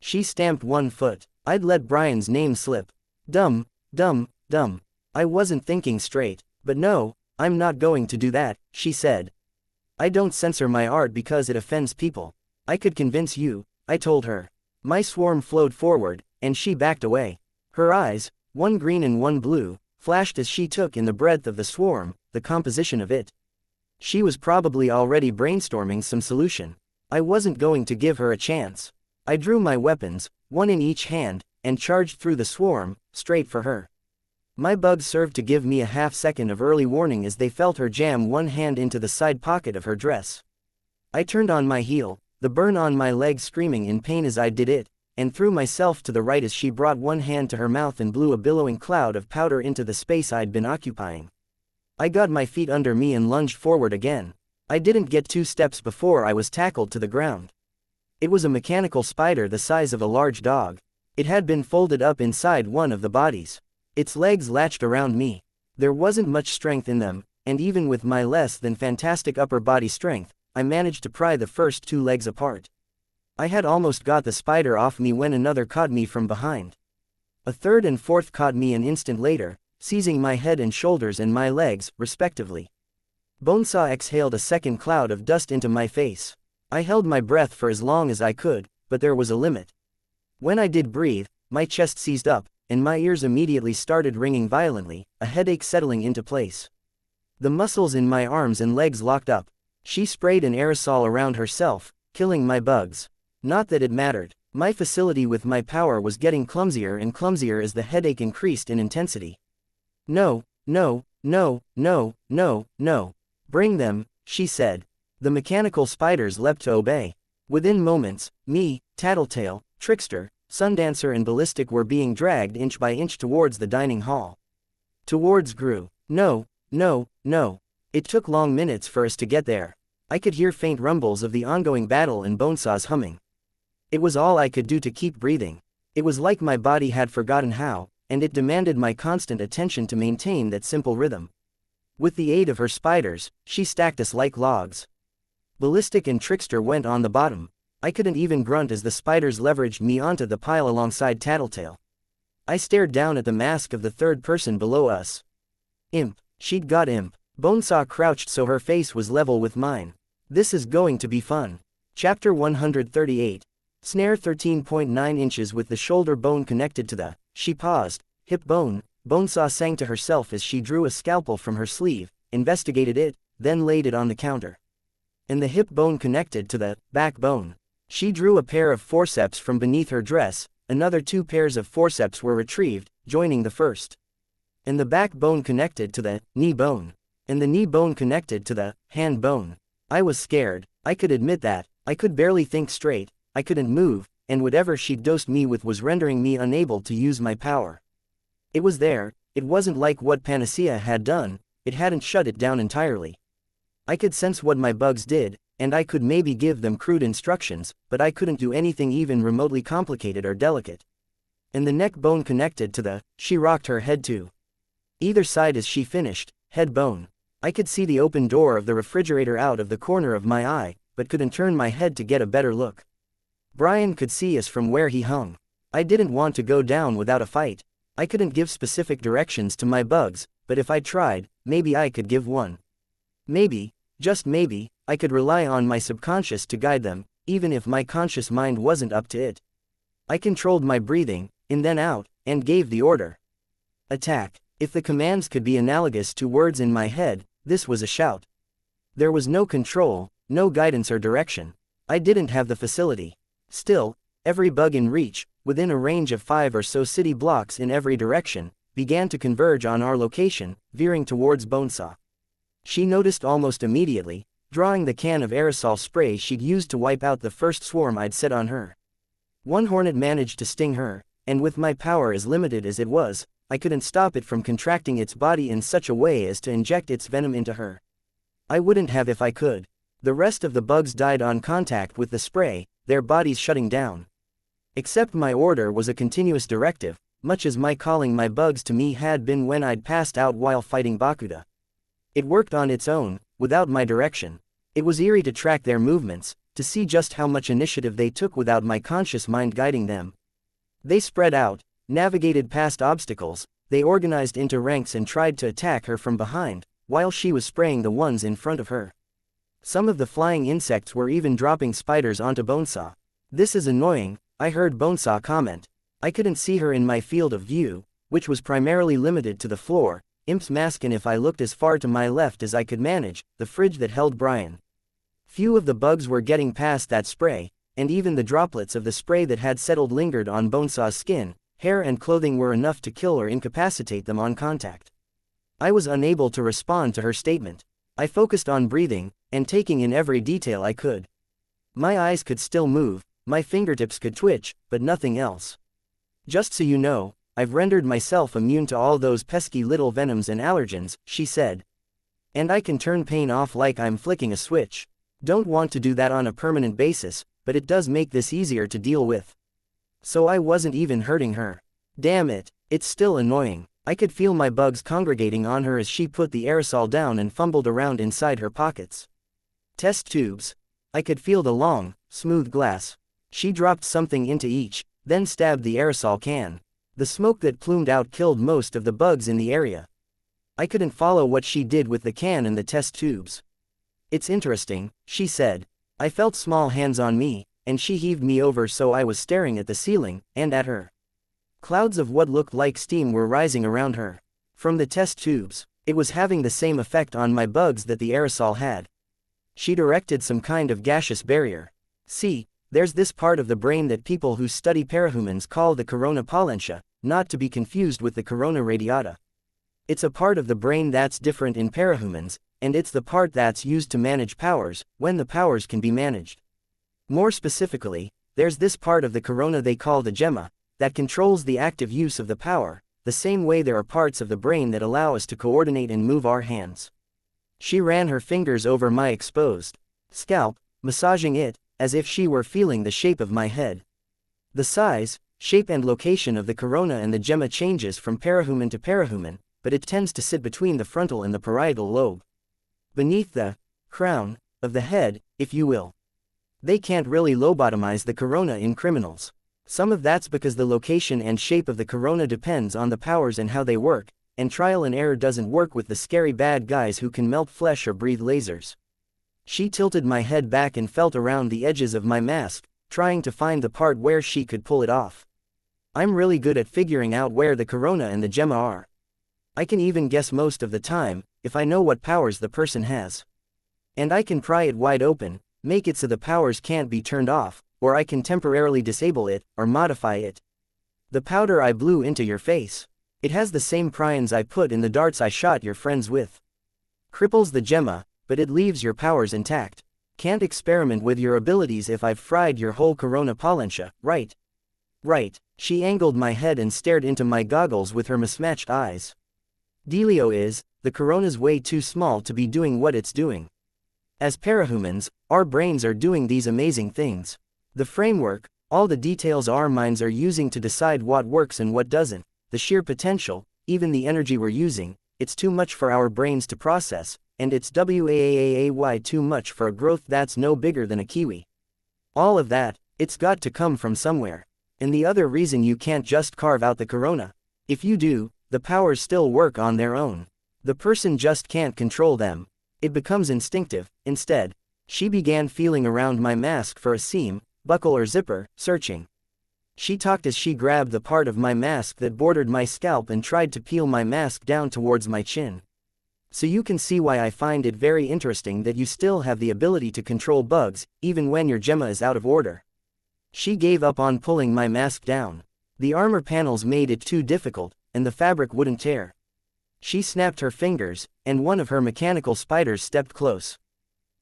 She stamped one foot. I'd let Brian's name slip. Dumb, dumb, dumb. I wasn't thinking straight, but no, I'm not going to do that, she said. I don't censor my art because it offends people. I could convince you, I told her. My swarm flowed forward, and she backed away. Her eyes, one green and one blue, flashed as she took in the breadth of the swarm, the composition of it. She was probably already brainstorming some solution. I wasn't going to give her a chance. I drew my weapons, one in each hand, and charged through the swarm, straight for her. My bugs served to give me a half-second of early warning as they felt her jam one hand into the side pocket of her dress. I turned on my heel, the burn on my leg screaming in pain as I did it, and threw myself to the right as she brought one hand to her mouth and blew a billowing cloud of powder into the space I'd been occupying. I got my feet under me and lunged forward again. I didn't get 2 steps before I was tackled to the ground. It was a mechanical spider the size of a large dog. It had been folded up inside one of the bodies. Its legs latched around me. There wasn't much strength in them, and even with my less than fantastic upper body strength, I managed to pry the first 2 legs apart. I had almost got the spider off me when another caught me from behind. A third and fourth caught me an instant later, seizing my head and shoulders and my legs, respectively. Bonesaw exhaled a second cloud of dust into my face. I held my breath for as long as I could, but there was a limit. When I did breathe, my chest seized up, and my ears immediately started ringing violently, a headache settling into place. The muscles in my arms and legs locked up. She sprayed an aerosol around herself, killing my bugs. Not that it mattered. My facility with my power was getting clumsier and clumsier as the headache increased in intensity. No, no, no, no, no, no. Bring them, she said. The mechanical spiders leapt to obey. Within moments, me, Tattletale, Trickster, Sundancer and Ballistic were being dragged inch by inch towards the dining hall. Towards grew. No, no, no. It took long minutes for us to get there. I could hear faint rumbles of the ongoing battle and Bonesaw's humming. It was all I could do to keep breathing. It was like my body had forgotten how, and it demanded my constant attention to maintain that simple rhythm. With the aid of her spiders, she stacked us like logs. Ballistic and Trickster went on the bottom. I couldn't even grunt as the spiders leveraged me onto the pile alongside Tattletale. I stared down at the mask of the third person below us. Imp. She'd got Imp. Bonesaw crouched so her face was level with mine. This is going to be fun. Chapter 138. Snare 13.9 inches with the shoulder bone connected to the, she paused, hip bone. Bonesaw sang to herself as she drew a scalpel from her sleeve, investigated it, then laid it on the counter. And the hip bone connected to the backbone. She drew a pair of forceps from beneath her dress, another 2 pairs of forceps were retrieved, joining the first. And the backbone connected to the knee bone. And the knee bone connected to the hand bone. I was scared, I could admit that. I could barely think straight, I couldn't move, and whatever she'd dosed me with was rendering me unable to use my power. It was there, it wasn't like what Panacea had done, it hadn't shut it down entirely. I could sense what my bugs did, and I could maybe give them crude instructions, but I couldn't do anything even remotely complicated or delicate. And the neck bone connected to the, she rocked her head to either side as she finished, head bone. I could see the open door of the refrigerator out of the corner of my eye, but couldn't turn my head to get a better look. Brian could see us from where he hung. I didn't want to go down without a fight. I couldn't give specific directions to my bugs, but if I tried, maybe I could give one. Maybe, just maybe, I could rely on my subconscious to guide them, even if my conscious mind wasn't up to it. I controlled my breathing, in then out, and gave the order. Attack. If the commands could be analogous to words in my head, this was a shout. There was no control, no guidance or direction. I didn't have the facility. Still, every bug in reach, within a range of 5 or so city blocks in every direction, began to converge on our location, veering towards Bonesaw. She noticed almost immediately, drawing the can of aerosol spray she'd used to wipe out the first swarm I'd set on her. One hornet managed to sting her, and with my power as limited as it was, I couldn't stop it from contracting its body in such a way as to inject its venom into her. I wouldn't have if I could. The rest of the bugs died on contact with the spray, their bodies shutting down. Except my order was a continuous directive, much as my calling my bugs to me had been when I'd passed out while fighting Bakuda. It worked on its own, without my direction. It was eerie to track their movements, to see just how much initiative they took without my conscious mind guiding them. They spread out, navigated past obstacles, they organized into ranks and tried to attack her from behind, while she was spraying the ones in front of her. Some of the flying insects were even dropping spiders onto Bonesaw. This is annoying, I heard Bonesaw comment. I couldn't see her in my field of view, which was primarily limited to the floor, Imp's mask, and if I looked as far to my left as I could manage, the fridge that held Brian. Few of the bugs were getting past that spray, and even the droplets of the spray that had settled lingered on Bonesaw's skin, hair and clothing were enough to kill or incapacitate them on contact. I was unable to respond to her statement. I focused on breathing, and taking in every detail I could. My eyes could still move, my fingertips could twitch, but nothing else. Just so you know, I've rendered myself immune to all those pesky little venoms and allergens, she said. And I can turn pain off like I'm flicking a switch. Don't want to do that on a permanent basis, but it does make this easier to deal with. So I wasn't even hurting her. Damn it, it's still annoying. I could feel my bugs congregating on her as she put the aerosol down and fumbled around inside her pockets. Test tubes. I could feel the long, smooth glass. She dropped something into each, then stabbed the aerosol can. The smoke that plumed out killed most of the bugs in the area. I couldn't follow what she did with the can and the test tubes. It's interesting, she said. I felt small hands on me, and she heaved me over so I was staring at the ceiling, and at her. Clouds of what looked like steam were rising around her. From the test tubes, it was having the same effect on my bugs that the aerosol had. She'd erected some kind of gaseous barrier. See, there's this part of the brain that people who study parahumans call the corona pollentia, not to be confused with the corona radiata. It's a part of the brain that's different in parahumans, and it's the part that's used to manage powers, when the powers can be managed. More specifically, there's this part of the corona they call the gemma, that controls the active use of the power, the same way there are parts of the brain that allow us to coordinate and move our hands. She ran her fingers over my exposed scalp, massaging it, as if she were feeling the shape of my head. The size, shape and location of the corona and the gemma changes from parahuman to parahuman, but it tends to sit between the frontal and the parietal lobe. Beneath the crown of the head, if you will. They can't really lobotomize the corona in criminals. Some of that's because the location and shape of the corona depends on the powers and how they work, and trial and error doesn't work with the scary bad guys who can melt flesh or breathe lasers. She tilted my head back and felt around the edges of my mask, trying to find the part where she could pull it off. I'm really good at figuring out where the corona and the gemma are. I can even guess most of the time, if I know what powers the person has. And I can pry it wide open, make it so the powers can't be turned off, or I can temporarily disable it, or modify it. The powder I blew into your face. It has the same prions I put in the darts I shot your friends with. Cripples the gemma, but it leaves your powers intact. Can't experiment with your abilities if I've fried your whole corona pollentia, right? Right. She angled my head and stared into my goggles with her mismatched eyes. Dealio is, the corona's way too small to be doing what it's doing. As parahumans, our brains are doing these amazing things. The framework, all the details our minds are using to decide what works and what doesn't, the sheer potential, even the energy we're using, it's too much for our brains to process, and it's way too much for a growth that's no bigger than a kiwi. All of that, it's got to come from somewhere. And the other reason you can't just carve out the corona. If you do, the powers still work on their own. The person just can't control them. It becomes instinctive. Instead, she began feeling around my mask for a seam, buckle or zipper, searching. She talked as she grabbed the part of my mask that bordered my scalp and tried to peel my mask down towards my chin. So you can see why I find it very interesting that you still have the ability to control bugs, even when your gemma is out of order. She gave up on pulling my mask down. The armor panels made it too difficult, and the fabric wouldn't tear. She snapped her fingers, and one of her mechanical spiders stepped close.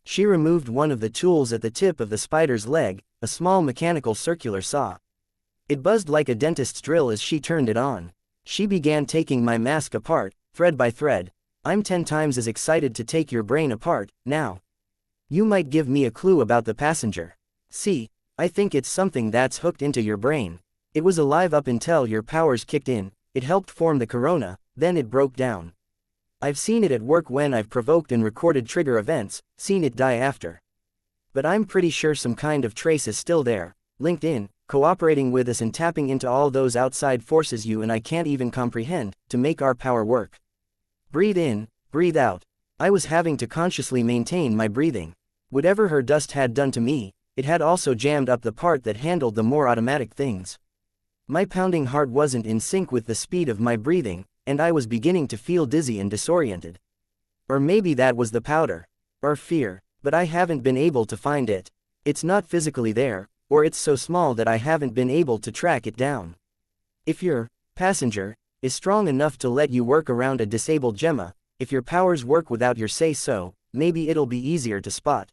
She removed one of the tools at the tip of the spider's leg, a small mechanical circular saw. It buzzed like a dentist's drill as she turned it on. She began taking my mask apart, thread by thread. I'm 10 times as excited to take your brain apart, now. You might give me a clue about the passenger. See, I think it's something that's hooked into your brain. It was alive up until your powers kicked in, it helped form the corona, then it broke down. I've seen it at work when I've provoked and recorded trigger events, seen it die after. But I'm pretty sure some kind of trace is still there, linked in, cooperating with us and tapping into all those outside forces you and I can't even comprehend, to make our power work. Breathe in, breathe out. I was having to consciously maintain my breathing. Whatever her dust had done to me, it had also jammed up the part that handled the more automatic things. My pounding heart wasn't in sync with the speed of my breathing, and I was beginning to feel dizzy and disoriented. Or maybe that was the powder. Or fear, but I haven't been able to find it. It's not physically there, or it's so small that I haven't been able to track it down. If your passenger is strong enough to let you work around a disabled gemma, if your powers work without your say-so, maybe it'll be easier to spot.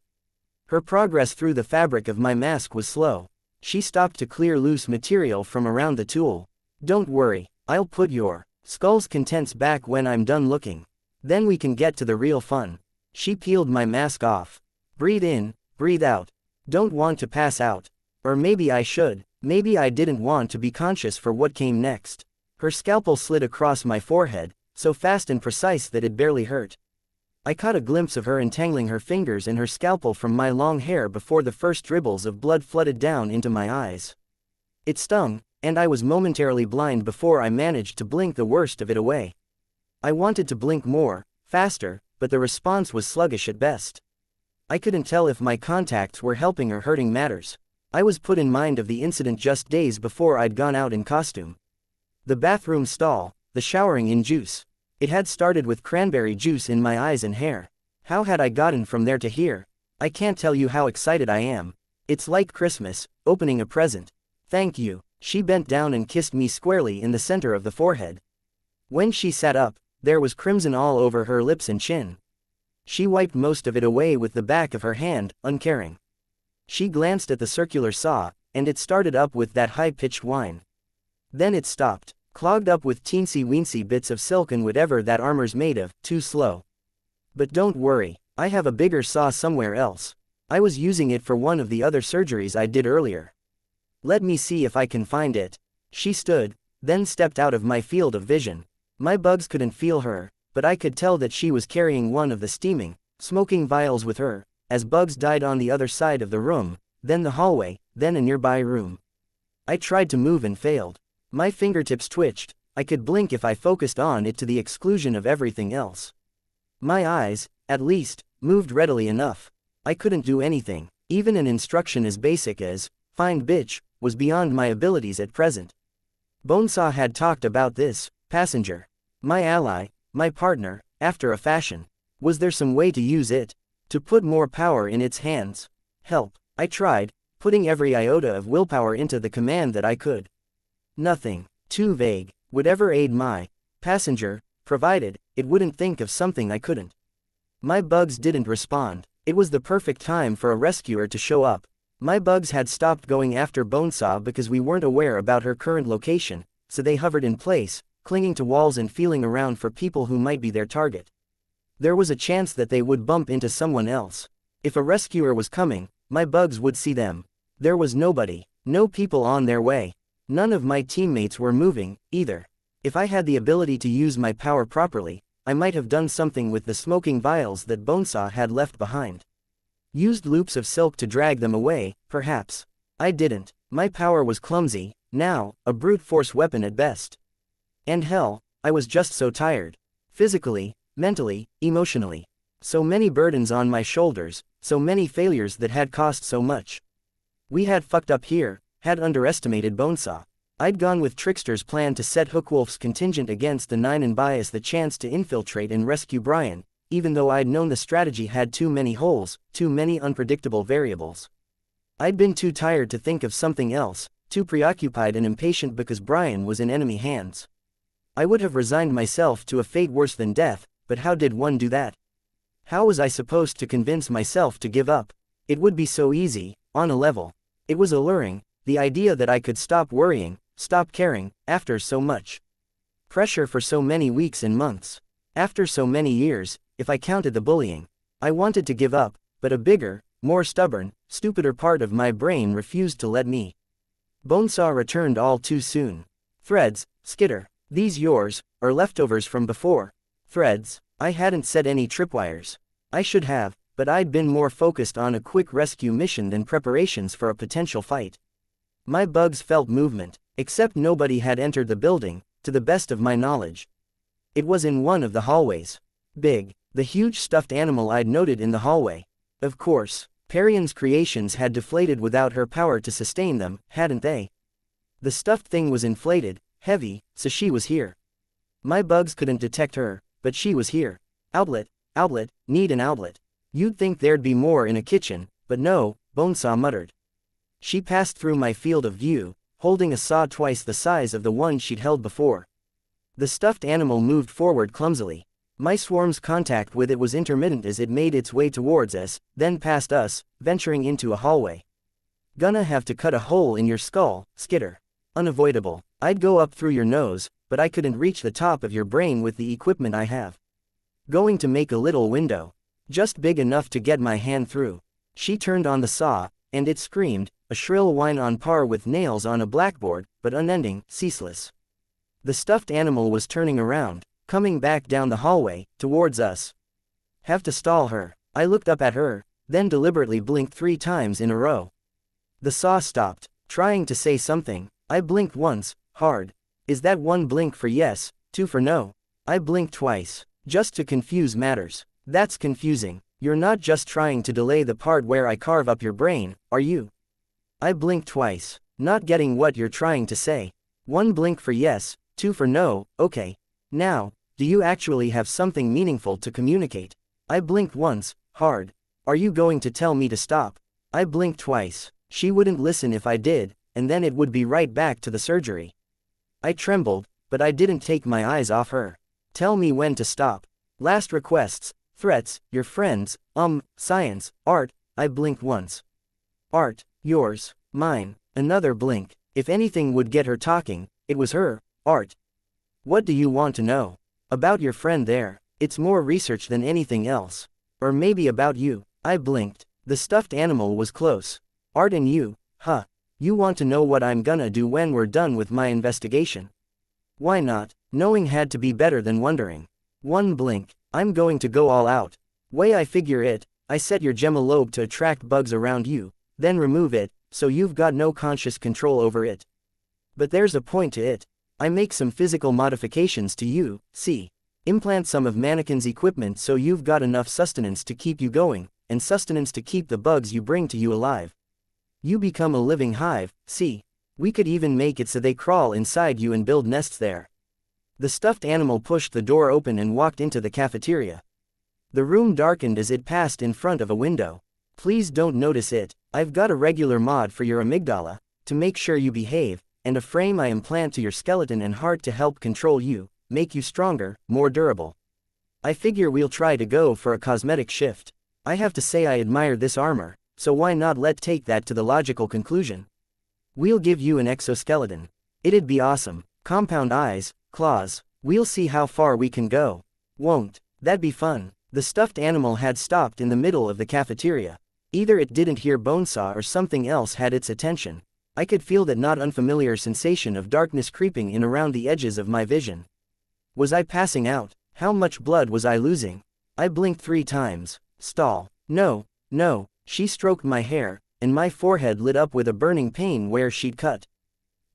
Her progress through the fabric of my mask was slow. She stopped to clear loose material from around the tool. Don't worry, I'll put your skull's contents back when I'm done looking. Then we can get to the real fun. She peeled my mask off. Breathe in, breathe out. Don't want to pass out. Or maybe I should. Maybe I didn't want to be conscious for what came next. Her scalpel slid across my forehead, so fast and precise that it barely hurt. I caught a glimpse of her entangling her fingers in her scalpel from my long hair before the first dribbles of blood flooded down into my eyes. It stung, and I was momentarily blind before I managed to blink the worst of it away. I wanted to blink more, faster, but the response was sluggish at best. I couldn't tell if my contacts were helping or hurting matters. I was put in mind of the incident just days before I'd gone out in costume. The bathroom stall, the showering in juice. It had started with cranberry juice in my eyes and hair. How had I gotten from there to here? I can't tell you how excited I am. It's like Christmas, opening a present. Thank you. She bent down and kissed me squarely in the center of the forehead. When she sat up, there was crimson all over her lips and chin. She wiped most of it away with the back of her hand, uncaring. She glanced at the circular saw, and it started up with that high-pitched whine. Then it stopped, clogged up with teensy-weensy bits of silk and whatever that armor's made of, too slow. But don't worry, I have a bigger saw somewhere else. I was using it for one of the other surgeries I did earlier. Let me see if I can find it. She stood, then stepped out of my field of vision. My bugs couldn't feel her, but I could tell that she was carrying one of the steaming, smoking vials with her, as bugs died on the other side of the room, then the hallway, then a nearby room. I tried to move and failed. My fingertips twitched. I could blink if I focused on it to the exclusion of everything else. My eyes, at least, moved readily enough. I couldn't do anything. Even an instruction as basic as, "Find bitch," was beyond my abilities at present. Bonesaw had talked about this, passenger. My ally, my partner, after a fashion. Was there some way to use it? To put more power in its hands? Help. I tried, putting every iota of willpower into the command that I could. Nothing. Too vague. Whatever aid my passenger provided, it wouldn't think of something I couldn't. My bugs didn't respond. It was the perfect time for a rescuer to show up. My bugs had stopped going after Bonesaw because we weren't aware about her current location, so they hovered in place, clinging to walls and feeling around for people who might be their target. There was a chance that they would bump into someone else. If a rescuer was coming, my bugs would see them. There was nobody, no people on their way. None of my teammates were moving, either. If I had the ability to use my power properly, I might have done something with the smoking vials that Bonesaw had left behind. Used loops of silk to drag them away, perhaps. I didn't. My power was clumsy, now, a brute force weapon at best. And hell, I was just so tired. Physically, mentally, emotionally. So many burdens on my shoulders, so many failures that had cost so much. We had fucked up here, had underestimated Bonesaw. I'd gone with Trickster's plan to set Hookwolf's contingent against the Nine and bias the chance to infiltrate and rescue Brian, even though I'd known the strategy had too many holes, too many unpredictable variables. I'd been too tired to think of something else, too preoccupied and impatient because Brian was in enemy hands. I would have resigned myself to a fate worse than death, but how did one do that? How was I supposed to convince myself to give up? It would be so easy, on a level. It was alluring, the idea that I could stop worrying, stop caring, after so much pressure for so many weeks and months. After so many years, if I counted the bullying. I wanted to give up, but a bigger, more stubborn, stupider part of my brain refused to let me. Bonesaw returned all too soon. Threads, skitter. These yours, or leftovers from before. Threads. I hadn't set any tripwires. I should have, but I'd been more focused on a quick rescue mission than preparations for a potential fight. My bugs felt movement, except nobody had entered the building, to the best of my knowledge. It was in one of the hallways. Big, the huge stuffed animal I'd noted in the hallway. Of course, Parian's creations had deflated without her power to sustain them, hadn't they? The stuffed thing was inflated, heavy, so she was here. My bugs couldn't detect her, but she was here. Outlet, need an outlet. You'd think there'd be more in a kitchen, but no, Bonesaw muttered. She passed through my field of view, holding a saw twice the size of the one she'd held before. The stuffed animal moved forward clumsily. My swarm's contact with it was intermittent as it made its way towards us, then past us, venturing into a hallway. Gonna have to cut a hole in your skull, Skitter. Unavoidable. I'd go up through your nose, but I couldn't reach the top of your brain with the equipment I have. Going to make a little window. Just big enough to get my hand through. She turned on the saw, and it screamed, a shrill whine on par with nails on a blackboard, but unending, ceaseless. The stuffed animal was turning around, coming back down the hallway, towards us. Have to stall her. I looked up at her, then deliberately blinked 3 times in a row. The saw stopped, trying to say something. I blinked once, hard. Is that 1 blink for yes, 2 for no? I blinked twice, just to confuse matters. That's confusing. You're not just trying to delay the part where I carve up your brain, are you? I blinked twice, not getting what you're trying to say. One blink for yes, two for no. Okay. Now, do you actually have something meaningful to communicate? I blinked once, hard. Are you going to tell me to stop? I blinked twice. She wouldn't listen if I did, and then it would be right back to the surgery. I trembled, but I didn't take my eyes off her. Tell me when to stop. Last requests, threats, your friends, science, art. I blinked once. Art, yours, mine, another blink. If anything would get her talking, it was her, art. What do you want to know? About your friend there. It's more research than anything else. Or maybe about you. I blinked. The stuffed animal was close. Art and you, huh? You want to know what I'm gonna do when we're done with my investigation? Why not? Knowing had to be better than wondering. One blink. I'm going to go all out. Way I figure it, I set your gemma lobe to attract bugs around you, then remove it, so you've got no conscious control over it. But there's a point to it. I make some physical modifications to you, see? Implant some of mannequin's equipment so you've got enough sustenance to keep you going, and sustenance to keep the bugs you bring to you alive. You become a living hive, see? We could even make it so they crawl inside you and build nests there. The stuffed animal pushed the door open and walked into the cafeteria. The room darkened as it passed in front of a window. Please don't notice it. I've got a regular mod for your amygdala, to make sure you behave, and a frame I implant to your skeleton and heart to help control you, make you stronger, more durable. I figure we'll try to go for a cosmetic shift. I have to say I admire this armor, so why not take that to the logical conclusion? We'll give you an exoskeleton. It'd be awesome. Compound eyes, claws. We'll see how far we can go. Won't that be fun? The stuffed animal had stopped in the middle of the cafeteria. Either it didn't hear Bonesaw or something else had its attention. I could feel that not unfamiliar sensation of darkness creeping in around the edges of my vision. Was I passing out? How much blood was I losing? I blinked 3 times. Stall. No, no. She stroked my hair, and my forehead lit up with a burning pain where she'd cut.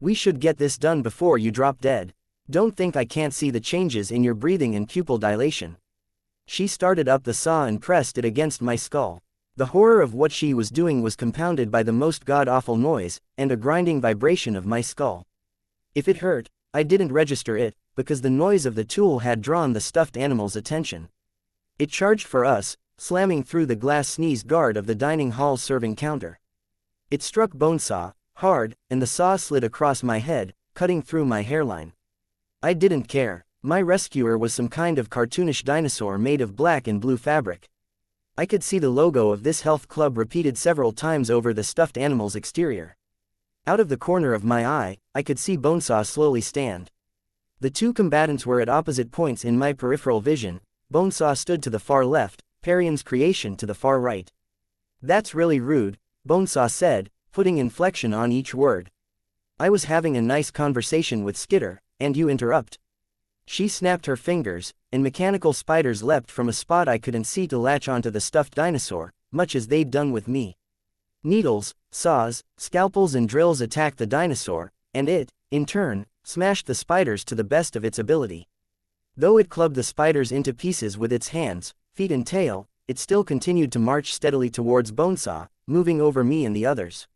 We should get this done before you drop dead. Don't think I can't see the changes in your breathing and pupil dilation. She started up the saw and pressed it against my skull. The horror of what she was doing was compounded by the most god-awful noise, and a grinding vibration of my skull. If it hurt, I didn't register it, because the noise of the tool had drawn the stuffed animal's attention. It charged for us, slamming through the glass sneeze guard of the dining hall's serving counter. It struck Bonesaw, hard, and the saw slid across my head, cutting through my hairline. I didn't care. My rescuer was some kind of cartoonish dinosaur made of black and blue fabric. I could see the logo of this health club repeated several times over the stuffed animal's exterior. Out of the corner of my eye, I could see Bonesaw slowly stand. The 2 combatants were at opposite points in my peripheral vision. Bonesaw stood to the far left, Parian's creation to the far right. That's really rude, Bonesaw said, putting inflection on each word. I was having a nice conversation with Skitter, and you interrupt. She snapped her fingers, and mechanical spiders leapt from a spot I couldn't see to latch onto the stuffed dinosaur, much as they'd done with me. Needles, saws, scalpels and drills attacked the dinosaur, and it, in turn, smashed the spiders to the best of its ability. Though it clubbed the spiders into pieces with its hands, feet and tail, it still continued to march steadily towards Bonesaw, moving over me and the others.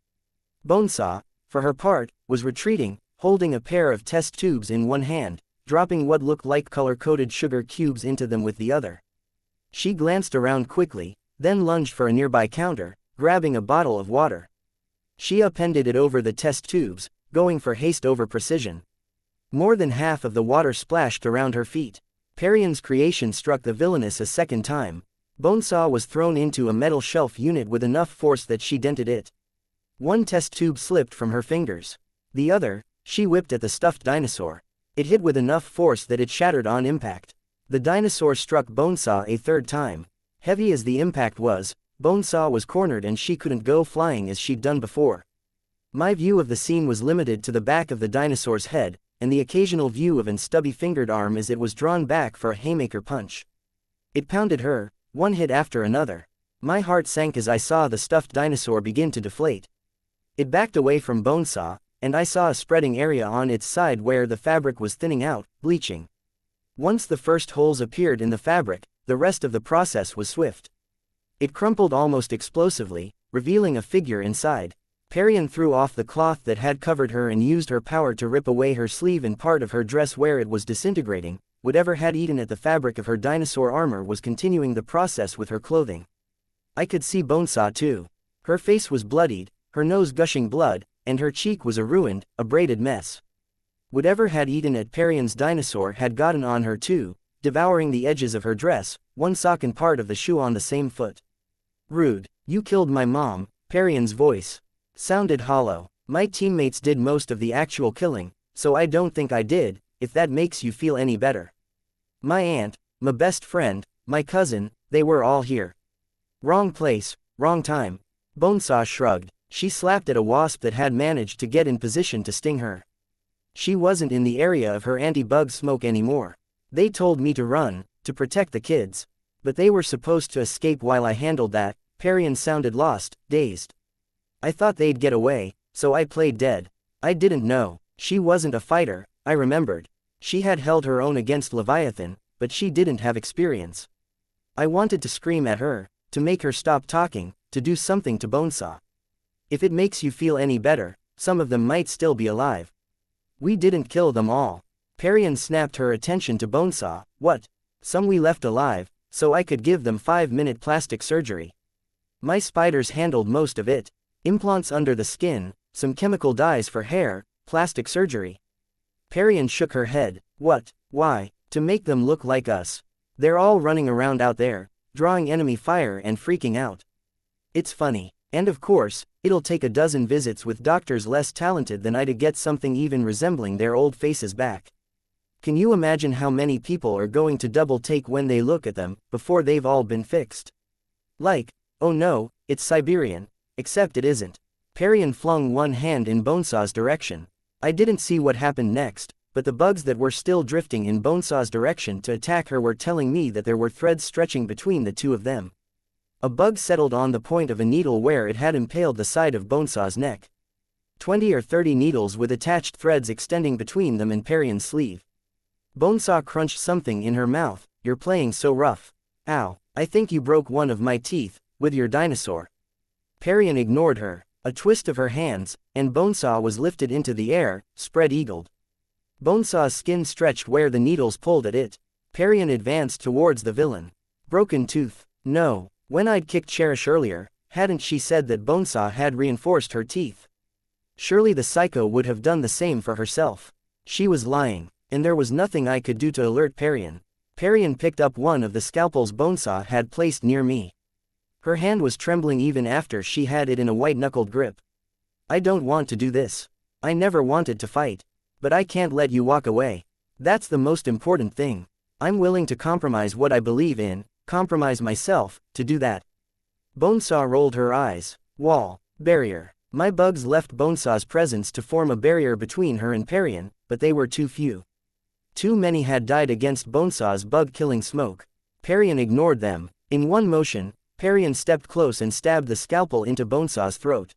Bonesaw, for her part, was retreating, holding a pair of test tubes in one hand, dropping what looked like color-coded sugar cubes into them with the other. She glanced around quickly, then lunged for a nearby counter, grabbing a bottle of water. She appended it over the test tubes, going for haste over precision. More than half of the water splashed around her feet. Parian's creation struck the villainess a second time. Bonesaw was thrown into a metal shelf unit with enough force that she dented it. One test tube slipped from her fingers. The other, she whipped at the stuffed dinosaur. It hit with enough force that it shattered on impact. The dinosaur struck Bonesaw a 3rd time. Heavy as the impact was, Bonesaw was cornered and she couldn't go flying as she'd done before. My view of the scene was limited to the back of the dinosaur's head, and the occasional view of an stubby-fingered arm as it was drawn back for a haymaker punch. It pounded her, one hit after another. My heart sank as I saw the stuffed dinosaur begin to deflate. It backed away from Bonesaw, and I saw a spreading area on its side where the fabric was thinning out, bleaching. Once the first holes appeared in the fabric, the rest of the process was swift. It crumpled almost explosively, revealing a figure inside. Perian threw off the cloth that had covered her and used her power to rip away her sleeve and part of her dress where it was disintegrating. Whatever had eaten at the fabric of her dinosaur armor was continuing the process with her clothing. I could see Bonesaw too. Her face was bloodied, her nose gushing blood, and her cheek was a ruined, abraded mess. Whatever had eaten at Perian's dinosaur had gotten on her too, devouring the edges of her dress, one sock and part of the shoe on the same foot. Rude. You killed my mom. Perian's voice sounded hollow. My teammates did most of the actual killing, so I don't think I did, if that makes you feel any better. My aunt, my best friend, my cousin, they were all here. Wrong place, wrong time. Bonesaw shrugged. She slapped at a wasp that had managed to get in position to sting her. She wasn't in the area of her anti-bug smoke anymore. They told me to run, to protect the kids. But they were supposed to escape while I handled that. Perian sounded lost, dazed. I thought they'd get away, so I played dead. I didn't know. She wasn't a fighter, I remembered. She had held her own against Leviathan, but she didn't have experience. I wanted to scream at her, to make her stop talking, to do something to Bonesaw. If it makes you feel any better, some of them might still be alive. We didn't kill them all. Perian snapped her attention to Bonesaw. What? Some we left alive, so I could give them 5-minute plastic surgery. My spiders handled most of it. Implants under the skin, some chemical dyes for hair, plastic surgery. Perian shook her head. What? Why? To make them look like us. They're all running around out there, drawing enemy fire and freaking out. It's funny. And of course, it'll take a dozen visits with doctors less talented than I to get something even resembling their old faces back. Can you imagine how many people are going to double take when they look at them, before they've all been fixed? Like, oh no, it's Siberian. Except it isn't. Perian flung one hand in Bonesaw's direction. I didn't see what happened next, but the bugs that were still drifting in Bonesaw's direction to attack her were telling me that there were threads stretching between the two of them. A bug settled on the point of a needle where it had impaled the side of Bonesaw's neck. 20 or 30 needles with attached threads extending between them in Perian's sleeve. Bonesaw crunched something in her mouth. You're playing so rough. Ow, I think you broke one of my teeth, with your dinosaur. Perian ignored her. A twist of her hands, and Bonesaw was lifted into the air, spread-eagled. Bonesaw's skin stretched where the needles pulled at it. Perian advanced towards the villain. Broken tooth. No. When I'd kicked Cherish earlier, hadn't she said that Bonesaw had reinforced her teeth? Surely the psycho would have done the same for herself. She was lying, and there was nothing I could do to alert Perian. Perian picked up one of the scalpels Bonesaw had placed near me. Her hand was trembling even after she had it in a white-knuckled grip. I don't want to do this. I never wanted to fight. But I can't let you walk away. That's the most important thing. I'm willing to compromise what I believe in, compromise myself, to do that. Bonesaw rolled her eyes. Wall. Barrier. My bugs left Bonesaw's presence to form a barrier between her and Perian, but they were too few. Too many had died against Bonesaw's bug-killing smoke. Perian ignored them. In one motion, Perian stepped close and stabbed the scalpel into Bonesaw's throat.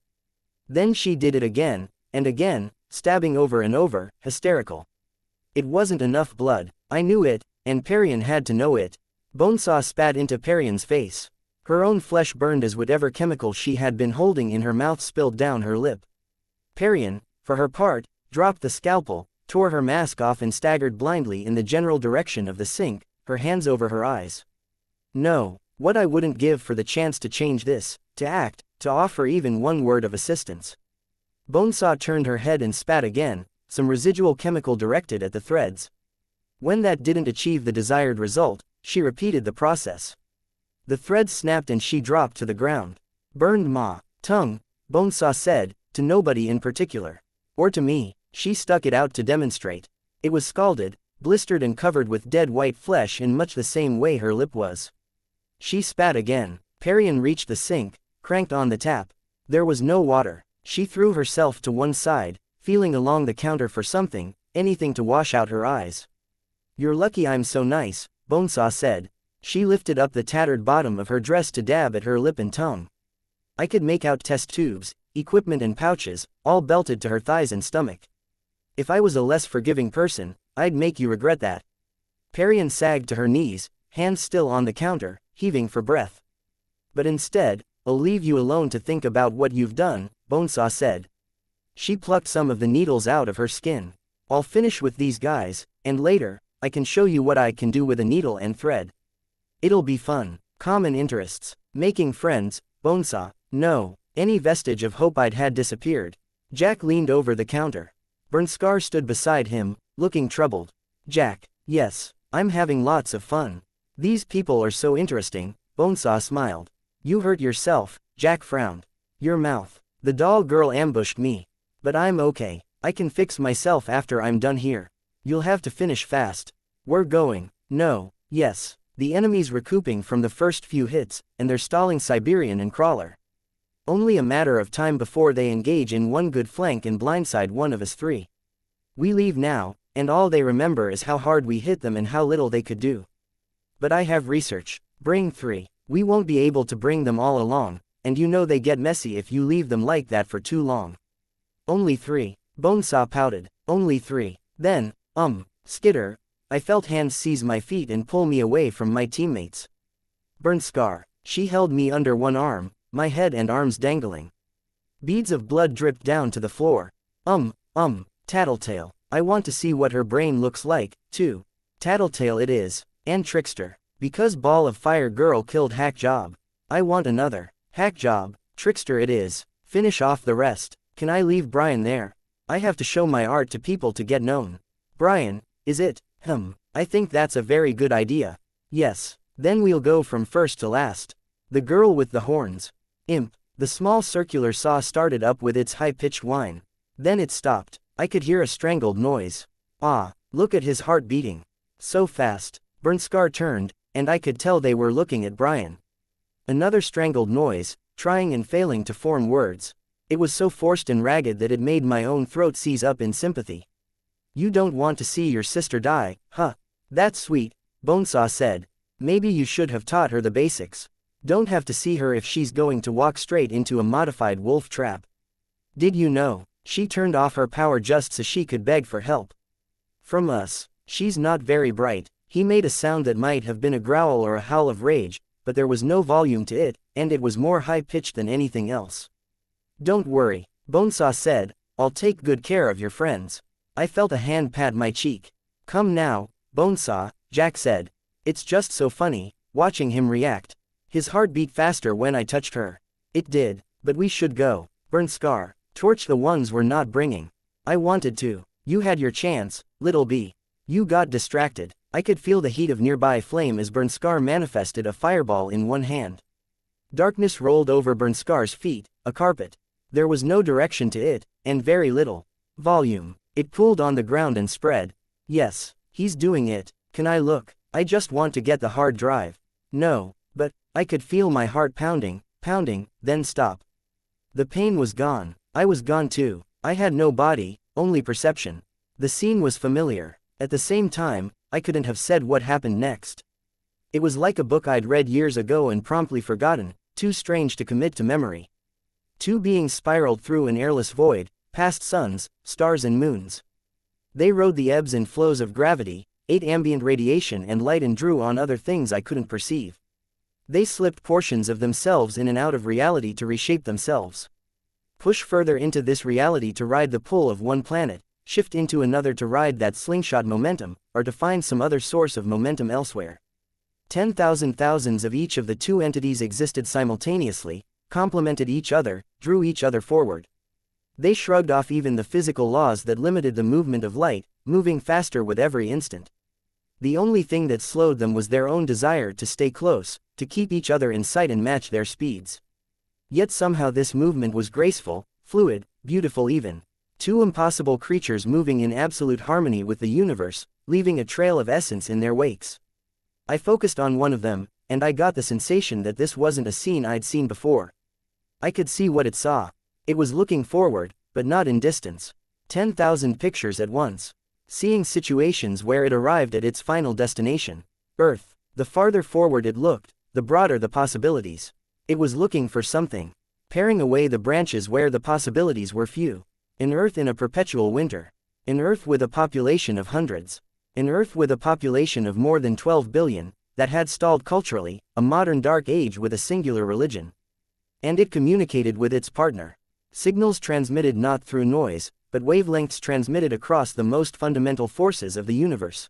Then she did it again, and again, stabbing over and over, hysterical. It wasn't enough blood. I knew it, and Perian had to know it. Bonesaw spat into Perian's face. Her own flesh burned as whatever chemical she had been holding in her mouth spilled down her lip. Perian, for her part, dropped the scalpel, tore her mask off and staggered blindly in the general direction of the sink, her hands over her eyes. No. What I wouldn't give for the chance to change this, to act, to offer even one word of assistance. Bonesaw turned her head and spat again, some residual chemical directed at the threads. When that didn't achieve the desired result, she repeated the process. The threads snapped and she dropped to the ground. Burned tongue, Bonesaw said, to nobody in particular. Or to me. She stuck it out to demonstrate. It was scalded, blistered and covered with dead white flesh in much the same way her lip was. She spat again. Perian reached the sink, cranked on the tap. There was no water. She threw herself to one side, feeling along the counter for something, anything to wash out her eyes. You're lucky I'm so nice, Bonesaw said. She lifted up the tattered bottom of her dress to dab at her lip and tongue. I could make out test tubes, equipment and pouches, all belted to her thighs and stomach. If I was a less forgiving person, I'd make you regret that. Perian sagged to her knees, hands still on the counter, heaving for breath. But instead, I'll leave you alone to think about what you've done, Bonesaw said. She plucked some of the needles out of her skin. I'll finish with these guys, and later, I can show you what I can do with a needle and thread. It'll be fun. Common interests. Making friends, Bonesaw. No. Any vestige of hope I'd had disappeared. Jack leaned over the counter. Bernskar stood beside him, looking troubled. Jack. Yes. I'm having lots of fun. These people are so interesting, Bonesaw smiled. You hurt yourself, Jack frowned. Your mouth. The doll girl ambushed me. But I'm okay. I can fix myself after I'm done here. You'll have to finish fast. We're going. No. Yes. The enemy's recouping from the first few hits, and they're stalling Siberian and Crawler. Only a matter of time before they engage in one good flank and blindside one of us three. We leave now, and all they remember is how hard we hit them and how little they could do. But I have research. Bring 3. We won't be able to bring them all along, and you know they get messy if you leave them like that for too long. Only 3. Bonesaw pouted. Only 3. Then, skitter. I felt hands seize my feet and pull me away from my teammates. Bernskar. She held me under one arm, my head and arms dangling. Beads of blood dripped down to the floor. Tattletale. I want to see what her brain looks like, too. Tattletale it is, and Trickster. Because Ball of Fire Girl killed Hack Job. I want another. Hack Job, Trickster it is. Finish off the rest. Can I leave Brian there? I have to show my art to people to get known. Brian, is it? I think that's a very good idea. Yes. Then we'll go from first to last. The girl with the horns. Imp. The small circular saw started up with its high-pitched whine. Then it stopped. I could hear a strangled noise. Ah, look at his heart beating. So fast. Bernskar turned, and I could tell they were looking at Brian. Another strangled noise, trying and failing to form words. It was so forced and ragged that it made my own throat seize up in sympathy. You don't want to see your sister die, huh? That's sweet, Bonesaw said. Maybe you should have taught her the basics. Don't have to see her if she's going to walk straight into a modified wolf trap. Did you know? She turned off her power just so she could beg for help. From us. She's not very bright. He made a sound that might have been a growl or a howl of rage, but there was no volume to it, and it was more high-pitched than anything else. Don't worry, Bonesaw said, I'll take good care of your friends. I felt a hand pat my cheek. Come now, Bonesaw, Jack said. It's just so funny, watching him react. His heart beat faster when I touched her. It did, but we should go. Bernskar, torch the ones we're not bringing. I wanted to. You had your chance, little bee. You got distracted. I could feel the heat of nearby flame as Bernskar manifested a fireball in one hand. Darkness rolled over Bernskar's feet, a carpet. There was no direction to it, and very little volume. It pooled on the ground and spread. Yes, he's doing it. Can I look? I just want to get the hard drive. No, but I could feel my heart pounding, then stop. The pain was gone. I was gone too. I had no body, only perception. The scene was familiar. At the same time, I couldn't have said what happened next. It was like a book I'd read years ago and promptly forgotten, too strange to commit to memory. 2 beings spiraled through an airless void, past suns, stars and moons. They rode the ebbs and flows of gravity, ate ambient radiation and light and drew on other things I couldn't perceive. They slipped portions of themselves in and out of reality to reshape themselves. Push further into this reality to ride the pull of one planet, shift into another to ride that slingshot momentum, or to find some other source of momentum elsewhere. 10,000 thousands of each of the 2 entities existed simultaneously, complemented each other, drew each other forward. They shrugged off even the physical laws that limited the movement of light, moving faster with every instant. The only thing that slowed them was their own desire to stay close, to keep each other in sight and match their speeds. Yet somehow this movement was graceful, fluid, beautiful even. 2 impossible creatures moving in absolute harmony with the universe, leaving a trail of essence in their wakes. I focused on one of them, and I got the sensation that this wasn't a scene I'd seen before. I could see what it saw. It was looking forward, but not in distance. 10,000 pictures at once. Seeing situations where it arrived at its final destination. Earth. The farther forward it looked, the broader the possibilities. It was looking for something. Paring away the branches where the possibilities were few. An Earth in a perpetual winter. An Earth with a population of hundreds. An Earth with a population of more than 12 billion, that had stalled culturally, a modern dark age with a singular religion. And it communicated with its partner. Signals transmitted not through noise, but wavelengths transmitted across the most fundamental forces of the universe.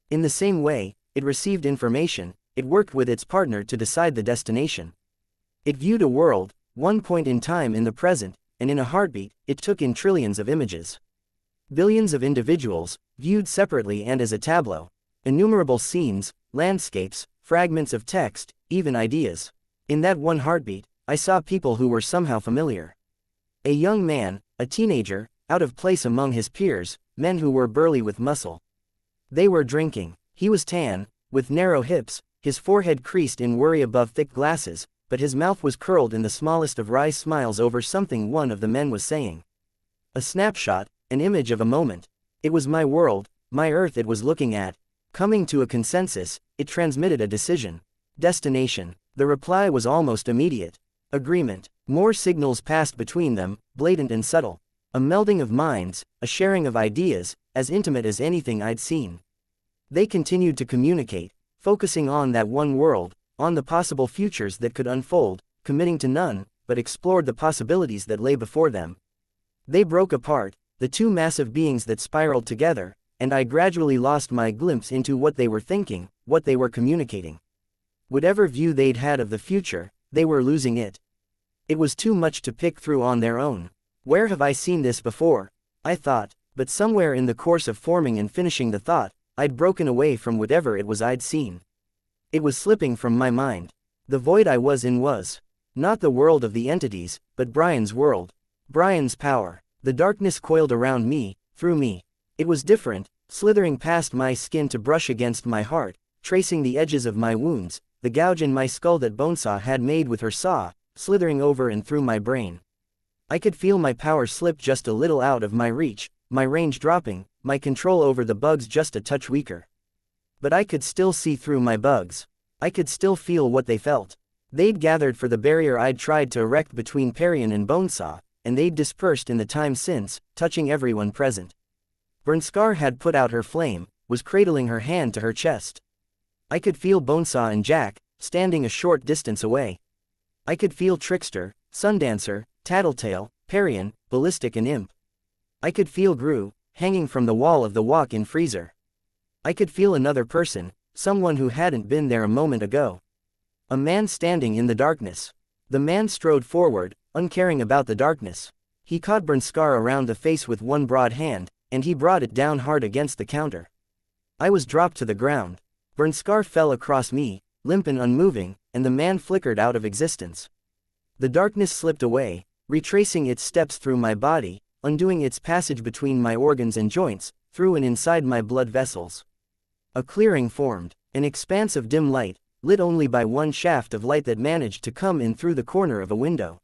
In the same way, it received information, it worked with its partner to decide the destination. It viewed a world, one point in time in the present, and in a heartbeat, it took in trillions of images. Billions of individuals, viewed separately and as a tableau. Innumerable scenes, landscapes, fragments of text, even ideas. In that one heartbeat, I saw people who were somehow familiar. A young man, a teenager, out of place among his peers, men who were burly with muscle. They were drinking. He was tan, with narrow hips, his forehead creased in worry above thick glasses, but his mouth was curled in the smallest of wry smiles over something one of the men was saying. A snapshot, an image of a moment. It was my world, my earth it was looking at. Coming to a consensus, it transmitted a decision. Destination. The reply was almost immediate. Agreement. More signals passed between them, blatant and subtle. A melding of minds, a sharing of ideas, as intimate as anything I'd seen. They continued to communicate, focusing on that one world, on the possible futures that could unfold, committing to none, but explored the possibilities that lay before them. They broke apart, the two massive beings that spiraled together, and I gradually lost my glimpse into what they were thinking, what they were communicating. Whatever view they'd had of the future, they were losing it. It was too much to pick through on their own. Where have I seen this before? I thought, but somewhere in the course of forming and finishing the thought, I'd broken away from whatever it was I'd seen. It was slipping from my mind. The void I was in was not the world of the entities, but Brian's world. Brian's power. The darkness coiled around me, through me. It was different, slithering past my skin to brush against my heart, tracing the edges of my wounds, the gouge in my skull that Bonesaw had made with her saw, slithering over and through my brain. I could feel my power slip just a little out of my reach, my range dropping, my control over the bugs just a touch weaker. But I could still see through my bugs. I could still feel what they felt. They'd gathered for the barrier I'd tried to erect between Parian and Bonesaw, and they'd dispersed in the time since, touching everyone present. Bernskar had put out her flame, was cradling her hand to her chest. I could feel Bonesaw and Jack, standing a short distance away. I could feel Trickster, Sundancer, Tattletale, Parian, Ballistic and Imp. I could feel Gru, hanging from the wall of the walk-in freezer. I could feel another person, someone who hadn't been there a moment ago. A man standing in the darkness. The man strode forward, uncaring about the darkness. He caught Bernskar around the face with one broad hand, and he brought it down hard against the counter. I was dropped to the ground. Bernskar fell across me, limp and unmoving, and the man flickered out of existence. The darkness slipped away, retracing its steps through my body, undoing its passage between my organs and joints, through and inside my blood vessels. A clearing formed, an expanse of dim light, lit only by one shaft of light that managed to come in through the corner of a window.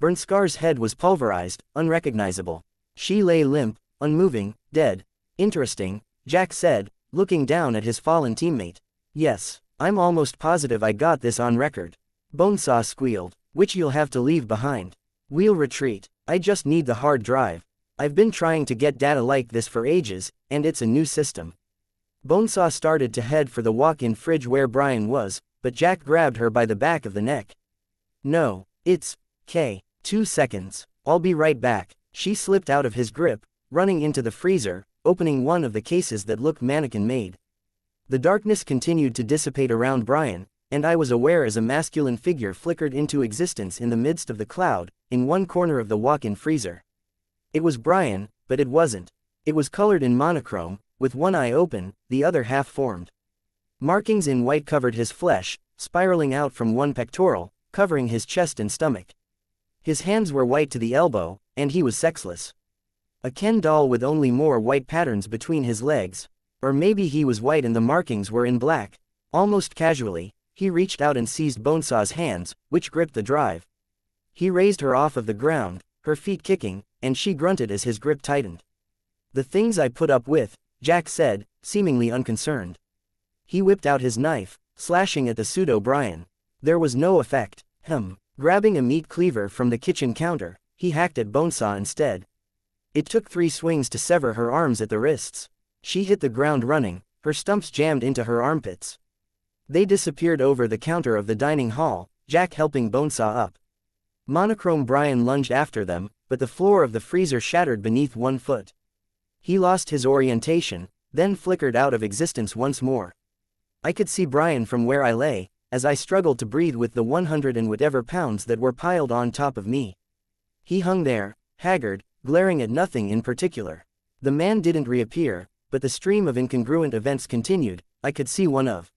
Bernskar's head was pulverized, unrecognizable. She lay limp, unmoving, dead. Interesting, Jack said, looking down at his fallen teammate. Yes, I'm almost positive I got this on record. Bonesaw squealed, which you'll have to leave behind. We'll retreat. I just need the hard drive. I've been trying to get data like this for ages, and it's a new system. Bonesaw started to head for the walk-in fridge where Brian was, but Jack grabbed her by the back of the neck. No, it's 2 seconds. I'll be right back. She slipped out of his grip, running into the freezer, opening one of the cases that looked mannequin-made. The darkness continued to dissipate around Brian, and I was aware as a masculine figure flickered into existence in the midst of the cloud, in one corner of the walk-in freezer. It was Brian, but it wasn't. It was colored in monochrome, with one eye open, the other half formed. Markings in white covered his flesh, spiraling out from one pectoral, covering his chest and stomach. His hands were white to the elbow, and he was sexless. A Ken doll with only more white patterns between his legs. Or maybe he was white and the markings were in black. Almost casually, he reached out and seized Bonesaw's hands, which gripped the drive. He raised her off of the ground, her feet kicking, and she grunted as his grip tightened. The things I put up with, Jack said, seemingly unconcerned. He whipped out his knife, slashing at the pseudo-Brian. There was no effect. Grabbing a meat cleaver from the kitchen counter, he hacked at Bonesaw instead. It took 3 swings to sever her arms at the wrists. She hit the ground running, her stumps jammed into her armpits. They disappeared over the counter of the dining hall, Jack helping Bonesaw up. Monochrome Brian lunged after them, but the floor of the freezer shattered beneath 1 foot. He lost his orientation, then flickered out of existence once more. I could see Brian from where I lay, as I struggled to breathe with the 100 and whatever pounds that were piled on top of me. He hung there, haggard, glaring at nothing in particular. The man didn't reappear, but the stream of incongruent events continued. I could see one of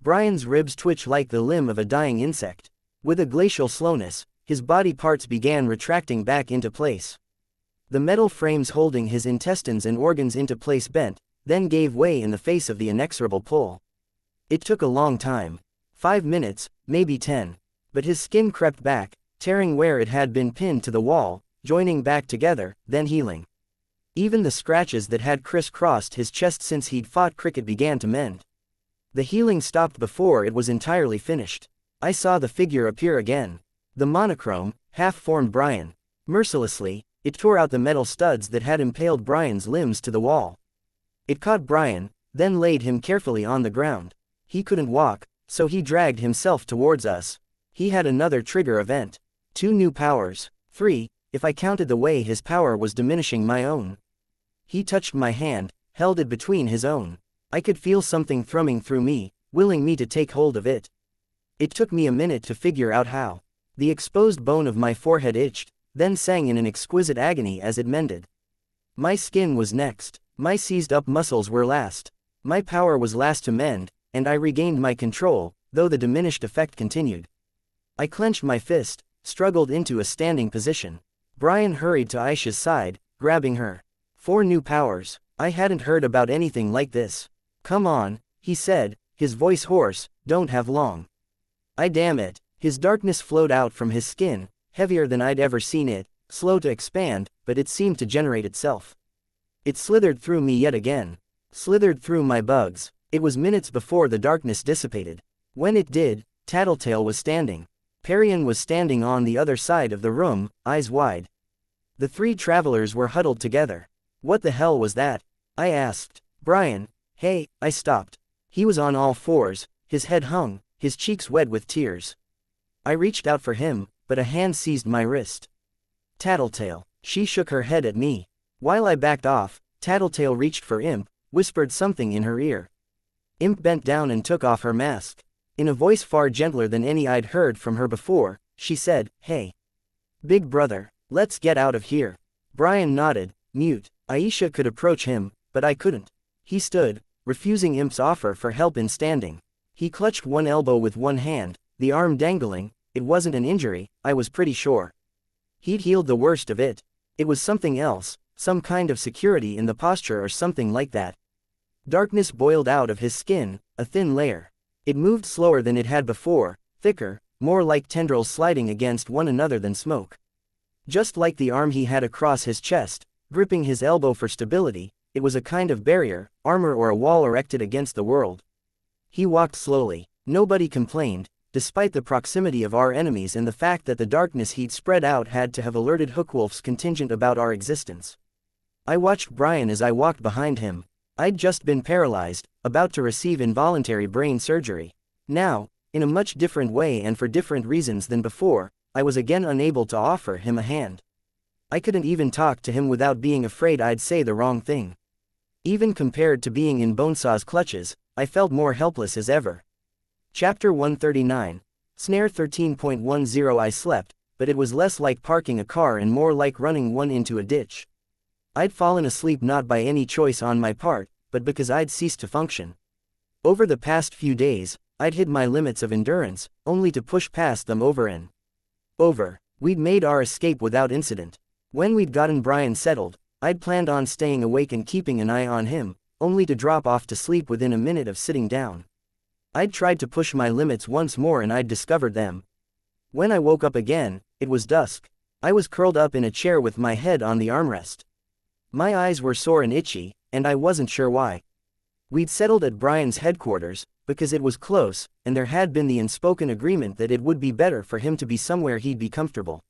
Brian's ribs twitch like the limb of a dying insect. With a glacial slowness, his body parts began retracting back into place. The metal frames holding his intestines and organs into place bent, then gave way in the face of the inexorable pull. It took a long time. 5 minutes, maybe 10. But his skin crept back, tearing where it had been pinned to the wall, joining back together, then healing. Even the scratches that had crisscrossed his chest since he'd fought Cricket began to mend. The healing stopped before it was entirely finished. I saw the figure appear again. The monochrome, half-formed Brian. Mercilessly, it tore out the metal studs that had impaled Brian's limbs to the wall. It caught Brian, then laid him carefully on the ground. He couldn't walk, so he dragged himself towards us. He had another trigger event. 2 new powers. 3, if I counted the way his power was diminishing my own. He touched my hand, held it between his own. I could feel something thrumming through me, willing me to take hold of it. It took me a minute to figure out how. The exposed bone of my forehead itched, then sang in an exquisite agony as it mended. My skin was next. My seized-up muscles were last. My power was last to mend, and I regained my control, though the diminished effect continued. I clenched my fist, struggled into a standing position. Brian hurried to Aisha's side, grabbing her. 4 new powers. I hadn't heard about anything like this. Come on, he said, his voice hoarse, don't have long. Damn it. His darkness flowed out from his skin, heavier than I'd ever seen it, slow to expand, but it seemed to generate itself. It slithered through me yet again. Slithered through my bugs. It was minutes before the darkness dissipated. When it did, Tattletale was standing. Parian was standing on the other side of the room, eyes wide. The 3 travelers were huddled together. What the hell was that? I asked. Brian. Hey, I stopped. He was on all fours, his head hung, his cheeks wet with tears. I reached out for him, but a hand seized my wrist. Tattletale. She shook her head at me. While I backed off, Tattletale reached for Imp, whispered something in her ear. Imp bent down and took off her mask. In a voice far gentler than any I'd heard from her before, she said, Hey. Big brother, let's get out of here. Brian nodded, mute. Aisha could approach him, but I couldn't. He stood, refusing Imp's offer for help in standing. He clutched one elbow with one hand, the arm dangling. It wasn't an injury, I was pretty sure. He'd healed the worst of it. It was something else, some kind of security in the posture or something like that. Darkness boiled out of his skin, a thin layer. It moved slower than it had before, thicker, more like tendrils sliding against one another than smoke. Just like the arm he had across his chest, gripping his elbow for stability, it was a kind of barrier, armor or a wall erected against the world. He walked slowly. Nobody complained, despite the proximity of our enemies and the fact that the darkness he'd spread out had to have alerted Hookwolf's contingent about our existence. I watched Brian as I walked behind him. I'd just been paralyzed, about to receive involuntary brain surgery. Now, in a much different way and for different reasons than before, I was again unable to offer him a hand. I couldn't even talk to him without being afraid I'd say the wrong thing. Even compared to being in Bonesaw's clutches, I felt more helpless as ever. Chapter 139. Snare 13.10. I slept, but it was less like parking a car and more like running one into a ditch. I'd fallen asleep not by any choice on my part, but because I'd ceased to function. Over the past few days, I'd hit my limits of endurance, only to push past them over and over. We'd made our escape without incident. When we'd gotten Brian settled, I'd planned on staying awake and keeping an eye on him, only to drop off to sleep within a minute of sitting down. I'd tried to push my limits once more and I'd discovered them. When I woke up again, it was dusk. I was curled up in a chair with my head on the armrest. My eyes were sore and itchy, and I wasn't sure why. We'd settled at Brian's headquarters, because it was close, and there had been the unspoken agreement that it would be better for him to be somewhere he'd be comfortable.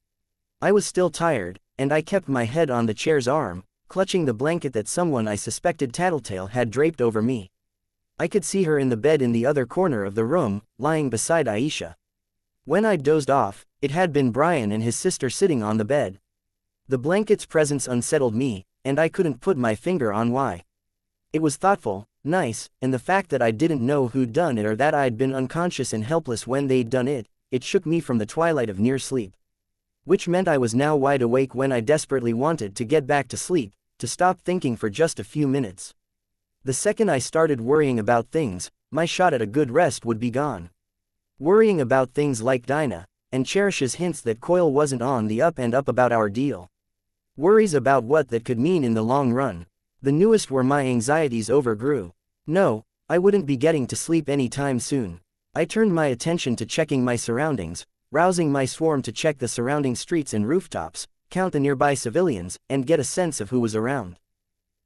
I was still tired, and I kept my head on the chair's arm, clutching the blanket that someone I suspected Tattletale had draped over me. I could see her in the bed in the other corner of the room, lying beside Aisha. When I'd dozed off, it had been Brian and his sister sitting on the bed. The blanket's presence unsettled me, and I couldn't put my finger on why. It was thoughtful, nice, and the fact that I didn't know who'd done it or that I'd been unconscious and helpless when they'd done it, it shook me from the twilight of near sleep. Which meant I was now wide awake when I desperately wanted to get back to sleep, to stop thinking for just a few minutes. The second I started worrying about things, my shot at a good rest would be gone. Worrying about things like Dinah, and Cherish's hints that Coil wasn't on the up and up about our deal. Worries about what that could mean in the long run. The newest were my anxieties overgrew. No, I wouldn't be getting to sleep any time soon. I turned my attention to checking my surroundings, rousing my swarm to check the surrounding streets and rooftops, count the nearby civilians, and get a sense of who was around.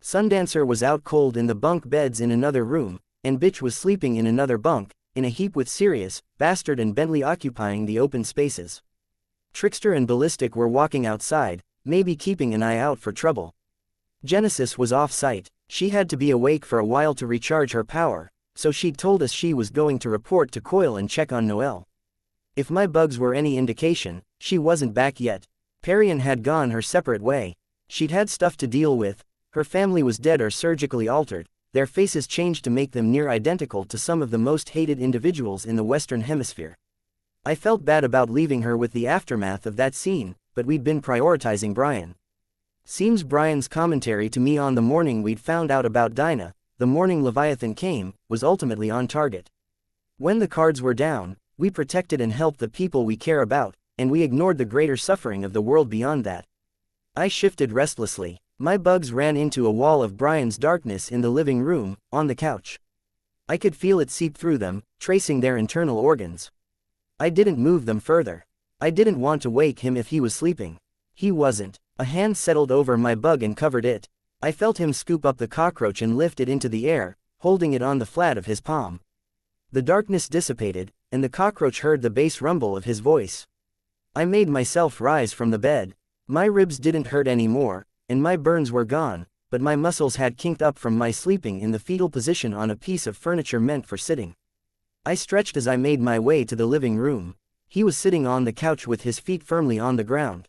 Sundancer was out cold in the bunk beds in another room, and Bitch was sleeping in another bunk, in a heap with Sirius, Bastard and Bentley occupying the open spaces. Trickster and Ballistic were walking outside, maybe keeping an eye out for trouble. Genesis was off-site. She had to be awake for a while to recharge her power, so she'd told us she was going to report to Coil and check on Noelle. If my bugs were any indication, she wasn't back yet. Perian had gone her separate way. She'd had stuff to deal with. Her family was dead or surgically altered, their faces changed to make them near identical to some of the most hated individuals in the Western Hemisphere. I felt bad about leaving her with the aftermath of that scene, but we'd been prioritizing Brian. Seems Brian's commentary to me on the morning we'd found out about Dinah, the morning Leviathan came, was ultimately on target. When the cards were down, we protected and helped the people we care about, and we ignored the greater suffering of the world beyond that. I shifted restlessly. My bugs ran into a wall of Brian's darkness in the living room, on the couch. I could feel it seep through them, tracing their internal organs. I didn't move them further. I didn't want to wake him if he was sleeping. He wasn't. A hand settled over my bug and covered it. I felt him scoop up the cockroach and lift it into the air, holding it on the flat of his palm. The darkness dissipated, and the cockroach heard the bass rumble of his voice. I made myself rise from the bed. My ribs didn't hurt anymore, and my burns were gone, but my muscles had kinked up from my sleeping in the fetal position on a piece of furniture meant for sitting. I stretched as I made my way to the living room. He was sitting on the couch with his feet firmly on the ground.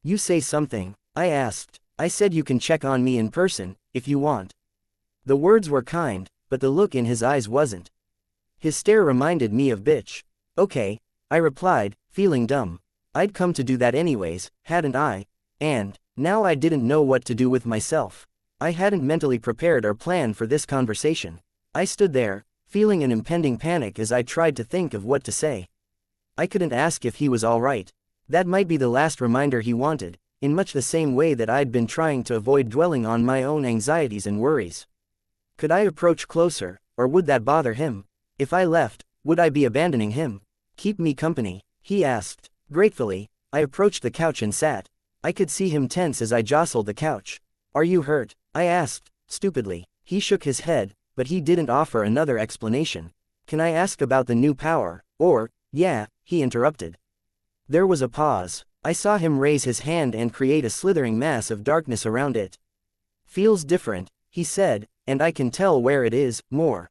"You say something," I asked. "I said you can check on me in person, if you want." The words were kind, but the look in his eyes wasn't. His stare reminded me of Bitch. "Okay," I replied, feeling dumb. I'd come to do that anyways, hadn't I? And now I didn't know what to do with myself. I hadn't mentally prepared or planned for this conversation. I stood there, feeling an impending panic as I tried to think of what to say. I couldn't ask if he was all right. That might be the last reminder he wanted, in much the same way that I'd been trying to avoid dwelling on my own anxieties and worries. Could I approach closer, or would that bother him? If I left, would I be abandoning him? "Keep me company," he asked. Gratefully, I approached the couch and sat. I could see him tense as I jostled the couch. "Are you hurt?" I asked, stupidly. He shook his head, but he didn't offer another explanation. "Can I ask about the new power, or—" "Yeah," he interrupted. There was a pause. I saw him raise his hand and create a slithering mass of darkness around it. "Feels different," he said, "and I can tell where it is, more.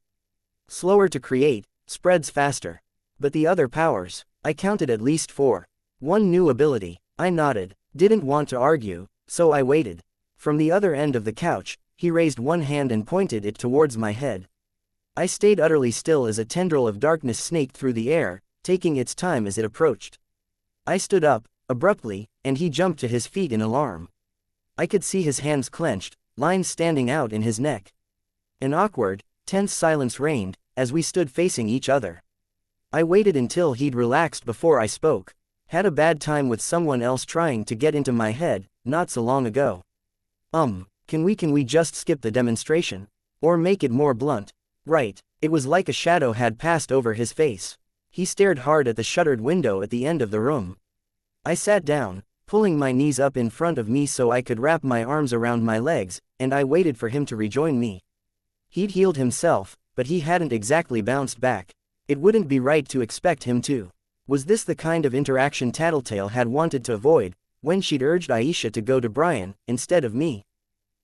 Slower to create, spreads faster. But the other powers, I counted at least 4. One new ability." I nodded. Didn't want to argue, so I waited. From the other end of the couch, he raised one hand and pointed it towards my head. I stayed utterly still as a tendril of darkness snaked through the air, taking its time as it approached. I stood up, abruptly, and he jumped to his feet in alarm. I could see his hands clenched, lines standing out in his neck. An awkward, tense silence reigned, as we stood facing each other. I waited until he'd relaxed before I spoke. Had a bad time with someone else trying to get into my head, not so long ago. Can we just skip the demonstration? Or make it more blunt? Right." It was like a shadow had passed over his face. He stared hard at the shuttered window at the end of the room. I sat down, pulling my knees up in front of me so I could wrap my arms around my legs, and I waited for him to rejoin me. He'd healed himself, but he hadn't exactly bounced back. It wouldn't be right to expect him to. Was this the kind of interaction Tattletale had wanted to avoid, when she'd urged Aisha to go to Brian, instead of me?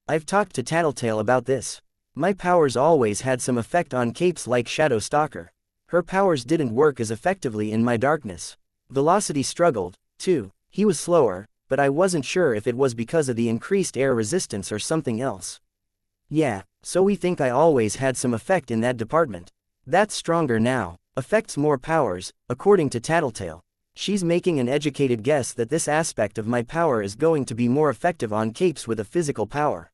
"I've talked to Tattletale about this. My powers always had some effect on capes like Shadow Stalker. Her powers didn't work as effectively in my darkness. Velocity struggled, too. He was slower, but I wasn't sure if it was because of the increased air resistance or something else. Yeah, so we think I always had some effect in that department. That's stronger now. Affects more powers, according to Tattletale. She's making an educated guess that this aspect of my power is going to be more effective on capes with a physical power.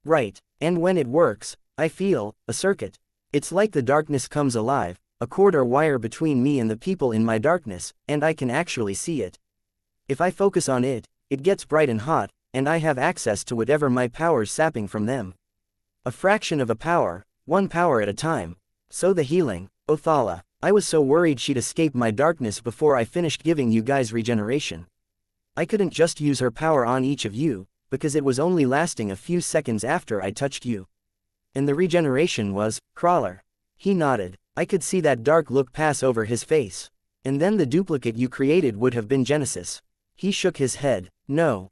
Right, and when it works, I feel a circuit. It's like the darkness comes alive, a cord or wire between me and the people in my darkness, and I can actually see it. If I focus on it, it gets bright and hot, and I have access to whatever my power's sapping from them. A fraction of a power, one power at a time. So the healing, Othala. I was so worried she'd escape my darkness before I finished giving you guys regeneration. I couldn't just use her power on each of you, because it was only lasting a few seconds after I touched you. And the regeneration was, Crawler. He nodded. I could see that dark look pass over his face. And then the duplicate you created would have been Genesis. He shook his head. No,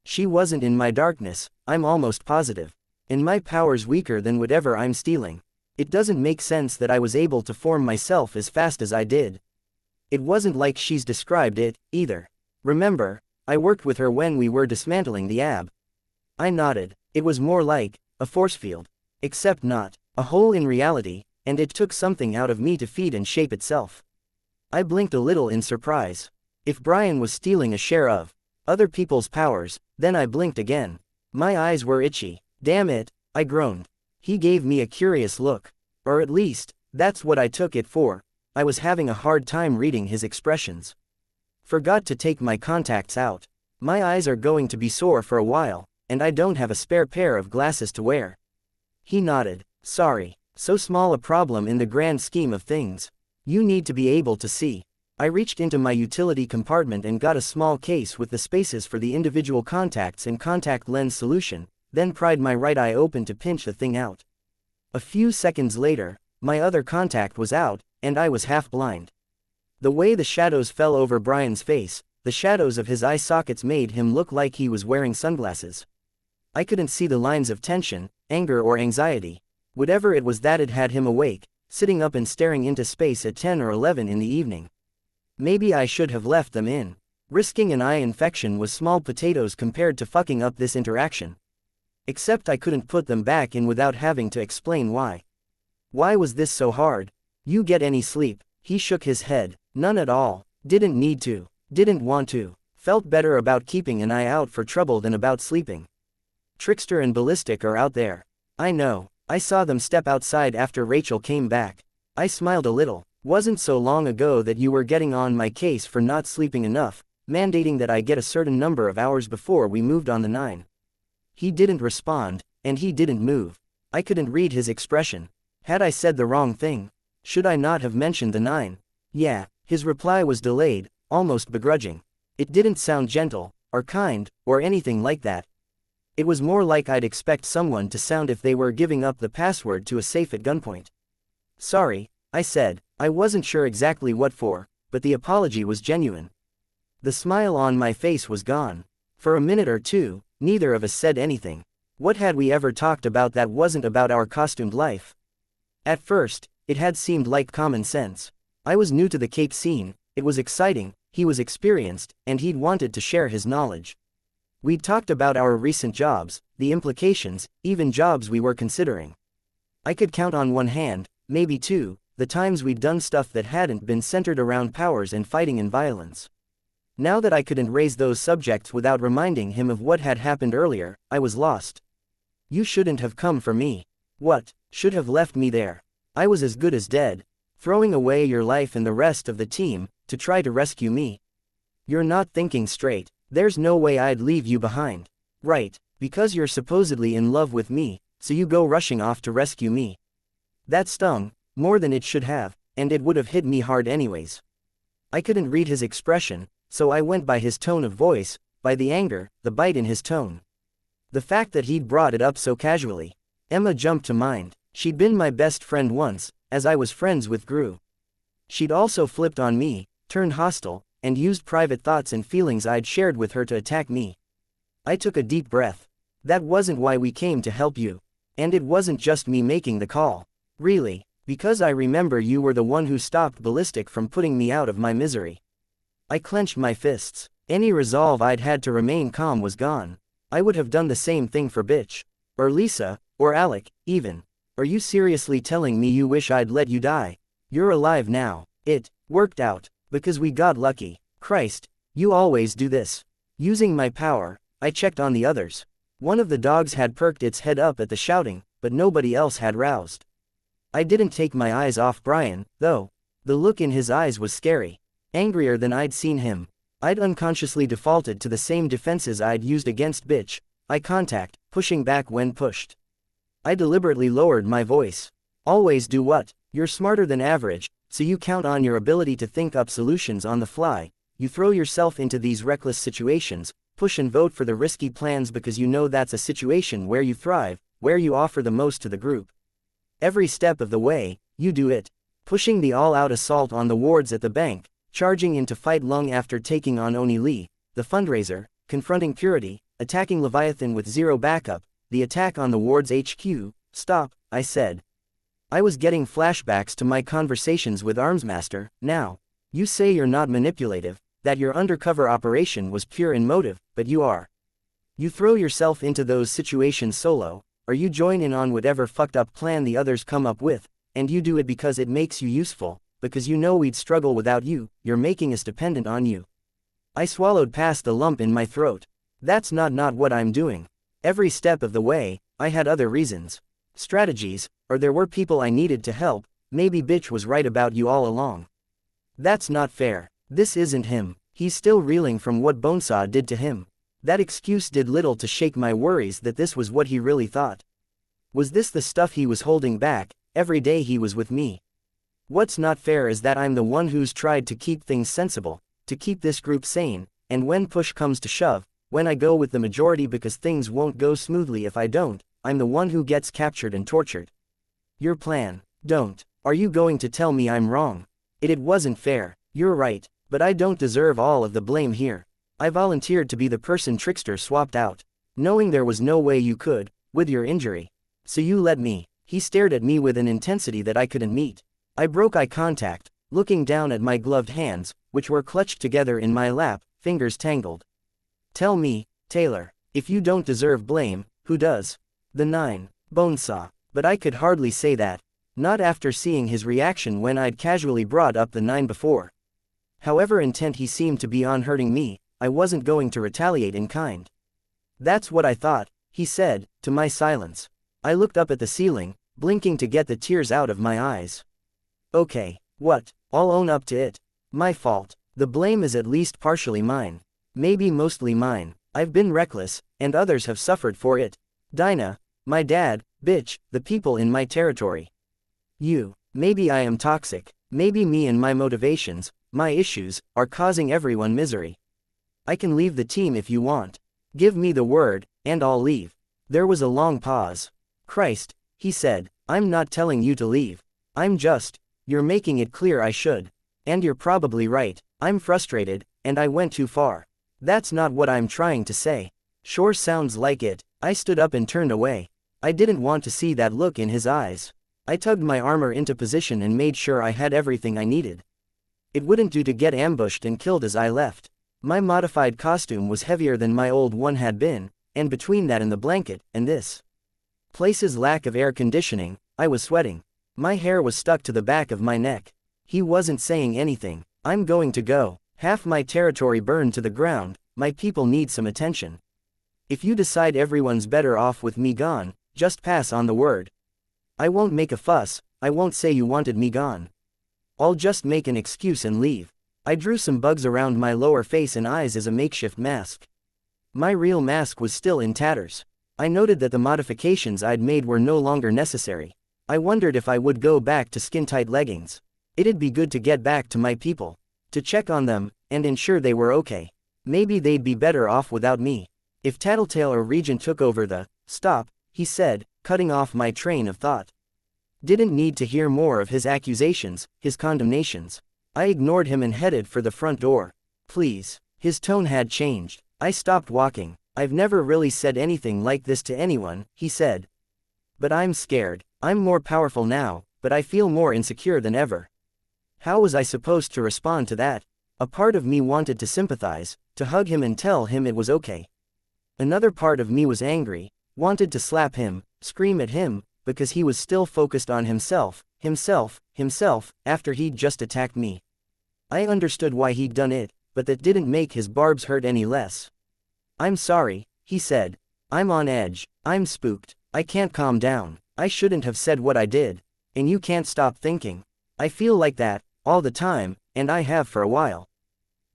she wasn't in my darkness, I'm almost positive. And my power's weaker than whatever I'm stealing. It doesn't make sense that I was able to form myself as fast as I did. It wasn't like she's described it, either. Remember, I worked with her when we were dismantling the AB. I nodded. It was more like a force field. Except not a hole in reality, and it took something out of me to feed and shape itself. I blinked a little in surprise. If Brian was stealing a share of other people's powers, then I blinked again. My eyes were itchy. Damn it, I groaned. He gave me a curious look. Or at least, that's what I took it for. I was having a hard time reading his expressions. Forgot to take my contacts out. My eyes are going to be sore for a while, and I don't have a spare pair of glasses to wear. He nodded. Sorry, so small a problem in the grand scheme of things. You need to be able to see. I reached into my utility compartment and got a small case with the spaces for the individual contacts and contact lens solution, then pried my right eye open to pinch the thing out. A few seconds later, my other contact was out, and I was half blind. The way the shadows fell over Brian's face, the shadows of his eye sockets made him look like he was wearing sunglasses. I couldn't see the lines of tension, anger or anxiety. Whatever it was that had him awake, sitting up and staring into space at 10 or 11 in the evening. Maybe I should have left them in. Risking an eye infection was small potatoes compared to fucking up this interaction. Except I couldn't put them back in without having to explain why. Why was this so hard? You get any sleep? He shook his head. None at all. Didn't need to. Didn't want to. Felt better about keeping an eye out for trouble than about sleeping. Trickster and Ballistic are out there. I know. I saw them step outside after Rachel came back. I smiled a little. Wasn't so long ago that you were getting on my case for not sleeping enough, mandating that I get a certain number of hours before we moved on the 9. He didn't respond, and he didn't move. I couldn't read his expression. Had I said the wrong thing? Should I not have mentioned the 9? Yeah, his reply was delayed, almost begrudging. It didn't sound gentle, or kind, or anything like that. It was more like I'd expect someone to sound if they were giving up the password to a safe at gunpoint. Sorry, I said. I wasn't sure exactly what for, but the apology was genuine. The smile on my face was gone. For a minute or two, neither of us said anything. What had we ever talked about that wasn't about our costumed life? At first, it had seemed like common sense. I was new to the Cape scene, it was exciting, he was experienced, and he'd wanted to share his knowledge. We'd talked about our recent jobs, the implications, even jobs we were considering. I could count on one hand, maybe two, the times we'd done stuff that hadn't been centered around powers and fighting and violence. Now that I couldn't raise those subjects without reminding him of what had happened earlier, I was lost. You shouldn't have come for me. What, should have left me there? I was as good as dead. Throwing away your life and the rest of the team, to try to rescue me. You're not thinking straight. There's no way I'd leave you behind. Right, because you're supposedly in love with me, so you go rushing off to rescue me. That stung, more than it should have, and it would have hit me hard anyways. I couldn't read his expression, so I went by his tone of voice, by the anger, the bite in his tone. The fact that he'd brought it up so casually. Emma jumped to mind. She'd been my best friend once, as I was friends with Gru. She'd also flipped on me, turned hostile, and used private thoughts and feelings I'd shared with her to attack me. I took a deep breath. That wasn't why we came to help you. And it wasn't just me making the call. Really. Because I remember you were the one who stopped Ballistic from putting me out of my misery. I clenched my fists. Any resolve I'd had to remain calm was gone. I would have done the same thing for Bitch. Or Lisa, or Alec, even. Are you seriously telling me you wish I'd let you die? You're alive now. It worked out, because we got lucky. Christ, you always do this. Using my power, I checked on the others. One of the dogs had perked its head up at the shouting, but nobody else had roused. I didn't take my eyes off Brian, though. The look in his eyes was scary. Angrier than I'd seen him. I'd unconsciously defaulted to the same defenses I'd used against Bitch, eye contact, pushing back when pushed. I deliberately lowered my voice. Always do what? You're smarter than average, so you count on your ability to think up solutions on the fly. You throw yourself into these reckless situations, push and vote for the risky plans because you know that's a situation where you thrive, where you offer the most to the group. Every step of the way, you do it. Pushing the all-out assault on the wards at the bank, charging into fight long after taking on Oni Lee, the fundraiser, confronting Purity, attacking Leviathan with zero backup, the attack on the ward's HQ. Stop, I said. I was getting flashbacks to my conversations with Armsmaster. Now, you say you're not manipulative, that your undercover operation was pure in motive, but you are. You throw yourself into those situations solo, or you join in on whatever fucked up plan the others come up with, and you do it because it makes you useful, because you know we'd struggle without you, you're making us dependent on you. I swallowed past the lump in my throat. That's not what I'm doing. Every step of the way, I had other reasons. Strategies, or there were people I needed to help. Maybe Bitch was right about you all along. That's not fair. This isn't him. He's still reeling from what Bonesaw did to him. That excuse did little to shake my worries that this was what he really thought. Was this the stuff he was holding back, every day he was with me? What's not fair is that I'm the one who's tried to keep things sensible, to keep this group sane, and when push comes to shove, when I go with the majority because things won't go smoothly if I don't, I'm the one who gets captured and tortured. Your plan. Don't. Are you going to tell me I'm wrong? It wasn't fair. You're right, but I don't deserve all of the blame here. I volunteered to be the person Trickster swapped out, knowing there was no way you could, with your injury. So you let me. He stared at me with an intensity that I couldn't meet. I broke eye contact, looking down at my gloved hands, which were clutched together in my lap, fingers tangled. Tell me, Taylor, if you don't deserve blame, who does? The 9, Bonesaw. But I could hardly say that. Not after seeing his reaction when I'd casually brought up the 9 before. However intent he seemed to be on hurting me, I wasn't going to retaliate in kind. That's what I thought, he said, to my silence. I looked up at the ceiling, blinking to get the tears out of my eyes. Okay, what? I'll own up to it. My fault. The blame is at least partially mine. Maybe mostly mine. I've been reckless, and others have suffered for it. Dinah, my dad, Bitch, the people in my territory. You. Maybe I am toxic. Maybe me and my motivations, my issues, are causing everyone misery. I can leave the team if you want. Give me the word, and I'll leave. There was a long pause. Christ, he said, I'm not telling you to leave. I'm just, you're making it clear I should. And you're probably right, I'm frustrated, and I went too far. That's not what I'm trying to say. Sure sounds like it. I stood up and turned away. I didn't want to see that look in his eyes. I tugged my armor into position and made sure I had everything I needed. It wouldn't do to get ambushed and killed as I left. My modified costume was heavier than my old one had been, and between that and the blanket, and this place's lack of air conditioning, I was sweating. My hair was stuck to the back of my neck. He wasn't saying anything. I'm going to go. Half my territory burned to the ground. My people need some attention. If you decide everyone's better off with me gone, just pass on the word. I won't make a fuss. I won't say you wanted me gone. I'll just make an excuse and leave. I drew some bugs around my lower face and eyes as a makeshift mask. My real mask was still in tatters. I noted that the modifications I'd made were no longer necessary. I wondered if I would go back to skin-tight leggings. It'd be good to get back to my people, to check on them, and ensure they were okay. Maybe they'd be better off without me. If Tattletale or Regent took over the stop, he said, cutting off my train of thought. Didn't need to hear more of his accusations, his condemnations. I ignored him and headed for the front door. Please. His tone had changed. I stopped walking. I've never really said anything like this to anyone, he said. But I'm scared. I'm more powerful now, but I feel more insecure than ever. How was I supposed to respond to that? A part of me wanted to sympathize, to hug him and tell him it was okay. Another part of me was angry, wanted to slap him, scream at him, because he was still focused on himself, after he'd just attacked me. I understood why he'd done it, but that didn't make his barbs hurt any less. I'm sorry, he said. I'm on edge, I'm spooked, I can't calm down, I shouldn't have said what I did, and you can't stop thinking. I feel like that, all the time, and I have for a while.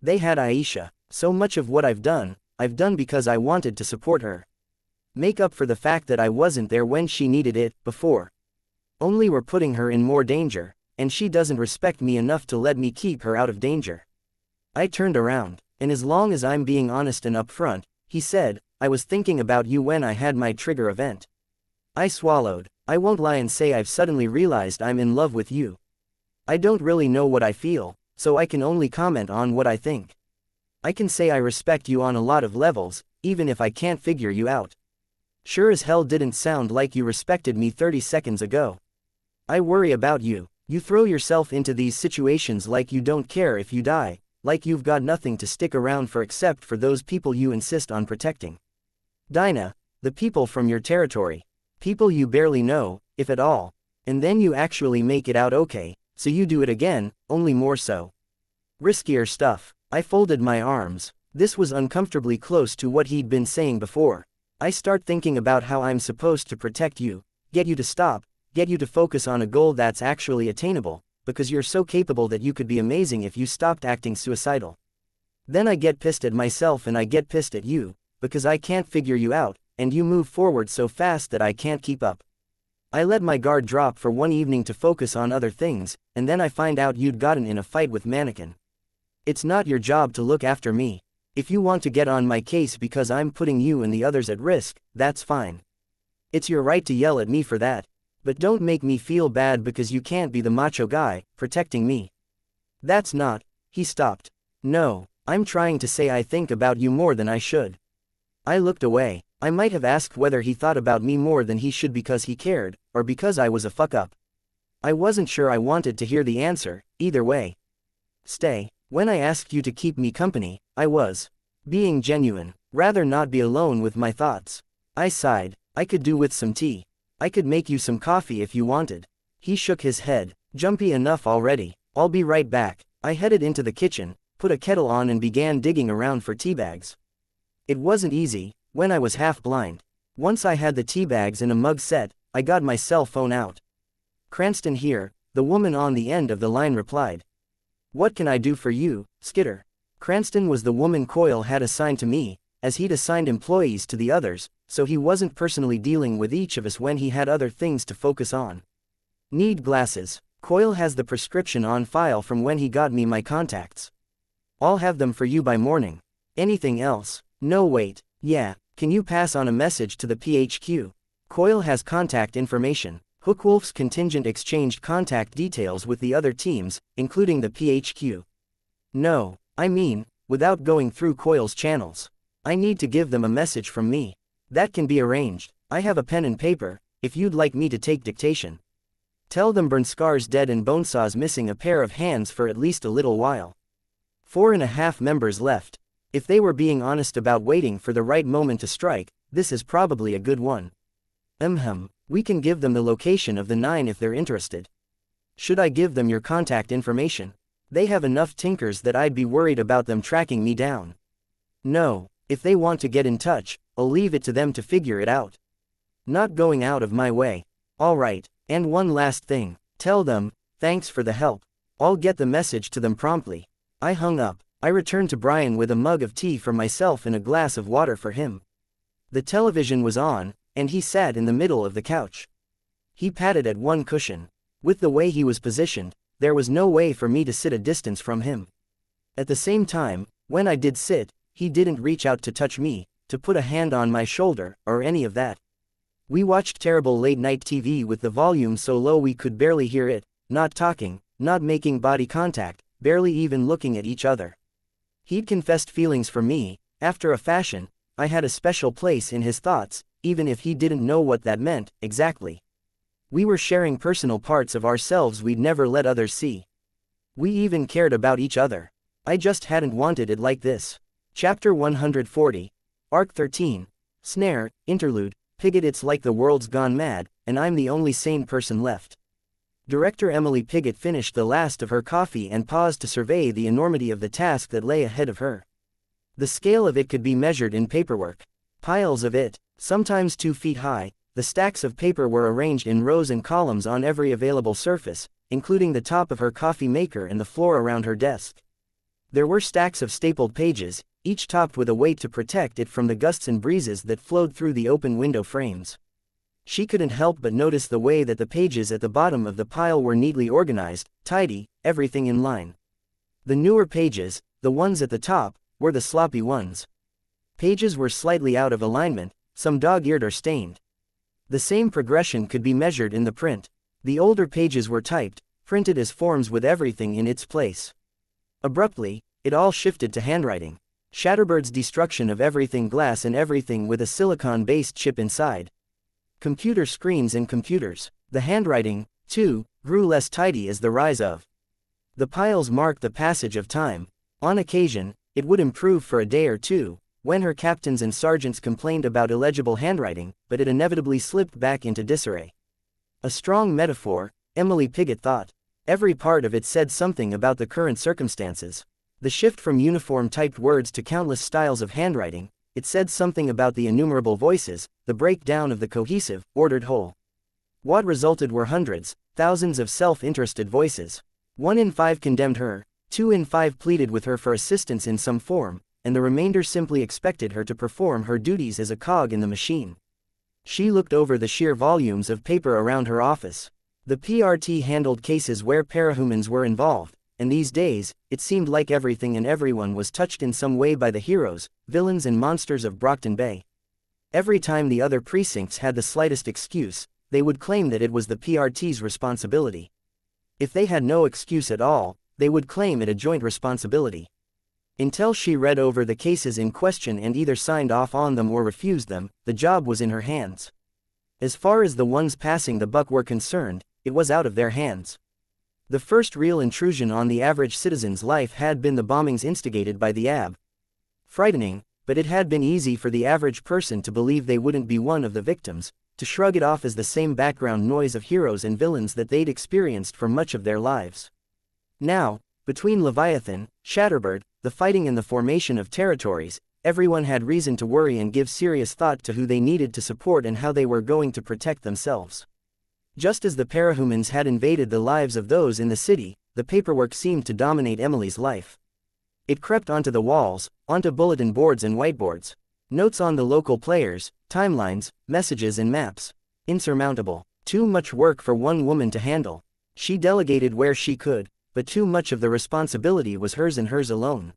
They had Aisha, so much of what I've done because I wanted to support her. Make up for the fact that I wasn't there when she needed it, before. Only we're putting her in more danger, and she doesn't respect me enough to let me keep her out of danger. I turned around, and as long as I'm being honest and upfront, he said, I was thinking about you when I had my trigger event. I swallowed. I won't lie and say I've suddenly realized I'm in love with you. I don't really know what I feel, so I can only comment on what I think. I can say I respect you on a lot of levels, even if I can't figure you out. Sure as hell didn't sound like you respected me 30 seconds ago. I worry about you. You throw yourself into these situations like you don't care if you die, like you've got nothing to stick around for except for those people you insist on protecting. Dinah, the people from your territory. People you barely know, if at all. And then you actually make it out okay, so you do it again, only more so. Riskier stuff. I folded my arms. This was uncomfortably close to what he'd been saying before. I start thinking about how I'm supposed to protect you, get you to stop, get you to focus on a goal that's actually attainable, because you're so capable that you could be amazing if you stopped acting suicidal. Then I get pissed at myself and I get pissed at you, because I can't figure you out, and you move forward so fast that I can't keep up. I let my guard drop for one evening to focus on other things, and then I find out you'd gotten in a fight with Mannequin. It's not your job to look after me. If you want to get on my case because I'm putting you and the others at risk, that's fine. It's your right to yell at me for that. But don't make me feel bad because you can't be the macho guy, protecting me. That's not. He stopped. No, I'm trying to say I think about you more than I should. I looked away. I might have asked whether he thought about me more than he should because he cared, or because I was a fuck up. I wasn't sure I wanted to hear the answer, either way. Stay. When I asked you to keep me company, I was being genuine. Rather not be alone with my thoughts. I sighed. I could do with some tea. I could make you some coffee if you wanted. He shook his head. Jumpy enough already. I'll be right back. I headed into the kitchen, put a kettle on and began digging around for tea bags. It wasn't easy, when I was half blind. Once I had the tea bags in a mug set, I got my cell phone out. Cranston here, the woman on the end of the line replied. What can I do for you, Skitter? Cranston was the woman Coyle had assigned to me, as he'd assigned employees to the others, so he wasn't personally dealing with each of us when he had other things to focus on. Need glasses. Coyle has the prescription on file from when he got me my contacts. I'll have them for you by morning. Anything else? No wait. Yeah, can you pass on a message to the PHQ? Coyle has contact information. Hookwolf's contingent exchanged contact details with the other teams, including the PHQ. No, I mean, without going through Coyle's channels. I need to give them a message from me. That can be arranged. I have a pen and paper, if you'd like me to take dictation. Tell them Bernskar's dead and Bonesaw's missing a pair of hands for at least a little while. 4.5 members left. If they were being honest about waiting for the right moment to strike, this is probably a good one. We can give them the location of the 9 if they're interested. Should I give them your contact information? They have enough tinkers that I'd be worried about them tracking me down. No, if they want to get in touch, I'll leave it to them to figure it out. Not going out of my way. Alright, and one last thing. Tell them, thanks for the help. I'll get the message to them promptly. I hung up. I returned to Brian with a mug of tea for myself and a glass of water for him. The television was on, and he sat in the middle of the couch. He patted at one cushion. With the way he was positioned, there was no way for me to sit a distance from him. At the same time, when I did sit, he didn't reach out to touch me, to put a hand on my shoulder, or any of that. We watched terrible late-night TV with the volume so low we could barely hear it, not talking, not making body contact, barely even looking at each other. He'd confessed feelings for me. After a fashion, I had a special place in his thoughts, even if he didn't know what that meant, exactly. We were sharing personal parts of ourselves we'd never let others see. We even cared about each other. I just hadn't wanted it like this. Chapter 140. Arc 13. Snare, Interlude, Pigott. It's like the world's gone mad, and I'm the only sane person left. Director Emily Pigott finished the last of her coffee and paused to survey the enormity of the task that lay ahead of her. The scale of it could be measured in paperwork. Piles of it, sometimes 2 feet high, the stacks of paper were arranged in rows and columns on every available surface, including the top of her coffee maker and the floor around her desk. There were stacks of stapled pages, each topped with a weight to protect it from the gusts and breezes that flowed through the open window frames. She couldn't help but notice the way that the pages at the bottom of the pile were neatly organized, tidy, everything in line. The newer pages, the ones at the top, were the sloppy ones. Pages were slightly out of alignment, some dog-eared or stained. The same progression could be measured in the print. The older pages were typed, printed as forms with everything in its place. Abruptly, it all shifted to handwriting. Shatterbird's destruction of everything glass and everything with a silicon-based chip inside. Computer screens and computers. The handwriting, too, grew less tidy as the rise of the piles marked the passage of time. On occasion, it would improve for a day or two, when her captains and sergeants complained about illegible handwriting, but it inevitably slipped back into disarray. A strong metaphor, Emily Pigott thought. Every part of it said something about the current circumstances. The shift from uniform-typed words to countless styles of handwriting, it said something about the innumerable voices, the breakdown of the cohesive, ordered whole. What resulted were hundreds, thousands of self-interested voices. 1 in 5 condemned her, 2 in 5 pleaded with her for assistance in some form, and the remainder simply expected her to perform her duties as a cog in the machine. She looked over the sheer volumes of paper around her office. The PRT handled cases where parahumans were involved, and these days, it seemed like everything and everyone was touched in some way by the heroes, villains and monsters of Brockton Bay. Every time the other precincts had the slightest excuse, they would claim that it was the PRT's responsibility. If they had no excuse at all, they would claim it a joint responsibility. Until she read over the cases in question and either signed off on them or refused them, the job was in her hands. As far as the ones passing the buck were concerned, it was out of their hands. The first real intrusion on the average citizen's life had been the bombings instigated by the AB. Frightening, but it had been easy for the average person to believe they wouldn't be one of the victims, to shrug it off as the same background noise of heroes and villains that they'd experienced for much of their lives. Now, between Leviathan, Shatterbird, the fighting and the formation of territories, everyone had reason to worry and give serious thought to who they needed to support and how they were going to protect themselves. Just as the parahumans had invaded the lives of those in the city, the paperwork seemed to dominate Emily's life. It crept onto the walls, onto bulletin boards and whiteboards. Notes on the local players, timelines, messages and maps. Insurmountable. Too much work for one woman to handle. She delegated where she could, but too much of the responsibility was hers and hers alone.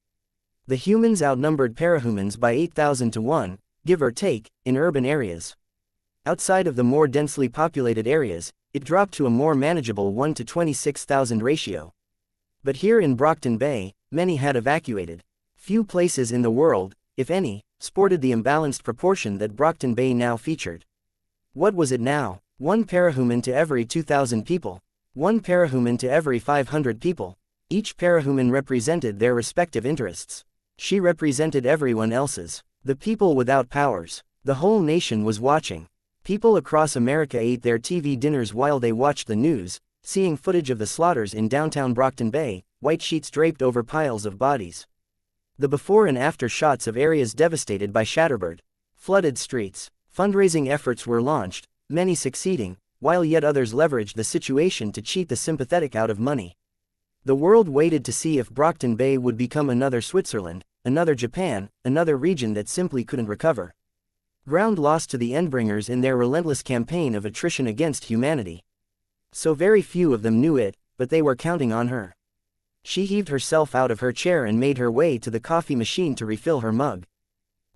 The humans outnumbered parahumans by 8,000 to 1, give or take, in urban areas. Outside of the more densely populated areas, it dropped to a more manageable 1 to 26,000 ratio. But here in Brockton Bay, many had evacuated. Few places in the world, if any, sported the imbalanced proportion that Brockton Bay now featured. What was it now? 1 parahuman to every 2,000 people. 1 parahuman to every 500 people. Each parahuman represented their respective interests. She represented everyone else's. The people without powers. The whole nation was watching. People across America ate their TV dinners while they watched the news, seeing footage of the slaughters in downtown Brockton Bay, white sheets draped over piles of bodies. The before and after shots of areas devastated by Shatterbird. Flooded streets. Fundraising efforts were launched, many succeeding, while yet others leveraged the situation to cheat the sympathetic out of money. The world waited to see if Brockton Bay would become another Switzerland, another Japan, another region that simply couldn't recover. Ground lost to the Endbringers in their relentless campaign of attrition against humanity. So very few of them knew it, but they were counting on her. She heaved herself out of her chair and made her way to the coffee machine to refill her mug.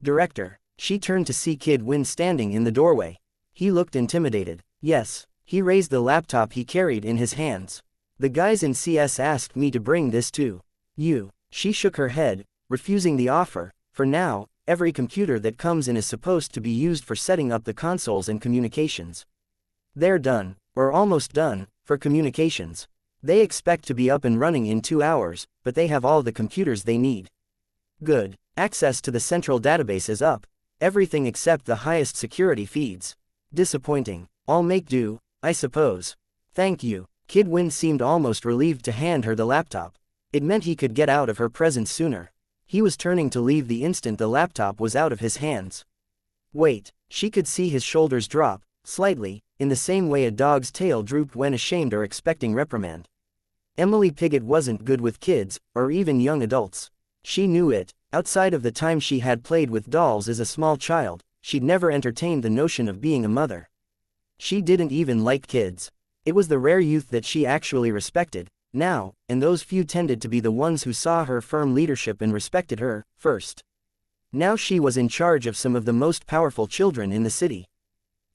Director. She turned to see Kid Win standing in the doorway. He looked intimidated. Yes. He raised the laptop he carried in his hands. The guys in CS asked me to bring this to you. She shook her head, refusing the offer. For now, every computer that comes in is supposed to be used for setting up the consoles and communications. They're done, or almost done, for communications. They expect to be up and running in 2 hours, but they have all the computers they need. Good. Access to the central database is up. Everything except the highest security feeds. Disappointing. I'll make do, I suppose. Thank you. Kid Win seemed almost relieved to hand her the laptop. It meant he could get out of her presence sooner. He was turning to leave the instant the laptop was out of his hands. Wait. She could see his shoulders drop, slightly, in the same way a dog's tail drooped when ashamed or expecting reprimand. Emily Piggott wasn't good with kids, or even young adults. She knew it. Outside of the time she had played with dolls as a small child, she'd never entertained the notion of being a mother. She didn't even like kids. It was the rare youth that she actually respected, now, and those few tended to be the ones who saw her firm leadership and respected her, first. Now she was in charge of some of the most powerful children in the city.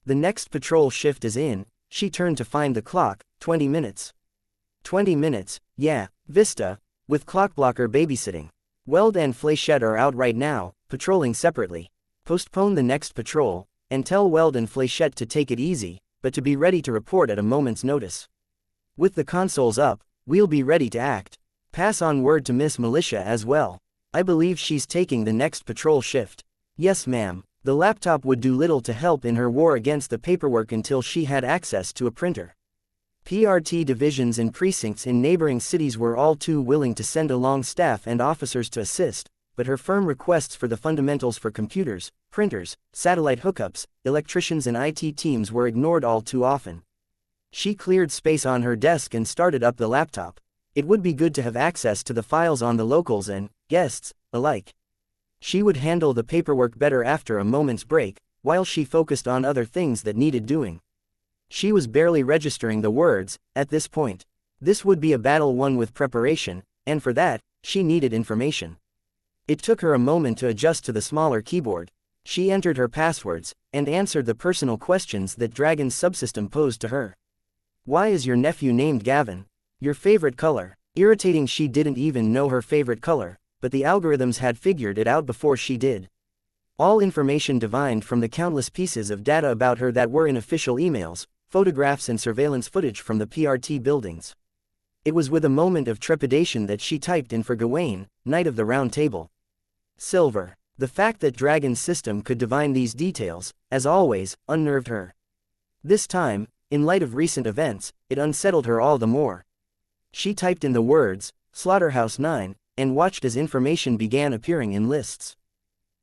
The next patrol shift is in. She turned to find the clock, 20 minutes. 20 minutes, yeah, Vista, with Clockblocker babysitting. Weld and Fléchette are out right now, patrolling separately. Postpone the next patrol, and tell Weld and Fléchette to take it easy, but to be ready to report at a moment's notice. With the consoles up, we'll be ready to act. Pass on word to Miss Militia as well. I believe she's taking the next patrol shift. Yes ma'am. The laptop would do little to help in her war against the paperwork until she had access to a printer. PRT divisions and precincts in neighboring cities were all too willing to send along staff and officers to assist, but her firm requests for the fundamentals for computers, printers, satellite hookups, electricians and IT teams were ignored all too often. She cleared space on her desk and started up the laptop. It would be good to have access to the files on the locals and guests alike. She would handle the paperwork better after a moment's break, while she focused on other things that needed doing. She was barely registering the words, at this point. This would be a battle won with preparation, and for that, she needed information. It took her a moment to adjust to the smaller keyboard. She entered her passwords, and answered the personal questions that Dragon's subsystem posed to her. Why is your nephew named Gavin? Your favorite color? Irritating, she didn't even know her favorite color, but the algorithms had figured it out before she did. All information divined from the countless pieces of data about her that were in official emails, photographs and surveillance footage from the PRT buildings. It was with a moment of trepidation that she typed in for Gawain, Knight of the Round Table. Silver. The fact that Dragon's system could divine these details, as always, unnerved her. This time, in light of recent events, it unsettled her all the more. She typed in the words, Slaughterhouse 9, and watched as information began appearing in lists.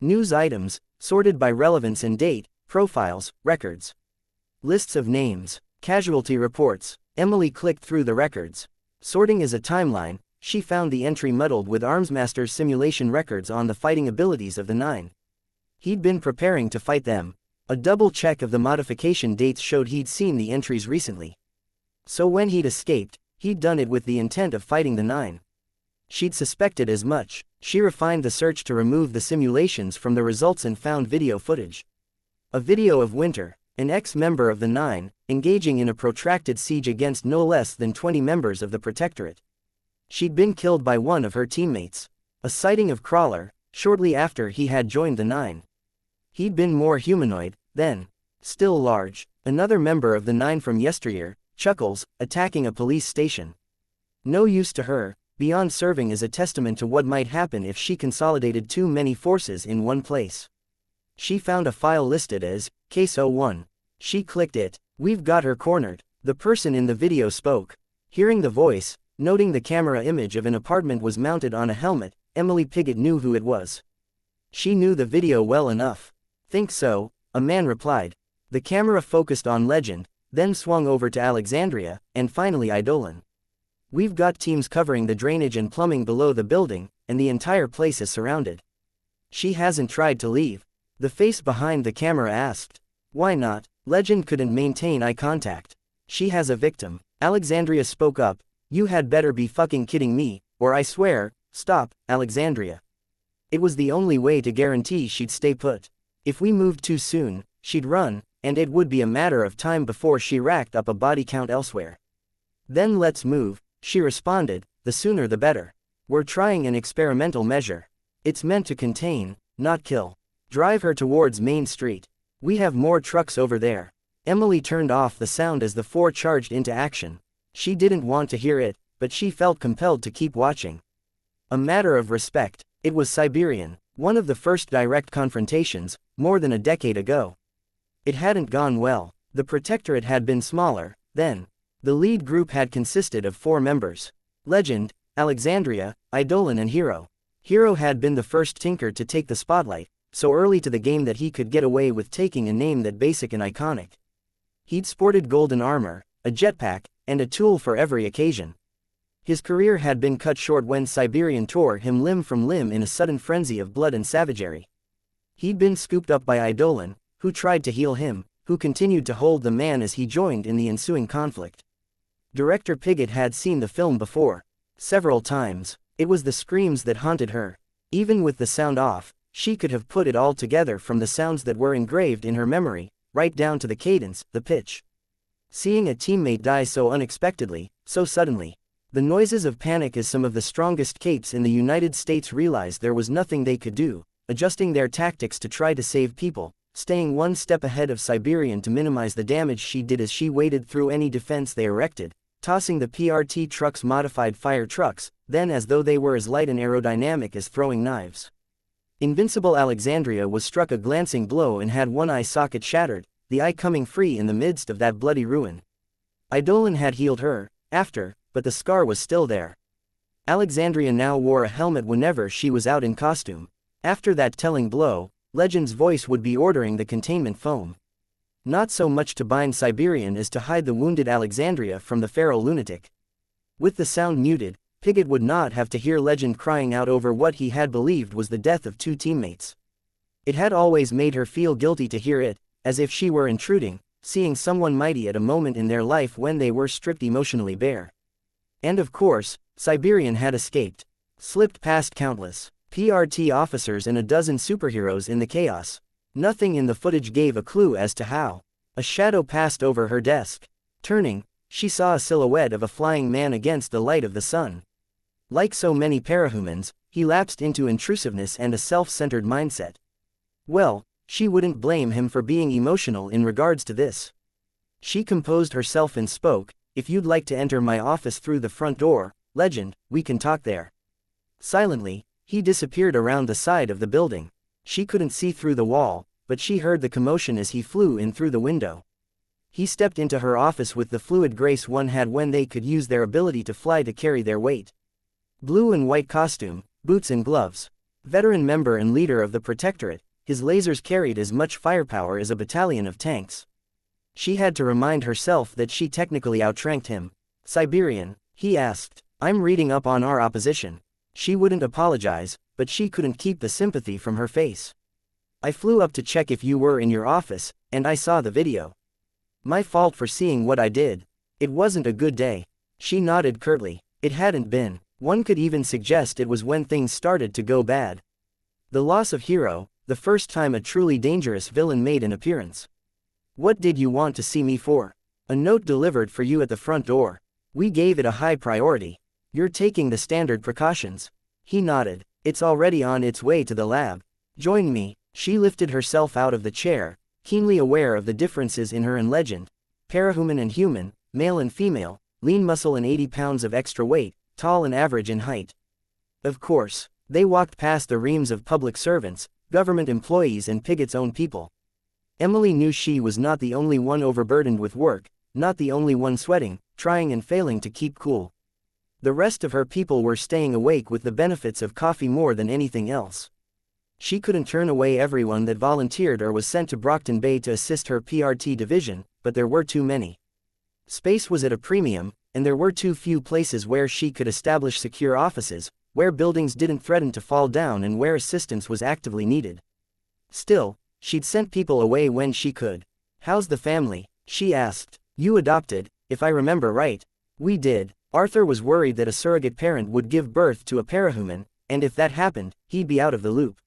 News items, sorted by relevance and date, profiles, records. Lists of names, casualty reports. Emily clicked through the records. Sorting as a timeline, she found the entry muddled with Armsmaster's simulation records on the fighting abilities of the 9. He'd been preparing to fight them. A double check of the modification dates showed he'd seen the entries recently. So when he'd escaped, he'd done it with the intent of fighting the 9. She'd suspected as much. She refined the search to remove the simulations from the results and found video footage. A video of Winter, an ex-member of the 9, engaging in a protracted siege against no less than 20 members of the Protectorate. She'd been killed by one of her teammates. A sighting of Crawler, shortly after he had joined the 9. He'd been more humanoid, then. Still large. Another member of the 9 from yesteryear, Chuckles, attacking a police station. No use to her, beyond serving as a testament to what might happen if she consolidated too many forces in one place. She found a file listed as Case 01. She clicked it. We've got her cornered. The person in the video spoke. Hearing the voice, noting the camera image of an apartment was mounted on a helmet, Emily Piggott knew who it was. She knew the video well enough. Think so, a man replied. The camera focused on Legend, then swung over to Alexandria, and finally Eidolon. We've got teams covering the drainage and plumbing below the building, and the entire place is surrounded. She hasn't tried to leave. The face behind the camera asked. Why not? Legend couldn't maintain eye contact. She has a victim. Alexandria spoke up. You had better be fucking kidding me, or I swear. Stop, Alexandria. It was the only way to guarantee she'd stay put. If we moved too soon, she'd run, and it would be a matter of time before she racked up a body count elsewhere. Then let's move, she responded, the sooner the better. We're trying an experimental measure. It's meant to contain, not kill. Drive her towards Main Street. We have more trucks over there. Emily turned off the sound as the four charged into action. She didn't want to hear it, but she felt compelled to keep watching. A matter of respect. It was Siberian, one of the first direct confrontations, more than a decade ago. It hadn't gone well. The Protectorate had been smaller, then. The lead group had consisted of 4 members. Legend, Alexandria, Eidolon and Hero. Hero had been the first Tinker to take the spotlight, so early to the game that he could get away with taking a name that basic and iconic. He'd sported golden armor, a jetpack, and a tool for every occasion. His career had been cut short when Siberian tore him limb from limb in a sudden frenzy of blood and savagery. He'd been scooped up by Eidolon, who tried to heal him, who continued to hold the man as he joined in the ensuing conflict. Director Pigott had seen the film before. Several times. It was the screams that haunted her. Even with the sound off, she could have put it all together from the sounds that were engraved in her memory, right down to the cadence, the pitch. Seeing a teammate die so unexpectedly, so suddenly. The noises of panic as some of the strongest capes in the United States realized there was nothing they could do, adjusting their tactics to try to save people, staying one step ahead of Siberian to minimize the damage she did as she waded through any defense they erected, tossing the PRT trucks modified fire trucks, then as though they were as light and aerodynamic as throwing knives. Invincible Alexandria was struck a glancing blow and had one eye socket shattered, the eye coming free in the midst of that bloody ruin. Eidolon had healed her, after, but the scar was still there. Alexandria now wore a helmet whenever she was out in costume. After that telling blow, Legend's voice would be ordering the containment foam. Not so much to bind Siberian as to hide the wounded Alexandria from the feral lunatic. With the sound muted, Pigott would not have to hear Legend crying out over what he had believed was the death of 2 teammates. It had always made her feel guilty to hear it, as if she were intruding, seeing someone mighty at a moment in their life when they were stripped emotionally bare. And of course, Siberian had escaped. Slipped past countless PRT officers and a dozen superheroes in the chaos. Nothing in the footage gave a clue as to how. A shadow passed over her desk. Turning, she saw a silhouette of a flying man against the light of the sun. Like so many parahumans, he lapsed into intrusiveness and a self-centered mindset. Well, she wouldn't blame him for being emotional in regards to this. She composed herself and spoke, "If you'd like to enter my office through the front door, Legend, we can talk there." Silently, he disappeared around the side of the building. She couldn't see through the wall, but she heard the commotion as he flew in through the window. He stepped into her office with the fluid grace one had when they could use their ability to fly to carry their weight. Blue and white costume, boots and gloves. Veteran member and leader of the Protectorate, his lasers carried as much firepower as a battalion of tanks. She had to remind herself that she technically outranked him. "Siberian?" he asked. "I'm reading up on our opposition." She wouldn't apologize, but she couldn't keep the sympathy from her face. "I flew up to check if you were in your office, and I saw the video. My fault for seeing what I did. It wasn't a good day." She nodded curtly. It hadn't been. One could even suggest it was when things started to go bad. The loss of Hero, the first time a truly dangerous villain made an appearance. "What did you want to see me for?" "A note delivered for you at the front door. We gave it a high priority. You're taking the standard precautions." He nodded. "It's already on its way to the lab. Join me." She lifted herself out of the chair, keenly aware of the differences in her and Legend. Parahuman and human, male and female, lean muscle and 80 pounds of extra weight, tall and average in height. Of course, they walked past the reams of public servants, government employees and Pigott's own people. Emily knew she was not the only one overburdened with work, not the only one sweating, trying and failing to keep cool. The rest of her people were staying awake with the benefits of coffee more than anything else. She couldn't turn away everyone that volunteered or was sent to Brockton Bay to assist her PRT division, but there were too many. Space was at a premium, and there were too few places where she could establish secure offices, where buildings didn't threaten to fall down and where assistance was actively needed. Still, she'd sent people away when she could. "How's the family?" she asked. "You adopted, if I remember right." "We did." Arthur was worried that a surrogate parent would give birth to a parahuman, and if that happened, he'd be out of the loop.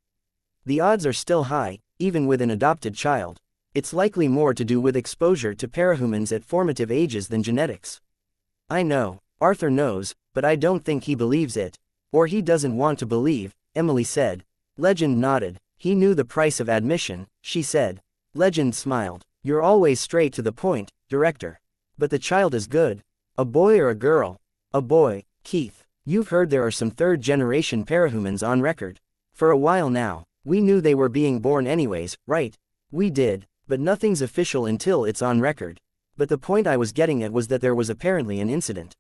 "The odds are still high, even with an adopted child. It's likely more to do with exposure to parahumans at formative ages than genetics." "I know, Arthur knows, but I don't think he believes it. Or he doesn't want to believe," Emily said. Legend nodded. He knew the price of admission, she said. Legend smiled. You're always straight to the point, Director. But the child is good. A boy or a girl? A boy, Keith. You've heard there are some third-generation parahumans on record. For a while now. We knew they were being born anyways, right? We did, but nothing's official until it's on record. But the point I was getting at was that there was apparently an incident.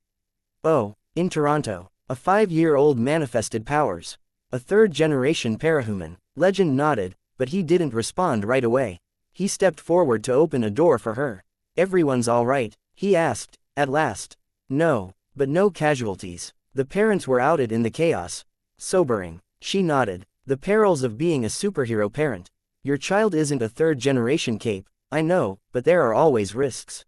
Oh, in Toronto. A 5-year-old manifested powers. A third-generation parahuman. Legend nodded, but he didn't respond right away. He stepped forward to open a door for her. Everyone's all right, he asked, at last. No, but no casualties. The parents were outed in the chaos. Sobering. She nodded. The perils of being a superhero parent. Your child isn't a third-generation cape, I know, but there are always risks.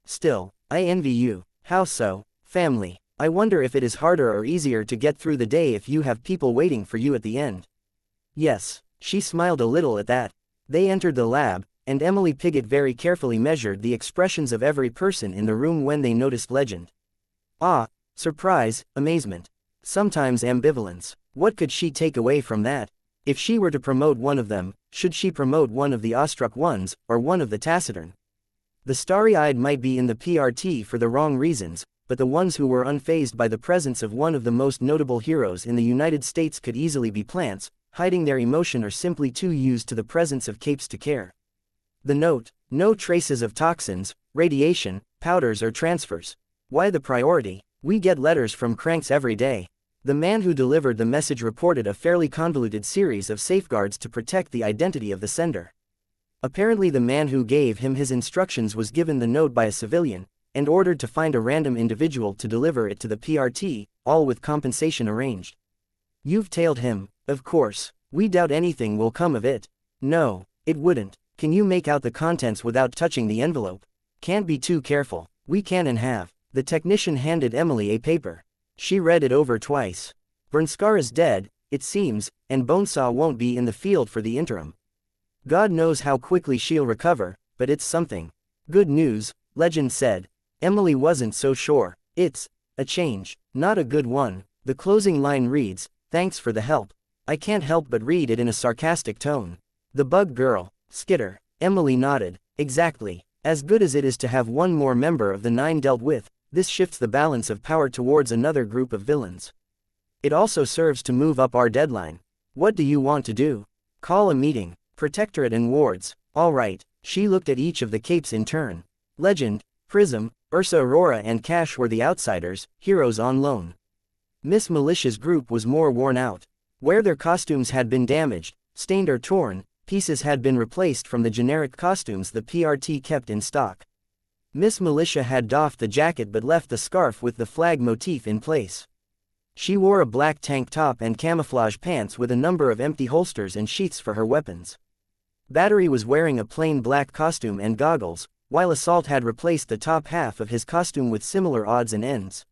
Still, I envy you. How so? Family. I wonder if it is harder or easier to get through the day if you have people waiting for you at the end. Yes, she smiled a little at that. They entered the lab, and Emily Piggott very carefully measured the expressions of every person in the room when they noticed Legend. Ah, surprise, amazement. Sometimes ambivalence. What could she take away from that? If she were to promote one of them, should she promote one of the awestruck ones, or one of the taciturn? The starry-eyed might be in the PRT for the wrong reasons, but the ones who were unfazed by the presence of one of the most notable heroes in the United States could easily be plants, hiding their emotion or simply too used to the presence of capes to care. The note: no traces of toxins, radiation, powders or transfers. Why the priority? We get letters from cranks every day. The man who delivered the message reported a fairly convoluted series of safeguards to protect the identity of the sender. Apparently the man who gave him his instructions was given the note by a civilian, and ordered to find a random individual to deliver it to the PRT, all with compensation arranged. You've tailed him, of course. We doubt anything will come of it. No, it wouldn't. Can you make out the contents without touching the envelope? Can't be too careful. We can and have. The technician handed Emily a paper. She read it over twice. Bernskar is dead, it seems, and Bonesaw won't be in the field for the interim. God knows how quickly she'll recover, but it's something. Good news, Legend said. Emily wasn't so sure. It's a change, not a good one. The closing line reads, "Thanks for the help." I can't help but read it in a sarcastic tone. The bug girl, Skitter. Emily nodded. Exactly. As good as it is to have one more member of the 9 dealt with, this shifts the balance of power towards another group of villains. It also serves to move up our deadline. What do you want to do? Call a meeting. Protectorate and wards. All right. She looked at each of the capes in turn. Legend, Prism, Ursa Aurora and Cash were the outsiders, heroes on loan. Miss Militia's group was more worn out. Where their costumes had been damaged, stained or torn, pieces had been replaced from the generic costumes the PRT kept in stock. Miss Militia had doffed the jacket but left the scarf with the flag motif in place. She wore a black tank top and camouflage pants with a number of empty holsters and sheaths for her weapons. Battery was wearing a plain black costume and goggles, while Assault had replaced the top half of his costume with similar odds and ends.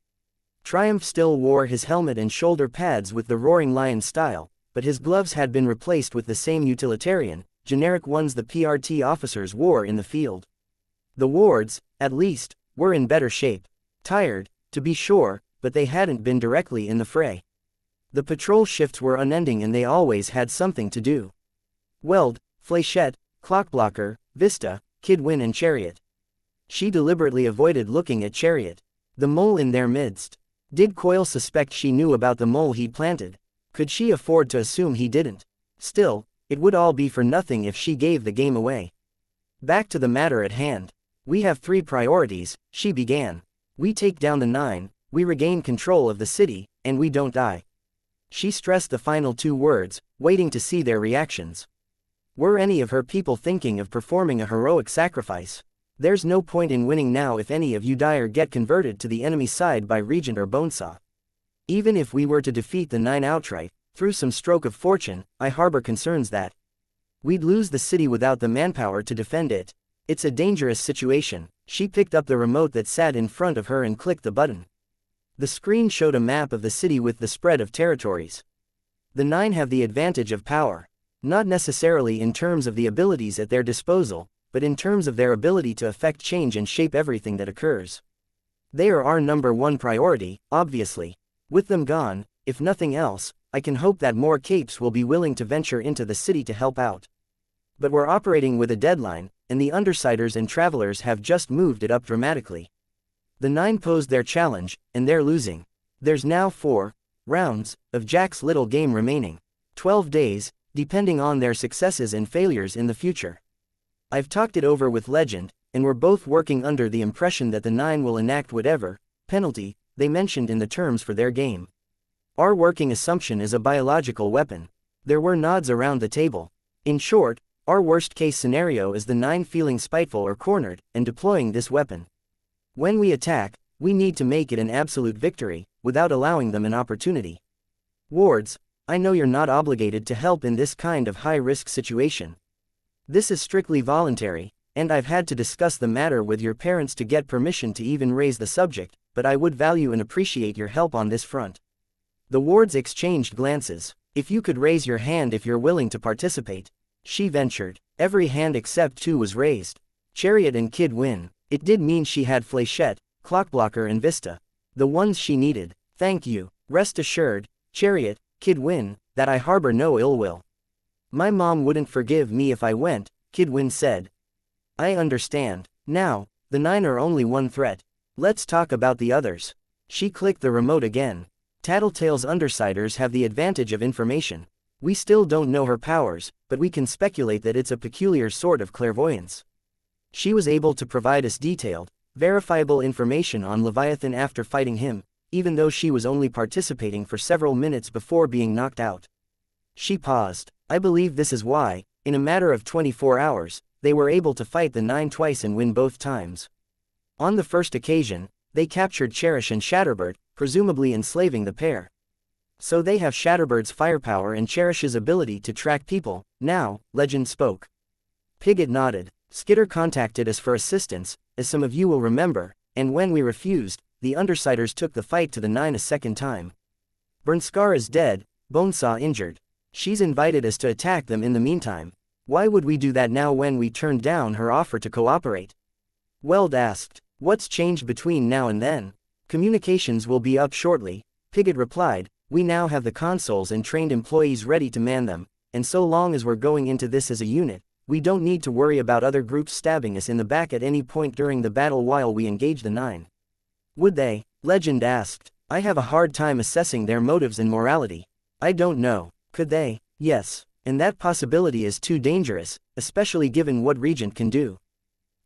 Triumph still wore his helmet and shoulder pads with the Roaring Lion style, but his gloves had been replaced with the same utilitarian, generic ones the PRT officers wore in the field. The wards, at least, were in better shape. Tired, to be sure, but they hadn't been directly in the fray. The patrol shifts were unending and they always had something to do. Weld, Fléchette, Clockblocker, Vista, Kidwin and Chariot. She deliberately avoided looking at Chariot. The mole in their midst. Did Coyle suspect she knew about the mole he'd planted? Could she afford to assume he didn't? Still, it would all be for nothing if she gave the game away. Back to the matter at hand. We have 3 priorities, she began. We take down the 9, we regain control of the city, and we don't die. She stressed the final 2 words, waiting to see their reactions. Were any of her people thinking of performing a heroic sacrifice? There's no point in winning now if any of you die or get converted to the enemy side by Regent or Bonesaw. Even if we were to defeat the 9 outright, through some stroke of fortune, I harbor concerns that we'd lose the city without the manpower to defend it. It's a dangerous situation. She picked up the remote that sat in front of her and clicked the button. The screen showed a map of the city with the spread of territories. The 9 have the advantage of power. Not necessarily in terms of the abilities at their disposal, but in terms of their ability to affect change and shape everything that occurs. They are our number 1 priority, obviously. With them gone, if nothing else, I can hope that more capes will be willing to venture into the city to help out. But we're operating with a deadline, and the Undersiders and Travelers have just moved it up dramatically. The 9 posed their challenge, and they're losing. There's now 4 rounds of Jack's little game remaining. 12 days, depending on their successes and failures in the future. I've talked it over with Legend, and we're both working under the impression that the 9 will enact whatever penalty they mentioned in the terms for their game. Our working assumption is a biological weapon. There were nods around the table. In short, our worst-case scenario is the 9 feeling spiteful or cornered, and deploying this weapon. When we attack, we need to make it an absolute victory, without allowing them an opportunity. Wards, I know you're not obligated to help in this kind of high-risk situation. This is strictly voluntary, and I've had to discuss the matter with your parents to get permission to even raise the subject, but I would value and appreciate your help on this front. The wards exchanged glances. If you could raise your hand if you're willing to participate. She ventured. Every hand except 2 was raised. Chariot and Kid Win. It did mean she had Fléchette, Clockblocker and Vista. The ones she needed. Thank you. Rest assured, Chariot, Kid Win, that I harbor no ill will. My mom wouldn't forgive me if I went, Kid Win said. I understand. Now, the 9 are only one threat. Let's talk about the others. She clicked the remote again. Tattletale's Undersiders have the advantage of information. We still don't know her powers, but we can speculate that it's a peculiar sort of clairvoyance. She was able to provide us detailed, verifiable information on Leviathan after fighting him, even though she was only participating for several minutes before being knocked out. She paused. I believe this is why, in a matter of 24 hours, they were able to fight the 9 twice and win both times. On the first occasion, they captured Cherish and Shatterbird, presumably enslaving the pair. So they have Shatterbird's firepower and Cherish's ability to track people. Now, Legend spoke. Pigott nodded. Skitter contacted us for assistance, as some of you will remember, and when we refused, the Undersiders took the fight to the 9 a second time. Bernskar is dead, Bonesaw injured. She's invited us to attack them in the meantime. Why would we do that now when we turned down her offer to cooperate? Weld asked. What's changed between now and then? Communications will be up shortly, Pigott replied. We now have the consoles and trained employees ready to man them, and so long as we're going into this as a unit, we don't need to worry about other groups stabbing us in the back at any point during the battle while we engage the 9. Would they? Legend asked. I have a hard time assessing their motives and morality. I don't know. Could they? Yes. And that possibility is too dangerous, especially given what Regent can do.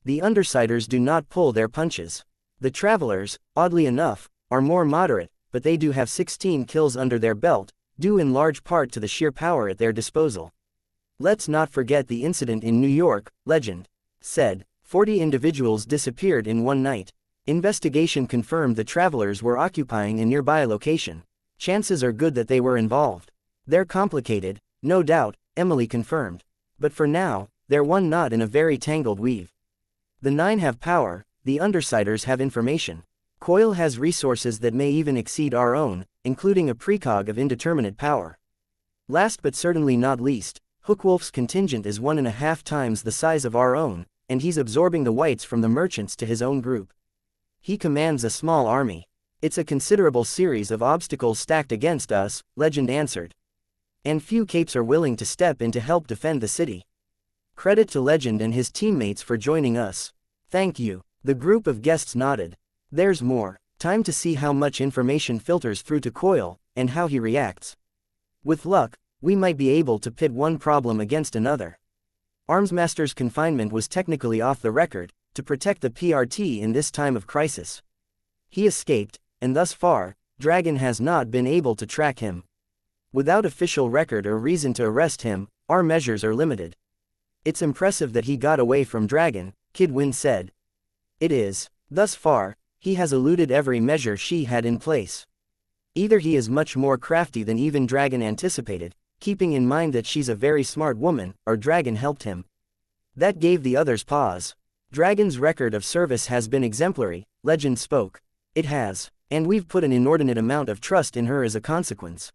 The Undersiders do not pull their punches. The Travelers, oddly enough, are more moderate, but they do have 16 kills under their belt, due in large part to the sheer power at their disposal. Let's not forget the incident in New York, Legend said. 40 individuals disappeared in one night. Investigation confirmed the Travelers were occupying a nearby location. Chances are good that they were involved. They're complicated, no doubt, Emily confirmed. But for now, they're one knot in a very tangled weave. The 9 have power, the Undersiders have information. Coil has resources that may even exceed our own, including a precog of indeterminate power. Last but certainly not least, Hookwolf's contingent is 1.5 times the size of our own, and he's absorbing the whites from the merchants to his own group. He commands a small army. It's a considerable series of obstacles stacked against us, Legend answered. And few capes are willing to step in to help defend the city. Credit to Legend and his teammates for joining us. Thank you. The group of guests nodded. There's more. Time to see how much information filters through to Coil, and how he reacts. With luck, we might be able to pit one problem against another. Armsmaster's confinement was technically off the record, to protect the PRT in this time of crisis. He escaped, and thus far, Dragon has not been able to track him. Without official record or reason to arrest him, our measures are limited. It's impressive that he got away from Dragon, Kid Win said. It is. Thus far, he has eluded every measure she had in place. Either he is much more crafty than even Dragon anticipated, keeping in mind that she's a very smart woman, or Dragon helped him. That gave the others pause. Dragon's record of service has been exemplary, Legend spoke. It has, and we've put an inordinate amount of trust in her as a consequence.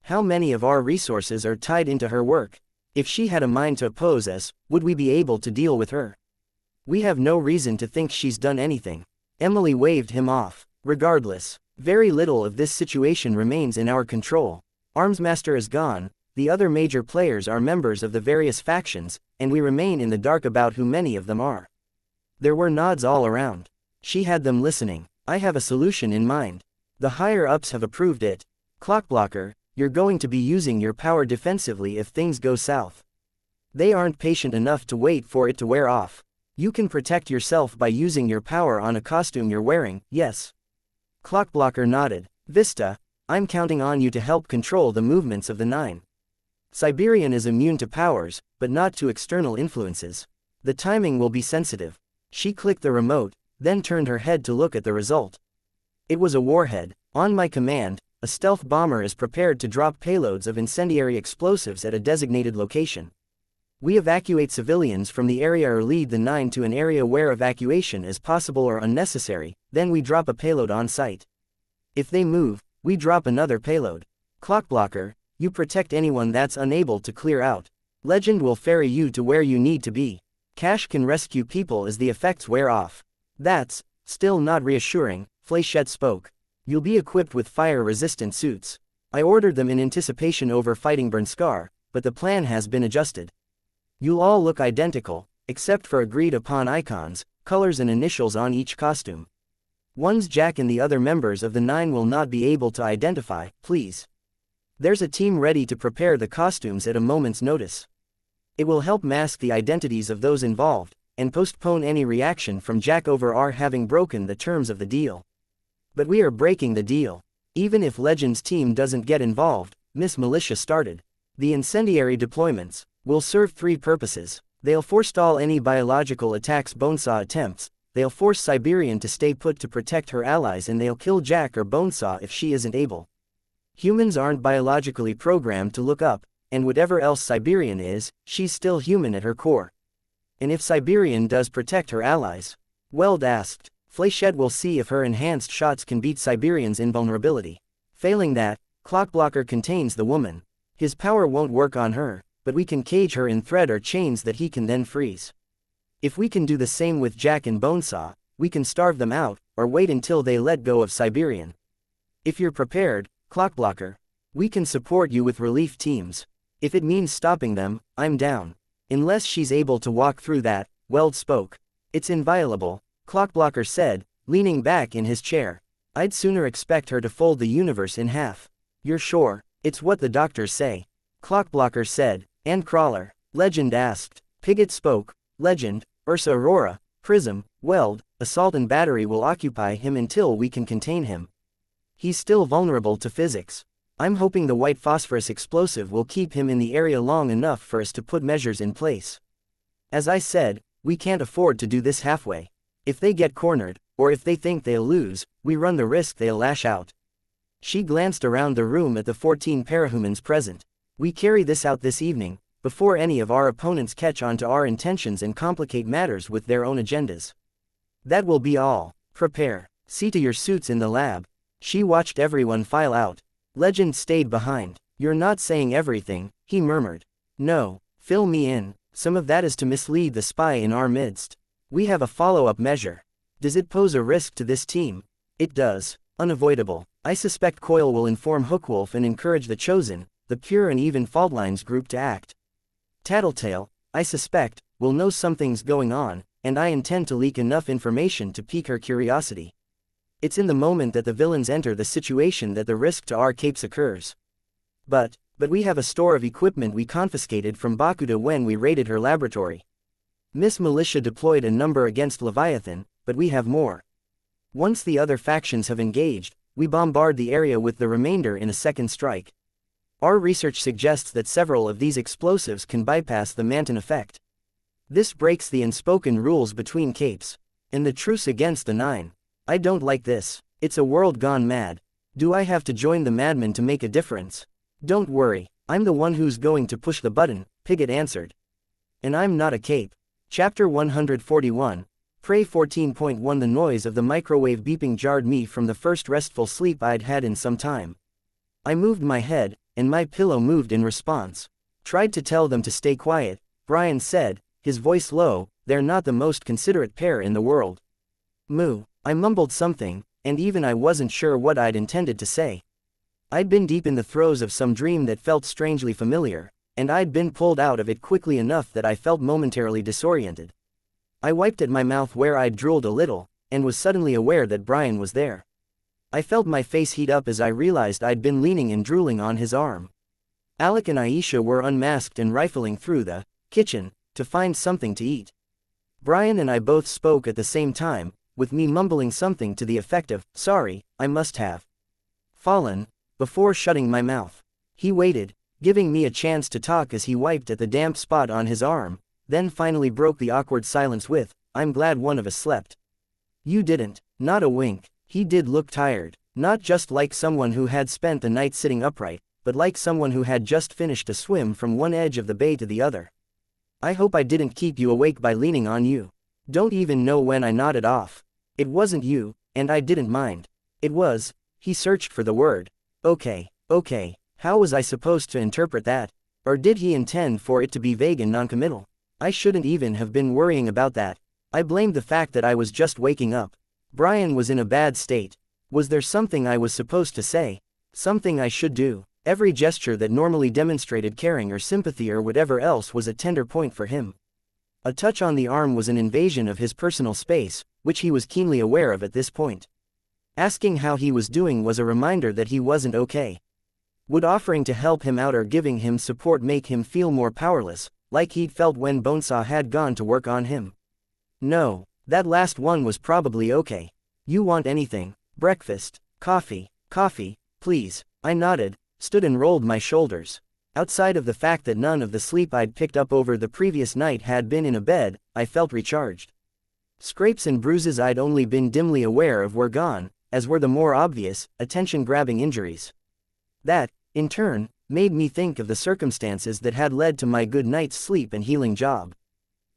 How many of our resources are tied into her work? If she had a mind to oppose us, would we be able to deal with her? We have no reason to think she's done anything. Emily waved him off. Regardless, Very little of this situation remains in our control. Armsmaster is gone, the other major players are members of the various factions, and we remain in the dark about who many of them are. There were nods all around. She had them listening. I have a solution in mind. The higher-ups have approved it. Clockblocker, you're going to be using your power defensively if things go south. They aren't patient enough to wait for it to wear off. You can protect yourself by using your power on a costume you're wearing, yes? Clockblocker nodded. Vista, I'm counting on you to help control the movements of the 9. Siberian is immune to powers, but not to external influences. The timing will be sensitive. She clicked the remote, then turned her head to look at the result. It was a warhead. On my command, a stealth bomber is prepared to drop payloads of incendiary explosives at a designated location. We evacuate civilians from the area or lead the 9 to an area where evacuation is possible or unnecessary, then we drop a payload on site. If they move, we drop another payload. Clockblocker, you protect anyone that's unable to clear out. Legend will ferry you to where you need to be. Cash can rescue people as the effects wear off. That's still not reassuring, Flechette spoke. You'll be equipped with fire-resistant suits. I ordered them in anticipation over fighting Bernskar, but the plan has been adjusted. You'll all look identical, except for agreed-upon icons, colors and initials on each costume. Ones Jack and the other members of the 9 will not be able to identify, please. There's a team ready to prepare the costumes at a moment's notice. It will help mask the identities of those involved, and postpone any reaction from Jack over our having broken the terms of the deal. But we are breaking the deal. Even if Legend's team doesn't get involved, Miss Militia started. The incendiary deployments will serve 3 purposes. They'll forestall any biological attacks Bonesaw attempts, they'll force Siberian to stay put to protect her allies, and they'll kill Jack or Bonesaw if she isn't able. Humans aren't biologically programmed to look up, and whatever else Siberian is, she's still human at her core. And if Siberian does protect her allies? Weld asked. Flechette will see if her enhanced shots can beat Siberian's invulnerability. Failing that, Clockblocker contains the woman. His power won't work on her, but we can cage her in thread or chains that he can then freeze. If we can do the same with Jack and Bonesaw, we can starve them out, or wait until they let go of Siberian. If you're prepared, Clockblocker, we can support you with relief teams. If it means stopping them, I'm down. Unless she's able to walk through that, Weld spoke. It's inviolable, Clockblocker said, leaning back in his chair. I'd sooner expect her to fold the universe in half. You're sure? It's what the doctors say. Clockblocker said. And Crawler? Legend asked. Pigott spoke. Legend, Ursa Aurora, Prism, Weld, Assault and Battery will occupy him until we can contain him. He's still vulnerable to physics. I'm hoping the white phosphorus explosive will keep him in the area long enough for us to put measures in place. As I said, we can't afford to do this halfway. If they get cornered, or if they think they'll lose, we run the risk they'll lash out. She glanced around the room at the 14 parahumans present. We carry this out this evening, before any of our opponents catch on to our intentions and complicate matters with their own agendas. That will be all. Prepare. See to your suits in the lab. She watched everyone file out. Legend stayed behind. You're not saying everything, he murmured. No, fill me in. Some of that is to mislead the spy in our midst. We have a follow-up measure. Does it pose a risk to this team? It does. Unavoidable. I suspect Coil will inform Hookwolf and encourage the Chosen, the Pure and Even Faultlines group to act. Tattletale, I suspect, will know something's going on, and I intend to leak enough information to pique her curiosity. It's in the moment that the villains enter the situation that the risk to our capes occurs. But we have a store of equipment we confiscated from Bakuda when we raided her laboratory. Miss Militia deployed a number against Leviathan, but we have more. Once the other factions have engaged, we bombard the area with the remainder in a second strike. Our research suggests that several of these explosives can bypass the Manton effect. This breaks the unspoken rules between capes. And the truce against the 9. I don't like this. It's a world gone mad. Do I have to join the madmen to make a difference? Don't worry, I'm the one who's going to push the button, Pigott answered. And I'm not a cape. Chapter 141. Prey 14.1. The noise of the microwave beeping jarred me from the first restful sleep I'd had in some time. I moved my head, and my pillow moved in response. Tried to tell them to stay quiet, Brian said, his voice low. They're not the most considerate pair in the world. Moo. I mumbled something, and even I wasn't sure what I'd intended to say. I'd been deep in the throes of some dream that felt strangely familiar, and I'd been pulled out of it quickly enough that I felt momentarily disoriented. I wiped at my mouth where I'd drooled a little, and was suddenly aware that Brian was there. I felt my face heat up as I realized I'd been leaning and drooling on his arm. Alec and Aisha were unmasked and rifling through the kitchen to find something to eat. Brian and I both spoke at the same time, with me mumbling something to the effect of, "Sorry, I must have fallen," before shutting my mouth. He waited, giving me a chance to talk as he wiped at the damp spot on his arm, then finally broke the awkward silence with, "I'm glad one of us slept." "You didn't." Not a wink. He did look tired, not just like someone who had spent the night sitting upright, but like someone who had just finished a swim from one edge of the bay to the other. "I hope I didn't keep you awake by leaning on you." Don't even know when I nodded off. "It wasn't you, and I didn't mind." "It was." He searched for the word. Okay. How was I supposed to interpret that? Or did he intend for it to be vague and noncommittal? I shouldn't even have been worrying about that. I blamed the fact that I was just waking up. Brian was in a bad state. Was there something I was supposed to say? Something I should do? Every gesture that normally demonstrated caring or sympathy or whatever else was a tender point for him. A touch on the arm was an invasion of his personal space, which he was keenly aware of at this point. Asking how he was doing was a reminder that he wasn't okay. Would offering to help him out or giving him support make him feel more powerless, like he'd felt when Bonesaw had gone to work on him? No, that last one was probably okay. "You want anything? Breakfast? Coffee, please?" I nodded, stood and rolled my shoulders. Outside of the fact that none of the sleep I'd picked up over the previous night had been in a bed, I felt recharged. Scrapes and bruises I'd only been dimly aware of were gone, as were the more obvious, attention-grabbing injuries. That, in turn, made me think of the circumstances that had led to my good night's sleep and healing job.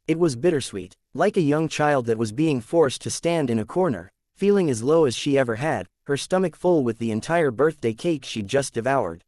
It was bittersweet, like a young child that was being forced to stand in a corner, feeling as low as she ever had, her stomach full with the entire birthday cake she'd just devoured.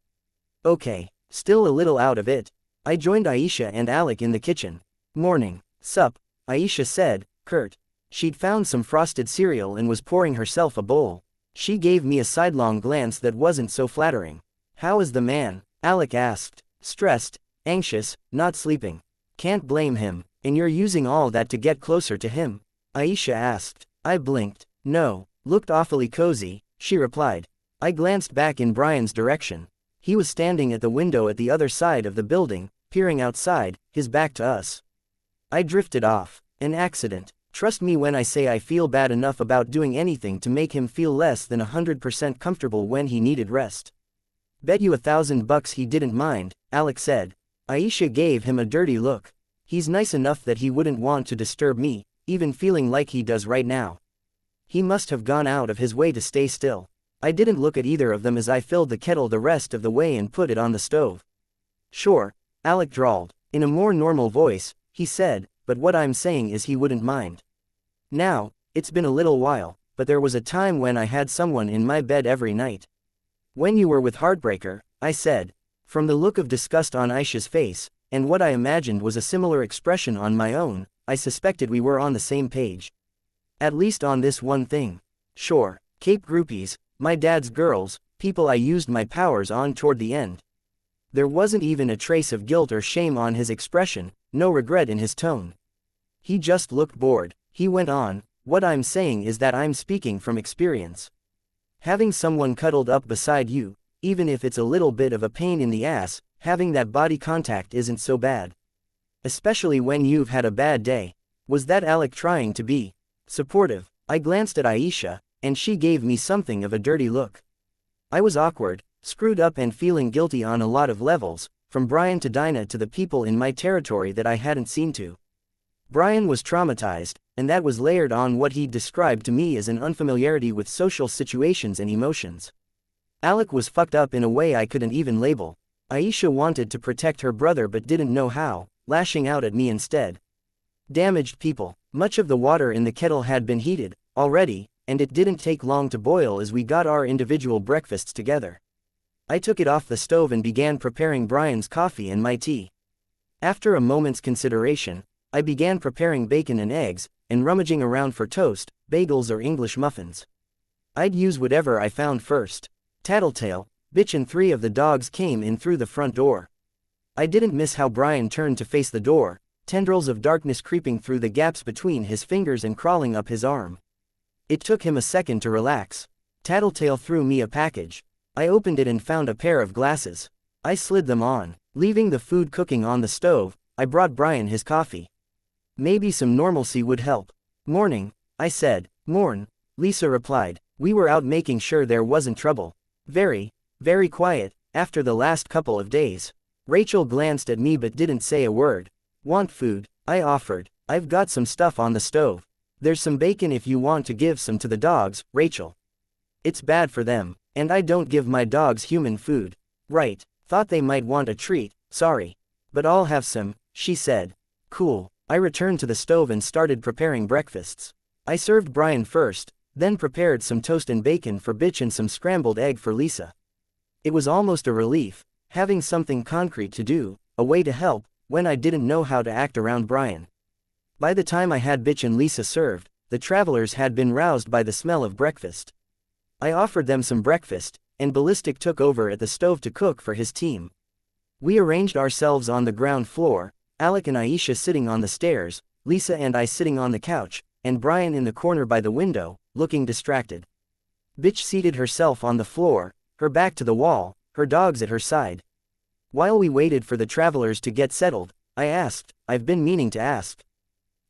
Okay, still a little out of it. I joined Aisha and Alec in the kitchen. "Morning. Sup," Aisha said, curt. She'd found some frosted cereal and was pouring herself a bowl. She gave me a sidelong glance that wasn't so flattering. "How is the man?" Alec asked. "Stressed, anxious, not sleeping." "Can't blame him. And you're using all that to get closer to him?" Aisha asked. I blinked. "No, looked awfully cozy," she replied. I glanced back in Brian's direction. He was standing at the window at the other side of the building, peering outside, his back to us. I drifted off. "An accident. Trust me when I say I feel bad enough about doing anything to make him feel less than 100% comfortable when he needed rest." "Bet you $1,000 he didn't mind," Alec said. Aisha gave him a dirty look. "He's nice enough that he wouldn't want to disturb me, even feeling like he does right now. He must have gone out of his way to stay still." I didn't look at either of them as I filled the kettle the rest of the way and put it on the stove. "Sure," Alec drawled. In a more normal voice, he said, "but what I'm saying is he wouldn't mind. Now, it's been a little while, but there was a time when I had someone in my bed every night." "When you were with Heartbreaker," I said. From the look of disgust on Aisha's face, and what I imagined was a similar expression on my own, I suspected we were on the same page. At least on this one thing. Sure, Cape groupies, my dad's girls, people I used my powers on toward the end. There wasn't even a trace of guilt or shame on his expression, no regret in his tone. He just looked bored. He went on, "What I'm saying is that I'm speaking from experience. Having someone cuddled up beside you, even if it's a little bit of a pain in the ass, having that body contact isn't so bad. Especially when you've had a bad day." Was that Alec trying to be supportive? I glanced at Aisha, and she gave me something of a dirty look. I was awkward, screwed up and feeling guilty on a lot of levels, from Brian to Dinah to the people in my territory that I hadn't seen to. Brian was traumatized, and that was layered on what he described to me as an unfamiliarity with social situations and emotions. Alec was fucked up in a way I couldn't even label. Aisha wanted to protect her brother but didn't know how, lashing out at me instead. Damaged people. Much of the water in the kettle had been heated, already, and it didn't take long to boil as we got our individual breakfasts together. I took it off the stove and began preparing Brian's coffee and my tea. After a moment's consideration, I began preparing bacon and eggs, and rummaging around for toast, bagels or English muffins. I'd use whatever I found first. Tattletale, Bitch and 3 of the dogs came in through the front door. I didn't miss how Brian turned to face the door, tendrils of darkness creeping through the gaps between his fingers and crawling up his arm. It took him a second to relax. Tattletale threw me a package. I opened it and found a pair of glasses. I slid them on. Leaving the food cooking on the stove, I brought Brian his coffee. Maybe some normalcy would help. Morning, I said. Morn, Lisa replied. We were out making sure there wasn't trouble. Very, very quiet, after the last couple of days. Rachel glanced at me but didn't say a word. Want food? I offered. I've got some stuff on the stove. There's some bacon if you want to give some to the dogs, Rachel. It's bad for them, and I don't give my dogs human food. Right, thought they might want a treat, sorry. But I'll have some, she said. Cool. I returned to the stove and started preparing breakfasts. I served Brian first, then prepared some toast and bacon for Bitch and some scrambled egg for Lisa. It was almost a relief, having something concrete to do, a way to help, when I didn't know how to act around Brian. By the time I had Bitch and Lisa served, the travelers had been roused by the smell of breakfast. I offered them some breakfast, and Ballistic took over at the stove to cook for his team. We arranged ourselves on the ground floor, Alec and Aisha sitting on the stairs, Lisa and I sitting on the couch, and Brian in the corner by the window, looking distracted. Bitch seated herself on the floor, her back to the wall, her dogs at her side. While we waited for the travelers to get settled, I asked, I've been meaning to ask.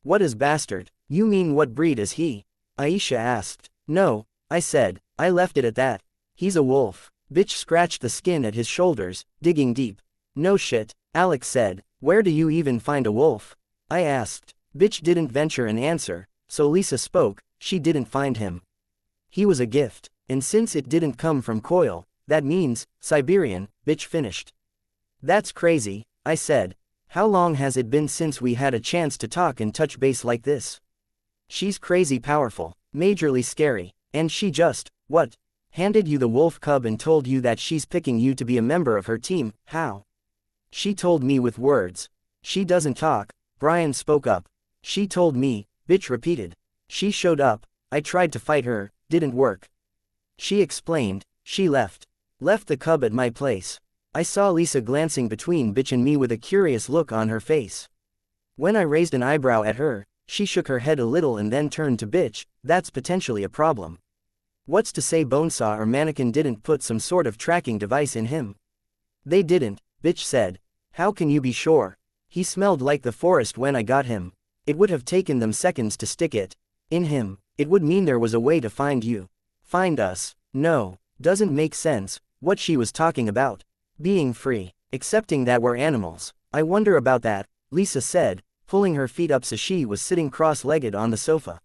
What is Bastard? You mean what breed is he? Aisha asked. No, I said, I left it at that. He's a wolf. Bitch scratched the skin at his shoulders, digging deep. No shit, Alex said. Where do you even find a wolf? I asked. Bitch didn't venture an answer, so Lisa spoke. She didn't find him. He was a gift, and since it didn't come from Coil, that means Siberian, Bitch finished. That's crazy, I said. How long has it been since we had a chance to talk and touch base like this? She's crazy powerful, majorly scary, and she just, what? Handed you the wolf cub and told you that she's picking you to be a member of her team, how? She told me with words. She doesn't talk, Brian spoke up. She told me, Bitch repeated. She showed up, I tried to fight her, didn't work. She explained, she left. Left the cub at my place. I saw Lisa glancing between Bitch and me with a curious look on her face. When I raised an eyebrow at her, she shook her head a little and then turned to Bitch. That's potentially a problem. What's to say Bonesaw or Mannequin didn't put some sort of tracking device in him? They didn't, Bitch said. How can you be sure? He smelled like the forest when I got him. It would have taken them seconds to stick it in him. It would mean there was a way to find you. Find us. No, doesn't make sense, what she was talking about. Being free, accepting that we're animals. I wonder about that, Lisa said, pulling her feet up so she was sitting cross-legged on the sofa.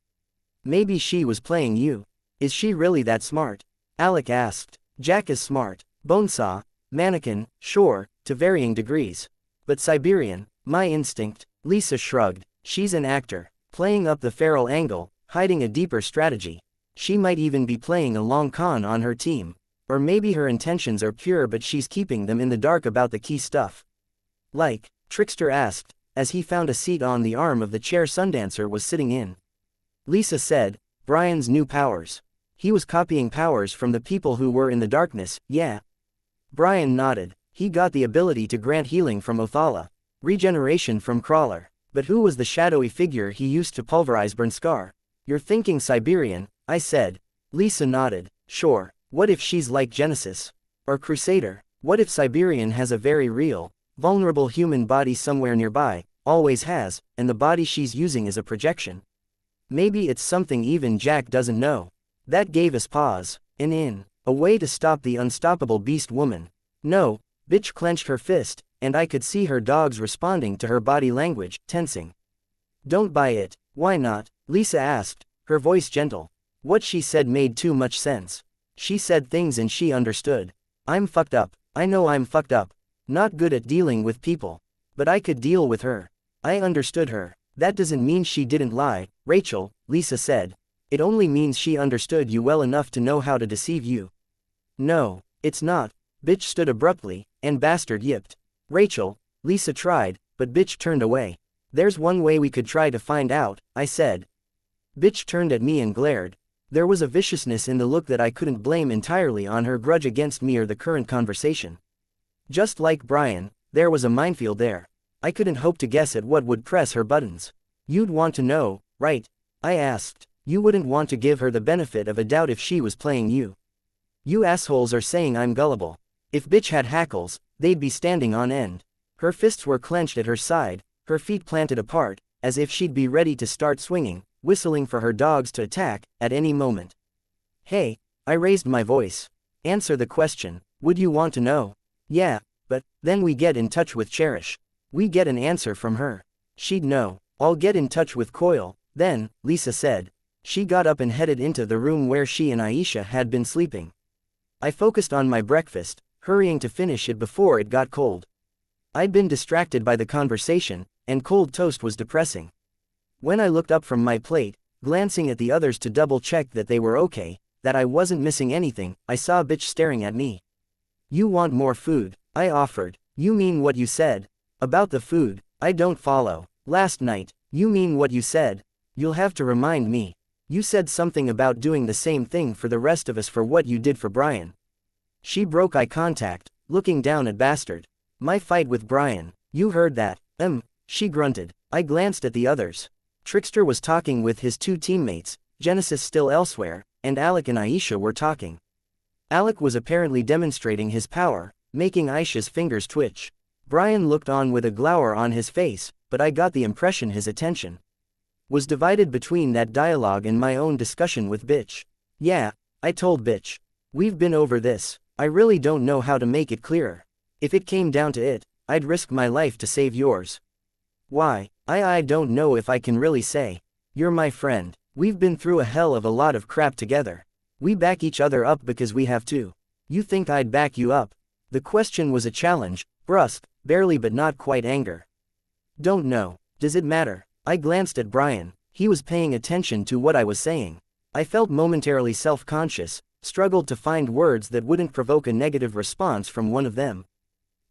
Maybe she was playing you. Is she really that smart? Alec asked. Jack is smart. Bonesaw, Mannequin, sure, to varying degrees. But Siberian, my instinct. Lisa shrugged. She's an actor, playing up the feral angle, hiding a deeper strategy. She might even be playing a long con on her team. Or maybe her intentions are pure but she's keeping them in the dark about the key stuff. Like, Trickster asked, as he found a seat on the arm of the chair Sundancer was sitting in. Lisa said, Brian's new powers. He was copying powers from the people who were in the darkness, yeah. Brian nodded. He got the ability to grant healing from Othala, regeneration from Crawler. But who was the shadowy figure he used to pulverize Bernskar? You're thinking Siberian, I said. Lisa nodded. Sure. What if she's like Genesis? Or Crusader? What if Siberian has a very real, vulnerable human body somewhere nearby, always has, and the body she's using is a projection? Maybe it's something even Jack doesn't know. That gave us pause. A way to stop the unstoppable beast woman. No, Bitch clenched her fist, and I could see her dogs responding to her body language, tensing. Don't buy it. Why not? Lisa asked, her voice gentle. What she said made too much sense. She said things and she understood. I'm fucked up. I know I'm fucked up. Not good at dealing with people. But I could deal with her. I understood her. That doesn't mean she didn't lie, Rachel, Lisa said. It only means she understood you well enough to know how to deceive you. No, it's not. Bitch stood abruptly, and Bastard yipped. Rachel, Lisa tried, but Bitch turned away. There's one way we could try to find out, I said. Bitch turned at me and glared. There was a viciousness in the look that I couldn't blame entirely on her grudge against me or the current conversation. Just like Brian, there was a minefield there. I couldn't hope to guess at what would press her buttons. You'd want to know, right? I asked. You wouldn't want to give her the benefit of a doubt if she was playing you. You assholes are saying I'm gullible. If bitch had hackles, they'd be standing on end. Her fists were clenched at her side, her feet planted apart, as if she'd be ready to start swinging, whistling for her dogs to attack, at any moment. Hey, I raised my voice. Answer the question. Would you want to know? Yeah, but then we get in touch with Cherish. We get an answer from her. She'd know. I'll get in touch with Coil, then, Lisa said. She got up and headed into the room where she and Aisha had been sleeping. I focused on my breakfast, hurrying to finish it before it got cold. I'd been distracted by the conversation, and cold toast was depressing. When I looked up from my plate, glancing at the others to double-check that they were okay, that I wasn't missing anything, I saw bitch staring at me. You want more food? I offered. You mean what you said? About the food, I don't follow. Last night, you mean what you said? You'll have to remind me. You said something about doing the same thing for the rest of us for what you did for Brian. She broke eye contact, looking down at Bastard. My fight with Brian. You heard that, she grunted. I glanced at the others. Trickster was talking with his two teammates, Genesis still elsewhere, and Alec and Aisha were talking. Alec was apparently demonstrating his power, making Aisha's fingers twitch. Brian looked on with a glower on his face, but I got the impression his attention was divided between that dialogue and my own discussion with bitch. Yeah, I told bitch. We've been over this. I really don't know how to make it clearer. If it came down to it, I'd risk my life to save yours. Why? I don't know if I can really say. You're my friend. We've been through a hell of a lot of crap together. We back each other up because we have to. You think I'd back you up? The question was a challenge, brusque, barely but not quite anger. Don't know. Does it matter? I glanced at Brian. He was paying attention to what I was saying. I felt momentarily self-conscious, struggled to find words that wouldn't provoke a negative response from one of them.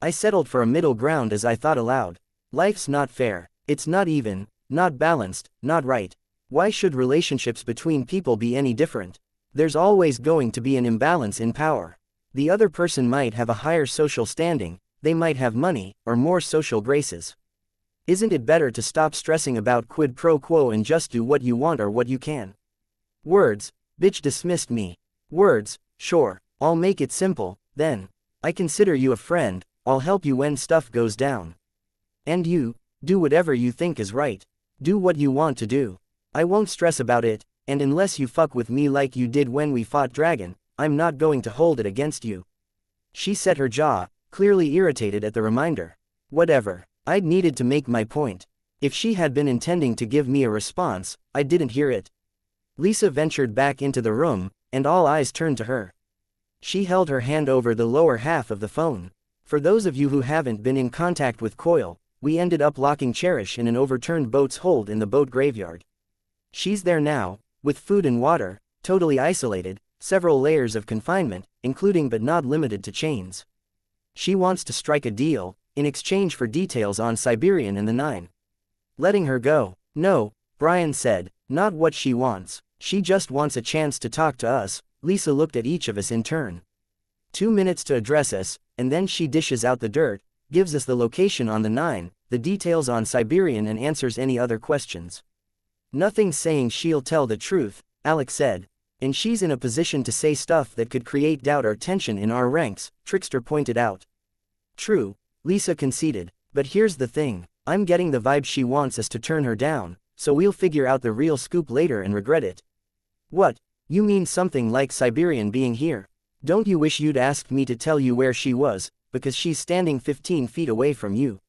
I settled for a middle ground as I thought aloud. Life's not fair. It's not even, not balanced, not right. Why should relationships between people be any different? There's always going to be an imbalance in power. The other person might have a higher social standing, they might have money, or more social graces. Isn't it better to stop stressing about quid pro quo and just do what you want or what you can? Words, bitch dismissed me. Words, sure, I'll make it simple, then. I consider you a friend, I'll help you when stuff goes down. And you, do whatever you think is right. Do what you want to do. I won't stress about it, and unless you fuck with me like you did when we fought Dragon, I'm not going to hold it against you. She set her jaw, clearly irritated at the reminder. Whatever. I'd needed to make my point. If she had been intending to give me a response, I didn't hear it. Lisa ventured back into the room, and all eyes turned to her. She held her hand over the lower half of the phone. For those of you who haven't been in contact with Coil, we ended up locking Cherish in an overturned boat's hold in the boat graveyard. She's there now, with food and water, totally isolated, several layers of confinement, including but not limited to chains. She wants to strike a deal, in exchange for details on Siberian and the Nine. Letting her go? No, Brian said, not what she wants. She just wants a chance to talk to us. Lisa looked at each of us in turn. 2 minutes to address us, and then she dishes out the dirt, gives us the location on the Nine, the details on Siberian and answers any other questions. Nothing's saying she'll tell the truth, Alex said. And she's in a position to say stuff that could create doubt or tension in our ranks, Trickster pointed out. True, Lisa conceded, but here's the thing, I'm getting the vibe she wants us to turn her down, so we'll figure out the real scoop later and regret it. What? You mean something like Siberian being here? Don't you wish you'd asked me to tell you where she was, because she's standing 15 feet away from you?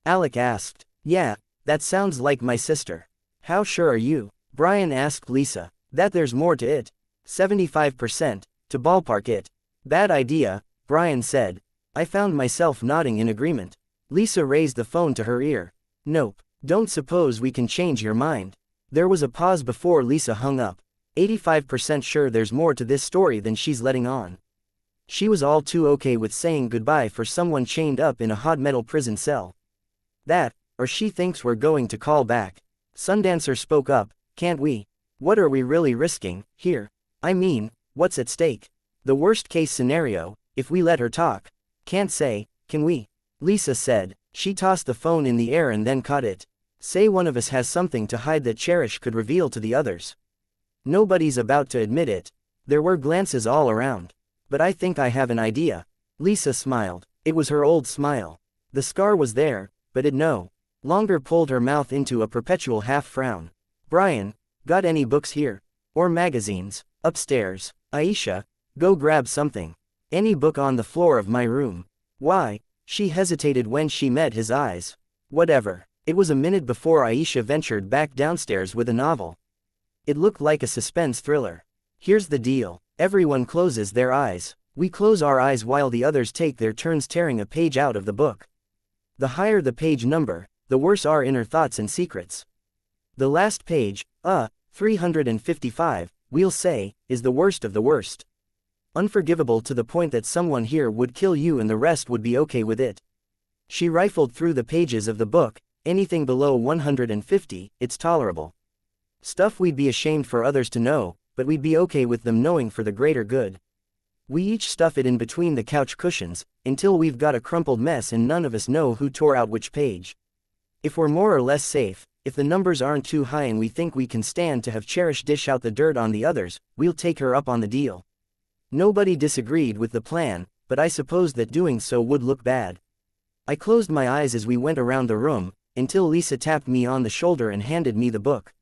Alec asked. Yeah, that sounds like my sister. How sure are you? Brian asked Lisa. That there's more to it. 75%, to ballpark it. Bad idea, Brian said. I found myself nodding in agreement. Lisa raised the phone to her ear. Nope, don't suppose we can change your mind. There was a pause before Lisa hung up. 85% sure there's more to this story than she's letting on. She was all too okay with saying goodbye for someone chained up in a hot metal prison cell. That, or she thinks we're going to call back. Sundancer spoke up, can't we? What are we really risking, here? I mean, what's at stake? The worst case scenario, if we let her talk. Can't say, can we? Lisa said. She tossed the phone in the air and then caught it. Say one of us has something to hide that Cherish could reveal to the others. Nobody's about to admit it. There were glances all around. But I think I have an idea. Lisa smiled. It was her old smile. The scar was there, but it no longer pulled her mouth into a perpetual half-frown. Brian, got any books here? Or magazines? Upstairs. Aisha, go grab something. Any book on the floor of my room. Why? She hesitated when she met his eyes. Whatever. It was a minute before Aisha ventured back downstairs with a novel. It looked like a suspense thriller. Here's the deal. Everyone closes their eyes. We close our eyes while the others take their turns tearing a page out of the book. The higher the page number, the worse our inner thoughts and secrets. The last page, 355, we'll say, is the worst of the worst. Unforgivable to the point that someone here would kill you and the rest would be okay with it. She rifled through the pages of the book. Anything below 150, it's tolerable. Stuff we'd be ashamed for others to know, but we'd be okay with them knowing for the greater good. We each stuff it in between the couch cushions, until we've got a crumpled mess and none of us know who tore out which page. If we're more or less safe, if the numbers aren't too high and we think we can stand to have Cherish dish out the dirt on the others, we'll take her up on the deal. Nobody disagreed with the plan, but I supposed that doing so would look bad. I closed my eyes as we went around the room, until Lisa tapped me on the shoulder and handed me the book.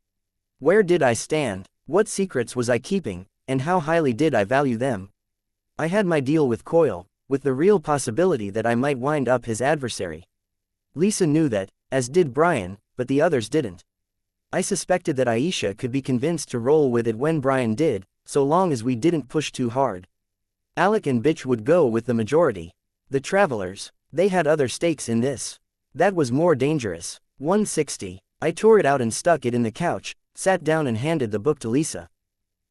Where did I stand? What secrets was I keeping, and how highly did I value them? I had my deal with Coyle, with the real possibility that I might wind up his adversary. Lisa knew that, as did Brian, but the others didn't. I suspected that Aisha could be convinced to roll with it when Brian did, so long as we didn't push too hard. Alec and Bitch would go with the majority. The travelers, they had other stakes in this. That was more dangerous. 160. I tore it out and stuck it in the couch, sat down and handed the book to Lisa.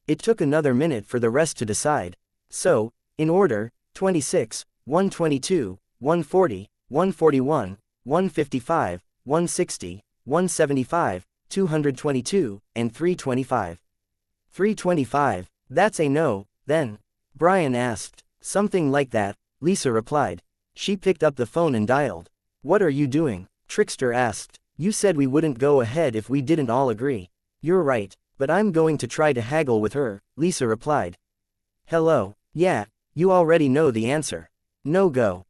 It took another minute for the rest to decide. So, in order, 26, 122, 140, 141, 155, 160, 175, 222, and 325. 325, that's a no, then. Brian asked. Something like that, Lisa replied. She picked up the phone and dialed. What are you doing? Trickster asked. You said we wouldn't go ahead if we didn't all agree. You're right, but I'm going to try to haggle with her, Lisa replied. Hello, yeah, you already know the answer. No go.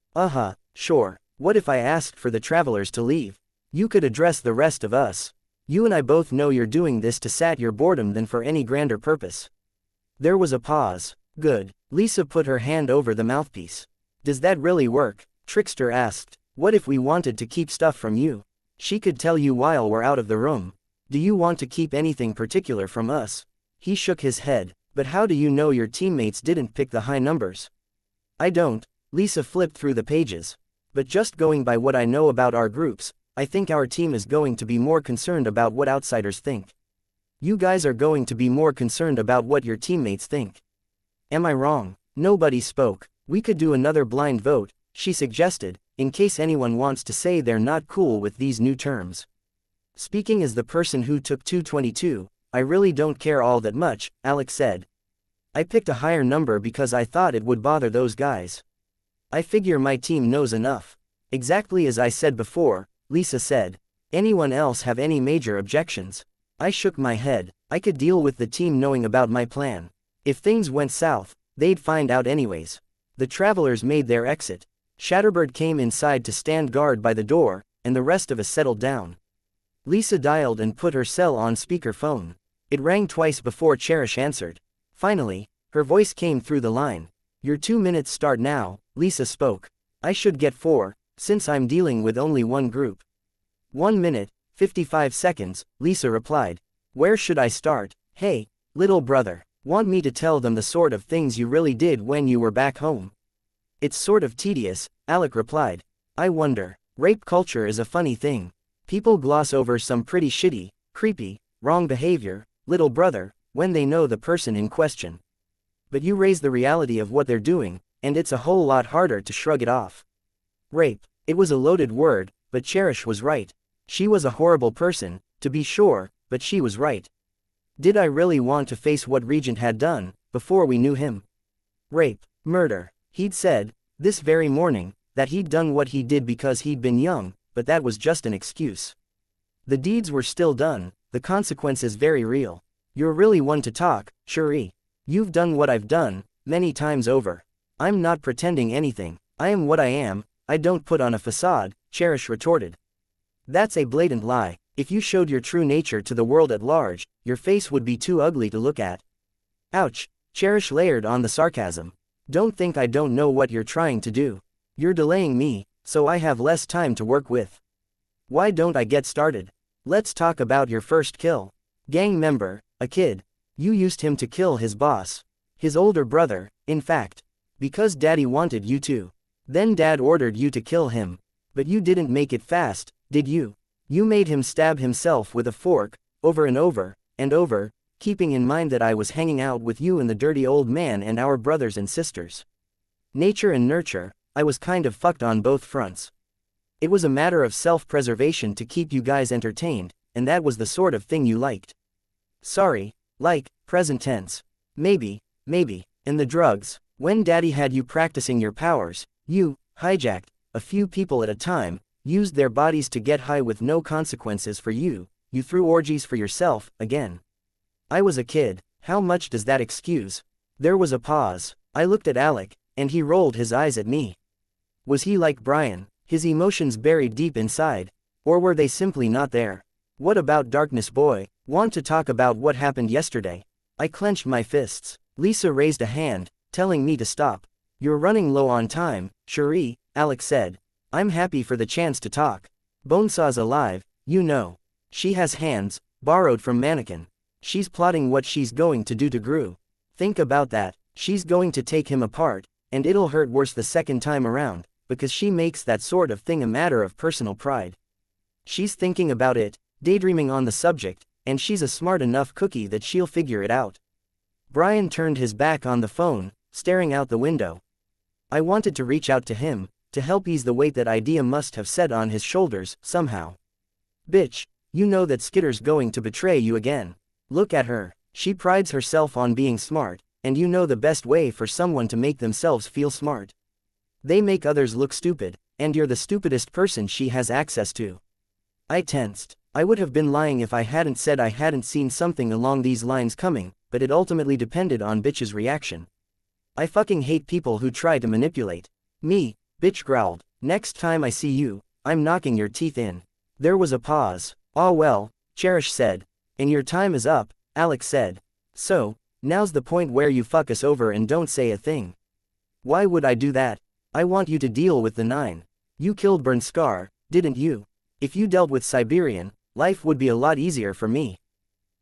Sure. What if I asked for the travelers to leave? You could address the rest of us. You and I both know you're doing this to sat your boredom than for any grander purpose. There was a pause. Good. Lisa put her hand over the mouthpiece. Does that really work? Trickster asked. What if we wanted to keep stuff from you? She could tell you while we're out of the room. Do you want to keep anything particular from us? He shook his head. But how do you know your teammates didn't pick the high numbers? I don't. Lisa flipped through the pages. But just going by what I know about our groups, I think our team is going to be more concerned about what outsiders think. You guys are going to be more concerned about what your teammates think. Am I wrong? Nobody spoke. We could do another blind vote, she suggested, in case anyone wants to say they're not cool with these new terms. Speaking as the person who took 222, I really don't care all that much, Alex said. I picked a higher number because I thought it would bother those guys. I figure my team knows enough. Exactly as I said before, Lisa said. Anyone else have any major objections? I shook my head. I could deal with the team knowing about my plan. If things went south, they'd find out anyways. The travelers made their exit. Shatterbird came inside to stand guard by the door, and the rest of us settled down. Lisa dialed and put her cell on speakerphone. It rang twice before Cherish answered. Finally, her voice came through the line. Your 2 minutes start now, Lisa spoke. I should get 4, since I'm dealing with only one group. 1 minute, 55 seconds, Lisa replied. Where should I start? Hey, little brother, want me to tell them the sort of things you really did when you were back home? It's sort of tedious, Alec replied. I wonder. Rape culture is a funny thing. People gloss over some pretty shitty, creepy, wrong behavior, little brother, when they know the person in question. But you raise the reality of what they're doing, and it's a whole lot harder to shrug it off. Rape. It was a loaded word, but Cherish was right. She was a horrible person, to be sure, but she was right. Did I really want to face what Regent had done, before we knew him? Rape, murder. He'd said, this very morning, that he'd done what he did because he'd been young, but that was just an excuse. The deeds were still done, the consequences very real. You're really one to talk, Cherie. You've done what I've done, many times over. I'm not pretending anything, I am what I am, I don't put on a facade, Cherish retorted. That's a blatant lie. If you showed your true nature to the world at large, your face would be too ugly to look at. Ouch, Cherish layered on the sarcasm. Don't think I don't know what you're trying to do. You're delaying me, so I have less time to work with. Why don't I get started? Let's talk about your first kill. Gang member, a kid. You used him to kill his boss. His older brother, in fact. Because Daddy wanted you to. Then Dad ordered you to kill him. But you didn't make it fast, did you? You made him stab himself with a fork, over and over, and over, keeping in mind that I was hanging out with you and the dirty old man and our brothers and sisters. Nature and nurture, I was kind of fucked on both fronts. It was a matter of self-preservation to keep you guys entertained, and that was the sort of thing you liked. Sorry, like, present tense. Maybe, and the drugs, when Daddy had you practicing your powers, you hijacked a few people at a time, used their bodies to get high with no consequences for you, you threw orgies for yourself, again. I was a kid, how much does that excuse? There was a pause. I looked at Alec, and he rolled his eyes at me. Was he like Brian, his emotions buried deep inside? Or were they simply not there? What about Darkness Boy? Want to talk about what happened yesterday? I clenched my fists. Lisa raised a hand, telling me to stop. You're running low on time, Cherie, Alec said. I'm happy for the chance to talk. Bonesaw's alive, you know. She has hands, borrowed from Mannequin. She's plotting what she's going to do to Gru. Think about that, she's going to take him apart, and it'll hurt worse the second time around, because she makes that sort of thing a matter of personal pride. She's thinking about it, daydreaming on the subject, and she's a smart enough cookie that she'll figure it out. Brian turned his back on the phone, staring out the window. I wanted to reach out to him, to help ease the weight that idea must have set on his shoulders, somehow. Bitch, you know that Skitter's going to betray you again. Look at her, she prides herself on being smart, and you know the best way for someone to make themselves feel smart. They make others look stupid, and you're the stupidest person she has access to. I tensed. I would have been lying if I hadn't said I hadn't seen something along these lines coming, but it ultimately depended on Bitch's reaction. I fucking hate people who try to manipulate me, Bitch growled. Next time I see you, I'm knocking your teeth in. There was a pause. Ah well, Cherish said. And your time is up, Alex said. So, now's the point where you fuck us over and don't say a thing. Why would I do that? I want you to deal with the 9. You killed Bernskar, didn't you? If you dealt with Siberian, life would be a lot easier for me.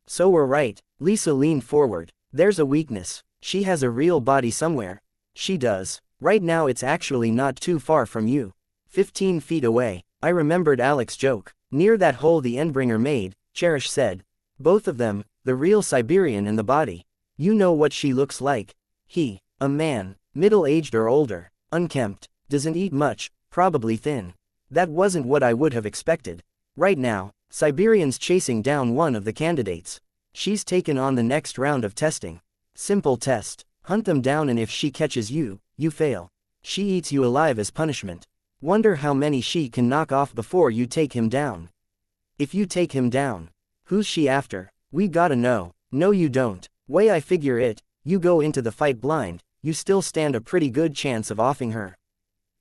So we're right, Lisa leaned forward. There's a weakness. She has a real body somewhere. She does. Right now it's actually not too far from you. 15 feet away. I remembered Alex's joke. Near that hole the Endbringer made, Cherish said. Both of them, the real Siberian and the body. You know what she looks like. He, a man, middle-aged or older, unkempt, doesn't eat much, probably thin. That wasn't what I would have expected. Right now, Siberian's chasing down one of the candidates. She's taken on the next round of testing. Simple test. Hunt them down and if she catches you, you fail. She eats you alive as punishment. Wonder how many she can knock off before you take him down. If you take him down, who's she after? We gotta know. No you don't. Way I figure it, you go into the fight blind, you still stand a pretty good chance of offing her.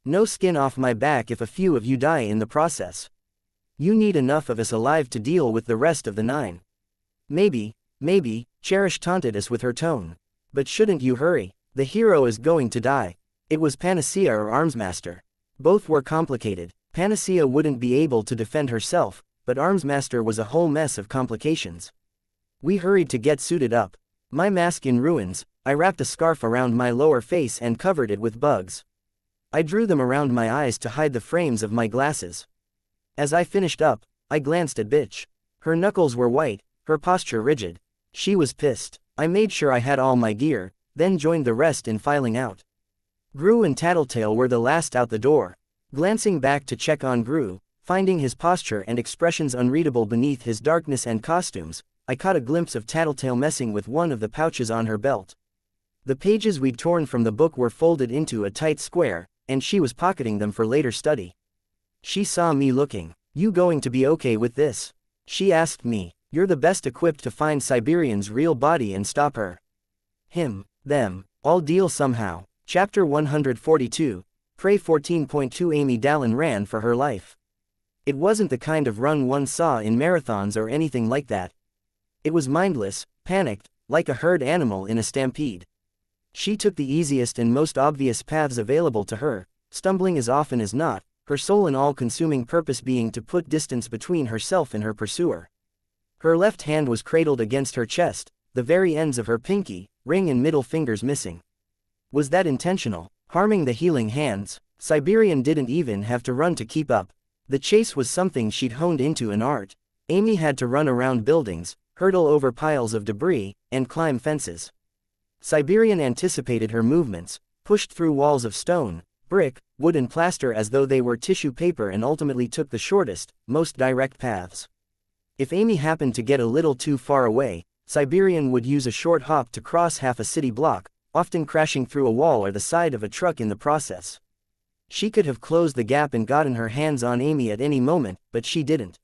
No skin off my back if a few of you die in the process. You need enough of us alive to deal with the rest of the 9. Maybe, Cherish taunted us with her tone. But shouldn't you hurry? The hero is going to die. It was Panacea or Armsmaster. Both were complicated. Panacea wouldn't be able to defend herself, but Armsmaster was a whole mess of complications. We hurried to get suited up. My mask in ruins, I wrapped a scarf around my lower face and covered it with bugs. I drew them around my eyes to hide the frames of my glasses. As I finished up, I glanced at Bitch. Her knuckles were white, her posture rigid. She was pissed. I made sure I had all my gear, then joined the rest in filing out. Gru and Tattletale were the last out the door. Glancing back to check on Gru, finding his posture and expressions unreadable beneath his darkness and costumes, I caught a glimpse of Tattletale messing with one of the pouches on her belt. The pages we'd torn from the book were folded into a tight square, and she was pocketing them for later study. She saw me looking. "You going to be okay with this?" she asked me. "You're the best equipped to find Siberian's real body and stop her. Him, them, all deal somehow." Chapter 142, Prey 14.2. Amy Dallin ran for her life. It wasn't the kind of run one saw in marathons or anything like that. It was mindless, panicked, like a herd animal in a stampede. She took the easiest and most obvious paths available to her, stumbling as often as not, her sole and all-consuming purpose being to put distance between herself and her pursuer. Her left hand was cradled against her chest, the very ends of her pinky, ring and middle fingers missing. Was that intentional, harming the healing hands? Siberian didn't even have to run to keep up. The chase was something she'd honed into an art. Amy had to run around buildings, hurdle over piles of debris, and climb fences. Siberian anticipated her movements, pushed through walls of stone, brick, wood and plaster as though they were tissue paper, and ultimately took the shortest, most direct paths. If Amy happened to get a little too far away, Siberian would use a short hop to cross half a city block, often crashing through a wall or the side of a truck in the process. She could have closed the gap and gotten her hands on Amy at any moment, but she didn't.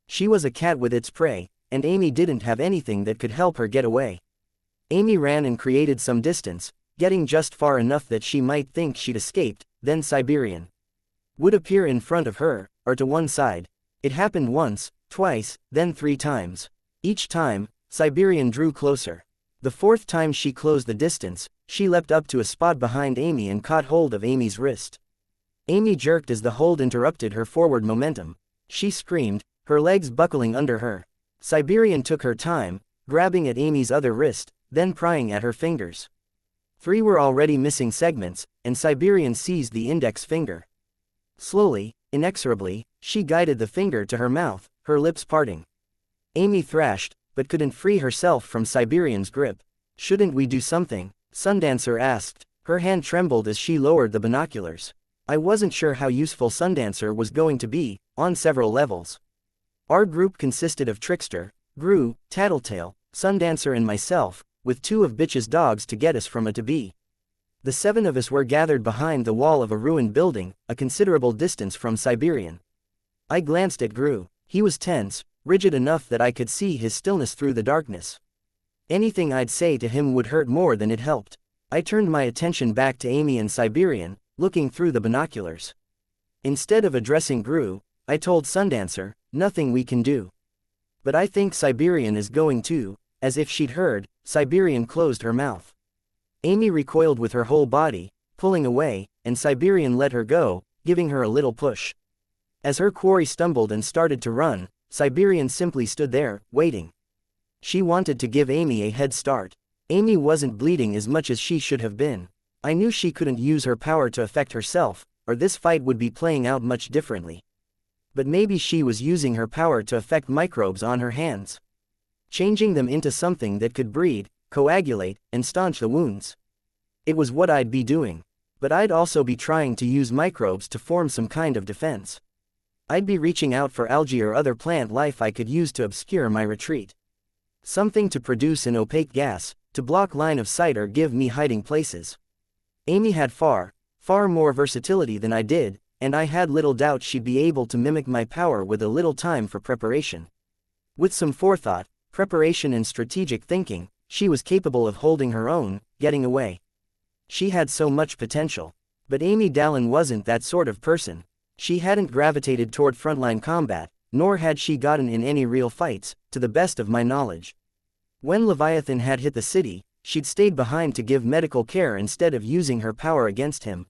She was a cat with its prey, and Amy didn't have anything that could help her get away. Amy ran and created some distance, getting just far enough that she might think she'd escaped, then Siberian would appear in front of her, or to one side. It happened once, twice, then 3 times. Each time, Siberian drew closer. The 4th time she closed the distance, she leapt up to a spot behind Amy and caught hold of Amy's wrist. Amy jerked as the hold interrupted her forward momentum. She screamed, her legs buckling under her. Siberian took her time, grabbing at Amy's other wrist, then prying at her fingers. 3 were already missing segments, and Siberian seized the index finger. Slowly, inexorably, she guided the finger to her mouth, her lips parting. Amy thrashed, but couldn't free herself from Siberian's grip. "Shouldn't we do something?" Sundancer asked. Her hand trembled as she lowered the binoculars. I wasn't sure how useful Sundancer was going to be, on several levels. Our group consisted of Trickster, Gru, Tattletale, Sundancer and myself, with 2 of Bitch's dogs to get us from A to B. The 7 of us were gathered behind the wall of a ruined building, a considerable distance from Siberian. I glanced at Gru. He was tense, rigid enough that I could see his stillness through the darkness. Anything I'd say to him would hurt more than it helped. I turned my attention back to Amy and Siberian, looking through the binoculars. Instead of addressing Gru, I told Sundancer, "Nothing we can do." "But I think Siberian is going to." As if she'd heard, Siberian closed her mouth. Amy recoiled with her whole body, pulling away, and Siberian let her go, giving her a little push. As her quarry stumbled and started to run, Siberian simply stood there, waiting. She wanted to give Amy a head start. Amy wasn't bleeding as much as she should have been. I knew she couldn't use her power to affect herself, or this fight would be playing out much differently. But maybe she was using her power to affect microbes on her hands, changing them into something that could breed, coagulate, and staunch the wounds. It was what I'd be doing. But I'd also be trying to use microbes to form some kind of defense. I'd be reaching out for algae or other plant life I could use to obscure my retreat. Something to produce an opaque gas, to block line of sight or give me hiding places. Amy had far more versatility than I did, and I had little doubt she'd be able to mimic my power with a little time for preparation. With some forethought, preparation and strategic thinking, she was capable of holding her own, getting away. She had so much potential. But Amy Dallin wasn't that sort of person. She hadn't gravitated toward frontline combat, nor had she gotten in any real fights, to the best of my knowledge. When Leviathan had hit the city, she'd stayed behind to give medical care instead of using her power against him.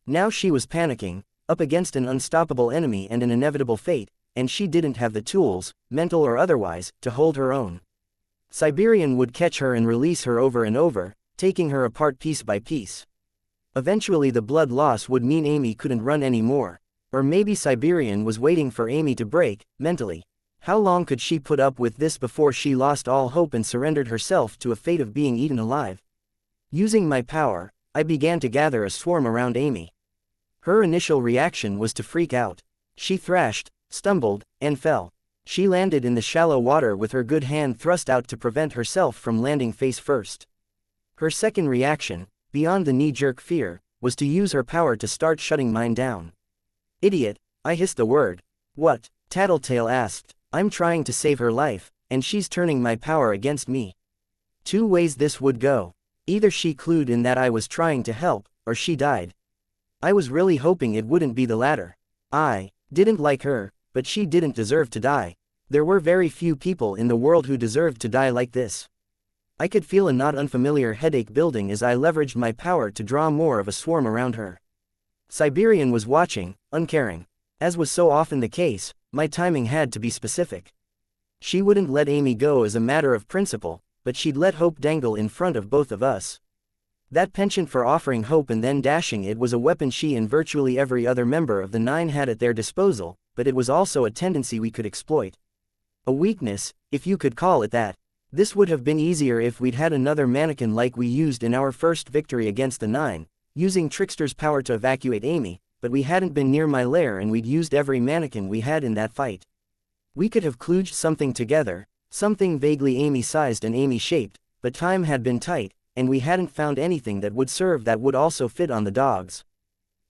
Now she was panicking, up against an unstoppable enemy and an inevitable fate, and she didn't have the tools, mental or otherwise, to hold her own. Siberian would catch her and release her over and over, taking her apart piece by piece. Eventually the blood loss would mean Amy couldn't run anymore. Or maybe Siberian was waiting for Amy to break, mentally. How long could she put up with this before she lost all hope and surrendered herself to a fate of being eaten alive? Using my power, I began to gather a swarm around Amy. Her initial reaction was to freak out. She thrashed, stumbled, and fell. She landed in the shallow water with her good hand thrust out to prevent herself from landing face first. Her second reaction, beyond the knee-jerk fear, was to use her power to start shutting mine down. Idiot, I hissed the word. What? Tattletale asked. I'm trying to save her life, and she's turning my power against me. Two ways this would go. Either she clued in that I was trying to help, or she died. I was really hoping it wouldn't be the latter. I didn't like her, but she didn't deserve to die. There were very few people in the world who deserved to die like this. I could feel a not unfamiliar headache building as I leveraged my power to draw more of a swarm around her. Siberian was watching, uncaring. As was so often the case, my timing had to be specific. She wouldn't let Amy go as a matter of principle, but she'd let hope dangle in front of both of us. That penchant for offering hope and then dashing it was a weapon she and virtually every other member of the Nine had at their disposal, but it was also a tendency we could exploit. A weakness, if you could call it that. This would have been easier if we'd had another mannequin like we used in our first victory against the Nine, using Trickster's power to evacuate Amy, but we hadn't been near my lair and we'd used every mannequin we had in that fight. We could have kludged something together, something vaguely Amy-sized and Amy-shaped, but time had been tight, and we hadn't found anything that would serve that would also fit on the dogs.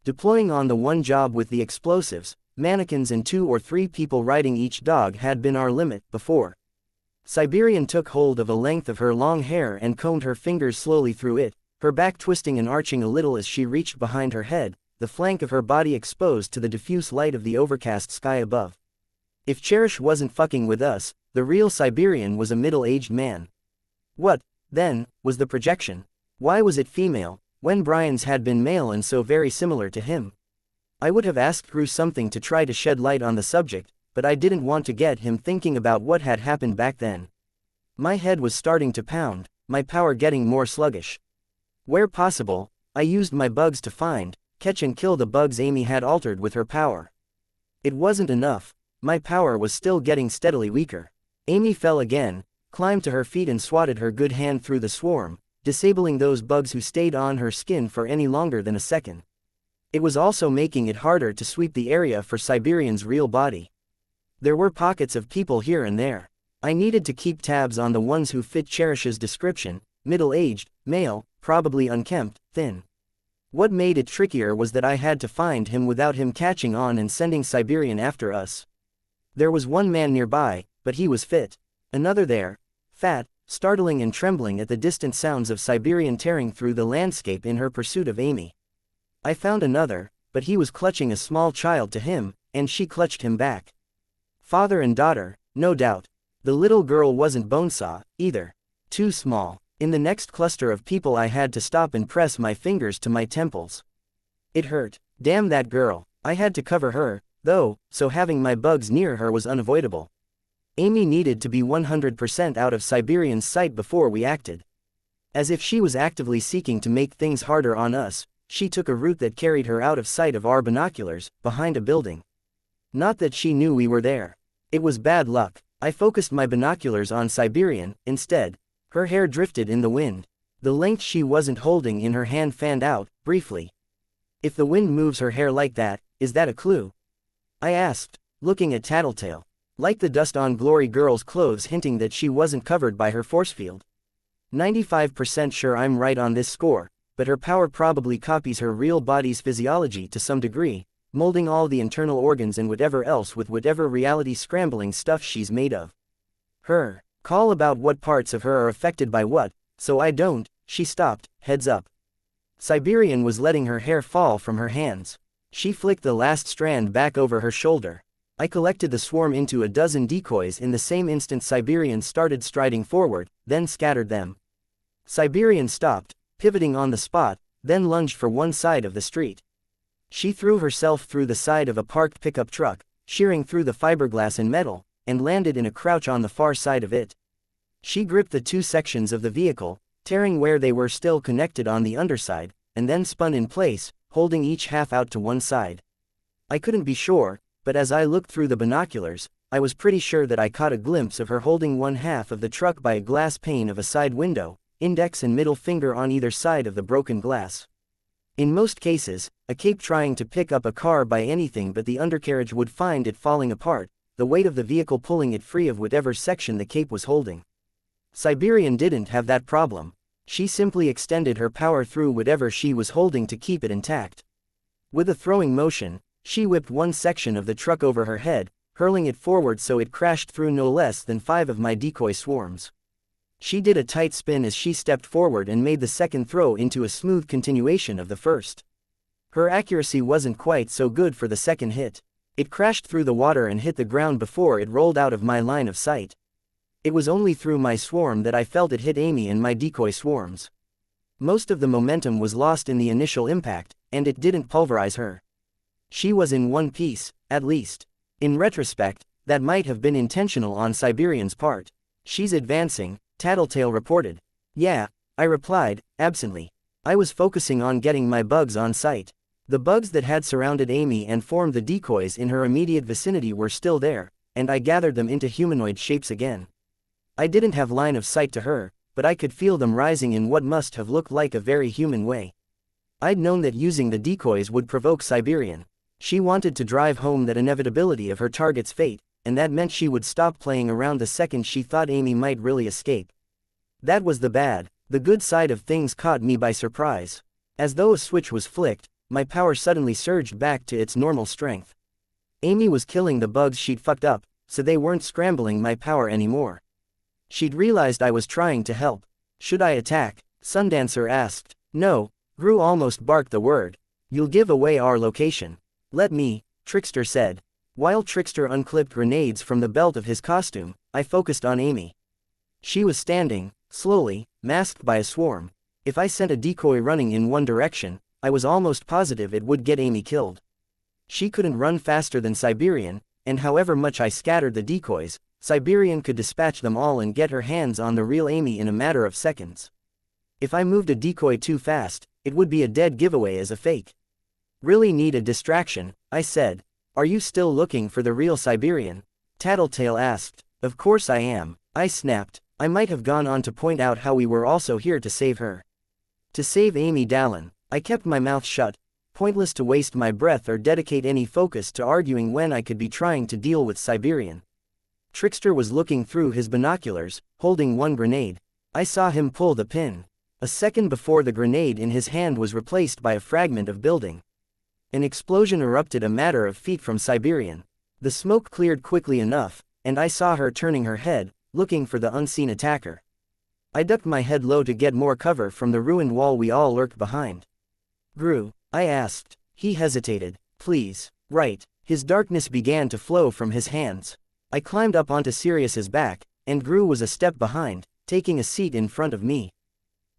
Deploying on the one job with the explosives, mannequins and 2 or 3 people riding each dog had been our limit before. Siberian took hold of a length of her long hair and combed her fingers slowly through it, her back twisting and arching a little as she reached behind her head, the flank of her body exposed to the diffuse light of the overcast sky above. If Cherish wasn't fucking with us, the real Siberian was a middle-aged man. What, then, was the projection? Why was it female, when Brian's had been male and so very similar to him? I would have asked Gru something to try to shed light on the subject, but I didn't want to get him thinking about what had happened back then. My head was starting to pound, my power getting more sluggish. Where possible, I used my bugs to find, catch and kill the bugs Amy had altered with her power. It wasn't enough, my power was still getting steadily weaker. Amy fell again, climbed to her feet and swatted her good hand through the swarm, disabling those bugs who stayed on her skin for any longer than a second. It was also making it harder to sweep the area for Siberian's real body. There were pockets of people here and there. I needed to keep tabs on the ones who fit Cherish's description, middle-aged, male, probably unkempt, thin. What made it trickier was that I had to find him without him catching on and sending Siberian after us. There was one man nearby, but he was fit. Another there, fat, startling and trembling at the distant sounds of Siberian tearing through the landscape in her pursuit of Amy. I found another, but he was clutching a small child to him, and she clutched him back. Father and daughter, no doubt. The little girl wasn't Bonesaw, either. Too small. In the next cluster of people I had to stop and press my fingers to my temples. It hurt. Damn that girl. I had to cover her, though, so having my bugs near her was unavoidable. Amy needed to be 100% out of Siberian's sight before we acted. As if she was actively seeking to make things harder on us, she took a route that carried her out of sight of our binoculars, behind a building. Not that she knew we were there. It was bad luck. I focused my binoculars on Siberian, instead. Her hair drifted in the wind. The length she wasn't holding in her hand fanned out, briefly. If the wind moves her hair like that, is that a clue? I asked, looking at Tattletale. Like the dust on Glory Girl's clothes hinting that she wasn't covered by her force field. 95% sure I'm right on this score, but her power probably copies her real body's physiology to some degree, molding all the internal organs and whatever else with whatever reality scrambling stuff she's made of. Her call about what parts of her are affected by what, so I don't. She stopped, heads up. Siberian was letting her hair fall from her hands. She flicked the last strand back over her shoulder. I collected the swarm into a dozen decoys in the same instant Siberian started striding forward, then scattered them. Siberian stopped, pivoting on the spot, then lunged for one side of the street. She threw herself through the side of a parked pickup truck, shearing through the fiberglass and metal, and landed in a crouch on the far side of it. She gripped the two sections of the vehicle, tearing where they were still connected on the underside, and then spun in place, holding each half out to one side. I couldn't be sure, but as I looked through the binoculars, I was pretty sure that I caught a glimpse of her holding one half of the truck by a glass pane of a side window, index and middle finger on either side of the broken glass. In most cases, a cape trying to pick up a car by anything but the undercarriage would find it falling apart, the weight of the vehicle pulling it free of whatever section the cape was holding. Siberian didn't have that problem. She simply extended her power through whatever she was holding to keep it intact. With a throwing motion, she whipped one section of the truck over her head, hurling it forward so it crashed through no less than 5 of my decoy swarms. She did a tight spin as she stepped forward and made the second throw into a smooth continuation of the first. Her accuracy wasn't quite so good for the second hit. It crashed through the water and hit the ground before it rolled out of my line of sight. It was only through my swarm that I felt it hit Amy and my decoy swarms. Most of the momentum was lost in the initial impact, and it didn't pulverize her. She was in one piece, at least. In retrospect, that might have been intentional on Siberian's part. She's advancing, Tattletale reported. Yeah, I replied, absently. I was focusing on getting my bugs on sight. The bugs that had surrounded Amy and formed the decoys in her immediate vicinity were still there, and I gathered them into humanoid shapes again. I didn't have line of sight to her, but I could feel them rising in what must have looked like a very human way. I'd known that using the decoys would provoke Siberian. She wanted to drive home that inevitability of her target's fate, and that meant she would stop playing around the second she thought Amy might really escape. That was the bad. The good side of things caught me by surprise. As though a switch was flicked, my power suddenly surged back to its normal strength. Amy was killing the bugs she'd fucked up, so they weren't scrambling my power anymore. She'd realized I was trying to help. Should I attack? Sundancer asked. No, Gru almost barked the word. You'll give away our location. Let me, Trickster said. While Trickster unclipped grenades from the belt of his costume, I focused on Amy. She was standing, slowly, masked by a swarm. If I sent a decoy running in one direction, I was almost positive it would get Amy killed. She couldn't run faster than Siberian, and however much I scattered the decoys, Siberian could dispatch them all and get her hands on the real Amy in a matter of seconds. If I moved a decoy too fast, it would be a dead giveaway as a fake. Really need a distraction, I said. Are you still looking for the real Siberian? Tattletale asked. Of course I am, I snapped. I might have gone on to point out how we were also here to save her. To save Amy Dallin. I kept my mouth shut. Pointless to waste my breath or dedicate any focus to arguing when I could be trying to deal with Siberian. Trickster was looking through his binoculars, holding one grenade. I saw him pull the pin. A second before the grenade in his hand was replaced by a fragment of building. An explosion erupted a matter of feet from Siberian. The smoke cleared quickly enough, and I saw her turning her head, looking for the unseen attacker. I ducked my head low to get more cover from the ruined wall we all lurked behind. Gru, I asked. He hesitated. Please. Right. His darkness began to flow from his hands. I climbed up onto Sirius's back, and Gru was a step behind, taking a seat in front of me.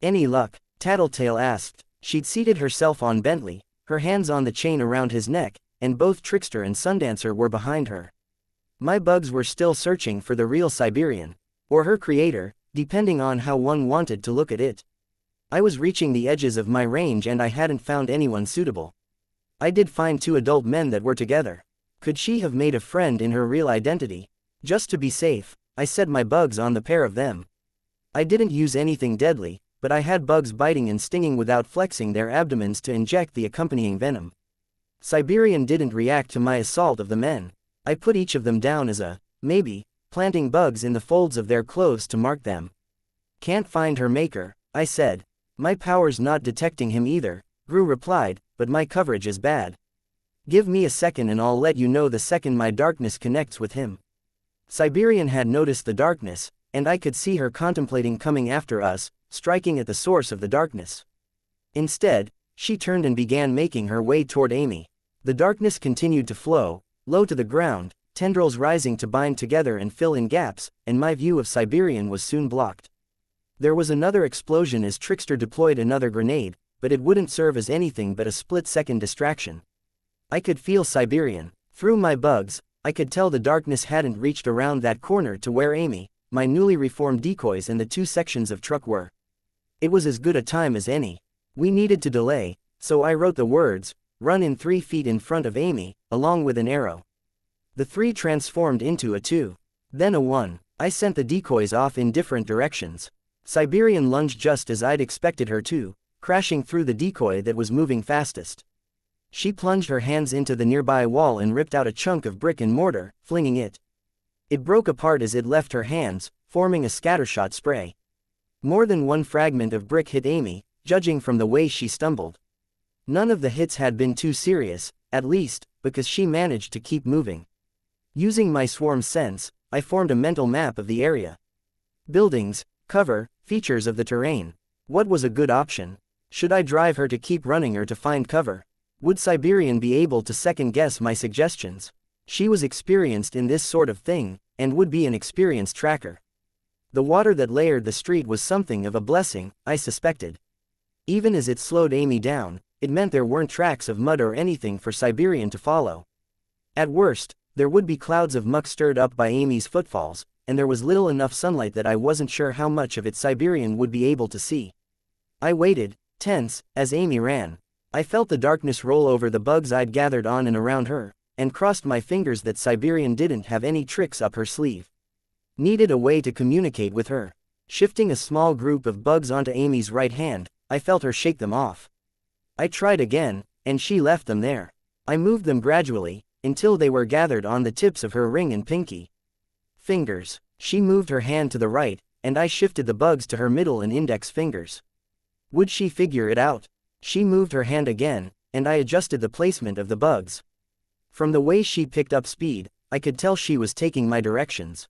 Any luck? Tattletale asked. She'd seated herself on Bentley, her hands on the chain around his neck, and both Trickster and Sundancer were behind her. My bugs were still searching for the real Siberian, or her creator, depending on how one wanted to look at it. I was reaching the edges of my range and I hadn't found anyone suitable. I did find 2 adult men that were together. Could she have made a friend in her real identity? Just to be safe, I set my bugs on the pair of them. I didn't use anything deadly, but I had bugs biting and stinging without flexing their abdomens to inject the accompanying venom. Siberian didn't react to my assault of the men. I put each of them down as a maybe, planting bugs in the folds of their clothes to mark them. Can't find her maker, I said. My power's not detecting him either, Gru replied, but my coverage is bad. Give me a second and I'll let you know the second my darkness connects with him. Siberian had noticed the darkness, and I could see her contemplating coming after us, striking at the source of the darkness. Instead, she turned and began making her way toward Amy. The darkness continued to flow, low to the ground, tendrils rising to bind together and fill in gaps, and my view of Siberian was soon blocked. There was another explosion as Trickster deployed another grenade, but it wouldn't serve as anything but a split-second distraction. I could feel Siberian. Through my bugs, I could tell the darkness hadn't reached around that corner to where Amy, my newly reformed decoys and the 2 sections of truck were. It was as good a time as any. We needed to delay, so I wrote the words, run in 3 feet in front of Amy, along with an arrow. The 3 transformed into a 2. Then a 1. I sent the decoys off in different directions. Siberian lunged just as I'd expected her to, crashing through the decoy that was moving fastest. She plunged her hands into the nearby wall and ripped out a chunk of brick and mortar, flinging it. It broke apart as it left her hands, forming a scattershot spray. More than one fragment of brick hit Amy, judging from the way she stumbled. None of the hits had been too serious, at least, because she managed to keep moving. Using my swarm sense, I formed a mental map of the area. Buildings, cover, features of the terrain. What was a good option? Should I drive her to keep running or to find cover? Would Siberian be able to second-guess my suggestions? She was experienced in this sort of thing, and would be an experienced tracker. The water that layered the street was something of a blessing, I suspected. Even as it slowed Amy down, it meant there weren't tracks of mud or anything for Siberian to follow. At worst, there would be clouds of muck stirred up by Amy's footfalls, and there was little enough sunlight that I wasn't sure how much of it Siberian would be able to see. I waited, tense, as Amy ran. I felt the darkness roll over the bugs I'd gathered on and around her, and crossed my fingers that Siberian didn't have any tricks up her sleeve. Needed a way to communicate with her. Shifting a small group of bugs onto Amy's right hand, I felt her shake them off. I tried again, and she left them there. I moved them gradually, until they were gathered on the tips of her ring and pinky fingers. She moved her hand to the right, and I shifted the bugs to her middle and index fingers. Would she figure it out? She moved her hand again, and I adjusted the placement of the bugs. From the way she picked up speed, I could tell she was taking my directions.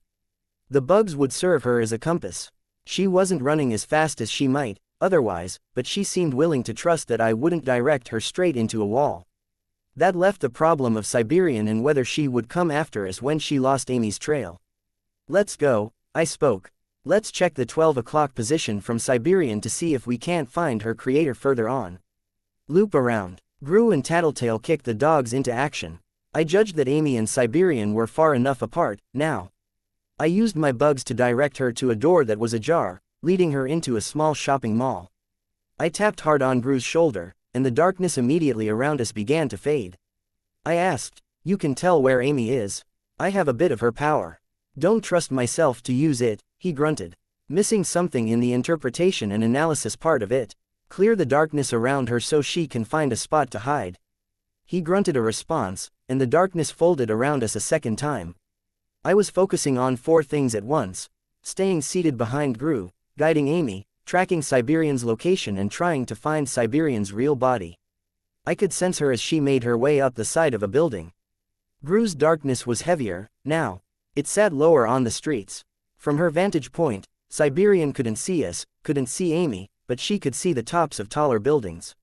The bugs would serve her as a compass. She wasn't running as fast as she might, otherwise, but she seemed willing to trust that I wouldn't direct her straight into a wall. That left the problem of Siberian and whether she would come after us when she lost Amy's trail. Let's go, I spoke. Let's check the 12 o'clock position from Siberian to see if we can't find her creator further on. Loop around. Gru and Tattletale kicked the dogs into action. I judged that Amy and Siberian were far enough apart, now. I used my bugs to direct her to a door that was ajar, leading her into a small shopping mall. I tapped hard on Gru's shoulder, and the darkness immediately around us began to fade. I asked, "You can tell where Amy is? I have a bit of her power." "Don't trust myself to use it," he grunted. "Missing something in the interpretation and analysis part of it. Clear the darkness around her so she can find a spot to hide." He grunted a response, and the darkness folded around us a second time. I was focusing on 4 things at once: staying seated behind Gru, guiding Amy, tracking Siberian's location and trying to find Siberian's real body. I could sense her as she made her way up the side of a building. Gru's darkness was heavier, now. It sat lower on the streets. From her vantage point, Siberian couldn't see us, couldn't see Amy, but she could see the tops of taller buildings.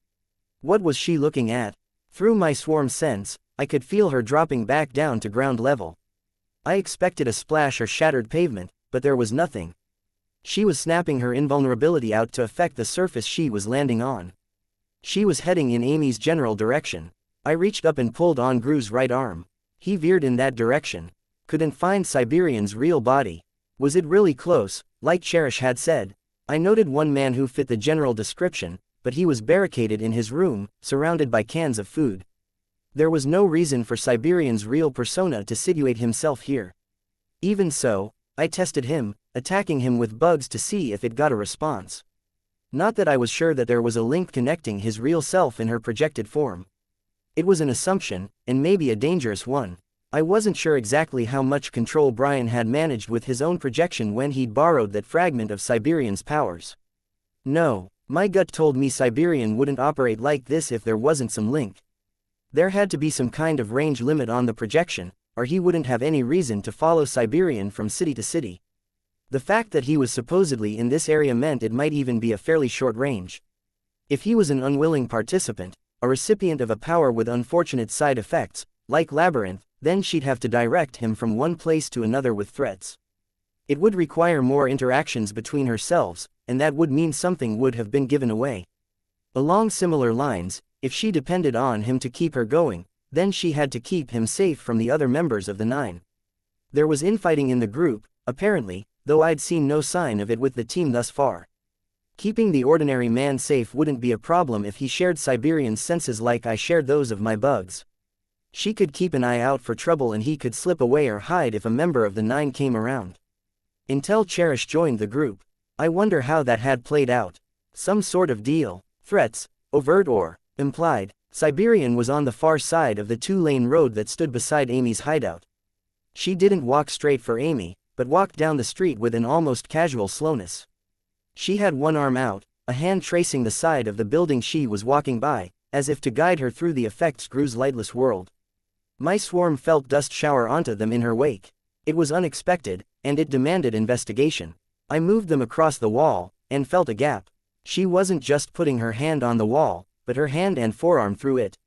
What was she looking at? Through my swarm sense, I could feel her dropping back down to ground level. I expected a splash or shattered pavement, but there was nothing. She was snapping her invulnerability out to affect the surface she was landing on. She was heading in Amy's general direction. I reached up and pulled on Gru's right arm. He veered in that direction. Couldn't find Siberian's real body. Was it really close, like Cherish had said? I noted one man who fit the general description, but he was barricaded in his room, surrounded by cans of food. There was no reason for Siberian's real persona to situate himself here. Even so, I tested him, attacking him with bugs to see if it got a response. Not that I was sure that there was a link connecting his real self in her projected form. It was an assumption, and maybe a dangerous one. I wasn't sure exactly how much control Brian had managed with his own projection when he'd borrowed that fragment of Siberian's powers. No, my gut told me Siberian wouldn't operate like this if there wasn't some link. There had to be some kind of range limit on the projection, or he wouldn't have any reason to follow Siberian from city to city. The fact that he was supposedly in this area meant it might even be a fairly short range. If he was an unwilling participant, a recipient of a power with unfortunate side effects, like Labyrinth, then she'd have to direct him from one place to another with threats. It would require more interactions between herselves, and that would mean something would have been given away. Along similar lines, if she depended on him to keep her going, then she had to keep him safe from the other members of the 9. There was infighting in the group, apparently, though I'd seen no sign of it with the team thus far. Keeping the ordinary man safe wouldn't be a problem if he shared Siberian's senses like I shared those of my bugs. She could keep an eye out for trouble and he could slip away or hide if a member of the 9 came around. Until Cherish joined the group. I wonder how that had played out. Some sort of deal. Threats, overt or implied. Siberian was on the far side of the 2-lane road that stood beside Amy's hideout. She didn't walk straight for Amy, but walked down the street with an almost casual slowness. She had one arm out, a hand tracing the side of the building she was walking by, as if to guide her through the effects Gru's lightless world. My swarm felt dust shower onto them in her wake. It was unexpected, and it demanded investigation. I moved them across the wall, and felt a gap. She wasn't just putting her hand on the wall, but her hand and forearm through it.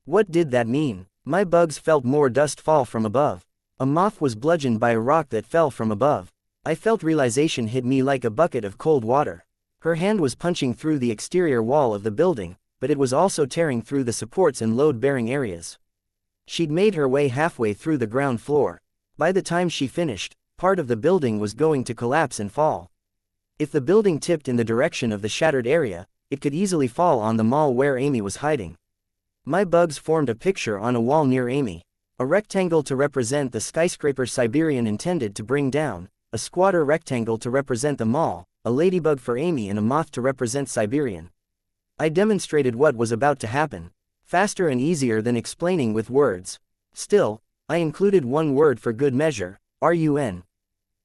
What did that mean? My bugs felt more dust fall from above. A moth was bludgeoned by a rock that fell from above. I felt realization hit me like a bucket of cold water. Her hand was punching through the exterior wall of the building, but it was also tearing through the supports and load-bearing areas. She'd made her way halfway through the ground floor. By the time she finished, part of the building was going to collapse and fall. If the building tipped in the direction of the shattered area, it could easily fall on the mall where Amy was hiding. My bugs formed a picture on a wall near Amy. A rectangle to represent the skyscraper Siberian intended to bring down, a squatter rectangle to represent the mall, a ladybug for Amy and a moth to represent Siberian. I demonstrated what was about to happen. Faster and easier than explaining with words. Still, I included one word for good measure, RUN.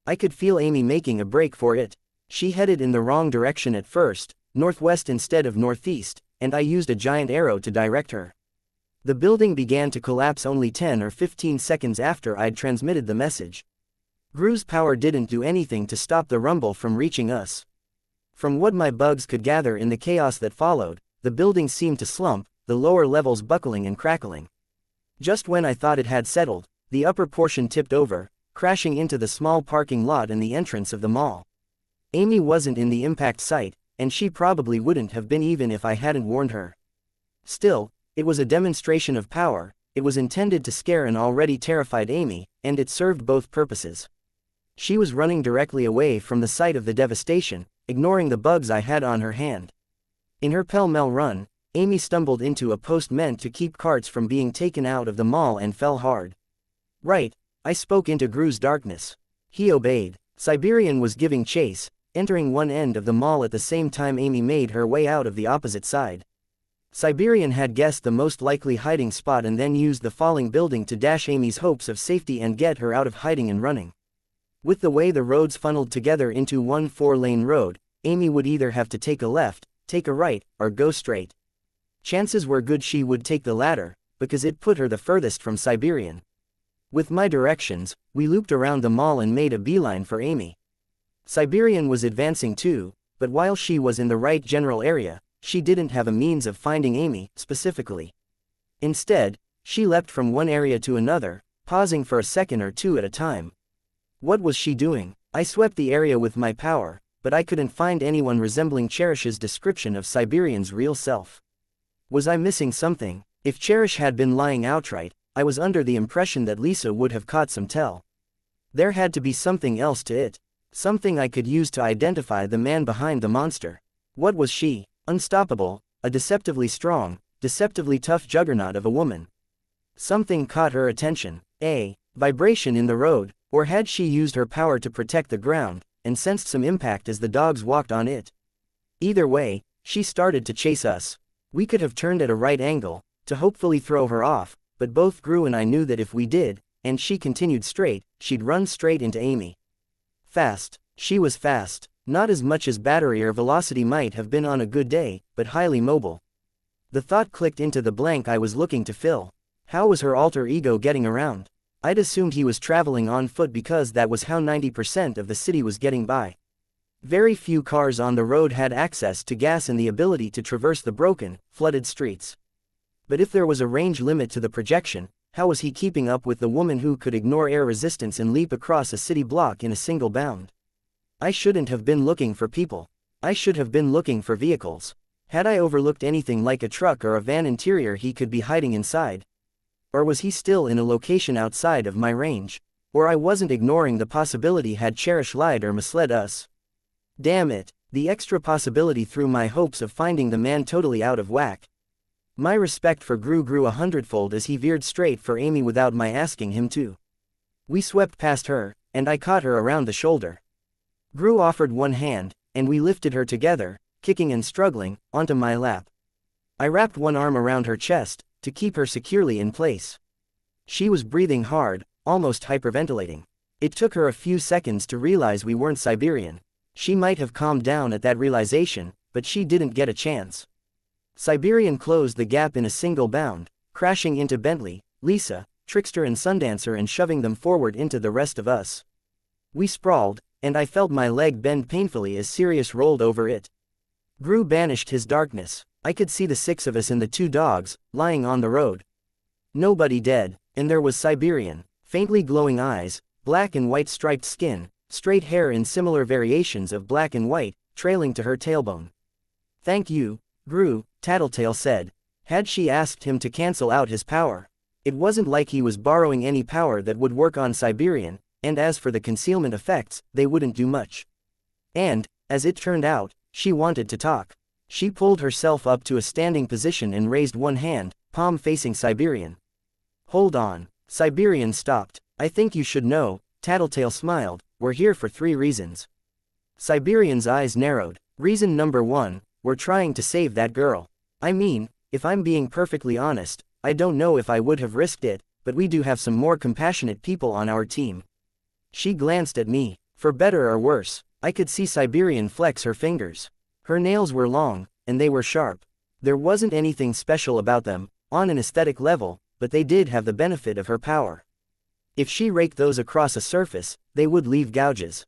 I could feel Amy making a break for it. She headed in the wrong direction at first, northwest instead of northeast, and I used a giant arrow to direct her. The building began to collapse only 10 or 15 seconds after I'd transmitted the message. Gru's power didn't do anything to stop the rumble from reaching us. From what my bugs could gather in the chaos that followed, the building seemed to slump, the lower levels buckling and crackling. Just when I thought it had settled, the upper portion tipped over, crashing into the small parking lot and the entrance of the mall. Amy wasn't in the impact site, and she probably wouldn't have been even if I hadn't warned her. Still, it was a demonstration of power. It was intended to scare an already terrified Amy, and it served both purposes. She was running directly away from the site of the devastation, ignoring the bugs I had on her hand. In her pell-mell run, Amy stumbled into a post meant to keep carts from being taken out of the mall and fell hard. Right, I spoke into Gru's darkness. He obeyed. Siberian was giving chase, entering one end of the mall at the same time Amy made her way out of the opposite side. Siberian had guessed the most likely hiding spot and then used the falling building to dash Amy's hopes of safety and get her out of hiding and running. With the way the roads funneled together into one 4-lane road, Amy would either have to take a left, take a right, or go straight. Chances were good she would take the latter, because it put her the furthest from Siberian. With my directions, we looped around the mall and made a beeline for Amy. Siberian was advancing too, but while she was in the right general area, she didn't have a means of finding Amy, specifically. Instead, she leapt from one area to another, pausing for a second or two at a time. What was she doing? I swept the area with my power, but I couldn't find anyone resembling Cherish's description of Siberian's real self. Was I missing something? If Cherish had been lying outright, I was under the impression that Lisa would have caught some tell. There had to be something else to it. Something I could use to identify the man behind the monster. What was she? Unstoppable, a deceptively strong, deceptively tough juggernaut of a woman. Something caught her attention. A vibration in the road, or had she used her power to protect the ground, and sensed some impact as the dogs walked on it? Either way, she started to chase us. We could have turned at a right angle, to hopefully throw her off, but both Gru and I knew that if we did, and she continued straight, she'd run straight into Amy. Fast. She was fast. Not as much as battery or velocity might have been on a good day, but highly mobile. The thought clicked into the blank I was looking to fill. How was her alter ego getting around? I'd assumed he was traveling on foot because that was how 90% of the city was getting by. Very few cars on the road had access to gas and the ability to traverse the broken, flooded streets. But if there was a range limit to the projection, how was he keeping up with the woman who could ignore air resistance and leap across a city block in a single bound? I shouldn't have been looking for people. I should have been looking for vehicles. Had I overlooked anything like a truck or a van interior he could be hiding inside? Or was he still in a location outside of my range? Or I wasn't ignoring the possibility had Cherish lied or misled us? Damn it, the extra possibility threw my hopes of finding the man totally out of whack. My respect for Gru grew 100-fold as he veered straight for Amy without my asking him to. We swept past her, and I caught her around the shoulder. Gru offered one hand, and we lifted her together, kicking and struggling, onto my lap. I wrapped one arm around her chest, to keep her securely in place. She was breathing hard, almost hyperventilating. It took her a few seconds to realize we weren't Siberian. She might have calmed down at that realization, but she didn't get a chance. Siberian closed the gap in a single bound, crashing into Bentley, Lisa, Trickster and Sundancer and shoving them forward into the rest of us. We sprawled, and I felt my leg bend painfully as Sirius rolled over it. Gru banished his darkness. I could see the 6 of us and the 2 dogs, lying on the road. Nobody dead, and there was Siberian, faintly glowing eyes, black and white striped skin, straight hair in similar variations of black and white, trailing to her tailbone. "Thank you, Gru," Tattletale said. Had she asked him to cancel out his power? It wasn't like he was borrowing any power that would work on Siberian, and as for the concealment effects, they wouldn't do much. And, as it turned out, she wanted to talk. She pulled herself up to a standing position and raised one hand, palm facing Siberian. "Hold on." Siberian stopped. "I think you should know," Tattletale smiled, "we're here for 3 reasons. Siberian's eyes narrowed. "Reason number 1, we're trying to save that girl. I mean, if I'm being perfectly honest, I don't know if I would have risked it, but we do have some more compassionate people on our team." She glanced at me. For better or worse, I could see Siberian flex her fingers. Her nails were long, and they were sharp. There wasn't anything special about them, on an aesthetic level, but they did have the benefit of her power. If she raked those across a surface, they would leave gouges.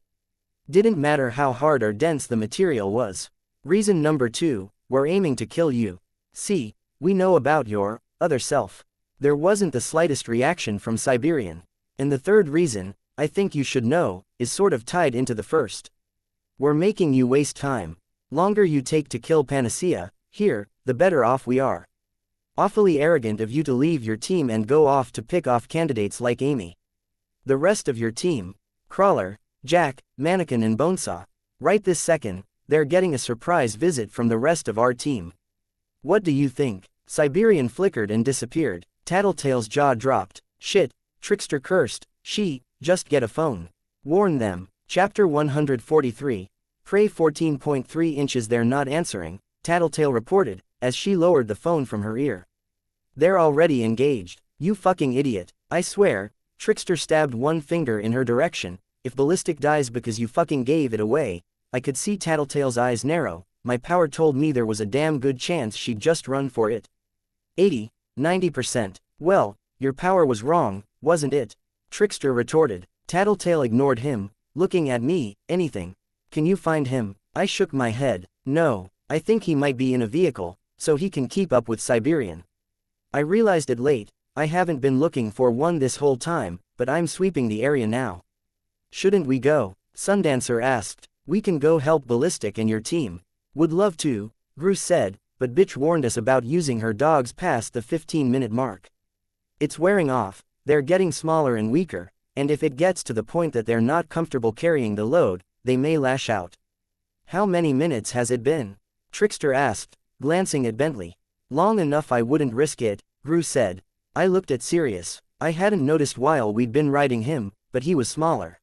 Didn't matter how hard or dense the material was. "Reason number 2, we're aiming to kill you. See, we know about your other self." There wasn't the slightest reaction from Siberian. "And the 3rd reason, I think you should know, is sort of tied into the first. We're making you waste time. Longer you take to kill Panacea, here, the better off we are. Awfully arrogant of you to leave your team and go off to pick off candidates like Amy. The rest of your team, Crawler, Jack, Mannequin and Bonesaw, right this second, they're getting a surprise visit from the rest of our team. What do you think?" Siberian flickered and disappeared. Tattletale's jaw dropped. "Shit," Trickster cursed. Just get a phone. Warn them." Chapter 143. Prey 14.3 inches. "They're not answering," Tattletale reported, as she lowered the phone from her ear. "They're already engaged. You fucking idiot. I swear." Trickster stabbed one finger in her direction. "If Ballistic dies because you fucking gave it away." I could see Tattletale's eyes narrow. My power told me there was a damn good chance she'd just run for it. 80, 90%. "Well, your power was wrong, wasn't it?" Trickster retorted. Tattletale ignored him, looking at me. "Anything? Can you find him?" I shook my head. "No, I think he might be in a vehicle, so he can keep up with Siberian. I realized it late, I haven't been looking for one this whole time, but I'm sweeping the area now." "Shouldn't we go?" Sundancer asked. "We can go help Ballistic and your team." "Would love to," Gru said, "but bitch warned us about using her dogs past the 15-minute mark. It's wearing off, they're getting smaller and weaker, and if it gets to the point that they're not comfortable carrying the load, they may lash out." "How many minutes has it been?" Trickster asked, glancing at Bentley. "Long enough I wouldn't risk it," Gru said. I looked at Sirius. I hadn't noticed while we'd been riding him, but he was smaller.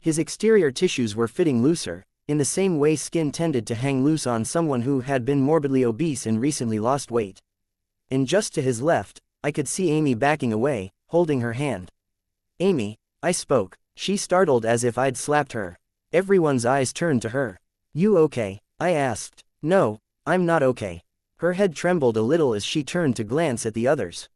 His exterior tissues were fitting looser, in the same way skin tended to hang loose on someone who had been morbidly obese and recently lost weight. And just to his left, I could see Amy backing away, holding her hand. "Amy," I spoke. She startled as if I'd slapped her. Everyone's eyes turned to her. "You okay?" I asked. "No, I'm not okay." Her head trembled a little as she turned to glance at the others.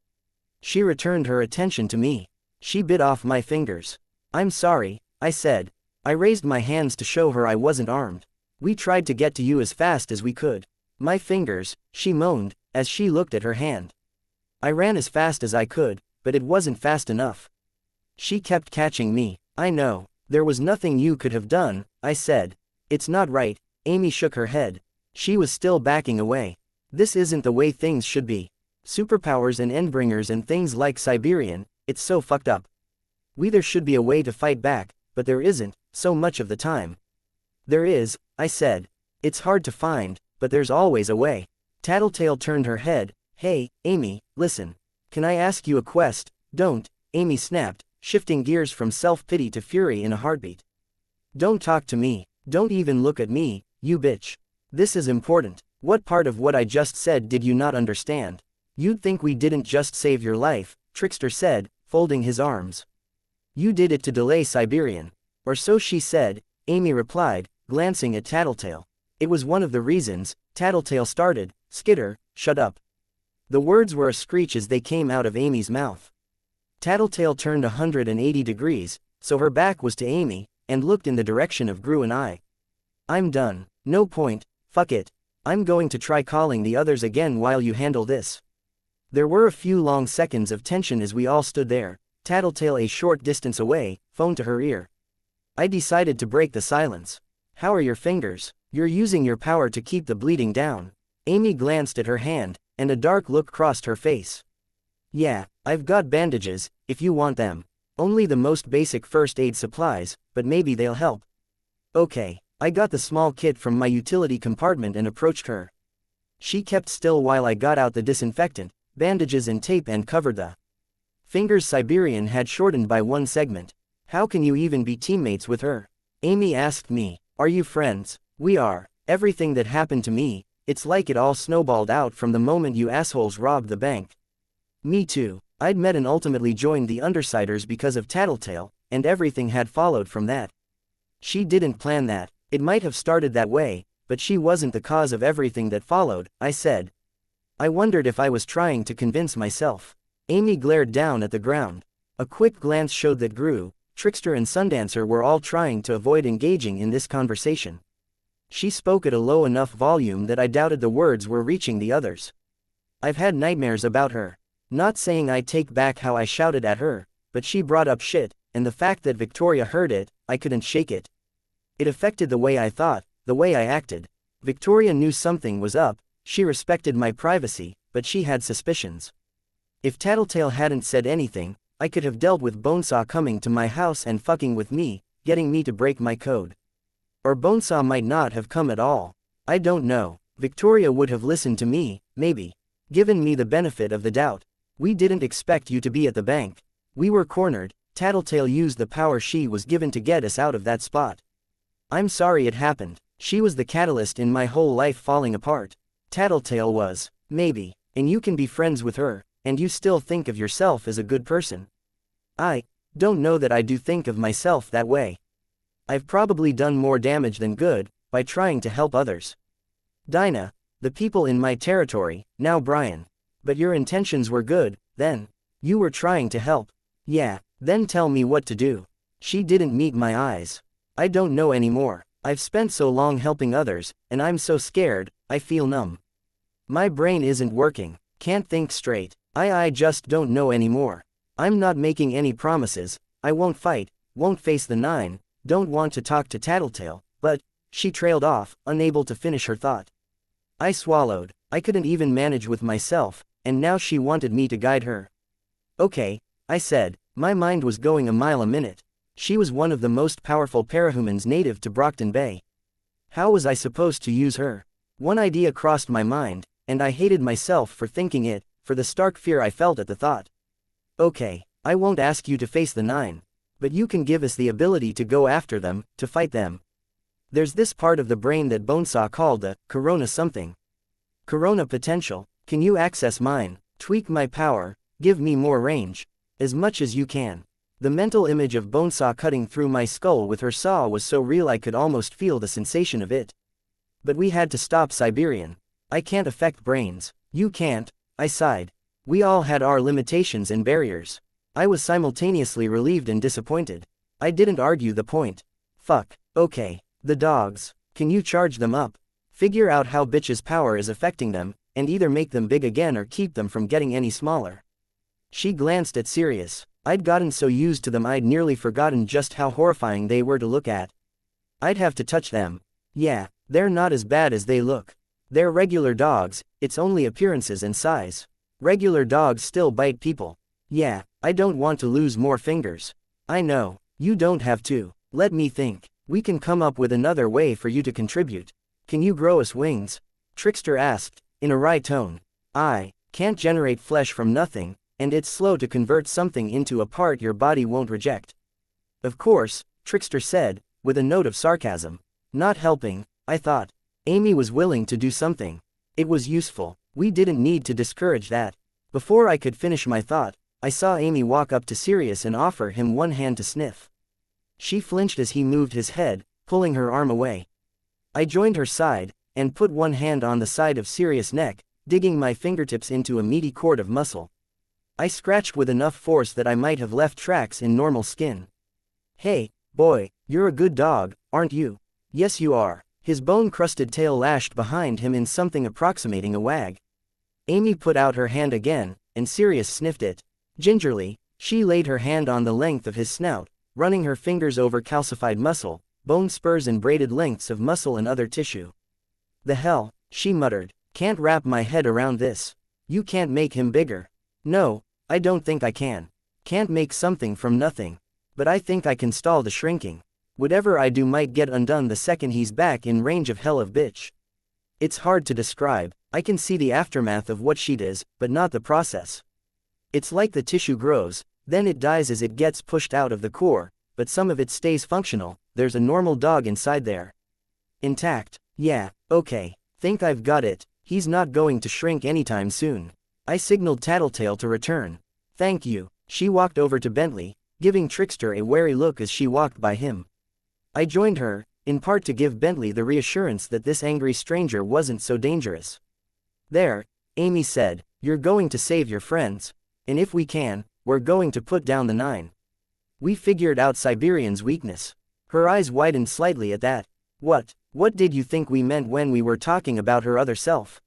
She returned her attention to me. She bit off my fingers. "I'm sorry," I said. I raised my hands to show her I wasn't armed. "We tried to get to you as fast as we could." "My fingers," she moaned, as she looked at her hand. "I ran as fast as I could, but it wasn't fast enough." She kept catching me. "I know. There was nothing you could have done," I said. "It's not right." Amy shook her head. She was still backing away. "This isn't the way things should be. Superpowers and endbringers and things like Siberian, it's so fucked up. There should be a way to fight back, but there isn't, so much of the time." "There is," I said. "It's hard to find, but there's always a way." Tattletale turned her head. "Hey, Amy, listen. Can I ask you a quest?" "Don't," Amy snapped, shifting gears from self-pity to fury in a heartbeat. "Don't talk to me. Don't even look at me, you bitch. This is important." "What part of what I just said did you not understand?" "You'd think we didn't just save your life," Trickster said, folding his arms. You did it to delay Siberian. Or so she said, Amy replied, glancing at Tattletale. It was one of the reasons. Tattletale started. Skitter, shut up. The words were a screech as they came out of Amy's mouth. Tattletale turned 180 degrees, so her back was to Amy, and looked in the direction of Gru and I. I'm done. No point, fuck it. I'm going to try calling the others again while you handle this. There were a few long seconds of tension as we all stood there, Tattletale a short distance away, phone to her ear. I decided to break the silence. How are your fingers? You're using your power to keep the bleeding down. Amy glanced at her hand, and a dark look crossed her face. Yeah, I've got bandages, if you want them. Only the most basic first aid supplies, but maybe they'll help. Okay, I got the small kit from my utility compartment and approached her. She kept still while I got out the disinfectant, bandages and tape and covered the fingers Siberian had shortened by one segment. How can you even be teammates with her? Amy asked me. Are you friends? We are. Everything that happened to me, it's like it all snowballed out from the moment you assholes robbed the bank. Me too. I'd met and ultimately joined the Undersiders because of Tattletale, and everything had followed from that. She didn't plan that. It might have started that way, but she wasn't the cause of everything that followed, I said. I wondered if I was trying to convince myself. Amy glared down at the ground. A quick glance showed that Gru, Trickster and Sundancer were all trying to avoid engaging in this conversation. She spoke at a low enough volume that I doubted the words were reaching the others. I've had nightmares about her. Not saying I take back how I shouted at her, but she brought up shit, and the fact that Victoria heard it, I couldn't shake it. It affected the way I thought, the way I acted. Victoria knew something was up, she respected my privacy, but she had suspicions. If Tattletale hadn't said anything, I could have dealt with Bonesaw coming to my house and fucking with me, getting me to break my code. Or Bonesaw might not have come at all. I don't know. Victoria would have listened to me, maybe. Given me the benefit of the doubt. We didn't expect you to be at the bank. We were cornered. Tattletale used the power she was given to get us out of that spot. I'm sorry it happened. She was the catalyst in my whole life falling apart. Tattletale was. Maybe. And you can be friends with her, and you still think of yourself as a good person. I don't know that I do think of myself that way. I've probably done more damage than good, by trying to help others. Dinah, the people in my territory, now Brian. But your intentions were good, then. You were trying to help. Yeah, then tell me what to do. She didn't meet my eyes. I don't know anymore. I've spent so long helping others, and I'm so scared, I feel numb. My brain isn't working, can't think straight. I just don't know anymore. I'm not making any promises. I won't fight, won't face the 9, don't want to talk to Tattletale, but, she trailed off, unable to finish her thought. I swallowed. I couldn't even manage with myself, and now she wanted me to guide her. Okay, I said. My mind was going a mile a minute. She was one of the most powerful parahumans native to Brockton Bay. How was I supposed to use her? One idea crossed my mind, and I hated myself for thinking it, for the stark fear I felt at the thought. Okay, I won't ask you to face the 9. But you can give us the ability to go after them, to fight them. There's this part of the brain that Bonesaw called the Corona something. Corona potential. Can you access mine, tweak my power, give me more range? As much as you can. The mental image of Bonesaw cutting through my skull with her saw was so real I could almost feel the sensation of it. But we had to stop Siberian. I can't affect brains. You can't, I sighed. We all had our limitations and barriers. I was simultaneously relieved and disappointed. I didn't argue the point. Fuck. Okay. The dogs. Can you charge them up? Figure out how bitch's power is affecting them, and either make them big again or keep them from getting any smaller. She glanced at Sirius. I'd gotten so used to them I'd nearly forgotten just how horrifying they were to look at. I'd have to touch them. Yeah, they're not as bad as they look. They're regular dogs, it's only appearances and size. Regular dogs still bite people. Yeah, I don't want to lose more fingers. I know, you don't have to. Let me think. We can come up with another way for you to contribute. Can you grow us wings? Trickster asked, in a wry tone. I can't generate flesh from nothing, and it's slow to convert something into a part your body won't reject. Of course, Trickster said, with a note of sarcasm. Not helping, I thought. Amy was willing to do something. It was useful. We didn't need to discourage that. Before I could finish my thought, I saw Amy walk up to Sirius and offer him one hand to sniff. She flinched as he moved his head, pulling her arm away. I joined her side, and put one hand on the side of Sirius' neck, digging my fingertips into a meaty cord of muscle. I scratched with enough force that I might have left tracks in normal skin. Hey, boy, you're a good dog, aren't you? Yes you are. His bone-crusted tail lashed behind him in something approximating a wag. Amy put out her hand again, and Sirius sniffed it. Gingerly, she laid her hand on the length of his snout, running her fingers over calcified muscle, bone spurs and braided lengths of muscle and other tissue. The hell, she muttered. Can't wrap my head around this. You can't make him bigger. No, I don't think I can. Can't make something from nothing. But I think I can stall the shrinking. Whatever I do might get undone the second he's back in range of hell of bitch. It's hard to describe. I can see the aftermath of what she does, but not the process. It's like the tissue grows, then it dies as it gets pushed out of the core, but some of it stays functional. There's a normal dog inside there. Intact. Yeah, okay. Think I've got it. He's not going to shrink anytime soon. I signaled Tattletale to return. Thank you. She walked over to Bentley, giving Trickster a wary look as she walked by him. I joined her, in part to give Bentley the reassurance that this angry stranger wasn't so dangerous. There, Amy said, you're going to save your friends. And if we can, we're going to put down the 9. We figured out Siberian's weakness. Her eyes widened slightly at that. What did you think we meant when we were talking about her other self?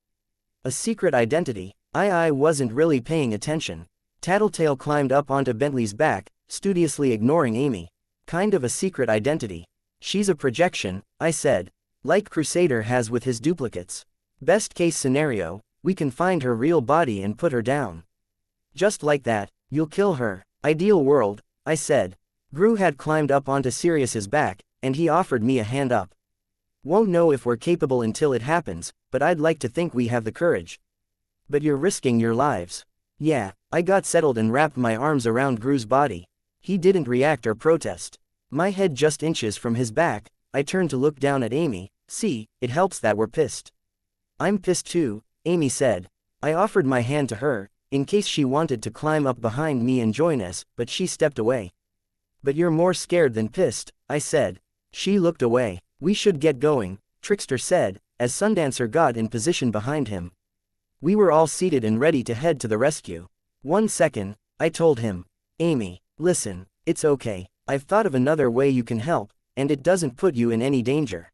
A secret identity. I wasn't really paying attention. Tattletale climbed up onto Bentley's back, studiously ignoring Amy. Kind of a secret identity. She's a projection, I said. Like Crusader has with his duplicates. Best case scenario, we can find her real body and put her down. Just like that, you'll kill her. Ideal world, I said. Gru had climbed up onto Sirius's back, and he offered me a hand up. Won't know if we're capable until it happens, but I'd like to think we have the courage. But you're risking your lives. Yeah, I got settled and wrapped my arms around Gru's body. He didn't react or protest. My head just inches from his back. I turned to look down at Amy. See, it helps that we're pissed. I'm pissed too, Amy said. I offered my hand to her, in case she wanted to climb up behind me and join us, but she stepped away. But you're more scared than pissed, I said. She looked away. We should get going, Trickster said, as Sundancer got in position behind him. We were all seated and ready to head to the rescue. 1 second, I told him. Amy, listen, it's okay. I've thought of another way you can help, and it doesn't put you in any danger.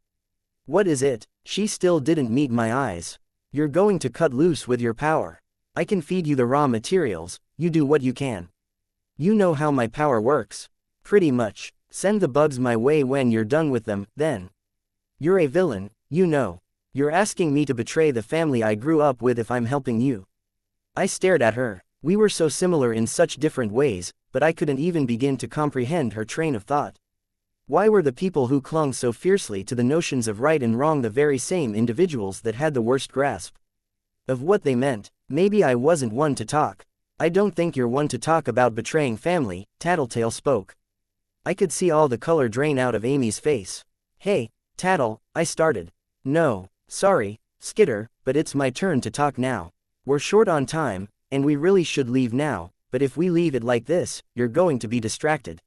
What is it? She still didn't meet my eyes. You're going to cut loose with your power. I can feed you the raw materials, you do what you can. You know how my power works. Pretty much. Send the bugs my way when you're done with them, then. You're a villain, you know. You're asking me to betray the family I grew up with if I'm helping you. I stared at her. We were so similar in such different ways, but I couldn't even begin to comprehend her train of thought. Why were the people who clung so fiercely to the notions of right and wrong the very same individuals that had the worst grasp of what they meant? Maybe I wasn't one to talk. I don't think you're one to talk about betraying family, Tattletale spoke. I could see all the color drain out of Amy's face. Hey, Tattle, I started. No, sorry, Skitter, but it's my turn to talk now. We're short on time, and we really should leave now, but if we leave it like this, you're going to be distracted.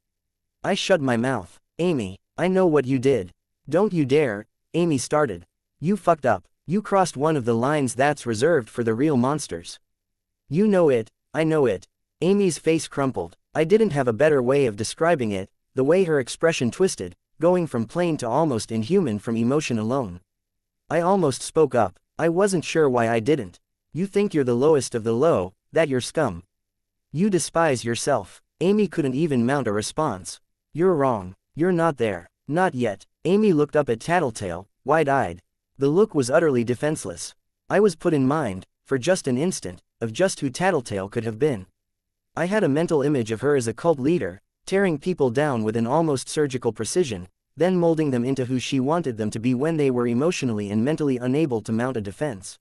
I shut my mouth. Amy, I know what you did. Don't you dare, Amy started. You fucked up. You crossed one of the lines that's reserved for the real monsters. You know it, I know it. Amy's face crumpled. I didn't have a better way of describing it, the way her expression twisted, going from plain to almost inhuman from emotion alone. I almost spoke up. I wasn't sure why I didn't. You think you're the lowest of the low, that you're scum. You despise yourself. Amy couldn't even mount a response. You're wrong. You're not there. Not yet. Amy looked up at Tattletale, wide-eyed. The look was utterly defenseless. I was put in mind, for just an instant, of just who Tattletale could have been. I had a mental image of her as a cult leader, tearing people down with an almost surgical precision, then molding them into who she wanted them to be when they were emotionally and mentally unable to mount a defense.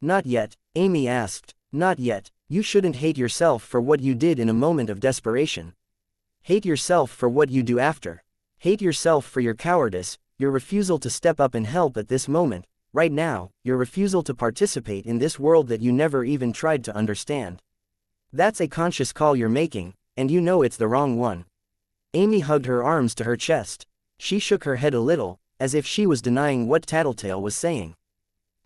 Not yet, Amy asked. Not yet. You shouldn't hate yourself for what you did in a moment of desperation. Hate yourself for what you do after. Hate yourself for your cowardice, your refusal to step up and help at this moment, right now, your refusal to participate in this world that you never even tried to understand. That's a conscious call you're making, and you know it's the wrong one. Amy hugged her arms to her chest. She shook her head a little, as if she was denying what Tattletale was saying.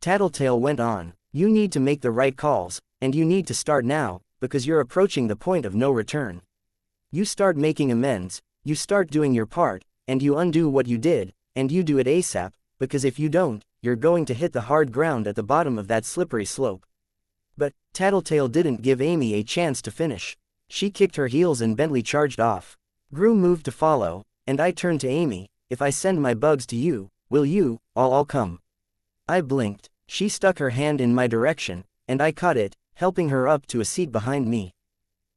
Tattletale went on, you need to make the right calls, and you need to start now, because you're approaching the point of no return. You start making amends, you start doing your part, and you undo what you did, and you do it ASAP, because if you don't, you're going to hit the hard ground at the bottom of that slippery slope. But Tattletale didn't give Amy a chance to finish. She kicked her heels and Bentley charged off. Gru moved to follow, and I turned to Amy, if I send my bugs to you, will you? I'll come. I blinked. She stuck her hand in my direction, and I caught it, helping her up to a seat behind me.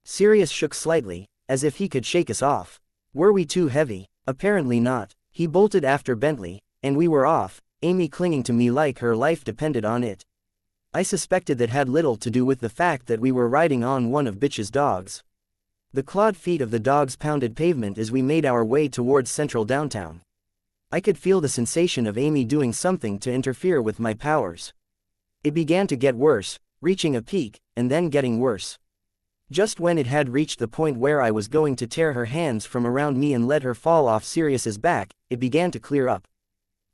Sirius shook slightly, as if he could shake us off. Were we too heavy? Apparently not. He bolted after Bentley, and we were off, Amy clinging to me like her life depended on it. I suspected that had little to do with the fact that we were riding on one of Bitch's dogs. The clawed feet of the dogs pounded pavement as we made our way towards central downtown. I could feel the sensation of Amy doing something to interfere with my powers. It began to get worse, reaching a peak, and then getting worse. Just when it had reached the point where I was going to tear her hands from around me and let her fall off Sirius's back, it began to clear up.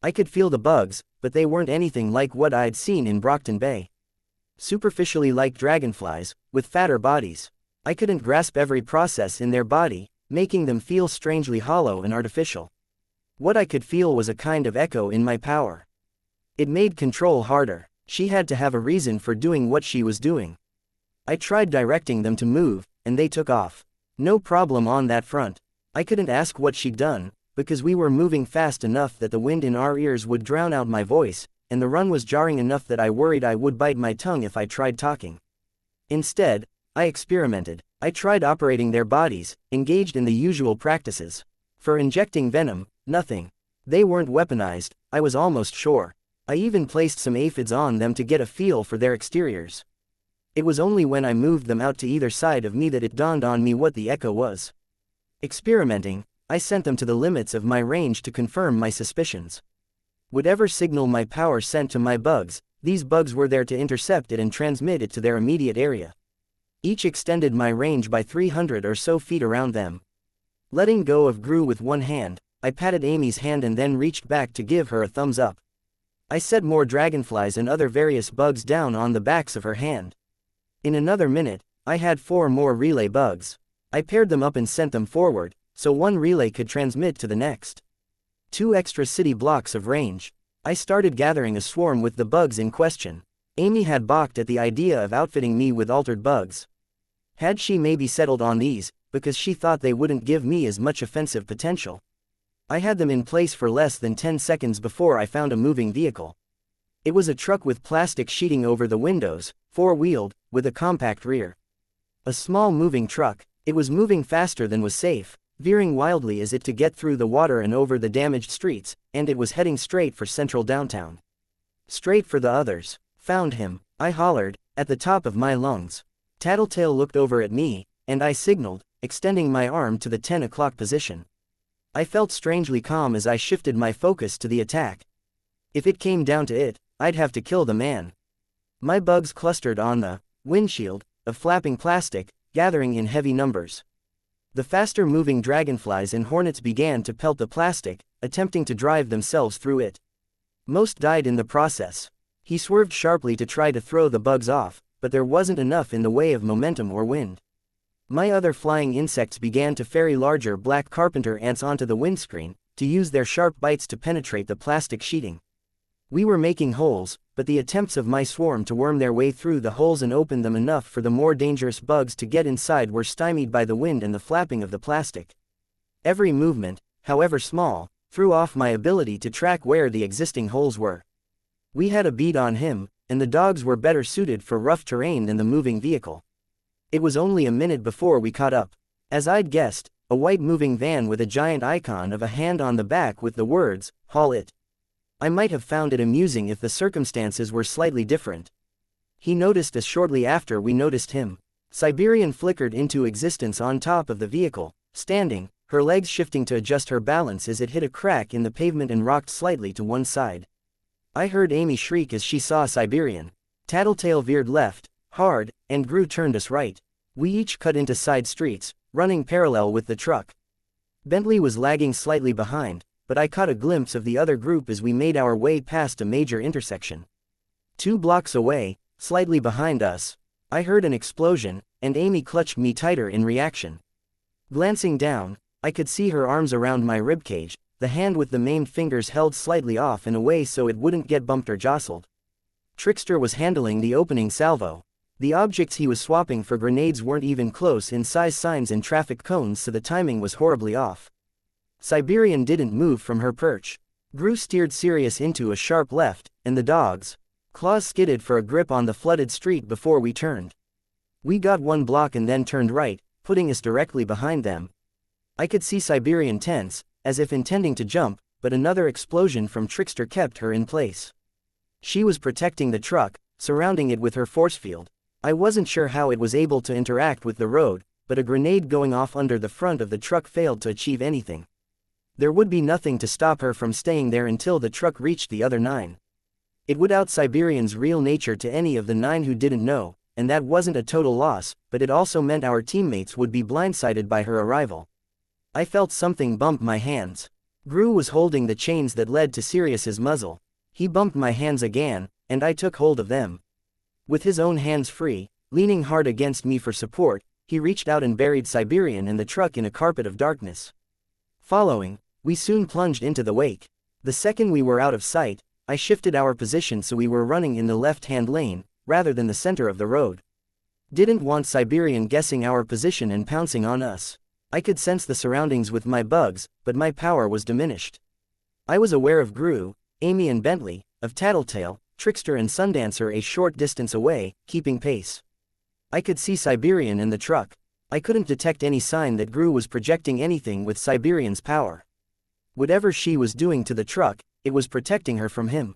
I could feel the bugs, but they weren't anything like what I'd seen in Brockton Bay. Superficially like dragonflies, with fatter bodies. I couldn't grasp every process in their body, making them feel strangely hollow and artificial. What I could feel was a kind of echo in my power. It made control harder. She had to have a reason for doing what she was doing. I tried directing them to move, and they took off. No problem on that front. I couldn't ask what she'd done, because we were moving fast enough that the wind in our ears would drown out my voice, and the run was jarring enough that I worried I would bite my tongue if I tried talking. Instead, I experimented. I tried operating their bodies, engaged in the usual practices. For injecting venom, nothing. They weren't weaponized, I was almost sure. I even placed some aphids on them to get a feel for their exteriors. It was only when I moved them out to either side of me that it dawned on me what the echo was. Experimenting, I sent them to the limits of my range to confirm my suspicions. Whatever signal my power sent to my bugs, these bugs were there to intercept it and transmit it to their immediate area. Each extended my range by 300 or so feet around them. Letting go of Gru with one hand, I patted Amy's hand and then reached back to give her a thumbs up. I set more dragonflies and other various bugs down on the backs of her hand. In another minute, I had 4 more relay bugs. I paired them up and sent them forward, so one relay could transmit to the next. 2 extra city blocks of range. I started gathering a swarm with the bugs in question. Amy had balked at the idea of outfitting me with altered bugs. Had she maybe settled on these, because she thought they wouldn't give me as much offensive potential? I had them in place for less than 10 seconds before I found a moving vehicle. It was a truck with plastic sheeting over the windows, 4-wheeled, with a compact rear. A small moving truck. It was moving faster than was safe, veering wildly as it to get through the water and over the damaged streets, and it was heading straight for central downtown. Straight for the others. Found him, I hollered, at the top of my lungs. Tattletale looked over at me, and I signaled, extending my arm to the 10 o'clock position. I felt strangely calm as I shifted my focus to the attack. If it came down to it, I'd have to kill the man. My bugs clustered on the windshield of flapping plastic, gathering in heavy numbers. The faster-moving dragonflies and hornets began to pelt the plastic, attempting to drive themselves through it. Most died in the process. He swerved sharply to try to throw the bugs off, but there wasn't enough in the way of momentum or wind. My other flying insects began to ferry larger black carpenter ants onto the windscreen, to use their sharp bites to penetrate the plastic sheeting. We were making holes, but the attempts of my swarm to worm their way through the holes and open them enough for the more dangerous bugs to get inside were stymied by the wind and the flapping of the plastic. Every movement, however small, threw off my ability to track where the existing holes were. We had a bead on him, and the dogs were better suited for rough terrain than the moving vehicle. It was only a minute before we caught up. As I'd guessed, a white moving van with a giant icon of a hand on the back with the words, "Haul it." I might have found it amusing if the circumstances were slightly different. He noticed us shortly after we noticed him. Siberian flickered into existence on top of the vehicle, standing, her legs shifting to adjust her balance as it hit a crack in the pavement and rocked slightly to one side. I heard Amy shriek as she saw Siberian. Tattletale veered left, hard, and Gru turned us right. We each cut into side streets, running parallel with the truck. Bentley was lagging slightly behind, but I caught a glimpse of the other group as we made our way past a major intersection. 2 blocks away, slightly behind us, I heard an explosion, and Amy clutched me tighter in reaction. Glancing down, I could see her arms around my ribcage, the hand with the maimed fingers held slightly off and away so it wouldn't get bumped or jostled. Trickster was handling the opening salvo. The objects he was swapping for grenades weren't even close in size, signs and traffic cones, so the timing was horribly off. Siberian didn't move from her perch. Gru steered Sirius into a sharp left, and the dogs' claws skidded for a grip on the flooded street before we turned. We got 1 block and then turned right, putting us directly behind them. I could see Siberian tense, as if intending to jump, but another explosion from Trickster kept her in place. She was protecting the truck, surrounding it with her force field. I wasn't sure how it was able to interact with the road, but a grenade going off under the front of the truck failed to achieve anything. There would be nothing to stop her from staying there until the truck reached the other 9. It would out Siberian's real nature to any of the 9 who didn't know, and that wasn't a total loss, but it also meant our teammates would be blindsided by her arrival. I felt something bump my hands. Gru was holding the chains that led to Sirius's muzzle. He bumped my hands again, and I took hold of them. With his own hands free, leaning hard against me for support, he reached out and buried Siberian and the truck in a carpet of darkness. Following, we soon plunged into the wake. The second we were out of sight, I shifted our position so we were running in the left-hand lane, rather than the center of the road. Didn't want Siberian guessing our position and pouncing on us. I could sense the surroundings with my bugs, but my power was diminished. I was aware of Gru, Amy and Bentley, of Tattletale, Trickster and Sundancer a short distance away, keeping pace. I could see Siberian in the truck. I couldn't detect any sign that Gru was projecting anything with Siberian's power. Whatever she was doing to the truck, it was protecting her from him.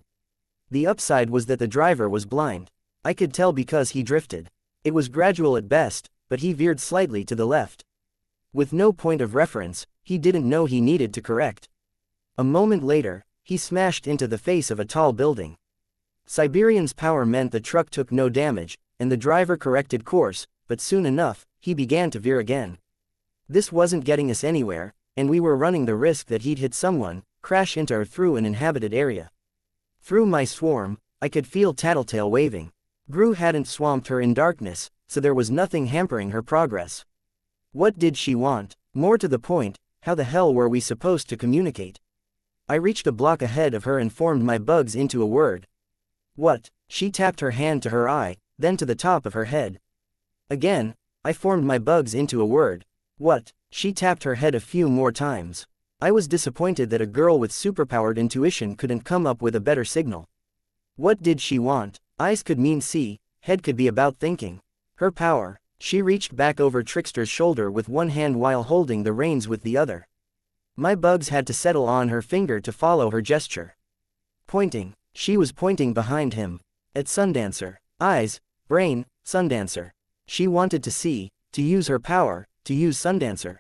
The upside was that the driver was blind. I could tell because he drifted. It was gradual at best, but he veered slightly to the left. With no point of reference, he didn't know he needed to correct. A moment later, he smashed into the face of a tall building. Siberian's power meant the truck took no damage, and the driver corrected course, but soon enough, he began to veer again. This wasn't getting us anywhere, and we were running the risk that he'd hit someone, crash into or through an inhabited area. Through my swarm, I could feel Tattletale waving. Gru hadn't swamped her in darkness, so there was nothing hampering her progress. What did she want? More to the point, how the hell were we supposed to communicate? I reached a block ahead of her and formed my bugs into a word. What? She tapped her hand to her eye, then to the top of her head. Again, I formed my bugs into a word. What? She tapped her head a few more times. I was disappointed that a girl with superpowered intuition couldn't come up with a better signal. What did she want? Eyes could mean see, head could be about thinking. Her power. She reached back over Trickster's shoulder with one hand while holding the reins with the other. My bugs had to settle on her finger to follow her gesture. Pointing. She was pointing behind him. At Sundancer. Eyes, brain, Sundancer. She wanted to see, to use her power, to use Sundancer.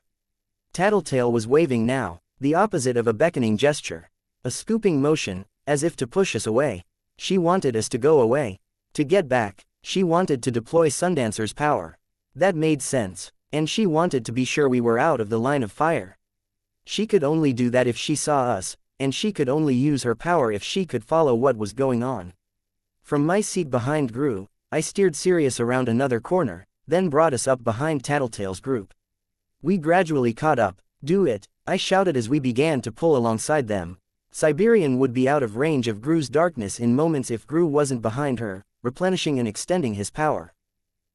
Tattletale was waving now, the opposite of a beckoning gesture. A scooping motion, as if to push us away. She wanted us to go away. To get back, she wanted to deploy Sundancer's power. That made sense, and she wanted to be sure we were out of the line of fire. She could only do that if she saw us, and she could only use her power if she could follow what was going on. From my seat behind Gru, I steered Sirius around another corner, then brought us up behind Tattletale's group. We gradually caught up. Do it, I shouted as we began to pull alongside them. Siberian would be out of range of Gru's darkness in moments if Gru wasn't behind her, replenishing and extending his power.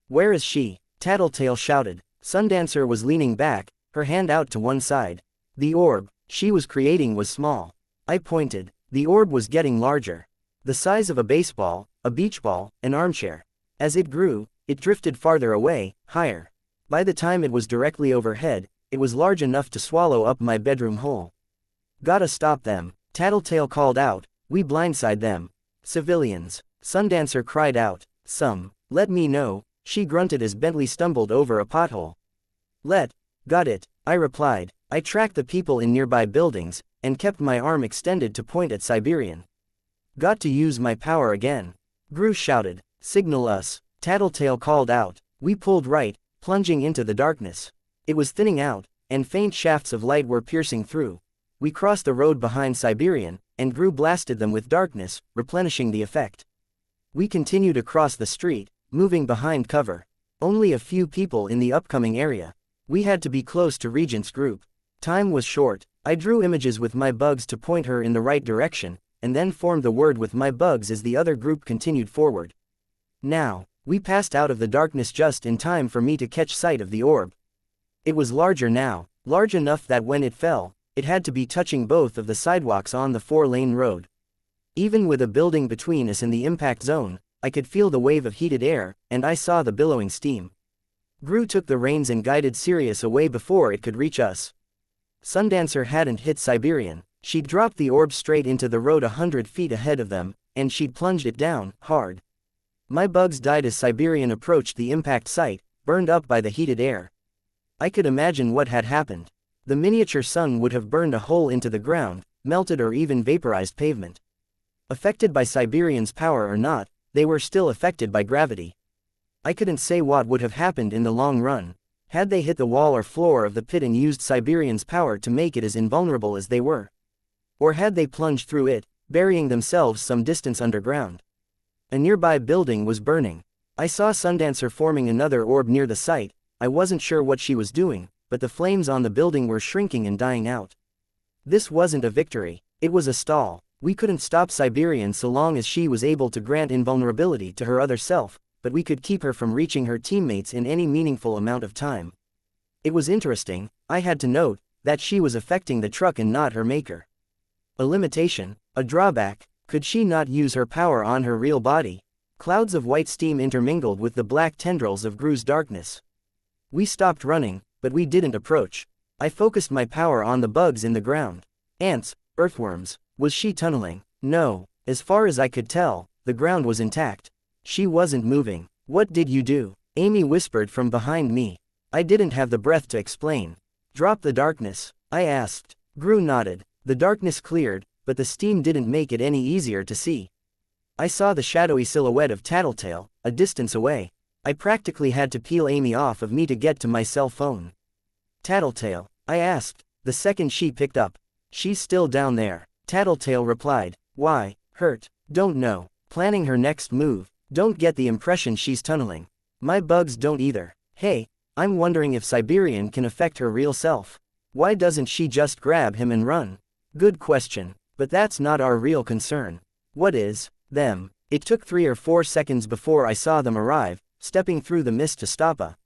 Where is she? Tattletale shouted. Sundancer was leaning back, her hand out to one side. The orb she was creating was small. I pointed. The orb was getting larger. The size of a baseball, a beach ball, an armchair. As it grew, it drifted farther away, higher. By the time it was directly overhead, it was large enough to swallow up my bedroom hole. Gotta stop them, Tattletale called out. We blindside them. Civilians. Sundancer cried out. Some. Let me know. She grunted as Bentley stumbled over a pothole. Got it, I replied. I tracked the people in nearby buildings, and kept my arm extended to point at Siberian. Got to use my power again. Gru shouted. Signal us. Tattletale called out. We pulled right, plunging into the darkness. It was thinning out, and faint shafts of light were piercing through. We crossed the road behind Siberian, and Gru blasted them with darkness, replenishing the effect. We continued across the street, moving behind cover. Only a few people in the upcoming area. We had to be close to Regent's group. Time was short. I drew images with my bugs to point her in the right direction, and then formed the word with my bugs as the other group continued forward. Now, we passed out of the darkness just in time for me to catch sight of the orb. It was larger now, large enough that when it fell, it had to be touching both of the sidewalks on the 4-lane road. Even with a building between us and the impact zone, I could feel the wave of heated air, and I saw the billowing steam. Gru took the reins and guided Sirius away before it could reach us. Sundancer hadn't hit Siberian. She'd dropped the orb straight into the road 100 feet ahead of them, and she'd plunged it down, hard. My bugs died as Siberian approached the impact site, burned up by the heated air. I could imagine what had happened. The miniature sun would have burned a hole into the ground, melted or even vaporized pavement. Affected by Siberian's power or not, they were still affected by gravity. I couldn't say what would have happened in the long run. Had they hit the wall or floor of the pit and used Siberian's power to make it as invulnerable as they were? Or had they plunged through it, burying themselves some distance underground? A nearby building was burning. I saw Sundancer forming another orb near the site. I wasn't sure what she was doing, but the flames on the building were shrinking and dying out. This wasn't a victory, it was a stall. We couldn't stop Siberian so long as she was able to grant invulnerability to her other self, but we could keep her from reaching her teammates in any meaningful amount of time. It was interesting, I had to note, that she was affecting the truck and not her maker. A limitation, a drawback. Could she not use her power on her real body? Clouds of white steam intermingled with the black tendrils of Gru's darkness. We stopped running, but we didn't approach. I focused my power on the bugs in the ground. Ants, earthworms. Was she tunneling? No. As far as I could tell, the ground was intact. She wasn't moving. What did you do? Amy whispered from behind me. I didn't have the breath to explain. Drop the darkness, I asked. Gru nodded. The darkness cleared, but the steam didn't make it any easier to see. I saw the shadowy silhouette of Tattletale, a distance away. I practically had to peel Amy off of me to get to my cell phone. Tattletale, I asked, the second she picked up. She's still down there. Tattletale replied. Why? Hurt? Don't know. Planning her next move. Don't get the impression she's tunneling. My bugs don't either. Hey, I'm wondering if Siberian can affect her real self. Why doesn't she just grab him and run? Good question, but that's not our real concern. What is? Them. It took 3 or 4 seconds before I saw them arrive, stepping through the mist to stop a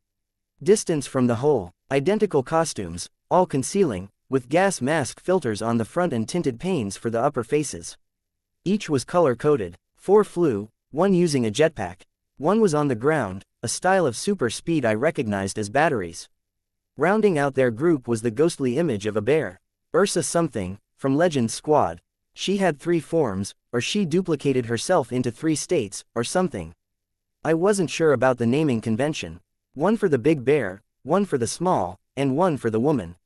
distance from the hole. Identical costumes, all concealing, with gas mask filters on the front and tinted panes for the upper faces. Each was color-coded. 4 flew, 1 using a jetpack. 1 was on the ground, a style of super speed I recognized as batteries. Rounding out their group was the ghostly image of a bear. Ursa something, from Legend's squad. She had 3 forms, or she duplicated herself into 3 states, or something. I wasn't sure about the naming convention. 1 for the big bear, 1 for the small, and 1 for the woman.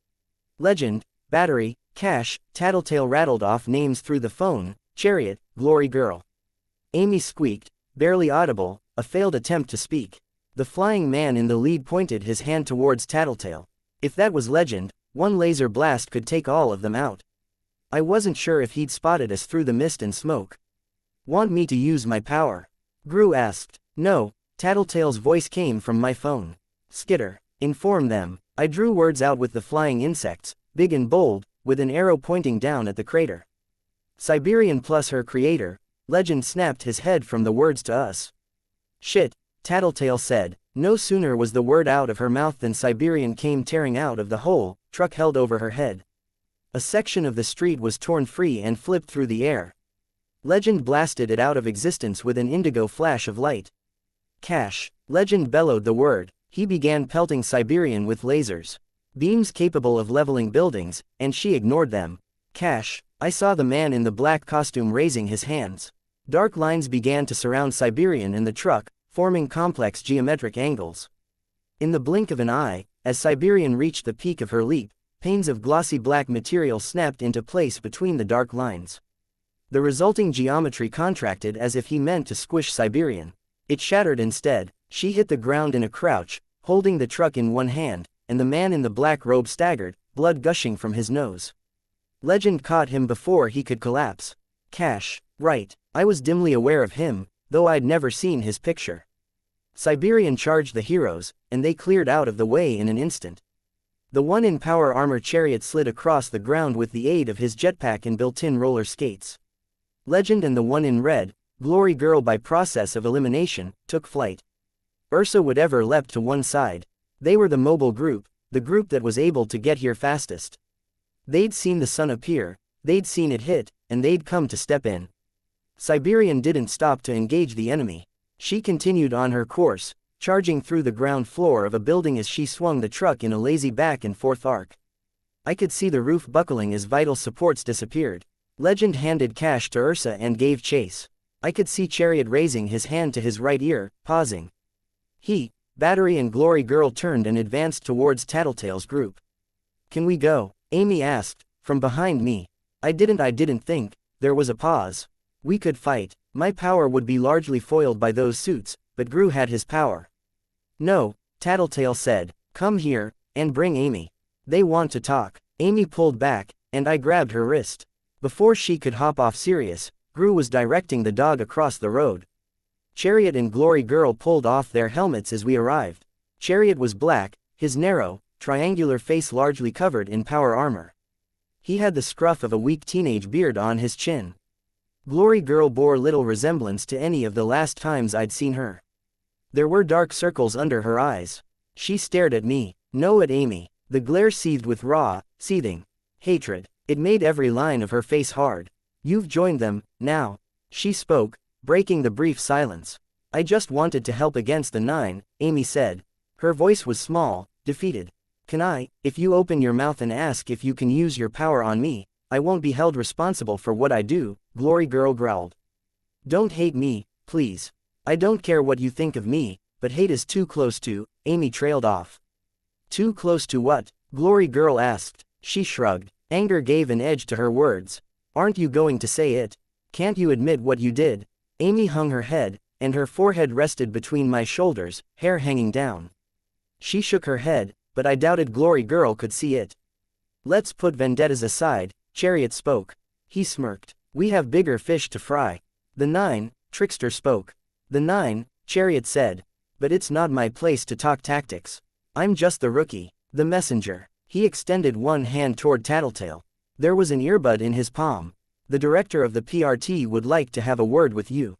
Legend, Battery, Cash. Tattletale rattled off names through the phone. Chariot, Glory Girl. Amy squeaked, barely audible, a failed attempt to speak. The flying man in the lead pointed his hand towards Tattletale. If that was Legend, 1 laser blast could take all of them out. I wasn't sure if he'd spotted us through the mist and smoke. Want me to use my power? Gru asked. No, Tattletale's voice came from my phone. Skitter, inform them. I drew words out with the flying insects, big and bold, with an arrow pointing down at the crater. Siberian plus her creator. Legend snapped his head from the words to us. Shit, Tattletale said. No sooner was the word out of her mouth than Siberian came tearing out of the hole, truck held over her head. A section of the street was torn free and flipped through the air. Legend blasted it out of existence with an indigo flash of light. Cash. Legend bellowed the word. He began pelting Siberian with lasers. Beams capable of leveling buildings, and she ignored them. Cash. I saw the man in the black costume raising his hands. Dark lines began to surround Siberian and the truck, forming complex geometric angles. In the blink of an eye, as Siberian reached the peak of her leap, panes of glossy black material snapped into place between the dark lines. The resulting geometry contracted as if he meant to squish Siberian. It shattered instead. She hit the ground in a crouch, holding the truck in one hand, and the man in the black robe staggered, blood gushing from his nose. Legend caught him before he could collapse. Cash, right, I was dimly aware of him, though I'd never seen his picture. Siberian charged the heroes, and they cleared out of the way in an instant. The one in power armor chariot slid across the ground with the aid of his jetpack and built-in roller skates. Legend and the one in red, Glory Girl by process of elimination, took flight. Ursa Whatever leapt to one side. They were the mobile group, the group that was able to get here fastest. They'd seen the sun appear, they'd seen it hit, and they'd come to step in. Siberian didn't stop to engage the enemy. She continued on her course, charging through the ground floor of a building as she swung the truck in a lazy back and forth arc. I could see the roof buckling as vital supports disappeared. Legend handed cash to Ursa and gave chase. I could see Chariot raising his hand to his right ear, pausing. He, Battery and Glory Girl turned and advanced towards Tattletale's group. Can we go? Amy asked, from behind me. I didn't think. There was a pause. We could fight. My power would be largely foiled by those suits, but Gru had his power. No, Tattletale said. Come here, and bring Amy. They want to talk. Amy pulled back, and I grabbed her wrist. Before she could hop off Sirius, Gru was directing the dog across the road. Chariot and Glory Girl pulled off their helmets as we arrived. Chariot was black, his narrow, triangular face largely covered in power armor. He had the scruff of a weak teenage beard on his chin. Glory Girl bore little resemblance to any of the last times I'd seen her. There were dark circles under her eyes. She stared at me, no at Amy. The glare seethed with raw, seething hatred. It made every line of her face hard. You've joined them, now. She spoke, breaking the brief silence. I just wanted to help against the 9, Amy said. Her voice was small, defeated. Can I, if you open your mouth and ask if you can use your power on me, I won't be held responsible for what I do, Glory Girl growled. Don't hate me, please. I don't care what you think of me, but hate is too close to, Amy trailed off. Too close to what? Glory Girl asked. She shrugged. Anger gave an edge to her words. Aren't you going to say it? Can't you admit what you did? Amy hung her head, and her forehead rested between my shoulders, hair hanging down. She shook her head, but I doubted Glory Girl could see it. Let's put vendettas aside, Chariot spoke. He smirked. We have bigger fish to fry. The 9, Trickster spoke. The 9, Chariot said. But it's not my place to talk tactics. I'm just the rookie, the messenger. He extended one hand toward Tattletale. There was an earbud in his palm. The director of the PRT would like to have a word with you.